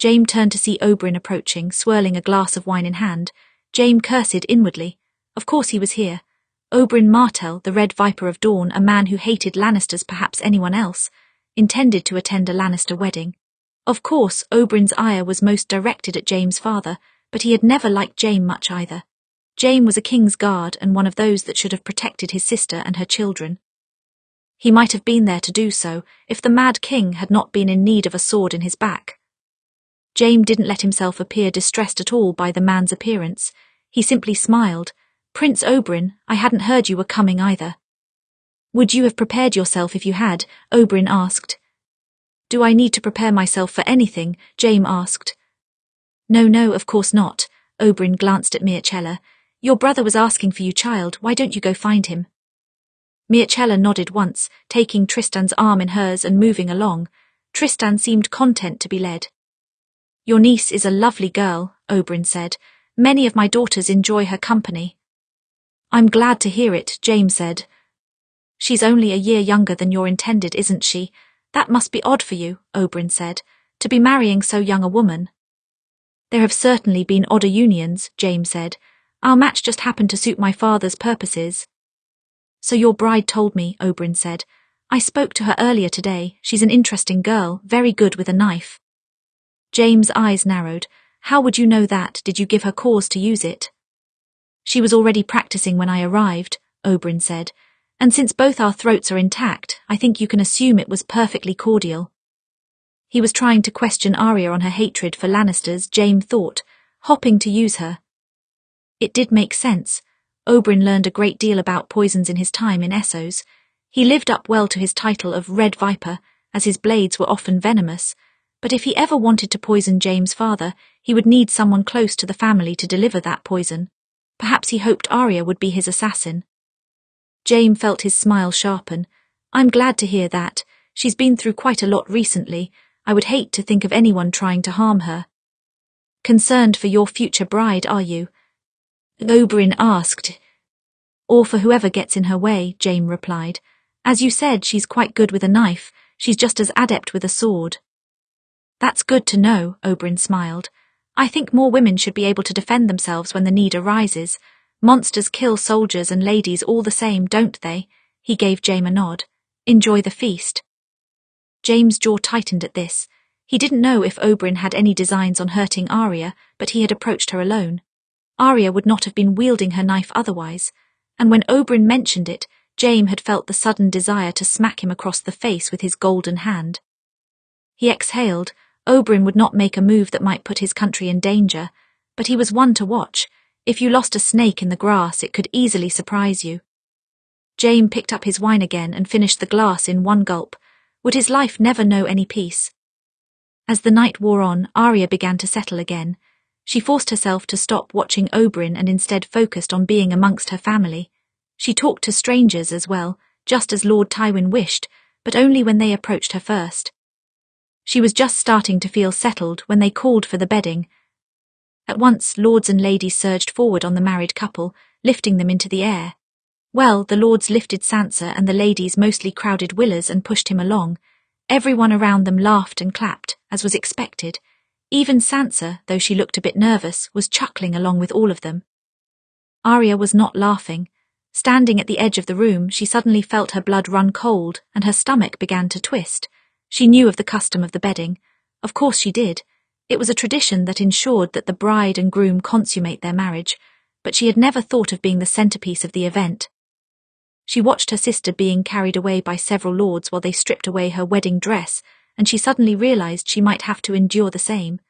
Jaime turned to see Oberyn approaching, swirling a glass of wine in hand. Jaime cursed inwardly. Of course he was here. Oberyn Martell, the Red Viper of Dawn, a man who hated Lannisters perhaps anyone else, intended to attend a Lannister wedding. Of course, Oberyn's ire was most directed at Jaime's father, but he had never liked Jaime much either. Jaime was a king's guard and one of those that should have protected his sister and her children. He might have been there to do so if the Mad King had not been in need of a sword in his back. Jaime didn't let himself appear distressed at all by the man's appearance. He simply smiled. "Prince Oberyn, I hadn't heard you were coming either." "Would you have prepared yourself if you had?" Oberyn asked. "Do I need to prepare myself for anything?" Jaime asked. No, of course not." Oberyn glanced at Mircella. "Your brother was asking for you, child. Why don't you go find him?" Mircella nodded once, taking Tristan's arm in hers and moving along. Tristan seemed content to be led. "Your niece is a lovely girl," Oberyn said. "Many of my daughters enjoy her company." "I'm glad to hear it," Jaime said. "She's only a year younger than your intended, isn't she? That must be odd for you," Oberyn said, "to be marrying so young a woman." "There have certainly been odder unions," Jaime said. "Our match just happened to suit my father's purposes." "So your bride told me," Oberyn said. "I spoke to her earlier today. She's an interesting girl, very good with a knife." Jaime's eyes narrowed. "How would you know that? Did you give her cause to use it?" "She was already practicing when I arrived," Oberyn said. "And since both our throats are intact, I think you can assume it was perfectly cordial." He was trying to question Arya on her hatred for Lannisters, Jaime thought, hopping to use her. It did make sense. Oberyn learned a great deal about poisons in his time in Essos. He lived up well to his title of Red Viper, as his blades were often venomous, but if he ever wanted to poison Jaime's father, he would need someone close to the family to deliver that poison. Perhaps he hoped Arya would be his assassin. Jaime felt his smile sharpen. "I'm glad to hear that. She's been through quite a lot recently. I would hate to think of anyone trying to harm her." "Concerned for your future bride, are you?" Oberyn asked. "Or for whoever gets in her way," Jaime replied. "As you said, she's quite good with a knife. She's just as adept with a sword." "That's good to know," Oberyn smiled. "I think more women should be able to defend themselves when the need arises. Monsters kill soldiers and ladies all the same, don't they?" He gave Jaime a nod. "Enjoy the feast." Jaime's jaw tightened at this. He didn't know if Oberyn had any designs on hurting Arya, but he had approached her alone. Arya would not have been wielding her knife otherwise, and when Oberyn mentioned it, Jaime had felt the sudden desire to smack him across the face with his golden hand. He exhaled. Oberyn would not make a move that might put his country in danger, but he was one to watch. If you lost a snake in the grass, it could easily surprise you. Jaime picked up his wine again and finished the glass in one gulp. Would his life never know any peace? As the night wore on, Arya began to settle again. She forced herself to stop watching Oberyn and instead focused on being amongst her family. She talked to strangers as well, just as Lord Tywin wished, but only when they approached her first. She was just starting to feel settled when they called for the bedding. At once, lords and ladies surged forward on the married couple, lifting them into the air. Well, the lords lifted Sansa and the ladies mostly crowded Willers and pushed him along. Everyone around them laughed and clapped, as was expected. Even Sansa, though she looked a bit nervous, was chuckling along with all of them. Arya was not laughing. Standing at the edge of the room, she suddenly felt her blood run cold and her stomach began to twist. She knew of the custom of the bedding. Of course she did. It was a tradition that ensured that the bride and groom consummate their marriage, but she had never thought of being the centerpiece of the event. She watched her sister being carried away by several lords while they stripped away her wedding dress, and she suddenly realized she might have to endure the same.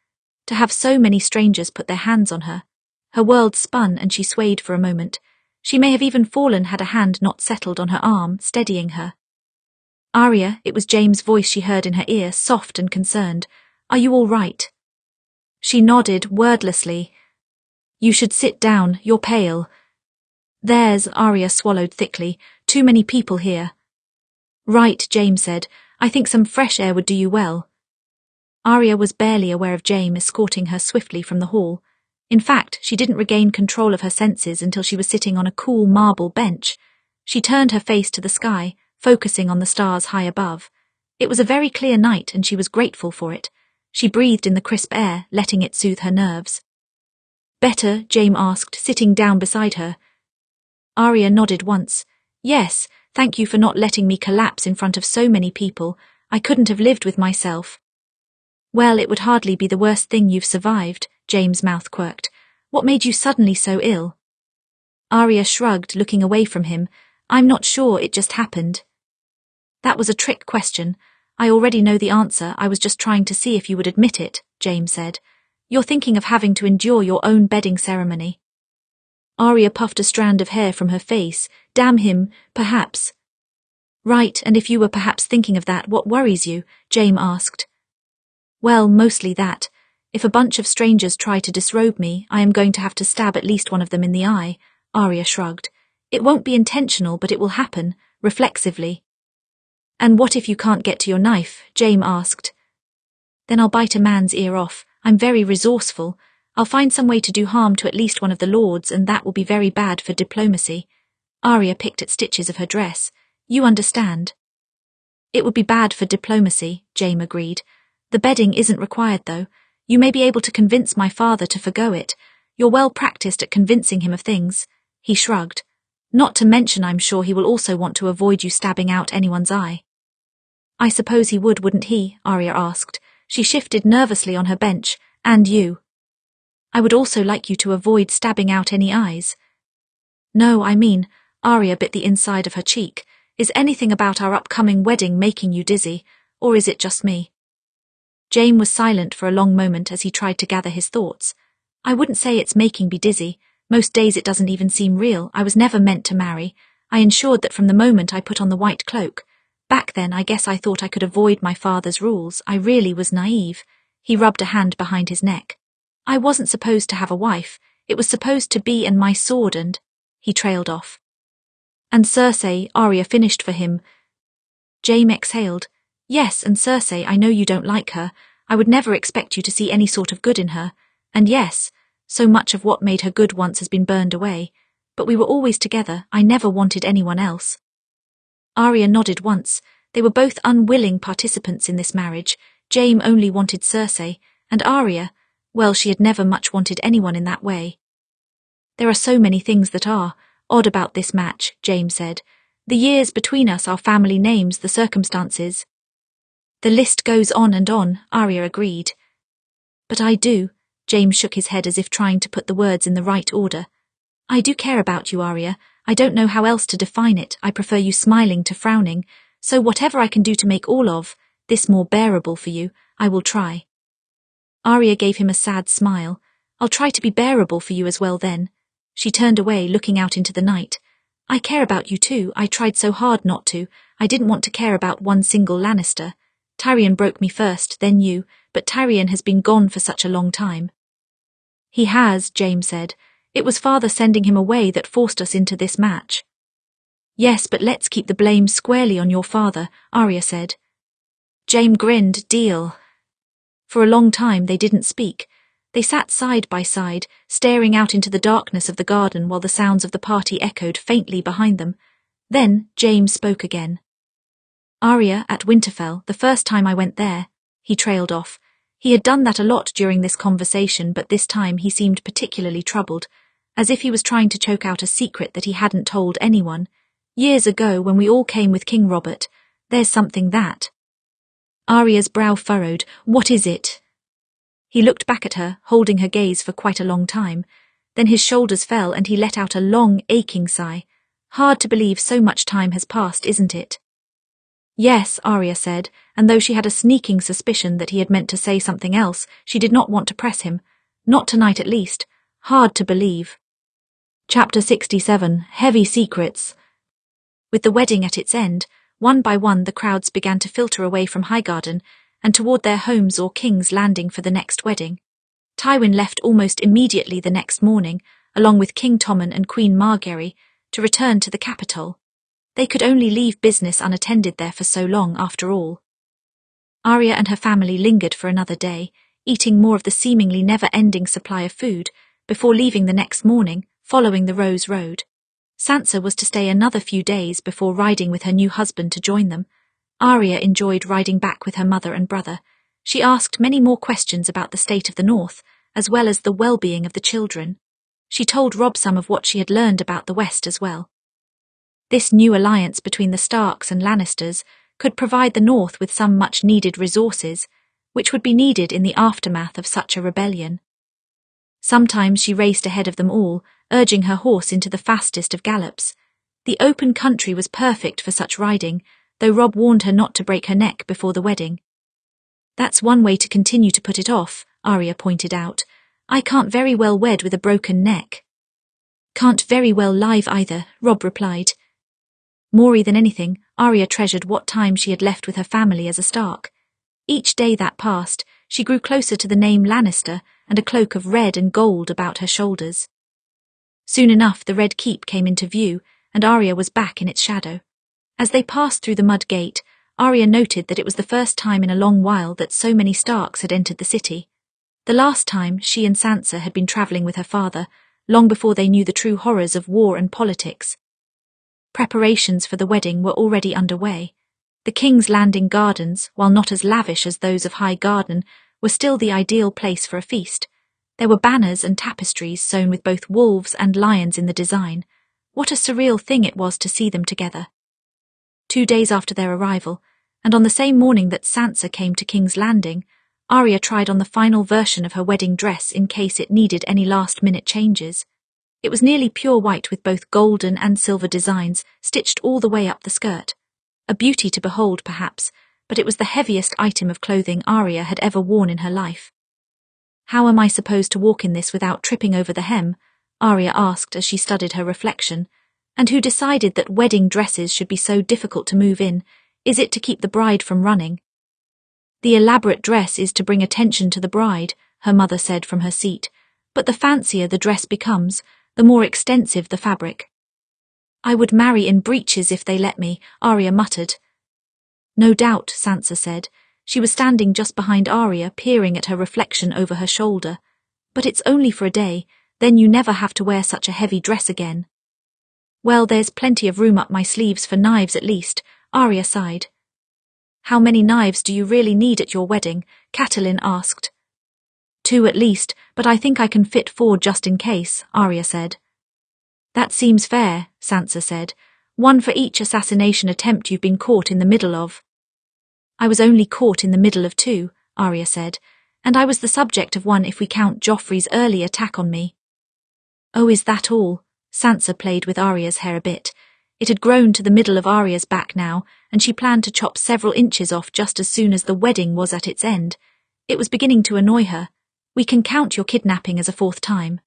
To have so many strangers put their hands on her. Her world spun and she swayed for a moment. She may have even fallen had a hand not settled on her arm, steadying her. "Arya," it was Jaime's voice she heard in her ear, soft and concerned. "Are you all right?" She nodded, wordlessly. "You should sit down, you're pale." "There's," Arya swallowed thickly, "too many people here." "Right," Jaime said. "I think some fresh air would do you well." Arya was barely aware of Jaime escorting her swiftly from the hall. In fact, she didn't regain control of her senses until she was sitting on a cool marble bench. She turned her face to the sky, focusing on the stars high above. It was a very clear night and she was grateful for it. She breathed in the crisp air, letting it soothe her nerves. "Better?" Jaime asked, sitting down beside her. Arya nodded once. "Yes, thank you for not letting me collapse in front of so many people. I couldn't have lived with myself." "Well, it would hardly be the worst thing you've survived," Jaime's mouth quirked. "What made you suddenly so ill?" Arya shrugged, looking away from him. "I'm not sure, it just happened." "That was a trick question. I already know the answer, I was just trying to see if you would admit it," Jaime said. "You're thinking of having to endure your own bedding ceremony." Arya puffed a strand of hair from her face. "Damn him, perhaps." "Right, and if you were perhaps thinking of that, what worries you?" Jaime asked. "Well, mostly that. If a bunch of strangers try to disrobe me, I am going to have to stab at least one of them in the eye," Arya shrugged. "It won't be intentional, but it will happen, reflexively." "And what if you can't get to your knife?" Jaime asked. "Then I'll bite a man's ear off. I'm very resourceful. I'll find some way to do harm to at least one of the lords, and that will be very bad for diplomacy." Arya picked at stitches of her dress. "You understand." "It would be bad for diplomacy," Jaime agreed. "The bedding isn't required, though. You may be able to convince my father to forgo it. You're well practiced at convincing him of things." He shrugged. "Not to mention I'm sure he will also want to avoid you stabbing out anyone's eye." "I suppose he would, wouldn't he?" Arya asked. She shifted nervously on her bench. "And you?" "I would also like you to avoid stabbing out any eyes." "No, I mean," Arya bit the inside of her cheek, "is anything about our upcoming wedding making you dizzy, or is it just me?" Jaime was silent for a long moment as he tried to gather his thoughts. "I wouldn't say it's making me dizzy. Most days it doesn't even seem real. I was never meant to marry. I ensured that from the moment I put on the white cloak. Back then, I guess I thought I could avoid my father's rules. I really was naive." He rubbed a hand behind his neck. "I wasn't supposed to have a wife. It was supposed to be and my sword and—" He trailed off. "And Cersei," Arya finished for him. Jaime exhaled. "Yes, and Cersei, I know you don't like her. I would never expect you to see any sort of good in her. And yes, so much of what made her good once has been burned away. But we were always together. I never wanted anyone else." Arya nodded once. They were both unwilling participants in this marriage. Jaime only wanted Cersei, and Arya, well, she had never much wanted anyone in that way. "There are so many things that are odd about this match," Jaime said. "The years between us, our family names, the circumstances." "The list goes on and on," Arya agreed. "But I do." Jaime shook his head as if trying to put the words in the right order. "I do care about you, Arya. I don't know how else to define it. I prefer you smiling to frowning. So whatever I can do to make all of this more bearable for you, I will try." Arya gave him a sad smile. "I'll try to be bearable for you as well then." She turned away, looking out into the night. "I care about you too. I tried so hard not to. I didn't want to care about one single Lannister. Tyrion broke me first, then you, but Tyrion has been gone for such a long time." "He has," Jaime said. "It was father sending him away that forced us into this match." "Yes, but let's keep the blame squarely on your father," Arya said. Jaime grinned. "Deal." For a long time they didn't speak. They sat side by side, staring out into the darkness of the garden while the sounds of the party echoed faintly behind them. Then Jaime spoke again. "Arya, at Winterfell, the first time I went there," he trailed off. He had done that a lot during this conversation, but this time he seemed particularly troubled, as if he was trying to choke out a secret that he hadn't told anyone. "Years ago, when we all came with King Robert, there's something that—" Arya's brow furrowed. What is it? He looked back at her, holding her gaze for quite a long time. Then his shoulders fell and he let out a long, aching sigh. Hard to believe so much time has passed, isn't it? Yes, Arya said, and though she had a sneaking suspicion that he had meant to say something else, she did not want to press him. Not tonight at least. Hard to believe. Chapter 67. Heavy Secrets. With the wedding at its end, one by one the crowds began to filter away from Highgarden and toward their homes or King's Landing for the next wedding. Tywin left almost immediately the next morning, along with King Tommen and Queen Margaery, to return to the capital. They could only leave business unattended there for so long, after all. Arya and her family lingered for another day, eating more of the seemingly never-ending supply of food, before leaving the next morning, following the Rose Road. Sansa was to stay another few days before riding with her new husband to join them. Arya enjoyed riding back with her mother and brother. She asked many more questions about the state of the North, as well as the well-being of the children. She told Robb some of what she had learned about the West as well. This new alliance between the Starks and Lannisters could provide the North with some much-needed resources, which would be needed in the aftermath of such a rebellion. Sometimes she raced ahead of them all, urging her horse into the fastest of gallops. The open country was perfect for such riding, though Robb warned her not to break her neck before the wedding. That's one way to continue to put it off, Arya pointed out. I can't very well wed with a broken neck. Can't very well live either, Robb replied. More than anything, Arya treasured what time she had left with her family as a Stark. Each day that passed, she grew closer to the name Lannister and a cloak of red and gold about her shoulders. Soon enough the Red Keep came into view, and Arya was back in its shadow. As they passed through the mud gate, Arya noted that it was the first time in a long while that so many Starks had entered the city. The last time she and Sansa had been travelling with her father, long before they knew the true horrors of war and politics. Preparations for the wedding were already underway. The King's Landing gardens, while not as lavish as those of Highgarden, were still the ideal place for a feast. There were banners and tapestries sewn with both wolves and lions in the design. What a surreal thing it was to see them together. 2 days after their arrival, and on the same morning that Sansa came to King's Landing, Arya tried on the final version of her wedding dress in case it needed any last-minute changes. It was nearly pure white with both golden and silver designs stitched all the way up the skirt. A beauty to behold, perhaps, but it was the heaviest item of clothing Arya had ever worn in her life. How am I supposed to walk in this without tripping over the hem? Arya asked as she studied her reflection. And who decided that wedding dresses should be so difficult to move in? Is it to keep the bride from running? The elaborate dress is to bring attention to the bride, her mother said from her seat, but the fancier the dress becomes, the more extensive the fabric. I would marry in breeches if they let me, Arya muttered. No doubt, Sansa said. She was standing just behind Arya, peering at her reflection over her shoulder. But it's only for a day, then you never have to wear such a heavy dress again. Well, there's plenty of room up my sleeves for knives at least, Arya sighed. How many knives do you really need at your wedding? Catelyn asked. 2 at least, but I think I can fit 4 just in case, Arya said. That seems fair, Sansa said. 1 for each assassination attempt you've been caught in the middle of. I was only caught in the middle of 2, Arya said, and I was the subject of 1 if we count Joffrey's early attack on me. Oh, is that all? Sansa played with Arya's hair a bit. It had grown to the middle of Arya's back now, and she planned to chop several inches off just as soon as the wedding was at its end. It was beginning to annoy her. We can count your kidnapping as a 4th time.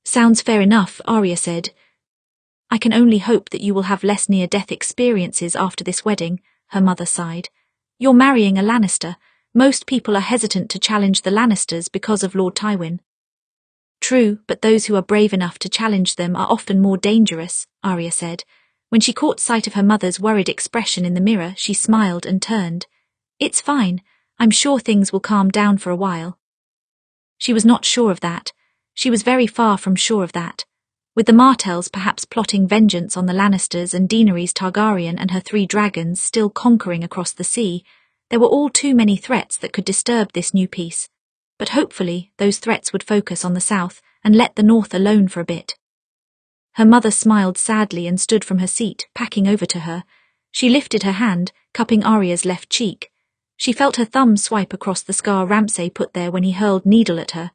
Sounds fair enough, Arya said. I can only hope that you will have less near-death experiences after this wedding, her mother sighed. You're marrying a Lannister. Most people are hesitant to challenge the Lannisters because of Lord Tywin. True, but those who are brave enough to challenge them are often more dangerous, Arya said. When she caught sight of her mother's worried expression in the mirror, she smiled and turned. It's fine. I'm sure things will calm down for a while. She was not sure of that. She was very far from sure of that. With the Martells perhaps plotting vengeance on the Lannisters and Daenerys Targaryen and her 3 dragons still conquering across the sea, there were all too many threats that could disturb this new peace. But hopefully those threats would focus on the south and let the north alone for a bit. Her mother smiled sadly and stood from her seat, packing over to her. She lifted her hand, cupping Arya's left cheek. She felt her thumb swipe across the scar Ramsay put there when he hurled needle at her.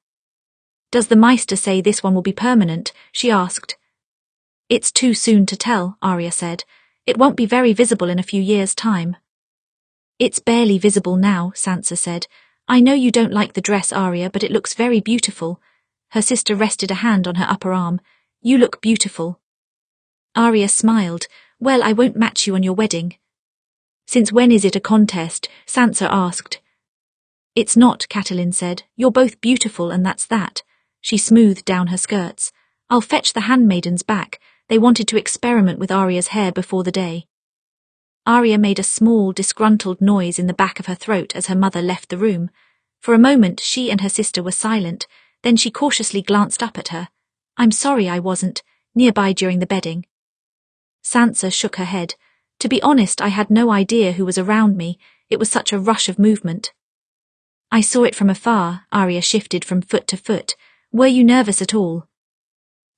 "Does the Meister say this one will be permanent?" she asked. "It's too soon to tell," Arya said. "It won't be very visible in a few years' time." "It's barely visible now," Sansa said. "I know you don't like the dress, Arya, but it looks very beautiful." Her sister rested a hand on her upper arm. "You look beautiful." Arya smiled. "Well, I won't match you on your wedding." "Since when is it a contest?" Sansa asked. "It's not," Catelyn said. "You're both beautiful and that's that." She smoothed down her skirts. "I'll fetch the handmaidens back. They wanted to experiment with Arya's hair before the day." Arya made a small, disgruntled noise in the back of her throat as her mother left the room. For a moment she and her sister were silent, then she cautiously glanced up at her. "I'm sorry I wasn't nearby during the bedding." Sansa shook her head. "To be honest, I had no idea who was around me. It was such a rush of movement." "I saw it from afar." Arya shifted from foot to foot. "Were you nervous at all?"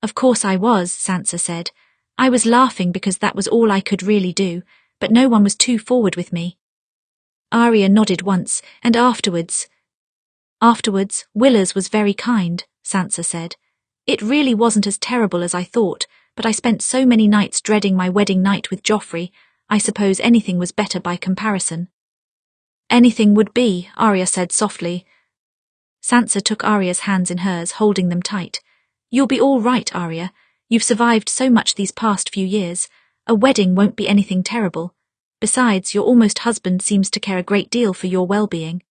"Of course I was," Sansa said. "I was laughing because that was all I could really do, but no one was too forward with me." Arya nodded once, and afterwards... "Afterwards, Willers was very kind," Sansa said. "It really wasn't as terrible as I thought, but I spent so many nights dreading my wedding night with Joffrey. I suppose anything was better by comparison." "Anything would be," Arya said softly. Sansa took Arya's hands in hers, holding them tight. "You'll be all right, Arya. You've survived so much these past few years. A wedding won't be anything terrible. Besides, your almost husband seems to care a great deal for your well-being."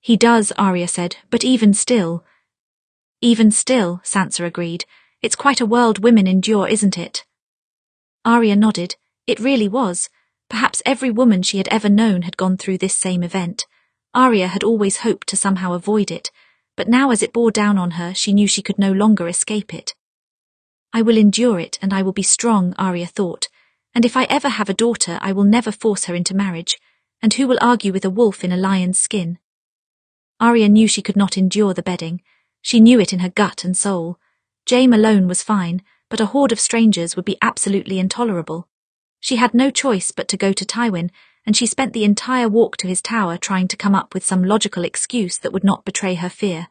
"He does," Arya said, "but even still..." "Even still," Sansa agreed. "It's quite a world women endure, isn't it?" Arya nodded. It really was. Perhaps every woman she had ever known had gone through this same event. Arya had always hoped to somehow avoid it, but now as it bore down on her, she knew she could no longer escape it. "I will endure it, and I will be strong," Arya thought. "And if I ever have a daughter, I will never force her into marriage. And who will argue with a wolf in a lion's skin?" Arya knew she could not endure the bedding. She knew it in her gut and soul. Jaime alone was fine, but a horde of strangers would be absolutely intolerable. She had no choice but to go to Tywin, and she spent the entire walk to his tower trying to come up with some logical excuse that would not betray her fear.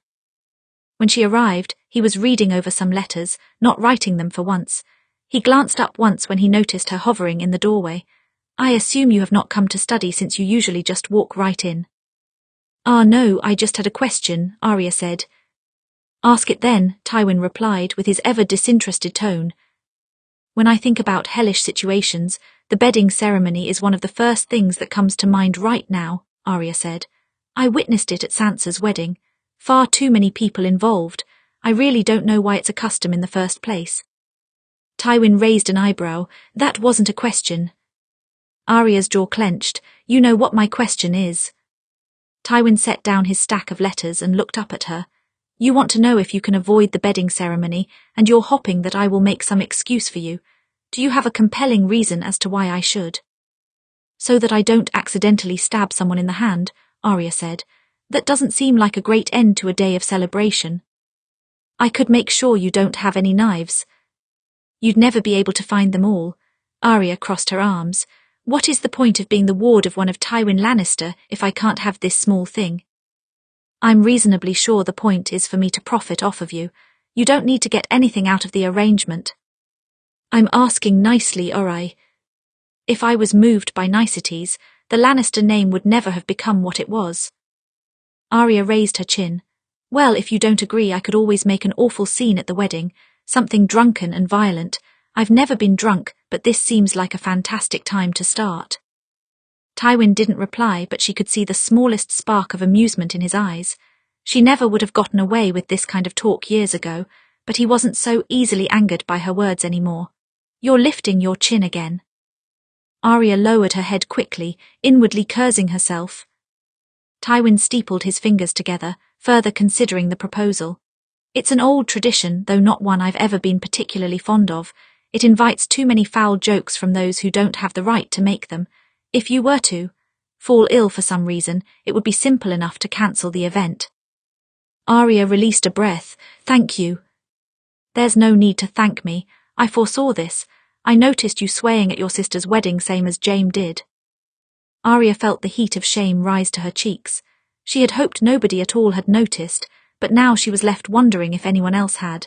When she arrived, he was reading over some letters, not writing them for once. He glanced up once when he noticed her hovering in the doorway. "I assume you have not come to study since you usually just walk right in." "Ah, no, I just had a question," Arya said. "Ask it then," Tywin replied with his ever disinterested tone. "When I think about hellish situations, the bedding ceremony is one of the first things that comes to mind right now," Arya said. "I witnessed it at Sansa's wedding. Far too many people involved. I really don't know why it's a custom in the first place." Tywin raised an eyebrow. "That wasn't a question." Arya's jaw clenched. "You know what my question is." Tywin set down his stack of letters and looked up at her. "You want to know if you can avoid the bedding ceremony, and you're hoping that I will make some excuse for you. Do you have a compelling reason as to why I should?" "So that I don't accidentally stab someone in the hand," Arya said. "That doesn't seem like a great end to a day of celebration." "I could make sure you don't have any knives." "You'd never be able to find them all." Arya crossed her arms. "What is the point of being the ward of one of Tywin Lannister if I can't have this small thing?" "I'm reasonably sure the point is for me to profit off of you. You don't need to get anything out of the arrangement." "I'm asking nicely, Arya. If I was moved by niceties, the Lannister name would never have become what it was." Arya raised her chin. "Well, if you don't agree, I could always make an awful scene at the wedding, something drunken and violent. I've never been drunk, but this seems like a fantastic time to start." Tywin didn't reply, but she could see the smallest spark of amusement in his eyes. She never would have gotten away with this kind of talk years ago, but he wasn't so easily angered by her words anymore. "You're lifting your chin again." Arya lowered her head quickly, inwardly cursing herself. Tywin steepled his fingers together, further considering the proposal. "It's an old tradition, though not one I've ever been particularly fond of. It invites too many foul jokes from those who don't have the right to make them. If you were to fall ill for some reason, it would be simple enough to cancel the event." Arya released a breath. "Thank you." "There's no need to thank me. I foresaw this. I noticed you swaying at your sister's wedding same as Jaime did." Arya felt the heat of shame rise to her cheeks. She had hoped nobody at all had noticed, but now she was left wondering if anyone else had.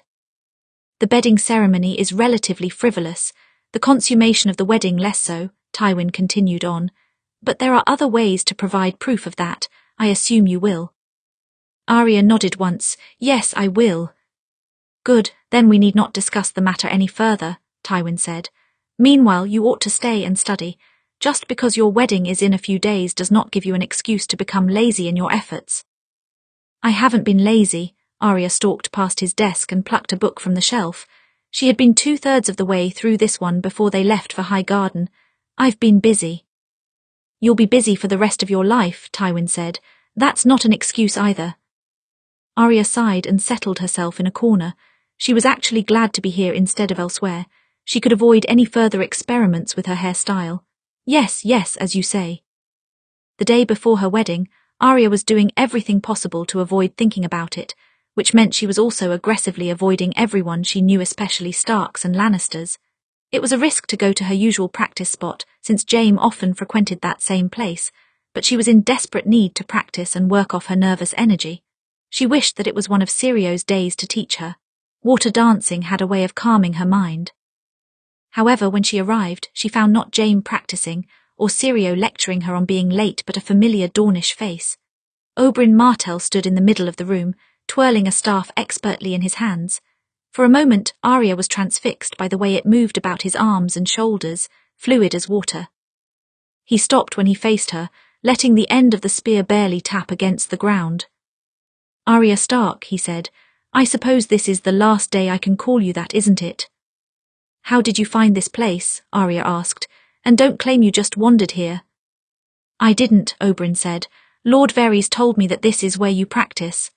The bedding ceremony is relatively frivolous, the consummation of the wedding less so, Tywin continued on. But there are other ways to provide proof of that, I assume you will. Arya nodded once. Yes, I will. Good, then we need not discuss the matter any further, Tywin said. Meanwhile, you ought to stay and study. Just because your wedding is in a few days does not give you an excuse to become lazy in your efforts. I haven't been lazy. Arya stalked past his desk and plucked a book from the shelf. She had been 2/3 of the way through this one before they left for High Garden. I've been busy. You'll be busy for the rest of your life, Tywin said. That's not an excuse either. Arya sighed and settled herself in a corner. She was actually glad to be here instead of elsewhere. She could avoid any further experiments with her hairstyle. Yes, as you say. The day before her wedding, Arya was doing everything possible to avoid thinking about it, which meant she was also aggressively avoiding everyone she knew, especially Starks and Lannisters. It was a risk to go to her usual practice spot, since Jaime often frequented that same place, but she was in desperate need to practice and work off her nervous energy. She wished that it was one of Sirio's days to teach her. Water dancing had a way of calming her mind. However, when she arrived, she found not Jaime practicing, or Syrio lecturing her on being late, but a familiar Dornish face. Oberyn Martell stood in the middle of the room, twirling a staff expertly in his hands. For a moment, Arya was transfixed by the way it moved about his arms and shoulders, fluid as water. He stopped when he faced her, letting the end of the spear barely tap against the ground. Arya Stark, he said, I suppose this is the last day I can call you that, isn't it? How did you find this place? Arya asked, and don't claim you just wandered here. I didn't, Oberyn said. Lord Varys told me that this is where you practice.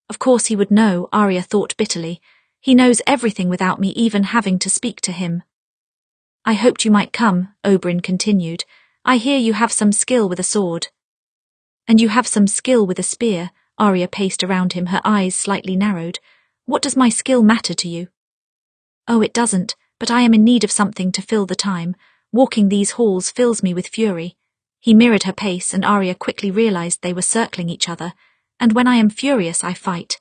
Of course he would know, Arya thought bitterly. He knows everything without me even having to speak to him. I hoped you might come, Oberyn continued. I hear you have some skill with a sword. And you have some skill with a spear. Arya paced around him, her eyes slightly narrowed. What does my skill matter to you? Oh, it doesn't, but I am in need of something to fill the time. Walking these halls fills me with fury. He mirrored her pace, and Arya quickly realized they were circling each other. And when I am furious, I fight.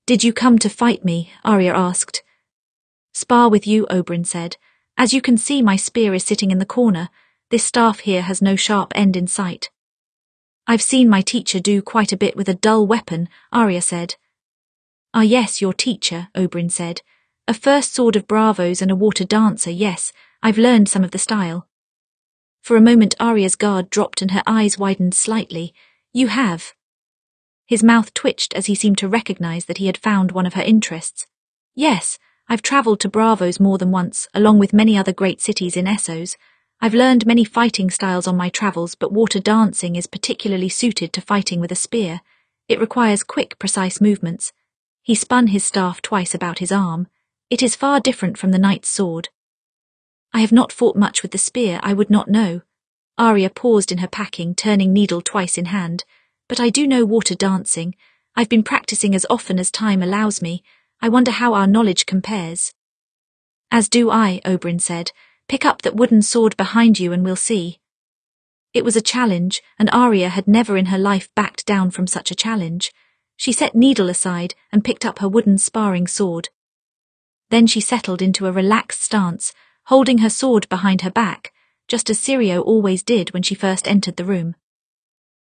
Did you come to fight me? Arya asked. Spar with you, Oberyn said. As you can see, my spear is sitting in the corner. This staff here has no sharp end in sight. I've seen my teacher do quite a bit with a dull weapon, Arya said. Ah yes, your teacher, Oberyn said. A first sword of bravos and a water dancer, yes, I've learned some of the style. For a moment Arya's guard dropped and her eyes widened slightly. You have. His mouth twitched as he seemed to recognize that he had found one of her interests. Yes, I've travelled to Bravos more than once, along with many other great cities in Essos. I've learned many fighting styles on my travels, but water dancing is particularly suited to fighting with a spear. It requires quick, precise movements. He spun his staff twice about his arm. It is far different from the knight's sword. I have not fought much with the spear, I would not know. Arya paused in her packing, turning needle twice in hand. But I do know water dancing. I've been practicing as often as time allows me. I wonder how our knowledge compares. As do I, Oberyn said. Pick up that wooden sword behind you and we'll see. It was a challenge, and Arya had never in her life backed down from such a challenge. She set needle aside and picked up her wooden sparring sword. Then she settled into a relaxed stance, holding her sword behind her back, just as Syrio always did when she first entered the room.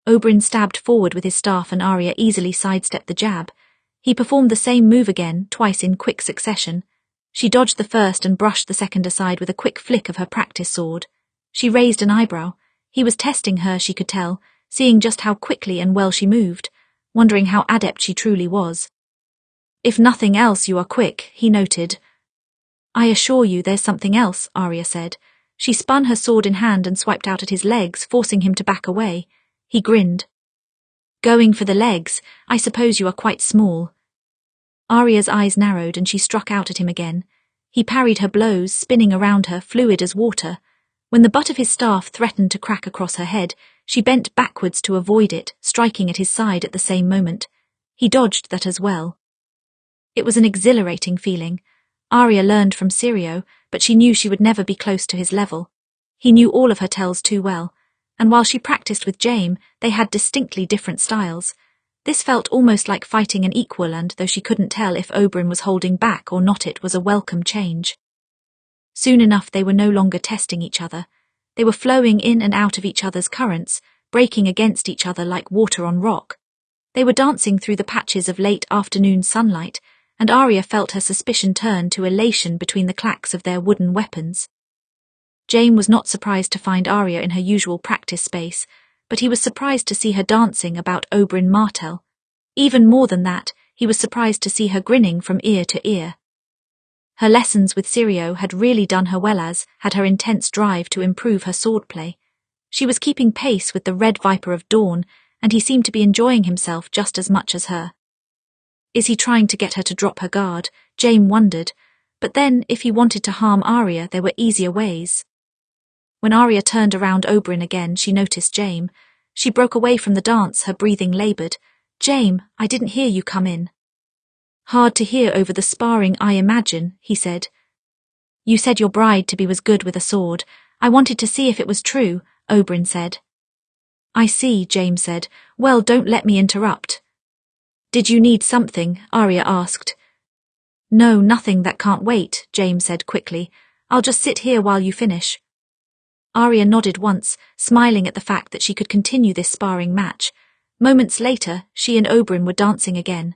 Oberyn stabbed forward with his staff and Arya easily sidestepped the jab. He performed the same move again, twice in quick succession. She dodged the first and brushed the second aside with a quick flick of her practice sword. She raised an eyebrow. He was testing her, she could tell, seeing just how quickly and well she moved, wondering how adept she truly was. If nothing else, you are quick, he noted. I assure you there's something else, Arya said. She spun her sword in hand and swiped out at his legs, forcing him to back away. He grinned. Going for the legs, I suppose you are quite small. Arya's eyes narrowed and she struck out at him again. He parried her blows, spinning around her, fluid as water. When the butt of his staff threatened to crack across her head, she bent backwards to avoid it, striking at his side at the same moment. He dodged that as well. It was an exhilarating feeling. Arya learned from Syrio, but she knew she would never be close to his level. He knew all of her tells too well, and while she practiced with Jaime, they had distinctly different styles. This felt almost like fighting an equal, and though she couldn't tell if Oberyn was holding back or not, it was a welcome change. Soon enough they were no longer testing each other. They were flowing in and out of each other's currents, breaking against each other like water on rock. They were dancing through the patches of late afternoon sunlight, and Arya felt her suspicion turn to elation between the clacks of their wooden weapons. Jaime was not surprised to find Arya in her usual practice space, but he was surprised to see her dancing about Oberyn Martell. Even more than that, he was surprised to see her grinning from ear to ear. Her lessons with Syrio had really done her well, as had her intense drive to improve her swordplay. She was keeping pace with the Red Viper of Dawn, and he seemed to be enjoying himself just as much as her. Is he trying to get her to drop her guard? Jaime wondered, but then if he wanted to harm Arya, there were easier ways. When Arya turned around Oberyn again, she noticed Jaime. She broke away from the dance, her breathing laboured. "Jaime, I didn't hear you come in." "Hard to hear over the sparring, I imagine," he said. "You said your bride-to-be was good with a sword. I wanted to see if it was true," Oberyn said. "I see," Jaime said. "Well, don't let me interrupt." "Did you need something?" Arya asked. "No, nothing, that can't wait," Jaime said quickly. "I'll just sit here while you finish." Arya nodded once, smiling at the fact that she could continue this sparring match. Moments later, she and Oberyn were dancing again.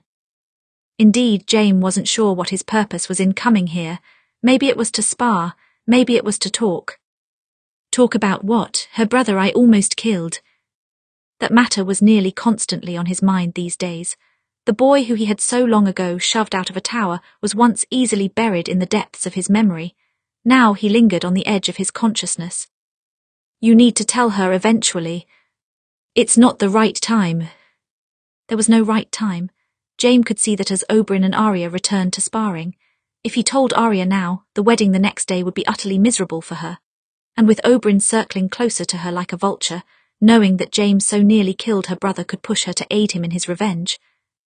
Indeed, Jaime wasn't sure what his purpose was in coming here. Maybe it was to spar, maybe it was to talk. Talk about what? Her brother I almost killed. That matter was nearly constantly on his mind these days. The boy who he had so long ago shoved out of a tower was once easily buried in the depths of his memory. Now he lingered on the edge of his consciousness. "You need to tell her eventually." "It's not the right time." There was no right time. Jaime could see that as Oberyn and Arya returned to sparring. If he told Arya now, the wedding the next day would be utterly miserable for her. And with Oberyn circling closer to her like a vulture, knowing that Jaime so nearly killed her brother could push her to aid him in his revenge.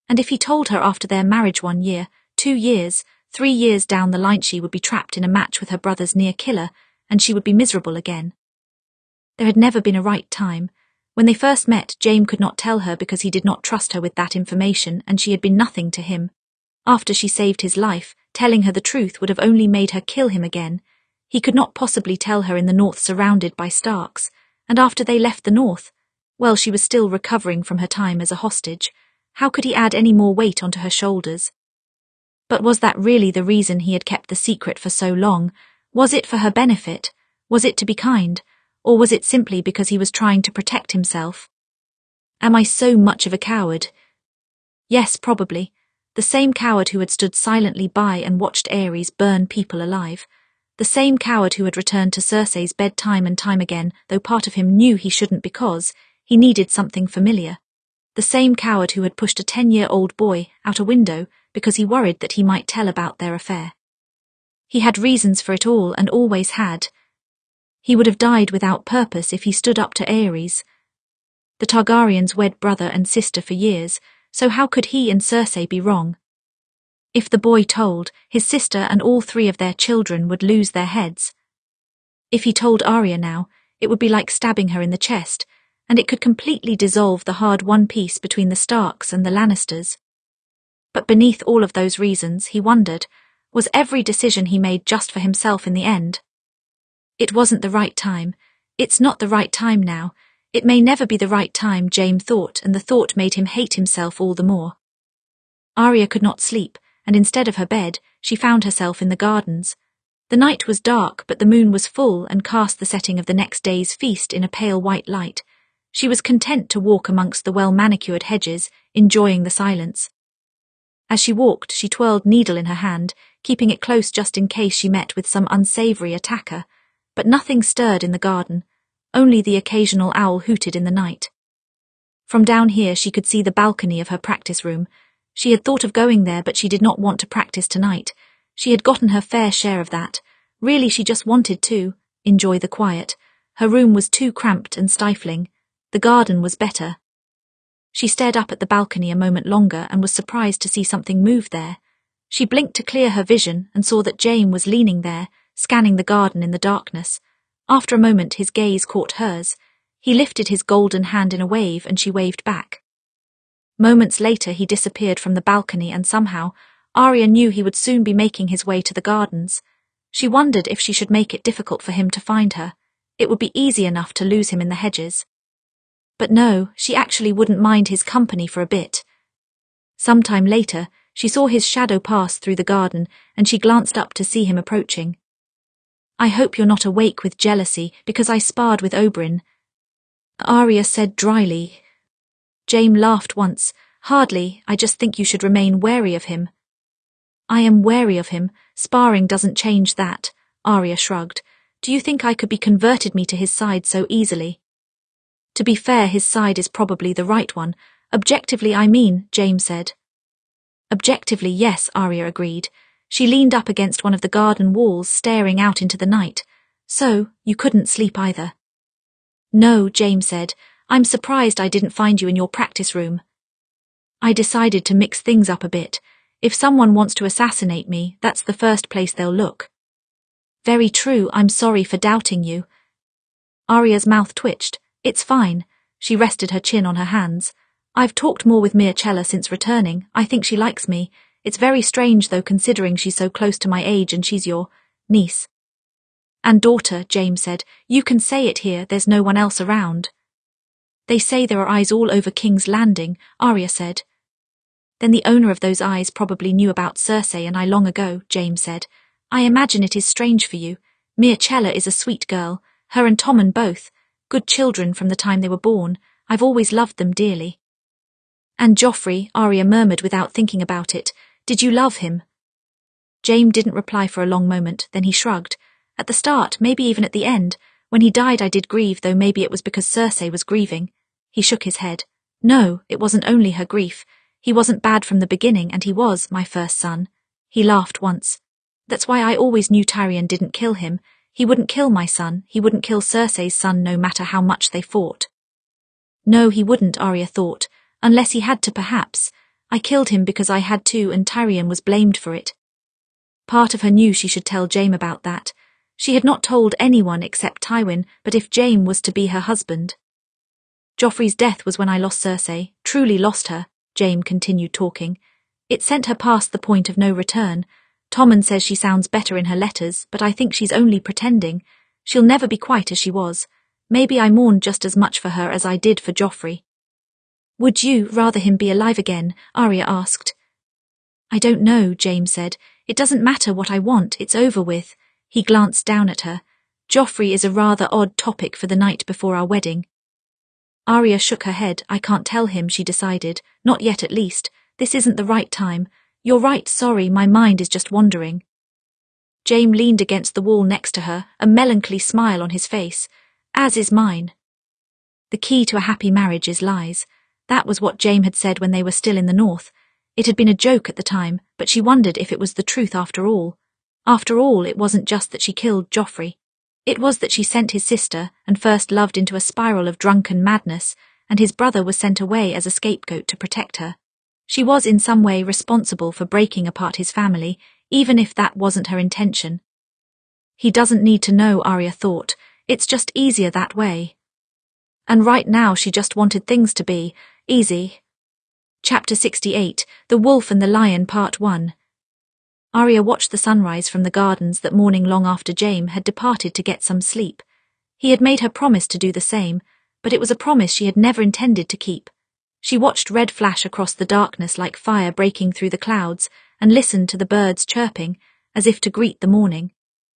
And if he told her after their marriage 1 year, 2 years, 3 years down the line she would be trapped in a match with her brother's near killer, and she would be miserable again. There had never been a right time. When they first met, Jaime could not tell her because he did not trust her with that information, and she had been nothing to him. After she saved his life, telling her the truth would have only made her kill him again. He could not possibly tell her in the north surrounded by Starks, and after they left the north, well, she was still recovering from her time as a hostage. How could he add any more weight onto her shoulders? But was that really the reason he had kept the secret for so long? Was it for her benefit? Was it to be kind? Or was it simply because he was trying to protect himself? Am I so much of a coward? Yes, probably. The same coward who had stood silently by and watched Aerys burn people alive. The same coward who had returned to Cersei's bed time and time again, though part of him knew he shouldn't because he needed something familiar. The same coward who had pushed a 10-year-old boy out a window because he worried that he might tell about their affair. He had reasons for it all and always had. He would have died without purpose if he stood up to Aerys. The Targaryens wed brother and sister for years, so how could he and Cersei be wrong? If the boy told, his sister and all 3 of their children would lose their heads. If he told Arya now, it would be like stabbing her in the chest, and it could completely dissolve the hard-won peace between the Starks and the Lannisters. But beneath all of those reasons, he wondered, was every decision he made just for himself in the end? It wasn't the right time. It's not the right time now. It may never be the right time, Jaime thought, and the thought made him hate himself all the more. Arya could not sleep, and instead of her bed, she found herself in the gardens. The night was dark, but the moon was full and cast the setting of the next day's feast in a pale white light. She was content to walk amongst the well-manicured hedges, enjoying the silence. As she walked, she twirled needle in her hand, keeping it close just in case she met with some unsavoury attacker. But nothing stirred in the garden. Only the occasional owl hooted in the night. From down here she could see the balcony of her practice room. She had thought of going there, but she did not want to practice tonight. She had gotten her fair share of that. Really, she just wanted to enjoy the quiet. Her room was too cramped and stifling. The garden was better. She stared up at the balcony a moment longer and was surprised to see something move there. She blinked to clear her vision and saw that Jaime was leaning there, scanning the garden in the darkness. After a moment his gaze caught hers. He lifted his golden hand in a wave and she waved back. Moments later he disappeared from the balcony and somehow, Arya knew he would soon be making his way to the gardens. She wondered if she should make it difficult for him to find her. It would be easy enough to lose him in the hedges. But no, she actually wouldn't mind his company for a bit. Sometime later, she saw his shadow pass through the garden and she glanced up to see him approaching. "I hope you're not awake with jealousy because I sparred with Oberyn," Arya said dryly. Jaime laughed once. "Hardly, I just think you should remain wary of him." "I am wary of him. Sparring doesn't change that," Arya shrugged. "Do you think I could be converted me to his side so easily?" "To be fair, his side is probably the right one. Objectively, I mean," Jaime said. "Objectively, yes," Arya agreed. She leaned up against one of the garden walls, staring out into the night. "So, you couldn't sleep either?" "No," Jaime said. "I'm surprised I didn't find you in your practice room. I decided to mix things up a bit. If someone wants to assassinate me, that's the first place they'll look." "Very true, I'm sorry for doubting you." Arya's mouth twitched. "It's fine." She rested her chin on her hands. "I've talked more with Mircella since returning. I think she likes me. It's very strange though, considering she's so close to my age and she's your niece." "And daughter," Jaime said. "You can say it here, there's no one else around." "They say there are eyes all over King's Landing," Arya said. "Then the owner of those eyes probably knew about Cersei and I long ago," Jaime said. "I imagine it is strange for you. Mircella is a sweet girl, her and Tommen both, good children from the time they were born. I've always loved them dearly." "And Joffrey," Arya murmured without thinking about it. "Did you love him?" Jaime didn't reply for a long moment, then he shrugged. "At the start, maybe even at the end. When he died I did grieve, though maybe it was because Cersei was grieving." He shook his head. "No, it wasn't only her grief. He wasn't bad from the beginning and he was my first son." He laughed once. "That's why I always knew Tyrion didn't kill him. He wouldn't kill my son, he wouldn't kill Cersei's son no matter how much they fought." "No, he wouldn't," Arya thought. "Unless he had to, perhaps. I killed him because I had to and Tyrion was blamed for it." Part of her knew she should tell Jaime about that. She had not told anyone except Tywin, but if Jaime was to be her husband. "Joffrey's death was when I lost Cersei, truly lost her," Jaime continued talking. "It sent her past the point of no return. Tommen says she sounds better in her letters, but I think she's only pretending. She'll never be quite as she was. Maybe I mourned just as much for her as I did for Joffrey." "Would you rather him be alive again?" Arya asked. "I don't know," Jaime said. "It doesn't matter what I want, it's over with." He glanced down at her. "Joffrey is a rather odd topic for the night before our wedding." Arya shook her head. "I can't tell him," she decided. "Not yet, at least. This isn't the right time. You're right, sorry, my mind is just wandering." Jaime leaned against the wall next to her, a melancholy smile on his face. "As is mine." The key to a happy marriage is lies. That was what Jaime had said when they were still in the north. It had been a joke at the time, but she wondered if it was the truth after all. After all, it wasn't just that she killed Joffrey. It was that she sent his sister and first loved into a spiral of drunken madness, and his brother was sent away as a scapegoat to protect her. She was in some way responsible for breaking apart his family, even if that wasn't her intention. He doesn't need to know, Arya thought. It's just easier that way. And right now she just wanted things to be easy. Chapter 68, The Wolf and the Lion, Part 1. Arya watched the sunrise from the gardens that morning long after Jaime had departed to get some sleep. He had made her promise to do the same, but it was a promise she had never intended to keep. She watched red flash across the darkness like fire breaking through the clouds and listened to the birds chirping, as if to greet the morning.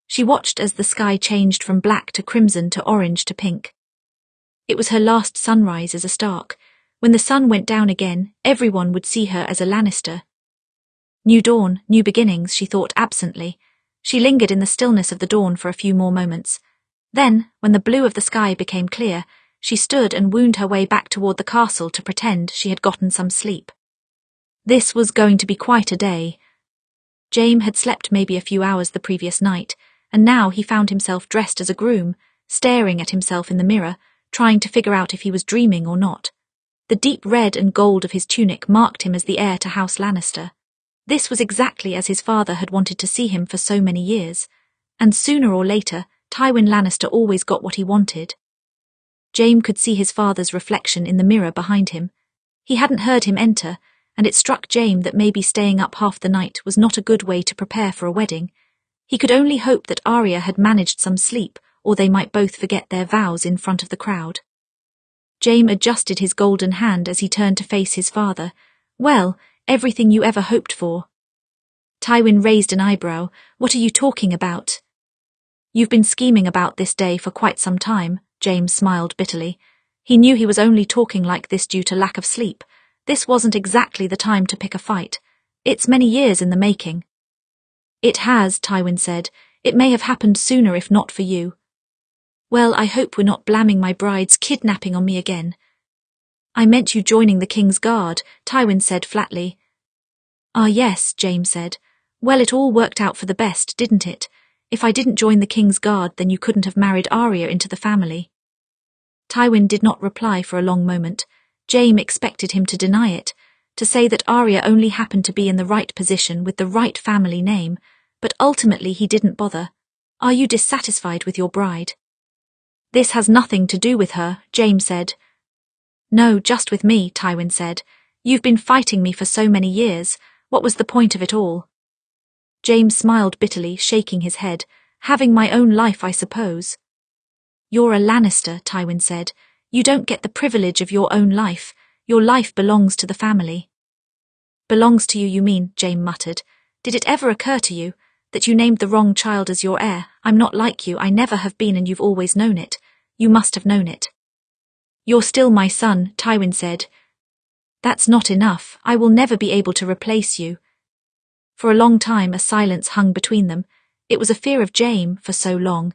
She watched as the sky changed from black to crimson to orange to pink. It was her last sunrise as a Stark. When the sun went down again, everyone would see her as a Lannister. New dawn, new beginnings, she thought absently. She lingered in the stillness of the dawn for a few more moments. Then, when the blue of the sky became clear, she stood and wound her way back toward the castle to pretend she had gotten some sleep. This was going to be quite a day. Jaime had slept maybe a few hours the previous night, and now he found himself dressed as a groom, staring at himself in the mirror, trying to figure out if he was dreaming or not. The deep red and gold of his tunic marked him as the heir to House Lannister. This was exactly as his father had wanted to see him for so many years, and sooner or later, Tywin Lannister always got what he wanted. Jaime could see his father's reflection in the mirror behind him. He hadn't heard him enter, and it struck Jaime that maybe staying up half the night was not a good way to prepare for a wedding. He could only hope that Arya had managed some sleep, or they might both forget their vows in front of the crowd. Jaime adjusted his golden hand as he turned to face his father. "Well, everything you ever hoped for." Tywin raised an eyebrow. "What are you talking about?" "You've been scheming about this day for quite some time," Jaime smiled bitterly. He knew he was only talking like this due to lack of sleep. This wasn't exactly the time to pick a fight. It's many years in the making. "It has," Tywin said. "It may have happened sooner if not for you." "Well, I hope we're not blaming my bride's kidnapping on me again." "I meant you joining the King's Guard," Tywin said flatly. "Ah yes," Jaime said. "Well, it all worked out for the best, didn't it? If I didn't join the King's Guard, then you couldn't have married Arya into the family." Tywin did not reply for a long moment. Jaime expected him to deny it, to say that Arya only happened to be in the right position with the right family name, but ultimately he didn't bother. "Are you dissatisfied with your bride?" "This has nothing to do with her," Jaime said. "No, just with me," Tywin said. "You've been fighting me for so many years. What was the point of it all?" Jaime smiled bitterly, shaking his head. "Having my own life, I suppose." "You're a Lannister," Tywin said. "You don't get the privilege of your own life. Your life belongs to the family." "Belongs to you, you mean," Jaime muttered. "Did it ever occur to you that you named the wrong child as your heir? I'm not like you, I never have been, and you've always known it. You must have known it." "You're still my son," Tywin said. "That's not enough. I will never be able to replace you." For a long time a silence hung between them. It was a fear of Jaime for so long.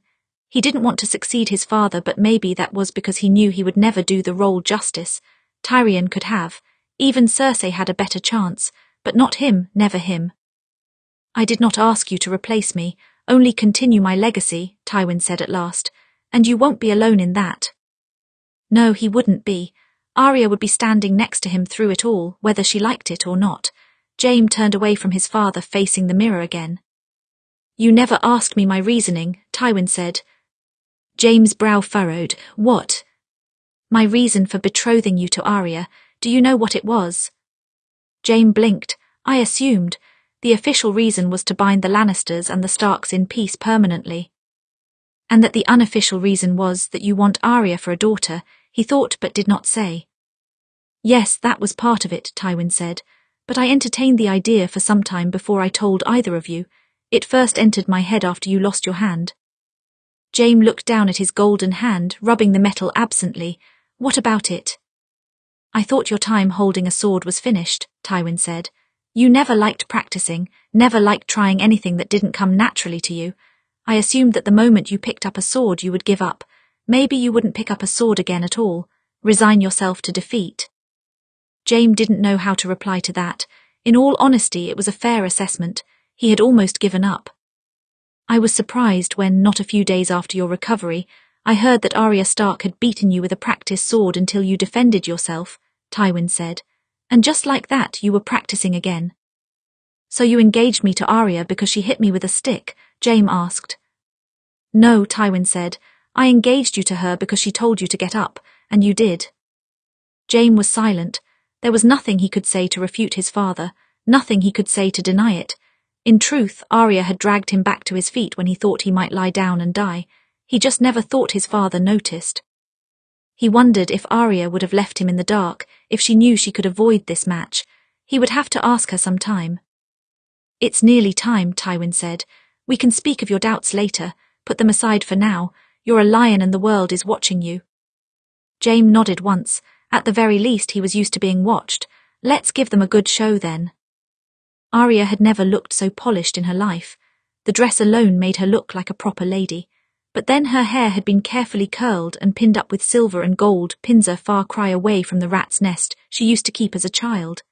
He didn't want to succeed his father, but maybe that was because he knew he would never do the role justice. Tyrion could have. Even Cersei had a better chance, but not him, never him. "I did not ask you to replace me, only continue my legacy," Tywin said at last, "and you won't be alone in that." No, he wouldn't be. Arya would be standing next to him through it all, whether she liked it or not. Jaime turned away from his father, facing the mirror again. "You never asked me my reasoning," Tywin said. Jaime's brow furrowed. "What?" "My reason for betrothing you to Arya. Do you know what it was?" Jaime blinked. "I assumed. The official reason was to bind the Lannisters and the Starks in peace permanently." "And that the unofficial reason was that you want Arya for a daughter," he thought but did not say. "Yes, that was part of it," Tywin said, "but I entertained the idea for some time before I told either of you. It first entered my head after you lost your hand." Jaime looked down at his golden hand, rubbing the metal absently. "What about it?" "I thought your time holding a sword was finished," Tywin said. "You never liked practicing, never liked trying anything that didn't come naturally to you. I assumed that the moment you picked up a sword you would give up. Maybe you wouldn't pick up a sword again at all, resign yourself to defeat." Jaime didn't know how to reply to that. In all honesty, it was a fair assessment. He had almost given up. "I was surprised when, not a few days after your recovery, I heard that Arya Stark had beaten you with a practice sword until you defended yourself," Tywin said. "And just like that, you were practicing again." "So you engaged me to Arya because she hit me with a stick?" Jaime asked. "No," Tywin said. "I engaged you to her because she told you to get up, and you did." Jaime was silent. There was nothing he could say to refute his father, nothing he could say to deny it. In truth, Arya had dragged him back to his feet when he thought he might lie down and die. He just never thought his father noticed. He wondered if Arya would have left him in the dark, if she knew she could avoid this match. He would have to ask her some time. "It's nearly time," Tywin said. "We can speak of your doubts later. Put them aside for now. You're a lion and the world is watching you." Jaime nodded once. At the very least, he was used to being watched. Let's give them a good show then. Arya had never looked so polished in her life. The dress alone made her look like a proper lady. But then her hair had been carefully curled and pinned up with silver and gold, pins a far cry away from the rat's nest she used to keep as a child.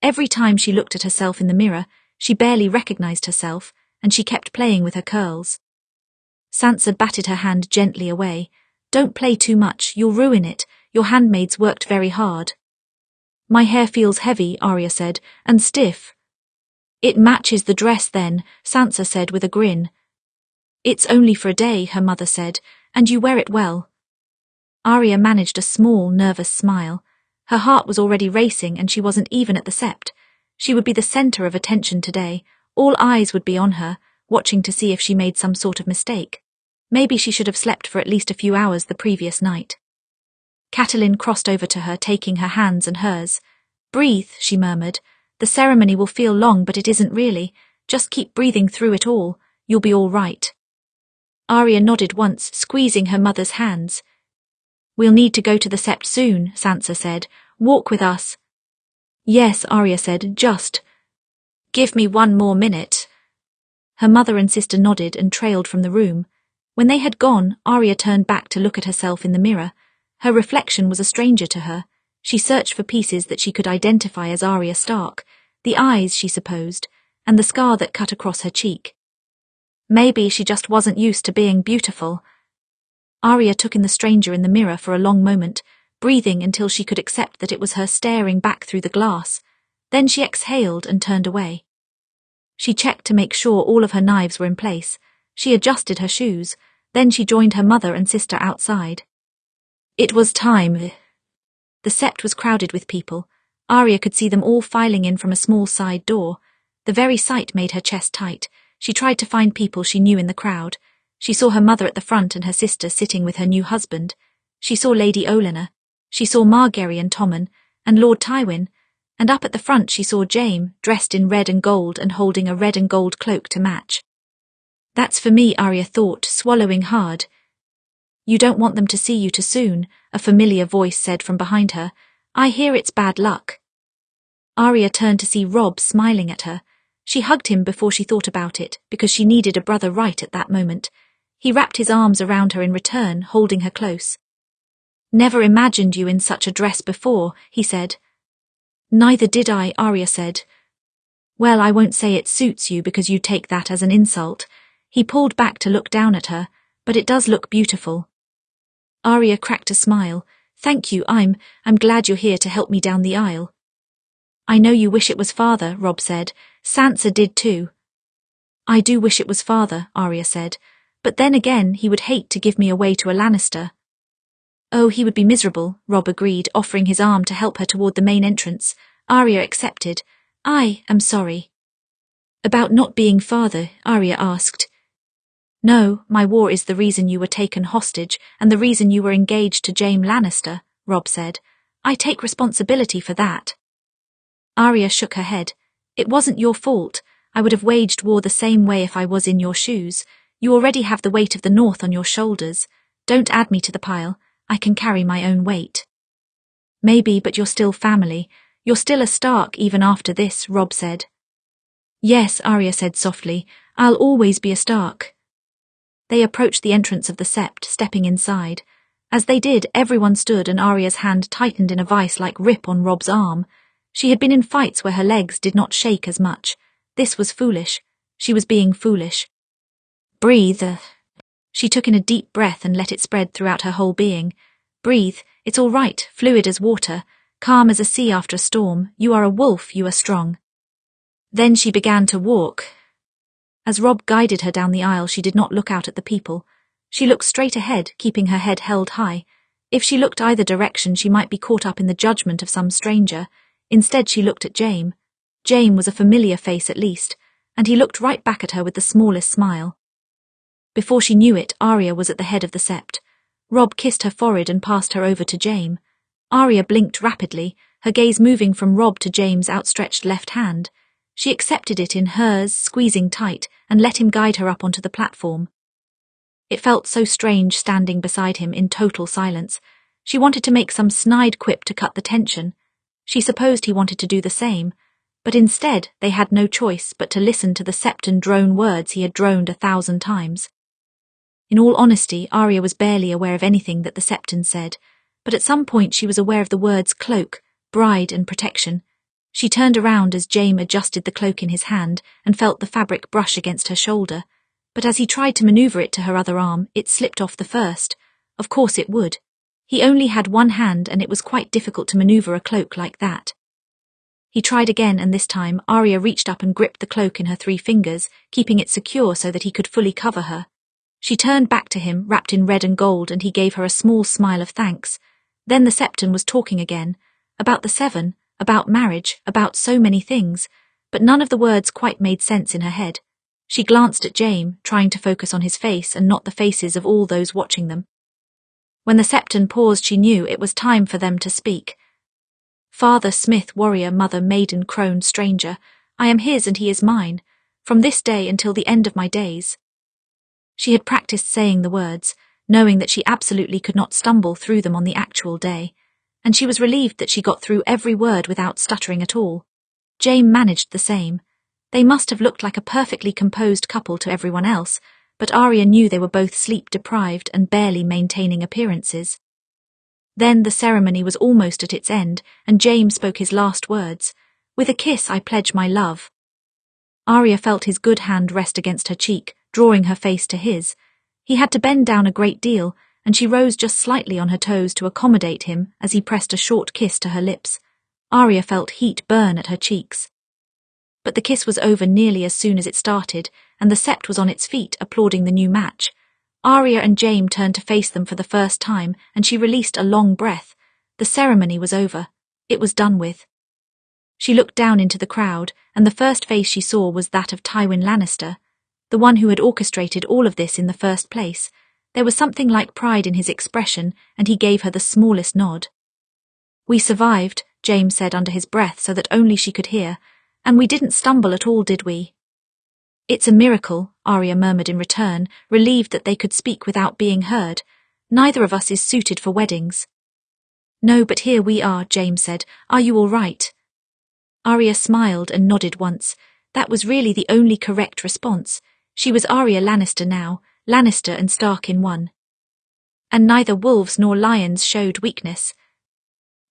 Every time she looked at herself in the mirror, she barely recognized herself, and she kept playing with her curls. Sansa batted her hand gently away. "Don't play too much, you'll ruin it. Your handmaids worked very hard." "My hair feels heavy," Arya said, "and stiff." "It matches the dress then," Sansa said with a grin. "It's only for a day," her mother said, "and you wear it well." Arya managed a small, nervous smile. Her heart was already racing and she wasn't even at the sept. She would be the center of attention today. All eyes would be on her, watching to see if she made some sort of mistake. Maybe she should have slept for at least a few hours the previous night. Catelyn crossed over to her, taking her hands in hers. "Breathe," she murmured. "The ceremony will feel long, but it isn't really. Just keep breathing through it all. You'll be all right." Arya nodded once, squeezing her mother's hands. "We'll need to go to the sept soon," Sansa said. "Walk with us." "Yes," Arya said, "just give me one more minute." Her mother and sister nodded and trailed from the room. When they had gone, Arya turned back to look at herself in the mirror. Her reflection was a stranger to her. She searched for pieces that she could identify as Arya Stark, the eyes, she supposed, and the scar that cut across her cheek. Maybe she just wasn't used to being beautiful. Arya took in the stranger in the mirror for a long moment, breathing until she could accept that it was her staring back through the glass. Then she exhaled and turned away. She checked to make sure all of her knives were in place. She adjusted her shoes. Then she joined her mother and sister outside. It was time. The sept was crowded with people. Arya could see them all filing in from a small side door. The very sight made her chest tight. She tried to find people she knew in the crowd. She saw her mother at the front and her sister sitting with her new husband. She saw Lady Olenna. She saw Margaery and Tommen, and Lord Tywin, and up at the front she saw Jaime, dressed in red and gold and holding a red and gold cloak to match. "That's for me," Arya thought, swallowing hard. "You don't want them to see you too soon," a familiar voice said from behind her. "I hear it's bad luck." Arya turned to see Robb smiling at her. She hugged him before she thought about it, because she needed a brother right at that moment. He wrapped his arms around her in return, holding her close. "Never imagined you in such a dress before," he said. "Neither did I," Arya said. "Well, I won't say it suits you because you take that as an insult." He pulled back to look down at her. "But it does look beautiful." Arya cracked a smile. "Thank you, I'm glad you're here to help me down the aisle." "I know you wish it was father," Robb said. "Sansa did too." "I do wish it was father," Arya said. "But then again, he would hate to give me away to a Lannister." "Oh, he would be miserable," Robb agreed, offering his arm to help her toward the main entrance. Arya accepted. "I am sorry." "About not being father?" Arya asked. "No, my war is the reason you were taken hostage and the reason you were engaged to Jaime Lannister," Robb said. "I take responsibility for that." Arya shook her head. "It wasn't your fault. I would have waged war the same way if I was in your shoes. You already have the weight of the North on your shoulders. Don't add me to the pile. I can carry my own weight." "Maybe, but you're still family. You're still a Stark even after this," Robb said. "Yes," Arya said softly. "I'll always be a Stark." They approached the entrance of the sept, stepping inside. As they did, everyone stood and Arya's hand tightened in a vice like grip on Robb's arm. She had been in fights where her legs did not shake as much. This was foolish. She was being foolish. "Breathe." She took in a deep breath and let it spread throughout her whole being. "Breathe. It's all right, fluid as water, calm as a sea after a storm. You are a wolf, you are strong." Then she began to walk. As Robb guided her down the aisle, she did not look out at the people. She looked straight ahead, keeping her head held high. If she looked either direction, she might be caught up in the judgment of some stranger. Instead, she looked at Jaime. Jaime was a familiar face at least, and he looked right back at her with the smallest smile. Before she knew it, Arya was at the head of the sept. Robb kissed her forehead and passed her over to Jaime. Arya blinked rapidly, her gaze moving from Robb to Jaime's outstretched left hand. She accepted it in hers, squeezing tight, and let him guide her up onto the platform. It felt so strange standing beside him in total silence. She wanted to make some snide quip to cut the tension. She supposed he wanted to do the same, but instead they had no choice but to listen to the septon drone words he had droned 1,000 times. In all honesty, Arya was barely aware of anything that the septon said, but at some point she was aware of the words cloak, bride and protection. She turned around as Jaime adjusted the cloak in his hand and felt the fabric brush against her shoulder, but as he tried to maneuver it to her other arm, it slipped off the first. Of course it would. He only had one hand and it was quite difficult to maneuver a cloak like that. He tried again, and this time Arya reached up and gripped the cloak in her 3 fingers, keeping it secure so that he could fully cover her. She turned back to him, wrapped in red and gold, and he gave her a small smile of thanks. Then the Septon was talking again, about the Seven, about marriage, about so many things, but none of the words quite made sense in her head. She glanced at Jaime, trying to focus on his face and not the faces of all those watching them. When the Septon paused, she knew it was time for them to speak. Father, Smith, warrior, mother, maiden, crone, stranger, I am his and he is mine, from this day until the end of my days. She had practiced saying the words, knowing that she absolutely could not stumble through them on the actual day, and she was relieved that she got through every word without stuttering at all. Jaime managed the same. They must have looked like a perfectly composed couple to everyone else, but Arya knew they were both sleep-deprived and barely maintaining appearances. Then the ceremony was almost at its end, and Jaime spoke his last words. With a kiss I pledge my love. Arya felt his good hand rest against her cheek, drawing her face to his. He had to bend down a great deal, and she rose just slightly on her toes to accommodate him as he pressed a short kiss to her lips. Arya felt heat burn at her cheeks. But the kiss was over nearly as soon as it started, and the Sept was on its feet applauding the new match. Arya and Jaime turned to face them for the first time, and she released a long breath. The ceremony was over. It was done with. She looked down into the crowd, and the first face she saw was that of Tywin Lannister, the one who had orchestrated all of this in the first place. There was something like pride in his expression, and he gave her the smallest nod. We survived, Jaime said under his breath so that only she could hear, and we didn't stumble at all, did we? It's a miracle, Arya murmured in return, relieved that they could speak without being heard. Neither of us is suited for weddings. No, but here we are, Jaime said. Are you all right? Arya smiled and nodded once. That was really the only correct response. She was Arya Lannister now, Lannister and Stark in one. And neither wolves nor lions showed weakness.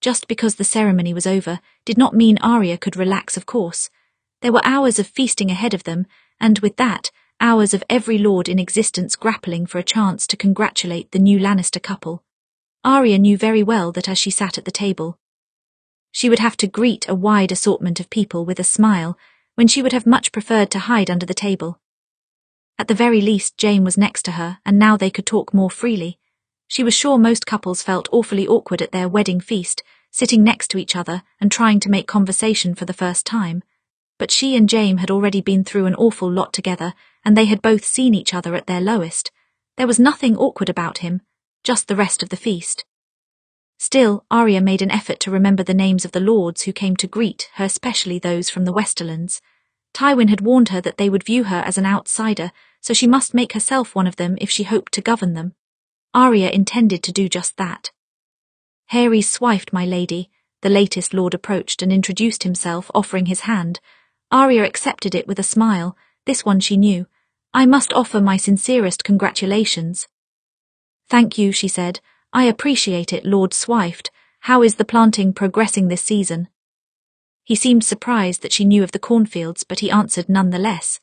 Just because the ceremony was over did not mean Arya could relax, of course. There were hours of feasting ahead of them, and with that, hours of every lord in existence grappling for a chance to congratulate the new Lannister couple. Arya knew very well that as she sat at the table, she would have to greet a wide assortment of people with a smile, when she would have much preferred to hide under the table. At the very least, Jaime was next to her, and now they could talk more freely. She was sure most couples felt awfully awkward at their wedding feast, sitting next to each other and trying to make conversation for the first time. But she and Jaime had already been through an awful lot together, and they had both seen each other at their lowest. There was nothing awkward about him, just the rest of the feast. Still, Arya made an effort to remember the names of the lords who came to greet her, especially those from the Westerlands. Tywin had warned her that they would view her as an outsider, so she must make herself one of them if she hoped to govern them. Arya intended to do just that. Harry's swifte, my lady. The latest lord approached and introduced himself, offering his hand. Arya accepted it with a smile. This one she knew. I must offer my sincerest congratulations. Thank you, she said. I appreciate it, Lord Swifte. How is the planting progressing this season? He seemed surprised that she knew of the cornfields, but he answered nonetheless.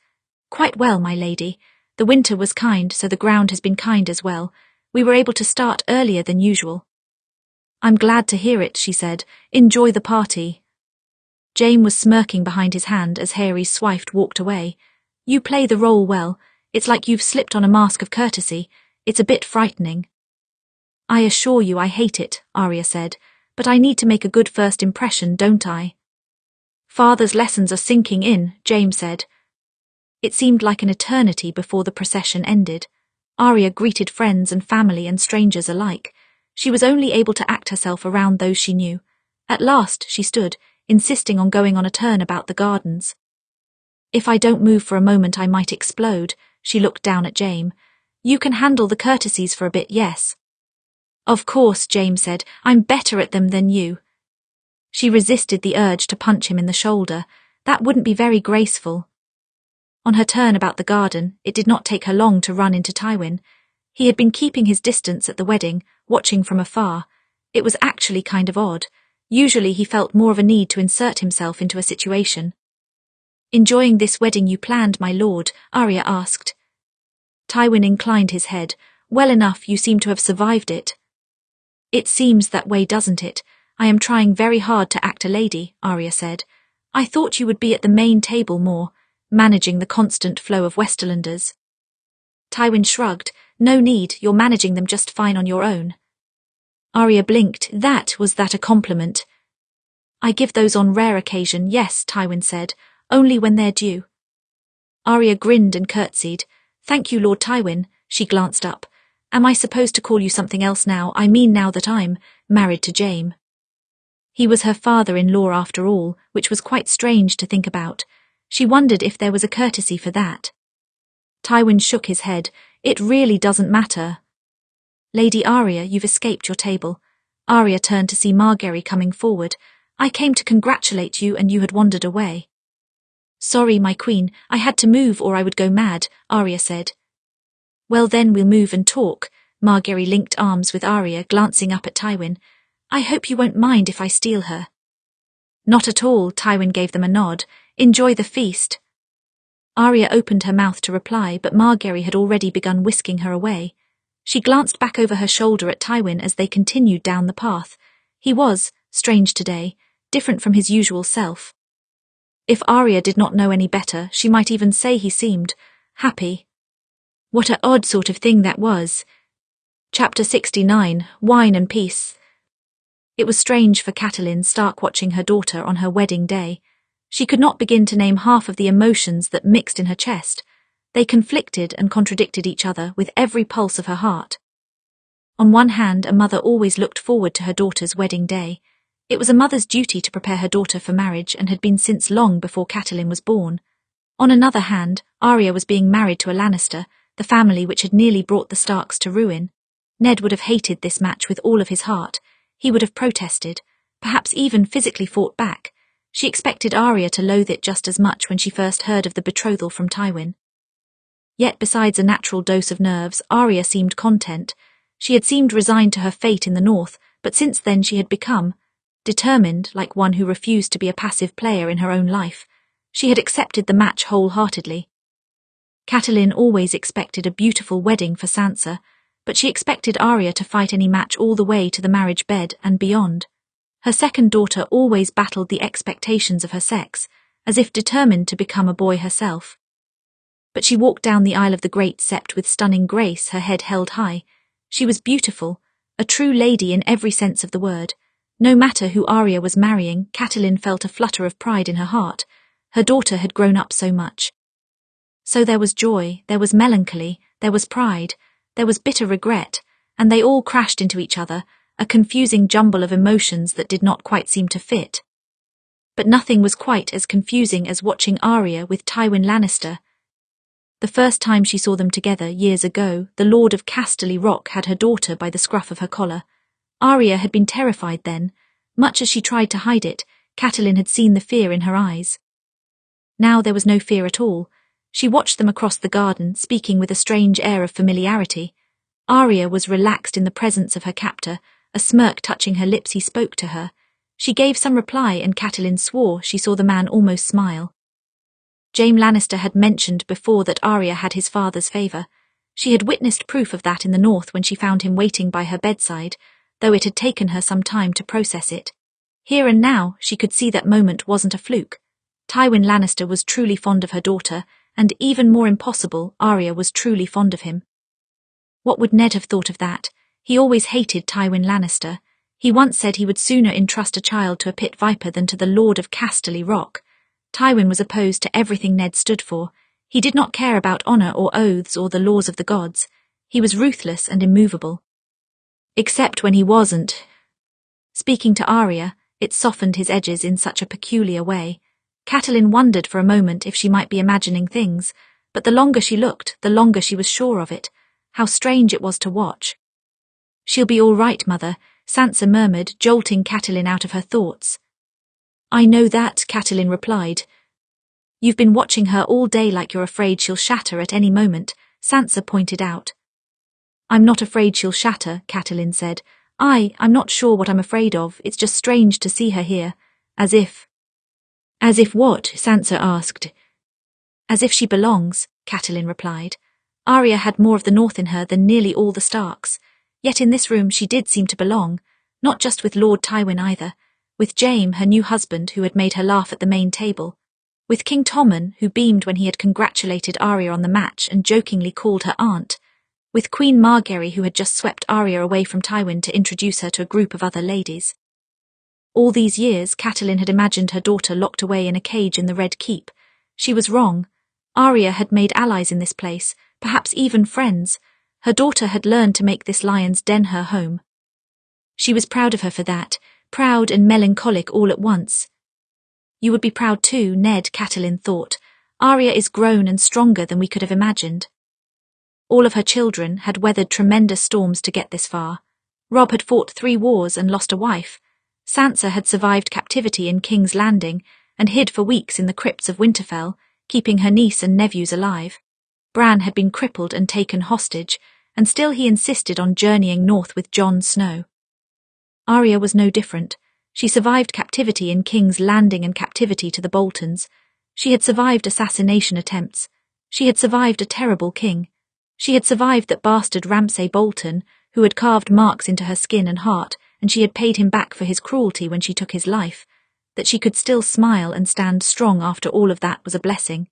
Quite well, my lady. The winter was kind, so the ground has been kind as well. We were able to start earlier than usual. I'm glad to hear it, she said. Enjoy the party. Jaime was smirking behind his hand as Harry's swifte walked away. You play the role well. It's like you've slipped on a mask of courtesy. It's a bit frightening. I assure you I hate it, Arya said, but I need to make a good first impression, don't I? Father's lessons are sinking in, Jaime said. It seemed like an eternity before the procession ended. Arya greeted friends and family and strangers alike. She was only able to act herself around those she knew. At last she stood, insisting on going on a turn about the gardens. If I don't move for a moment I might explode, she looked down at Jaime. You can handle the courtesies for a bit, yes? Of course, Jaime said. I'm better at them than you. She resisted the urge to punch him in the shoulder. That wouldn't be very graceful. On her turn about the garden, it did not take her long to run into Tywin. He had been keeping his distance at the wedding, watching from afar. It was actually kind of odd. Usually he felt more of a need to insert himself into a situation. Enjoying this wedding you planned, my lord? Arya asked. Tywin inclined his head. Well enough, you seem to have survived it. It seems that way, doesn't it? I am trying very hard to act a lady, Arya said. I thought you would be at the main table more, managing the constant flow of Westerlanders. Tywin shrugged. No need, you're managing them just fine on your own. Arya blinked. Was that a compliment? I give those on rare occasion, yes, Tywin said, only when they're due. Arya grinned and curtsied. Thank you, Lord Tywin. She glanced up. Am I supposed to call you something else now? I mean now that I'm married to Jaime. He was her father-in-law after all, which was quite strange to think about. She wondered if there was a courtesy for that. Tywin shook his head. It really doesn't matter. Lady Arya, you've escaped your table. Arya turned to see Margaery coming forward. I came to congratulate you and you had wandered away. Sorry, my queen, I had to move or I would go mad, Arya said. Well then we'll move and talk. Margaery linked arms with Arya, glancing up at Tywin. I hope you won't mind if I steal her. Not at all, Tywin gave them a nod. Enjoy the feast. Arya opened her mouth to reply, but Margaery had already begun whisking her away. She glanced back over her shoulder at Tywin as they continued down the path. He was, strange today, different from his usual self. If Arya did not know any better, she might even say he seemed happy. What an odd sort of thing that was. Chapter 69, Wine and Peace. It was strange for Catelyn Stark watching her daughter on her wedding day. She could not begin to name half of the emotions that mixed in her chest. They conflicted and contradicted each other with every pulse of her heart. On one hand, a mother always looked forward to her daughter's wedding day. It was a mother's duty to prepare her daughter for marriage and had been since long before Catelyn was born. On another hand, Arya was being married to a Lannister, the family which had nearly brought the Starks to ruin. Ned would have hated this match with all of his heart. He would have protested, perhaps even physically fought back. She expected Arya to loathe it just as much when she first heard of the betrothal from Tywin. Yet besides a natural dose of nerves, Arya seemed content. She had seemed resigned to her fate in the north, but since then she had become determined, like one who refused to be a passive player in her own life. She had accepted the match wholeheartedly. Catelyn always expected a beautiful wedding for Sansa, but she expected Arya to fight any match all the way to the marriage bed and beyond. Her second daughter always battled the expectations of her sex, as if determined to become a boy herself. But she walked down the aisle of the Great Sept with stunning grace, her head held high. She was beautiful, a true lady in every sense of the word. No matter who Arya was marrying, Catelyn felt a flutter of pride in her heart. Her daughter had grown up so much. So there was joy, there was melancholy, there was pride, there was bitter regret, and they all crashed into each other, a confusing jumble of emotions that did not quite seem to fit. But nothing was quite as confusing as watching Arya with Tywin Lannister. The first time she saw them together years ago, the Lord of Casterly Rock had her daughter by the scruff of her collar. Arya had been terrified then. Much as she tried to hide it, Catelyn had seen the fear in her eyes. Now there was no fear at all. She watched them across the garden, speaking with a strange air of familiarity. Arya was relaxed in the presence of her captor, a smirk touching her lips. He spoke to her. She gave some reply and Catelyn swore she saw the man almost smile. Jaime Lannister had mentioned before that Arya had his father's favour. She had witnessed proof of that in the north when she found him waiting by her bedside, though it had taken her some time to process it. Here and now, she could see that moment wasn't a fluke. Tywin Lannister was truly fond of her daughter, and even more impossible, Arya was truly fond of him. What would Ned have thought of that? He always hated Tywin Lannister. He once said he would sooner entrust a child to a pit viper than to the Lord of Casterly Rock. Tywin was opposed to everything Ned stood for. He did not care about honour or oaths or the laws of the gods. He was ruthless and immovable. Except when he wasn't. Speaking to Arya, it softened his edges in such a peculiar way. Catelyn wondered for a moment if she might be imagining things, but the longer she looked, the longer she was sure of it. How strange it was to watch. She'll be all right, Mother, Sansa murmured, jolting Catelyn out of her thoughts. I know that, Catelyn replied. You've been watching her all day like you're afraid she'll shatter at any moment, Sansa pointed out. I'm not afraid she'll shatter, Catelyn said. I'm not sure what I'm afraid of, it's just strange to see her here. As if what? Sansa asked. As if she belongs, Catelyn replied. Arya had more of the north in her than nearly all the Starks, yet in this room she did seem to belong, not just with Lord Tywin either, with Jaime, her new husband who had made her laugh at the main table, with King Tommen, who beamed when he had congratulated Arya on the match and jokingly called her aunt, with Queen Margaery, who had just swept Arya away from Tywin to introduce her to a group of other ladies. All these years, Catelyn had imagined her daughter locked away in a cage in the Red Keep. She was wrong. Arya had made allies in this place, perhaps even friends. Her daughter had learned to make this lion's den her home. She was proud of her for that, proud and melancholic all at once. You would be proud too, Ned, Catelyn thought. Arya is grown and stronger than we could have imagined. All of her children had weathered tremendous storms to get this far. Robb had fought 3 wars and lost a wife. Sansa had survived captivity in King's Landing and hid for weeks in the crypts of Winterfell, keeping her niece and nephews alive. Bran had been crippled and taken hostage, and still he insisted on journeying north with Jon Snow. Arya was no different. She survived captivity in King's Landing and captivity to the Boltons. She had survived assassination attempts. She had survived a terrible king. She had survived that bastard Ramsay Bolton, who had carved marks into her skin and heart, and she had paid him back for his cruelty when she took his life. That she could still smile and stand strong after all of that was a blessing.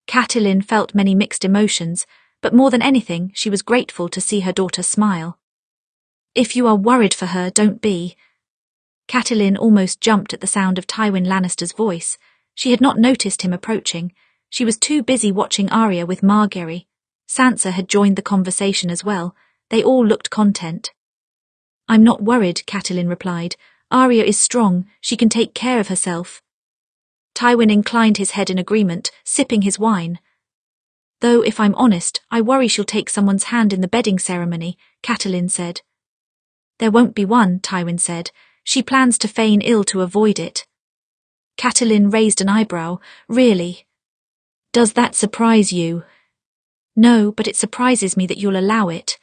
Catelyn felt many mixed emotions, but more than anything, she was grateful to see her daughter smile. If you are worried for her, don't be. Catelyn almost jumped at the sound of Tywin Lannister's voice. She had not noticed him approaching. She was too busy watching Arya with Margaery. Sansa had joined the conversation as well. They all looked content. I'm not worried, Catelyn replied. Arya is strong. She can take care of herself. Tywin inclined his head in agreement, sipping his wine. Though, if I'm honest, I worry she'll take someone's hand in the bedding ceremony, Catelyn said. There won't be one, Tywin said. She plans to feign ill to avoid it. Catelyn raised an eyebrow. Really? Does that surprise you? No, but it surprises me that you'll allow it.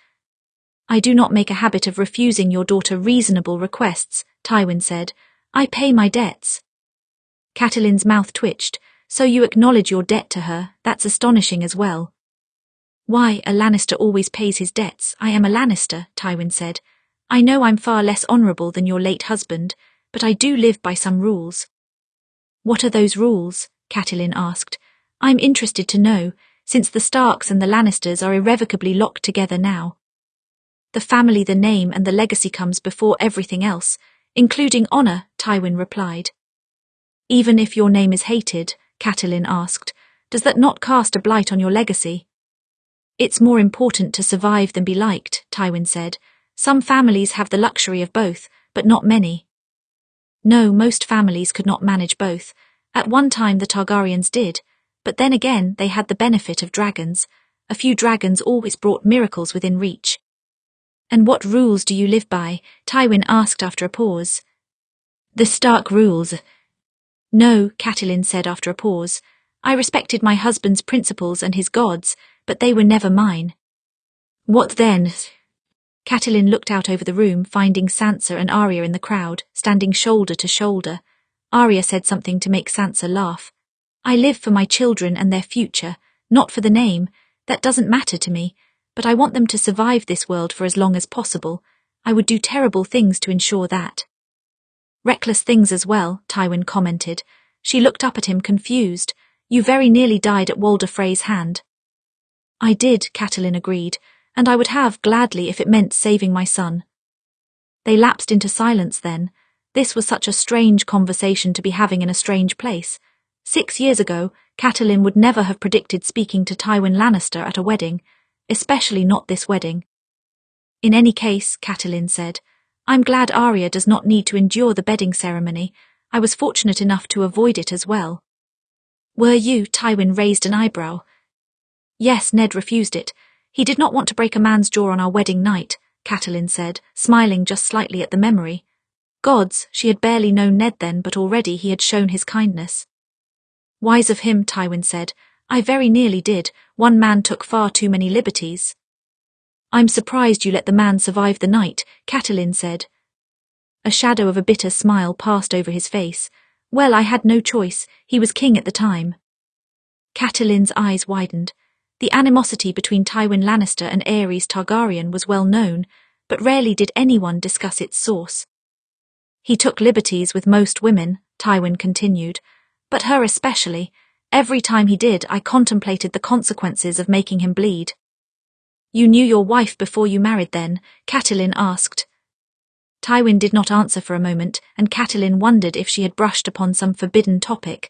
I do not make a habit of refusing your daughter reasonable requests, Tywin said. I pay my debts. Catelyn's mouth twitched. So you acknowledge your debt to her. That's astonishing as well. Why, a Lannister always pays his debts. I am a Lannister, Tywin said. I know I'm far less honourable than your late husband, but I do live by some rules. What are those rules? Catelyn asked. I'm interested to know, since the Starks and the Lannisters are irrevocably locked together now. The family, the name, and the legacy comes before everything else, including honour, Tywin replied. Even if your name is hated, Catelyn asked, does that not cast a blight on your legacy? It's more important to survive than be liked, Tywin said. Some families have the luxury of both, but not many. No, most families could not manage both. At one time the Targaryens did, but then again they had the benefit of dragons. A few dragons always brought miracles within reach. And what rules do you live by? Tywin asked after a pause. The Stark rules. No, Catelyn said after a pause. I respected my husband's principles and his gods, but they were never mine. What then? Catelyn looked out over the room, finding Sansa and Arya in the crowd, standing shoulder to shoulder. Arya said something to make Sansa laugh. I live for my children and their future, not for the name. That doesn't matter to me, but I want them to survive this world for as long as possible. I would do terrible things to ensure that. Reckless things as well, Tywin commented. She looked up at him confused. You very nearly died at Walder Frey's hand. I did, Catelyn agreed, and I would have gladly if it meant saving my son. They lapsed into silence then. This was such a strange conversation to be having in a strange place. 6 years ago, Catelyn would never have predicted speaking to Tywin Lannister at a wedding, especially not this wedding. In any case, Catelyn said, I'm glad Arya does not need to endure the bedding ceremony. I was fortunate enough to avoid it as well. Were you? Tywin raised an eyebrow. Yes, Ned refused it. He did not want to break a man's jaw on our wedding night, Catelyn said, smiling just slightly at the memory. Gods, she had barely known Ned then, but already he had shown his kindness. Wise of him, Tywin said. I very nearly did. One man took far too many liberties. I'm surprised you let the man survive the night, Catelyn said. A shadow of a bitter smile passed over his face. Well, I had no choice. He was king at the time. Catelyn's eyes widened. The animosity between Tywin Lannister and Aerys Targaryen was well known, but rarely did anyone discuss its source. He took liberties with most women, Tywin continued. But her especially. Every time he did, I contemplated the consequences of making him bleed. You knew your wife before you married then? Catelyn asked. Tywin did not answer for a moment, and Catelyn wondered if she had brushed upon some forbidden topic,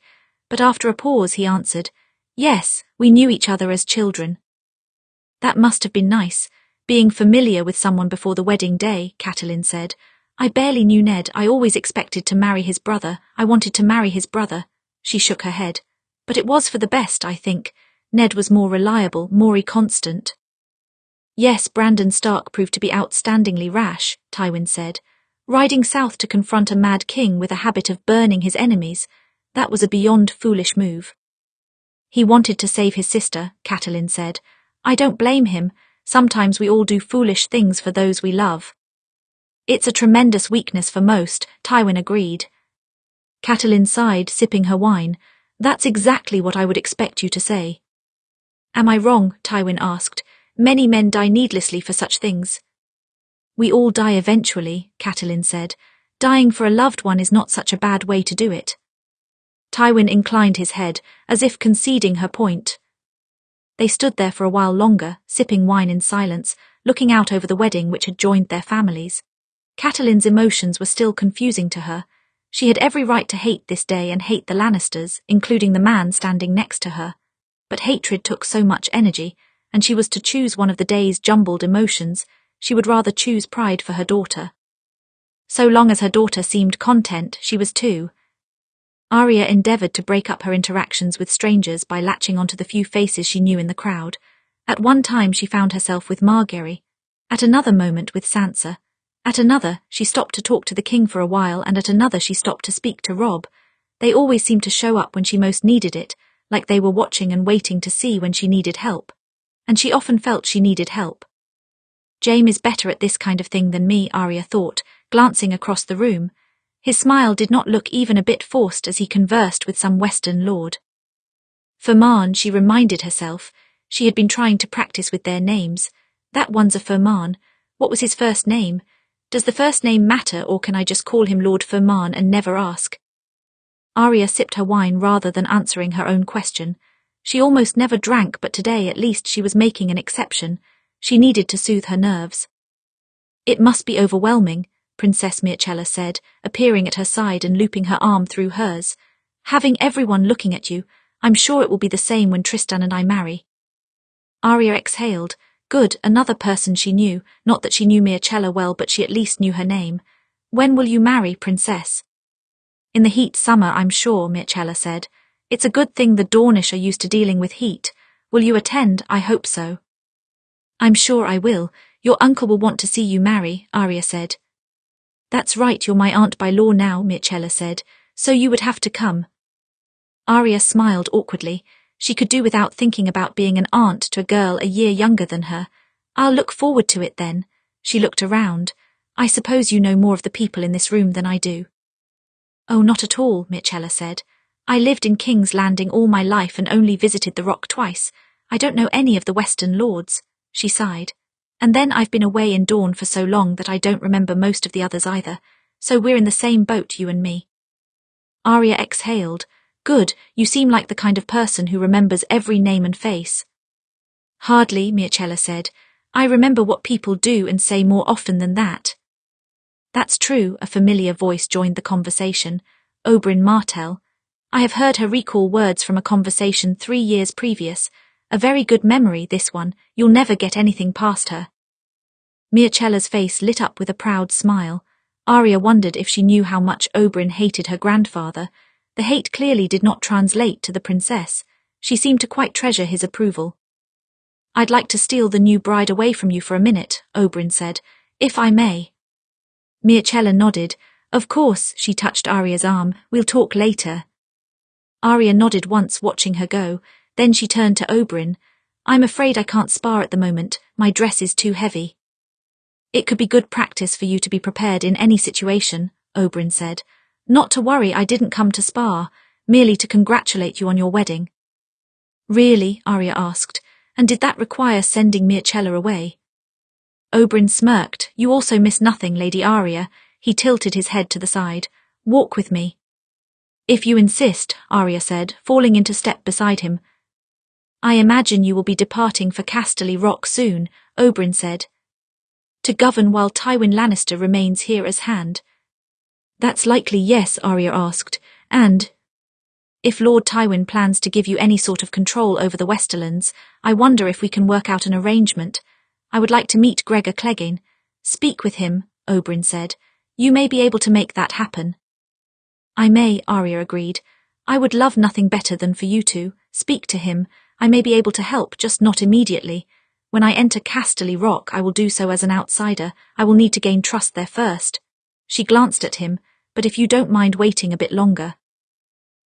but after a pause he answered, Yes, we knew each other as children. That must have been nice, being familiar with someone before the wedding day, Catelyn said. I barely knew Ned. I always expected to marry his brother. I wanted to marry his brother. She shook her head. But it was for the best, I think. Ned was more reliable, more constant. Yes, Brandon Stark proved to be outstandingly rash, Tywin said. Riding south to confront a mad king with a habit of burning his enemies, that was a beyond foolish move. He wanted to save his sister, Catelyn said. I don't blame him. Sometimes we all do foolish things for those we love. It's a tremendous weakness for most, Tywin agreed. Catelyn sighed, sipping her wine. That's exactly what I would expect you to say. Am I wrong? Tywin asked. Many men die needlessly for such things. We all die eventually, Catelyn said. Dying for a loved one is not such a bad way to do it. Tywin inclined his head, as if conceding her point. They stood there for a while longer, sipping wine in silence, looking out over the wedding which had joined their families. Catelyn's emotions were still confusing to her. She had every right to hate this day and hate the Lannisters, including the man standing next to her. But hatred took so much energy, and she was to choose one of the day's jumbled emotions. She would rather choose pride for her daughter. So long as her daughter seemed content, she was too. Arya endeavoured to break up her interactions with strangers by latching onto the few faces she knew in the crowd. At one time she found herself with Margaery, at another moment with Sansa. At another, she stopped to talk to the king for a while, and at another she stopped to speak to Robb. They always seemed to show up when she most needed it, like they were watching and waiting to see when she needed help. And she often felt she needed help. Jaime is better at this kind of thing than me, Arya thought, glancing across the room. His smile did not look even a bit forced as he conversed with some Western lord. Ferman, she reminded herself. She had been trying to practice with their names. That one's a Ferman. What was his first name? Does the first name matter, or can I just call him Lord Ferman and never ask? Arya sipped her wine rather than answering her own question. She almost never drank, but today at least she was making an exception. She needed to soothe her nerves. It must be overwhelming, Princess Myrcella said, appearing at her side and looping her arm through hers. Having everyone looking at you, I'm sure it will be the same when Tristan and I marry. Arya exhaled. Good, another person she knew, not that she knew Myrcella well, but she at least knew her name. When will you marry, Princess? In the heat summer, I'm sure, Myrcella said. It's a good thing the Dornish are used to dealing with heat. Will you attend? I hope so. I'm sure I will. Your uncle will want to see you marry, Arya said. That's right, you're my aunt by law now, Myrcella said, so you would have to come. Arya smiled awkwardly. She could do without thinking about being an aunt to a girl a year younger than her. I'll look forward to it then. She looked around. I suppose you know more of the people in this room than I do. Oh, not at all, Myrcella said. I lived in King's Landing all my life and only visited the Rock twice. I don't know any of the Western lords. She sighed. And then I've been away in Dawn for so long that I don't remember most of the others either. So we're in the same boat, you and me. Arya exhaled. Good, you seem like the kind of person who remembers every name and face. Hardly, Myrcella said. I remember what people do and say more often than that. That's true, a familiar voice joined the conversation. Oberyn Martell. I have heard her recall words from a conversation 3 years previous. A very good memory, this one. You'll never get anything past her. Myrcella's face lit up with a proud smile. Arya wondered if she knew how much Oberyn hated her grandfather. The hate clearly did not translate to the princess. She seemed to quite treasure his approval. I'd like to steal the new bride away from you for a minute, Oberyn said, if I may. Myrcella nodded. Of course, she touched Arya's arm. We'll talk later. Arya nodded once, watching her go. Then she turned to Oberyn. I'm afraid I can't spar at the moment. My dress is too heavy. It could be good practice for you to be prepared in any situation, Oberyn said. Not to worry, I didn't come to spar, merely to congratulate you on your wedding. Really? Arya asked. And did that require sending Myrcella away? Oberyn smirked. You also miss nothing, Lady Arya. He tilted his head to the side. Walk with me. If you insist, Arya said, falling into step beside him. I imagine you will be departing for Casterly Rock soon, Oberyn said. To govern while Tywin Lannister remains here as Hand. That's likely, yes, Arya asked, and if Lord Tywin plans to give you any sort of control over the Westerlands, I wonder if we can work out an arrangement. I would like to meet Gregor Clegane. Speak with him, Oberyn said. You may be able to make that happen. I may, Arya agreed. I would love nothing better than for you to speak to him. I may be able to help, just not immediately. When I enter Casterly Rock, I will do so as an outsider. I will need to gain trust there first. She glanced at him. But if you don't mind waiting a bit longer.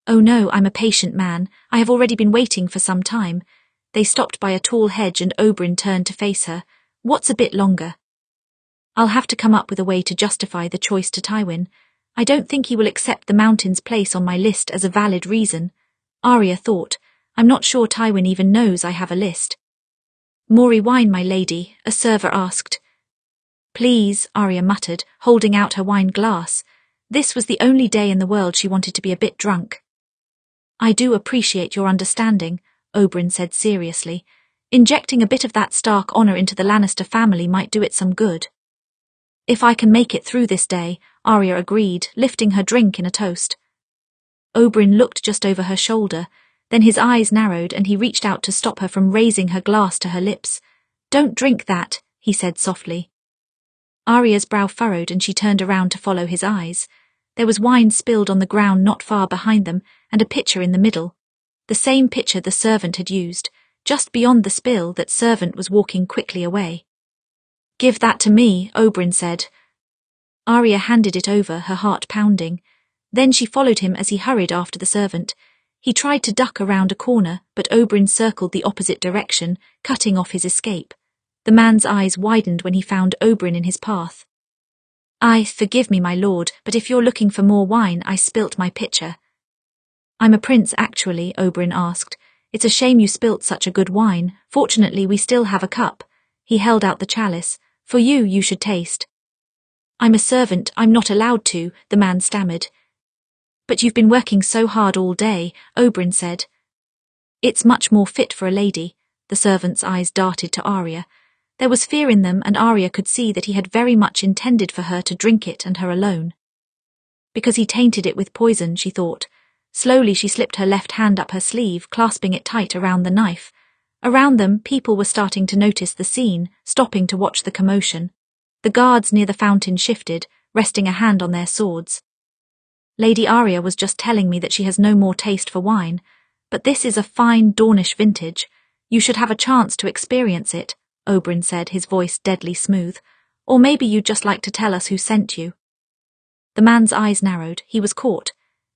Oh no, I'm a patient man. I have already been waiting for some time. They stopped by a tall hedge and Oberyn turned to face her. What's a bit longer? I'll have to come up with a way to justify the choice to Tywin. I don't think he will accept the mountain's place on my list as a valid reason. Arya thought. I'm not sure Tywin even knows I have a list. More wine, my lady, a server asked. Please, Arya muttered, holding out her wine glass. This was the only day in the world she wanted to be a bit drunk. I do appreciate your understanding, Oberyn said seriously. Injecting a bit of that Stark honor into the Lannister family might do it some good. If I can make it through this day, Arya agreed, lifting her drink in a toast. Oberyn looked just over her shoulder, then his eyes narrowed and he reached out to stop her from raising her glass to her lips. Don't drink that, he said softly. Arya's brow furrowed and she turned around to follow his eyes. There was wine spilled on the ground not far behind them and a pitcher in the middle. The same pitcher the servant had used. Just beyond the spill, that servant was walking quickly away. Give that to me, Oberyn said. Arya handed it over, her heart pounding. Then she followed him as he hurried after the servant. He tried to duck around a corner, but Oberyn circled the opposite direction, cutting off his escape. The man's eyes widened when he found Oberyn in his path. Forgive me, my lord, but if you're looking for more wine, I spilt my pitcher. I'm a prince, actually, Oberyn asked. It's a shame you spilt such a good wine. Fortunately, we still have a cup. He held out the chalice. For you, you should taste. I'm a servant, I'm not allowed to, the man stammered. But you've been working so hard all day, Oberyn said. It's much more fit for a lady. The servant's eyes darted to Arya. There was fear in them, and Arya could see that he had very much intended for her to drink it and her alone. Because he tainted it with poison, she thought. Slowly she slipped her left hand up her sleeve, clasping it tight around the knife. Around them, people were starting to notice the scene, stopping to watch the commotion. The guards near the fountain shifted, resting a hand on their swords. Lady Arya was just telling me that she has no more taste for wine, but this is a fine Dornish vintage. You should have a chance to experience it, Oberyn said, his voice deadly smooth. Or maybe you'd just like to tell us who sent you. The man's eyes narrowed. He was caught.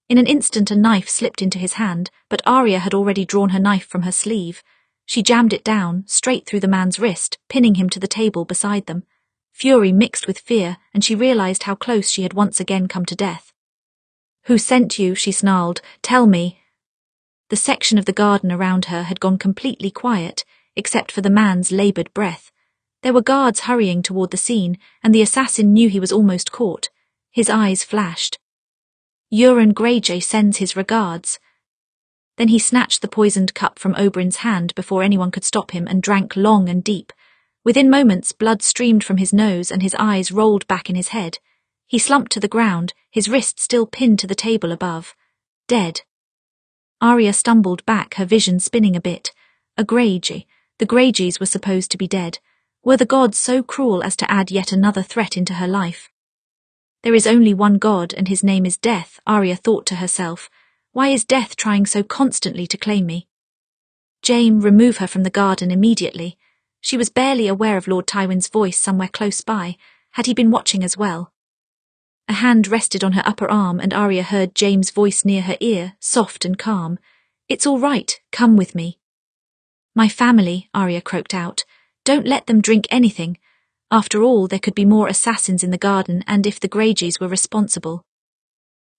In an instant a knife slipped into his hand, but Arya had already drawn her knife from her sleeve. She jammed it down, straight through the man's wrist, pinning him to the table beside them. Fury mixed with fear, and she realized how close she had once again come to death. Who sent you? She snarled. Tell me. The section of the garden around her had gone completely quiet, except for the man's laboured breath. There were guards hurrying toward the scene, and the assassin knew he was almost caught. His eyes flashed. Euron Greyjoy sends his regards. Then he snatched the poisoned cup from Oberyn's hand before anyone could stop him and drank long and deep. Within moments, blood streamed from his nose and his eyes rolled back in his head. He slumped to the ground, his wrist still pinned to the table above. Dead. Arya stumbled back, her vision spinning a bit. A Greyjoy. The Greyjoys were supposed to be dead. Were the gods so cruel as to add yet another threat into her life? There is only one god, and his name is Death, Arya thought to herself. Why is Death trying so constantly to claim me? Jaime, remove her from the garden immediately. She was barely aware of Lord Tywin's voice somewhere close by. Had he been watching as well? A hand rested on her upper arm, and Arya heard Jaime's voice near her ear, soft and calm. It's all right, come with me. My family, Arya croaked out. Don't let them drink anything. After all, there could be more assassins in the garden, and if the Greyjoys were responsible.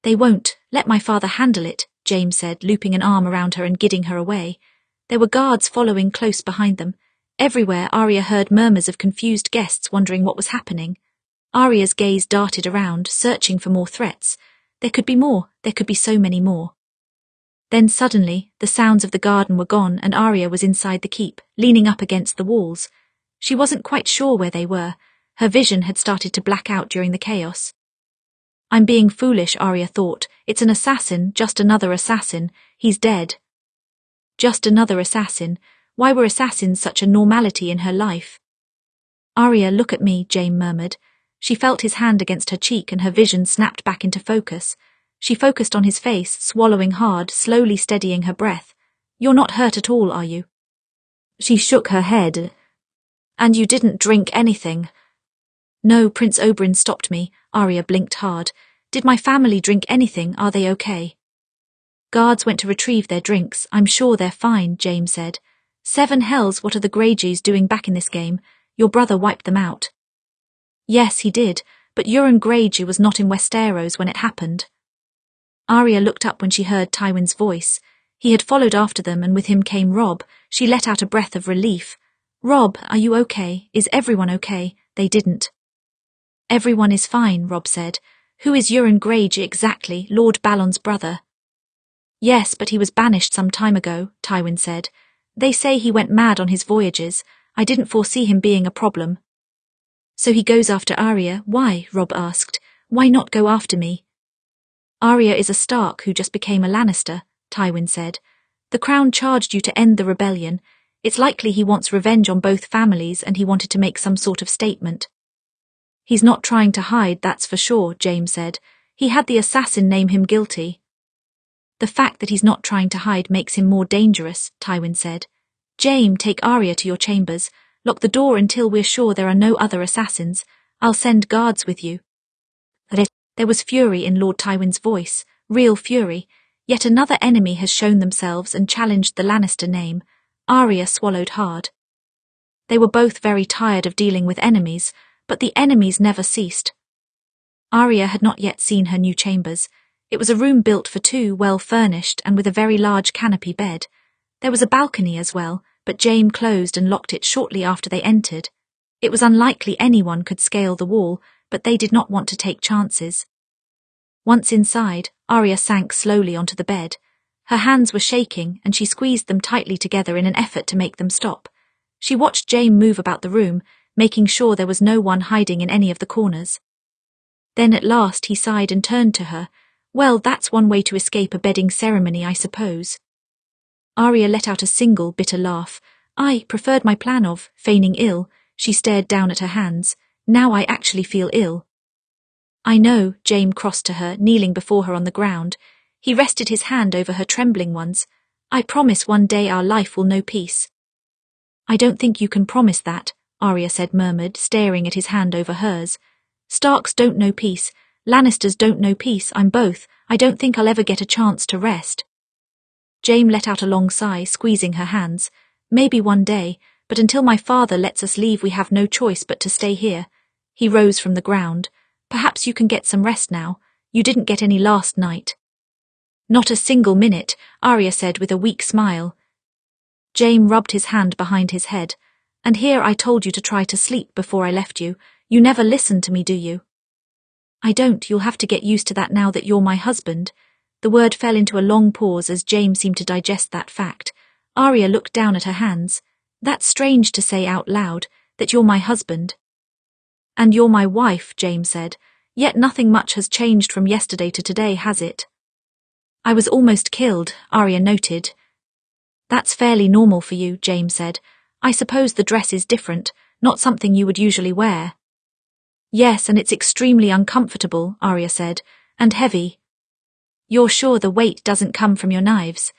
They won't. Let my father handle it, Jaime said, looping an arm around her and guiding her away. There were guards following close behind them. Everywhere Arya heard murmurs of confused guests wondering what was happening. Arya's gaze darted around, searching for more threats. There could be more, there could be so many more. Then suddenly, the sounds of the garden were gone and Arya was inside the keep, leaning up against the walls. She wasn't quite sure where they were. Her vision had started to black out during the chaos. I'm being foolish, Arya thought. It's an assassin, just another assassin. He's dead. Just another assassin. Why were assassins such a normality in her life? Arya, look at me, Jaime murmured. She felt his hand against her cheek and her vision snapped back into focus. She focused on his face, swallowing hard, slowly steadying her breath. You're not hurt at all, are you? She shook her head. And you didn't drink anything? No, Prince Oberyn stopped me. Arya blinked hard. Did my family drink anything? Are they okay? Guards went to retrieve their drinks. I'm sure they're fine, Jaime said. 7 hells, what are the Greyjoys doing back in this game? Your brother wiped them out. Yes, he did, but Euron Greyjoy was not in Westeros when it happened. Arya looked up when she heard Tywin's voice. He had followed after them and with him came Robb. She let out a breath of relief. Robb, are you okay? Is everyone okay? They didn't. Everyone is fine, Robb said. Who is Euron Greyjoy exactly? Lord Balon's brother. Yes, but he was banished some time ago, Tywin said. They say he went mad on his voyages. I didn't foresee him being a problem. So he goes after Arya. Why? Robb asked. Why not go after me? Arya is a Stark who just became a Lannister, Tywin said. The Crown charged you to end the rebellion. It's likely he wants revenge on both families and he wanted to make some sort of statement. He's not trying to hide, that's for sure, Jaime said. He had the assassin name him guilty. The fact that he's not trying to hide makes him more dangerous, Tywin said. Jaime, take Arya to your chambers. Lock the door until we're sure there are no other assassins. I'll send guards with you. There was fury in Lord Tywin's voice, real fury. Yet another enemy has shown themselves and challenged the Lannister name. Arya swallowed hard. They were both very tired of dealing with enemies, but the enemies never ceased. Arya had not yet seen her new chambers. It was a room built for 2, well furnished and with a very large canopy bed. There was a balcony as well, but Jaime closed and locked it shortly after they entered. It was unlikely anyone could scale the wall, but they did not want to take chances. Once inside, Arya sank slowly onto the bed. Her hands were shaking and she squeezed them tightly together in an effort to make them stop. She watched Jaime move about the room, making sure there was no one hiding in any of the corners. Then at last he sighed and turned to her. Well, that's one way to escape a bedding ceremony, I suppose. Arya let out a single bitter laugh. I preferred my plan of feigning ill. She stared down at her hands. Now I actually feel ill. I know, Jaime crossed to her, kneeling before her on the ground. He rested his hand over her trembling ones. I promise one day our life will know peace. I don't think you can promise that, Arya said murmured, staring at his hand over hers. Starks don't know peace. Lannisters don't know peace. I'm both. I don't think I'll ever get a chance to rest. Jaime let out a long sigh, squeezing her hands. Maybe one day, but until my father lets us leave we have no choice but to stay here. He rose from the ground. Perhaps you can get some rest now. You didn't get any last night. Not a single minute, Arya said with a weak smile. Jaime rubbed his hand behind his head. And here I told you to try to sleep before I left you. You never listen to me, do you? I don't. You'll have to get used to that now that you're my husband. The word fell into a long pause as Jaime seemed to digest that fact. Arya looked down at her hands. That's strange to say out loud, that you're my husband. And you're my wife, Jaime said. Yet nothing much has changed from yesterday to today, has it? I was almost killed, Arya noted. That's fairly normal for you, Jaime said. I suppose the dress is different, not something you would usually wear. Yes, and it's extremely uncomfortable, Arya said, and heavy. You're sure the weight doesn't come from your knives?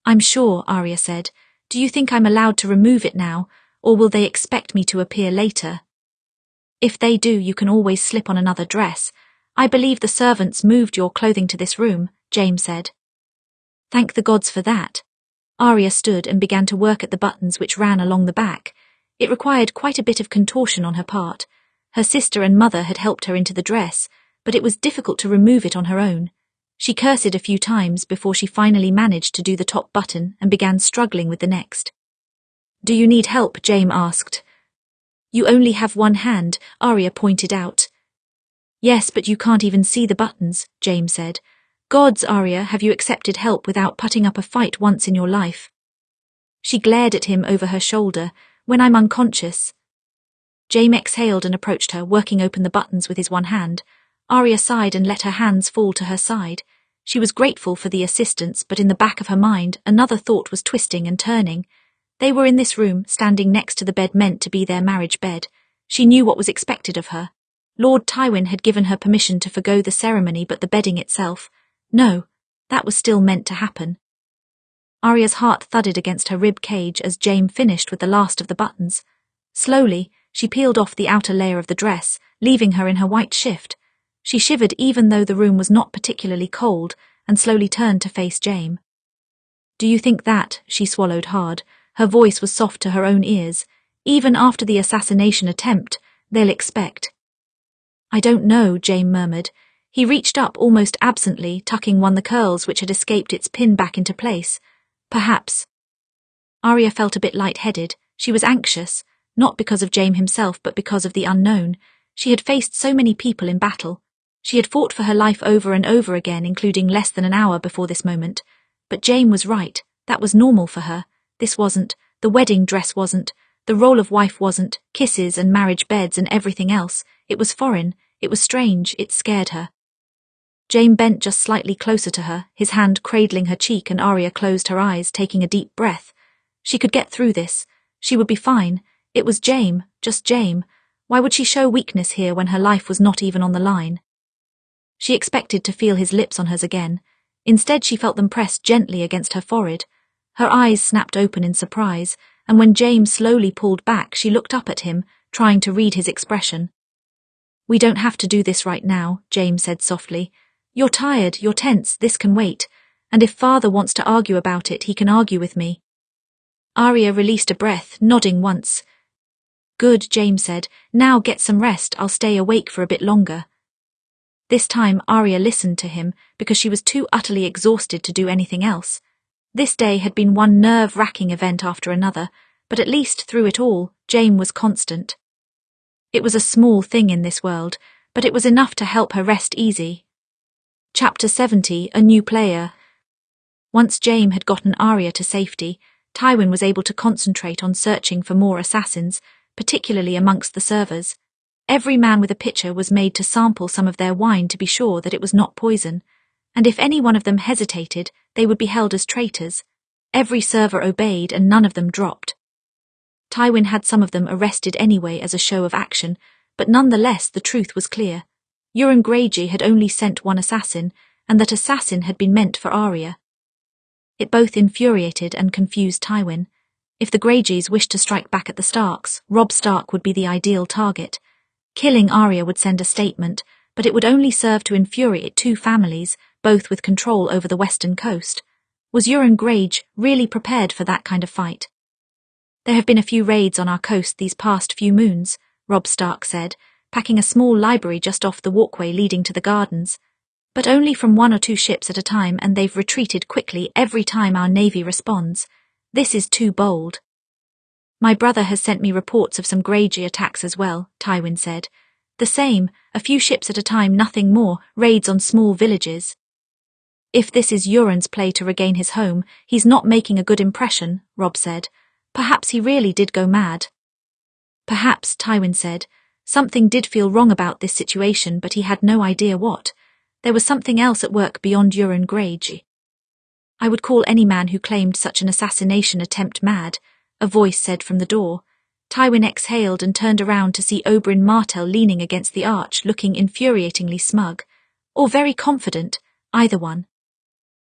I'm sure, Arya said. Do you think I'm allowed to remove it now, or will they expect me to appear later? If they do, you can always slip on another dress. I believe the servants moved your clothing to this room, Jaime said. Thank the gods for that. Arya stood and began to work at the buttons which ran along the back. It required quite a bit of contortion on her part. Her sister and mother had helped her into the dress, but it was difficult to remove it on her own. She cursed a few times before she finally managed to do the top button and began struggling with the next. Do you need help? Jaime asked. You only have one hand, Arya pointed out. Yes, but you can't even see the buttons, Jaime said. Gods, Arya, have you accepted help without putting up a fight once in your life? She glared at him over her shoulder. When I'm unconscious. Jaime exhaled and approached her, working open the buttons with his one hand. Arya sighed and let her hands fall to her side. She was grateful for the assistance, but in the back of her mind, another thought was twisting and turning. They were in this room, standing next to the bed meant to be their marriage bed. She knew what was expected of her. Lord Tywin had given her permission to forgo the ceremony, but the bedding itself, no, that was still meant to happen. Arya's heart thudded against her rib cage as Jaime finished with the last of the buttons. Slowly, she peeled off the outer layer of the dress, leaving her in her white shift. She shivered even though the room was not particularly cold, and slowly turned to face Jaime. Do you think that, she swallowed hard, her voice was soft to her own ears, even after the assassination attempt, they'll expect. I don't know, Jaime murmured. He reached up almost absently, tucking one the curls which had escaped its pin back into place. Perhaps. Arya felt a bit lightheaded. She was anxious, not because of Jaime himself but because of the unknown. She had faced so many people in battle. She had fought for her life over and over again, including less than an hour before this moment. But Jaime was right. That was normal for her. This wasn't. The wedding dress wasn't. The role of wife wasn't. Kisses and marriage beds and everything else. It was foreign. It was strange. It scared her. Jaime bent just slightly closer to her, his hand cradling her cheek, and Arya closed her eyes, taking a deep breath. She could get through this. She would be fine. It was Jaime, just Jaime. Why would she show weakness here when her life was not even on the line? She expected to feel his lips on hers again. Instead, she felt them pressed gently against her forehead. Her eyes snapped open in surprise, and when Jaime slowly pulled back, she looked up at him, trying to read his expression. We don't have to do this right now, Jaime said softly. You're tired, you're tense, this can wait, and if father wants to argue about it, he can argue with me. Arya released a breath, nodding once. Good, Jaime said. Now get some rest, I'll stay awake for a bit longer. This time Arya listened to him because she was too utterly exhausted to do anything else. This day had been one nerve-wracking event after another, but at least through it all, Jaime was constant. It was a small thing in this world, but it was enough to help her rest easy. Chapter 70, A New Player. Once Jaime had gotten Arya to safety, Tywin was able to concentrate on searching for more assassins, particularly amongst the servers. Every man with a pitcher was made to sample some of their wine to be sure that it was not poison, and if any one of them hesitated, they would be held as traitors. Every server obeyed and none of them dropped. Tywin had some of them arrested anyway as a show of action, but nonetheless the truth was clear. Euron Greyjoy had only sent one assassin, and that assassin had been meant for Arya. It both infuriated and confused Tywin. If the Greyjoys wished to strike back at the Starks, Robb Stark would be the ideal target. Killing Arya would send a statement, but it would only serve to infuriate two families, both with control over the western coast. Was Euron Greyjoy really prepared for that kind of fight? There have been a few raids on our coast these past few moons, Robb Stark said, packing a small library just off the walkway leading to the gardens. But only from 1 or 2 ships at a time, and they've retreated quickly every time our navy responds. This is too bold. My brother has sent me reports of some Greyjoy attacks as well, Tywin said. The same, a few ships at a time, nothing more, raids on small villages. If this is Euron's play to regain his home, he's not making a good impression, Robb said. Perhaps he really did go mad. Perhaps, Tywin said. Something did feel wrong about this situation, but he had no idea what. There was something else at work beyond Euron Greyjoy. I would call any man who claimed such an assassination attempt mad, a voice said from the door. Tywin exhaled and turned around to see Oberyn Martell leaning against the arch, looking infuriatingly smug. Or very confident, either one.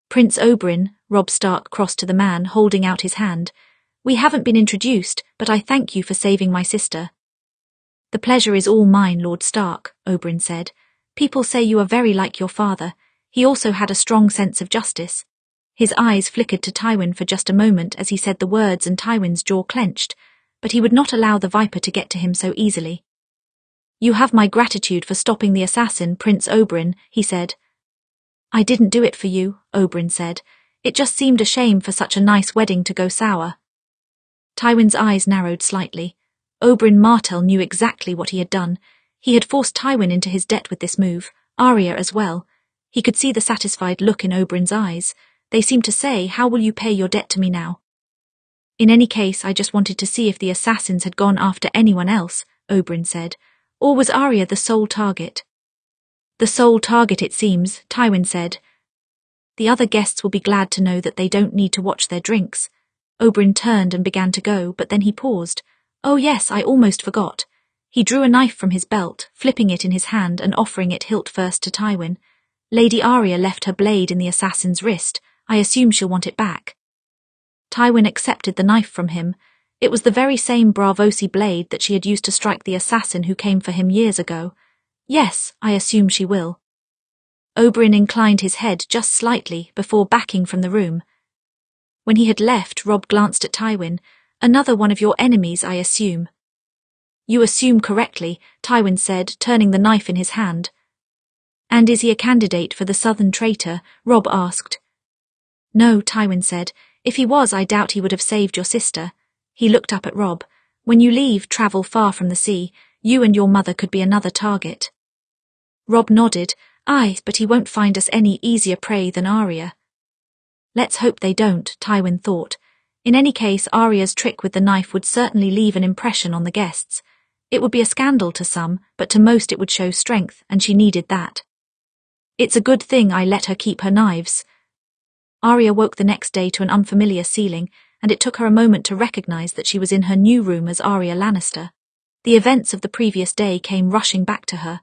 Prince Oberyn, Robb Stark crossed to the man, holding out his hand. We haven't been introduced, but I thank you for saving my sister. The pleasure is all mine, Lord Stark, Oberyn said. People say you are very like your father. He also had a strong sense of justice. His eyes flickered to Tywin for just a moment as he said the words, and Tywin's jaw clenched, but he would not allow the Viper to get to him so easily. You have my gratitude for stopping the assassin, Prince Oberyn, he said. I didn't do it for you, Oberyn said. It just seemed a shame for such a nice wedding to go sour. Tywin's eyes narrowed slightly. Oberyn Martell knew exactly what he had done. He had forced Tywin into his debt with this move, Arya as well. He could see the satisfied look in Oberyn's eyes. They seemed to say, "How will you pay your debt to me now?" "In any case, I just wanted to see if the assassins had gone after anyone else," Oberyn said. "Or was Arya the sole target?" "The sole target, it seems," Tywin said. "The other guests will be glad to know that they don't need to watch their drinks." Oberyn turned and began to go, but then he paused. "Oh yes, I almost forgot." He drew a knife from his belt, flipping it in his hand and offering it hilt first to Tywin. "Lady Arya left her blade in the assassin's wrist. I assume she'll want it back." Tywin accepted the knife from him. It was the very same Braavosi blade that she had used to strike the assassin who came for him years ago. "Yes, I assume she will." Oberyn inclined his head just slightly before backing from the room. When he had left, Robb glanced at Tywin. "Another one of your enemies, I assume." "You assume correctly," Tywin said, turning the knife in his hand. "And is he a candidate for the Southern Traitor?" Robb asked. "No," Tywin said. "If he was, I doubt he would have saved your sister." He looked up at Robb. "When you leave, travel far from the sea. You and your mother could be another target." Robb nodded. "Aye, but he won't find us any easier prey than Arya." "Let's hope they don't," Tywin thought. In any case, Arya's trick with the knife would certainly leave an impression on the guests. It would be a scandal to some, but to most it would show strength, and she needed that. "It's a good thing I let her keep her knives." Arya woke the next day to an unfamiliar ceiling, and it took her a moment to recognize that she was in her new room as Arya Lannister. The events of the previous day came rushing back to her.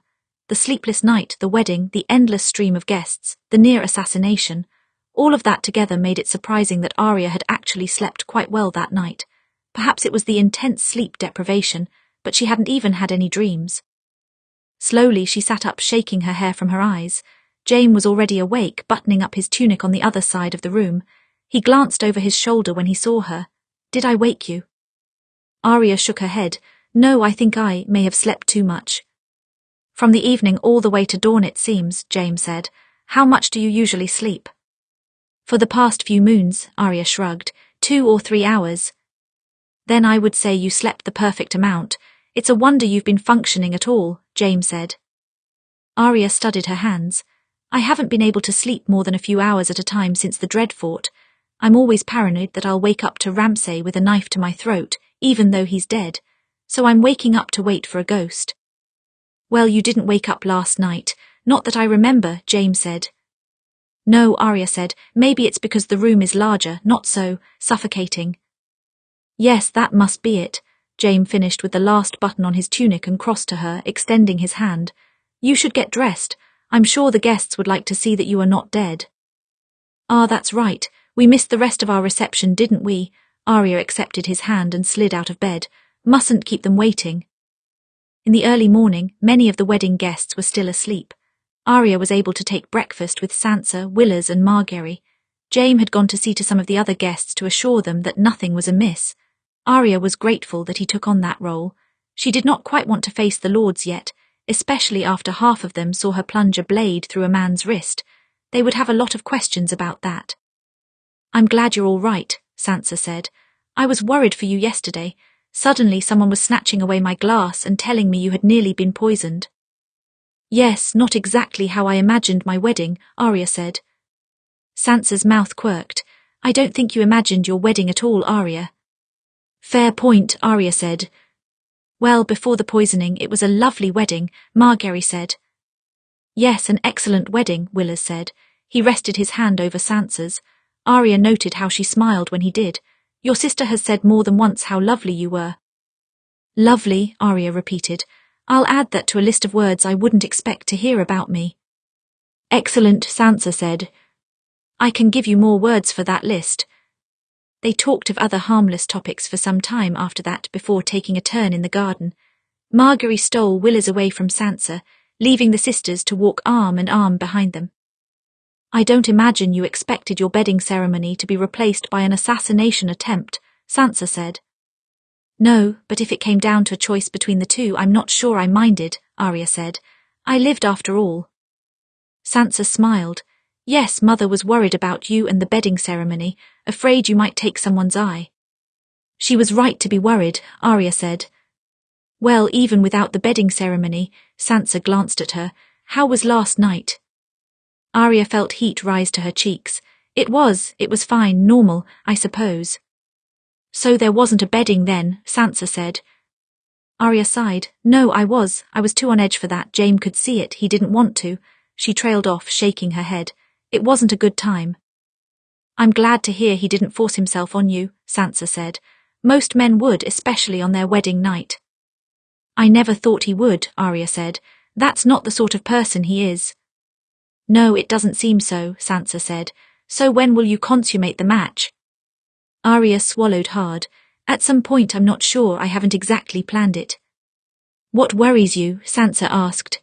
The sleepless night, the wedding, the endless stream of guests, the near assassination. All of that together made it surprising that Arya had actually slept quite well that night. Perhaps it was the intense sleep deprivation, but she hadn't even had any dreams. Slowly she sat up, shaking her hair from her eyes. Jaime was already awake, buttoning up his tunic on the other side of the room. He glanced over his shoulder when he saw her. "Did I wake you?" Arya shook her head. "No, I think I may have slept too much." "From the evening all the way to dawn, it seems," Jaime said. "How much do you usually sleep?" "For the past few moons," Arya shrugged. 2 or 3 hours. "Then I would say you slept the perfect amount. It's a wonder you've been functioning at all," Jaime said. Arya studied her hands. "I haven't been able to sleep more than a few hours at a time since the Dreadfort. I'm always paranoid that I'll wake up to Ramsay with a knife to my throat, even though he's dead. So I'm waking up to wait for a ghost." "Well, you didn't wake up last night. Not that I remember," Jaime said. "No," Arya said. "Maybe it's because the room is larger, not so suffocating." "Yes, that must be it." Jaime finished with the last button on his tunic and crossed to her, extending his hand. "You should get dressed. I'm sure the guests would like to see that you are not dead." "Ah, that's right. We missed the rest of our reception, didn't we?" Arya accepted his hand and slid out of bed. "Mustn't keep them waiting." In the early morning, many of the wedding guests were still asleep. Arya was able to take breakfast with Sansa, Willers and Margaery. Jaime had gone to see to some of the other guests to assure them that nothing was amiss. Arya was grateful that he took on that role. She did not quite want to face the lords yet, especially after half of them saw her plunge a blade through a man's wrist. They would have a lot of questions about that. "I'm glad you're all right," Sansa said. "I was worried for you yesterday. Suddenly someone was snatching away my glass and telling me you had nearly been poisoned." "Yes, not exactly how I imagined my wedding," Arya said. Sansa's mouth quirked. "I don't think you imagined your wedding at all, Arya." "Fair point," Arya said. "Well, before the poisoning, it was a lovely wedding," Margaery said. "Yes, an excellent wedding," Willers said. He rested his hand over Sansa's. Arya noted how she smiled when he did. "Your sister has said more than once how lovely you were." "Lovely," Arya repeated. "I'll add that to a list of words I wouldn't expect to hear about me." "Excellent," Sansa said. "I can give you more words for that list." They talked of other harmless topics for some time after that before taking a turn in the garden. Margaery stole Willers away from Sansa, leaving the sisters to walk arm in arm behind them. "I don't imagine you expected your bedding ceremony to be replaced by an assassination attempt," Sansa said. "No, but if it came down to a choice between the two, I'm not sure I minded," Arya said. "I lived after all." Sansa smiled. "Yes, Mother was worried about you and the bedding ceremony, afraid you might take someone's eye." "She was right to be worried," Arya said. Well, even without the bedding ceremony, Sansa glanced at her. How was last night? Arya felt heat rise to her cheeks. It was fine, normal, I suppose. So there wasn't a bedding then, Sansa said. Arya sighed. No, I was too on edge for that. Jaime could see it, he didn't want to. She trailed off, shaking her head. It wasn't a good time. I'm glad to hear he didn't force himself on you, Sansa said. Most men would, especially on their wedding night. I never thought he would, Arya said. That's not the sort of person he is. No, it doesn't seem so, Sansa said. So when will you consummate the match? Arya swallowed hard. At some point, I'm not sure, I haven't exactly planned it. What worries you? Sansa asked.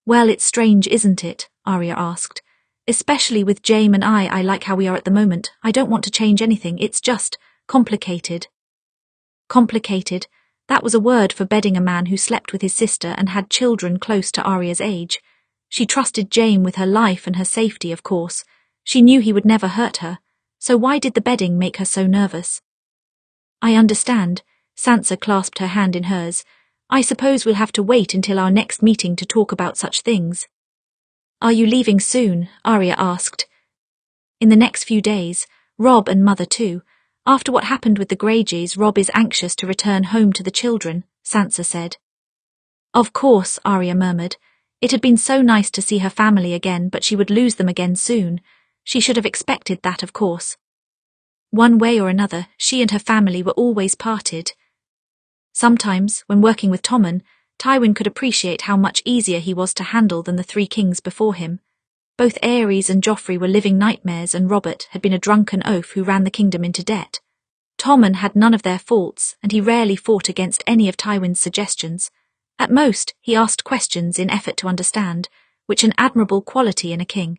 Well, it's strange, isn't it? Arya asked. Especially with Jaime and I like how we are at the moment. I don't want to change anything, it's just complicated. Complicated? That was a word for bedding a man who slept with his sister and had children close to Arya's age. She trusted Jaime with her life and her safety, of course. She knew he would never hurt her. So why did the bedding make her so nervous? I understand. Sansa clasped her hand in hers. I suppose we'll have to wait until our next meeting to talk about such things. Are you leaving soon? Arya asked. In the next few days. Robb and Mother too. After what happened with the Greyjoys, Robb is anxious to return home to the children, Sansa said. Of course, Arya murmured. It had been so nice to see her family again, but she would lose them again soon. She should have expected that, of course. One way or another, she and her family were always parted. Sometimes, when working with Tommen, Tywin could appreciate how much easier he was to handle than the three kings before him. Both Aerys and Joffrey were living nightmares, and Robert had been a drunken oaf who ran the kingdom into debt. Tommen had none of their faults, and he rarely fought against any of Tywin's suggestions. At most, he asked questions in effort to understand, which an admirable quality in a king.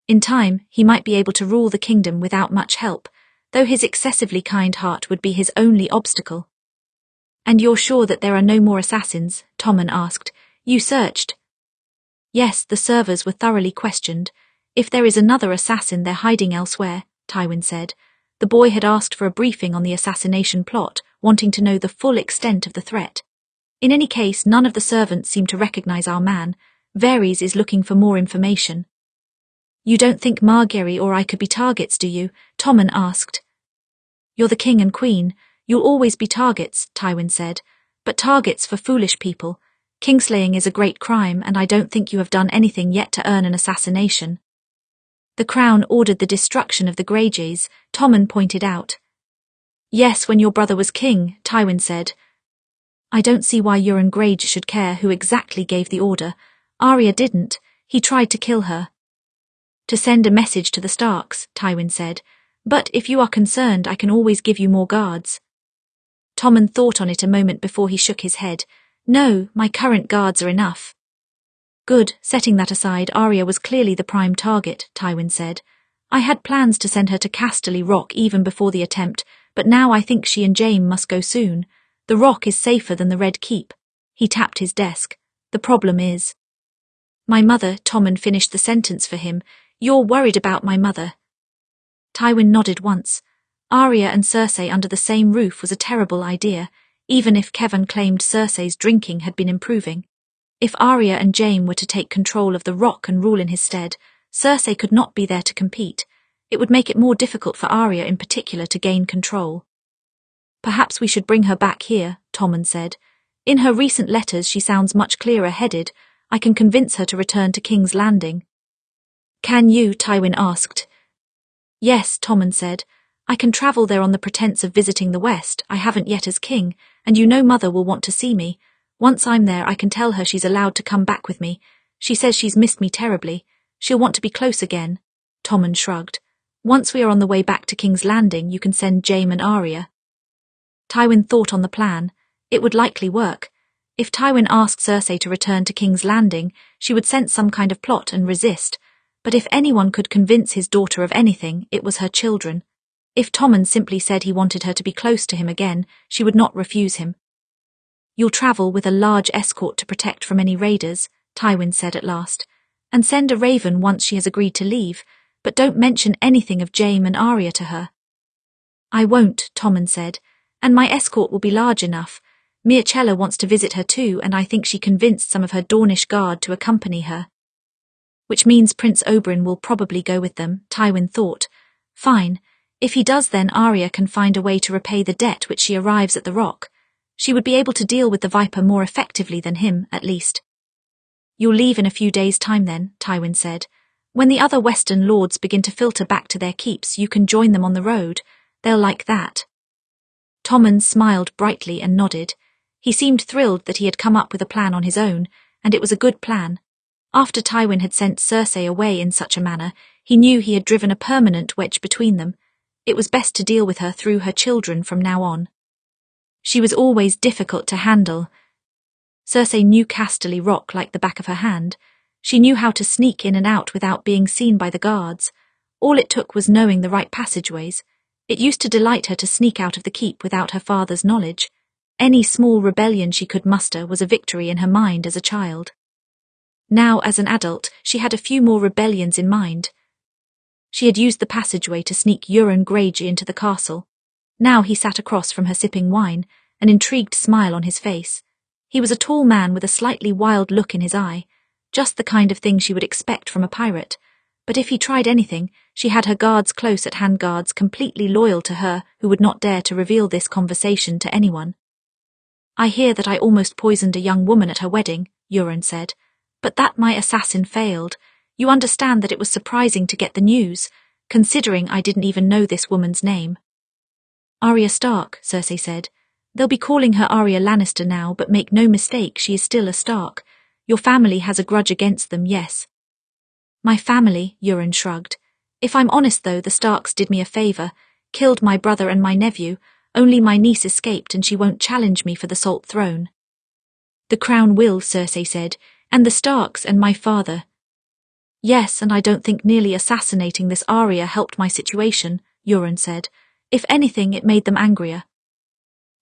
In time, he might be able to rule the kingdom without much help, though his excessively kind heart would be his only obstacle. And you're sure that there are no more assassins? Tommen asked. You searched? Yes, the servers were thoroughly questioned. If there is another assassin, they're hiding elsewhere, Tywin said. The boy had asked for a briefing on the assassination plot, wanting to know the full extent of the threat. In any case, none of the servants seem to recognize our man. Varys is looking for more information. You don't think Margaery or I could be targets, do you? Tommen asked. You're the king and queen. You'll always be targets, Tywin said. But targets for foolish people. Kingslaying is a great crime, and I don't think you have done anything yet to earn an assassination. The crown ordered the destruction of the Greyjoys, Tommen pointed out. Yes, when your brother was king, Tywin said. I don't see why Euron Greyjoy should care who exactly gave the order. Arya didn't. He tried to kill her. To send a message to the Starks, Tywin said. But if you are concerned, I can always give you more guards. Tommen thought on it a moment before he shook his head. No, my current guards are enough. Good, setting that aside, Arya was clearly the prime target, Tywin said. I had plans to send her to Casterly Rock even before the attempt, but now I think she and Jaime must go soon. The Rock is safer than the Red Keep. He tapped his desk. The problem is... My mother, Tommen finished the sentence for him. You're worried about my mother. Tywin nodded once. Arya and Cersei under the same roof was a terrible idea, even if Kevin claimed Cersei's drinking had been improving. If Arya and Jaime were to take control of the Rock and rule in his stead, Cersei could not be there to compete. It would make it more difficult for Arya in particular to gain control. Perhaps we should bring her back here, Tommen said. In her recent letters she sounds much clearer-headed. I can convince her to return to King's Landing. Can you? Tywin asked. Yes, Tommen said. I can travel there on the pretense of visiting the West. I haven't yet as king, and you know Mother will want to see me. Once I'm there, I can tell her she's allowed to come back with me. She says she's missed me terribly. She'll want to be close again. Tommen shrugged. Once we are on the way back to King's Landing, you can send Jaime and Arya. Tywin thought on the plan. It would likely work. If Tywin asked Cersei to return to King's Landing, she would sense some kind of plot and resist. But if anyone could convince his daughter of anything, it was her children. If Tommen simply said he wanted her to be close to him again, she would not refuse him. You'll travel with a large escort to protect from any raiders, Tywin said at last, and send a raven once she has agreed to leave, but don't mention anything of Jaime and Arya to her. I won't, Tommen said, and my escort will be large enough. Mircella wants to visit her too, and I think she convinced some of her Dornish guard to accompany her. Which means Prince Oberyn will probably go with them, Tywin thought. Fine. If he does, then Arya can find a way to repay the debt which she arrives at the Rock. She would be able to deal with the Viper more effectively than him, at least. You'll leave in a few days' time then, Tywin said. When the other Western lords begin to filter back to their keeps, you can join them on the road. They'll like that. Tommen smiled brightly and nodded. He seemed thrilled that he had come up with a plan on his own, and it was a good plan. After Tywin had sent Cersei away in such a manner, he knew he had driven a permanent wedge between them. It was best to deal with her through her children from now on. She was always difficult to handle. Cersei knew Casterly Rock like the back of her hand. She knew how to sneak in and out without being seen by the guards. All it took was knowing the right passageways. It used to delight her to sneak out of the keep without her father's knowledge. Any small rebellion she could muster was a victory in her mind as a child. Now, as an adult, she had a few more rebellions in mind. She had used the passageway to sneak Euron Greyjoy into the castle. Now he sat across from her sipping wine, an intrigued smile on his face. He was a tall man with a slightly wild look in his eye, just the kind of thing she would expect from a pirate. But if he tried anything, she had her guards close at hand, guards completely loyal to her who would not dare to reveal this conversation to anyone. I hear that I almost poisoned a young woman at her wedding, Euron said. But that my assassin failed. You understand that it was surprising to get the news, considering I didn't even know this woman's name. Arya Stark, Cersei said. They'll be calling her Arya Lannister now, but make no mistake, she is still a Stark. Your family has a grudge against them, yes. My family, Euron shrugged. If I'm honest though, the Starks did me a favour, killed my brother and my nephew. Only my niece escaped and she won't challenge me for the Salt Throne. The crown will, Cersei said, and the Starks and my father. Yes, and I don't think nearly assassinating this Arya helped my situation, Euron said. If anything, it made them angrier.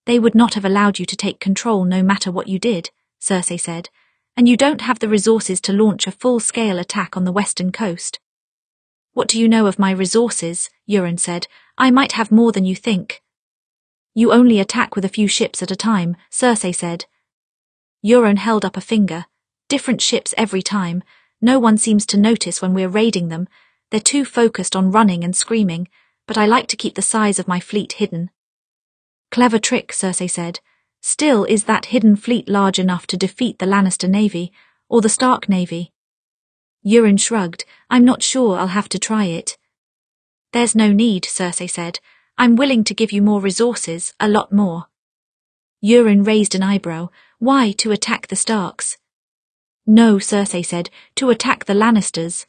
They would not have allowed you to take control no matter what you did, Cersei said, and you don't have the resources to launch a full-scale attack on the western coast. What do you know of my resources? Euron said. I might have more than you think. You only attack with a few ships at a time, Cersei said. Euron held up a finger. Different ships every time. No one seems to notice when we're raiding them. They're too focused on running and screaming, but I like to keep the size of my fleet hidden. Clever trick, Cersei said. Still, is that hidden fleet large enough to defeat the Lannister navy, or the Stark navy? Euron shrugged. I'm not sure, I'll have to try it. There's no need, Cersei said. I'm willing to give you more resources, a lot more. Euron raised an eyebrow. Why, to attack the Starks? No, Cersei said, to attack the Lannisters.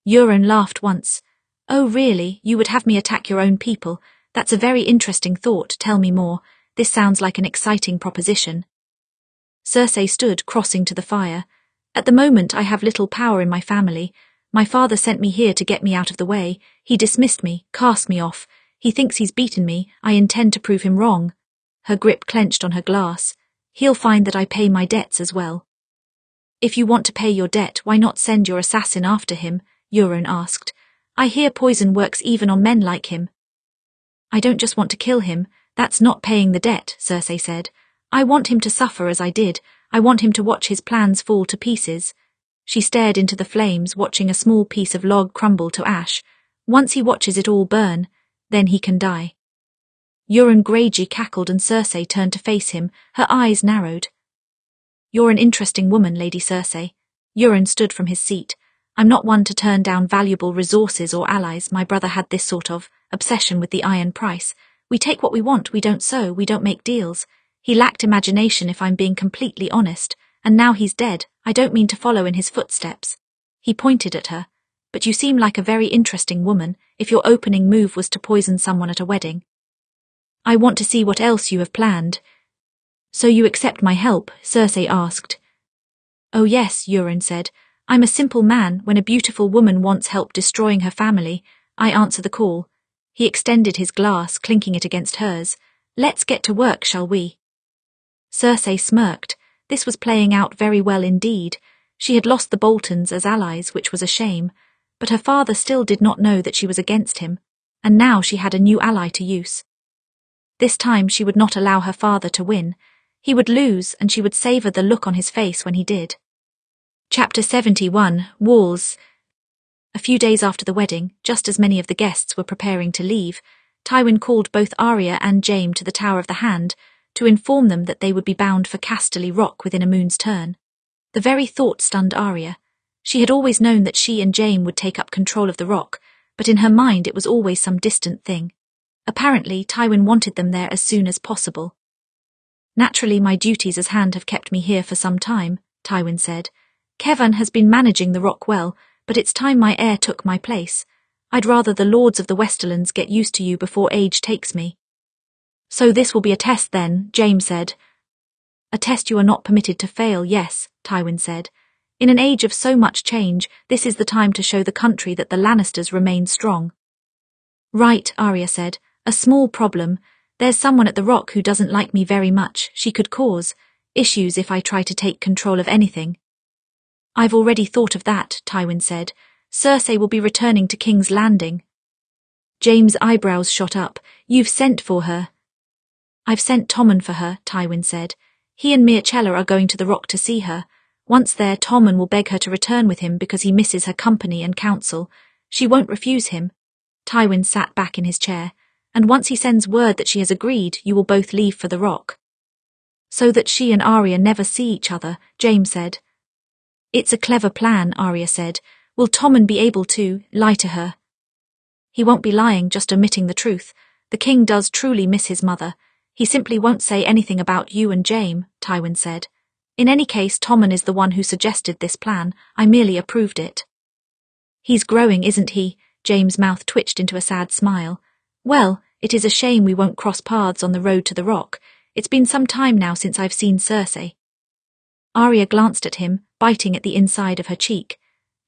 Euron laughed once. Oh really, you would have me attack your own people? That's a very interesting thought, tell me more. This sounds like an exciting proposition. Cersei stood, crossing to the fire. At the moment I have little power in my family. My father sent me here to get me out of the way. He dismissed me, cast me off. He thinks he's beaten me. I intend to prove him wrong. Her grip clenched on her glass. He'll find that I pay my debts as well. If you want to pay your debt, why not send your assassin after him? Euron asked. I hear poison works even on men like him. I don't just want to kill him. That's not paying the debt, Cersei said. I want him to suffer as I did. I want him to watch his plans fall to pieces. She stared into the flames, watching a small piece of log crumble to ash. Once he watches it all burn, then he can die. Euron Greyjoy cackled and Cersei turned to face him, her eyes narrowed. You're an interesting woman, Lady Cersei. Euron stood from his seat. I'm not one to turn down valuable resources or allies. My brother had this sort of obsession with the iron price. We take what we want, we don't sow, we don't make deals. He lacked imagination, if I'm being completely honest, and now he's dead. I don't mean to follow in his footsteps. He pointed at her. But you seem like a very interesting woman, if your opening move was to poison someone at a wedding. I want to see what else you have planned. So you accept my help? Cersei asked. Oh yes, Euron said. I'm a simple man. When a beautiful woman wants help destroying her family, I answer the call. He extended his glass, clinking it against hers. Let's get to work, shall we? Cersei smirked. This was playing out very well indeed. She had lost the Boltons as allies, which was a shame, but her father still did not know that she was against him, and now she had a new ally to use. This time she would not allow her father to win. He would lose, and she would savor the look on his face when he did. Chapter 71, Walls. A few days after the wedding, just as many of the guests were preparing to leave, Tywin called both Arya and Jaime to the Tower of the Hand to inform them that they would be bound for Casterly Rock within a moon's turn. The very thought stunned Arya. She had always known that she and Jaime would take up control of the rock, but in her mind it was always some distant thing. Apparently, Tywin wanted them there as soon as possible. Naturally, my duties as Hand have kept me here for some time, Tywin said. Kevan has been managing the rock well, but it's time my heir took my place. I'd rather the lords of the Westerlands get used to you before age takes me. So this will be a test then, Jaime said. A test you are not permitted to fail, yes, Tywin said. In an age of so much change, this is the time to show the country that the Lannisters remain strong. Right, Arya said. A small problem. There's someone at the rock who doesn't like me very much. She could cause issues if I try to take control of anything. I've already thought of that, Tywin said. Cersei will be returning to King's Landing. Jaime's eyebrows shot up. You've sent for her. I've sent Tommen for her, Tywin said. He and Myrcella are going to the rock to see her. Once there, Tommen will beg her to return with him because he misses her company and counsel. She won't refuse him. Tywin sat back in his chair. And once he sends word that she has agreed, you will both leave for the rock. So that she and Arya never see each other, Jaime said. It's a clever plan, Arya said. Will Tommen be able to lie to her? He won't be lying, just omitting the truth. The king does truly miss his mother. He simply won't say anything about you and Jaime, Tywin said. In any case, Tommen is the one who suggested this plan. I merely approved it. He's growing, isn't he? Jaime's mouth twitched into a sad smile. Well, it is a shame we won't cross paths on the road to the rock. It's been some time now since I've seen Cersei. Arya glanced at him, biting at the inside of her cheek.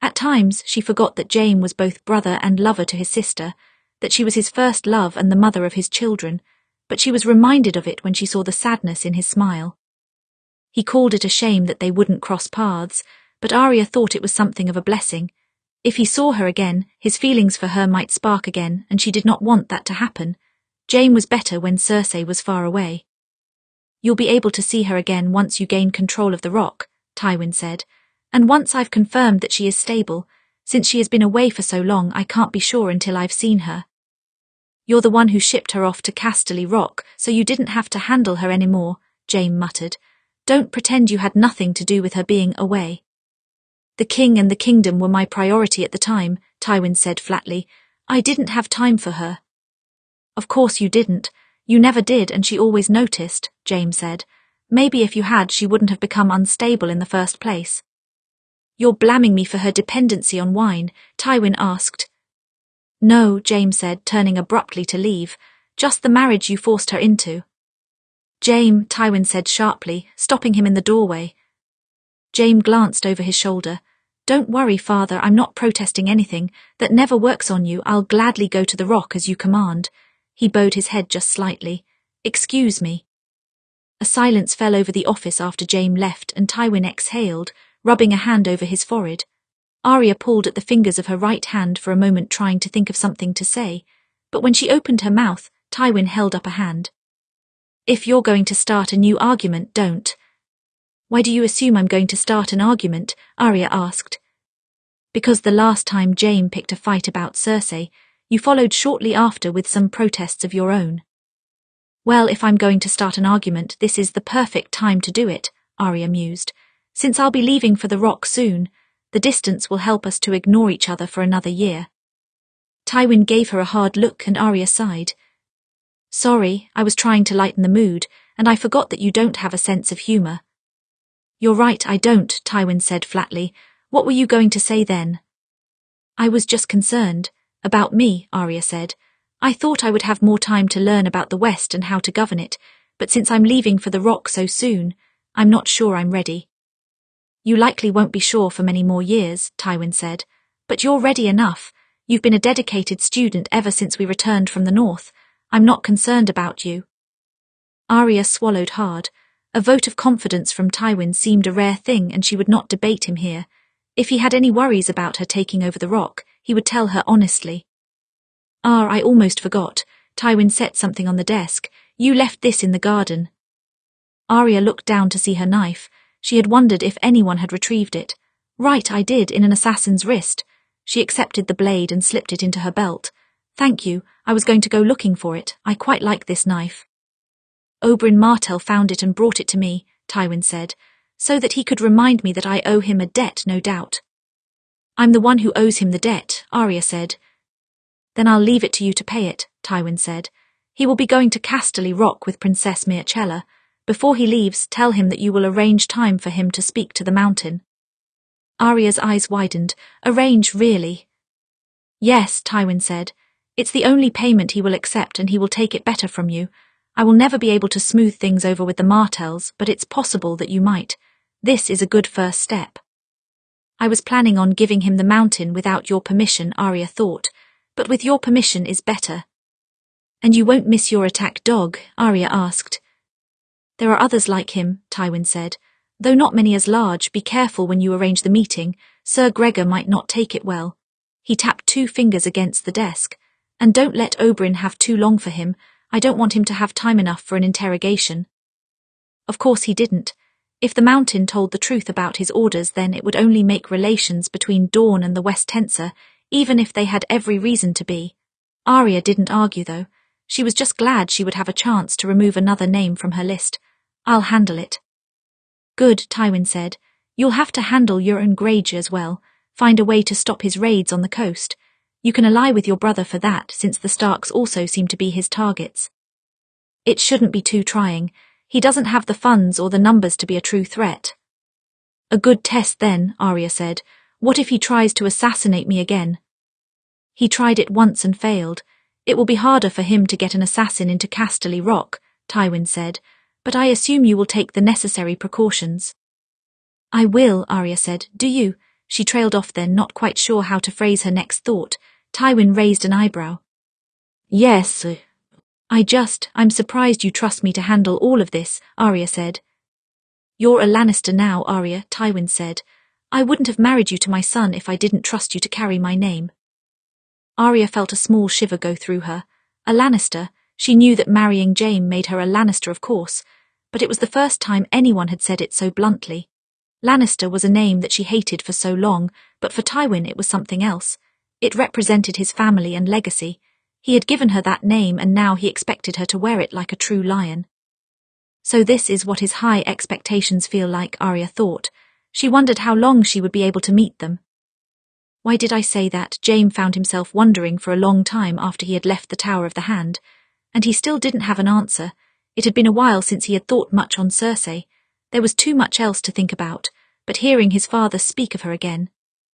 At times, she forgot that Jaime was both brother and lover to his sister, that she was his first love and the mother of his children, but she was reminded of it when she saw the sadness in his smile. He called it a shame that they wouldn't cross paths, but Arya thought it was something of a blessing. If he saw her again, his feelings for her might spark again, and she did not want that to happen. Jaime was better when Cersei was far away. You'll be able to see her again once you gain control of the rock, Tywin said, and once I've confirmed that she is stable. Since she has been away for so long, I can't be sure until I've seen her. You're the one who shipped her off to Casterly Rock, so you didn't have to handle her anymore, Jaime muttered. Don't pretend you had nothing to do with her being away. The king and the kingdom were my priority at the time, Tywin said flatly. I didn't have time for her. Of course you didn't. You never did, and she always noticed, Jaime said. Maybe if you had, she wouldn't have become unstable in the first place. You're blaming me for her dependency on wine, Tywin asked. No, Jaime said, turning abruptly to leave. Just the marriage you forced her into. Jaime, Tywin said sharply, stopping him in the doorway. Jaime glanced over his shoulder. Don't worry, father, I'm not protesting anything. That never works on you. I'll gladly go to the rock as you command. He bowed his head just slightly. Excuse me. A silence fell over the office after Jaime left, and Tywin exhaled, rubbing a hand over his forehead. Arya pulled at the fingers of her right hand for a moment, trying to think of something to say, but when she opened her mouth, Tywin held up a hand. If you're going to start a new argument, don't. Why do you assume I'm going to start an argument? Arya asked. Because the last time Jaime picked a fight about Cersei, you followed shortly after with some protests of your own. Well, if I'm going to start an argument, this is the perfect time to do it, Arya mused. Since I'll be leaving for the rock soon, the distance will help us to ignore each other for another year. Tywin gave her a hard look, and Arya sighed. Sorry, I was trying to lighten the mood, and I forgot that you don't have a sense of humour. You're right, I don't, Tywin said flatly. What were you going to say then? I was just concerned. About me, Arya said. I thought I would have more time to learn about the West and how to govern it, but since I'm leaving for the rock so soon, I'm not sure I'm ready. You likely won't be sure for many more years, Tywin said, but you're ready enough. You've been a dedicated student ever since we returned from the north. I'm not concerned about you. Arya swallowed hard. A vote of confidence from Tywin seemed a rare thing, and she would not debate him here. If he had any worries about her taking over the rock, he would tell her honestly. I almost forgot. Tywin set something on the desk. You left this in the garden. Arya looked down to see her knife. She had wondered if anyone had retrieved it. Right, I did, in an assassin's wrist. She accepted the blade and slipped it into her belt. Thank you, I was going to go looking for it. I quite like this knife. Oberyn Martell found it and brought it to me, Tywin said, so that he could remind me that I owe him a debt, no doubt. I'm the one who owes him the debt, Arya said. Then I'll leave it to you to pay it, Tywin said. He will be going to Casterly Rock with Princess Myrcella. Before he leaves, tell him that you will arrange time for him to speak to the mountain. Arya's eyes widened. Arrange, really? Yes, Tywin said. It's the only payment he will accept, and he will take it better from you. I will never be able to smooth things over with the Martells, but it's possible that you might. This is a good first step. I was planning on giving him the mountain without your permission, Arya thought, but with your permission is better. And you won't miss your attack dog? Arya asked. There are others like him, Tywin said. Though not many as large, be careful when you arrange the meeting. Sir Gregor might not take it well. He tapped 2 fingers against the desk. And don't let Oberyn have too long for him. I don't want him to have time enough for an interrogation. Of course he didn't. If the mountain told the truth about his orders, then it would only make relations between Dorne and the West tenser, even if they had every reason to be. Arya didn't argue, though. She was just glad she would have a chance to remove another name from her list. I'll handle it. Good, Tywin said. You'll have to handle Euron Greyjoy as well. Find a way to stop his raids on the coast. You can ally with your brother for that, since the Starks also seem to be his targets. It shouldn't be too trying. He doesn't have the funds or the numbers to be a true threat. A good test then, Arya said. What if he tries to assassinate me again? He tried it once and failed. It will be harder for him to get an assassin into Casterly Rock, Tywin said, but I assume you will take the necessary precautions. I will, Arya said. Do you? She trailed off then, not quite sure how to phrase her next thought. Tywin raised an eyebrow. Yes. I'm surprised you trust me to handle all of this, Arya said. You're a Lannister now, Arya, Tywin said. I wouldn't have married you to my son if I didn't trust you to carry my name. Arya felt a small shiver go through her. A Lannister? She knew that marrying Jaime made her a Lannister, of course, but it was the first time anyone had said it so bluntly. Lannister was a name that she hated for so long, but for Tywin it was something else. It represented his family and legacy. He had given her that name, and now he expected her to wear it like a true lion. So this is what his high expectations feel like, Arya thought. She wondered how long she would be able to meet them. Why did I say that? Jaime found himself wondering for a long time after he had left the Tower of the Hand, and he still didn't have an answer. It had been a while since he had thought much on Cersei. There was too much else to think about, but hearing his father speak of her again,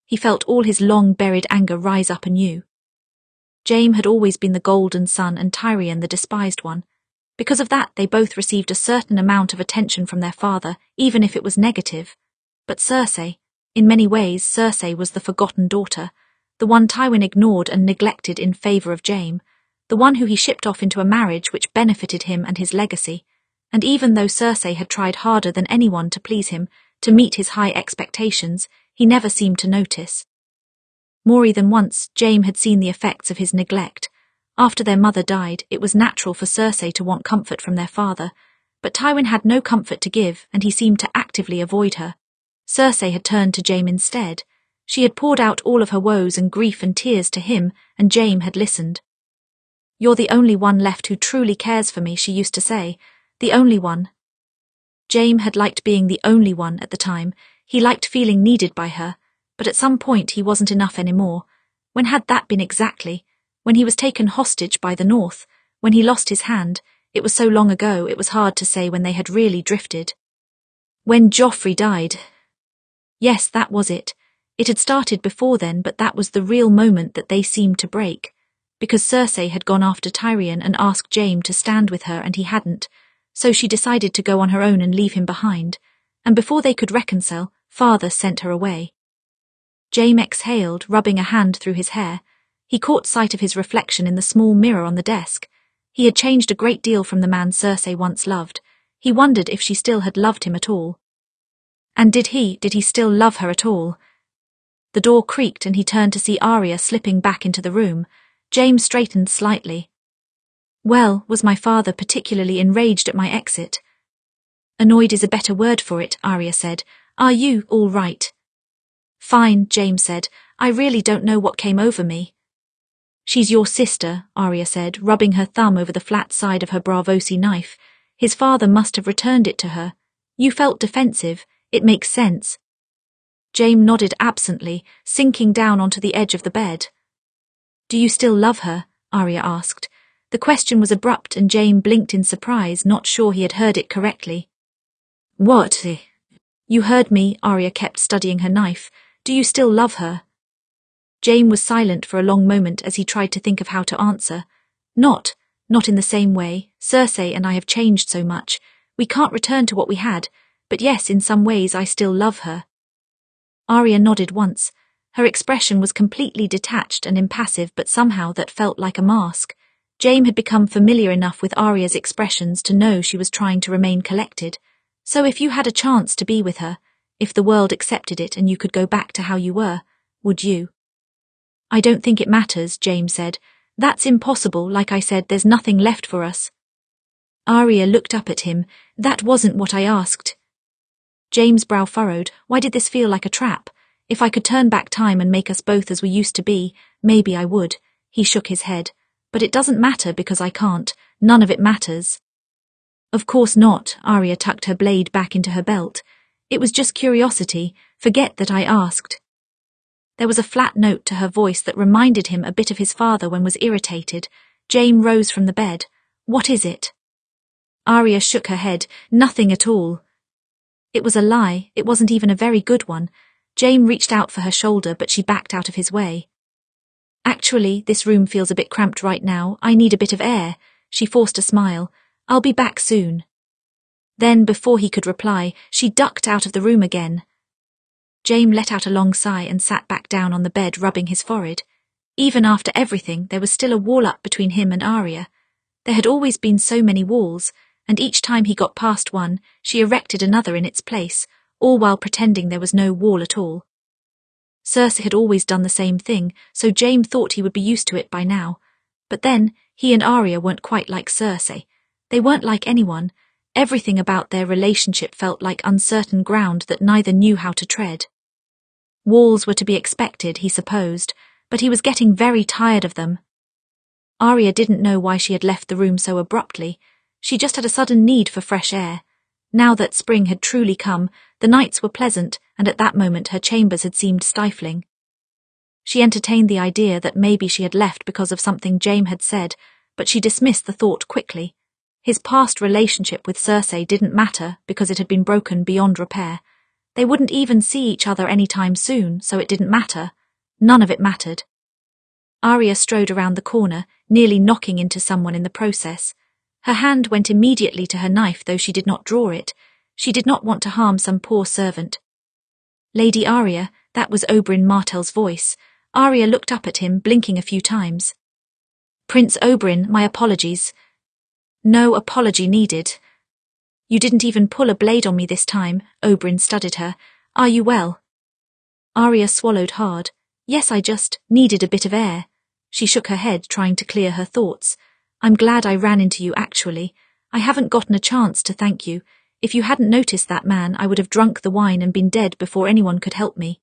he felt all his long-buried anger rise up anew. Jaime had always been the golden son and Tyrion the despised one. Because of that, they both received a certain amount of attention from their father, even if it was negative. But Cersei, in many ways, Cersei was the forgotten daughter, the one Tywin ignored and neglected in favour of Jaime, the one who he shipped off into a marriage which benefited him and his legacy. And even though Cersei had tried harder than anyone to please him, to meet his high expectations, he never seemed to notice. More than once, Jaime had seen the effects of his neglect. After their mother died, it was natural for Cersei to want comfort from their father, but Tywin had no comfort to give, and he seemed to actively avoid her. Cersei had turned to Jaime instead. She had poured out all of her woes and grief and tears to him, and Jaime had listened. You're the only one left who truly cares for me, she used to say. The only one. Jaime had liked being the only one at the time. He liked feeling needed by her, but at some point he wasn't enough anymore. When had that been exactly? When he was taken hostage by the North? When he lost his hand? It was so long ago, it was hard to say when they had really drifted. When Joffrey died. Yes, that was it. It had started before then, but that was the real moment that they seemed to break. Because Cersei had gone after Tyrion and asked Jaime to stand with her, and he hadn't, so she decided to go on her own and leave him behind, and before they could reconcile, father sent her away. Jaime exhaled, rubbing a hand through his hair. He caught sight of his reflection in the small mirror on the desk. He had changed a great deal from the man Cersei once loved. He wondered if she still had loved him at all. And did he still love her at all? The door creaked and he turned to see Arya slipping back into the room. Jaime straightened slightly. Well, was my father particularly enraged at my exit? Annoyed is a better word for it, Arya said. Are you all right? Fine, Jaime said. I really don't know what came over me. She's your sister, Arya said, rubbing her thumb over the flat side of her Bravosi knife. His father must have returned it to her. You felt defensive. It makes sense. Jaime nodded absently, sinking down onto the edge of the bed. Do you still love her? Arya asked. The question was abrupt and Jaime blinked in surprise, not sure he had heard it correctly. What? You heard me, Arya kept studying her knife. Do you still love her? Jaime was silent for a long moment as he tried to think of how to answer. Not in the same way. Cersei and I have changed so much. We can't return to what we had, but yes, in some ways I still love her. Arya nodded once. Her expression was completely detached and impassive, but somehow that felt like a mask. Jaime had become familiar enough with Arya's expressions to know she was trying to remain collected. So if you had a chance to be with her, if the world accepted it and you could go back to how you were, would you? I don't think it matters, Jaime said. That's impossible, like I said, there's nothing left for us. Arya looked up at him. That wasn't what I asked. Jaime's brow furrowed. Why did this feel like a trap? If I could turn back time and make us both as we used to be, maybe I would. He shook his head. But it doesn't matter because I can't. None of it matters. Of course not, Arya tucked her blade back into her belt. It was just curiosity. Forget that I asked. There was a flat note to her voice that reminded him a bit of his father when was irritated. Jaime rose from the bed. What is it? Arya shook her head. Nothing at all. It was a lie. It wasn't even a very good one. Jaime reached out for her shoulder, but she backed out of his way. Actually, this room feels a bit cramped right now. I need a bit of air. She forced a smile. I'll be back soon. Then, before he could reply, she ducked out of the room again. Jaime let out a long sigh and sat back down on the bed, rubbing his forehead. Even after everything, there was still a wall up between him and Arya. There had always been so many walls, and each time he got past one, she erected another in its place, all while pretending there was no wall at all. Cersei had always done the same thing, so Jaime thought he would be used to it by now. But then, he and Arya weren't quite like Cersei. They weren't like anyone. Everything about their relationship felt like uncertain ground that neither knew how to tread. Walls were to be expected, he supposed, but he was getting very tired of them. Arya didn't know why she had left the room so abruptly. She just had a sudden need for fresh air. Now that spring had truly come, the nights were pleasant, and at that moment her chambers had seemed stifling. She entertained the idea that maybe she had left because of something Jaime had said, but she dismissed the thought quickly. His past relationship with Cersei didn't matter because it had been broken beyond repair. They wouldn't even see each other anytime soon, so it didn't matter. None of it mattered. Arya strode around the corner, nearly knocking into someone in the process. Her hand went immediately to her knife, though she did not draw it. She did not want to harm some poor servant. Lady Arya, that was Oberyn Martell's voice. Arya looked up at him, blinking a few times. Prince Oberyn, my apologies. No apology needed. You didn't even pull a blade on me this time, Oberyn studied her. Are you well? Arya swallowed hard. Yes, I just needed a bit of air. She shook her head, trying to clear her thoughts. I'm glad I ran into you, actually. I haven't gotten a chance to thank you. If you hadn't noticed that man, I would have drunk the wine and been dead before anyone could help me.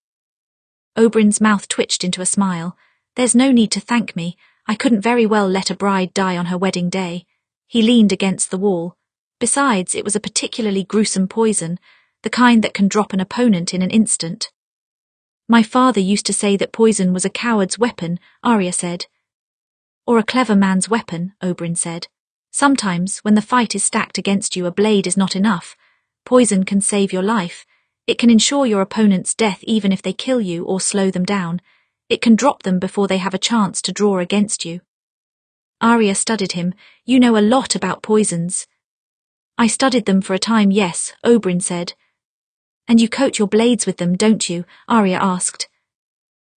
Oberyn's mouth twitched into a smile. There's no need to thank me. I couldn't very well let a bride die on her wedding day. He leaned against the wall. Besides, it was a particularly gruesome poison, the kind that can drop an opponent in an instant. My father used to say that poison was a coward's weapon, Arya said. Or a clever man's weapon, Oberyn said. Sometimes, when the fight is stacked against you, a blade is not enough. Poison can save your life. It can ensure your opponent's death even if they kill you or slow them down. It can drop them before they have a chance to draw against you. Arya studied him. You know a lot about poisons. I studied them for a time, yes, Oberyn said. And you coat your blades with them, don't you? Arya asked.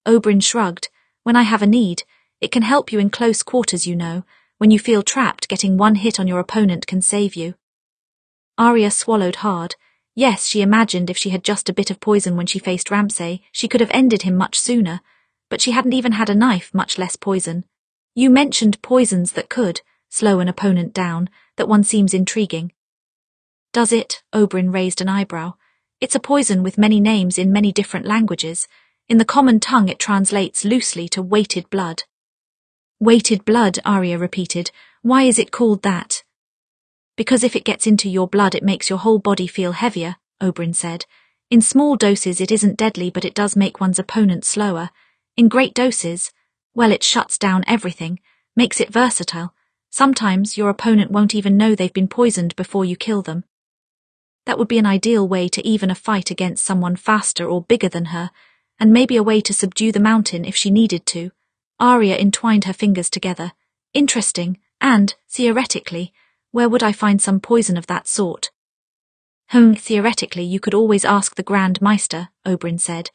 Oberyn shrugged. When I have a need, it can help you in close quarters, you know. When you feel trapped, getting one hit on your opponent can save you. Arya swallowed hard. Yes, she imagined if she had just a bit of poison when she faced Ramsay, she could have ended him much sooner. But she hadn't even had a knife, much less poison. You mentioned poisons that could slow an opponent down. That one seems intriguing. Does it? Oberyn raised an eyebrow. It's a poison with many names in many different languages. In the common tongue it translates loosely to weighted blood. Weighted blood, Arya repeated. Why is it called that? Because if it gets into your blood it makes your whole body feel heavier, Oberyn said. In small doses it isn't deadly, but it does make one's opponent slower. In great doses, well, it shuts down everything, makes it versatile. Sometimes your opponent won't even know they've been poisoned before you kill them. That would be an ideal way to even a fight against someone faster or bigger than her, and maybe a way to subdue the mountain if she needed to. Arya entwined her fingers together. Interesting, and, theoretically, where would I find some poison of that sort? Theoretically you could always ask the Grand Maester, Oberyn said.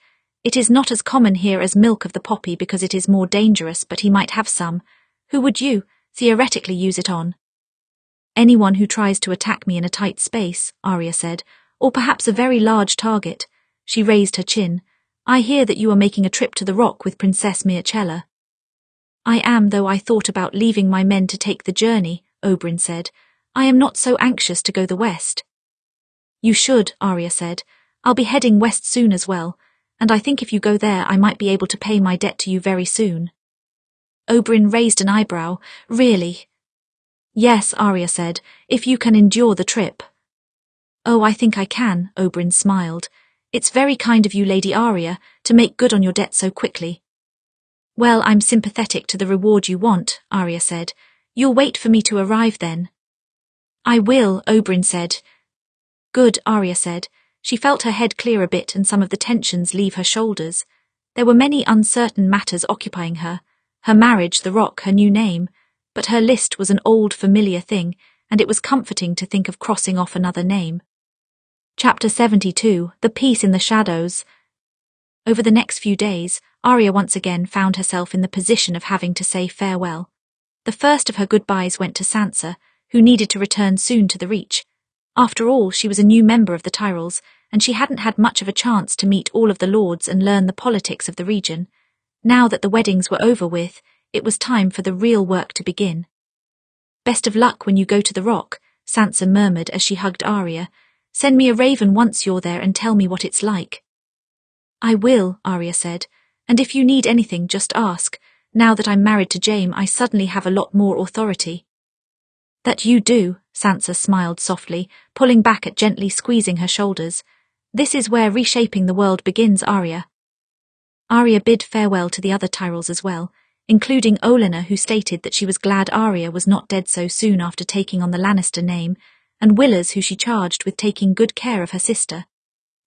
It is not as common here as milk of the poppy because it is more dangerous, but he might have some. Who would you, theoretically, use it on? Anyone who tries to attack me in a tight space, Arya said, or perhaps a very large target. She raised her chin. I hear that you are making a trip to the Rock with Princess Mircella. I am, though I thought about leaving my men to take the journey, Oberyn said. I am not so anxious to go the west. You should, Arya said. I'll be heading west soon as well, and I think if you go there I might be able to pay my debt to you very soon. Oberyn raised an eyebrow. Really? Yes, Arya said, if you can endure the trip. Oh, I think I can, Oberyn smiled. It's very kind of you, Lady Arya, to make good on your debt so quickly. Well, I'm sympathetic to the reward you want, Arya said. You'll wait for me to arrive then. I will, Oberyn said. Good, Arya said. She felt her head clear a bit and some of the tensions leave her shoulders. There were many uncertain matters occupying her. Her marriage, the Rock, her new name. But her list was an old, familiar thing, and it was comforting to think of crossing off another name. Chapter 72, The Peace in the Shadows. Over the next few days, Arya once again found herself in the position of having to say farewell. The first of her goodbyes went to Sansa, who needed to return soon to the Reach. After all, she was a new member of the Tyrells, and she hadn't had much of a chance to meet all of the lords and learn the politics of the region. Now that the weddings were over with, it was time for the real work to begin. Best of luck when you go to the Rock, Sansa murmured as she hugged Arya. Send me a raven once you're there and tell me what it's like. I will, Arya said, and if you need anything just ask. Now that I'm married to Jaime I suddenly have a lot more authority. That you do, Sansa smiled softly, pulling back and gently squeezing her shoulders. This is where reshaping the world begins, Arya. Arya bid farewell to the other Tyrells as well, including Olenna, who stated that she was glad Arya was not dead so soon after taking on the Lannister name, and Willers, who she charged with taking good care of her sister.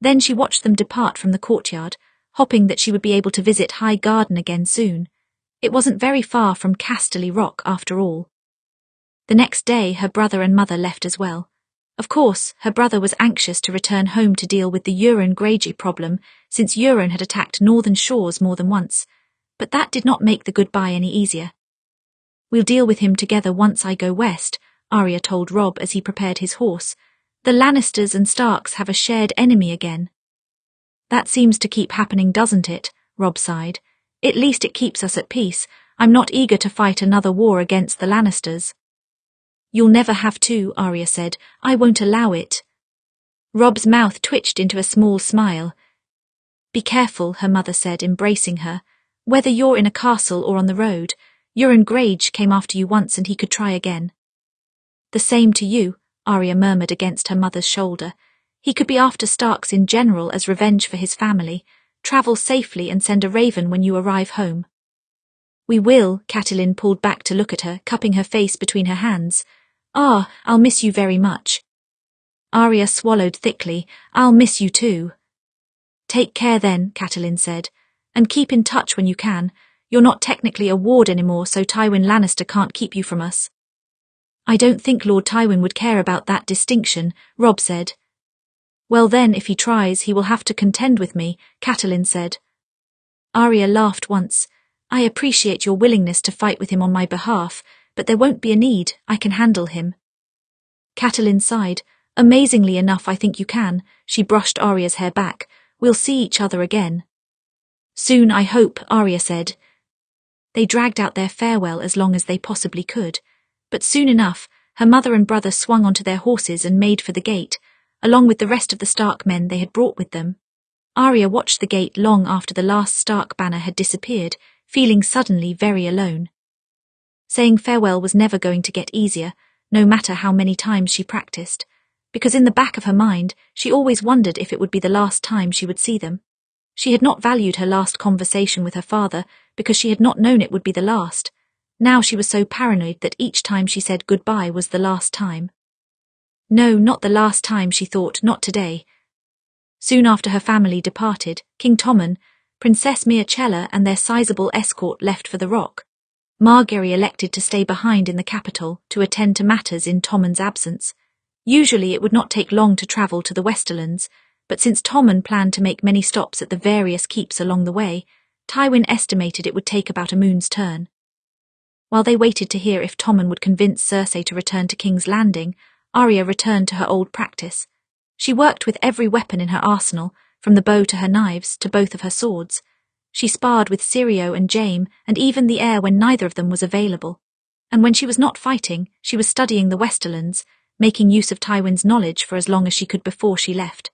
Then she watched them depart from the courtyard, hoping that she would be able to visit High Garden again soon. It wasn't very far from Casterly Rock after all. The next day her brother and mother left as well. Of course, her brother was anxious to return home to deal with the Euron Greyjoy problem, since Euron had attacked Northern Shores more than once, but that did not make the goodbye any easier. We'll deal with him together once I go west, Arya told Robb as he prepared his horse. The Lannisters and Starks have a shared enemy again. That seems to keep happening, doesn't it? Robb sighed. At least it keeps us at peace. I'm not eager to fight another war against the Lannisters. You'll never have to, Arya said. I won't allow it. Robb's mouth twitched into a small smile. Be careful, her mother said, embracing her. Whether you're in a castle or on the road, Euron Greyjoy came after you once and he could try again. The same to you, Arya murmured against her mother's shoulder. He could be after Starks in general as revenge for his family. Travel safely and send a raven when you arrive home. We will, Catelyn pulled back to look at her, cupping her face between her hands. Ah, I'll miss you very much. Arya swallowed thickly. I'll miss you too. Take care then, Catelyn said, and keep in touch when you can. You're not technically a ward anymore, so Tywin Lannister can't keep you from us. I don't think Lord Tywin would care about that distinction, Robb said. Well then, if he tries, he will have to contend with me, Catelyn said. Arya laughed once. I appreciate your willingness to fight with him on my behalf, but there won't be a need. I can handle him. Catelyn sighed. Amazingly enough, I think you can. She brushed Arya's hair back. We'll see each other again. Soon, I hope, Arya said. They dragged out their farewell as long as they possibly could, but soon enough, Her mother and brother swung onto their horses and made for the gate, along with the rest of the Stark men they had brought with them. Arya watched the gate long after the last Stark banner had disappeared, feeling suddenly very alone. Saying farewell was never going to get easier, no matter how many times she practiced, because in the back of her mind, she always wondered if it would be the last time she would see them. She had not valued her last conversation with her father because she had not known it would be the last. Now she was so paranoid that each time she said goodbye was the last time. No, not the last time, she thought, not today. Soon after her family departed, King Tommen, Princess Mircella and their sizable escort left for the Rock. Margaery elected to stay behind in the capital to attend to matters in Tommen's absence. Usually it would not take long to travel to the Westerlands, but since Tommen planned to make many stops at the various keeps along the way, Tywin estimated it would take about a moon's turn. While they waited to hear if Tommen would convince Cersei to return to King's Landing, Arya returned to her old practice. She worked with every weapon in her arsenal, from the bow to her knives to both of her swords. She sparred with Syrio and Jaime and even the heir when neither of them was available. And when she was not fighting, she was studying the Westerlands, making use of Tywin's knowledge for as long as she could before she left.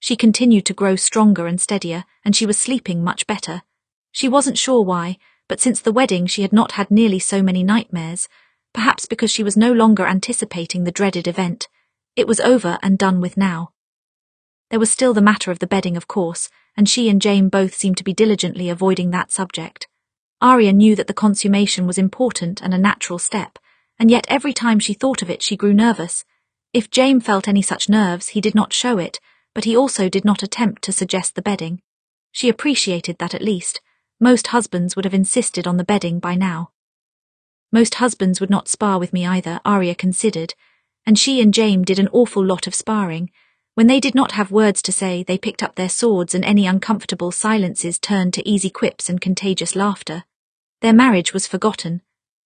She continued to grow stronger and steadier, and she was sleeping much better. She wasn't sure why, but since the wedding she had not had nearly so many nightmares, perhaps because she was no longer anticipating the dreaded event. It was over and done with now. There was still the matter of the bedding, of course, and she and Jaime both seemed to be diligently avoiding that subject. Arya knew that the consummation was important and a natural step, and yet every time she thought of it she grew nervous. If Jaime felt any such nerves, he did not show it, but he also did not attempt to suggest the bedding. She appreciated that at least. Most husbands would have insisted on the bedding by now. Most husbands would not spar with me either, Arya considered, and she and Jaime did an awful lot of sparring. When they did not have words to say, they picked up their swords and any uncomfortable silences turned to easy quips and contagious laughter. Their marriage was forgotten.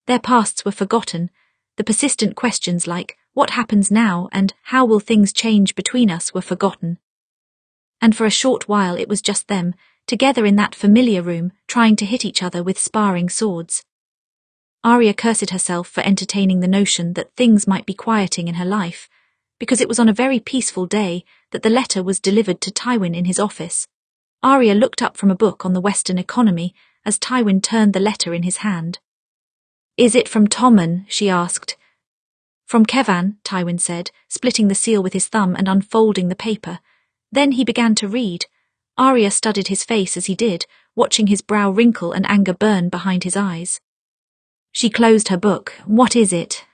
Their pasts were forgotten. The persistent questions like, what happens now and how will things change between us were forgotten. And for a short while it was just them, together in that familiar room, trying to hit each other with sparring swords. Arya cursed herself for entertaining the notion that things might be quieting in her life, because it was on a very peaceful day that the letter was delivered to Tywin in his office. Arya looked up from a book on the Western economy as Tywin turned the letter in his hand. "Is it from Tommen?" she asked. "From Kevan," Tywin said, splitting the seal with his thumb and unfolding the paper. Then he began to read. Arya studied his face as he did, watching his brow wrinkle and anger burn behind his eyes. She closed her book. "What is it?"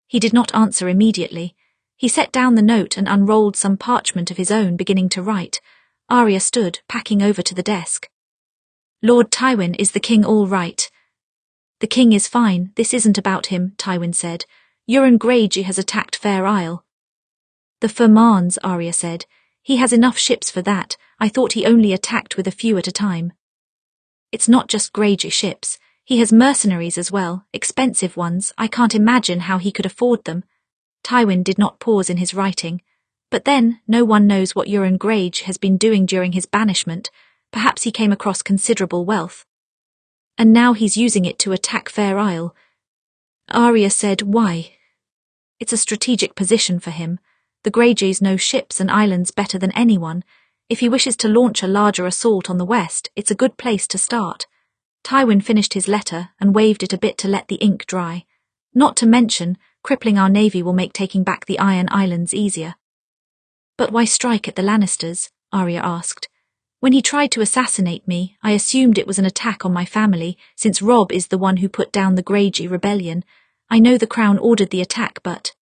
He did not answer immediately. He set down the note and unrolled some parchment of his own, beginning to write. Arya stood, packing over to the desk. "Lord Tywin, is the king all right?" "The king is fine. This isn't about him," Tywin said. "Euron Greyjoy has attacked Fair Isle." "The Firmans," Arya said. "He has enough ships for that. I thought he only attacked with a few at a time." "It's not just Greyjoy ships. He has mercenaries as well, expensive ones. I can't imagine how he could afford them." Tywin did not pause in his writing. "But then, no one knows what Euron Greyjoy has been doing during his banishment. Perhaps he came across considerable wealth. And now he's using it to attack Fair Isle." Arya said, "Why?" "It's a strategic position for him. The Greyjoys know ships and islands better than anyone. If he wishes to launch a larger assault on the west, it's a good place to start." Tywin finished his letter and waved it a bit to let the ink dry. "Not to mention, crippling our navy will make taking back the Iron Islands easier." "But why strike at the Lannisters?" Arya asked. "When he tried to assassinate me, I assumed it was an attack on my family, since Robb is the one who put down the Greyjoy rebellion. I know the crown ordered the attack, but—"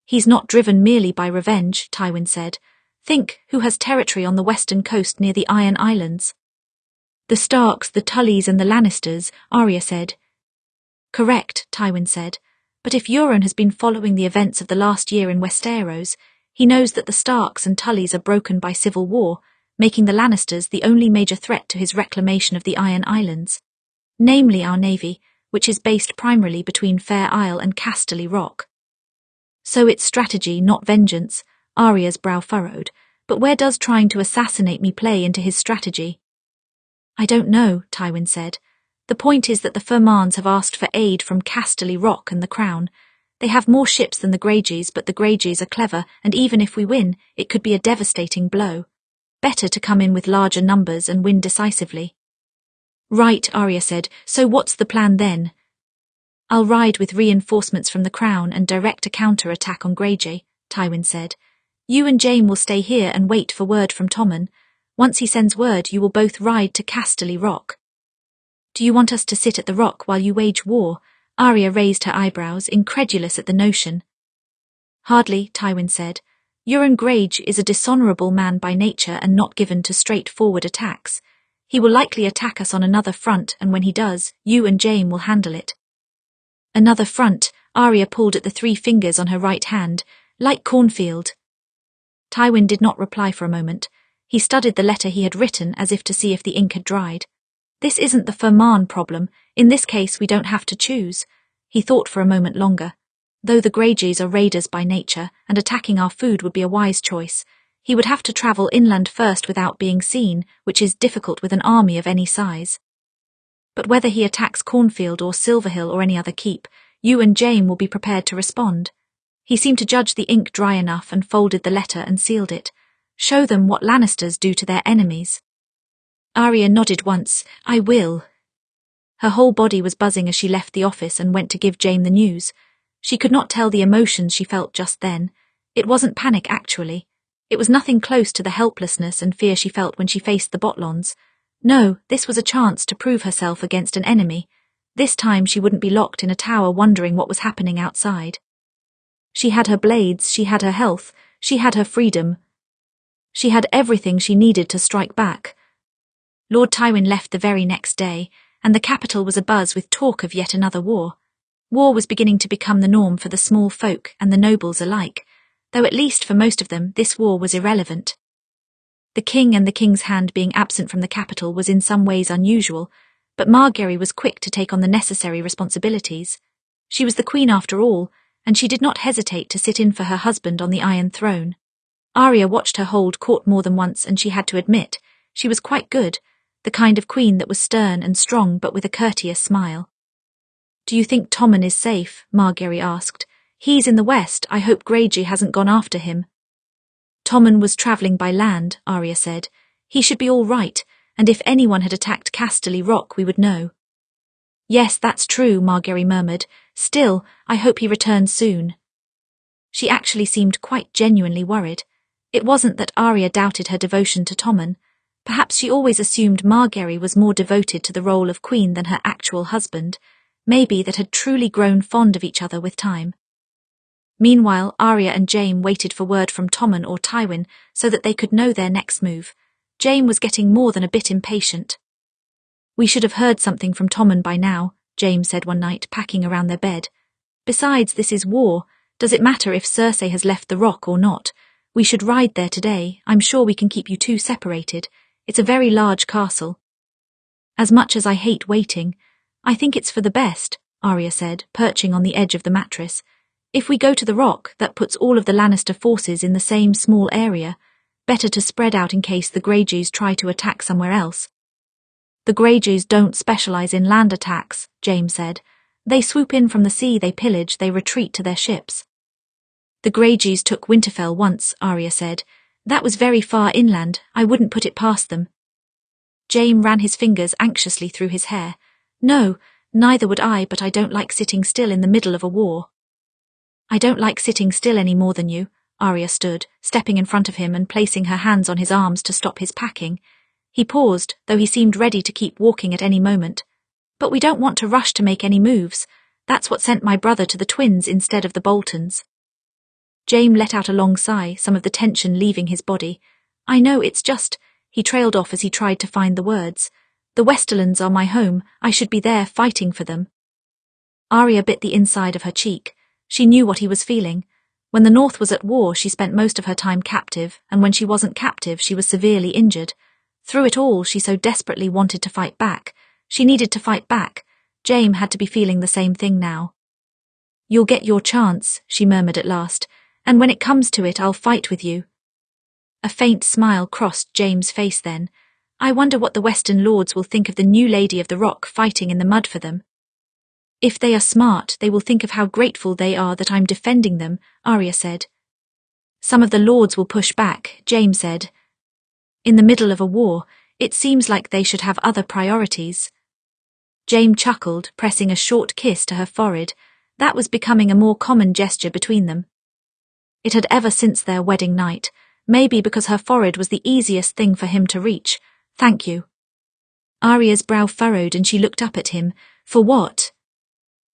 "He's not driven merely by revenge," Tywin said. "Think who has territory on the western coast near the Iron Islands." "The Starks, the Tullys and the Lannisters," Arya said. "Correct," Tywin said. "But if Euron has been following the events of the last year in Westeros, he knows that the Starks and Tullys are broken by civil war, making the Lannisters the only major threat to his reclamation of the Iron Islands. Namely our navy, which is based primarily between Fair Isle and Casterly Rock." "So it's strategy, not vengeance," Arya's brow furrowed. "But where does trying to assassinate me play into his strategy?" "I don't know," Tywin said. "The point is that the Firmans have asked for aid from Casterly Rock and the Crown. They have more ships than the Greyjoys, but the Greyjoys are clever, and even if we win, it could be a devastating blow. Better to come in with larger numbers and win decisively. Right, Arya said, so what's the plan then? I'll ride with reinforcements from the Crown and direct a counter-attack on Greyjoy, Tywin said. You and Jaime will stay here and wait for word from Tommen. Once he sends word, you will both ride to Casterly Rock. Do you want us to sit at the rock while you wage war? Arya raised her eyebrows, incredulous at the notion. Hardly, Tywin said. Euron Greyjoy is a dishonourable man by nature and not given to straightforward attacks. He will likely attack us on another front, and when he does, you and Jaime will handle it. Another front, Arya pulled at the 3 fingers on her right hand, like cornfield. Tywin did not reply for a moment. He studied the letter he had written as if to see if the ink had dried. This isn't the Ferman problem. In this case, we don't have to choose. He thought for a moment longer. Though the Greyjoys are raiders by nature, and attacking our food would be a wise choice, he would have to travel inland first without being seen, which is difficult with an army of any size. But whether he attacks Cornfield or Silverhill or any other keep, you and Jaime will be prepared to respond. He seemed to judge the ink dry enough and folded the letter and sealed it. Show them what Lannisters do to their enemies. Arya nodded once. I will. Her whole body was buzzing as she left the office and went to give Jaime the news. She could not tell the emotions she felt just then. It wasn't panic, actually. It was nothing close to the helplessness and fear she felt when she faced the Botlons. No, this was a chance to prove herself against an enemy. This time she wouldn't be locked in a tower wondering what was happening outside. She had her blades, she had her health, she had her freedom. She had everything she needed to strike back. Lord Tywin left the very next day, and the capital was abuzz with talk of yet another war. War was beginning to become the norm for the small folk and the nobles alike, though at least for most of them this war was irrelevant. The king and the king's hand being absent from the capital was in some ways unusual, but Margaery was quick to take on the necessary responsibilities. She was the queen after all, and she did not hesitate to sit in for her husband on the Iron Throne. Arya watched her hold court more than once, and she had to admit, she was quite good, the kind of queen that was stern and strong but with a courteous smile. Do you think Tommen is safe? Margaery asked. He's in the west. I hope Greyjoy hasn't gone after him. Tommen was travelling by land, Arya said. He should be all right, and if anyone had attacked Casterly Rock we would know. Yes, that's true, Margaery murmured. Still, I hope he returns soon. She actually seemed quite genuinely worried. It wasn't that Arya doubted her devotion to Tommen. Perhaps she always assumed Margaery was more devoted to the role of queen than her actual husband, maybe that had truly grown fond of each other with time. Meanwhile, Arya and Jaime waited for word from Tommen or Tywin so that they could know their next move. Jaime was getting more than a bit impatient. We should have heard something from Tommen by now, Jaime said one night, packing around their bed. Besides, this is war. Does it matter if Cersei has left the rock or not? We should ride there today. I'm sure we can keep you two separated. It's a very large castle. As much as I hate waiting, I think it's for the best, Arya said, perching on the edge of the mattress. If we go to the rock, that puts all of the Lannister forces in the same small area. Better to spread out in case the Greyjoys try to attack somewhere else. The Greyjoys don't specialise in land attacks, Jaime said. They swoop in from the sea, they pillage, they retreat to their ships. The Greyjoys took Winterfell once, Arya said. That was very far inland. I wouldn't put it past them. Jaime ran his fingers anxiously through his hair. No, neither would I, but I don't like sitting still in the middle of a war. I don't like sitting still any more than you. Arya stood, stepping in front of him and placing her hands on his arms to stop his packing. He paused, though he seemed ready to keep walking at any moment. But we don't want to rush to make any moves. That's what sent my brother to the twins instead of the Boltons. Jaime let out a long sigh, some of the tension leaving his body. I know, it's just... He trailed off as he tried to find the words. The Westerlands are my home. I should be there fighting for them. Arya bit the inside of her cheek. She knew what he was feeling. When the North was at war, she spent most of her time captive, and when she wasn't captive, she was severely injured. Through it all, she so desperately wanted to fight back. She needed to fight back. Jaime had to be feeling the same thing now. You'll get your chance, she murmured at last, and when it comes to it, I'll fight with you. A faint smile crossed Jaime's face then. I wonder what the Western Lords will think of the new Lady of the Rock fighting in the mud for them. If they are smart, they will think of how grateful they are that I'm defending them, Arya said. Some of the lords will push back, Jaime said. In the middle of a war, it seems like they should have other priorities. Jaime chuckled, pressing a short kiss to her forehead. That was becoming a more common gesture between them. It had ever since their wedding night, maybe because her forehead was the easiest thing for him to reach. Thank you. Arya's brow furrowed and she looked up at him. For what?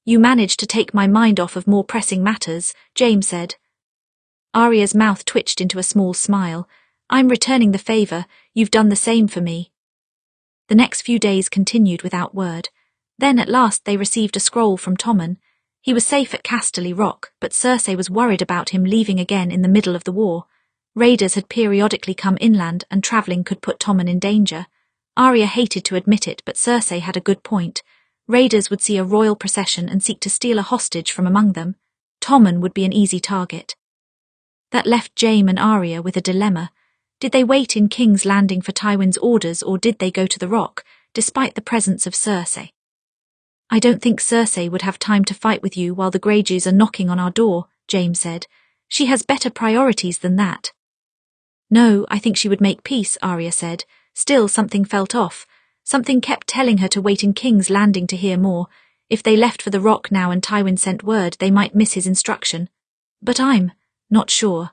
You managed to take my mind off of more pressing matters, Jaime said. Arya's mouth twitched into a small smile. I'm returning the favour, you've done the same for me. The next few days continued without word. Then at last they received a scroll from Tommen. He was safe at Casterly Rock, but Cersei was worried about him leaving again in the middle of the war. Raiders had periodically come inland and travelling could put Tommen in danger. Arya hated to admit it, but Cersei had a good point. Raiders would see a royal procession and seek to steal a hostage from among them. Tommen would be an easy target. That left Jaime and Arya with a dilemma. Did they wait in King's Landing for Tywin's orders, or did they go to the Rock, despite the presence of Cersei? I don't think Cersei would have time to fight with you while the Greyjoys are knocking on our door, Jaime said. She has better priorities than that. No, I think she would make peace, Arya said. Still, something felt off. Something kept telling her to wait in King's Landing to hear more. If they left for the Rock now and Tywin sent word, they might miss his instruction. But I'm not sure.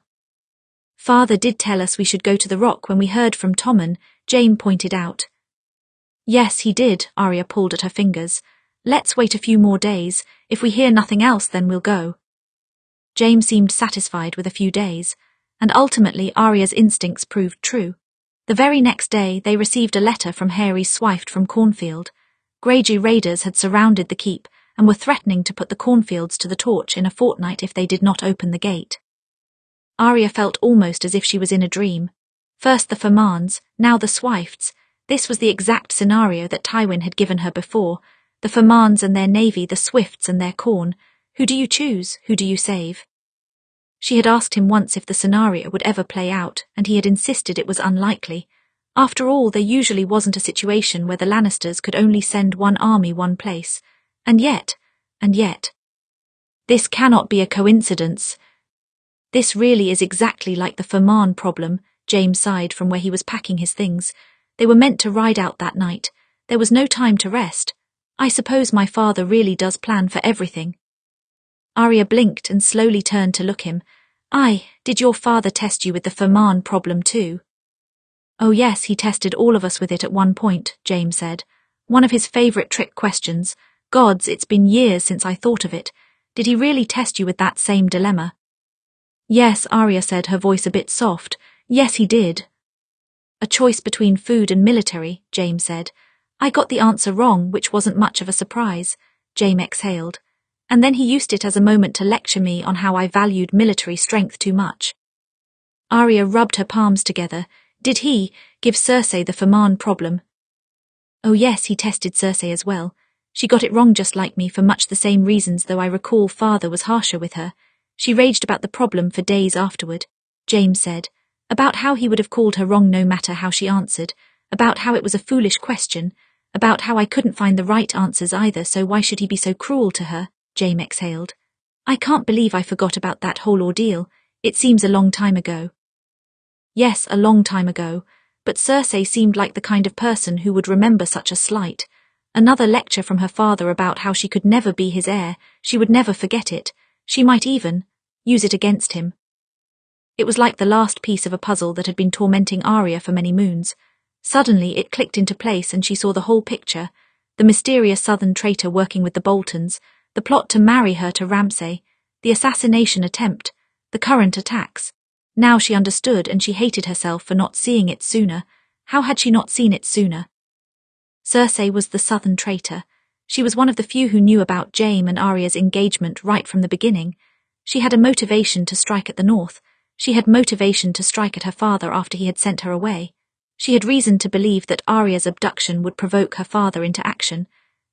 Father did tell us we should go to the Rock when we heard from Tommen, Jaime pointed out. Yes, he did, Arya pulled at her fingers. Let's wait a few more days. If we hear nothing else, then we'll go. Jaime seemed satisfied with a few days, and ultimately Arya's instincts proved true. The very next day they received a letter from Harry Swift from Cornfield. Greyjoy raiders had surrounded the keep and were threatening to put the Cornfields to the torch in a fortnight if they did not open the gate. Arya felt almost as if she was in a dream. First the Fermans, now the Swifts. This was the exact scenario that Tywin had given her before. The Fermans and their navy, the Swifts and their corn. Who do you choose? Who do you save? She had asked him once if the scenario would ever play out, and he had insisted it was unlikely. After all, there usually wasn't a situation where the Lannisters could only send one army one place. And yet. This cannot be a coincidence. This really is exactly like the Ferman problem, Jaime sighed from where he was packing his things. They were meant to ride out that night. There was no time to rest. I suppose my father really does plan for everything. Arya blinked and slowly turned to look him. Did your father test you with the Ferman problem too? Oh yes, he tested all of us with it at one point, Jaime said. One of his favourite trick questions. Gods, it's been years since I thought of it. Did he really test you with that same dilemma? Yes, Arya said, her voice a bit soft. Yes, he did. A choice between food and military, Jaime said. I got the answer wrong, which wasn't much of a surprise. Jaime exhaled. And then he used it as a moment to lecture me on how I valued military strength too much. Arya rubbed her palms together. Did he give Cersei the Ferman problem? Oh yes, he tested Cersei as well. She got it wrong just like me for much the same reasons, though I recall father was harsher with her. She raged about the problem for days afterward, Jaime said, about how he would have called her wrong no matter how she answered, about how it was a foolish question, about how I couldn't find the right answers either, so why should he be so cruel to her? Jaime exhaled. I can't believe I forgot about that whole ordeal. It seems a long time ago. Yes, a long time ago, but Cersei seemed like the kind of person who would remember such a slight. Another lecture from her father about how she could never be his heir, she would never forget it. She might even use it against him. It was like the last piece of a puzzle that had been tormenting Arya for many moons. Suddenly it clicked into place and she saw the whole picture. The mysterious southern traitor working with the Boltons, the plot to marry her to Ramsay, the assassination attempt, the current attacks. Now she understood, and she hated herself for not seeing it sooner. How had she not seen it sooner? Cersei was the southern traitor. She was one of the few who knew about Jaime and Arya's engagement right from the beginning. She had a motivation to strike at the north. She had motivation to strike at her father after he had sent her away. She had reason to believe that Arya's abduction would provoke her father into action.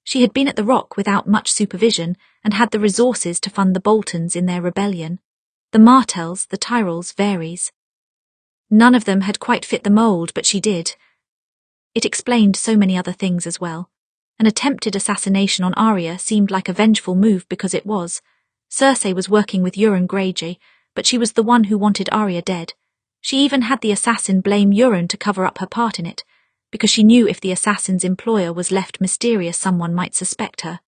She had been at the Rock without much supervision and had the resources to fund the Boltons in their rebellion. The Martells, the Tyrells, Varys. None of them had quite fit the mould, but she did. It explained so many other things as well. An attempted assassination on Arya seemed like a vengeful move because it was. Cersei was working with Euron Greyjoy, but she was the one who wanted Arya dead. She even had the assassin blame Euron to cover up her part in it, because she knew if the assassin's employer was left mysterious someone might suspect her.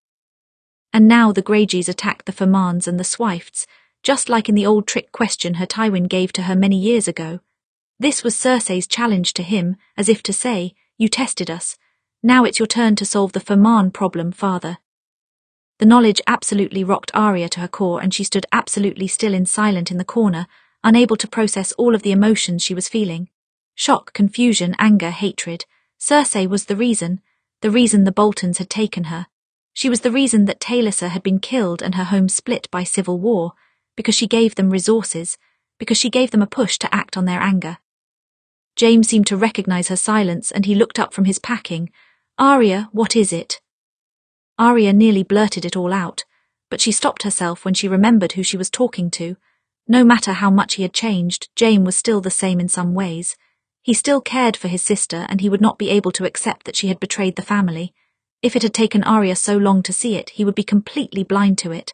And now the Greyjoys attacked the Fermands and the Swifts, just like in the old trick question her Tywin gave to her many years ago. This was Cersei's challenge to him, as if to say, "You tested us. Now it's your turn to solve the Ferman problem, father." The knowledge absolutely rocked Arya to her core, and she stood absolutely still and silent in the corner, unable to process all of the emotions she was feeling. Shock, confusion, anger, hatred. Cersei was the reason the Boltons had taken her. She was the reason that Taliesin had been killed and her home split by civil war, because she gave them resources, because she gave them a push to act on their anger. Jaime seemed to recognize her silence, and he looked up from his packing. "Arya, what is it?" Arya nearly blurted it all out, but she stopped herself when she remembered who she was talking to. No matter how much he had changed, Jaime was still the same in some ways. He still cared for his sister, and he would not be able to accept that she had betrayed the family. If it had taken Arya so long to see it, he would be completely blind to it.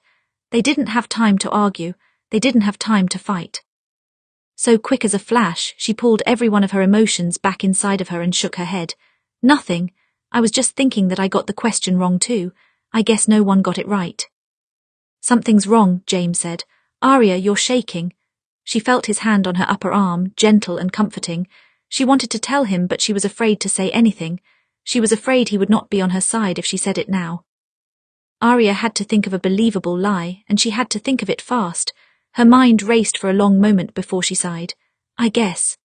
They didn't have time to argue. They didn't have time to fight. So quick as a flash, she pulled every one of her emotions back inside of her and shook her head. "Nothing. I was just thinking that I got the question wrong too. I guess no one got it right." "Something's wrong," Jaime said. "Arya, you're shaking." She felt his hand on her upper arm, gentle and comforting. She wanted to tell him, but she was afraid to say anything. She was afraid he would not be on her side if she said it now. Arya had to think of a believable lie, and she had to think of it fast. Her mind raced for a long moment before she sighed. "I guess.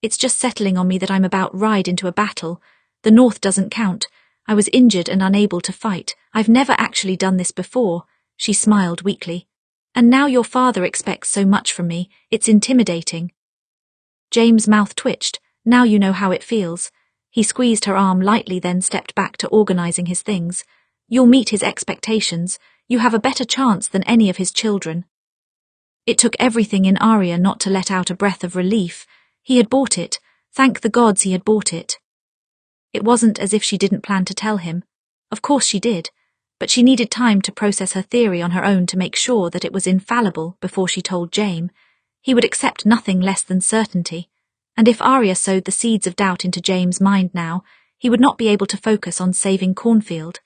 It's just settling on me that I'm about ride into a battle. The North doesn't count. I was injured and unable to fight. I've never actually done this before." She smiled weakly. "And now your father expects so much from me. It's intimidating." Jaime's mouth twitched. "Now you know how it feels." He squeezed her arm lightly, then stepped back to organizing his things. "You'll meet his expectations. You have a better chance than any of his children." It took everything in Arya not to let out a breath of relief. He had bought it. Thank the gods he had bought it. It wasn't as if she didn't plan to tell him. Of course she did, but she needed time to process her theory on her own to make sure that it was infallible before she told Jaime. He would accept nothing less than certainty, and if Arya sowed the seeds of doubt into Jaime's mind now, he would not be able to focus on saving Cornfield.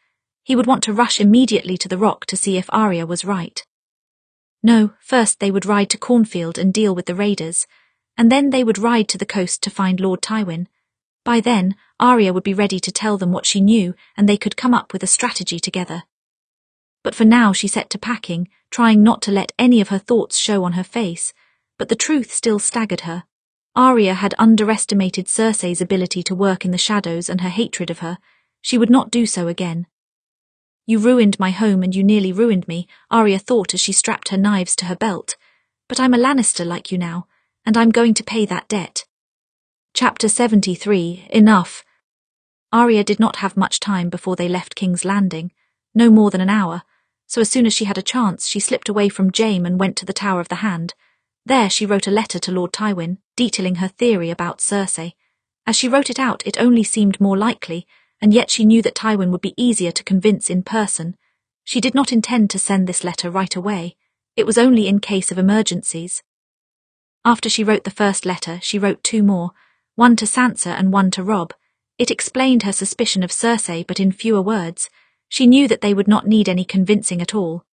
He would want to rush immediately to the Rock to see if Arya was right. No, first they would ride to Cornfield and deal with the raiders, and then they would ride to the coast to find Lord Tywin. By then, Arya would be ready to tell them what she knew, and they could come up with a strategy together. But for now she set to packing, trying not to let any of her thoughts show on her face, but the truth still staggered her. Arya had underestimated Cersei's ability to work in the shadows and her hatred of her. She would not do so again. "You ruined my home and you nearly ruined me," Arya thought as she strapped her knives to her belt. "But I'm a Lannister like you now, and I'm going to pay that debt." Chapter 73, Enough. Arya did not have much time before they left King's Landing, no more than an hour, so as soon as she had a chance she slipped away from Jaime and went to the Tower of the Hand. There she wrote a letter to Lord Tywin, detailing her theory about Cersei. As she wrote it out, it only seemed more likely, and yet she knew that Tywin would be easier to convince in person. She did not intend to send this letter right away. It was only in case of emergencies. After she wrote the first letter, she wrote two more, one to Sansa and one to Robb. It explained her suspicion of Cersei, but in fewer words. She knew that they would not need any convincing at all.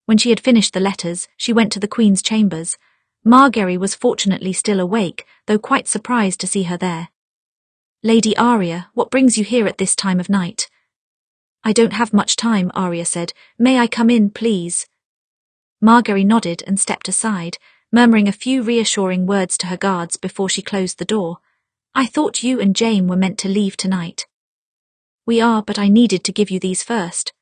When she had finished the letters, she went to the Queen's chambers. Margaery was fortunately still awake, though quite surprised to see her there. "Lady Arya, what brings you here at this time of night?" "I don't have much time," Arya said. "May I come in, please?" Margaery nodded and stepped aside, murmuring a few reassuring words to her guards before she closed the door. "I thought you and Jaime were meant to leave tonight." "We are, but I needed to give you these first."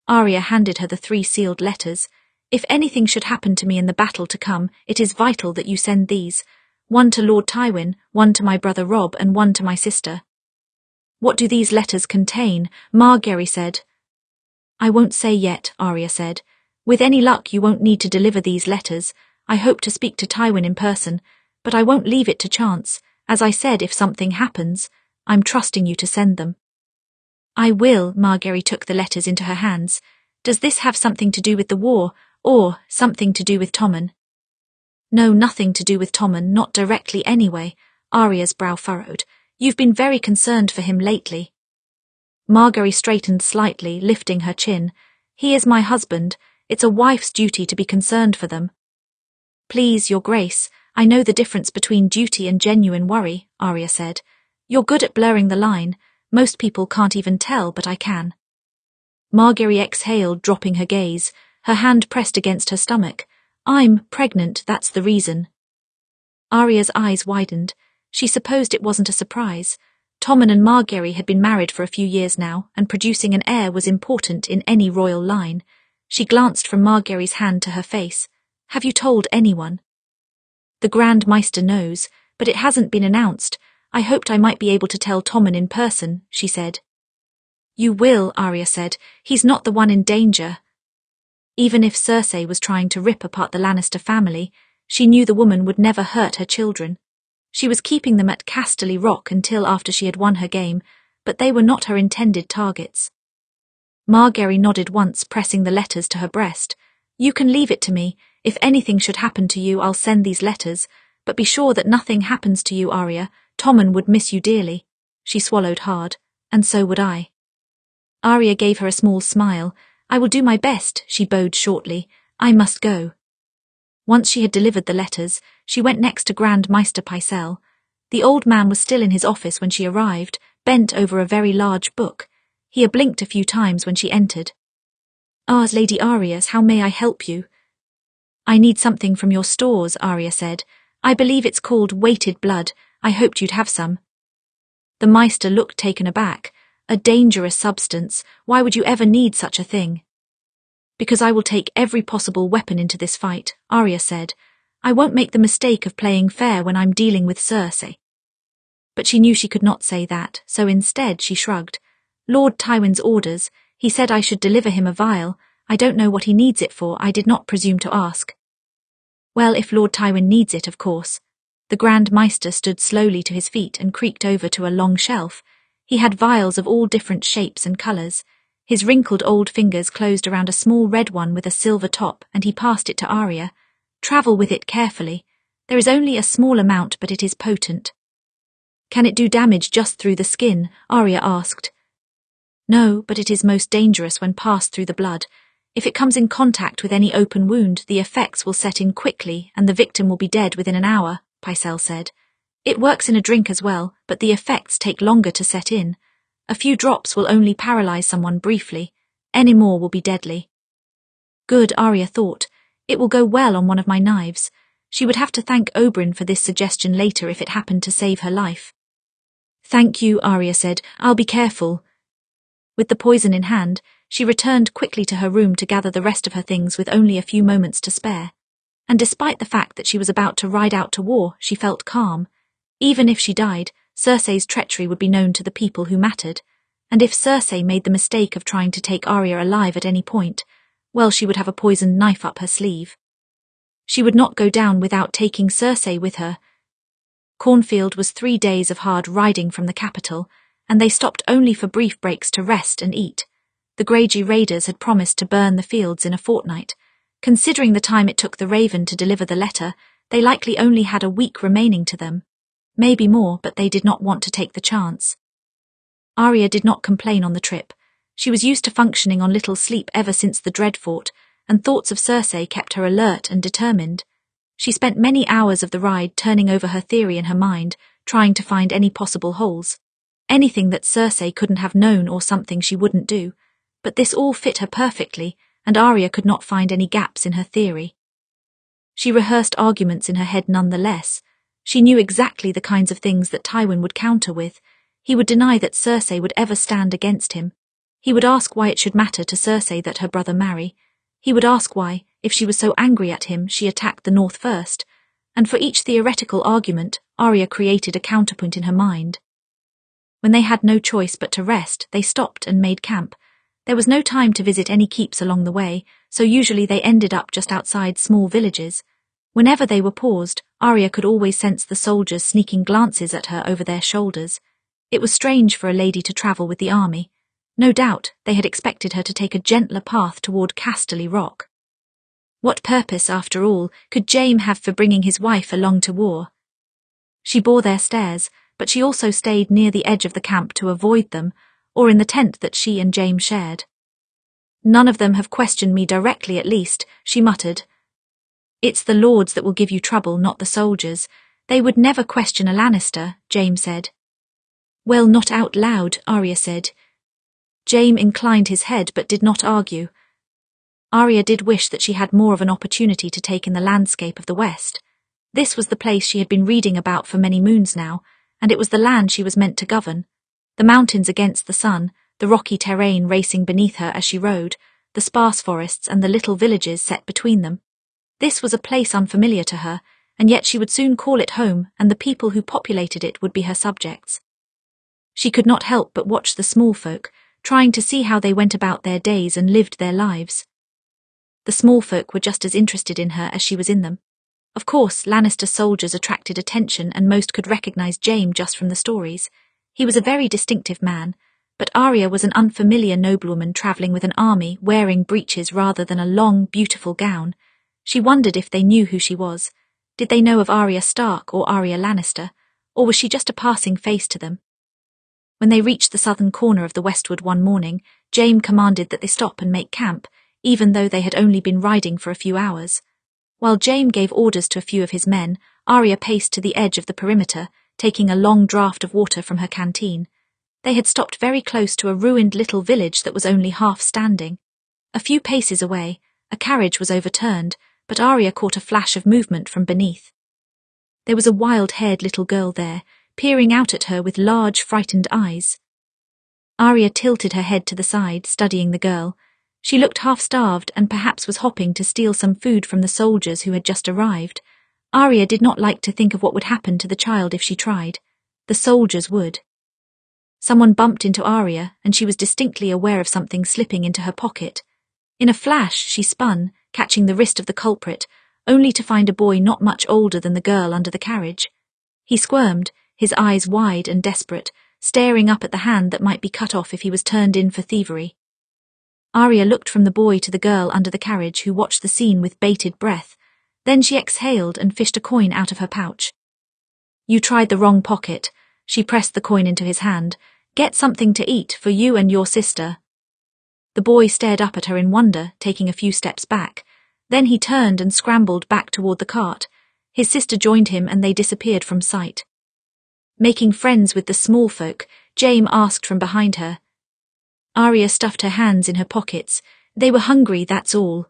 Arya handed her the 3 sealed letters. "If anything should happen to me in the battle to come, it is vital that you send these. One to Lord Tywin, one to my brother Robb, and one to my sister." "What do these letters contain?" Margaery said. "I won't say yet," Arya said. "With any luck you won't need to deliver these letters. I hope to speak to Tywin in person, but I won't leave it to chance. As I said, if something happens, I'm trusting you to send them." I will. Margaery took the letters into her hands. Does this have something to do with the war, or something to do with Tommen? No, nothing to do with Tommen, not directly anyway. Arya's brow furrowed. You've been very concerned for him lately. Margaery straightened slightly, lifting her chin. He is my husband. It's a wife's duty to be concerned for them. Please, Your Grace, I know the difference between duty and genuine worry, Arya said. You're good at blurring the line. Most people can't even tell, but I can. Margaery exhaled, dropping her gaze, her hand pressed against her stomach. I'm pregnant, that's the reason. Arya's eyes widened. She supposed it wasn't a surprise. Tommen and Margaery had been married for a few years now, and producing an heir was important in any royal line. She glanced from Margaery's hand to her face. Have you told anyone? The Grand Maester knows, but it hasn't been announced. I hoped I might be able to tell Tommen in person, she said. You will, Arya said. He's not the one in danger. Even if Cersei was trying to rip apart the Lannister family, she knew the woman would never hurt her children. She was keeping them at Casterly Rock until after she had won her game, but they were not her intended targets. Margaery nodded once, pressing the letters to her breast. You can leave it to me. If anything should happen to you, I'll send these letters. But be sure that nothing happens to you, Arya. Tommen would miss you dearly. She swallowed hard. And so would I. Arya gave her a small smile. I will do my best, she bowed shortly. I must go. Once she had delivered the letters, she went next to Grand Maester Pycelle. The old man was still in his office when she arrived, bent over a very large book. He had blinked a few times when she entered. Lady Arya, how may I help you? I need something from your stores, Arya said. I believe it's called weighted blood. I hoped you'd have some. The Maester looked taken aback. A dangerous substance. Why would you ever need such a thing? Because I will take every possible weapon into this fight, Arya said. I won't make the mistake of playing fair when I'm dealing with Cersei. But she knew she could not say that, so instead she shrugged. Lord Tywin's orders. He said I should deliver him a vial. I don't know what he needs it for. I did not presume to ask. Well, if Lord Tywin needs it, of course. The Grand Maester stood slowly to his feet and creaked over to a long shelf. He had vials of all different shapes and colours. His wrinkled old fingers closed around a small red one with a silver top, and he passed it to Arya. Travel with it carefully. There is only a small amount, but it is potent. Can it do damage just through the skin? Arya asked. No, but it is most dangerous when passed through the blood. If it comes in contact with any open wound, the effects will set in quickly, and the victim will be dead within an hour, Pycelle said. It works in a drink as well, but the effects take longer to set in. A few drops will only paralyze someone briefly. Any more will be deadly. Good, Arya thought. It will go well on one of my knives. She would have to thank Oberyn for this suggestion later if it happened to save her life. Thank you, Arya said. I'll be careful. With the poison in hand, she returned quickly to her room to gather the rest of her things with only a few moments to spare. And despite the fact that she was about to ride out to war, she felt calm. Even if she died, Cersei's treachery would be known to the people who mattered. And if Cersei made the mistake of trying to take Arya alive at any point, well, she would have a poisoned knife up her sleeve. She would not go down without taking Cersei with her. Cornfield was 3 days of hard riding from the capital, and they stopped only for brief breaks to rest and eat. The Greyjoy raiders had promised to burn the fields in a fortnight. Considering the time it took the Raven to deliver the letter, they likely only had a week remaining to them. Maybe more, but they did not want to take the chance. Arya did not complain on the trip. She was used to functioning on little sleep ever since the Dreadfort, and thoughts of Cersei kept her alert and determined. She spent many hours of the ride turning over her theory in her mind, trying to find any possible holes. Anything that Cersei couldn't have known or something she wouldn't do. But this all fit her perfectly, and Arya could not find any gaps in her theory. She rehearsed arguments in her head nonetheless. She knew exactly the kinds of things that Tywin would counter with. He would deny that Cersei would ever stand against him. He would ask why it should matter to Cersei that her brother marry. He would ask why, if she was so angry at him, she attacked the North first. And for each theoretical argument, Arya created a counterpoint in her mind. When they had no choice but to rest, they stopped and made camp. There was no time to visit any keeps along the way, so usually they ended up just outside small villages. Whenever they were paused, Arya could always sense the soldiers sneaking glances at her over their shoulders. It was strange for a lady to travel with the army. No doubt they had expected her to take a gentler path toward Casterly Rock. What purpose, after all, could Jaime have for bringing his wife along to war? She bore their stares, but she also stayed near the edge of the camp to avoid them, or in the tent that she and Jaime shared. None of them have questioned me directly, at least, she muttered. It's the lords that will give you trouble, not the soldiers. They would never question a Lannister, Jaime said. Well, not out loud, Arya said. Jaime inclined his head but did not argue. Arya did wish that she had more of an opportunity to take in the landscape of the West. This was the place she had been reading about for many moons now, and it was the land she was meant to govern. The mountains against the sun, the rocky terrain racing beneath her as she rode, the sparse forests and the little villages set between them. This was a place unfamiliar to her, and yet she would soon call it home, and the people who populated it would be her subjects. She could not help but watch the small folk, trying to see how they went about their days and lived their lives. The small folk were just as interested in her as she was in them. Of course, Lannister soldiers attracted attention and most could recognize Jaime just from the stories. He was a very distinctive man, but Arya was an unfamiliar noblewoman travelling with an army, wearing breeches rather than a long, beautiful gown. She wondered if they knew who she was. Did they know of Arya Stark or Arya Lannister, or was she just a passing face to them? When they reached the southern corner of the westwood one morning, Jaime commanded that they stop and make camp, even though they had only been riding for a few hours. While Jaime gave orders to a few of his men, Arya paced to the edge of the perimeter, taking a long draught of water from her canteen. They had stopped very close to a ruined little village that was only half standing. A few paces away, a carriage was overturned, but Arya caught a flash of movement from beneath. There was a wild-haired little girl there, peering out at her with large, frightened eyes. Arya tilted her head to the side, studying the girl. She looked half-starved and perhaps was hopping to steal some food from the soldiers who had just arrived. Arya did not like to think of what would happen to the child if she tried. The soldiers would. Someone bumped into Arya, and she was distinctly aware of something slipping into her pocket. In a flash, she spun, catching the wrist of the culprit, only to find a boy not much older than the girl under the carriage. He squirmed, his eyes wide and desperate, staring up at the hand that might be cut off if he was turned in for thievery. Arya looked from the boy to the girl under the carriage, who watched the scene with bated breath. Then she exhaled and fished a coin out of her pouch. You tried the wrong pocket. She pressed the coin into his hand. Get something to eat for you and your sister. The boy stared up at her in wonder, taking a few steps back. Then he turned and scrambled back toward the cart. His sister joined him and they disappeared from sight. Making friends with the small folk, Jaime asked from behind her. Arya stuffed her hands in her pockets. They were hungry, that's all.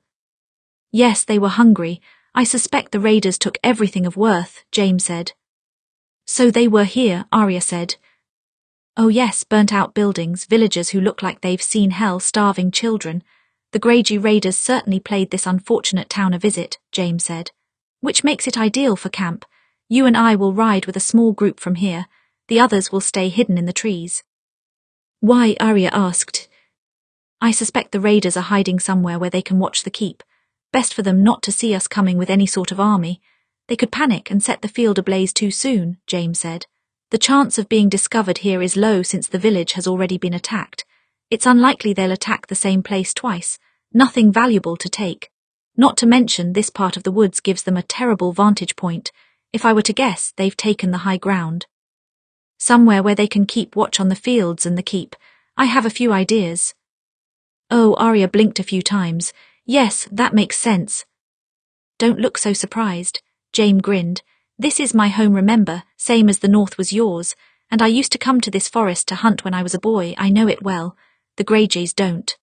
Yes, they were hungry. I suspect the raiders took everything of worth, Jaime said. So they were here, Arya said. Oh yes, burnt-out buildings, villagers who look like they've seen hell, starving children. The Greyjoy raiders certainly paid this unfortunate town a visit, Jaime said. Which makes it ideal for camp. You and I will ride with a small group from here. The others will stay hidden in the trees. Why? Arya asked. I suspect the raiders are hiding somewhere where they can watch the keep. Best for them not to see us coming with any sort of army. They could panic and set the field ablaze too soon, Jaime said. The chance of being discovered here is low since the village has already been attacked. It's unlikely they'll attack the same place twice. Nothing valuable to take. Not to mention this part of the woods gives them a terrible vantage point. If I were to guess, they've taken the high ground. Somewhere where they can keep watch on the fields and the keep. I have a few ideas. Oh, Arya blinked a few times. Yes, that makes sense. Don't look so surprised. Jaime grinned. This is my home, remember, same as the north was yours, and I used to come to this forest to hunt when I was a boy. I know it well. The Greyjoys don't.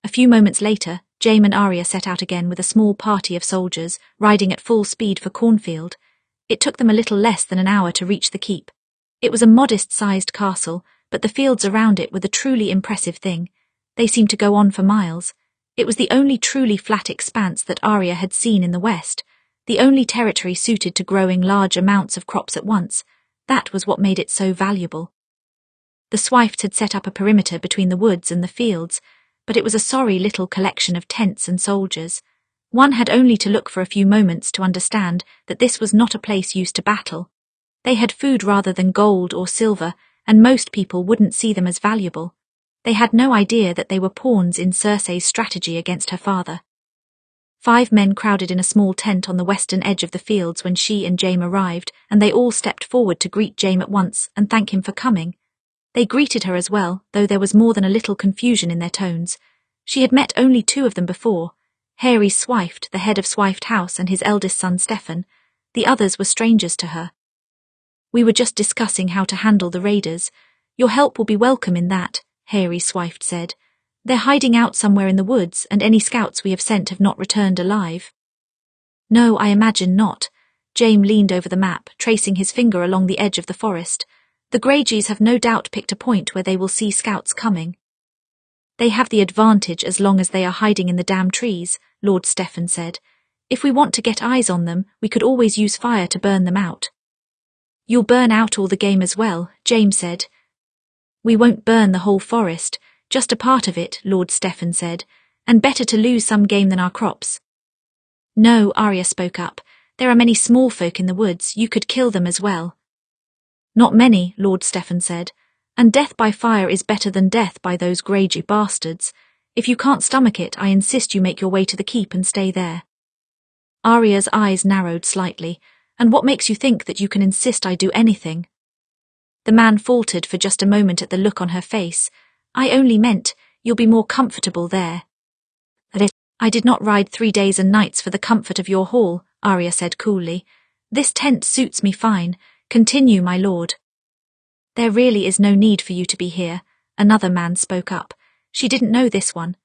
A few moments later, Jaime and Arya set out again with a small party of soldiers, riding at full speed for Cornfield. It took them a little less than an hour to reach the keep. It was a modest-sized castle, but the fields around it were the truly impressive thing. They seemed to go on for miles. It was the only truly flat expanse that Arya had seen in the west, the only territory suited to growing large amounts of crops at once. That was what made it so valuable. The Swifts had set up a perimeter between the woods and the fields, but it was a sorry little collection of tents and soldiers. One had only to look for a few moments to understand that this was not a place used to battle. They had food rather than gold or silver, and most people wouldn't see them as valuable. They had no idea that they were pawns in Cersei's strategy against her father. 5 men crowded in a small tent on the western edge of the fields when she and Jaime arrived, and they all stepped forward to greet Jaime at once and thank him for coming. They greeted her as well, though there was more than a little confusion in their tones. She had met only 2 of them before, Harry Swift, the head of Swift House, and his eldest son Stefan. The others were strangers to her. "We were just discussing how to handle the raiders. Your help will be welcome in that," Harry Swift said. "They're hiding out somewhere in the woods, and any scouts we have sent have not returned alive." "No, I imagine not." Jaime leaned over the map, tracing his finger along the edge of the forest. "The Greyjoys have no doubt picked a point where they will see scouts coming." "They have the advantage as long as they are hiding in the damn trees," Lord Stefan said. "If we want to get eyes on them, we could always use fire to burn them out." "You'll burn out all the game as well," Jaime said. "We won't burn the whole forest, just a part of it," Lord Stefan said, "and better to lose some game than our crops." "No," Arya spoke up. "There are many small folk in the woods, you could kill them as well." "Not many," Lord Stefan said, "and death by fire is better than death by those Greyjoy bastards. If you can't stomach it, I insist you make your way to the keep and stay there." Arya's eyes narrowed slightly. "And what makes you think that you can insist I do anything?" The man faltered for just a moment at the look on her face. "I only meant, you'll be more comfortable there." "I did not ride 3 days and nights for the comfort of your hall," Arya said coolly. "This tent suits me fine. Continue, my lord." "There really is no need for you to be here," another man spoke up. She didn't know this one.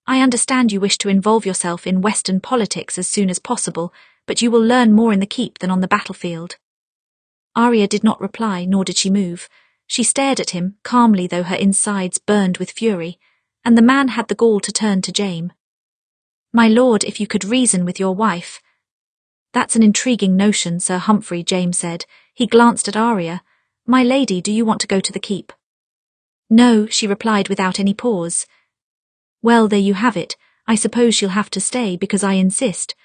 "I understand you wish to involve yourself in Western politics as soon as possible, but you will learn more in the keep than on the battlefield." Arya did not reply, nor did she move. She stared at him, calmly though her insides burned with fury, and the man had the gall to turn to Jaime. "My lord, if you could reason with your wife." "That's an intriguing notion, Sir Humphrey," Jaime said. He glanced at Arya. "My lady, do you want to go to the keep?" "No," she replied without any pause. "Well, there you have it. I suppose she'll have to stay because I insist."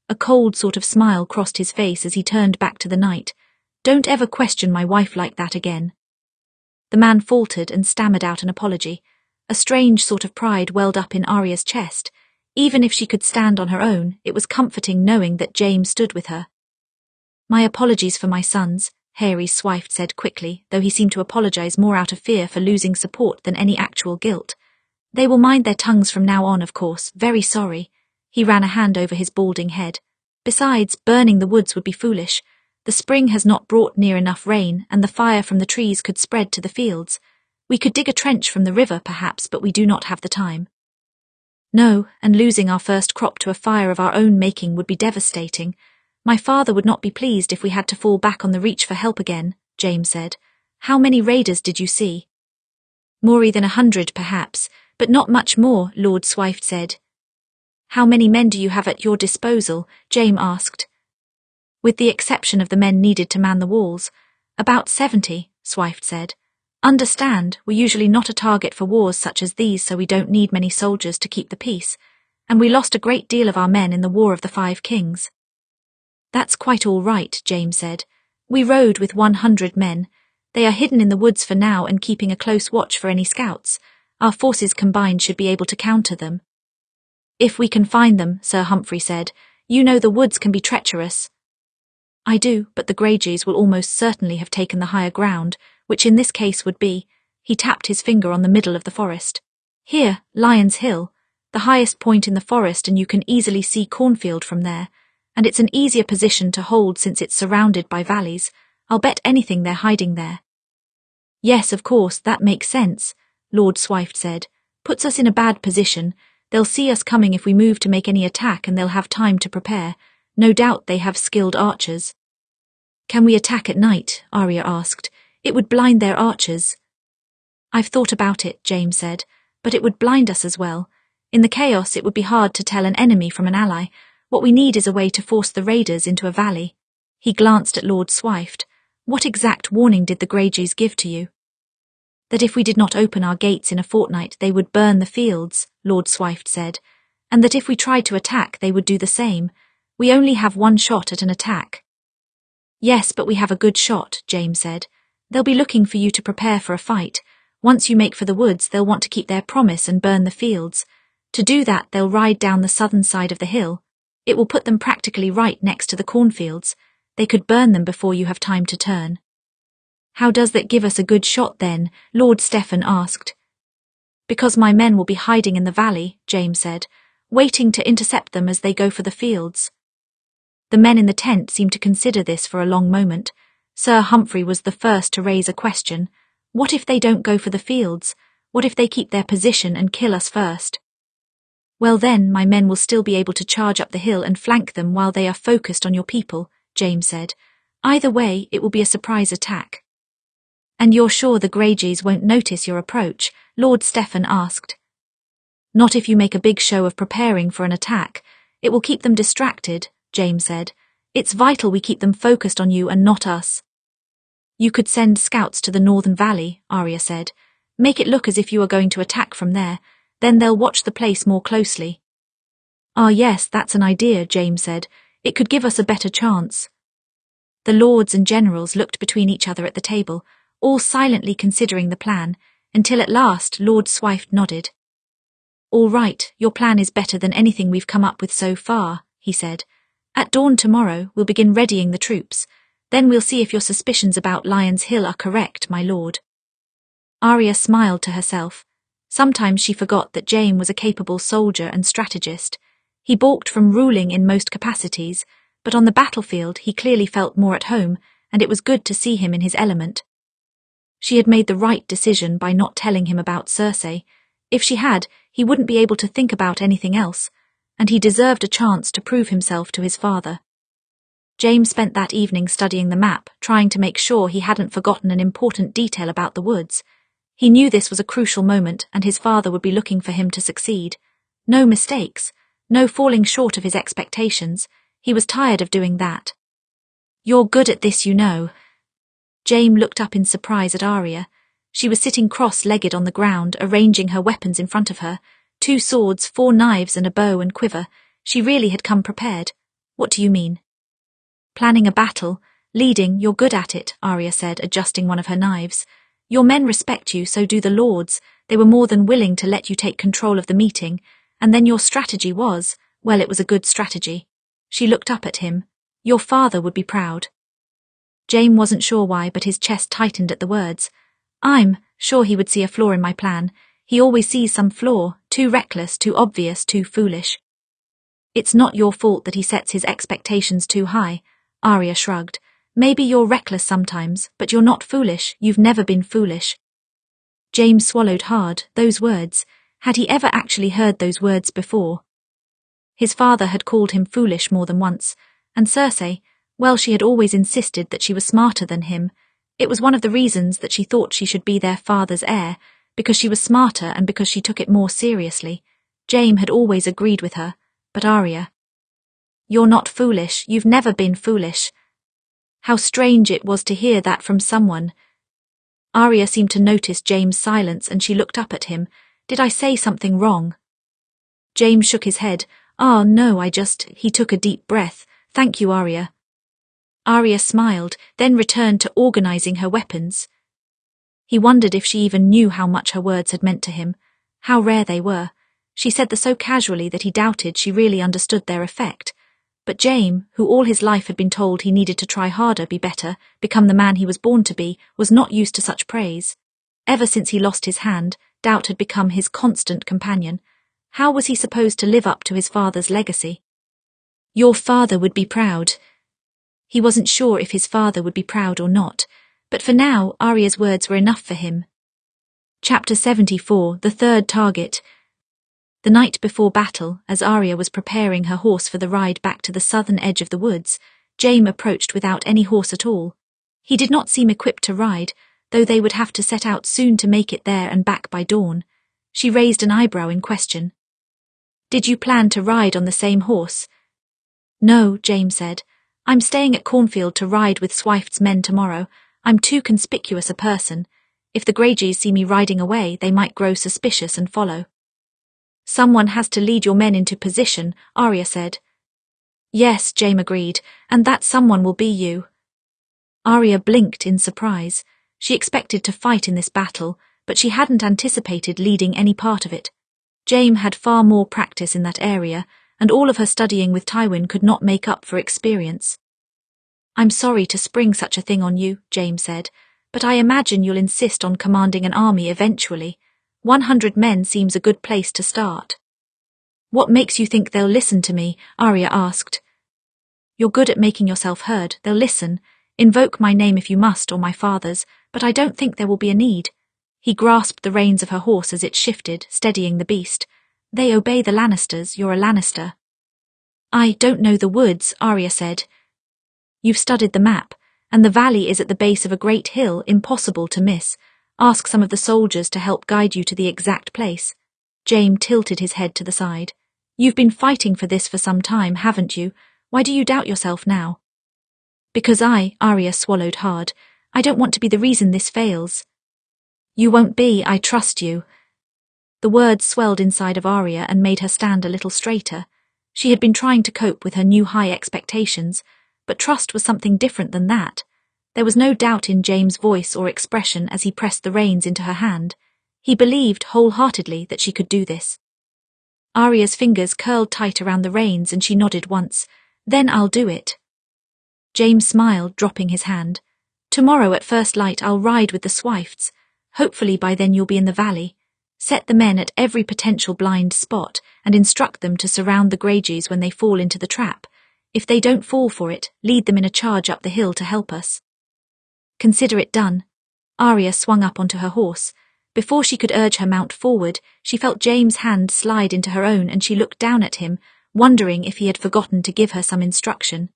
A cold sort of smile crossed his face as he turned back to the knight. "Don't ever question my wife like that again." The man faltered and stammered out an apology. A strange sort of pride welled up in Arya's chest. Even if she could stand on her own, it was comforting knowing that Jaime stood with her. "My apologies for my sons," Harry Swift said quickly, though he seemed to apologize more out of fear for losing support than any actual guilt. "They will mind their tongues from now on, of course. Very sorry." He ran a hand over his balding head. "Besides, burning the woods would be foolish. The spring has not brought near enough rain, and the fire from the trees could spread to the fields. We could dig a trench from the river, perhaps, but we do not have the time." "No, and losing our first crop to a fire of our own making would be devastating. My father would not be pleased if we had to fall back on the reach for help again," Jaime said. "How many raiders did you see?" "More than 100, perhaps, but not much more," Lord Swift said. "How many men do you have at your disposal?" Jaime asked. "With the exception of the men needed to man the walls. About 70, Swift said. "Understand, we're usually not a target for wars such as these, so we don't need many soldiers to keep the peace, and we lost a great deal of our men in the War of the 5 Kings. "That's quite all right," Jaime said. "We rode with 100 men. They are hidden in the woods for now and keeping a close watch for any scouts. Our forces combined should be able to counter them." "If we can find them," Sir Humphrey said. "You know the woods can be treacherous." "I do, but the Greyjoys will almost certainly have taken the higher ground, which in this case would be," he tapped his finger on the middle of the forest. "Here, Lion's Hill, the highest point in the forest, and you can easily see cornfield from there, and it's an easier position to hold since it's surrounded by valleys. I'll bet anything they're hiding there." "Yes, of course, that makes sense," Lord Swift said. "Puts us in a bad position. They'll see us coming if we move to make any attack, and they'll have time to prepare. No doubt they have skilled archers." "Can we attack at night?" Arya asked. "It would blind their archers." "I've thought about it," Jaime said, "but it would blind us as well. In the chaos, it would be hard to tell an enemy from an ally. What we need is a way to force the raiders into a valley." He glanced at Lord Swift. "What exact warning did the Greyjoys give to you?" "That if we did not open our gates in a fortnight, they would burn the fields," Lord Swift said, "and that if we tried to attack, they would do the same. We only have one shot at an attack." "Yes, but we have a good shot," Jaime said. "They'll be looking for you to prepare for a fight. Once you make for the woods, they'll want to keep their promise and burn the fields. To do that, they'll ride down the southern side of the hill. It will put them practically right next to the cornfields. They could burn them before you have time to turn. How does that give us a good shot then? Lord Stephen asked. Because my men will be hiding in the valley, Jaime said, waiting to intercept them as they go for the fields. The men in the tent seemed to consider this for a long moment. Sir Humphrey was the first to raise a question. What if they don't go for the fields? What if they keep their position and kill us first? Well then, my men will still be able to charge up the hill and flank them while they are focused on your people, Jaime said. Either way, it will be a surprise attack. And you're sure the Greyjoys won't notice your approach? Lord Stephen asked. Not if you make a big show of preparing for an attack. It will keep them distracted, Jaime said. It's vital we keep them focused on you and not us. You could send scouts to the northern valley, Arya said. Make it look as if you are going to attack from there. Then they'll watch the place more closely. Ah yes, that's an idea, Jaime said. It could give us a better chance. The lords and generals looked between each other at the table, all silently considering the plan, until at last Lord Swift nodded. All right, your plan is better than anything we've come up with so far, he said. At dawn tomorrow, we'll begin readying the troops. Then we'll see if your suspicions about Lion's Hill are correct, my lord. Arya smiled to herself. Sometimes she forgot that Jaime was a capable soldier and strategist. He balked from ruling in most capacities, but on the battlefield he clearly felt more at home, and it was good to see him in his element. She had made the right decision by not telling him about Cersei. If she had, he wouldn't be able to think about anything else, and he deserved a chance to prove himself to his father. Jaime spent that evening studying the map, trying to make sure he hadn't forgotten an important detail about the woods. He knew this was a crucial moment, and his father would be looking for him to succeed. No mistakes, no falling short of his expectations. He was tired of doing that. You're good at this, you know. Jaime looked up in surprise at Arya. She was sitting cross-legged on the ground, arranging her weapons in front of her. 2 swords, 4 knives and a bow and quiver. She really had come prepared. What do you mean? Planning a battle, leading, you're good at it, Arya said, adjusting one of her knives. Your men respect you, so do the lords. They were more than willing to let you take control of the meeting, and then your strategy was, well, it was a good strategy. She looked up at him. Your father would be proud. Jaime wasn't sure why, but his chest tightened at the words. I'm sure he would see a flaw in my plan. He always sees some flaw, too reckless, too obvious, too foolish. It's not your fault that he sets his expectations too high, Arya shrugged. Maybe you're reckless sometimes, but you're not foolish. You've never been foolish. Jaime swallowed hard. Those words. Had he ever actually heard those words before? His father had called him foolish more than once, and Cersei, well, she had always insisted that she was smarter than him. It was one of the reasons that she thought she should be their father's heir, because she was smarter and because she took it more seriously. Jaime had always agreed with her, but Arya. You're not foolish. You've never been foolish. How strange it was to hear that from someone. Arya seemed to notice Jaime's silence, and she looked up at him. Did I say something wrong? Jaime shook his head. Ah, no, He took a deep breath. Thank you, Arya. Arya smiled, then returned to organizing her weapons. He wondered if she even knew how much her words had meant to him, how rare they were. She said them so casually that he doubted she really understood their effect. But Jaime, who all his life had been told he needed to try harder, be better, become the man he was born to be, was not used to such praise. Ever since he lost his hand, doubt had become his constant companion. How was he supposed to live up to his father's legacy? Your father would be proud. He wasn't sure if his father would be proud or not, but for now Arya's words were enough for him. Chapter 74, The Third Target. The night before battle, as Arya was preparing her horse for the ride back to the southern edge of the woods, Jaime approached without any horse at all. He did not seem equipped to ride, though they would have to set out soon to make it there and back by dawn. She raised an eyebrow in question. Did you plan to ride on the same horse? No, Jaime said. I'm staying at Cornfield to ride with Swift's men tomorrow. I'm too conspicuous a person. If the Greyjoys see me riding away, they might grow suspicious and follow. Someone has to lead your men into position, Arya said. Yes, Jaime agreed, and that someone will be you. Arya blinked in surprise. She expected to fight in this battle, but she hadn't anticipated leading any part of it. Jaime had far more practice in that area, and all of her studying with Tywin could not make up for experience. "I'm sorry to spring such a thing on you," Jaime said, "but I imagine you'll insist on commanding an army eventually. 100 men seems a good place to start." "What makes you think they'll listen to me?" Arya asked. "You're good at making yourself heard. They'll listen. Invoke my name if you must, or my father's, but I don't think there will be a need." He grasped the reins of her horse as it shifted, steadying the beast. "They obey the Lannisters. You're a Lannister." "I don't know the woods," Arya said. "You've studied the map, and the valley is at the base of a great hill, impossible to miss. Ask some of the soldiers to help guide you to the exact place." Jaime tilted his head to the side. "You've been fighting for this for some time, haven't you? Why do you doubt yourself now?" "Because Arya swallowed hard. "I don't want to be the reason this fails." "You won't be, I trust you." The words swelled inside of Arya and made her stand a little straighter. She had been trying to cope with her new high expectations, but trust was something different than that. There was no doubt in Jaime's voice or expression as he pressed the reins into her hand. He believed wholeheartedly that she could do this. Arya's fingers curled tight around the reins and she nodded once. "Then I'll do it." Jaime smiled, dropping his hand. "Tomorrow at first light I'll ride with the Swifts. Hopefully by then you'll be in the valley. Set the men at every potential blind spot and instruct them to surround the Greyjoys when they fall into the trap. If they don't fall for it, lead them in a charge up the hill to help us." "Consider it done." Arya swung up onto her horse. Before she could urge her mount forward, she felt Jaime's hand slide into her own and she looked down at him, wondering if he had forgotten to give her some instruction.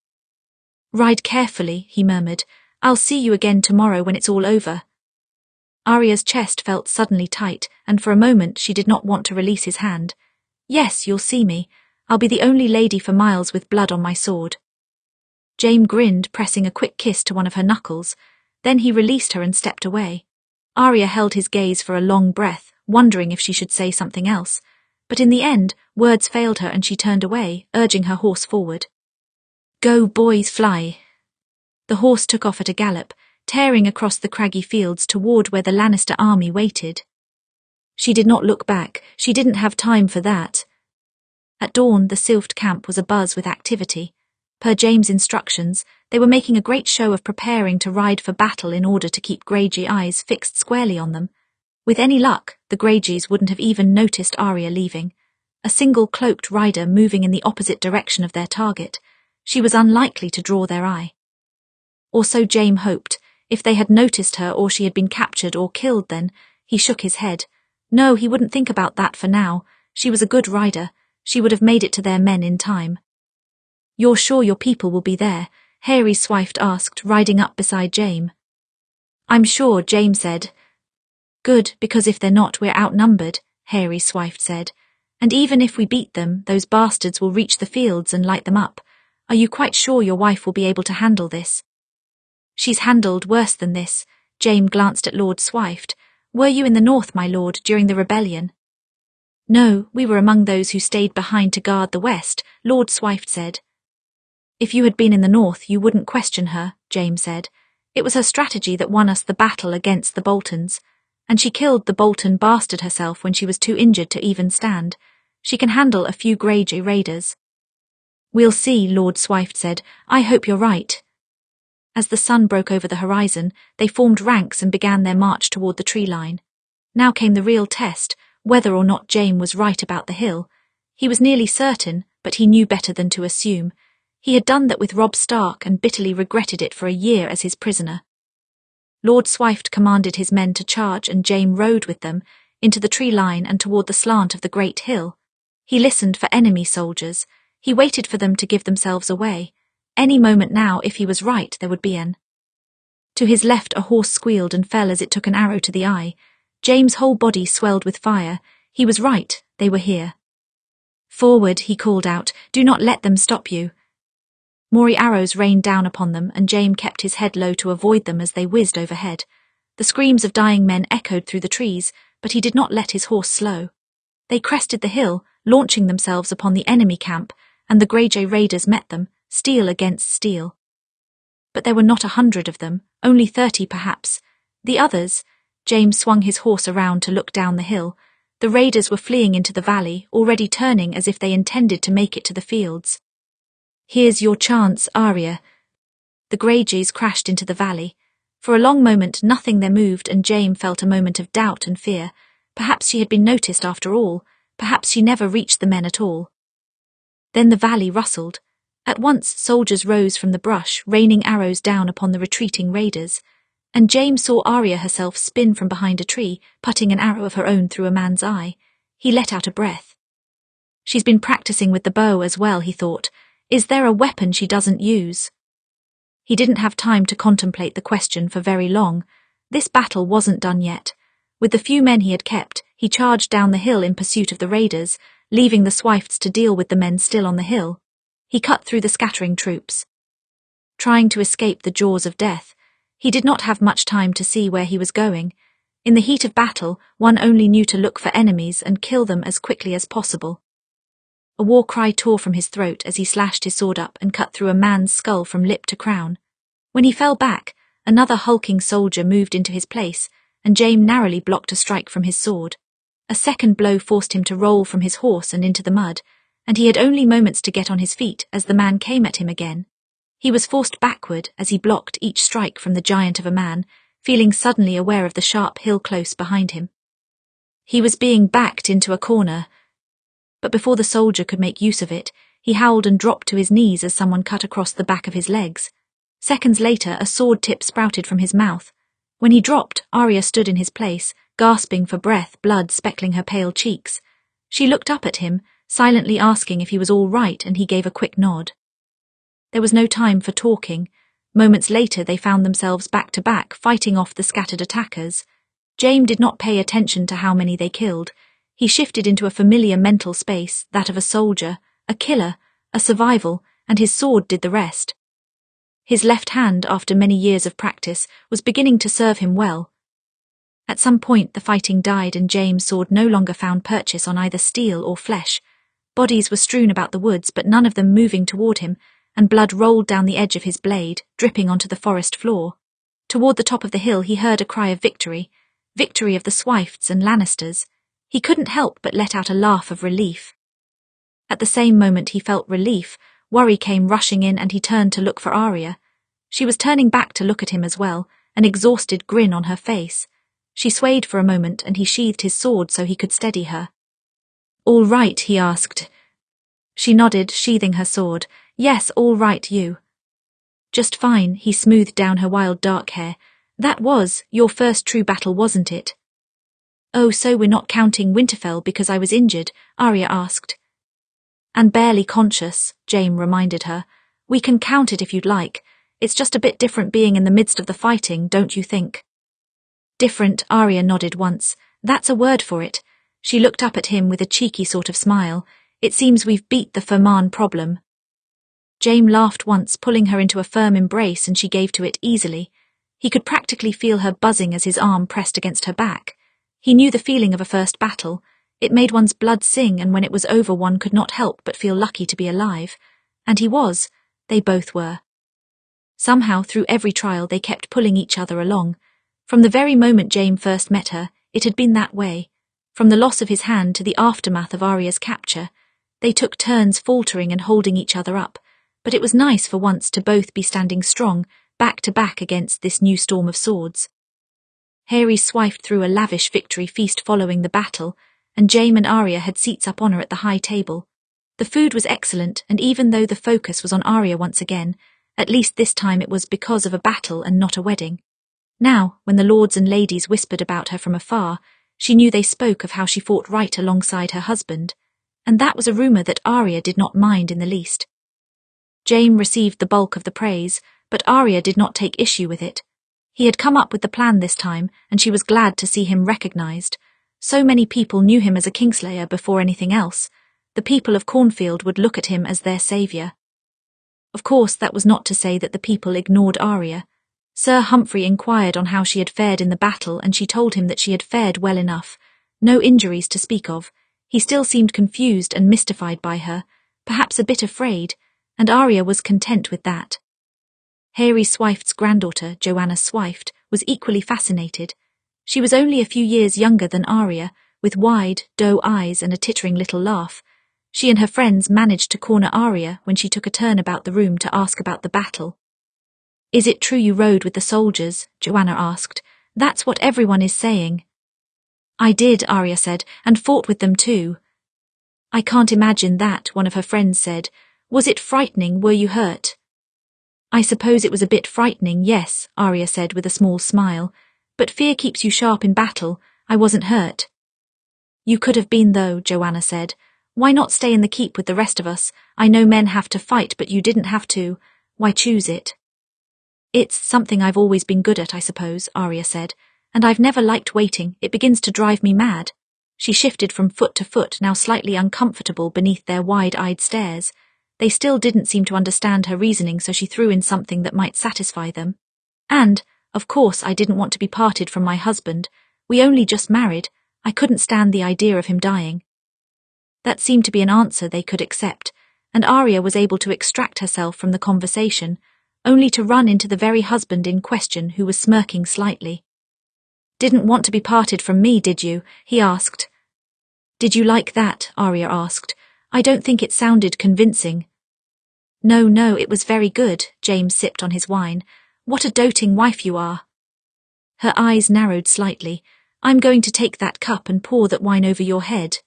"Ride carefully," he murmured. "I'll see you again tomorrow when it's all over." Arya's chest felt suddenly tight, and for a moment she did not want to release his hand. "Yes, you'll see me. I'll be the only lady for miles with blood on my sword." Jaime grinned, pressing a quick kiss to one of her knuckles. Then he released her and stepped away. Arya held his gaze for a long breath, wondering if she should say something else. But in the end, words failed her and she turned away, urging her horse forward. "Go, boys, fly." The horse took off at a gallop, tearing across the craggy fields toward where the Lannister army waited. She did not look back. She didn't have time for that. At dawn, the Sylpht camp was abuzz with activity. Per Jaime's instructions, they were making a great show of preparing to ride for battle in order to keep Greyjoy eyes fixed squarely on them. With any luck, the Greyjoys wouldn't have even noticed Arya leaving. A single cloaked rider moving in the opposite direction of their target. She was unlikely to draw their eye. Or so Jaime hoped. If they had noticed her or she had been captured or killed then, he shook his head. No, he wouldn't think about that for now. She was a good rider. She would have made it to their men in time. "You're sure your people will be there?" Harry Swift asked, riding up beside Jaime. "I'm sure," Jaime said. "Good, because if they're not, we're outnumbered," Harry Swift said. "And even if we beat them, those bastards will reach the fields and light them up. Are you quite sure your wife will be able to handle this?" "She's handled worse than this." Jaime glanced at Lord Swift. "Were you in the north, my lord, during the rebellion?" "No, we were among those who stayed behind to guard the west," Lord Swift said. "If you had been in the north, you wouldn't question her," Jaime said. "It was her strategy that won us the battle against the Boltons. And she killed the Bolton bastard herself when she was too injured to even stand. She can handle a few Greyjoy raiders." "We'll see," Lord Swift said. "I hope you're right." As the sun broke over the horizon, they formed ranks and began their march toward the tree line. Now came the real test, whether or not Jaime was right about the hill. He was nearly certain, but he knew better than to assume. He had done that with Robb Stark and bitterly regretted it for a year as his prisoner. Lord Swift commanded his men to charge and Jaime rode with them, into the tree line and toward the slant of the great hill. He listened for enemy soldiers. He waited for them to give themselves away. Any moment now, if he was right, there would be an. To his left a horse squealed and fell as it took an arrow to the eye. Jaime's whole body swelled with fire. He was right, they were here. "Forward," he called out. "Do not let them stop you." More arrows rained down upon them, and Jaime kept his head low to avoid them as they whizzed overhead. The screams of dying men echoed through the trees, but he did not let his horse slow. They crested the hill, launching themselves upon the enemy camp, and the Greyjoy raiders met them, steel against steel. But there were not 100 of them, only 30 perhaps. The others, James swung his horse around to look down the hill. The raiders were fleeing into the valley, already turning as if they intended to make it to the fields. "Here's your chance, Arya." The Greyjoys crashed into the valley. For a long moment nothing there moved, and Jaime felt a moment of doubt and fear. Perhaps she had been noticed after all. Perhaps she never reached the men at all. Then the valley rustled. At once soldiers rose from the brush, raining arrows down upon the retreating raiders. And Jaime saw Arya herself spin from behind a tree, putting an arrow of her own through a man's eye. He let out a breath. She's been practicing with the bow as well, he thought. Is there a weapon she doesn't use? He didn't have time to contemplate the question for very long. This battle wasn't done yet. With the few men he had kept, he charged down the hill in pursuit of the raiders, leaving the Swifts to deal with the men still on the hill. He cut through the scattering troops. Trying to escape the jaws of death, he did not have much time to see where he was going. In the heat of battle, one only knew to look for enemies and kill them as quickly as possible. A war cry tore from his throat as he slashed his sword up and cut through a man's skull from lip to crown. When he fell back, another hulking soldier moved into his place, and Jaime narrowly blocked a strike from his sword. A second blow forced him to roll from his horse and into the mud, and he had only moments to get on his feet as the man came at him again. He was forced backward as he blocked each strike from the giant of a man, feeling suddenly aware of the sharp hill close behind him. He was being backed into a corner, but before the soldier could make use of it, he howled and dropped to his knees as someone cut across the back of his legs. Seconds later, a sword tip sprouted from his mouth. When he dropped, Arya stood in his place, gasping for breath, blood speckling her pale cheeks. She looked up at him, silently asking if he was all right, and he gave a quick nod. There was no time for talking. Moments later they found themselves back to back, fighting off the scattered attackers. Jaime did not pay attention to how many they killed. He shifted into a familiar mental space, that of a soldier, a killer, a survival, and his sword did the rest. His left hand, after many years of practice, was beginning to serve him well. At some point the fighting died and Jaime's sword no longer found purchase on either steel or flesh. Bodies were strewn about the woods, but none of them moving toward him, and blood rolled down the edge of his blade, dripping onto the forest floor. Toward the top of the hill he heard a cry of victory. Victory of the Swifts and Lannisters. He couldn't help but let out a laugh of relief. At the same moment he felt relief, worry came rushing in and he turned to look for Arya. She was turning back to look at him as well, an exhausted grin on her face. She swayed for a moment and he sheathed his sword so he could steady her. "All right?" he asked. She nodded, sheathing her sword. "Yes, all right, you." "Just fine," he smoothed down her wild dark hair. "That was your first true battle, wasn't it?" "Oh, so we're not counting Winterfell because I was injured?" Arya asked. "And barely conscious," Jaime reminded her. "We can count it if you'd like. It's just a bit different being in the midst of the fighting, don't you think?" "Different," Arya nodded once. "That's a word for it." She looked up at him with a cheeky sort of smile. "It seems we've beat the Ferman problem." Jaime laughed once, pulling her into a firm embrace, and she gave to it easily. He could practically feel her buzzing as his arm pressed against her back. He knew the feeling of a first battle. It made one's blood sing, and when it was over one could not help but feel lucky to be alive. And he was. They both were. Somehow, through every trial, they kept pulling each other along. From the very moment Jaime first met her, it had been that way. From the loss of his hand to the aftermath of Arya's capture, they took turns faltering and holding each other up. But it was nice for once to both be standing strong, back to back against this new storm of swords. Harry swiped through a lavish victory feast following the battle, and Jaime and Arya had seats up on her at the high table. The food was excellent, and even though the focus was on Arya once again, at least this time it was because of a battle and not a wedding. Now, when the lords and ladies whispered about her from afar, she knew they spoke of how she fought right alongside her husband, and that was a rumour that Arya did not mind in the least. Jaime received the bulk of the praise, but Arya did not take issue with it. He had come up with the plan this time, and she was glad to see him recognised. So many people knew him as a Kingslayer before anything else. The people of Cornfield would look at him as their saviour. Of course, that was not to say that the people ignored Arya. Sir Humphrey inquired on how she had fared in the battle, and she told him that she had fared well enough. No injuries to speak of. He still seemed confused and mystified by her, perhaps a bit afraid, and Arya was content with that. Harry Swift's granddaughter, Joanna Swift, was equally fascinated. She was only a few years younger than Arya, with wide, doe eyes and a tittering little laugh. She and her friends managed to corner Arya when she took a turn about the room to ask about the battle. "Is it true you rode with the soldiers?" Joanna asked. "That's what everyone is saying." "I did," Arya said, "and fought with them too." "I can't imagine that," one of her friends said. "Was it frightening? Were you hurt?" "I suppose it was a bit frightening, yes," Arya said with a small smile. "But fear keeps you sharp in battle. I wasn't hurt." "You could have been though," Joanna said. "Why not stay in the keep with the rest of us? I know men have to fight, but you didn't have to. Why choose it?" "It's something I've always been good at, I suppose," Arya said. "And I've never liked waiting. It begins to drive me mad." She shifted from foot to foot, now slightly uncomfortable beneath their wide-eyed stares. They still didn't seem to understand her reasoning, so she threw in something that might satisfy them. "And, of course, I didn't want to be parted from my husband. We only just married. I couldn't stand the idea of him dying." That seemed to be an answer they could accept, and Arya was able to extract herself from the conversation, only to run into the very husband in question, who was smirking slightly. "Didn't want to be parted from me, did you?" he asked. "Did you like that?" Arya asked. "I don't think it sounded convincing." No, it was very good." James sipped on his wine. "What a doting wife you are." Her eyes narrowed slightly. "I'm going to take that cup and pour that wine over your head."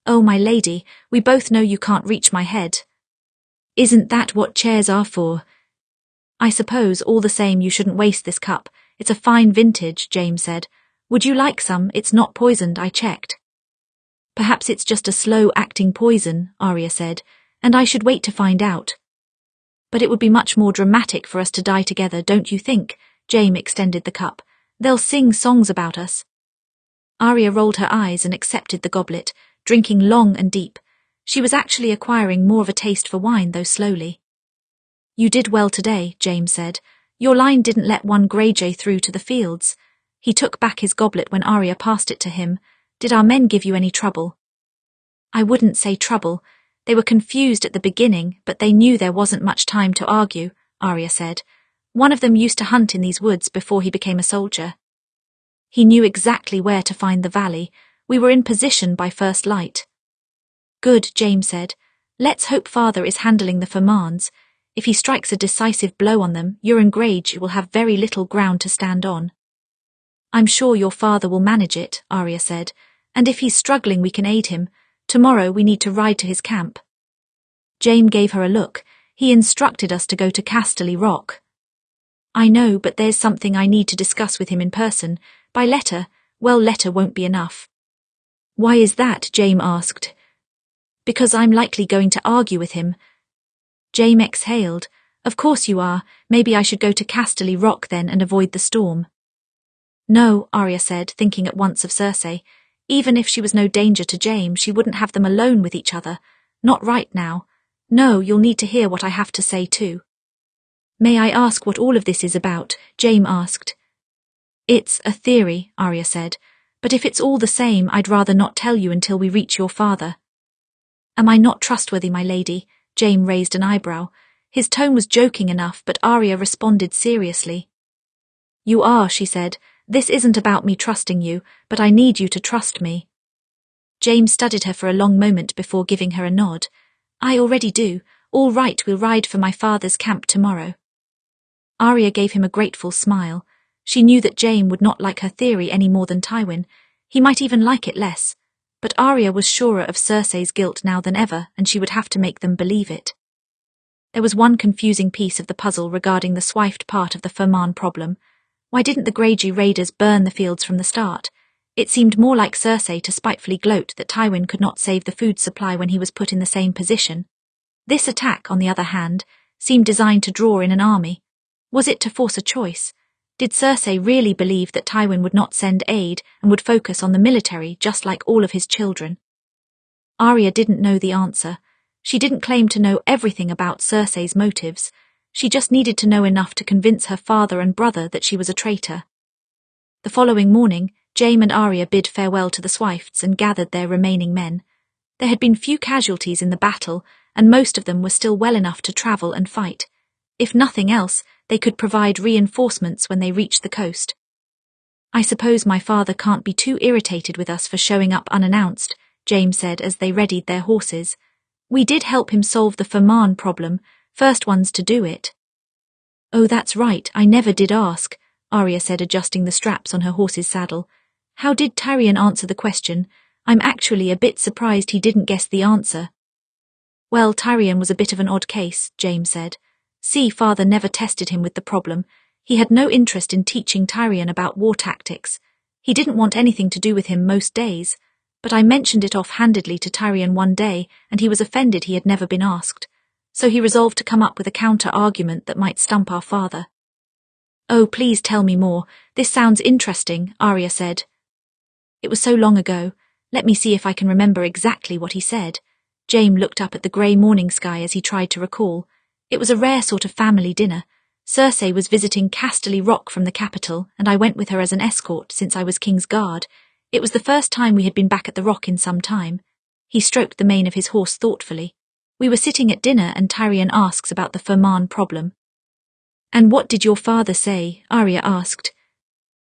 "Oh, my lady, we both know you can't reach my head." "Isn't that what chairs are for?" "I suppose all the same you shouldn't waste this cup. It's a fine vintage," James said. "Would you like some? It's not poisoned, I checked." "Perhaps it's just a slow-acting poison," Arya said, "and I should wait to find out." "But it would be much more dramatic for us to die together, don't you think?" Jaime extended the cup. "They'll sing songs about us." Arya rolled her eyes and accepted the goblet, drinking long and deep. She was actually acquiring more of a taste for wine, though slowly. "You did well today," James said. "Your line didn't let one Greyjoy through to the fields." He took back his goblet when Arya passed it to him. "Did our men give you any trouble?" "I wouldn't say trouble. They were confused at the beginning, but they knew there wasn't much time to argue," Arya said. "One of them used to hunt in these woods before he became a soldier. He knew exactly where to find the valley. We were in position by first light." "Good," James said. "Let's hope father is handling the Fermands. If he strikes a decisive blow on them, Euron Greyjoy will have very little ground to stand on." "I'm sure your father will manage it," Arya said. "And if he's struggling, we can aid him. Tomorrow we need to ride to his camp." Jaime gave her a look. "He instructed us to go to Casterly Rock." "I know, but there's something I need to discuss with him in person. By letter, well, letter won't be enough." "Why is that?" Jaime asked. "Because I'm likely going to argue with him." Jaime exhaled. "Of course you are. Maybe I should go to Casterly Rock then and avoid the storm." "No," Arya said, thinking at once of Cersei. Even if she was no danger to Jaime, she wouldn't have them alone with each other. Not right now. "No, you'll need to hear what I have to say too." "May I ask what all of this is about?" Jaime asked. "It's a theory," Arya said. "But if it's all the same, I'd rather not tell you until we reach your father." "Am I not trustworthy, my lady?" Jaime raised an eyebrow. His tone was joking enough, but Arya responded seriously. "You are," she said. "This isn't about me trusting you, but I need you to trust me." Jaime studied her for a long moment before giving her a nod. "I already do. All right, we'll ride for my father's camp tomorrow." Arya gave him a grateful smile. She knew that Jaime would not like her theory any more than Tywin. He might even like it less. But Arya was surer of Cersei's guilt now than ever, and she would have to make them believe it. There was one confusing piece of the puzzle regarding the swifed part of the Ferman problem. Why didn't the Greyjoy raiders burn the fields from the start? It seemed more like Cersei to spitefully gloat that Tywin could not save the food supply when he was put in the same position. This attack, on the other hand, seemed designed to draw in an army. Was it to force a choice? Did Cersei really believe that Tywin would not send aid and would focus on the military just like all of his children? Arya didn't know the answer. She didn't claim to know everything about Cersei's motives. She just needed to know enough to convince her father and brother that she was a traitor. The following morning, Jaime and Arya bid farewell to the Swifts and gathered their remaining men. There had been few casualties in the battle, and most of them were still well enough to travel and fight. If nothing else, they could provide reinforcements when they reached the coast. I suppose my father can't be too irritated with us for showing up unannounced, Jaime said as they readied their horses. We did help him solve the Ferman problem, first ones to do it. Oh, that's right, I never did ask, Arya said, adjusting the straps on her horse's saddle. How did Tyrion answer the question? I'm actually a bit surprised he didn't guess the answer. Well, Tyrion was a bit of an odd case, Jaime said. See, father never tested him with the problem. He had no interest in teaching Tyrion about war tactics. He didn't want anything to do with him most days. But I mentioned it off-handedly to Tyrion one day, and he was offended he had never been asked. So he resolved to come up with a counter-argument that might stump our father. Oh, please tell me more. This sounds interesting, Arya said. It was so long ago. Let me see if I can remember exactly what he said. Jaime looked up at the grey morning sky as he tried to recall. It was a rare sort of family dinner. Cersei was visiting Casterly Rock from the capital, and I went with her as an escort since I was King's Guard. It was the first time we had been back at the Rock in some time. He stroked the mane of his horse thoughtfully. We were sitting at dinner and Tyrion asks about the Ferman problem. And what did your father say? Arya asked.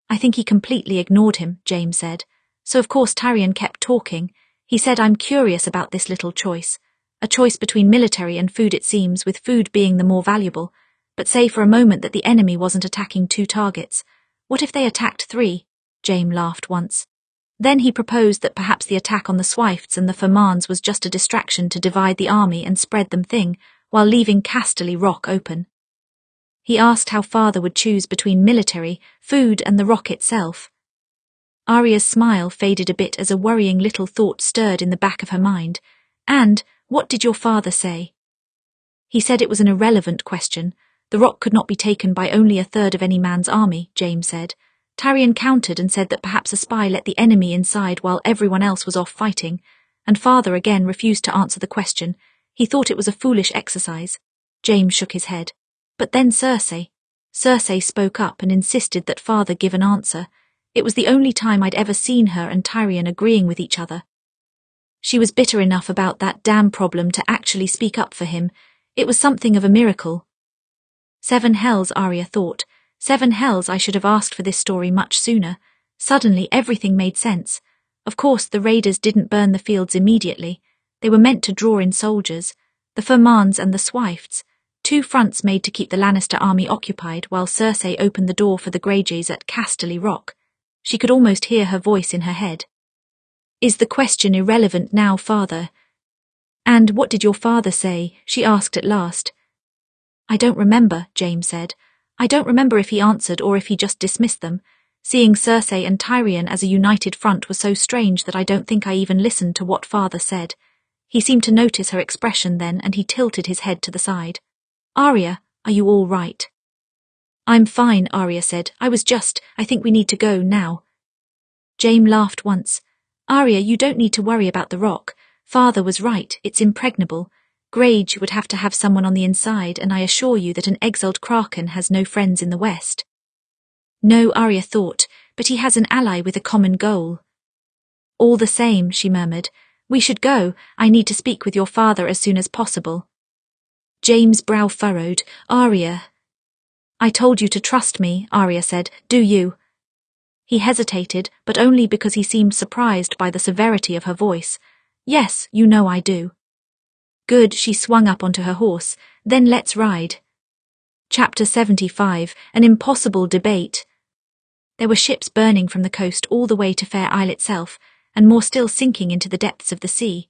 I think he completely ignored him, Jaime said. So of course Tyrion kept talking. He said, I'm curious about this little choice. A choice between military and food, it seems, with food being the more valuable. But say for a moment that the enemy wasn't attacking 2 targets. What if they attacked 3? Jaime laughed once. Then he proposed that perhaps the attack on the Swifts and the Fermans was just a distraction to divide the army and spread them thin, while leaving Casterly Rock open. He asked how father would choose between military, food and the Rock itself. Arya's smile faded a bit as a worrying little thought stirred in the back of her mind. And, what did your father say? He said it was an irrelevant question. The Rock could not be taken by only 1/3 of any man's army, Jaime said. Tyrion countered and said that perhaps a spy let the enemy inside while everyone else was off fighting, and father again refused to answer the question. He thought it was a foolish exercise. Jaime shook his head. But then Cersei. Cersei spoke up and insisted that father give an answer. It was the only time I'd ever seen her and Tyrion agreeing with each other. She was bitter enough about that damn problem to actually speak up for him. It was something of a miracle. 7 hells, Arya thought. 7 hells, I should have asked for this story much sooner. Suddenly everything made sense. Of course the raiders didn't burn the fields immediately. They were meant to draw in soldiers. The Fermans and the Swifts. 2 fronts made to keep the Lannister army occupied while Cersei opened the door for the Greyjoys at Casterly Rock. She could almost hear her voice in her head. Is the question irrelevant now, father? And what did your father say? She asked at last. I don't remember, Jaime said. I don't remember if he answered or if he just dismissed them. Seeing Cersei and Tyrion as a united front was so strange that I don't think I even listened to what father said. He seemed to notice her expression then and he tilted his head to the side. Arya, are you all right? I'm fine, Arya said. I think we need to go now. Jaime laughed once. Arya, you don't need to worry about the Rock. Father was right, it's impregnable. Greyjoy would have to have someone on the inside, and I assure you that an exiled Kraken has no friends in the West. No, Arya thought, but he has an ally with a common goal. All the same, she murmured, we should go. I need to speak with your father as soon as possible. Jaime's brow furrowed. Arya. I told you to trust me, Arya said. Do you? He hesitated, but only because he seemed surprised by the severity of her voice. Yes, you know I do. Good, she swung up onto her horse. Then let's ride. Chapter 75, An Impossible Debate. There were ships burning from the coast all the way to Fair Isle itself, and more still sinking into the depths of the sea.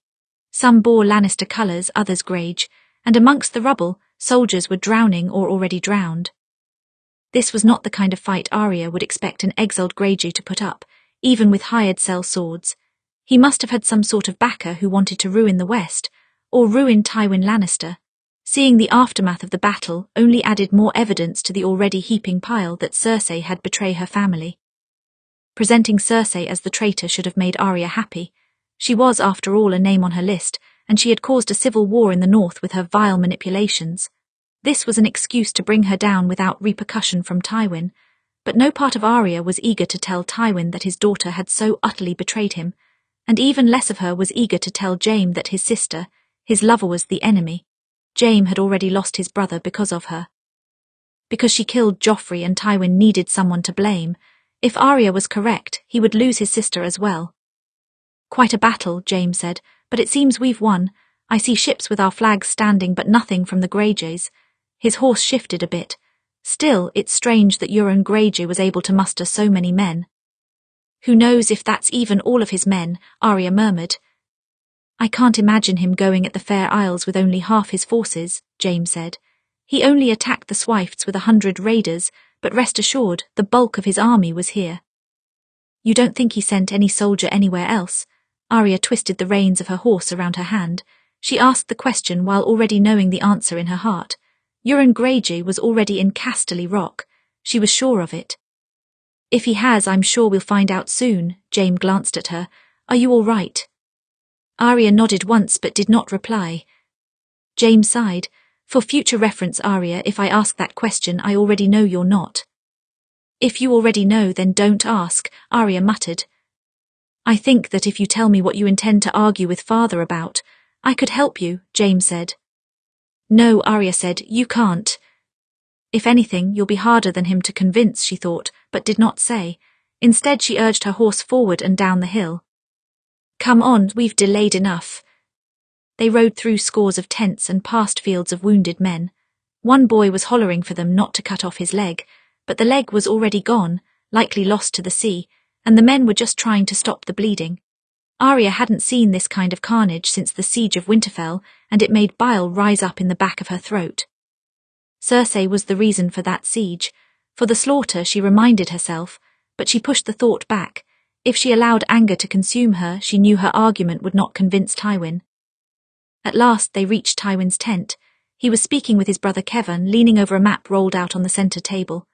Some bore Lannister colours, others Greyjoy, and amongst the rubble, soldiers were drowning or already drowned. This was not the kind of fight Arya would expect an exiled Greyjoy to put up, even with hired sell swords. He must have had some sort of backer who wanted to ruin the West, or ruin Tywin Lannister. Seeing the aftermath of the battle only added more evidence to the already heaping pile that Cersei had betrayed her family. Presenting Cersei as the traitor should have made Arya happy. She was, after all, a name on her list, and she had caused a civil war in the north with her vile manipulations. This was an excuse to bring her down without repercussion from Tywin, but no part of Arya was eager to tell Tywin that his daughter had so utterly betrayed him, and even less of her was eager to tell Jaime that his sister, his lover, was the enemy. Jaime had already lost his brother because of her. Because she killed Joffrey and Tywin needed someone to blame. If Arya was correct, he would lose his sister as well. Quite a battle, Jaime said, but it seems we've won. I see ships with our flags standing but nothing from the Greyjoys. His horse shifted a bit. Still, it's strange that Euron Greyjoy was able to muster so many men. Who knows if that's even all of his men, Arya murmured. I can't imagine him going at the Fair Isles with only half his forces, Jaime said. He only attacked the Swifts with 100 raiders, but rest assured, the bulk of his army was here. You don't think he sent any soldier anywhere else? Arya twisted the reins of her horse around her hand. She asked the question while already knowing the answer in her heart. Euron Greyjoy was already in Casterly Rock. She was sure of it. If he has, I'm sure we'll find out soon. Jaime glanced at her. Are you all right? Arya nodded once but did not reply. Jaime sighed. For future reference, Arya, if I ask that question, I already know you're not. If you already know, then don't ask, Arya muttered. I think that if you tell me what you intend to argue with Father about, I could help you, Jaime said. No, Arya said, you can't. If anything, you'll be harder than him to convince, she thought, but did not say. Instead, she urged her horse forward and down the hill. Come on, we've delayed enough. They rode through scores of tents and past fields of wounded men. One boy was hollering for them not to cut off his leg, but the leg was already gone, likely lost to the sea, and the men were just trying to stop the bleeding. Arya hadn't seen this kind of carnage since the siege of Winterfell, and it made bile rise up in the back of her throat. Cersei was the reason for that siege. For the slaughter, she reminded herself, but she pushed the thought back. If she allowed anger to consume her, she knew her argument would not convince Tywin. At last they reached Tywin's tent. He was speaking with his brother Kevan, leaning over a map rolled out on the centre table.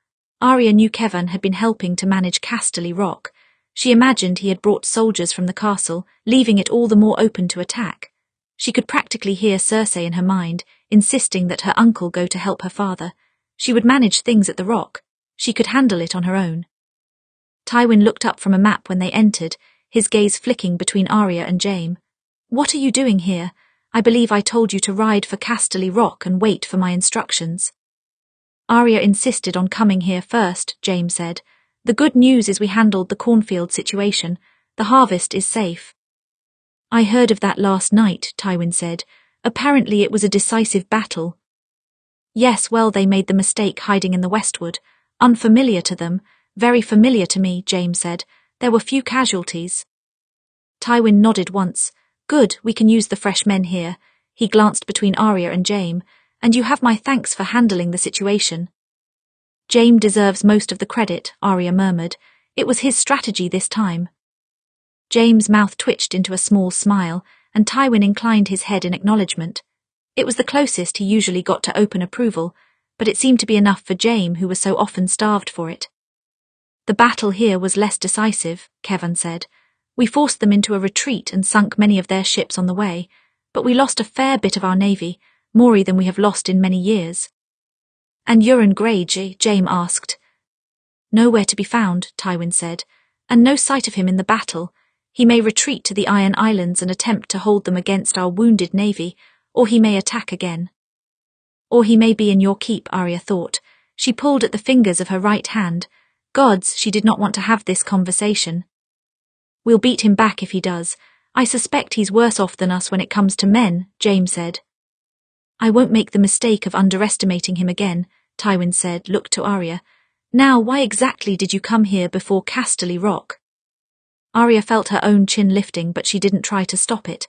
Arya knew Kevan had been helping to manage Casterly Rock. She imagined he had brought soldiers from the castle, leaving it all the more open to attack. She could practically hear Cersei in her mind, insisting that her uncle go to help her father. She would manage things at the Rock. She could handle it on her own. Tywin looked up from a map when they entered, his gaze flicking between Arya and Jaime. What are you doing here? I believe I told you to ride for Casterly Rock and wait for my instructions. Arya insisted on coming here first, Jaime said. The good news is we handled the cornfield situation. The harvest is safe. I heard of that last night, Tywin said. Apparently it was a decisive battle. Yes, well, they made the mistake hiding in the westward. Unfamiliar to them, very familiar to me, Jaime said. There were few casualties. Tywin nodded once. Good, we can use the fresh men here. He glanced between Arya and Jaime. And you have my thanks for handling the situation. Jaime deserves most of the credit, Arya murmured. It was his strategy this time. Jaime's mouth twitched into a small smile, and Tywin inclined his head in acknowledgement. It was the closest he usually got to open approval, but it seemed to be enough for Jaime, who was so often starved for it. The battle here was less decisive, Kevan said. We forced them into a retreat and sunk many of their ships on the way, but we lost a fair bit of our navy, more than we have lost in many years. And Euron Greyjoy, Jaime asked. Nowhere to be found, Tywin said, and no sight of him in the battle. He may retreat to the Iron Islands and attempt to hold them against our wounded navy, or he may attack again. Or he may be in your keep, Arya thought. She pulled at the fingers of her right hand. Gods, she did not want to have this conversation. We'll beat him back if he does. I suspect he's worse off than us when it comes to men, Jaime said. I won't make the mistake of underestimating him again, Tywin said, looked to Arya. Now, why exactly did you come here before Casterly Rock? Arya felt her own chin lifting, but she didn't try to stop it.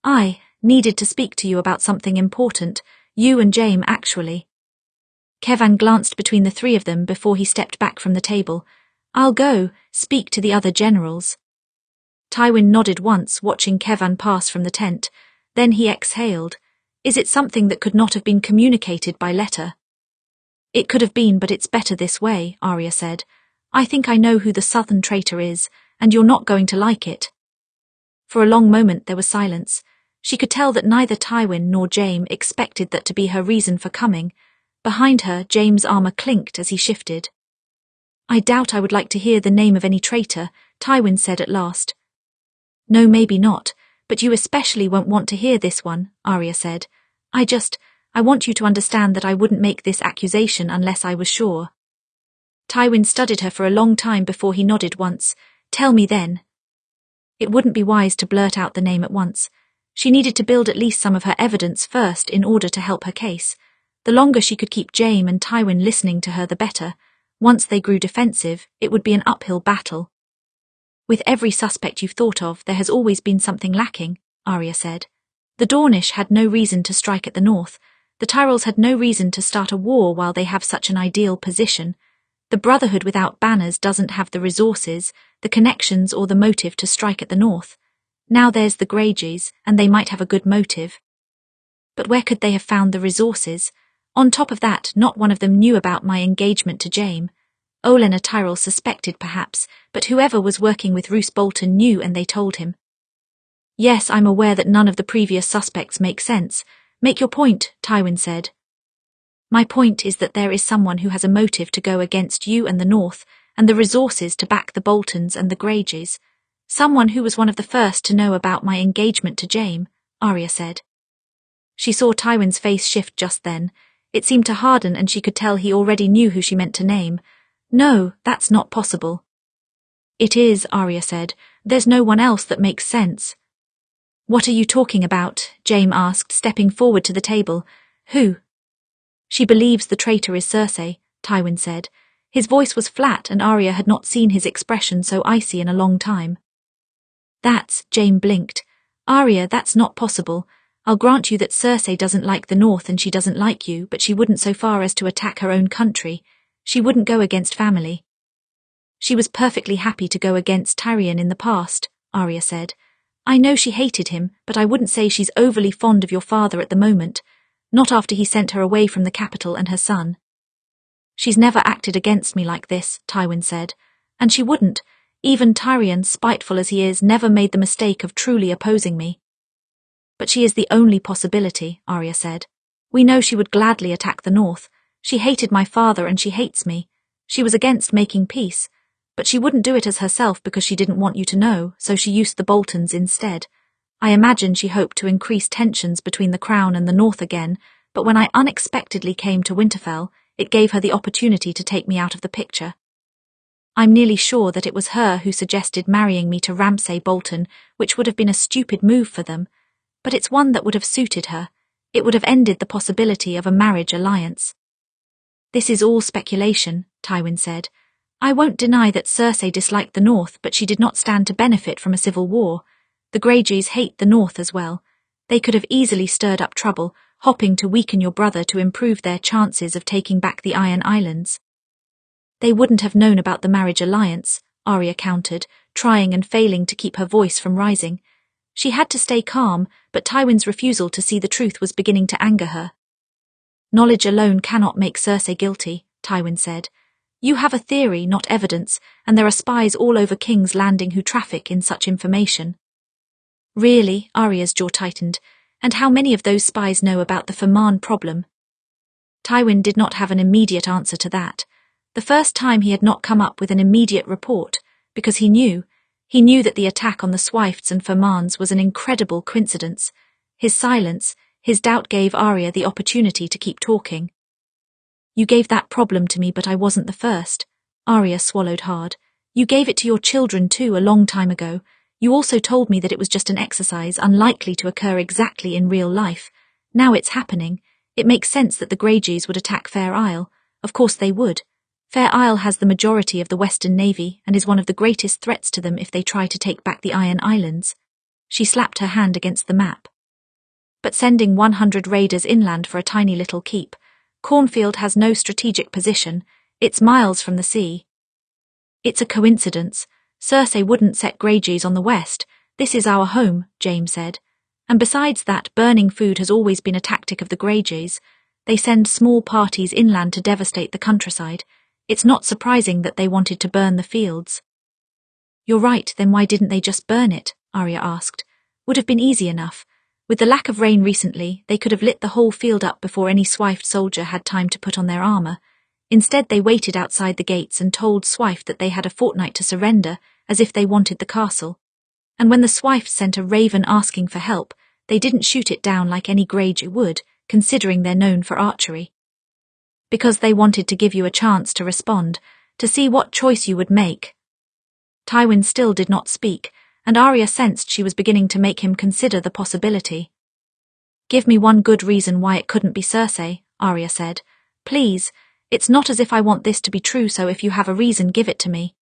I needed to speak to you about something important. You and Jaime, actually. Kevan glanced between the three of them before he stepped back from the table. I'll go, speak to the other generals. Tywin nodded once, watching Kevan pass from the tent. Then he exhaled. Is it something that could not have been communicated by letter? It could have been, but it's better this way, Arya said. I think I know who the southern traitor is, and you're not going to like it. For a long moment there was silence. She could tell that neither Tywin nor Jaime expected that to be her reason for coming. Behind her, Jaime's armour clinked as he shifted. I doubt I would like to hear the name of any traitor, Tywin said at last. No, maybe not. But you especially won't want to hear this one, Arya said. I want you to understand that I wouldn't make this accusation unless I was sure. Tywin studied her for a long time before he nodded once. Tell me then. It wouldn't be wise to blurt out the name at once. She needed to build at least some of her evidence first in order to help her case. The longer she could keep Jaime and Tywin listening to her, the better. Once they grew defensive, it would be an uphill battle. With every suspect you've thought of, there has always been something lacking, Arya said. The Dornish had no reason to strike at the north. The Tyrells had no reason to start a war while they have such an ideal position. The Brotherhood without banners doesn't have the resources, the connections or the motive to strike at the north. Now there's the Greyjoys, and they might have a good motive. But where could they have found the resources? On top of that, not one of them knew about my engagement to Jaime. Olenna Tyrell suspected perhaps, but whoever was working with Roose Bolton knew and they told him. Yes, I'm aware that none of the previous suspects make sense. Make your point, Tywin said. My point is that there is someone who has a motive to go against you and the North, and the resources to back the Boltons and the Greyjoys. Someone who was one of the first to know about my engagement to Jaime, Arya said. She saw Tywin's face shift just then. It seemed to harden and she could tell he already knew who she meant to name. No, that's not possible. It is, Arya said. There's no one else that makes sense. What are you talking about? Jaime asked, stepping forward to the table. Who? She believes the traitor is Cersei, Tywin said. His voice was flat and Arya had not seen his expression so icy in a long time. Jaime blinked. Arya, that's not possible. I'll grant you that Cersei doesn't like the North and she doesn't like you, but she wouldn't so far as to attack her own country. She wouldn't go against family. She was perfectly happy to go against Tyrion in the past, Arya said. I know she hated him, but I wouldn't say she's overly fond of your father at the moment. Not after he sent her away from the capital and her son. She's never acted against me like this, Tywin said. And she wouldn't. Even Tyrion, spiteful as he is, never made the mistake of truly opposing me. But she is the only possibility, Arya said. We know she would gladly attack the North. She hated my father and she hates me. She was against making peace. But she wouldn't do it as herself because she didn't want you to know, so she used the Boltons instead. I imagine she hoped to increase tensions between the Crown and the North again, but when I unexpectedly came to Winterfell, it gave her the opportunity to take me out of the picture. I'm nearly sure that it was her who suggested marrying me to Ramsay Bolton, which would have been a stupid move for them, but it's one that would have suited her. It would have ended the possibility of a marriage alliance. This is all speculation, Tywin said. I won't deny that Cersei disliked the North, but she did not stand to benefit from a civil war. The Greyjoys hate the North as well. They could have easily stirred up trouble, hoping to weaken your brother to improve their chances of taking back the Iron Islands. They wouldn't have known about the marriage alliance, Arya countered, trying and failing to keep her voice from rising. She had to stay calm, but Tywin's refusal to see the truth was beginning to anger her. Knowledge alone cannot make Cersei guilty, Tywin said. You have a theory, not evidence, and there are spies all over King's Landing who traffic in such information. Really? Arya's jaw tightened. And how many of those spies know about the Fermanagh problem? Tywin did not have an immediate answer to that. The first time he had not come up with an immediate report, because he knew that the attack on the Swifts and Fermanagh was an incredible coincidence. His silence, his doubt gave Arya the opportunity to keep talking. You gave that problem to me, but I wasn't the first. Arya swallowed hard. You gave it to your children too a long time ago. You also told me that it was just an exercise unlikely to occur exactly in real life. Now it's happening. It makes sense that the Greyjoys would attack Fair Isle. Of course they would. Fair Isle has the majority of the Western Navy and is one of the greatest threats to them if they try to take back the Iron Islands. She slapped her hand against the map. But sending 100 raiders inland for a tiny little keep. Cornfield has no strategic position. It's miles from the sea. It's a coincidence. Cersei wouldn't set Greyjoys on the west. This is our home, Jaime said. And besides that, burning food has always been a tactic of the Greyjoys. They send small parties inland to devastate the countryside. It's not surprising that they wanted to burn the fields. You're right, then why didn't they just burn it? Arya asked. Would have been easy enough. With the lack of rain recently, they could have lit the whole field up before any Swift soldier had time to put on their armour. Instead they waited outside the gates and told Swift that they had a fortnight to surrender, as if they wanted the castle. And when the Swifts sent a raven asking for help, they didn't shoot it down like any Greyjoy would, considering they're known for archery. Because they wanted to give you a chance to respond, to see what choice you would make." Tywin still did not speak, and Arya sensed she was beginning to make him consider the possibility. "Give me one good reason why it couldn't be Cersei," Arya said. "Please, it's not as if I want this to be true, so if you have a reason, give it to me."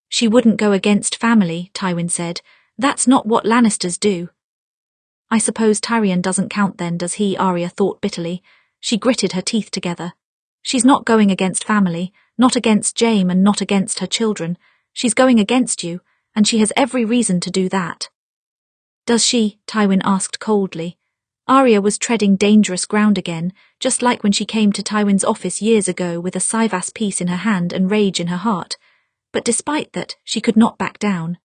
"She wouldn't go against family," Tywin said. "That's not what Lannisters do." "I suppose Tyrion doesn't count then, does he?" Arya thought bitterly. She gritted her teeth together. "She's not going against family, not against Jaime and not against her children. She's going against you, and she has every reason to do that." "Does she?" Tywin asked coldly. Arya was treading dangerous ground again, just like when she came to Tywin's office years ago with a Syvas piece in her hand and rage in her heart. But despite that, she could not back down.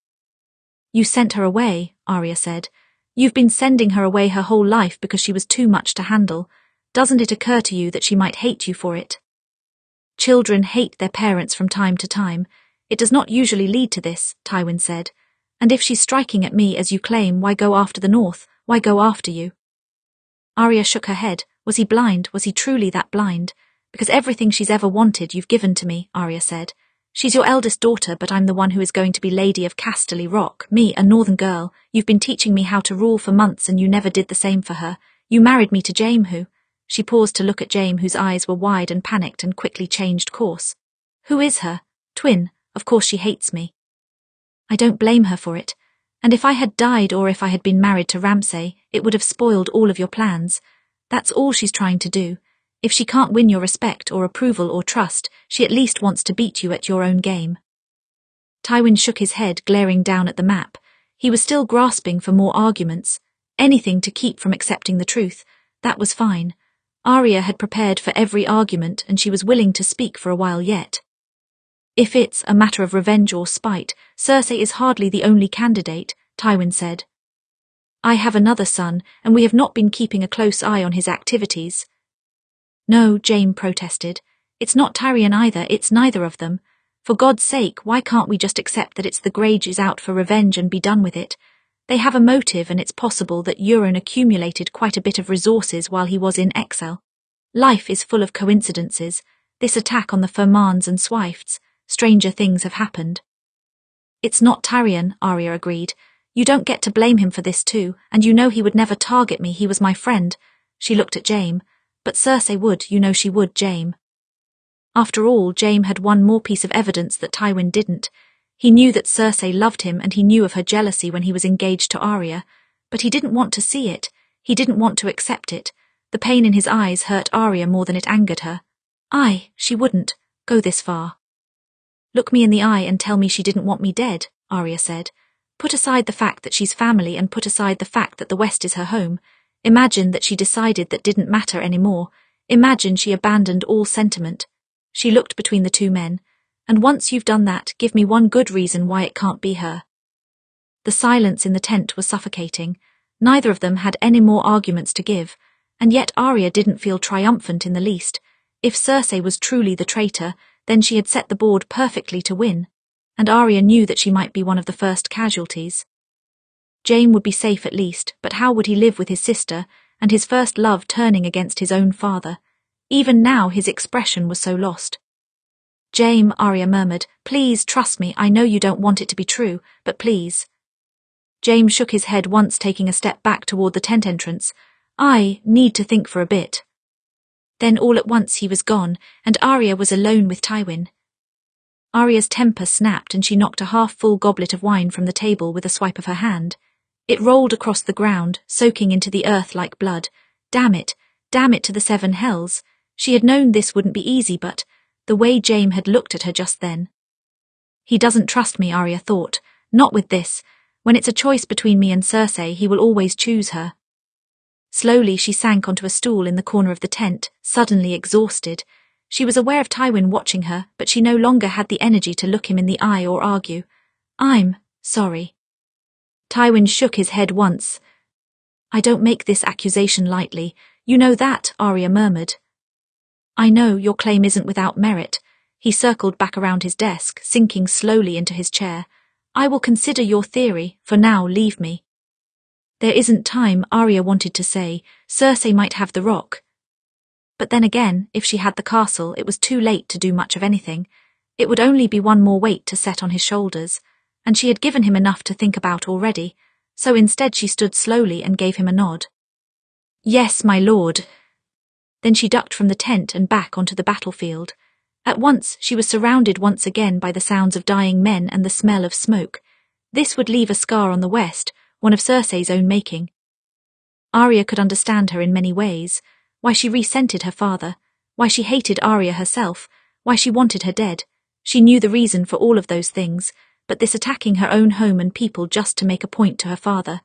"You sent her away," Arya said. "You've been sending her away her whole life because she was too much to handle. Doesn't it occur to you that she might hate you for it?" "Children hate their parents from time to time. It does not usually lead to this," Tywin said. "And if she's striking at me as you claim, why go after the North? Why go after you?" Arya shook her head. Was he blind? Was he truly that blind? "Because everything she's ever wanted you've given to me," Arya said. "She's your eldest daughter, but I'm the one who is going to be Lady of Casterly Rock. Me, a northern girl. You've been teaching me how to rule for months and you never did the same for her. You married me to Jaime who—" She paused to look at Jaime, whose eyes were wide and panicked, and quickly changed course. "Who is her? Twin. Of course she hates me." "I don't blame her for it. And if I had died or if I had been married to Ramsay, it would have spoiled all of your plans. That's all she's trying to do. If she can't win your respect or approval or trust, she at least wants to beat you at your own game." Tywin shook his head, glaring down at the map. He was still grasping for more arguments. Anything to keep from accepting the truth. That was fine. Arya had prepared for every argument and she was willing to speak for a while yet. "If it's a matter of revenge or spite, Cersei is hardly the only candidate," Tywin said. "I have another son, and we have not been keeping a close eye on his activities." "No," Jaime protested. "It's not Tyrion either, it's neither of them. For God's sake, why can't we just accept that it's the Greys out for revenge and be done with it? They have a motive, and it's possible that Euron accumulated quite a bit of resources while he was in exile. Life is full of coincidences. This attack on the Fermans and Swifts, stranger things have happened." "It's not Tyrion," Arya agreed. "You don't get to blame him for this too, and you know he would never target me, he was my friend." She looked at Jaime. "But Cersei would, you know she would, Jaime." After all, Jaime had one more piece of evidence that Tywin didn't. He knew that Cersei loved him and he knew of her jealousy when he was engaged to Arya, but he didn't want to see it. He didn't want to accept it. The pain in his eyes hurt Arya more than it angered her. She wouldn't go this far. "Look me in the eye and tell me she didn't want me dead," Arya said. "Put aside the fact that she's family and put aside the fact that the West is her home. Imagine that she decided that didn't matter anymore. Imagine she abandoned all sentiment." She looked between the two men. "And once you've done that, give me one good reason why it can't be her." The silence in the tent was suffocating. Neither of them had any more arguments to give, and yet Arya didn't feel triumphant in the least. If Cersei was truly the traitor, then she had set the board perfectly to win, and Arya knew that she might be one of the first casualties. Jaime would be safe at least, but how would he live with his sister, and his first love turning against his own father? Even now his expression was so lost. "Jaime," Arya murmured, "please trust me, I know you don't want it to be true, but please." Jaime shook his head once, taking a step back toward the tent entrance. "I need to think for a bit." Then all at once he was gone, and Arya was alone with Tywin. Arya's temper snapped and she knocked a half-full goblet of wine from the table with a swipe of her hand. It rolled across the ground, soaking into the earth like blood. Damn it to the seven hells. She had known this wouldn't be easy, but the way Jaime had looked at her just then. "He doesn't trust me," Arya thought. "Not with this. When it's a choice between me and Cersei, he will always choose her." Slowly she sank onto a stool in the corner of the tent, suddenly exhausted. She was aware of Tywin watching her, but she no longer had the energy to look him in the eye or argue. "I'm sorry." Tywin shook his head once. "I don't make this accusation lightly. You know that," Arya murmured. "I know your claim isn't without merit." He circled back around his desk, sinking slowly into his chair. "I will consider your theory. For now, leave me." "There isn't time," Arya wanted to say. Cersei might have the rock. But then again, if she had the castle, it was too late to do much of anything. It would only be one more weight to set on his shoulders, and she had given him enough to think about already, so instead she stood slowly and gave him a nod. "Yes, my lord." Then she ducked from the tent and back onto the battlefield. At once she was surrounded once again by the sounds of dying men and the smell of smoke. This would leave a scar on the west, one of Cersei's own making. Arya could understand her in many ways, why she resented her father, why she hated Arya herself, why she wanted her dead. She knew the reason for all of those things, but this attacking her own home and people just to make a point to her father.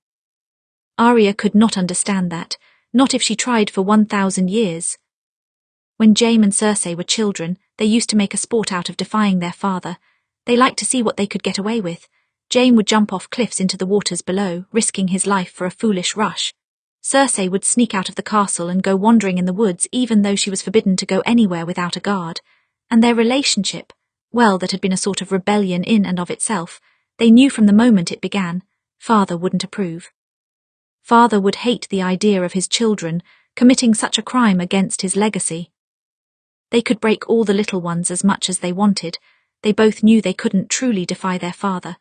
Arya could not understand that, not if she tried for 1,000 years. When Jaime and Cersei were children, they used to make a sport out of defying their father. They liked to see what they could get away with. Jaime would jump off cliffs into the waters below, risking his life for a foolish rush. Cersei would sneak out of the castle and go wandering in the woods even though she was forbidden to go anywhere without a guard. And their relationship, well, that had been a sort of rebellion in and of itself, they knew from the moment it began, father wouldn't approve. Father would hate the idea of his children committing such a crime against his legacy. They could break all the little ones as much as they wanted. They both knew they couldn't truly defy their father.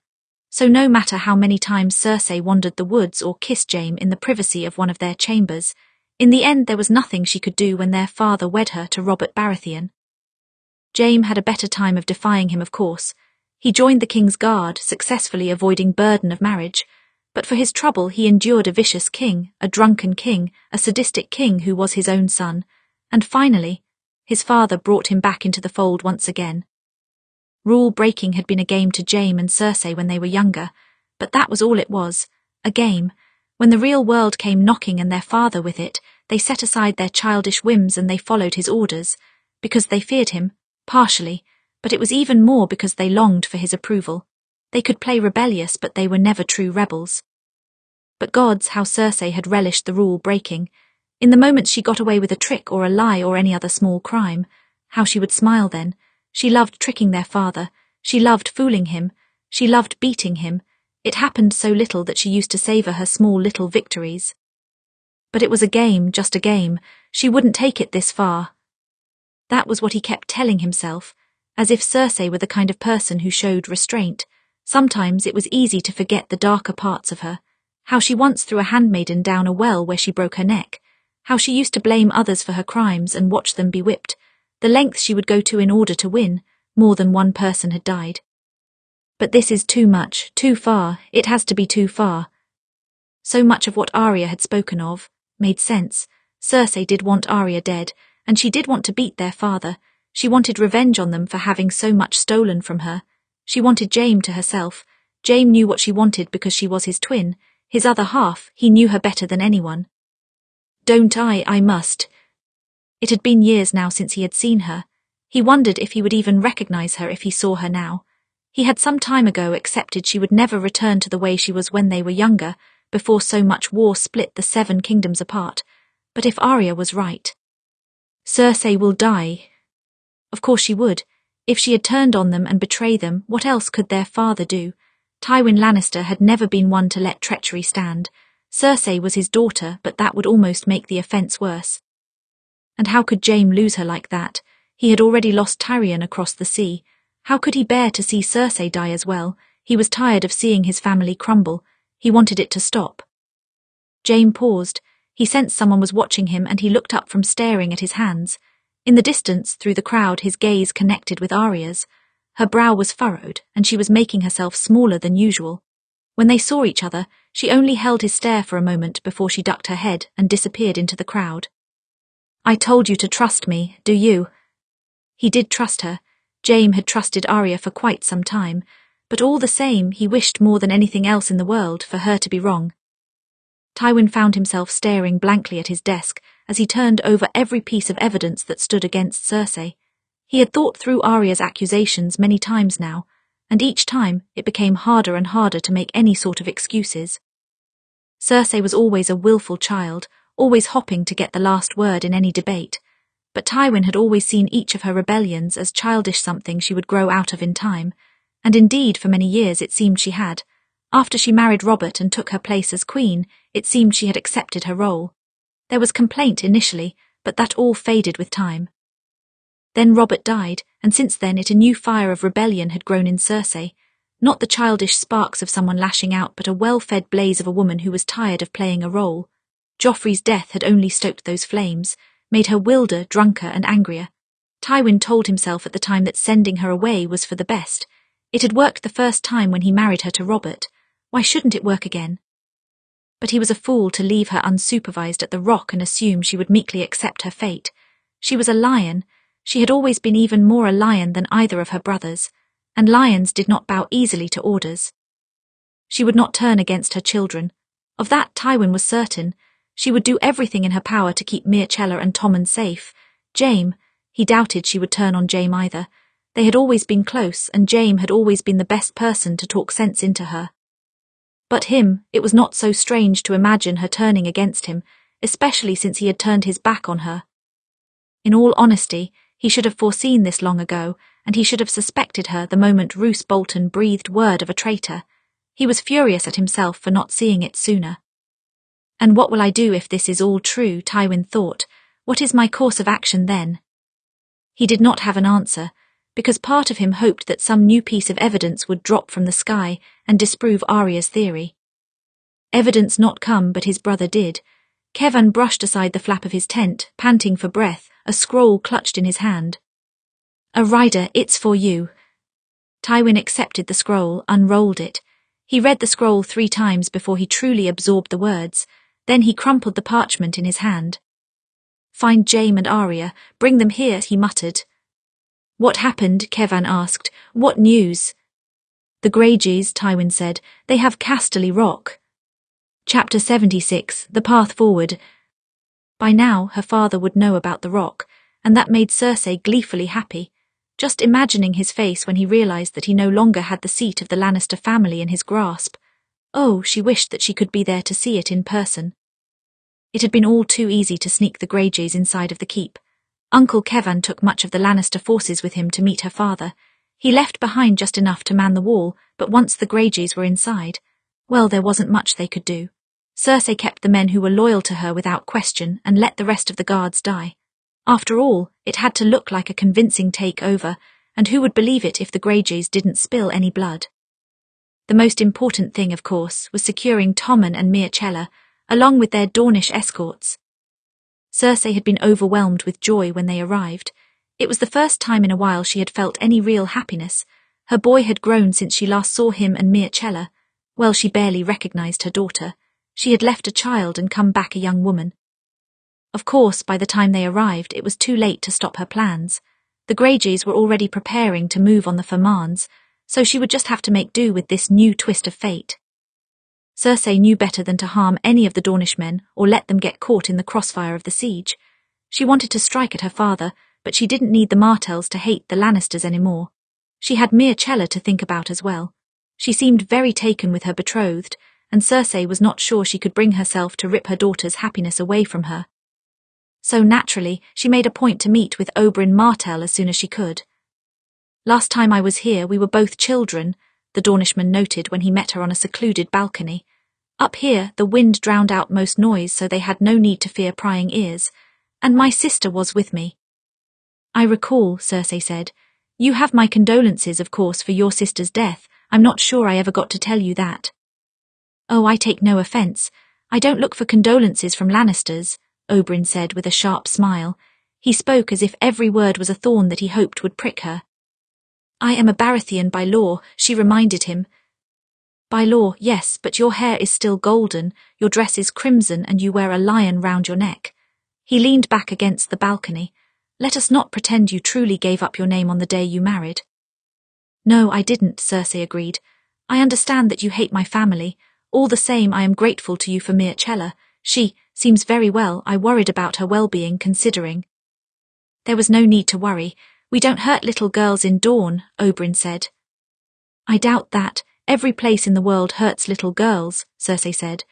So no matter how many times Cersei wandered the woods or kissed Jaime in the privacy of one of their chambers, in the end there was nothing she could do when their father wed her to Robert Baratheon. Jaime had a better time of defying him, of course. He joined the king's guard, successfully avoiding burden of marriage, but for his trouble he endured a vicious king, a drunken king, a sadistic king who was his own son, and finally, his father brought him back into the fold once again. Rule-breaking had been a game to Jaime and Cersei when they were younger, but that was all it was, a game. When the real world came knocking and their father with it, they set aside their childish whims and they followed his orders, because they feared him, partially, but it was even more because they longed for his approval. They could play rebellious, but they were never true rebels. But gods, how Cersei had relished the rule-breaking. In the moments she got away with a trick or a lie or any other small crime, how she would smile then. She loved tricking their father, she loved fooling him, she loved beating him. It happened so little that she used to savour her small little victories. But it was a game, just a game. She wouldn't take it this far. That was what he kept telling himself, as if Cersei were the kind of person who showed restraint. Sometimes it was easy to forget the darker parts of her, how she once threw a handmaiden down a well where she broke her neck, how she used to blame others for her crimes and watch them be whipped, the lengths she would go to in order to win. More than one person had died. But this is too much, too far, it has to be too far. So much of what Arya had spoken of made sense. Cersei did want Arya dead, and she did want to beat their father. She wanted revenge on them for having so much stolen from her. She wanted Jaime to herself. Jaime knew what she wanted because she was his twin, his other half. He knew her better than anyone. I must. It had been years now since he had seen her. He wondered if he would even recognize her if he saw her now. He had some time ago accepted she would never return to the way she was when they were younger, before so much war split the 7 kingdoms apart. But if Arya was right, Cersei will die. Of course she would. If she had turned on them and betrayed them, what else could their father do? Tywin Lannister had never been one to let treachery stand. Cersei was his daughter, but that would almost make the offence worse. And how could Jaime lose her like that? He had already lost Tyrion across the sea. How could he bear to see Cersei die as well? He was tired of seeing his family crumble. He wanted it to stop. Jaime paused. He sensed someone was watching him and he looked up from staring at his hands. In the distance, through the crowd, his gaze connected with Arya's. Her brow was furrowed and she was making herself smaller than usual. When they saw each other, she only held his stare for a moment before she ducked her head and disappeared into the crowd. I told you to trust me, do you? He did trust her. Jaime had trusted Arya for quite some time, but all the same he wished more than anything else in the world for her to be wrong. Tywin found himself staring blankly at his desk as he turned over every piece of evidence that stood against Cersei. He had thought through Arya's accusations many times now, and each time it became harder and harder to make any sort of excuses. Cersei was always a willful child, always hopping to get the last word in any debate, but Tywin had always seen each of her rebellions as childish something she would grow out of in time, and indeed for many years it seemed she had. After she married Robert and took her place as queen, it seemed she had accepted her role. There was complaint initially, but that all faded with time. Then Robert died, and since then a new fire of rebellion had grown in Cersei. Not the childish sparks of someone lashing out, but a well-fed blaze of a woman who was tired of playing a role. Joffrey's death had only stoked those flames, made her wilder, drunker, and angrier. Tywin told himself at the time that sending her away was for the best. It had worked the first time when he married her to Robert. Why shouldn't it work again? But he was a fool to leave her unsupervised at the Rock and assume she would meekly accept her fate. She was a lion. She had always been even more a lion than either of her brothers, and lions did not bow easily to orders. She would not turn against her children. Of that Tywin was certain. She would do everything in her power to keep Myrcella and Tommen safe. Jaime, he doubted she would turn on Jaime either. They had always been close, and Jaime had always been the best person to talk sense into her. But him, it was not so strange to imagine her turning against him, especially since he had turned his back on her. In all honesty, he should have foreseen this long ago, and he should have suspected her the moment Roose Bolton breathed word of a traitor. He was furious at himself for not seeing it sooner. And what will I do if this is all true, Tywin thought. What is my course of action then? He did not have an answer, because part of him hoped that some new piece of evidence would drop from the sky and disprove Arya's theory. Evidence not come, but his brother did. Kevan brushed aside the flap of his tent, panting for breath, a scroll clutched in his hand. "A rider, it's for you." Tywin accepted the scroll, unrolled it. He read the scroll 3 times before he truly absorbed the words. Then he crumpled the parchment in his hand. "Find Jaime and Arya, bring them here," he muttered. "What happened?" Kevan asked. "What news?" "The Greyjoys," Tywin said. "They have Casterly Rock." Chapter 76, The Path Forward. By now, her father would know about the rock, and that made Cersei gleefully happy. Just imagining his face when he realized that he no longer had the seat of the Lannister family in his grasp. Oh, she wished that she could be there to see it in person. It had been all too easy to sneak the Greyjoys inside of the keep. Uncle Kevan took much of the Lannister forces with him to meet her father. He left behind just enough to man the wall, but once the Greyjoys were inside, well, there wasn't much they could do. Cersei kept the men who were loyal to her without question and let the rest of the guards die. After all, it had to look like a convincing takeover, and who would believe it if the Greyjoys didn't spill any blood? The most important thing, of course, was securing Tommen and Myrcella, along with their Dornish escorts. Cersei had been overwhelmed with joy when they arrived. It was the first time in a while she had felt any real happiness. Her boy had grown since she last saw him and Myrcella. Well, she barely recognized her daughter. She had left a child and come back a young woman. Of course, by the time they arrived, it was too late to stop her plans. The Greyjoys were already preparing to move on the Fermanagh, so she would just have to make do with this new twist of fate. Cersei knew better than to harm any of the Dornish men or let them get caught in the crossfire of the siege. She wanted to strike at her father, but she didn't need the Martells to hate the Lannisters anymore. She had Myrcella to think about as well. She seemed very taken with her betrothed, and Cersei was not sure she could bring herself to rip her daughter's happiness away from her. So naturally, she made a point to meet with Oberyn Martell as soon as she could. "Last time I was here, we were both children," the Dornishman noted when he met her on a secluded balcony. "Up here, the wind drowned out most noise, so they had no need to fear prying ears. And my sister was with me." "I recall," Cersei said. "You have my condolences, of course, for your sister's death. I'm not sure I ever got to tell you that." "Oh, I take no offence. I don't look for condolences from Lannisters," Oberyn said with a sharp smile. He spoke as if every word was a thorn that he hoped would prick her. "I am a Baratheon by law," she reminded him. "By law, yes, but your hair is still golden, your dress is crimson, and you wear a lion round your neck." He leaned back against the balcony. "Let us not pretend you truly gave up your name on the day you married." "No, I didn't," Cersei agreed. "I understand that you hate my family. All the same, I am grateful to you for Myrcella. She seems very well. I worried about her well-being, considering." "There was no need to worry. We don't hurt little girls in Dorne," Oberyn said. "I doubt that. Every place in the world hurts little girls," Cersei said.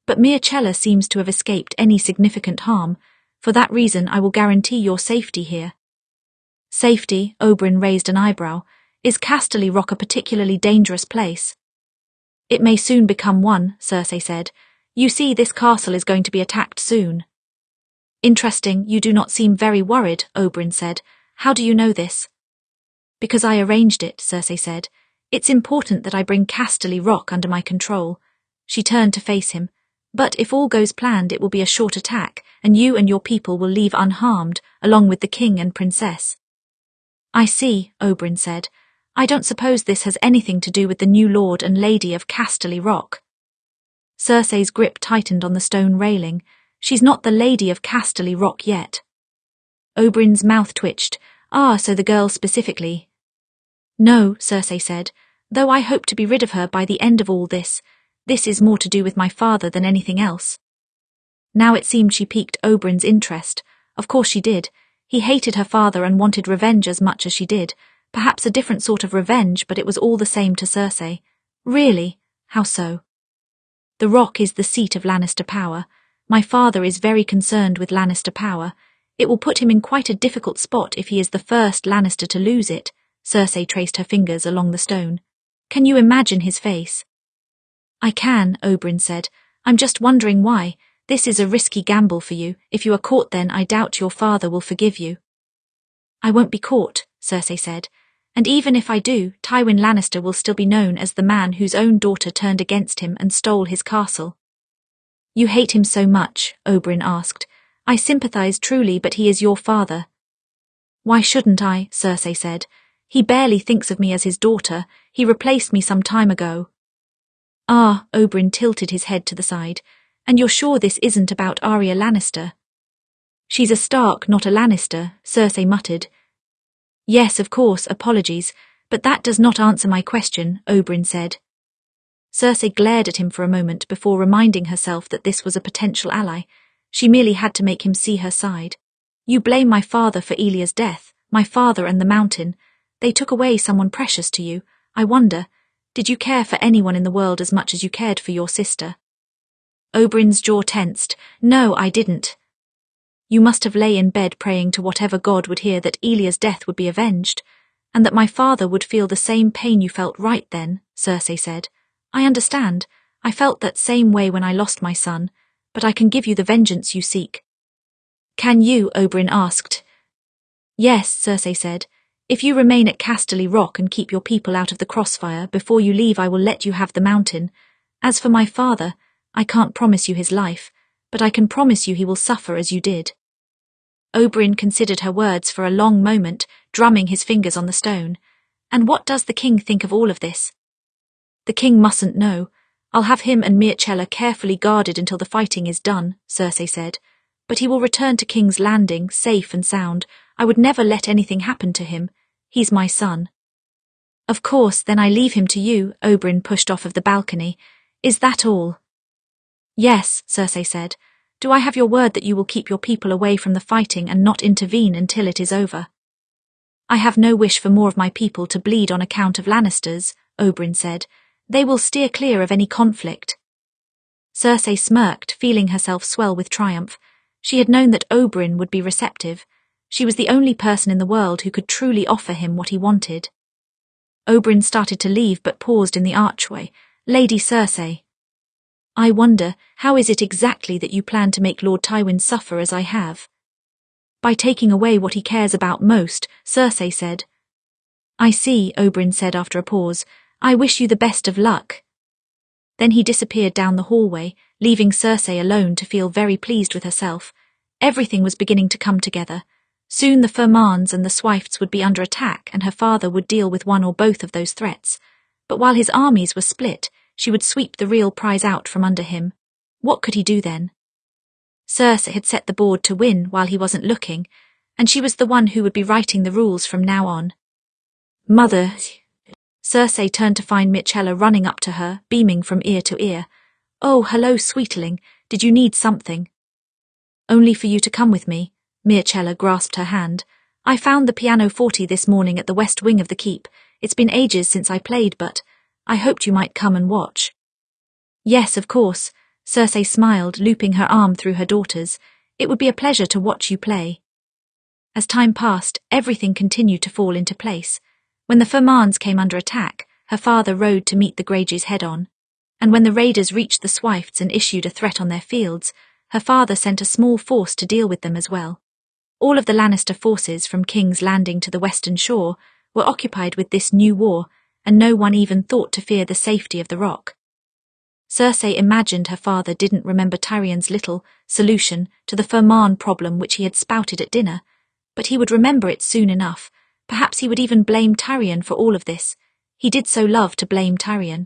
"But Myrcella seems to have escaped any significant harm. For that reason, I will guarantee your safety here." "Safety?" Oberyn raised an eyebrow. "Is Casterly Rock a particularly dangerous place?" "It may soon become one," Cersei said. "You see, this castle is going to be attacked soon." "Interesting, you do not seem very worried," Oberyn said. "How do you know this?" Because I arranged it, Cersei said. It's important that I bring Casterly Rock under my control. She turned to face him. But if all goes planned, it will be a short attack, and you and your people will leave unharmed, along with the king and princess. I see, Oberyn said. I don't suppose this has anything to do with the new lord and lady of Casterly Rock. Cersei's grip tightened on the stone railing. She's not the lady of Casterly Rock yet. Oberyn's mouth twitched. Ah, so the girl specifically. No, Cersei said, though I hope to be rid of her by the end of all this. This is more to do with my father than anything else. Now it seemed she piqued Oberyn's interest. Of course she did. He hated her father and wanted revenge as much as she did. Perhaps a different sort of revenge, but it was all the same to Cersei. Really? How so? The Rock is the seat of Lannister power. My father is very concerned with Lannister power. It will put him in quite a difficult spot if he is the first Lannister to lose it. Cersei traced her fingers along the stone. Can you imagine his face? I can, Oberyn said. I'm just wondering why. This is a risky gamble for you. If you are caught, then I doubt your father will forgive you. I won't be caught, Cersei said. And even if I do, Tywin Lannister will still be known as the man whose own daughter turned against him and stole his castle. You hate him so much, Oberyn asked. I sympathize truly, but he is your father. Why shouldn't I? Cersei said. He barely thinks of me as his daughter. He replaced me some time ago. Ah, Oberyn tilted his head to the side. And you're sure this isn't about Arya Lannister? She's a Stark, not a Lannister, Cersei muttered. Yes, of course, apologies, but that does not answer my question, Oberyn said. Cersei glared at him for a moment before reminding herself that this was a potential ally. She merely had to make him see her side. You blame my father for Elia's death, my father and the mountain. They took away someone precious to you. I wonder, did you care for anyone in the world as much as you cared for your sister? Oberyn's jaw tensed. No, I didn't. You must have lay in bed praying to whatever god would hear that Elia's death would be avenged, and that my father would feel the same pain you felt right then, Cersei said. I understand. I felt that same way when I lost my son, but I can give you the vengeance you seek. Can you? Oberyn asked. Yes, Cersei said. If you remain at Casterly Rock and keep your people out of the crossfire, before you leave I will let you have the mountain. As for my father, I can't promise you his life, but I can promise you he will suffer as you did. Oberyn considered her words for a long moment, drumming his fingers on the stone. And what does the king think of all of this? The king mustn't know. I'll have him and Myrcella carefully guarded until the fighting is done, Cersei said. But he will return to King's Landing, safe and sound. I would never let anything happen to him. He's my son. Of course, then I leave him to you, Oberyn pushed off of the balcony. Is that all? Yes, Cersei said. Do I have your word that you will keep your people away from the fighting and not intervene until it is over? I have no wish for more of my people to bleed on account of Lannisters, Oberyn said. They will steer clear of any conflict. Cersei smirked, feeling herself swell with triumph. She had known that Oberyn would be receptive. She was the only person in the world who could truly offer him what he wanted. Oberyn started to leave but paused in the archway. Lady Cersei. I wonder, how is it exactly that you plan to make Lord Tywin suffer as I have? By taking away what he cares about most, Cersei said. I see, Oberyn said after a pause. I wish you the best of luck. Then he disappeared down the hallway, leaving Cersei alone to feel very pleased with herself. Everything was beginning to come together. Soon the Fermands and the Swifts would be under attack, and her father would deal with one or both of those threats. But while his armies were split, she would sweep the real prize out from under him. What could he do then? Cersei had set the board to win while he wasn't looking, and she was the one who would be writing the rules from now on. Mother. Cersei turned to find Myrcella running up to her, beaming from ear to ear. Oh, hello, sweetling. Did you need something? Only for you to come with me. Myrcella grasped her hand. I found the pianoforte this morning at the west wing of the keep. It's been ages since I played, but I hoped you might come and watch. Yes, of course. Cersei smiled, looping her arm through her daughter's. It would be a pleasure to watch you play. As time passed, everything continued to fall into place. When the Fermands came under attack, her father rode to meet the Greyjoys head-on. And when the raiders reached the Swifts and issued a threat on their fields, her father sent a small force to deal with them as well. All of the Lannister forces, from King's Landing to the western shore, were occupied with this new war, and no one even thought to fear the safety of the rock. Cersei imagined her father didn't remember Tyrion's little solution to the Ferman problem which he had spouted at dinner, but he would remember it soon enough. Perhaps he would even blame Tyrion for all of this. He did so love to blame Tyrion.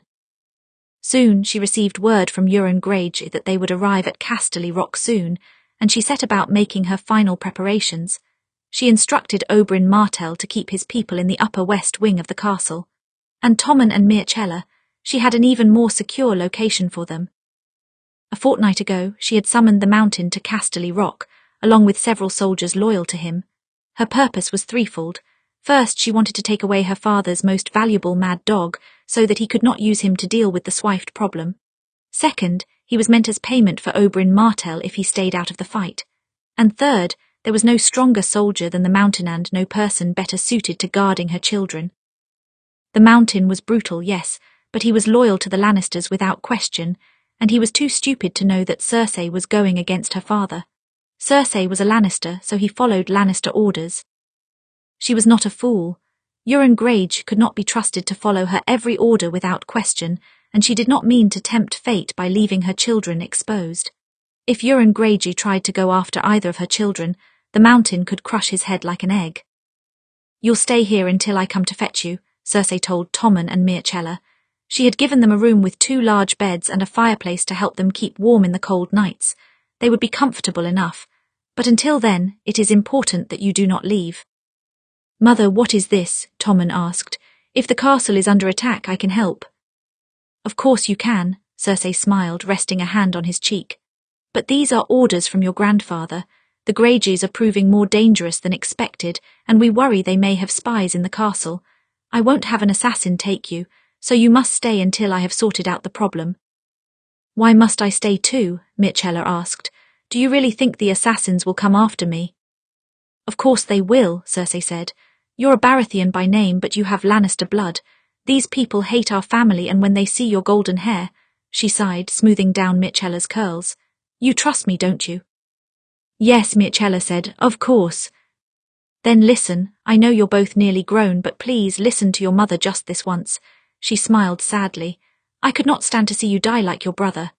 Soon she received word from Euron Greyjoy that they would arrive at Casterly Rock soon, and she set about making her final preparations. She instructed Oberyn Martell to keep his people in the upper west wing of the castle, and Tommen and Myrcella, she had an even more secure location for them. A fortnight ago, she had summoned the Mountain to Casterly Rock, along with several soldiers loyal to him. Her purpose was threefold. First, she wanted to take away her father's most valuable mad dog, so that he could not use him to deal with the Swift problem. Second, he was meant as payment for Oberyn Martell if he stayed out of the fight. And third, there was no stronger soldier than the Mountain and no person better suited to guarding her children. The Mountain was brutal, yes, but he was loyal to the Lannisters without question, and he was too stupid to know that Cersei was going against her father. Cersei was a Lannister, so he followed Lannister orders. She was not a fool. Euron Greyjoy could not be trusted to follow her every order without question, and she did not mean to tempt fate by leaving her children exposed. If Euron Greyjoy tried to go after either of her children, the Mountain could crush his head like an egg. "You'll stay here until I come to fetch you," Cersei told Tommen and Myrcella. She had given them a room with 2 large beds and a fireplace to help them keep warm in the cold nights. They would be comfortable enough, but until then, it is important that you do not leave. "Mother, what is this?" Tommen asked. "If the castle is under attack, I can help." "Of course you can," Cersei smiled, resting a hand on his cheek. "But these are orders from your grandfather. The Greyjoys are proving more dangerous than expected, and we worry they may have spies in the castle. I won't have an assassin take you, so you must stay until I have sorted out the problem." "Why must I stay too?" Myrcella asked. "Do you really think the assassins will come after me?" "Of course they will," Cersei said. "You're a Baratheon by name, but you have Lannister blood. These people hate our family, and when they see your golden hair," she sighed, smoothing down Myrcella's curls. "You trust me, don't you?" "Yes," Myrcella said, "of course." "Then listen, I know you're both nearly grown, but please listen to your mother just this once." She smiled sadly. "I could not stand to see you die like your brother."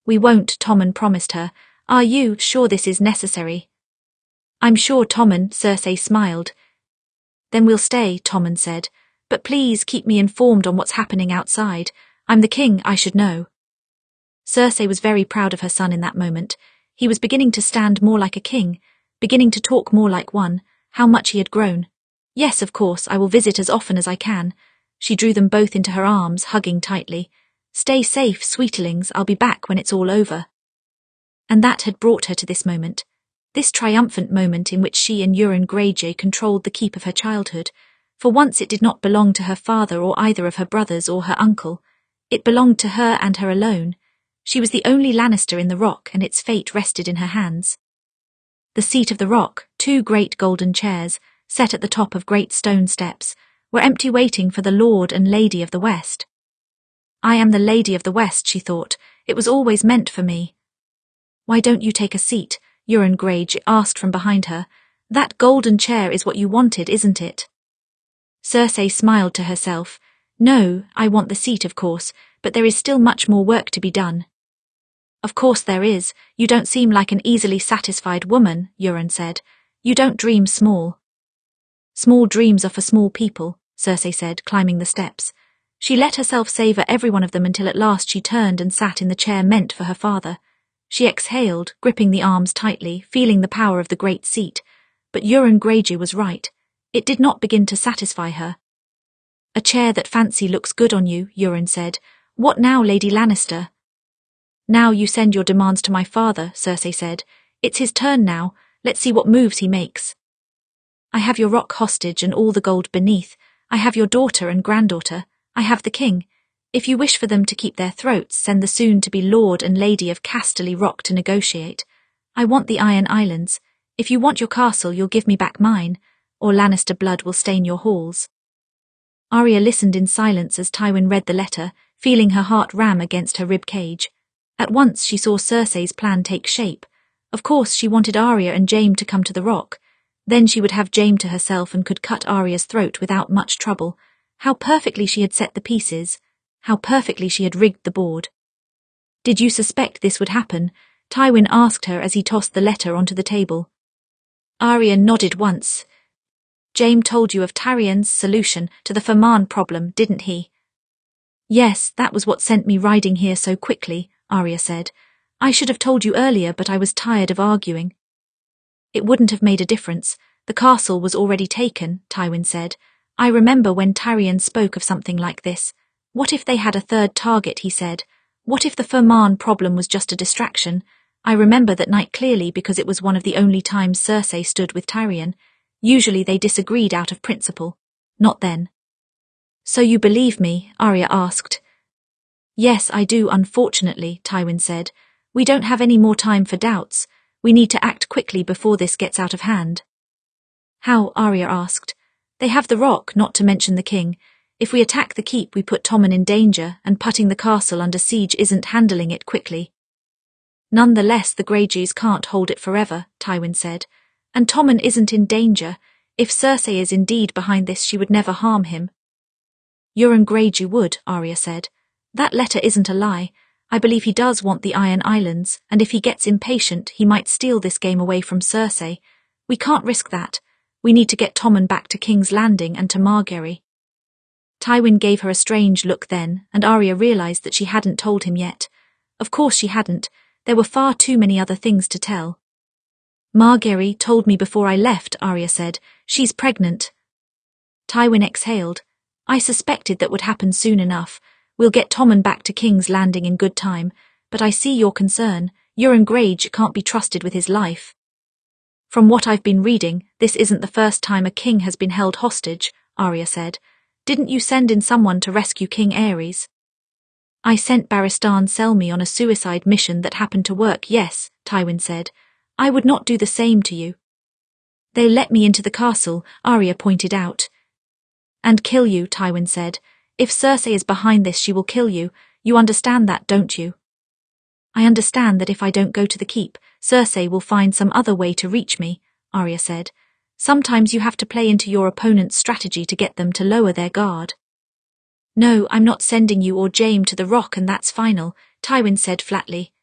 "We won't," Tommen promised her. "Are you sure this is necessary?" "I'm sure, Tommen," Cersei smiled. "Then we'll stay," Tommen said. "But please keep me informed on what's happening outside. I'm the king, I should know." Cersei was very proud of her son in that moment. He was beginning to stand more like a king, beginning to talk more like one. How much he had grown. "Yes, of course, I will visit as often as I can." She drew them both into her arms, hugging tightly. "Stay safe, sweetlings, I'll be back when it's all over." And that had brought her to this moment. This triumphant moment in which she and Euron Greyjoy controlled the keep of her childhood. For once it did not belong to her father or either of her brothers or her uncle. It belonged to her and her alone. She was the only Lannister in the Rock, and its fate rested in her hands. The seat of the Rock, 2 great golden chairs, set at the top of great stone steps, were empty, waiting for the Lord and Lady of the West. "I am the Lady of the West," she thought. "It was always meant for me." "Why don't you take a seat?" Euron Greyjoy asked from behind her. "That golden chair is what you wanted, isn't it?" Cersei smiled to herself. "No, I want the seat, of course, but there is still much more work to be done." "Of course there is. You don't seem like an easily satisfied woman," Euron said. "You don't dream small." "Small dreams are for small people," Cersei said, climbing the steps. She let herself savour every one of them until at last she turned and sat in the chair meant for her father. She exhaled, gripping the arms tightly, feeling the power of the great seat. But Euron Greyjoy was right. It did not begin to satisfy her. "A chair that fancy looks good on you," Euron said. "What now, Lady Lannister?" "Now you send your demands to my father," Cersei said. "It's his turn now. Let's see what moves he makes." "I have your rock hostage and all the gold beneath. I have your daughter and granddaughter. I have the king. If you wish for them to keep their throats, send the soon-to-be Lord and Lady of Casterly Rock to negotiate. I want the Iron Islands. If you want your castle, you'll give me back mine, or Lannister blood will stain your halls." Arya listened in silence as Tywin read the letter, feeling her heart ram against her rib cage. At once she saw Cersei's plan take shape. Of course she wanted Arya and Jaime to come to the Rock. Then she would have Jaime to herself and could cut Arya's throat without much trouble. How perfectly she had set the pieces. How perfectly she had rigged the board. "Did you suspect this would happen?" Tywin asked her as he tossed the letter onto the table. Arya nodded once. "Jaime told you of Tyrion's solution to the Ferman problem, didn't he?" "Yes, that was what sent me riding here so quickly," Arya said. "I should have told you earlier, but I was tired of arguing." "It wouldn't have made a difference. The castle was already taken," Tywin said. "I remember when Tyrion spoke of something like this. What if they had a third target, he said. What if the Ferman problem was just a distraction? I remember that night clearly because it was one of the only times Cersei stood with Tyrion. Usually they disagreed out of principle. Not then." "So you believe me?" Arya asked. "Yes, I do, unfortunately," Tywin said. "We don't have any more time for doubts. We need to act quickly before this gets out of hand." "How?" Arya asked. "They have the rock, not to mention the king. If we attack the keep, we put Tommen in danger, and putting the castle under siege isn't handling it quickly." "Nonetheless, the Greyjoys can't hold it forever," Tywin said. "And Tommen isn't in danger. If Cersei is indeed behind this, she would never harm him." "Euron Greyjoy would," Arya said. "That letter isn't a lie. I believe he does want the Iron Islands, and if he gets impatient, he might steal this game away from Cersei. We can't risk that. We need to get Tommen back to King's Landing and to Margaery." Tywin gave her a strange look then, and Arya realized that she hadn't told him yet. Of course she hadn't. There were far too many other things to tell. "Margaery told me before I left," Arya said. "She's pregnant." Tywin exhaled. "I suspected that would happen soon enough. We'll get Tommen back to King's Landing in good time, but I see your concern. Euron Greyjoy can't be trusted with his life." "From what I've been reading, this isn't the first time a king has been held hostage," Arya said. "Didn't you send in someone to rescue King Aerys?" "I sent Barristan Selmy on a suicide mission that happened to work, yes," Tywin said. "I would not do the same to you." "They let me into the castle," Arya pointed out. "And kill you," Tywin said. "If Cersei is behind this, she will kill you. You understand that, don't you?" "I understand that if I don't go to the keep, Cersei will find some other way to reach me," Arya said. "Sometimes you have to play into your opponent's strategy to get them to lower their guard." "No, I'm not sending you or Jaime to the rock, and that's final," Tywin said flatly.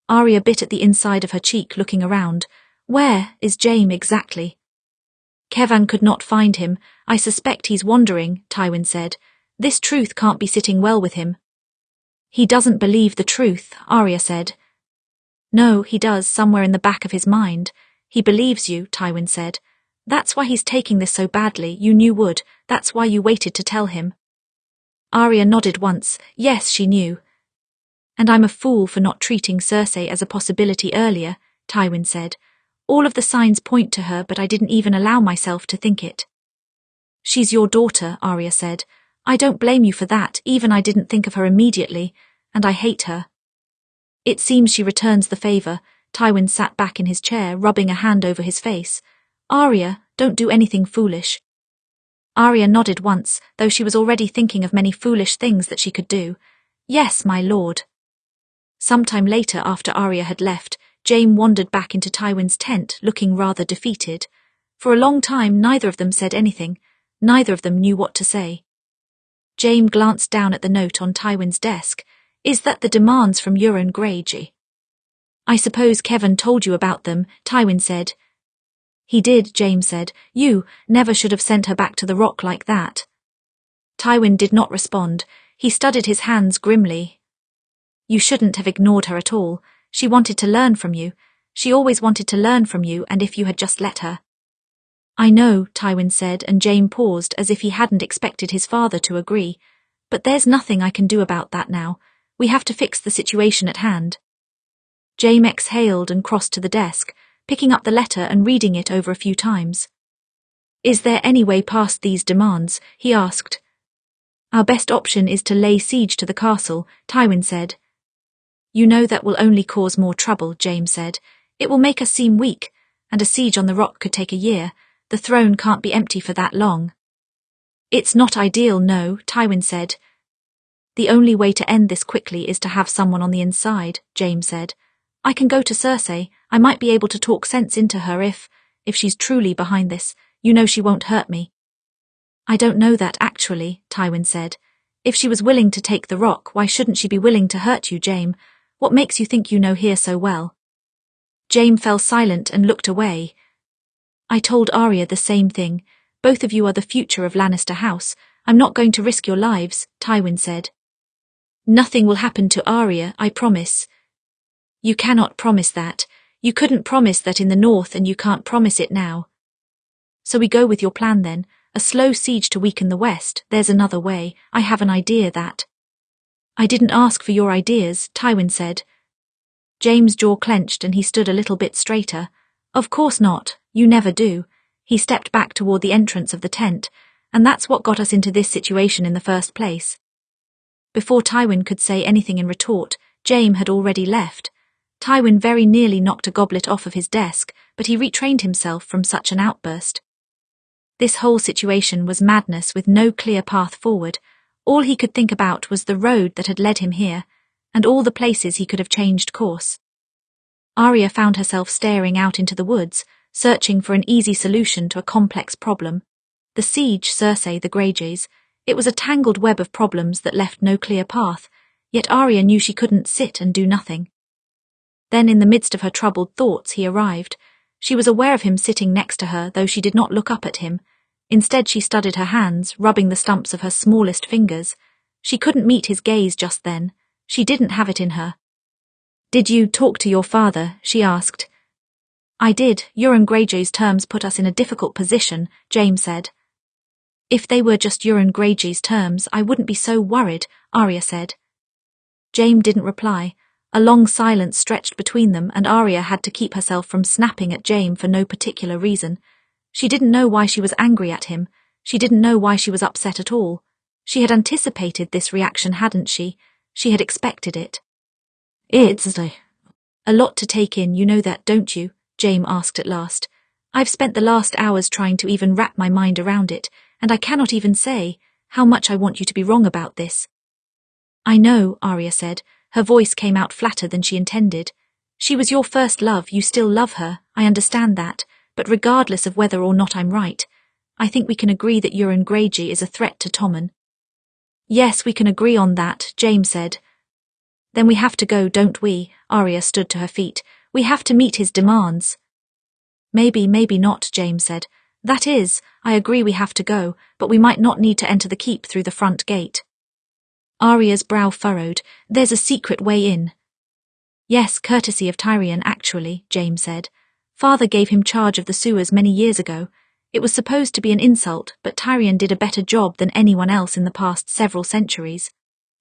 Arya bit at the inside of her cheek, looking around. "Where is Jaime exactly?" "Kevan could not find him. I suspect he's wandering," Tywin said. "This truth can't be sitting well with him." "He doesn't believe the truth," Arya said. "No, he does, somewhere in the back of his mind. He believes you," Tywin said. "That's why he's taking this so badly. You knew would. That's why you waited to tell him." Arya nodded once. Yes, she knew. "And I'm a fool for not treating Cersei as a possibility earlier," Tywin said. "All of the signs point to her, but I didn't even allow myself to think it." "She's your daughter," Arya said. "I don't blame you for that, even I didn't think of her immediately, and I hate her." "It seems she returns the favor." Tywin sat back in his chair, rubbing a hand over his face. "Arya, don't do anything foolish." Arya nodded once, though she was already thinking of many foolish things that she could do. "Yes, my lord." Sometime later, after Arya had left, Jaime wandered back into Tywin's tent, looking rather defeated. For a long time, neither of them said anything. Neither of them knew what to say. Jaime glanced down at the note on Tywin's desk. "Is that the demands from Euron Greyjoy?" "I suppose Kevan told you about them," Tywin said. "He did," Jaime said. "You never should have sent her back to the rock like that." Tywin did not respond. He studied his hands grimly. "You shouldn't have ignored her at all. She wanted to learn from you. She always wanted to learn from you, and if you had just let her." "I know," Tywin said, and Jaime paused as if he hadn't expected his father to agree. "But there's nothing I can do about that now. We have to fix the situation at hand." Jaime exhaled and crossed to the desk, picking up the letter and reading it over a few times. "Is there any way past these demands?" he asked. "Our best option is to lay siege to the castle," Tywin said. "You know that will only cause more trouble," Jaime said. "It will make us seem weak, and a siege on the rock could take a year. The throne can't be empty for that long." "It's not ideal, no," Tywin said. "The only way to end this quickly is to have someone on the inside," Jaime said. "I can go to Cersei. I might be able to talk sense into her if..." if she's truly behind this, you know she won't hurt me. I don't know that actually, Tywin said. If she was willing to take the rock, why shouldn't she be willing to hurt you, Jaime? What makes you think you know her so well? Jaime fell silent and looked away. I told Arya the same thing. Both of you are the future of Lannister House. I'm not going to risk your lives, Tywin said. Nothing will happen to Arya, I promise. You cannot promise that. You couldn't promise that in the north and you can't promise it now. So we go with your plan then, a slow siege to weaken the west. There's another way. I have an idea that... I didn't ask for your ideas, Tywin said. Jaime's jaw clenched and he stood a little bit straighter. Of course not, you never do. He stepped back toward the entrance of the tent, and that's what got us into this situation in the first place. Before Tywin could say anything in retort, Jaime had already left. Tywin very nearly knocked a goblet off of his desk, but he retrained himself from such an outburst. This whole situation was madness with no clear path forward. All he could think about was the road that had led him here, and all the places he could have changed course. Arya found herself staring out into the woods, searching for an easy solution to a complex problem. The siege, Cersei, the Greyjoys. It was a tangled web of problems that left no clear path, yet Arya knew she couldn't sit and do nothing. Then in the midst of her troubled thoughts he arrived. She was aware of him sitting next to her, though she did not look up at him. Instead she studied her hands, rubbing the stumps of her smallest fingers. She couldn't meet his gaze just then. She didn't have it in her. Did you talk to your father? She asked. I did. Euron Greyjoy's terms put us in a difficult position, Jaime said. If they were just Euron Greyjoy's terms, I wouldn't be so worried, Arya said. Jaime didn't reply. A long silence stretched between them, and Arya had to keep herself from snapping at Jaime for no particular reason. She didn't know why she was angry at him. She didn't know why she was upset at all. She had anticipated this reaction, hadn't she? She had expected it. It's a lot to take in, you know that, don't you? Jaime asked at last. I've spent the last hours trying to even wrap my mind around it, and I cannot even say how much I want you to be wrong about this. I know, Arya said. Her voice came out flatter than she intended. She was your first love, you still love her, I understand that, but regardless of whether or not I'm right, I think we can agree that Euron Greyjoy is a threat to Tommen. Yes, we can agree on that, Jaime said. Then we have to go, don't we? Arya stood to her feet. We have to meet his demands. Maybe not, Jaime said. That is, I agree we have to go, but we might not need to enter the keep through the front gate. Arya's brow furrowed. There's a secret way in. Yes, courtesy of Tyrion, actually, Jaime said. Father gave him charge of the sewers many years ago. It was supposed to be an insult, but Tyrion did a better job than anyone else in the past several centuries.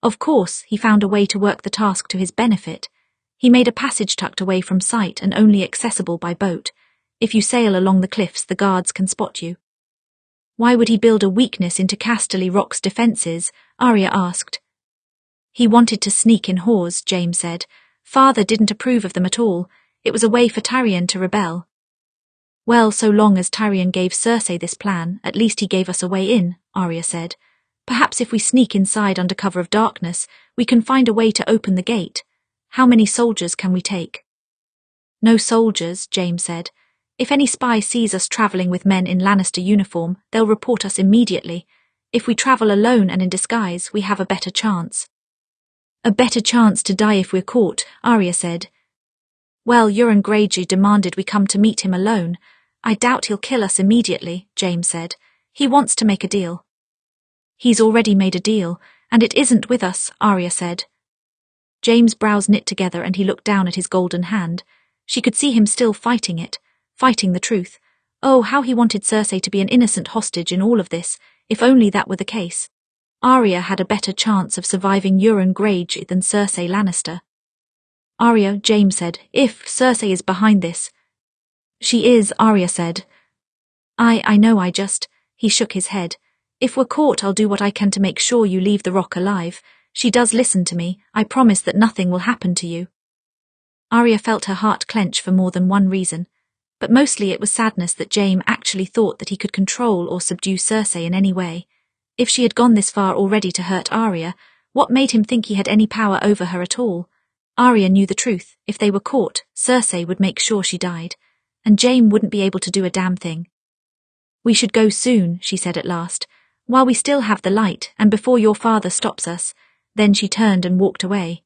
Of course, he found a way to work the task to his benefit. He made a passage tucked away from sight and only accessible by boat. If you sail along the cliffs, the guards can spot you. Why would he build a weakness into Casterly Rock's defences? Arya asked. He wanted to sneak in whores, Jaime said. Father didn't approve of them at all. It was a way for Tyrion to rebel. Well, so long as Tyrion gave Cersei this plan, at least he gave us a way in, Arya said. Perhaps if we sneak inside under cover of darkness, we can find a way to open the gate. How many soldiers can we take? No soldiers, Jaime said. If any spy sees us travelling with men in Lannister uniform, they'll report us immediately. If we travel alone and in disguise, we have a better chance. A better chance to die if we're caught, Arya said. Well, Euron Greyjoy demanded we come to meet him alone. I doubt he'll kill us immediately, Jaime said. He wants to make a deal. He's already made a deal, and it isn't with us, Arya said. Jaime's brows knit together and he looked down at his golden hand. She could see him still fighting it, fighting the truth. Oh, how he wanted Cersei to be an innocent hostage in all of this, if only that were the case. Arya had a better chance of surviving Euron Greyjoy than Cersei Lannister. Arya, Jaime said, if Cersei is behind this. She is, Arya said. I know, he shook his head. If we're caught, I'll do what I can to make sure you leave the rock alive. She does listen to me. I promise that nothing will happen to you. Arya felt her heart clench for more than one reason, but mostly it was sadness that Jaime actually thought that he could control or subdue Cersei in any way. If she had gone this far already to hurt Arya, what made him think he had any power over her at all? Arya knew the truth. If they were caught, Cersei would make sure she died. and Jaime wouldn't be able to do a damn thing. "We should go soon," she said at last, "while we still have the light and before your father stops us." Then she turned and walked away.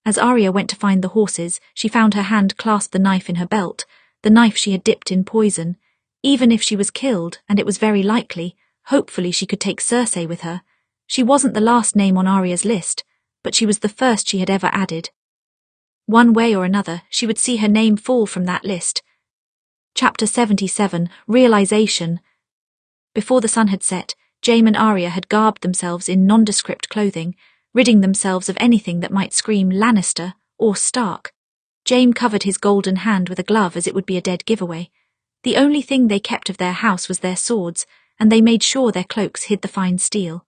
As Arya went to find the horses, she found her hand clasp the knife in her belt, the knife she had dipped in poison. Even if she was killed, and it was very likely, hopefully she could take Cersei with her. She wasn't the last name on Arya's list, but she was the first she had ever added. One way or another, she would see her name fall from that list. Chapter 77, Realization. Before the sun had set, Jaime and Arya had garbed themselves in nondescript clothing, ridding themselves of anything that might scream Lannister or Stark. Jaime covered his golden hand with a glove as it would be a dead giveaway. The only thing they kept of their house was their swords, and they made sure their cloaks hid the fine steel.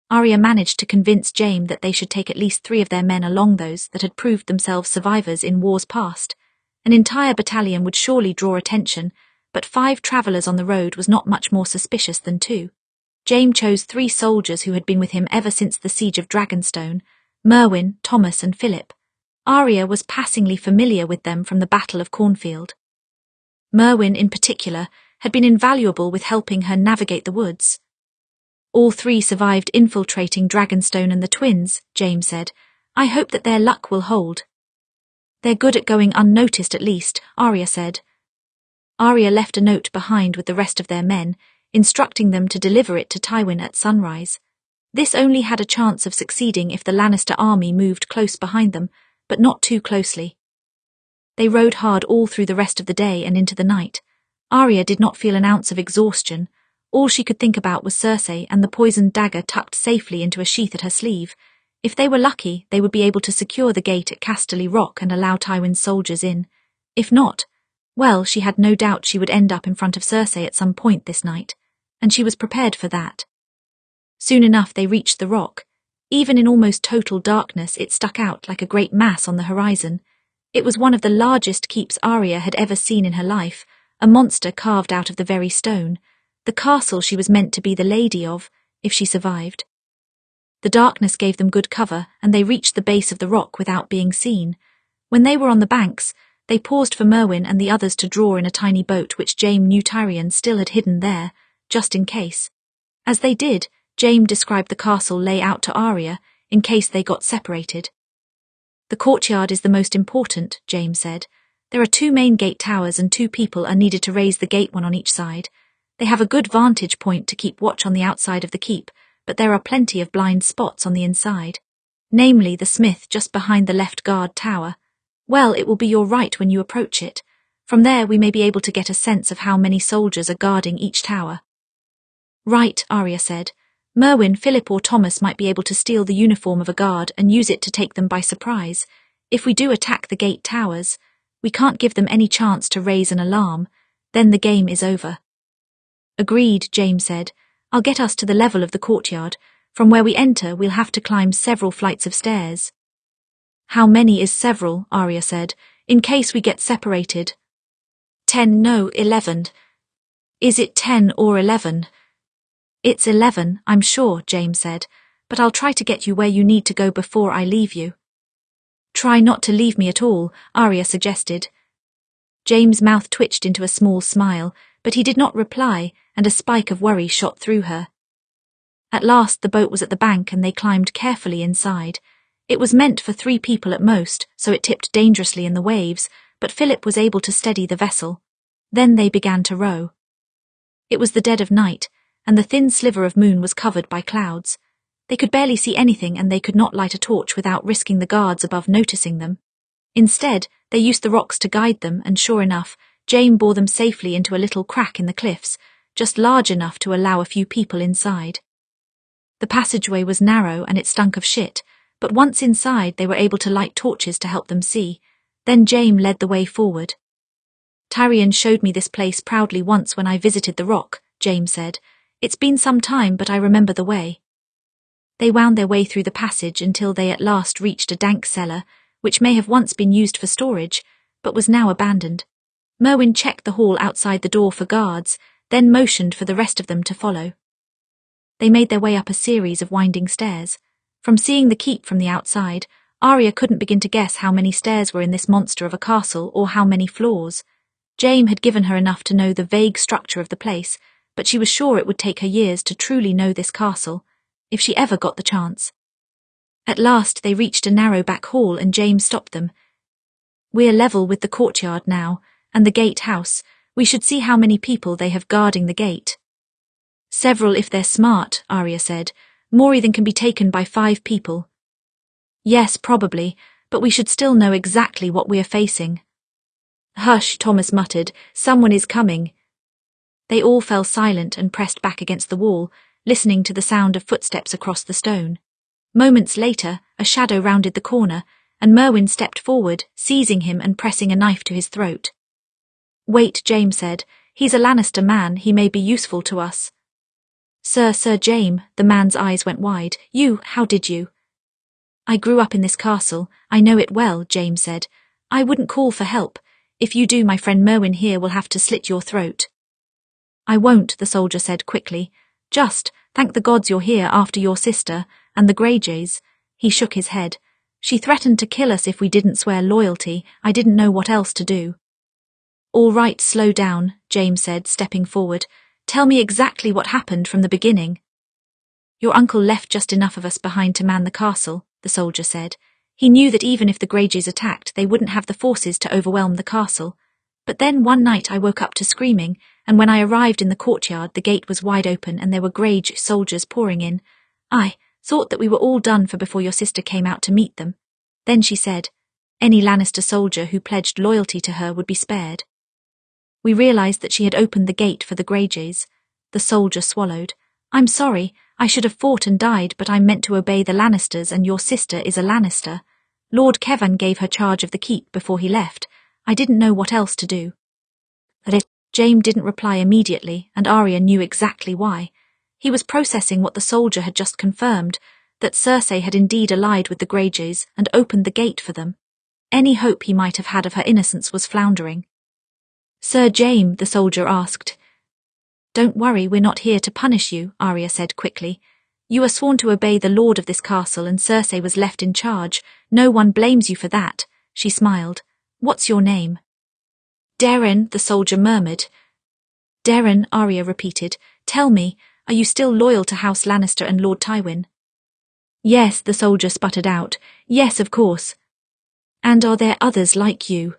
Arya managed to convince Jaime that they should take at least 3 of their men along, those that had proved themselves survivors in wars past. An entire battalion would surely draw attention, but 5 travellers on the road was not much more suspicious than 2. Jaime chose 3 soldiers who had been with him ever since the siege of Dragonstone: Merwyn, Thomas and Philip. Arya was passingly familiar with them from the Battle of Cornfield. Merwyn, in particular, had been invaluable with helping her navigate the woods. "All 3 survived infiltrating Dragonstone and the twins," Jaime said. "I hope that their luck will hold." "They're good at going unnoticed at least," Arya said. Arya left a note behind with the rest of their men, instructing them to deliver it to Tywin at sunrise. This only had a chance of succeeding if the Lannister army moved close behind them, but not too closely. They rode hard all through the rest of the day and into the night. Arya did not feel an ounce of exhaustion. All she could think about was Cersei and the poisoned dagger tucked safely into a sheath at her sleeve. If they were lucky, they would be able to secure the gate at Casterly Rock and allow Tywin's soldiers in. If not, well, she had no doubt she would end up in front of Cersei at some point this night, and she was prepared for that. Soon enough they reached the rock. Even in almost total darkness, it stuck out like a great mass on the horizon. It was one of the largest keeps Arya had ever seen in her life, a monster carved out of the very stone, the castle she was meant to be the lady of, if she survived. The darkness gave them good cover, and they reached the base of the rock without being seen. When they were on the banks, they paused for Merwyn and the others to draw in a tiny boat which Jaime knew Tyrion still had hidden there, just in case. As they did, Jaime described the castle layout to Arya, in case they got separated. "The courtyard is the most important," Jaime said. "There are 2 main gate towers and 2 people are needed to raise the gate, one on each side. They have a good vantage point to keep watch on the outside of the keep, but there are plenty of blind spots on the inside. Namely, the smith just behind the left guard tower. Well, it will be your right when you approach it. From there we may be able to get a sense of how many soldiers are guarding each tower." "Right," Arya said. "Merwyn, Philip or Thomas might be able to steal the uniform of a guard and use it to take them by surprise. If we do attack the gate towers, we can't give them any chance to raise an alarm. Then the game is over." "Agreed," Jaime said. "I'll get us to the level of the courtyard. From where we enter, we'll have to climb several flights of stairs." "How many is several?" Arya said. "In case we get separated." 10, no, 11. "Is it 10 or 11? "It's 11, I'm sure," Jaime said. "But I'll try to get you where you need to go before I leave you." "Try not to leave me at all," Arya suggested. Jaime's mouth twitched into a small smile, but he did not reply, and a spike of worry shot through her. At last the boat was at the bank and they climbed carefully inside. It was meant for 3 people at most, so it tipped dangerously in the waves, but Philip was able to steady the vessel. Then they began to row. It was the dead of night, and the thin sliver of moon was covered by clouds. They could barely see anything, and they could not light a torch without risking the guards above noticing them. Instead, they used the rocks to guide them, and sure enough, Jaime bore them safely into a little crack in the cliffs, just large enough to allow a few people inside. The passageway was narrow and it stunk of shit, but once inside they were able to light torches to help them see. Then Jaime led the way forward. "Tyrion showed me this place proudly once when I visited the rock," Jaime said. "It's been some time, but I remember the way." They wound their way through the passage until they at last reached a dank cellar, which may have once been used for storage, but was now abandoned. Merwyn checked the hall outside the door for guards, then motioned for the rest of them to follow. They made their way up a series of winding stairs. From seeing the keep from the outside, Arya couldn't begin to guess how many stairs were in this monster of a castle or how many floors. Jaime had given her enough to know the vague structure of the place, but she was sure it would take her years to truly know this castle, if she ever got the chance. At last they reached a narrow back hall and Jaime stopped them. "We're level with the courtyard now, and the gate house. We should see how many people they have guarding the gate." "Several if they're smart," Arya said. "More than can be taken by 5 people." "Yes, probably, but we should still know exactly what we are facing." "Hush," Thomas muttered. "Someone is coming." They all fell silent and pressed back against the wall, listening to the sound of footsteps across the stone. Moments later, a shadow rounded the corner, and Merwin stepped forward, seizing him and pressing a knife to his throat. "Wait," Jaime said. "He's a Lannister man, he may be useful to us." Sir Jaime," the man's eyes went wide. How did you?" "I grew up in this castle, I know it well," Jaime said. "I wouldn't call for help. If you do, my friend Merwin here will have to slit your throat." "I won't," the soldier said quickly. "Just, thank the gods you're here after your sister, and the Greyjoys." He shook his head. "She threatened to kill us if we didn't swear loyalty. I didn't know what else to do." "All right, slow down," Jaime said, stepping forward. "Tell me exactly what happened from the beginning." "Your uncle left just enough of us behind to man the castle," the soldier said. "He knew that even if the Greyjoys attacked, they wouldn't have the forces to overwhelm the castle. But then one night I woke up to screaming, and when I arrived in the courtyard the gate was wide open and there were Greyjoy soldiers pouring in. I thought that we were all done for before your sister came out to meet them. Then she said, any Lannister soldier who pledged loyalty to her would be spared. We realized that she had opened the gate for the Greyjoys." The soldier swallowed. "I'm sorry, I should have fought and died, but I'm meant to obey the Lannisters and your sister is a Lannister. Lord Kevin gave her charge of the keep before he left. I didn't know what else to do." Jaime didn't reply immediately, and Arya knew exactly why. He was processing what the soldier had just confirmed, that Cersei had indeed allied with the Greyjoys and opened the gate for them. Any hope he might have had of her innocence was floundering. "Sir Jaime," the soldier asked. "Don't worry, we're not here to punish you," Arya said quickly. "You are sworn to obey the lord of this castle and Cersei was left in charge. No one blames you for that." She smiled. "What's your name?" "Darren," the soldier murmured. "Darren," Arya repeated. "Tell me, are you still loyal to House Lannister and Lord Tywin?" "Yes," the soldier sputtered out. "Yes, of course." "And are there others like you?"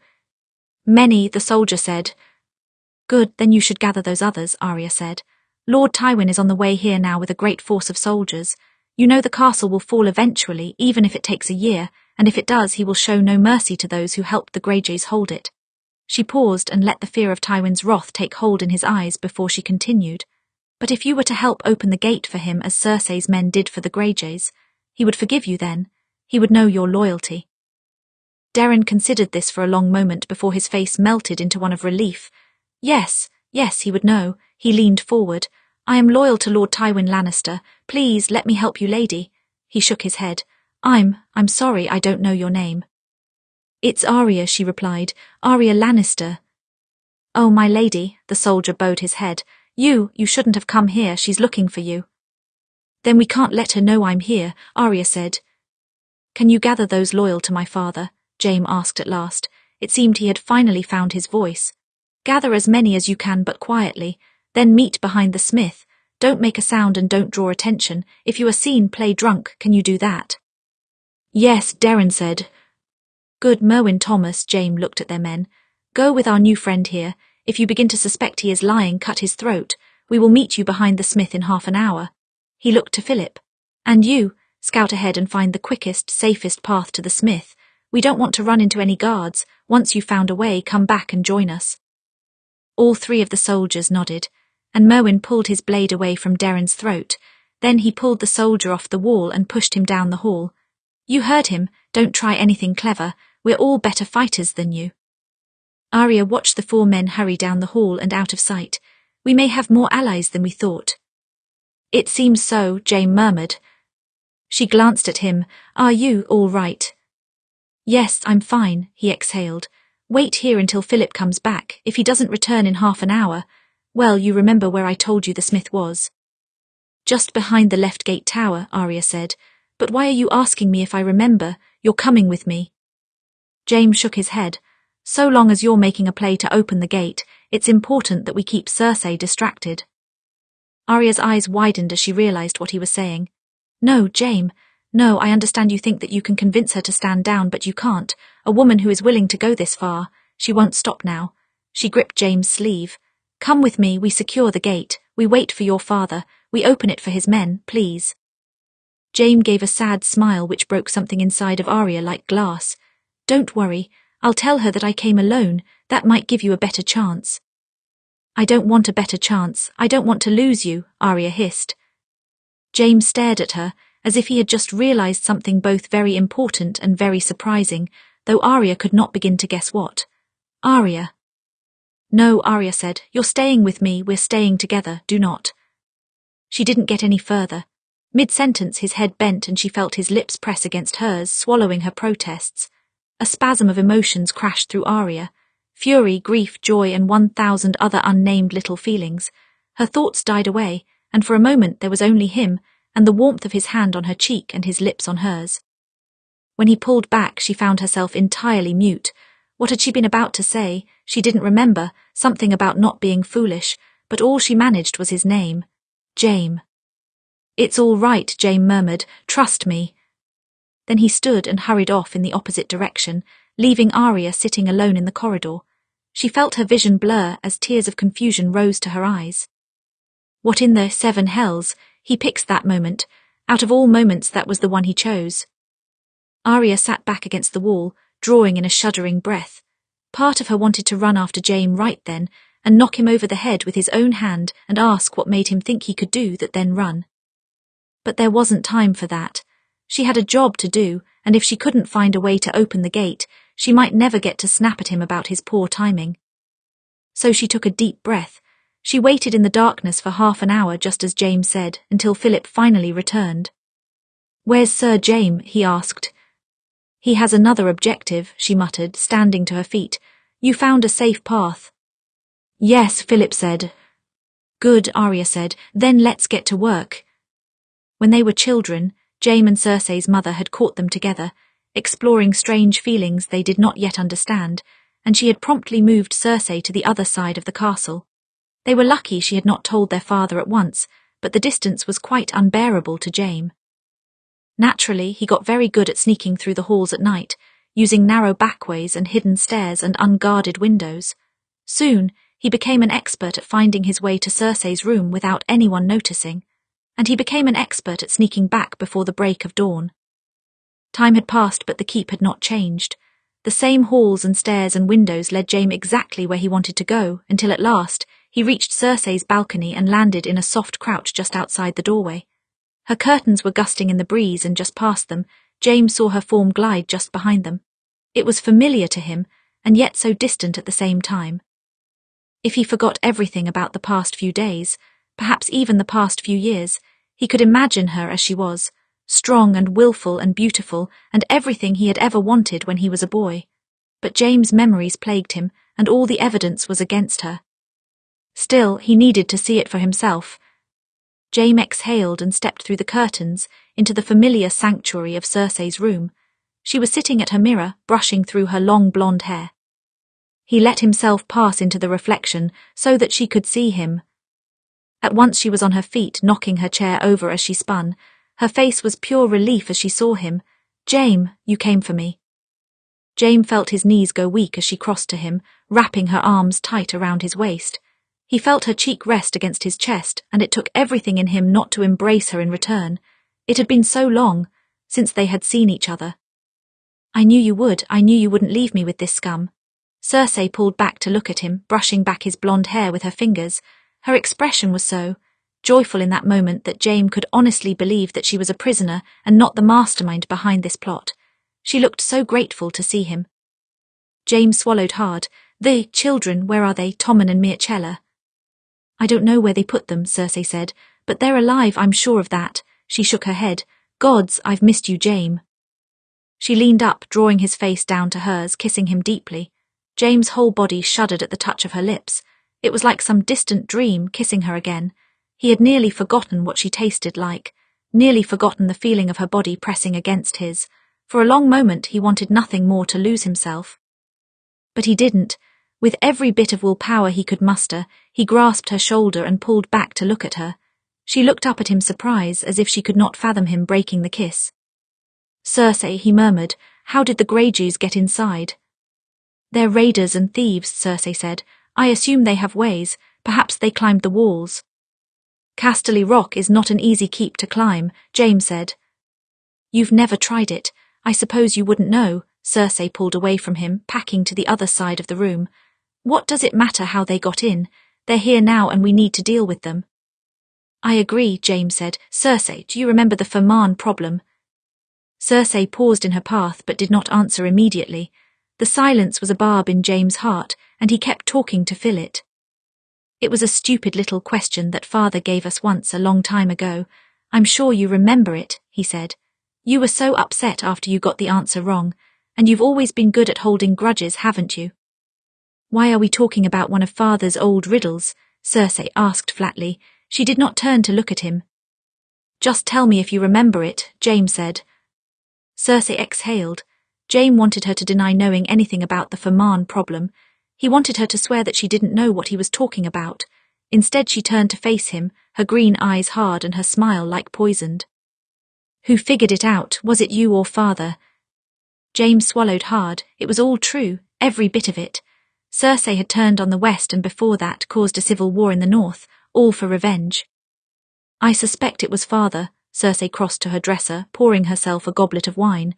"Many," the soldier said. "Good, then you should gather those others," Arya said. "Lord Tywin is on the way here now with a great force of soldiers. You know the castle will fall eventually, even if it takes a year, and if it does he will show no mercy to those who helped the Greyjoys hold it." She paused and let the fear of Tywin's wrath take hold in his eyes before she continued. "But if you were to help open the gate for him as Cersei's men did for the Greyjoys, he would forgive you then. He would know your loyalty." Darren considered this for a long moment before his face melted into one of relief. Yes, he would know. He leaned forward. "I am loyal to Lord Tywin Lannister. Please, let me help you, lady." He shook his head. I'm sorry, I don't know your name." "It's Arya," she replied. "Arya Lannister." "Oh, my lady," the soldier bowed his head. You shouldn't have come here, she's looking for you." "Then we can't let her know I'm here," Arya said. "Can you gather those loyal to my father?" Jaime asked at last. It seemed he had finally found his voice. "Gather as many as you can, but quietly. Then meet behind the smith. Don't make a sound and don't draw attention. If you are seen, play drunk. Can you do that?" "Yes," Darren said. "Good, Merwin, Thomas," Jaime looked at their men. "Go with our new friend here. If you begin to suspect he is lying, cut his throat. We will meet you behind the smith in half an hour." He looked to Philip. "And you, scout ahead and find the quickest, safest path to the smith. We don't want to run into any guards. Once you've found a way, come back and join us." All 3 of the soldiers nodded, and Merwin pulled his blade away from Darren's throat. Then he pulled the soldier off the wall and pushed him down the hall. "You heard him. Don't try anything clever. We're all better fighters than you." Arya watched the 4 men hurry down the hall and out of sight. "We may have more allies than we thought." "It seems so," Jaime murmured. She glanced at him. "Are you all right?" "Yes, I'm fine," he exhaled. "Wait here until Philip comes back. If he doesn't return in half an hour, well, you remember where I told you the smith was." "Just behind the left gate tower," Arya said. "But why are you asking me if I remember? You're coming with me." Jaime shook his head. So long as you're making a play to open the gate, it's important that we keep Cersei distracted. Arya's eyes widened as she realized what he was saying. No, Jaime. No, I understand you think that you can convince her to stand down, but you can't. A woman who is willing to go this far, she won't stop now. She gripped Jaime's sleeve. Come with me, we secure the gate. We wait for your father. We open it for his men, please. Jaime gave a sad smile which broke something inside of Arya like glass. Don't worry. I'll tell her that I came alone. That might give you a better chance. I don't want a better chance. I don't want to lose you, Arya hissed. Jaime stared at her, as if he had just realized something both very important and very surprising, though Arya could not begin to guess what. Arya. No, Arya said, you're staying with me, we're staying together, do not. She didn't get any further. Mid-sentence his head bent and she felt his lips press against hers, swallowing her protests. A spasm of emotions crashed through Arya. Fury, grief, joy, and 1,000 other unnamed little feelings. Her thoughts died away, and for a moment there was only him, and the warmth of his hand on her cheek and his lips on hers. When he pulled back, she found herself entirely mute. What had she been about to say? She didn't remember, something about not being foolish, but all she managed was his name. Jaime. It's all right, Jaime murmured. Trust me. Then he stood and hurried off in the opposite direction, leaving Arya sitting alone in the corridor. She felt her vision blur as tears of confusion rose to her eyes. What in the 7 hells? He picked that moment. Out of all moments, that was the one he chose. Arya sat back against the wall, drawing in a shuddering breath. Part of her wanted to run after Jaime right then, and knock him over the head with his own hand and ask what made him think he could do that, then run. But there wasn't time for that. She had a job to do, and if she couldn't find a way to open the gate, she might never get to snap at him about his poor timing. So she took a deep breath. She waited in the darkness for half an hour, just as Jaime said, until Philip finally returned. Where's Sir Jaime? He asked. He has another objective, she muttered, standing to her feet. You found a safe path. Yes, Philip said. Good, Arya said. Then let's get to work. When they were children, Jaime and Cersei's mother had caught them together, exploring strange feelings they did not yet understand, and she had promptly moved Cersei to the other side of the castle. They were lucky she had not told their father at once, but the distance was quite unbearable to Jaime. Naturally, he got very good at sneaking through the halls at night, using narrow backways and hidden stairs and unguarded windows. Soon, he became an expert at finding his way to Cersei's room without anyone noticing, and he became an expert at sneaking back before the break of dawn. Time had passed, but the keep had not changed. The same halls and stairs and windows led Jaime exactly where he wanted to go, until at last he reached Cersei's balcony and landed in a soft crouch just outside the doorway. Her curtains were gusting in the breeze, and just past them, Jaime saw her form glide just behind them. It was familiar to him, and yet so distant at the same time. If he forgot everything about the past few days, perhaps even the past few years, he could imagine her as she was, strong and willful and beautiful, and everything he had ever wanted when he was a boy. But Jaime's memories plagued him, and all the evidence was against her. Still, he needed to see it for himself. Jaime exhaled and stepped through the curtains into the familiar sanctuary of Cersei's room. She was sitting at her mirror, brushing through her long blonde hair. He let himself pass into the reflection so that she could see him. At once she was on her feet, knocking her chair over as she spun. Her face was pure relief as she saw him. Jaime, you came for me. Jaime felt his knees go weak as she crossed to him, wrapping her arms tight around his waist. He felt her cheek rest against his chest, and it took everything in him not to embrace her in return. It had been so long since they had seen each other. I knew you would. I knew you wouldn't leave me with this scum. Cersei pulled back to look at him, brushing back his blonde hair with her fingers. Her expression was so joyful in that moment that Jaime could honestly believe that she was a prisoner and not the mastermind behind this plot. She looked so grateful to see him. Jaime swallowed hard. The children, where are they, Tommen and Myrcella? I don't know where they put them, Cersei said, but they're alive, I'm sure of that. She shook her head. Gods, I've missed you, Jaime. She leaned up, drawing his face down to hers, kissing him deeply. Jaime's whole body shuddered at the touch of her lips. It was like some distant dream kissing her again. He had nearly forgotten what she tasted like, nearly forgotten the feeling of her body pressing against his. For a long moment he wanted nothing more to lose himself. But he didn't. With every bit of willpower he could muster, he grasped her shoulder and pulled back to look at her. She looked up at him surprised, as if she could not fathom him breaking the kiss. "Cersei," he murmured, "how did the Greyjoys get inside?" "They're raiders and thieves," Cersei said. "I assume they have ways. Perhaps they climbed the walls." "Casterly Rock is not an easy keep to climb," Jaime said. "You've never tried it. I suppose you wouldn't know." Cersei pulled away from him, packing to the other side of the room. "What does it matter how they got in? They're here now and we need to deal with them." "I agree," Jaime said. "Cersei, do you remember the Ferman problem?" Cersei paused in her path but did not answer immediately. The silence was a barb in Jaime's heart, and he kept talking to fill it. "It was a stupid little question that Father gave us once a long time ago. I'm sure you remember it," he said. "You were so upset after you got the answer wrong, and you've always been good at holding grudges, haven't you?" "Why are we talking about one of Father's old riddles?" Cersei asked flatly. She did not turn to look at him. "Just tell me if you remember it," Jaime said. Cersei exhaled. Jaime wanted her to deny knowing anything about the Ferman problem. He wanted her to swear that she didn't know what he was talking about. Instead she turned to face him, her green eyes hard and her smile like poisoned. "Who figured it out? Was it you or Father?" Jaime swallowed hard. It was all true, every bit of it. Cersei had turned on the West and before that caused a civil war in the North, all for revenge. "I suspect it was Father." Cersei crossed to her dresser, pouring herself a goblet of wine.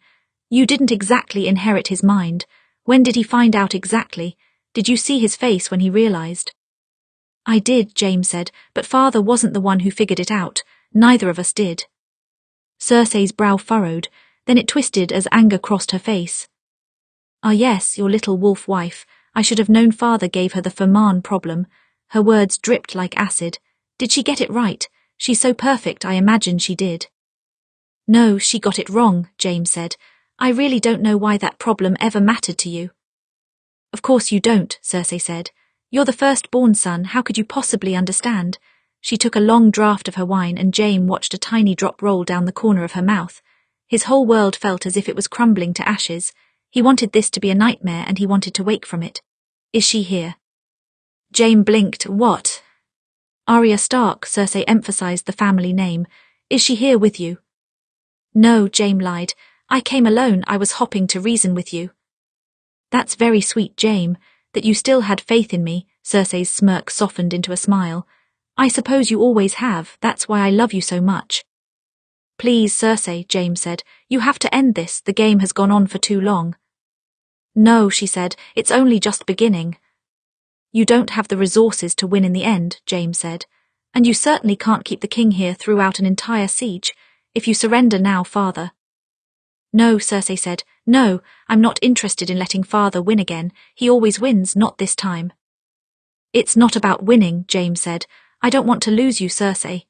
"You didn't exactly inherit his mind. When did he find out exactly? Did you see his face when he realized?" "I did," Jaime said, "but Father wasn't the one who figured it out. Neither of us did." Cersei's brow furrowed, then it twisted as anger crossed her face. "Ah yes, your little wolf wife. I should have known Father gave her the Ferman problem." Her words dripped like acid. "Did she get it right? She's so perfect, I imagine she did." "No, she got it wrong," Jaime said. "I really don't know why that problem ever mattered to you." "Of course you don't," Cersei said. "You're the firstborn son, how could you possibly understand?" She took a long draught of her wine and Jaime watched a tiny drop roll down the corner of her mouth. His whole world felt as if it was crumbling to ashes. He wanted this to be a nightmare and he wanted to wake from it. "Is she here?" Jaime blinked. "What?" "Arya Stark," Cersei emphasized the family name. "Is she here with you?" "No," Jaime lied. "I came alone. I was hopping to reason with you." "That's very sweet, Jaime, that you still had faith in me." Cersei's smirk softened into a smile. "I suppose you always have. That's why I love you so much." "Please, Cersei," Jaime said. "You have to end this. The game has gone on for too long." "No," she said. "It's only just beginning." "You don't have the resources to win in the end," Jaime said. "And you certainly can't keep the king here throughout an entire siege. If you surrender now, Father—" "No," Cersei said. "No, I'm not interested in letting Father win again. He always wins, not this time." "It's not about winning," Jaime said. "I don't want to lose you, Cersei."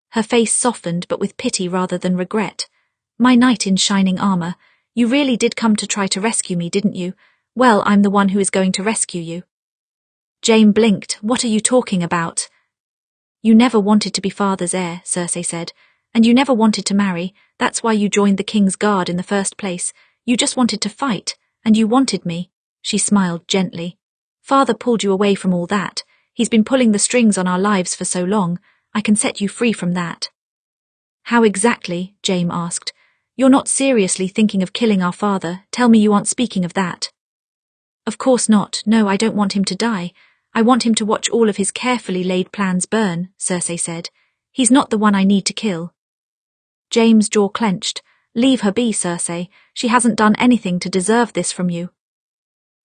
Her face softened, but with pity rather than regret. "My knight in shining armor, you really did come to try to rescue me, didn't you? Well, I'm the one who is going to rescue you." Jaime blinked. "What are you talking about?" "You never wanted to be Father's heir," Cersei said. "And you never wanted to marry. That's why you joined the King's Guard in the first place. You just wanted to fight, and you wanted me." She smiled gently. "Father pulled you away from all that. He's been pulling the strings on our lives for so long. I can set you free from that." "How exactly?" Jaime asked. "You're not seriously thinking of killing our father. Tell me you aren't speaking of that." "Of course not. No, I don't want him to die. I want him to watch all of his carefully laid plans burn," Cersei said. "He's not the one I need to kill." Jaime's jaw clenched. "Leave her be, Cersei. She hasn't done anything to deserve this from you."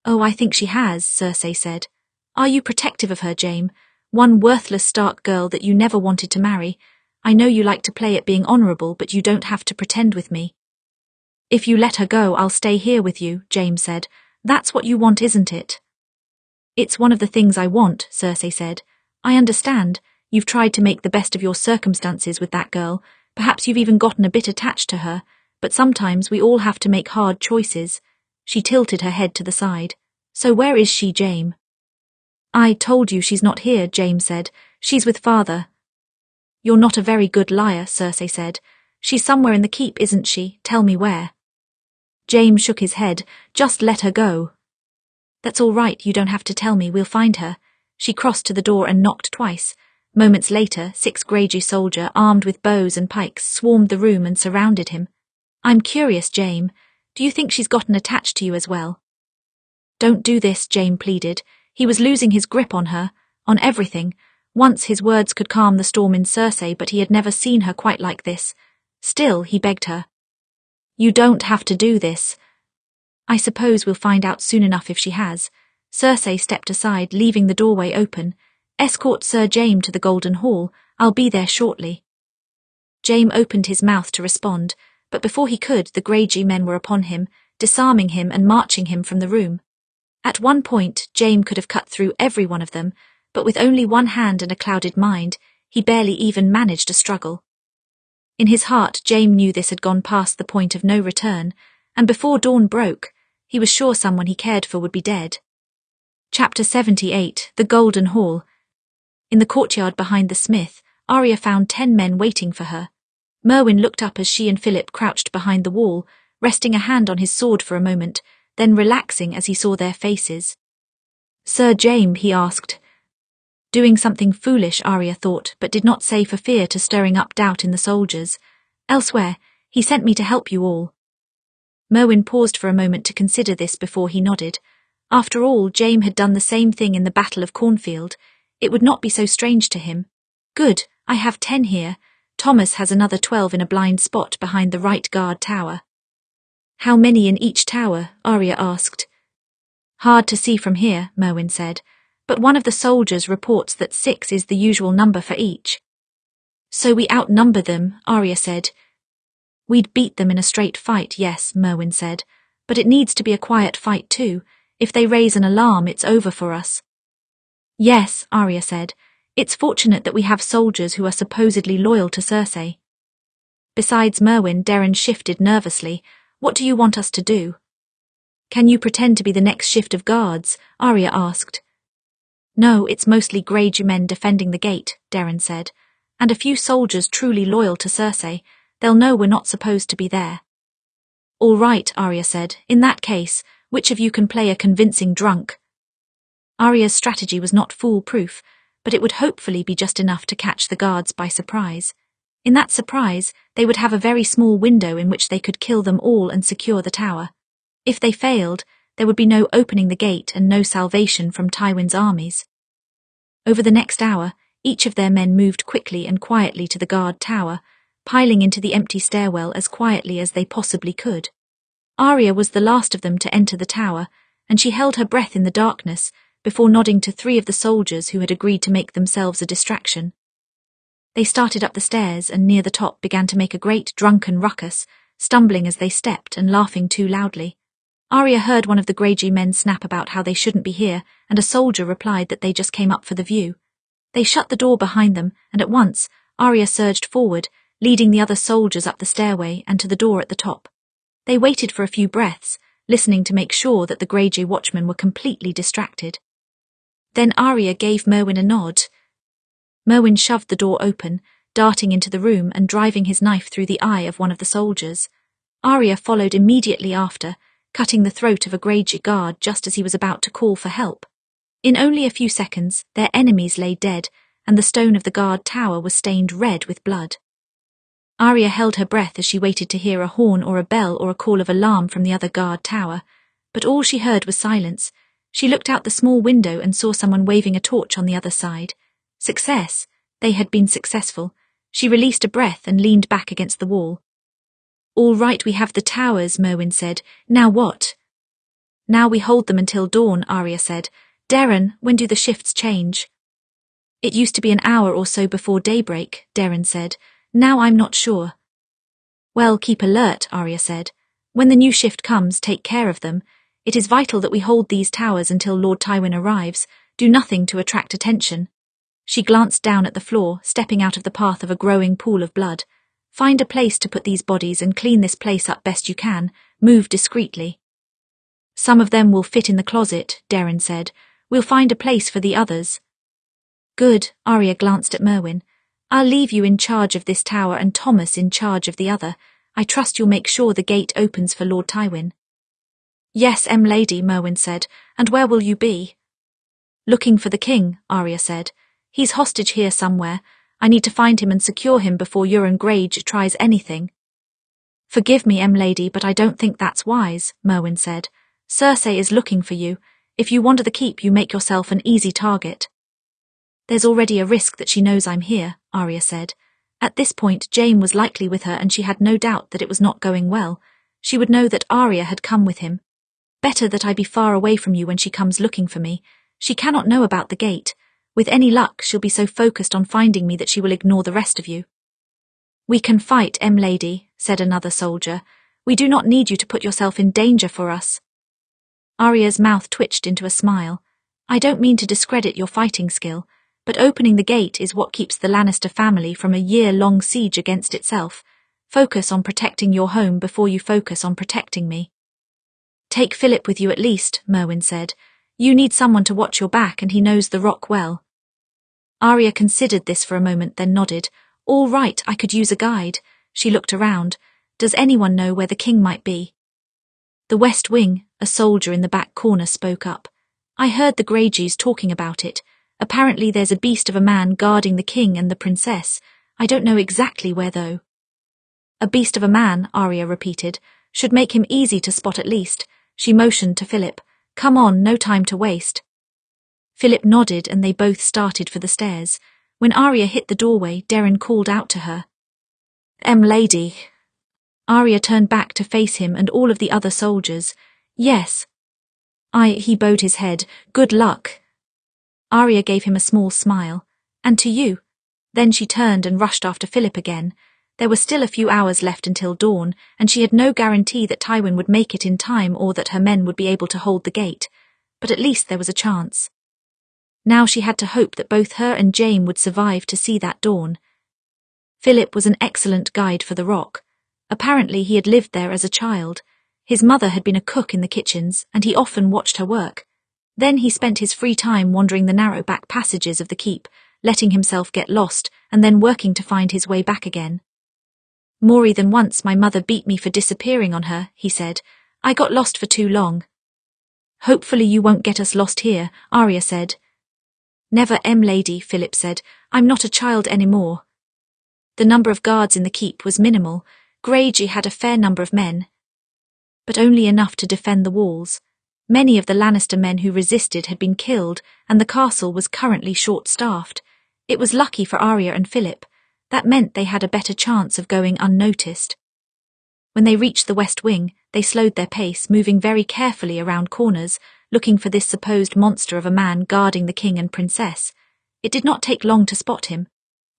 "Oh, I think she has," Cersei said. "Are you protective of her, Jaime? One worthless Stark girl that you never wanted to marry. I know you like to play at being honorable, but you don't have to pretend with me." "If you let her go, I'll stay here with you," Jaime said. "That's what you want, isn't it?" "It's one of the things I want," Cersei said. "I understand. You've tried to make the best of your circumstances with that girl. Perhaps you've even gotten a bit attached to her. But sometimes we all have to make hard choices." She tilted her head to the side. "So where is she, Jaime?" "I told you she's not here," Jaime said. "She's with Father." "You're not a very good liar," Cersei said. "She's somewhere in the keep, isn't she? Tell me where." Jaime shook his head. "Just let her go." That's all right, you don't have to tell me, we'll find her. She crossed to the door and knocked twice. Moments later, 6 Greyjoy soldiers armed with bows and pikes swarmed the room and surrounded him. I'm curious, Jaime. Do you think she's gotten attached to you as well? Don't do this, Jaime pleaded. He was losing his grip on her, on everything. Once his words could calm the storm in Cersei, but he had never seen her quite like this. Still, he begged her. You don't have to do this. I suppose we'll find out soon enough if she has. Cersei stepped aside, leaving the doorway open. Escort Sir Jaime to the Golden Hall. I'll be there shortly. Jaime opened his mouth to respond, but before he could, the Greyjoy men were upon him, disarming him and marching him from the room. At one point, Jaime could have cut through every one of them, but with only one hand and a clouded mind, he barely even managed a struggle. In his heart, Jaime knew this had gone past the point of no return, and before dawn broke, he was sure someone he cared for would be dead. Chapter 78, The Golden Hall. In the courtyard behind the smith, Arya found 10 men waiting for her. Merwin looked up as she and Philip crouched behind the wall, resting a hand on his sword for a moment, then relaxing as he saw their faces. Sir Jaime, he asked. Doing something foolish, Arya thought, but did not say for fear to stirring up doubt in the soldiers. Elsewhere, he sent me to help you all. Merwin paused for a moment to consider this before he nodded. After all, Jaime had done the same thing in the Battle of Cornfield. It would not be so strange to him. Good, I have 10 here. Thomas has another 12 in a blind spot behind the right guard tower. How many in each tower? Arya asked. Hard to see from here, Merwin said, but one of the soldiers reports that 6 is the usual number for each. So we outnumber them, Arya said. We'd beat them in a straight fight, yes, Merwin said, but it needs to be a quiet fight too. If they raise an alarm, it's over for us. Yes, Arya said. It's fortunate that we have soldiers who are supposedly loyal to Cersei. Besides Merwin, Darren shifted nervously. What do you want us to do? Can you pretend to be the next shift of guards? Arya asked. No, it's mostly Greyjoy men defending the gate, Darren said, and a few soldiers truly loyal to Cersei. They'll know we're not supposed to be there. All right, Arya said. In that case, which of you can play a convincing drunk? Arya's strategy was not foolproof, but it would hopefully be just enough to catch the guards by surprise. In that surprise, they would have a very small window in which they could kill them all and secure the tower. If they failed, there would be no opening the gate and no salvation from Tywin's armies. Over the next hour, each of their men moved quickly and quietly to the guard tower, piling into the empty stairwell as quietly as they possibly could. Arya was the last of them to enter the tower, and she held her breath in the darkness before nodding to 3 of the soldiers who had agreed to make themselves a distraction. They started up the stairs and near the top began to make a great drunken ruckus, stumbling as they stepped and laughing too loudly. Arya heard one of the Greyjoy men snap about how they shouldn't be here, and a soldier replied that they just came up for the view. They shut the door behind them, and at once, Arya surged forward, leading the other soldiers up the stairway and to the door at the top. They waited for a few breaths, listening to make sure that the Greyjoy watchmen were completely distracted. Then Arya gave Merwin a nod. Merwin shoved the door open, darting into the room and driving his knife through the eye of one of the soldiers. Arya followed immediately after, cutting the throat of a Greyjoy guard just as he was about to call for help. In only a few seconds, their enemies lay dead, and the stone of the guard tower was stained red with blood. Arya held her breath as she waited to hear a horn or a bell or a call of alarm from the other guard tower, but all she heard was silence. She looked out the small window and saw someone waving a torch on the other side. Success! They had been successful. She released a breath and leaned back against the wall. All right, we have the towers, Merwin said. Now what? Now we hold them until dawn, Arya said. Darren, when do the shifts change? It used to be an hour or so before daybreak, Darren said. Now I'm not sure. Well, keep alert, Arya said. When the new shift comes, take care of them. It is vital that we hold these towers until Lord Tywin arrives. Do nothing to attract attention. She glanced down at the floor, stepping out of the path of a growing pool of blood. Find a place to put these bodies and clean this place up best you can. Move discreetly. Some of them will fit in the closet, Darren said. We'll find a place for the others. Good, Arya glanced at Merwin. I'll leave you in charge of this tower and Thomas in charge of the other. I trust you'll make sure the gate opens for Lord Tywin. Yes, lady, Merwin said. And where will you be? Looking for the king, Arya said. He's hostage here somewhere. I need to find him and secure him before Euron Greyjoy tries anything. Forgive me, lady, but I don't think that's wise, Merwin said. Cersei is looking for you. If you wander the keep, you make yourself an easy target. There's already a risk that she knows I'm here, Arya said. At this point, Jaime was likely with her and she had no doubt that it was not going well. She would know that Arya had come with him. Better that I be far away from you when she comes looking for me. She cannot know about the gate. With any luck, she'll be so focused on finding me that she will ignore the rest of you. We can fight, lady, said another soldier. We do not need you to put yourself in danger for us. Arya's mouth twitched into a smile. I don't mean to discredit your fighting skill, but opening the gate is what keeps the Lannister family from a year-long siege against itself. Focus on protecting your home before you focus on protecting me. Take Philip with you at least, Merwin said. You need someone to watch your back and he knows the rock well. Arya considered this for a moment, then nodded. All right, I could use a guide. She looked around. Does anyone know where the king might be? The West Wing, a soldier in the back corner, spoke up. I heard the Greyjoys talking about it. Apparently there's a beast of a man guarding the king and the princess. I don't know exactly where though. A beast of a man, Arya repeated. Should make him easy to spot at least. She motioned to Philip. Come on, no time to waste. Philip nodded and they both started for the stairs. When Arya hit the doorway, Darren called out to her. Lady. Arya turned back to face him and all of the other soldiers. Yes. He bowed his head. Good luck. Arya gave him a small smile. And to you. Then she turned and rushed after Philip again. There were still a few hours left until dawn, and she had no guarantee that Tywin would make it in time or that her men would be able to hold the gate. But at least there was a chance. Now she had to hope that both her and Jaime would survive to see that dawn. Philip was an excellent guide for the Rock. Apparently he had lived there as a child. His mother had been a cook in the kitchens, and he often watched her work. Then he spent his free time wandering the narrow back passages of the keep, letting himself get lost, and then working to find his way back again. More than once my mother beat me for disappearing on her, he said. I got lost for too long. Hopefully you won't get us lost here, Arya said. Never, lady, Philip said. I'm not a child anymore. The number of guards in the keep was minimal. Greyjoy had a fair number of men, but only enough to defend the walls. Many of the Lannister men who resisted had been killed, and the castle was currently short-staffed. It was lucky for Arya and Philip. That meant they had a better chance of going unnoticed. When they reached the West Wing, they slowed their pace, moving very carefully around corners, looking for this supposed monster of a man guarding the king and princess. It did not take long to spot him.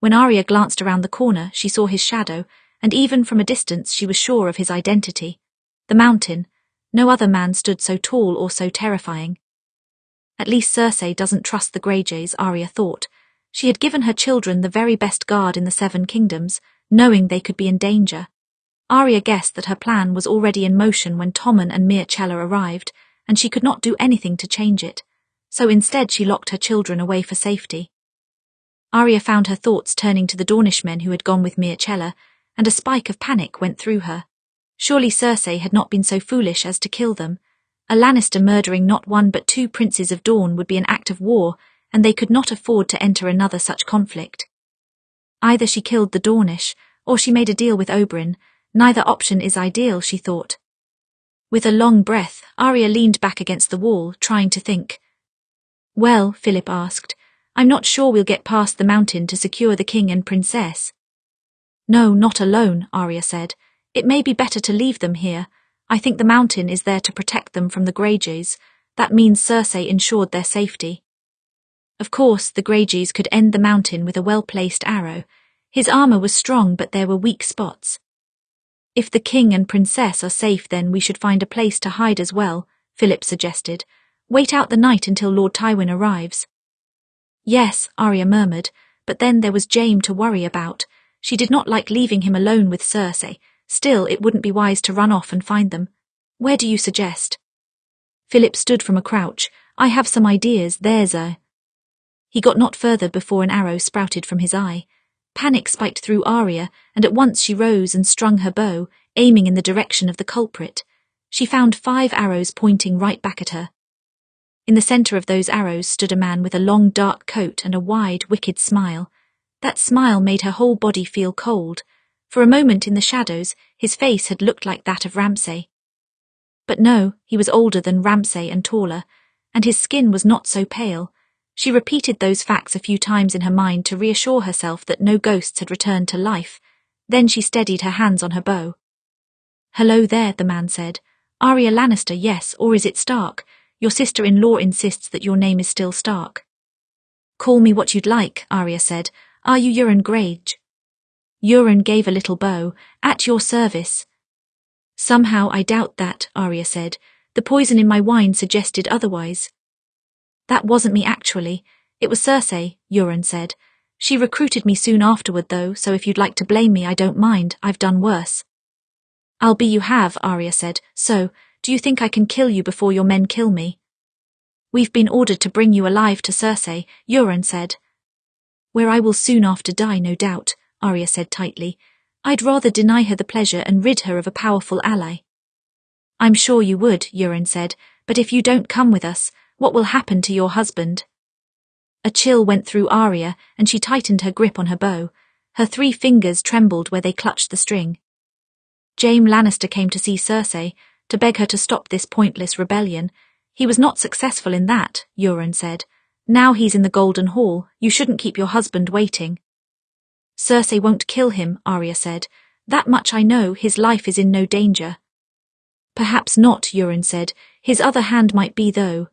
When Arya glanced around the corner, she saw his shadow, and even from a distance she was sure of his identity. The Mountain. No other man stood so tall or so terrifying. At least Cersei doesn't trust the Greyjoys, Arya thought. She had given her children the very best guard in the Seven Kingdoms, knowing they could be in danger. Arya guessed that her plan was already in motion when Tommen and Myrcella arrived, and she could not do anything to change it. So instead she locked her children away for safety. Arya found her thoughts turning to the Dornishmen who had gone with Myrcella, and a spike of panic went through her. Surely Cersei had not been so foolish as to kill them. A Lannister murdering not one but 2 princes of Dorne would be an act of war, and they could not afford to enter another such conflict. Either she killed the Dornish, or she made a deal with Oberyn. Neither option is ideal, she thought. With a long breath, Arya leaned back against the wall, trying to think. Well, Philip asked, I'm not sure we'll get past the mountain to secure the king and princess. No, not alone, Arya said. It may be better to leave them here. I think the mountain is there to protect them from the Greyjoys. That means Cersei ensured their safety. Of course, the Greyjoys could end the mountain with a well-placed arrow. His armor was strong, but there were weak spots. If the king and princess are safe, then we should find a place to hide as well, Philip suggested. Wait out the night until Lord Tywin arrives. Yes, Arya murmured, but then there was Jaime to worry about. She did not like leaving him alone with Cersei. Still, it wouldn't be wise to run off and find them. Where do you suggest? Philip stood from a crouch. I have some ideas, there's a... He got not further before an arrow sprouted from his eye. Panic spiked through Arya, and at once she rose and strung her bow, aiming in the direction of the culprit. She found 5 arrows pointing right back at her. In the center of those arrows stood a man with a long dark coat and a wide, wicked smile. That smile made her whole body feel cold. For a moment in the shadows, his face had looked like that of Ramsay. But no, he was older than Ramsay and taller, and his skin was not so pale. She repeated those facts a few times in her mind to reassure herself that no ghosts had returned to life. Then she steadied her hands on her bow. "Hello there," the man said. "Arya Lannister, yes, or is it Stark? Your sister-in-law insists that your name is still Stark." "Call me what you'd like," Arya said. "Are you Euron Greyjoy?" Euron gave a little bow. "At your service." "Somehow I doubt that," Arya said. "The poison in my wine suggested otherwise." "That wasn't me actually. It was Cersei," Euron said. "She recruited me soon afterward though, so if you'd like to blame me I don't mind, I've done worse." "I'll be you have," Arya said. "So, do you think I can kill you before your men kill me?" "We've been ordered to bring you alive to Cersei," Euron said. "Where I will soon after die, no doubt," Arya said tightly. "I'd rather deny her the pleasure and rid her of a powerful ally." "I'm sure you would," Euron said, "but if you don't come with us, what will happen to your husband?" A chill went through Arya, and she tightened her grip on her bow. Her 3 fingers trembled where they clutched the string. Jaime Lannister came to see Cersei, to beg her to stop this pointless rebellion. "He was not successful in that," Euron said. "Now he's in the Golden Hall. You shouldn't keep your husband waiting." "Cersei won't kill him," Arya said. "That much I know, his life is in no danger." "Perhaps not," Euron said. "His other hand might be though."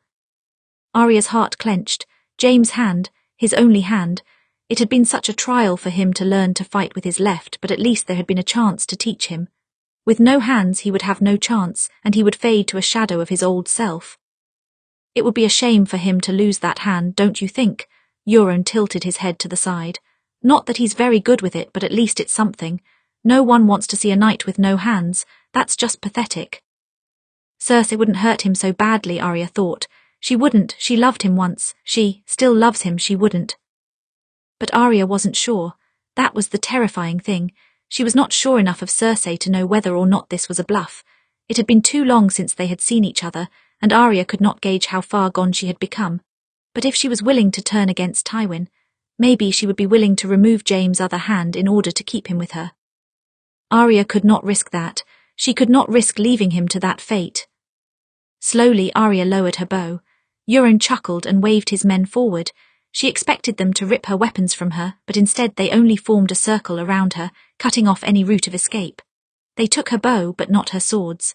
Arya's heart clenched. Jaime's hand, his only hand. It had been such a trial for him to learn to fight with his left, but at least there had been a chance to teach him. With no hands he would have no chance, and he would fade to a shadow of his old self. "It would be a shame for him to lose that hand, don't you think?" Euron tilted his head to the side. "Not that he's very good with it, but at least it's something. No one wants to see a knight with no hands. That's just pathetic." Cersei wouldn't hurt him so badly, Arya thought. She wouldn't, she loved him once. She still loves him, she wouldn't. But Arya wasn't sure. That was the terrifying thing. She was not sure enough of Cersei to know whether or not this was a bluff. It had been too long since they had seen each other, and Arya could not gauge how far gone she had become. But if she was willing to turn against Tywin, maybe she would be willing to remove Jaime's other hand in order to keep him with her. Arya could not risk that. She could not risk leaving him to that fate. Slowly Arya lowered her bow. Euron chuckled and waved his men forward. She expected them to rip her weapons from her, but instead they only formed a circle around her, cutting off any route of escape. They took her bow, but not her swords.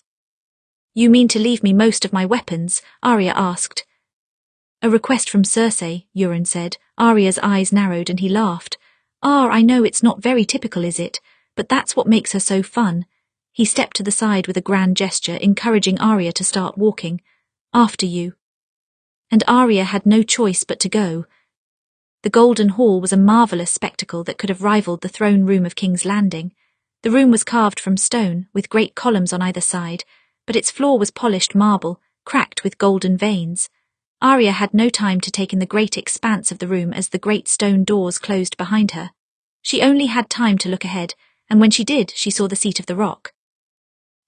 "You mean to leave me most of my weapons?" Arya asked. "A request from Cersei," Euron said. Arya's eyes narrowed and he laughed. I know it's not very typical, is it? But that's what makes her so fun." He stepped to the side with a grand gesture, encouraging Arya to start walking. "After you." And Arya had no choice but to go. The Golden Hall was a marvellous spectacle that could have rivaled the throne room of King's Landing. The room was carved from stone, with great columns on either side, but its floor was polished marble, cracked with golden veins. Arya had no time to take in the great expanse of the room as the great stone doors closed behind her. She only had time to look ahead, and when she did, she saw the seat of the rock.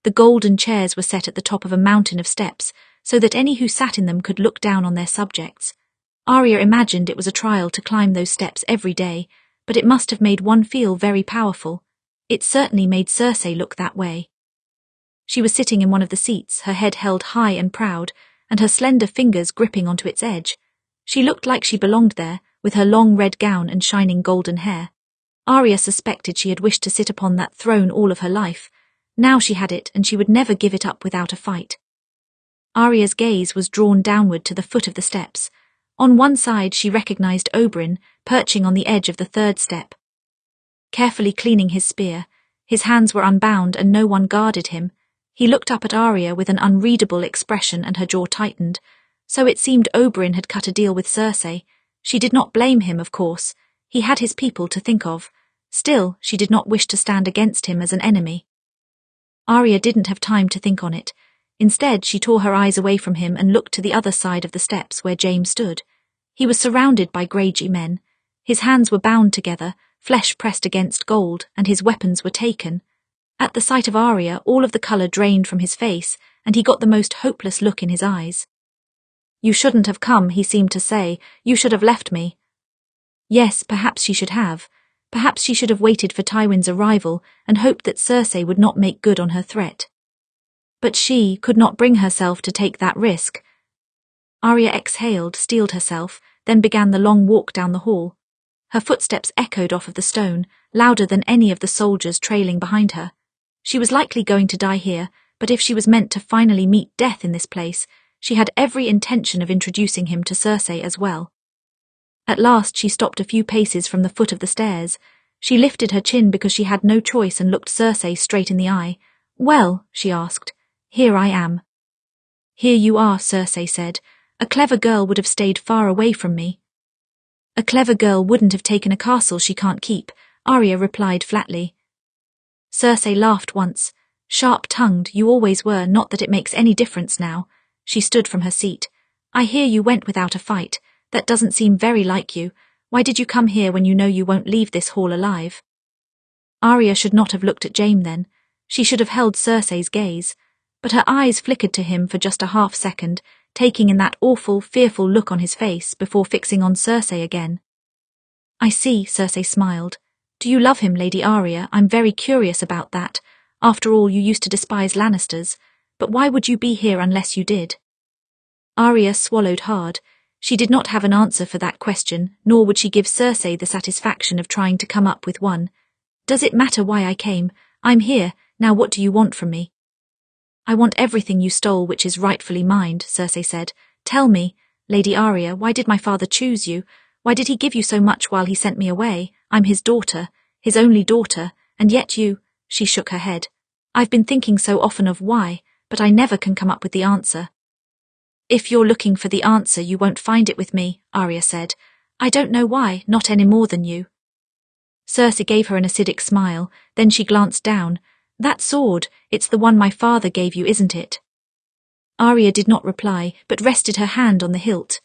The golden chairs were set at the top of a mountain of steps, so that any who sat in them could look down on their subjects. Arya imagined it was a trial to climb those steps every day, but it must have made one feel very powerful. It certainly made Cersei look that way. She was sitting in one of the seats, her head held high and proud, and her slender fingers gripping onto its edge. She looked like she belonged there, with her long red gown and shining golden hair. Arya suspected she had wished to sit upon that throne all of her life. Now she had it, and she would never give it up without a fight. Arya's gaze was drawn downward to the foot of the steps. On one side she recognized Oberyn, perching on the edge of the 3rd step. Carefully cleaning his spear, his hands were unbound and no one guarded him. He looked up at Arya with an unreadable expression and her jaw tightened. So it seemed Oberyn had cut a deal with Cersei. She did not blame him, of course. He had his people to think of. Still, she did not wish to stand against him as an enemy. Arya didn't have time to think on it. Instead, she tore her eyes away from him and looked to the other side of the steps where Jaime stood. He was surrounded by Greyjoy men. His hands were bound together, flesh pressed against gold, and his weapons were taken. At the sight of Arya, all of the colour drained from his face, and he got the most hopeless look in his eyes. "You shouldn't have come," he seemed to say. "You should have left me." Yes, perhaps she should have. Perhaps she should have waited for Tywin's arrival and hoped that Cersei would not make good on her threat. But she could not bring herself to take that risk. Arya exhaled, steeled herself, then began the long walk down the hall. Her footsteps echoed off of the stone, louder than any of the soldiers trailing behind her. She was likely going to die here, but if she was meant to finally meet death in this place, she had every intention of introducing him to Cersei as well. At last she stopped a few paces from the foot of the stairs. She lifted her chin because she had no choice and looked Cersei straight in the eye. "Well," she asked, "here I am." "Here you are," Cersei said. "A clever girl would have stayed far away from me." "A clever girl wouldn't have taken a castle she can't keep," Arya replied flatly. Cersei laughed once. "Sharp-tongued, you always were, not that it makes any difference now." She stood from her seat. "I hear you went without a fight. That doesn't seem very like you. Why did you come here when you know you won't leave this hall alive?" Arya should not have looked at Jaime then. She should have held Cersei's gaze. But her eyes flickered to him for just a half-second, taking in that awful, fearful look on his face before fixing on Cersei again. "I see," Cersei smiled. "Do you love him, Lady Arya? I'm very curious about that. After all, you used to despise Lannisters. But why would you be here unless you did?" Arya swallowed hard. She did not have an answer for that question, nor would she give Cersei the satisfaction of trying to come up with one. "Does it matter why I came? I'm here. Now what do you want from me?" "I want everything you stole which is rightfully mine," Cersei said. "Tell me, Lady Arya, why did my father choose you? Why did he give you so much while he sent me away? I'm his daughter, his only daughter, and yet you—" She shook her head. "I've been thinking so often of why, but I never can come up with the answer." "If you're looking for the answer, you won't find it with me," Arya said. "I don't know why, not any more than you." Cersei gave her an acidic smile, then she glanced down. "That sword, it's the one my father gave you, isn't it?" Arya did not reply, but rested her hand on the hilt.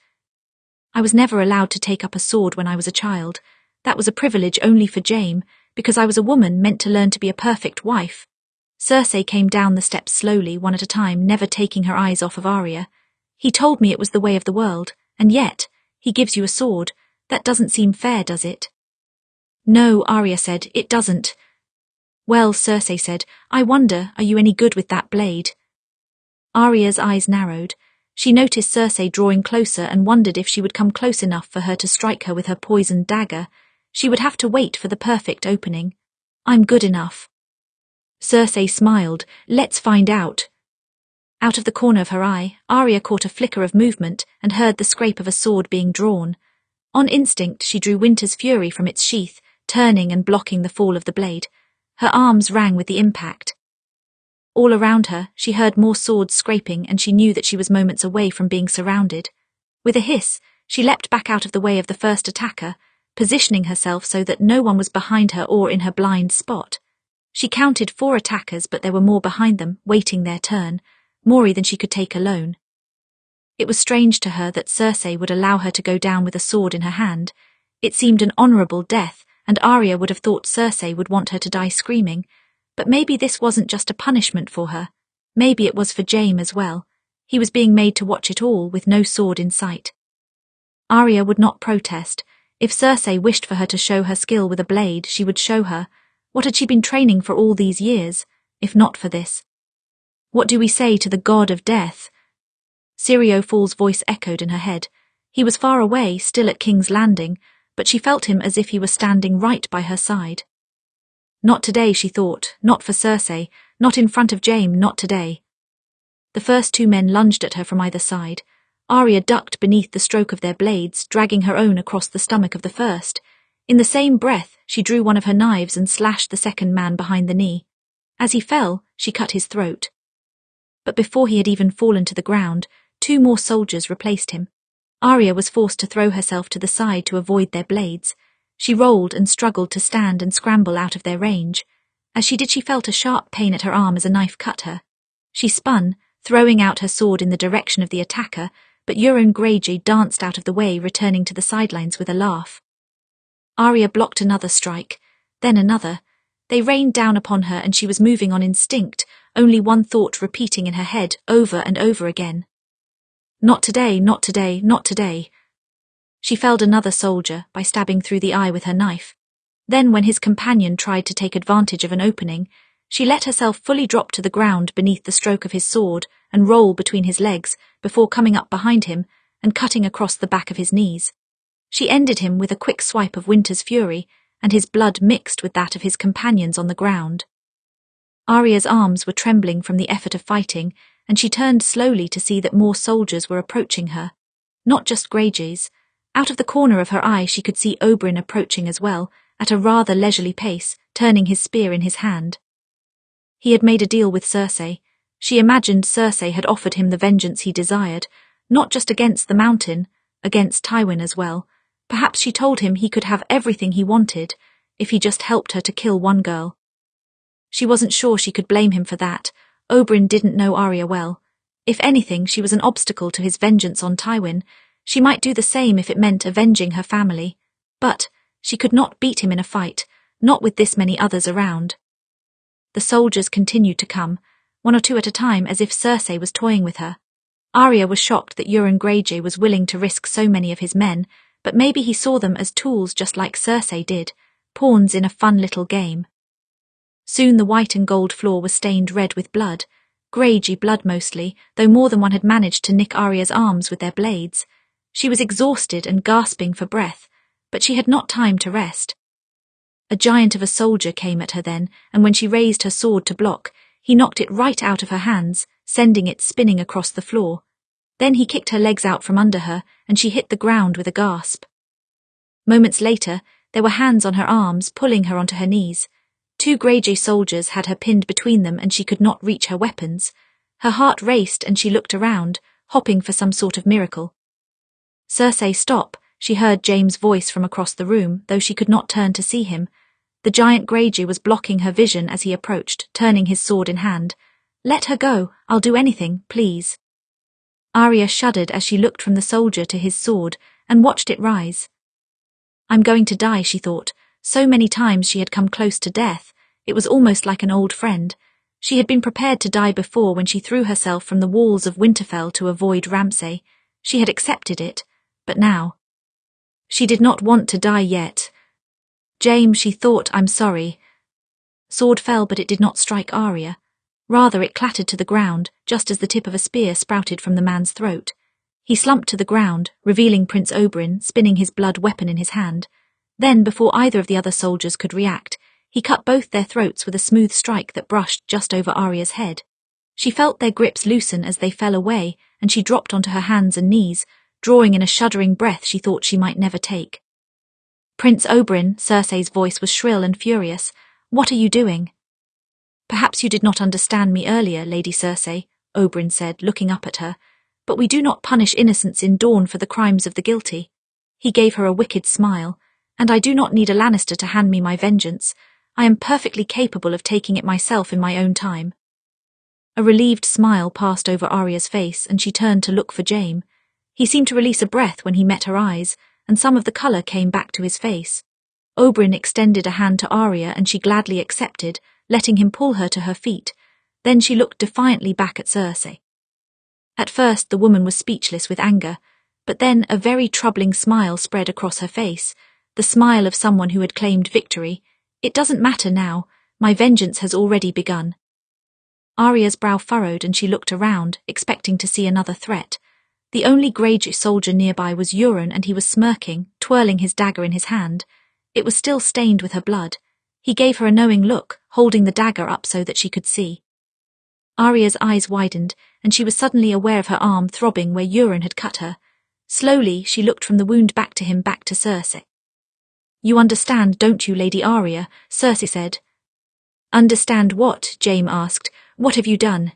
"I was never allowed to take up a sword when I was a child. That was a privilege only for Jaime, because I was a woman meant to learn to be a perfect wife." Cersei came down the steps slowly, one at a time, never taking her eyes off of Arya. "He told me it was the way of the world, and yet, he gives you a sword. That doesn't seem fair, does it?" "No," Arya said, "it doesn't." "Well," Cersei said, "I wonder, are you any good with that blade?" Arya's eyes narrowed. She noticed Cersei drawing closer and wondered if she would come close enough for her to strike her with her poisoned dagger. She would have to wait for the perfect opening. "I'm good enough." Cersei smiled. "Let's find out." Out of the corner of her eye, Arya caught a flicker of movement and heard the scrape of a sword being drawn. On instinct, she drew Winter's Fury from its sheath, turning and blocking the fall of the blade. Her arms rang with the impact. All around her, she heard more swords scraping, and she knew that she was moments away from being surrounded. With a hiss, she leapt back out of the way of the first attacker, positioning herself so that no one was behind her or in her blind spot. She counted 4 attackers, but there were more behind them, waiting their turn, more than she could take alone. It was strange to her that Cersei would allow her to go down with a sword in her hand. It seemed an honourable death, and Arya would have thought Cersei would want her to die screaming. But maybe this wasn't just a punishment for her. Maybe it was for Jaime as well. He was being made to watch it all, with no sword in sight. Arya would not protest. If Cersei wished for her to show her skill with a blade, she would show her. What had she been training for all these years, if not for this? "What do we say to the god of death?" Syrio Fall's voice echoed in her head. He was far away, still at King's Landing, but she felt him as if he was standing right by her side. Not today, she thought, not for Cersei, not in front of Jaime, not today. The first 2 men lunged at her from either side. Arya ducked beneath the stroke of their blades, dragging her own across the stomach of the first. In the same breath, she drew one of her knives and slashed the second man behind the knee. As he fell, she cut his throat. But before he had even fallen to the ground, 2 more soldiers replaced him. Arya was forced to throw herself to the side to avoid their blades. She rolled and struggled to stand and scramble out of their range. As she did, she felt a sharp pain at her arm as a knife cut her. She spun, throwing out her sword in the direction of the attacker, but Euron Greyjoy danced out of the way, returning to the sidelines with a laugh. Arya blocked another strike, then another. They rained down upon her, and she was moving on instinct, only one thought repeating in her head over and over again. Not today, not today, not today. She felled another soldier by stabbing through the eye with her knife. Then, when his companion tried to take advantage of an opening, she let herself fully drop to the ground beneath the stroke of his sword and roll between his legs before coming up behind him and cutting across the back of his knees. She ended him with a quick swipe of Winter's fury, and his blood mixed with that of his companions on the ground. Arya's arms were trembling from the effort of fighting, and she turned slowly to see that more soldiers were approaching her. Not just Greyjoys. Out of the corner of her eye she could see Oberyn approaching as well, at a rather leisurely pace, turning his spear in his hand. He had made a deal with Cersei. She imagined Cersei had offered him the vengeance he desired, not just against the mountain, against Tywin as well. Perhaps she told him he could have everything he wanted, if he just helped her to kill one girl. She wasn't sure she could blame him for that. Oberyn didn't know Arya well. If anything, she was an obstacle to his vengeance on Tywin. She might do the same if it meant avenging her family. But she could not beat him in a fight, not with this many others around. The soldiers continued to come, one or two at a time, as if Cersei was toying with her. Arya was shocked that Euron Greyjoy was willing to risk so many of his men, but maybe he saw them as tools just like Cersei did, pawns in a fun little game. Soon the white and gold floor was stained red with blood, Greyjoy blood mostly, though more than one had managed to nick Arya's arms with their blades. She was exhausted and gasping for breath, but she had not time to rest. A giant of a soldier came at her then, and when she raised her sword to block, he knocked it right out of her hands, sending it spinning across the floor. Then he kicked her legs out from under her, and she hit the ground with a gasp. Moments later, there were hands on her arms, pulling her onto her knees. 2 Greyjoy soldiers had her pinned between them, and she could not reach her weapons. Her heart raced, and she looked around, hoping for some sort of miracle. "Cersei, stop," she heard Jaime's voice from across the room, though she could not turn to see him. The giant Greyjoy was blocking her vision as he approached, turning his sword in hand. "Let her go, I'll do anything, please." Arya shuddered as she looked from the soldier to his sword, and watched it rise. I'm going to die, she thought. So many times she had come close to death, it was almost like an old friend. She had been prepared to die before when she threw herself from the walls of Winterfell to avoid Ramsay. She had accepted it, but now she did not want to die yet. Jaime, she thought, I'm sorry. Sword fell, but it did not strike Arya. Rather, it clattered to the ground, just as the tip of a spear sprouted from the man's throat. He slumped to the ground, revealing Prince Oberyn, spinning his blood weapon in his hand. Then, before either of the other soldiers could react, he cut both their throats with a smooth strike that brushed just over Arya's head. She felt their grips loosen as they fell away, and she dropped onto her hands and knees, drawing in a shuddering breath she thought she might never take. Prince Oberyn, Cersei's voice was shrill and furious. What are you doing? Perhaps you did not understand me earlier, Lady Cersei, Oberyn said, looking up at her. But we do not punish innocents in Dawn for the crimes of the guilty. He gave her a wicked smile. And I do not need a Lannister to hand me my vengeance. I am perfectly capable of taking it myself in my own time. A relieved smile passed over Arya's face, and she turned to look for Jaime. He seemed to release a breath when he met her eyes, and some of the colour came back to his face. Oberyn extended a hand to Arya, and she gladly accepted, letting him pull her to her feet. Then she looked defiantly back at Cersei. At first the woman was speechless with anger, but then a very troubling smile spread across her face, the smile of someone who had claimed victory. It doesn't matter now, my vengeance has already begun. Arya's brow furrowed, and she looked around, expecting to see another threat. The only Greyjoy soldier nearby was Euron, and he was smirking, twirling his dagger in his hand. It was still stained with her blood. He gave her a knowing look, holding the dagger up so that she could see. Arya's eyes widened, and she was suddenly aware of her arm throbbing where Euron had cut her. Slowly, she looked from the wound back to him, back to Cersei. You understand, don't you, Lady Arya? Cersei said. Understand what? Jaime asked. What have you done?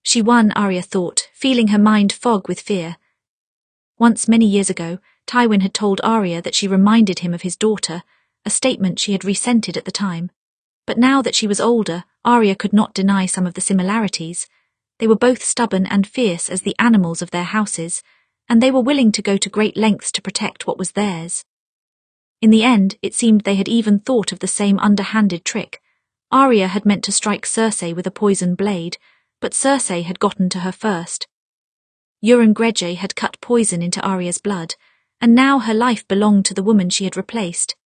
She won, Arya thought, feeling her mind fog with fear. Once, many years ago, Tywin had told Arya that she reminded him of his daughter, a statement she had resented at the time. But now that she was older, Arya could not deny some of the similarities. They were both stubborn and fierce as the animals of their houses, and they were willing to go to great lengths to protect what was theirs. In the end, it seemed they had even thought of the same underhanded trick. Arya had meant to strike Cersei with a poison blade, but Cersei had gotten to her first. Euron Greyjoy had cut poison into Arya's blood, and now her life belonged to the woman she had replaced.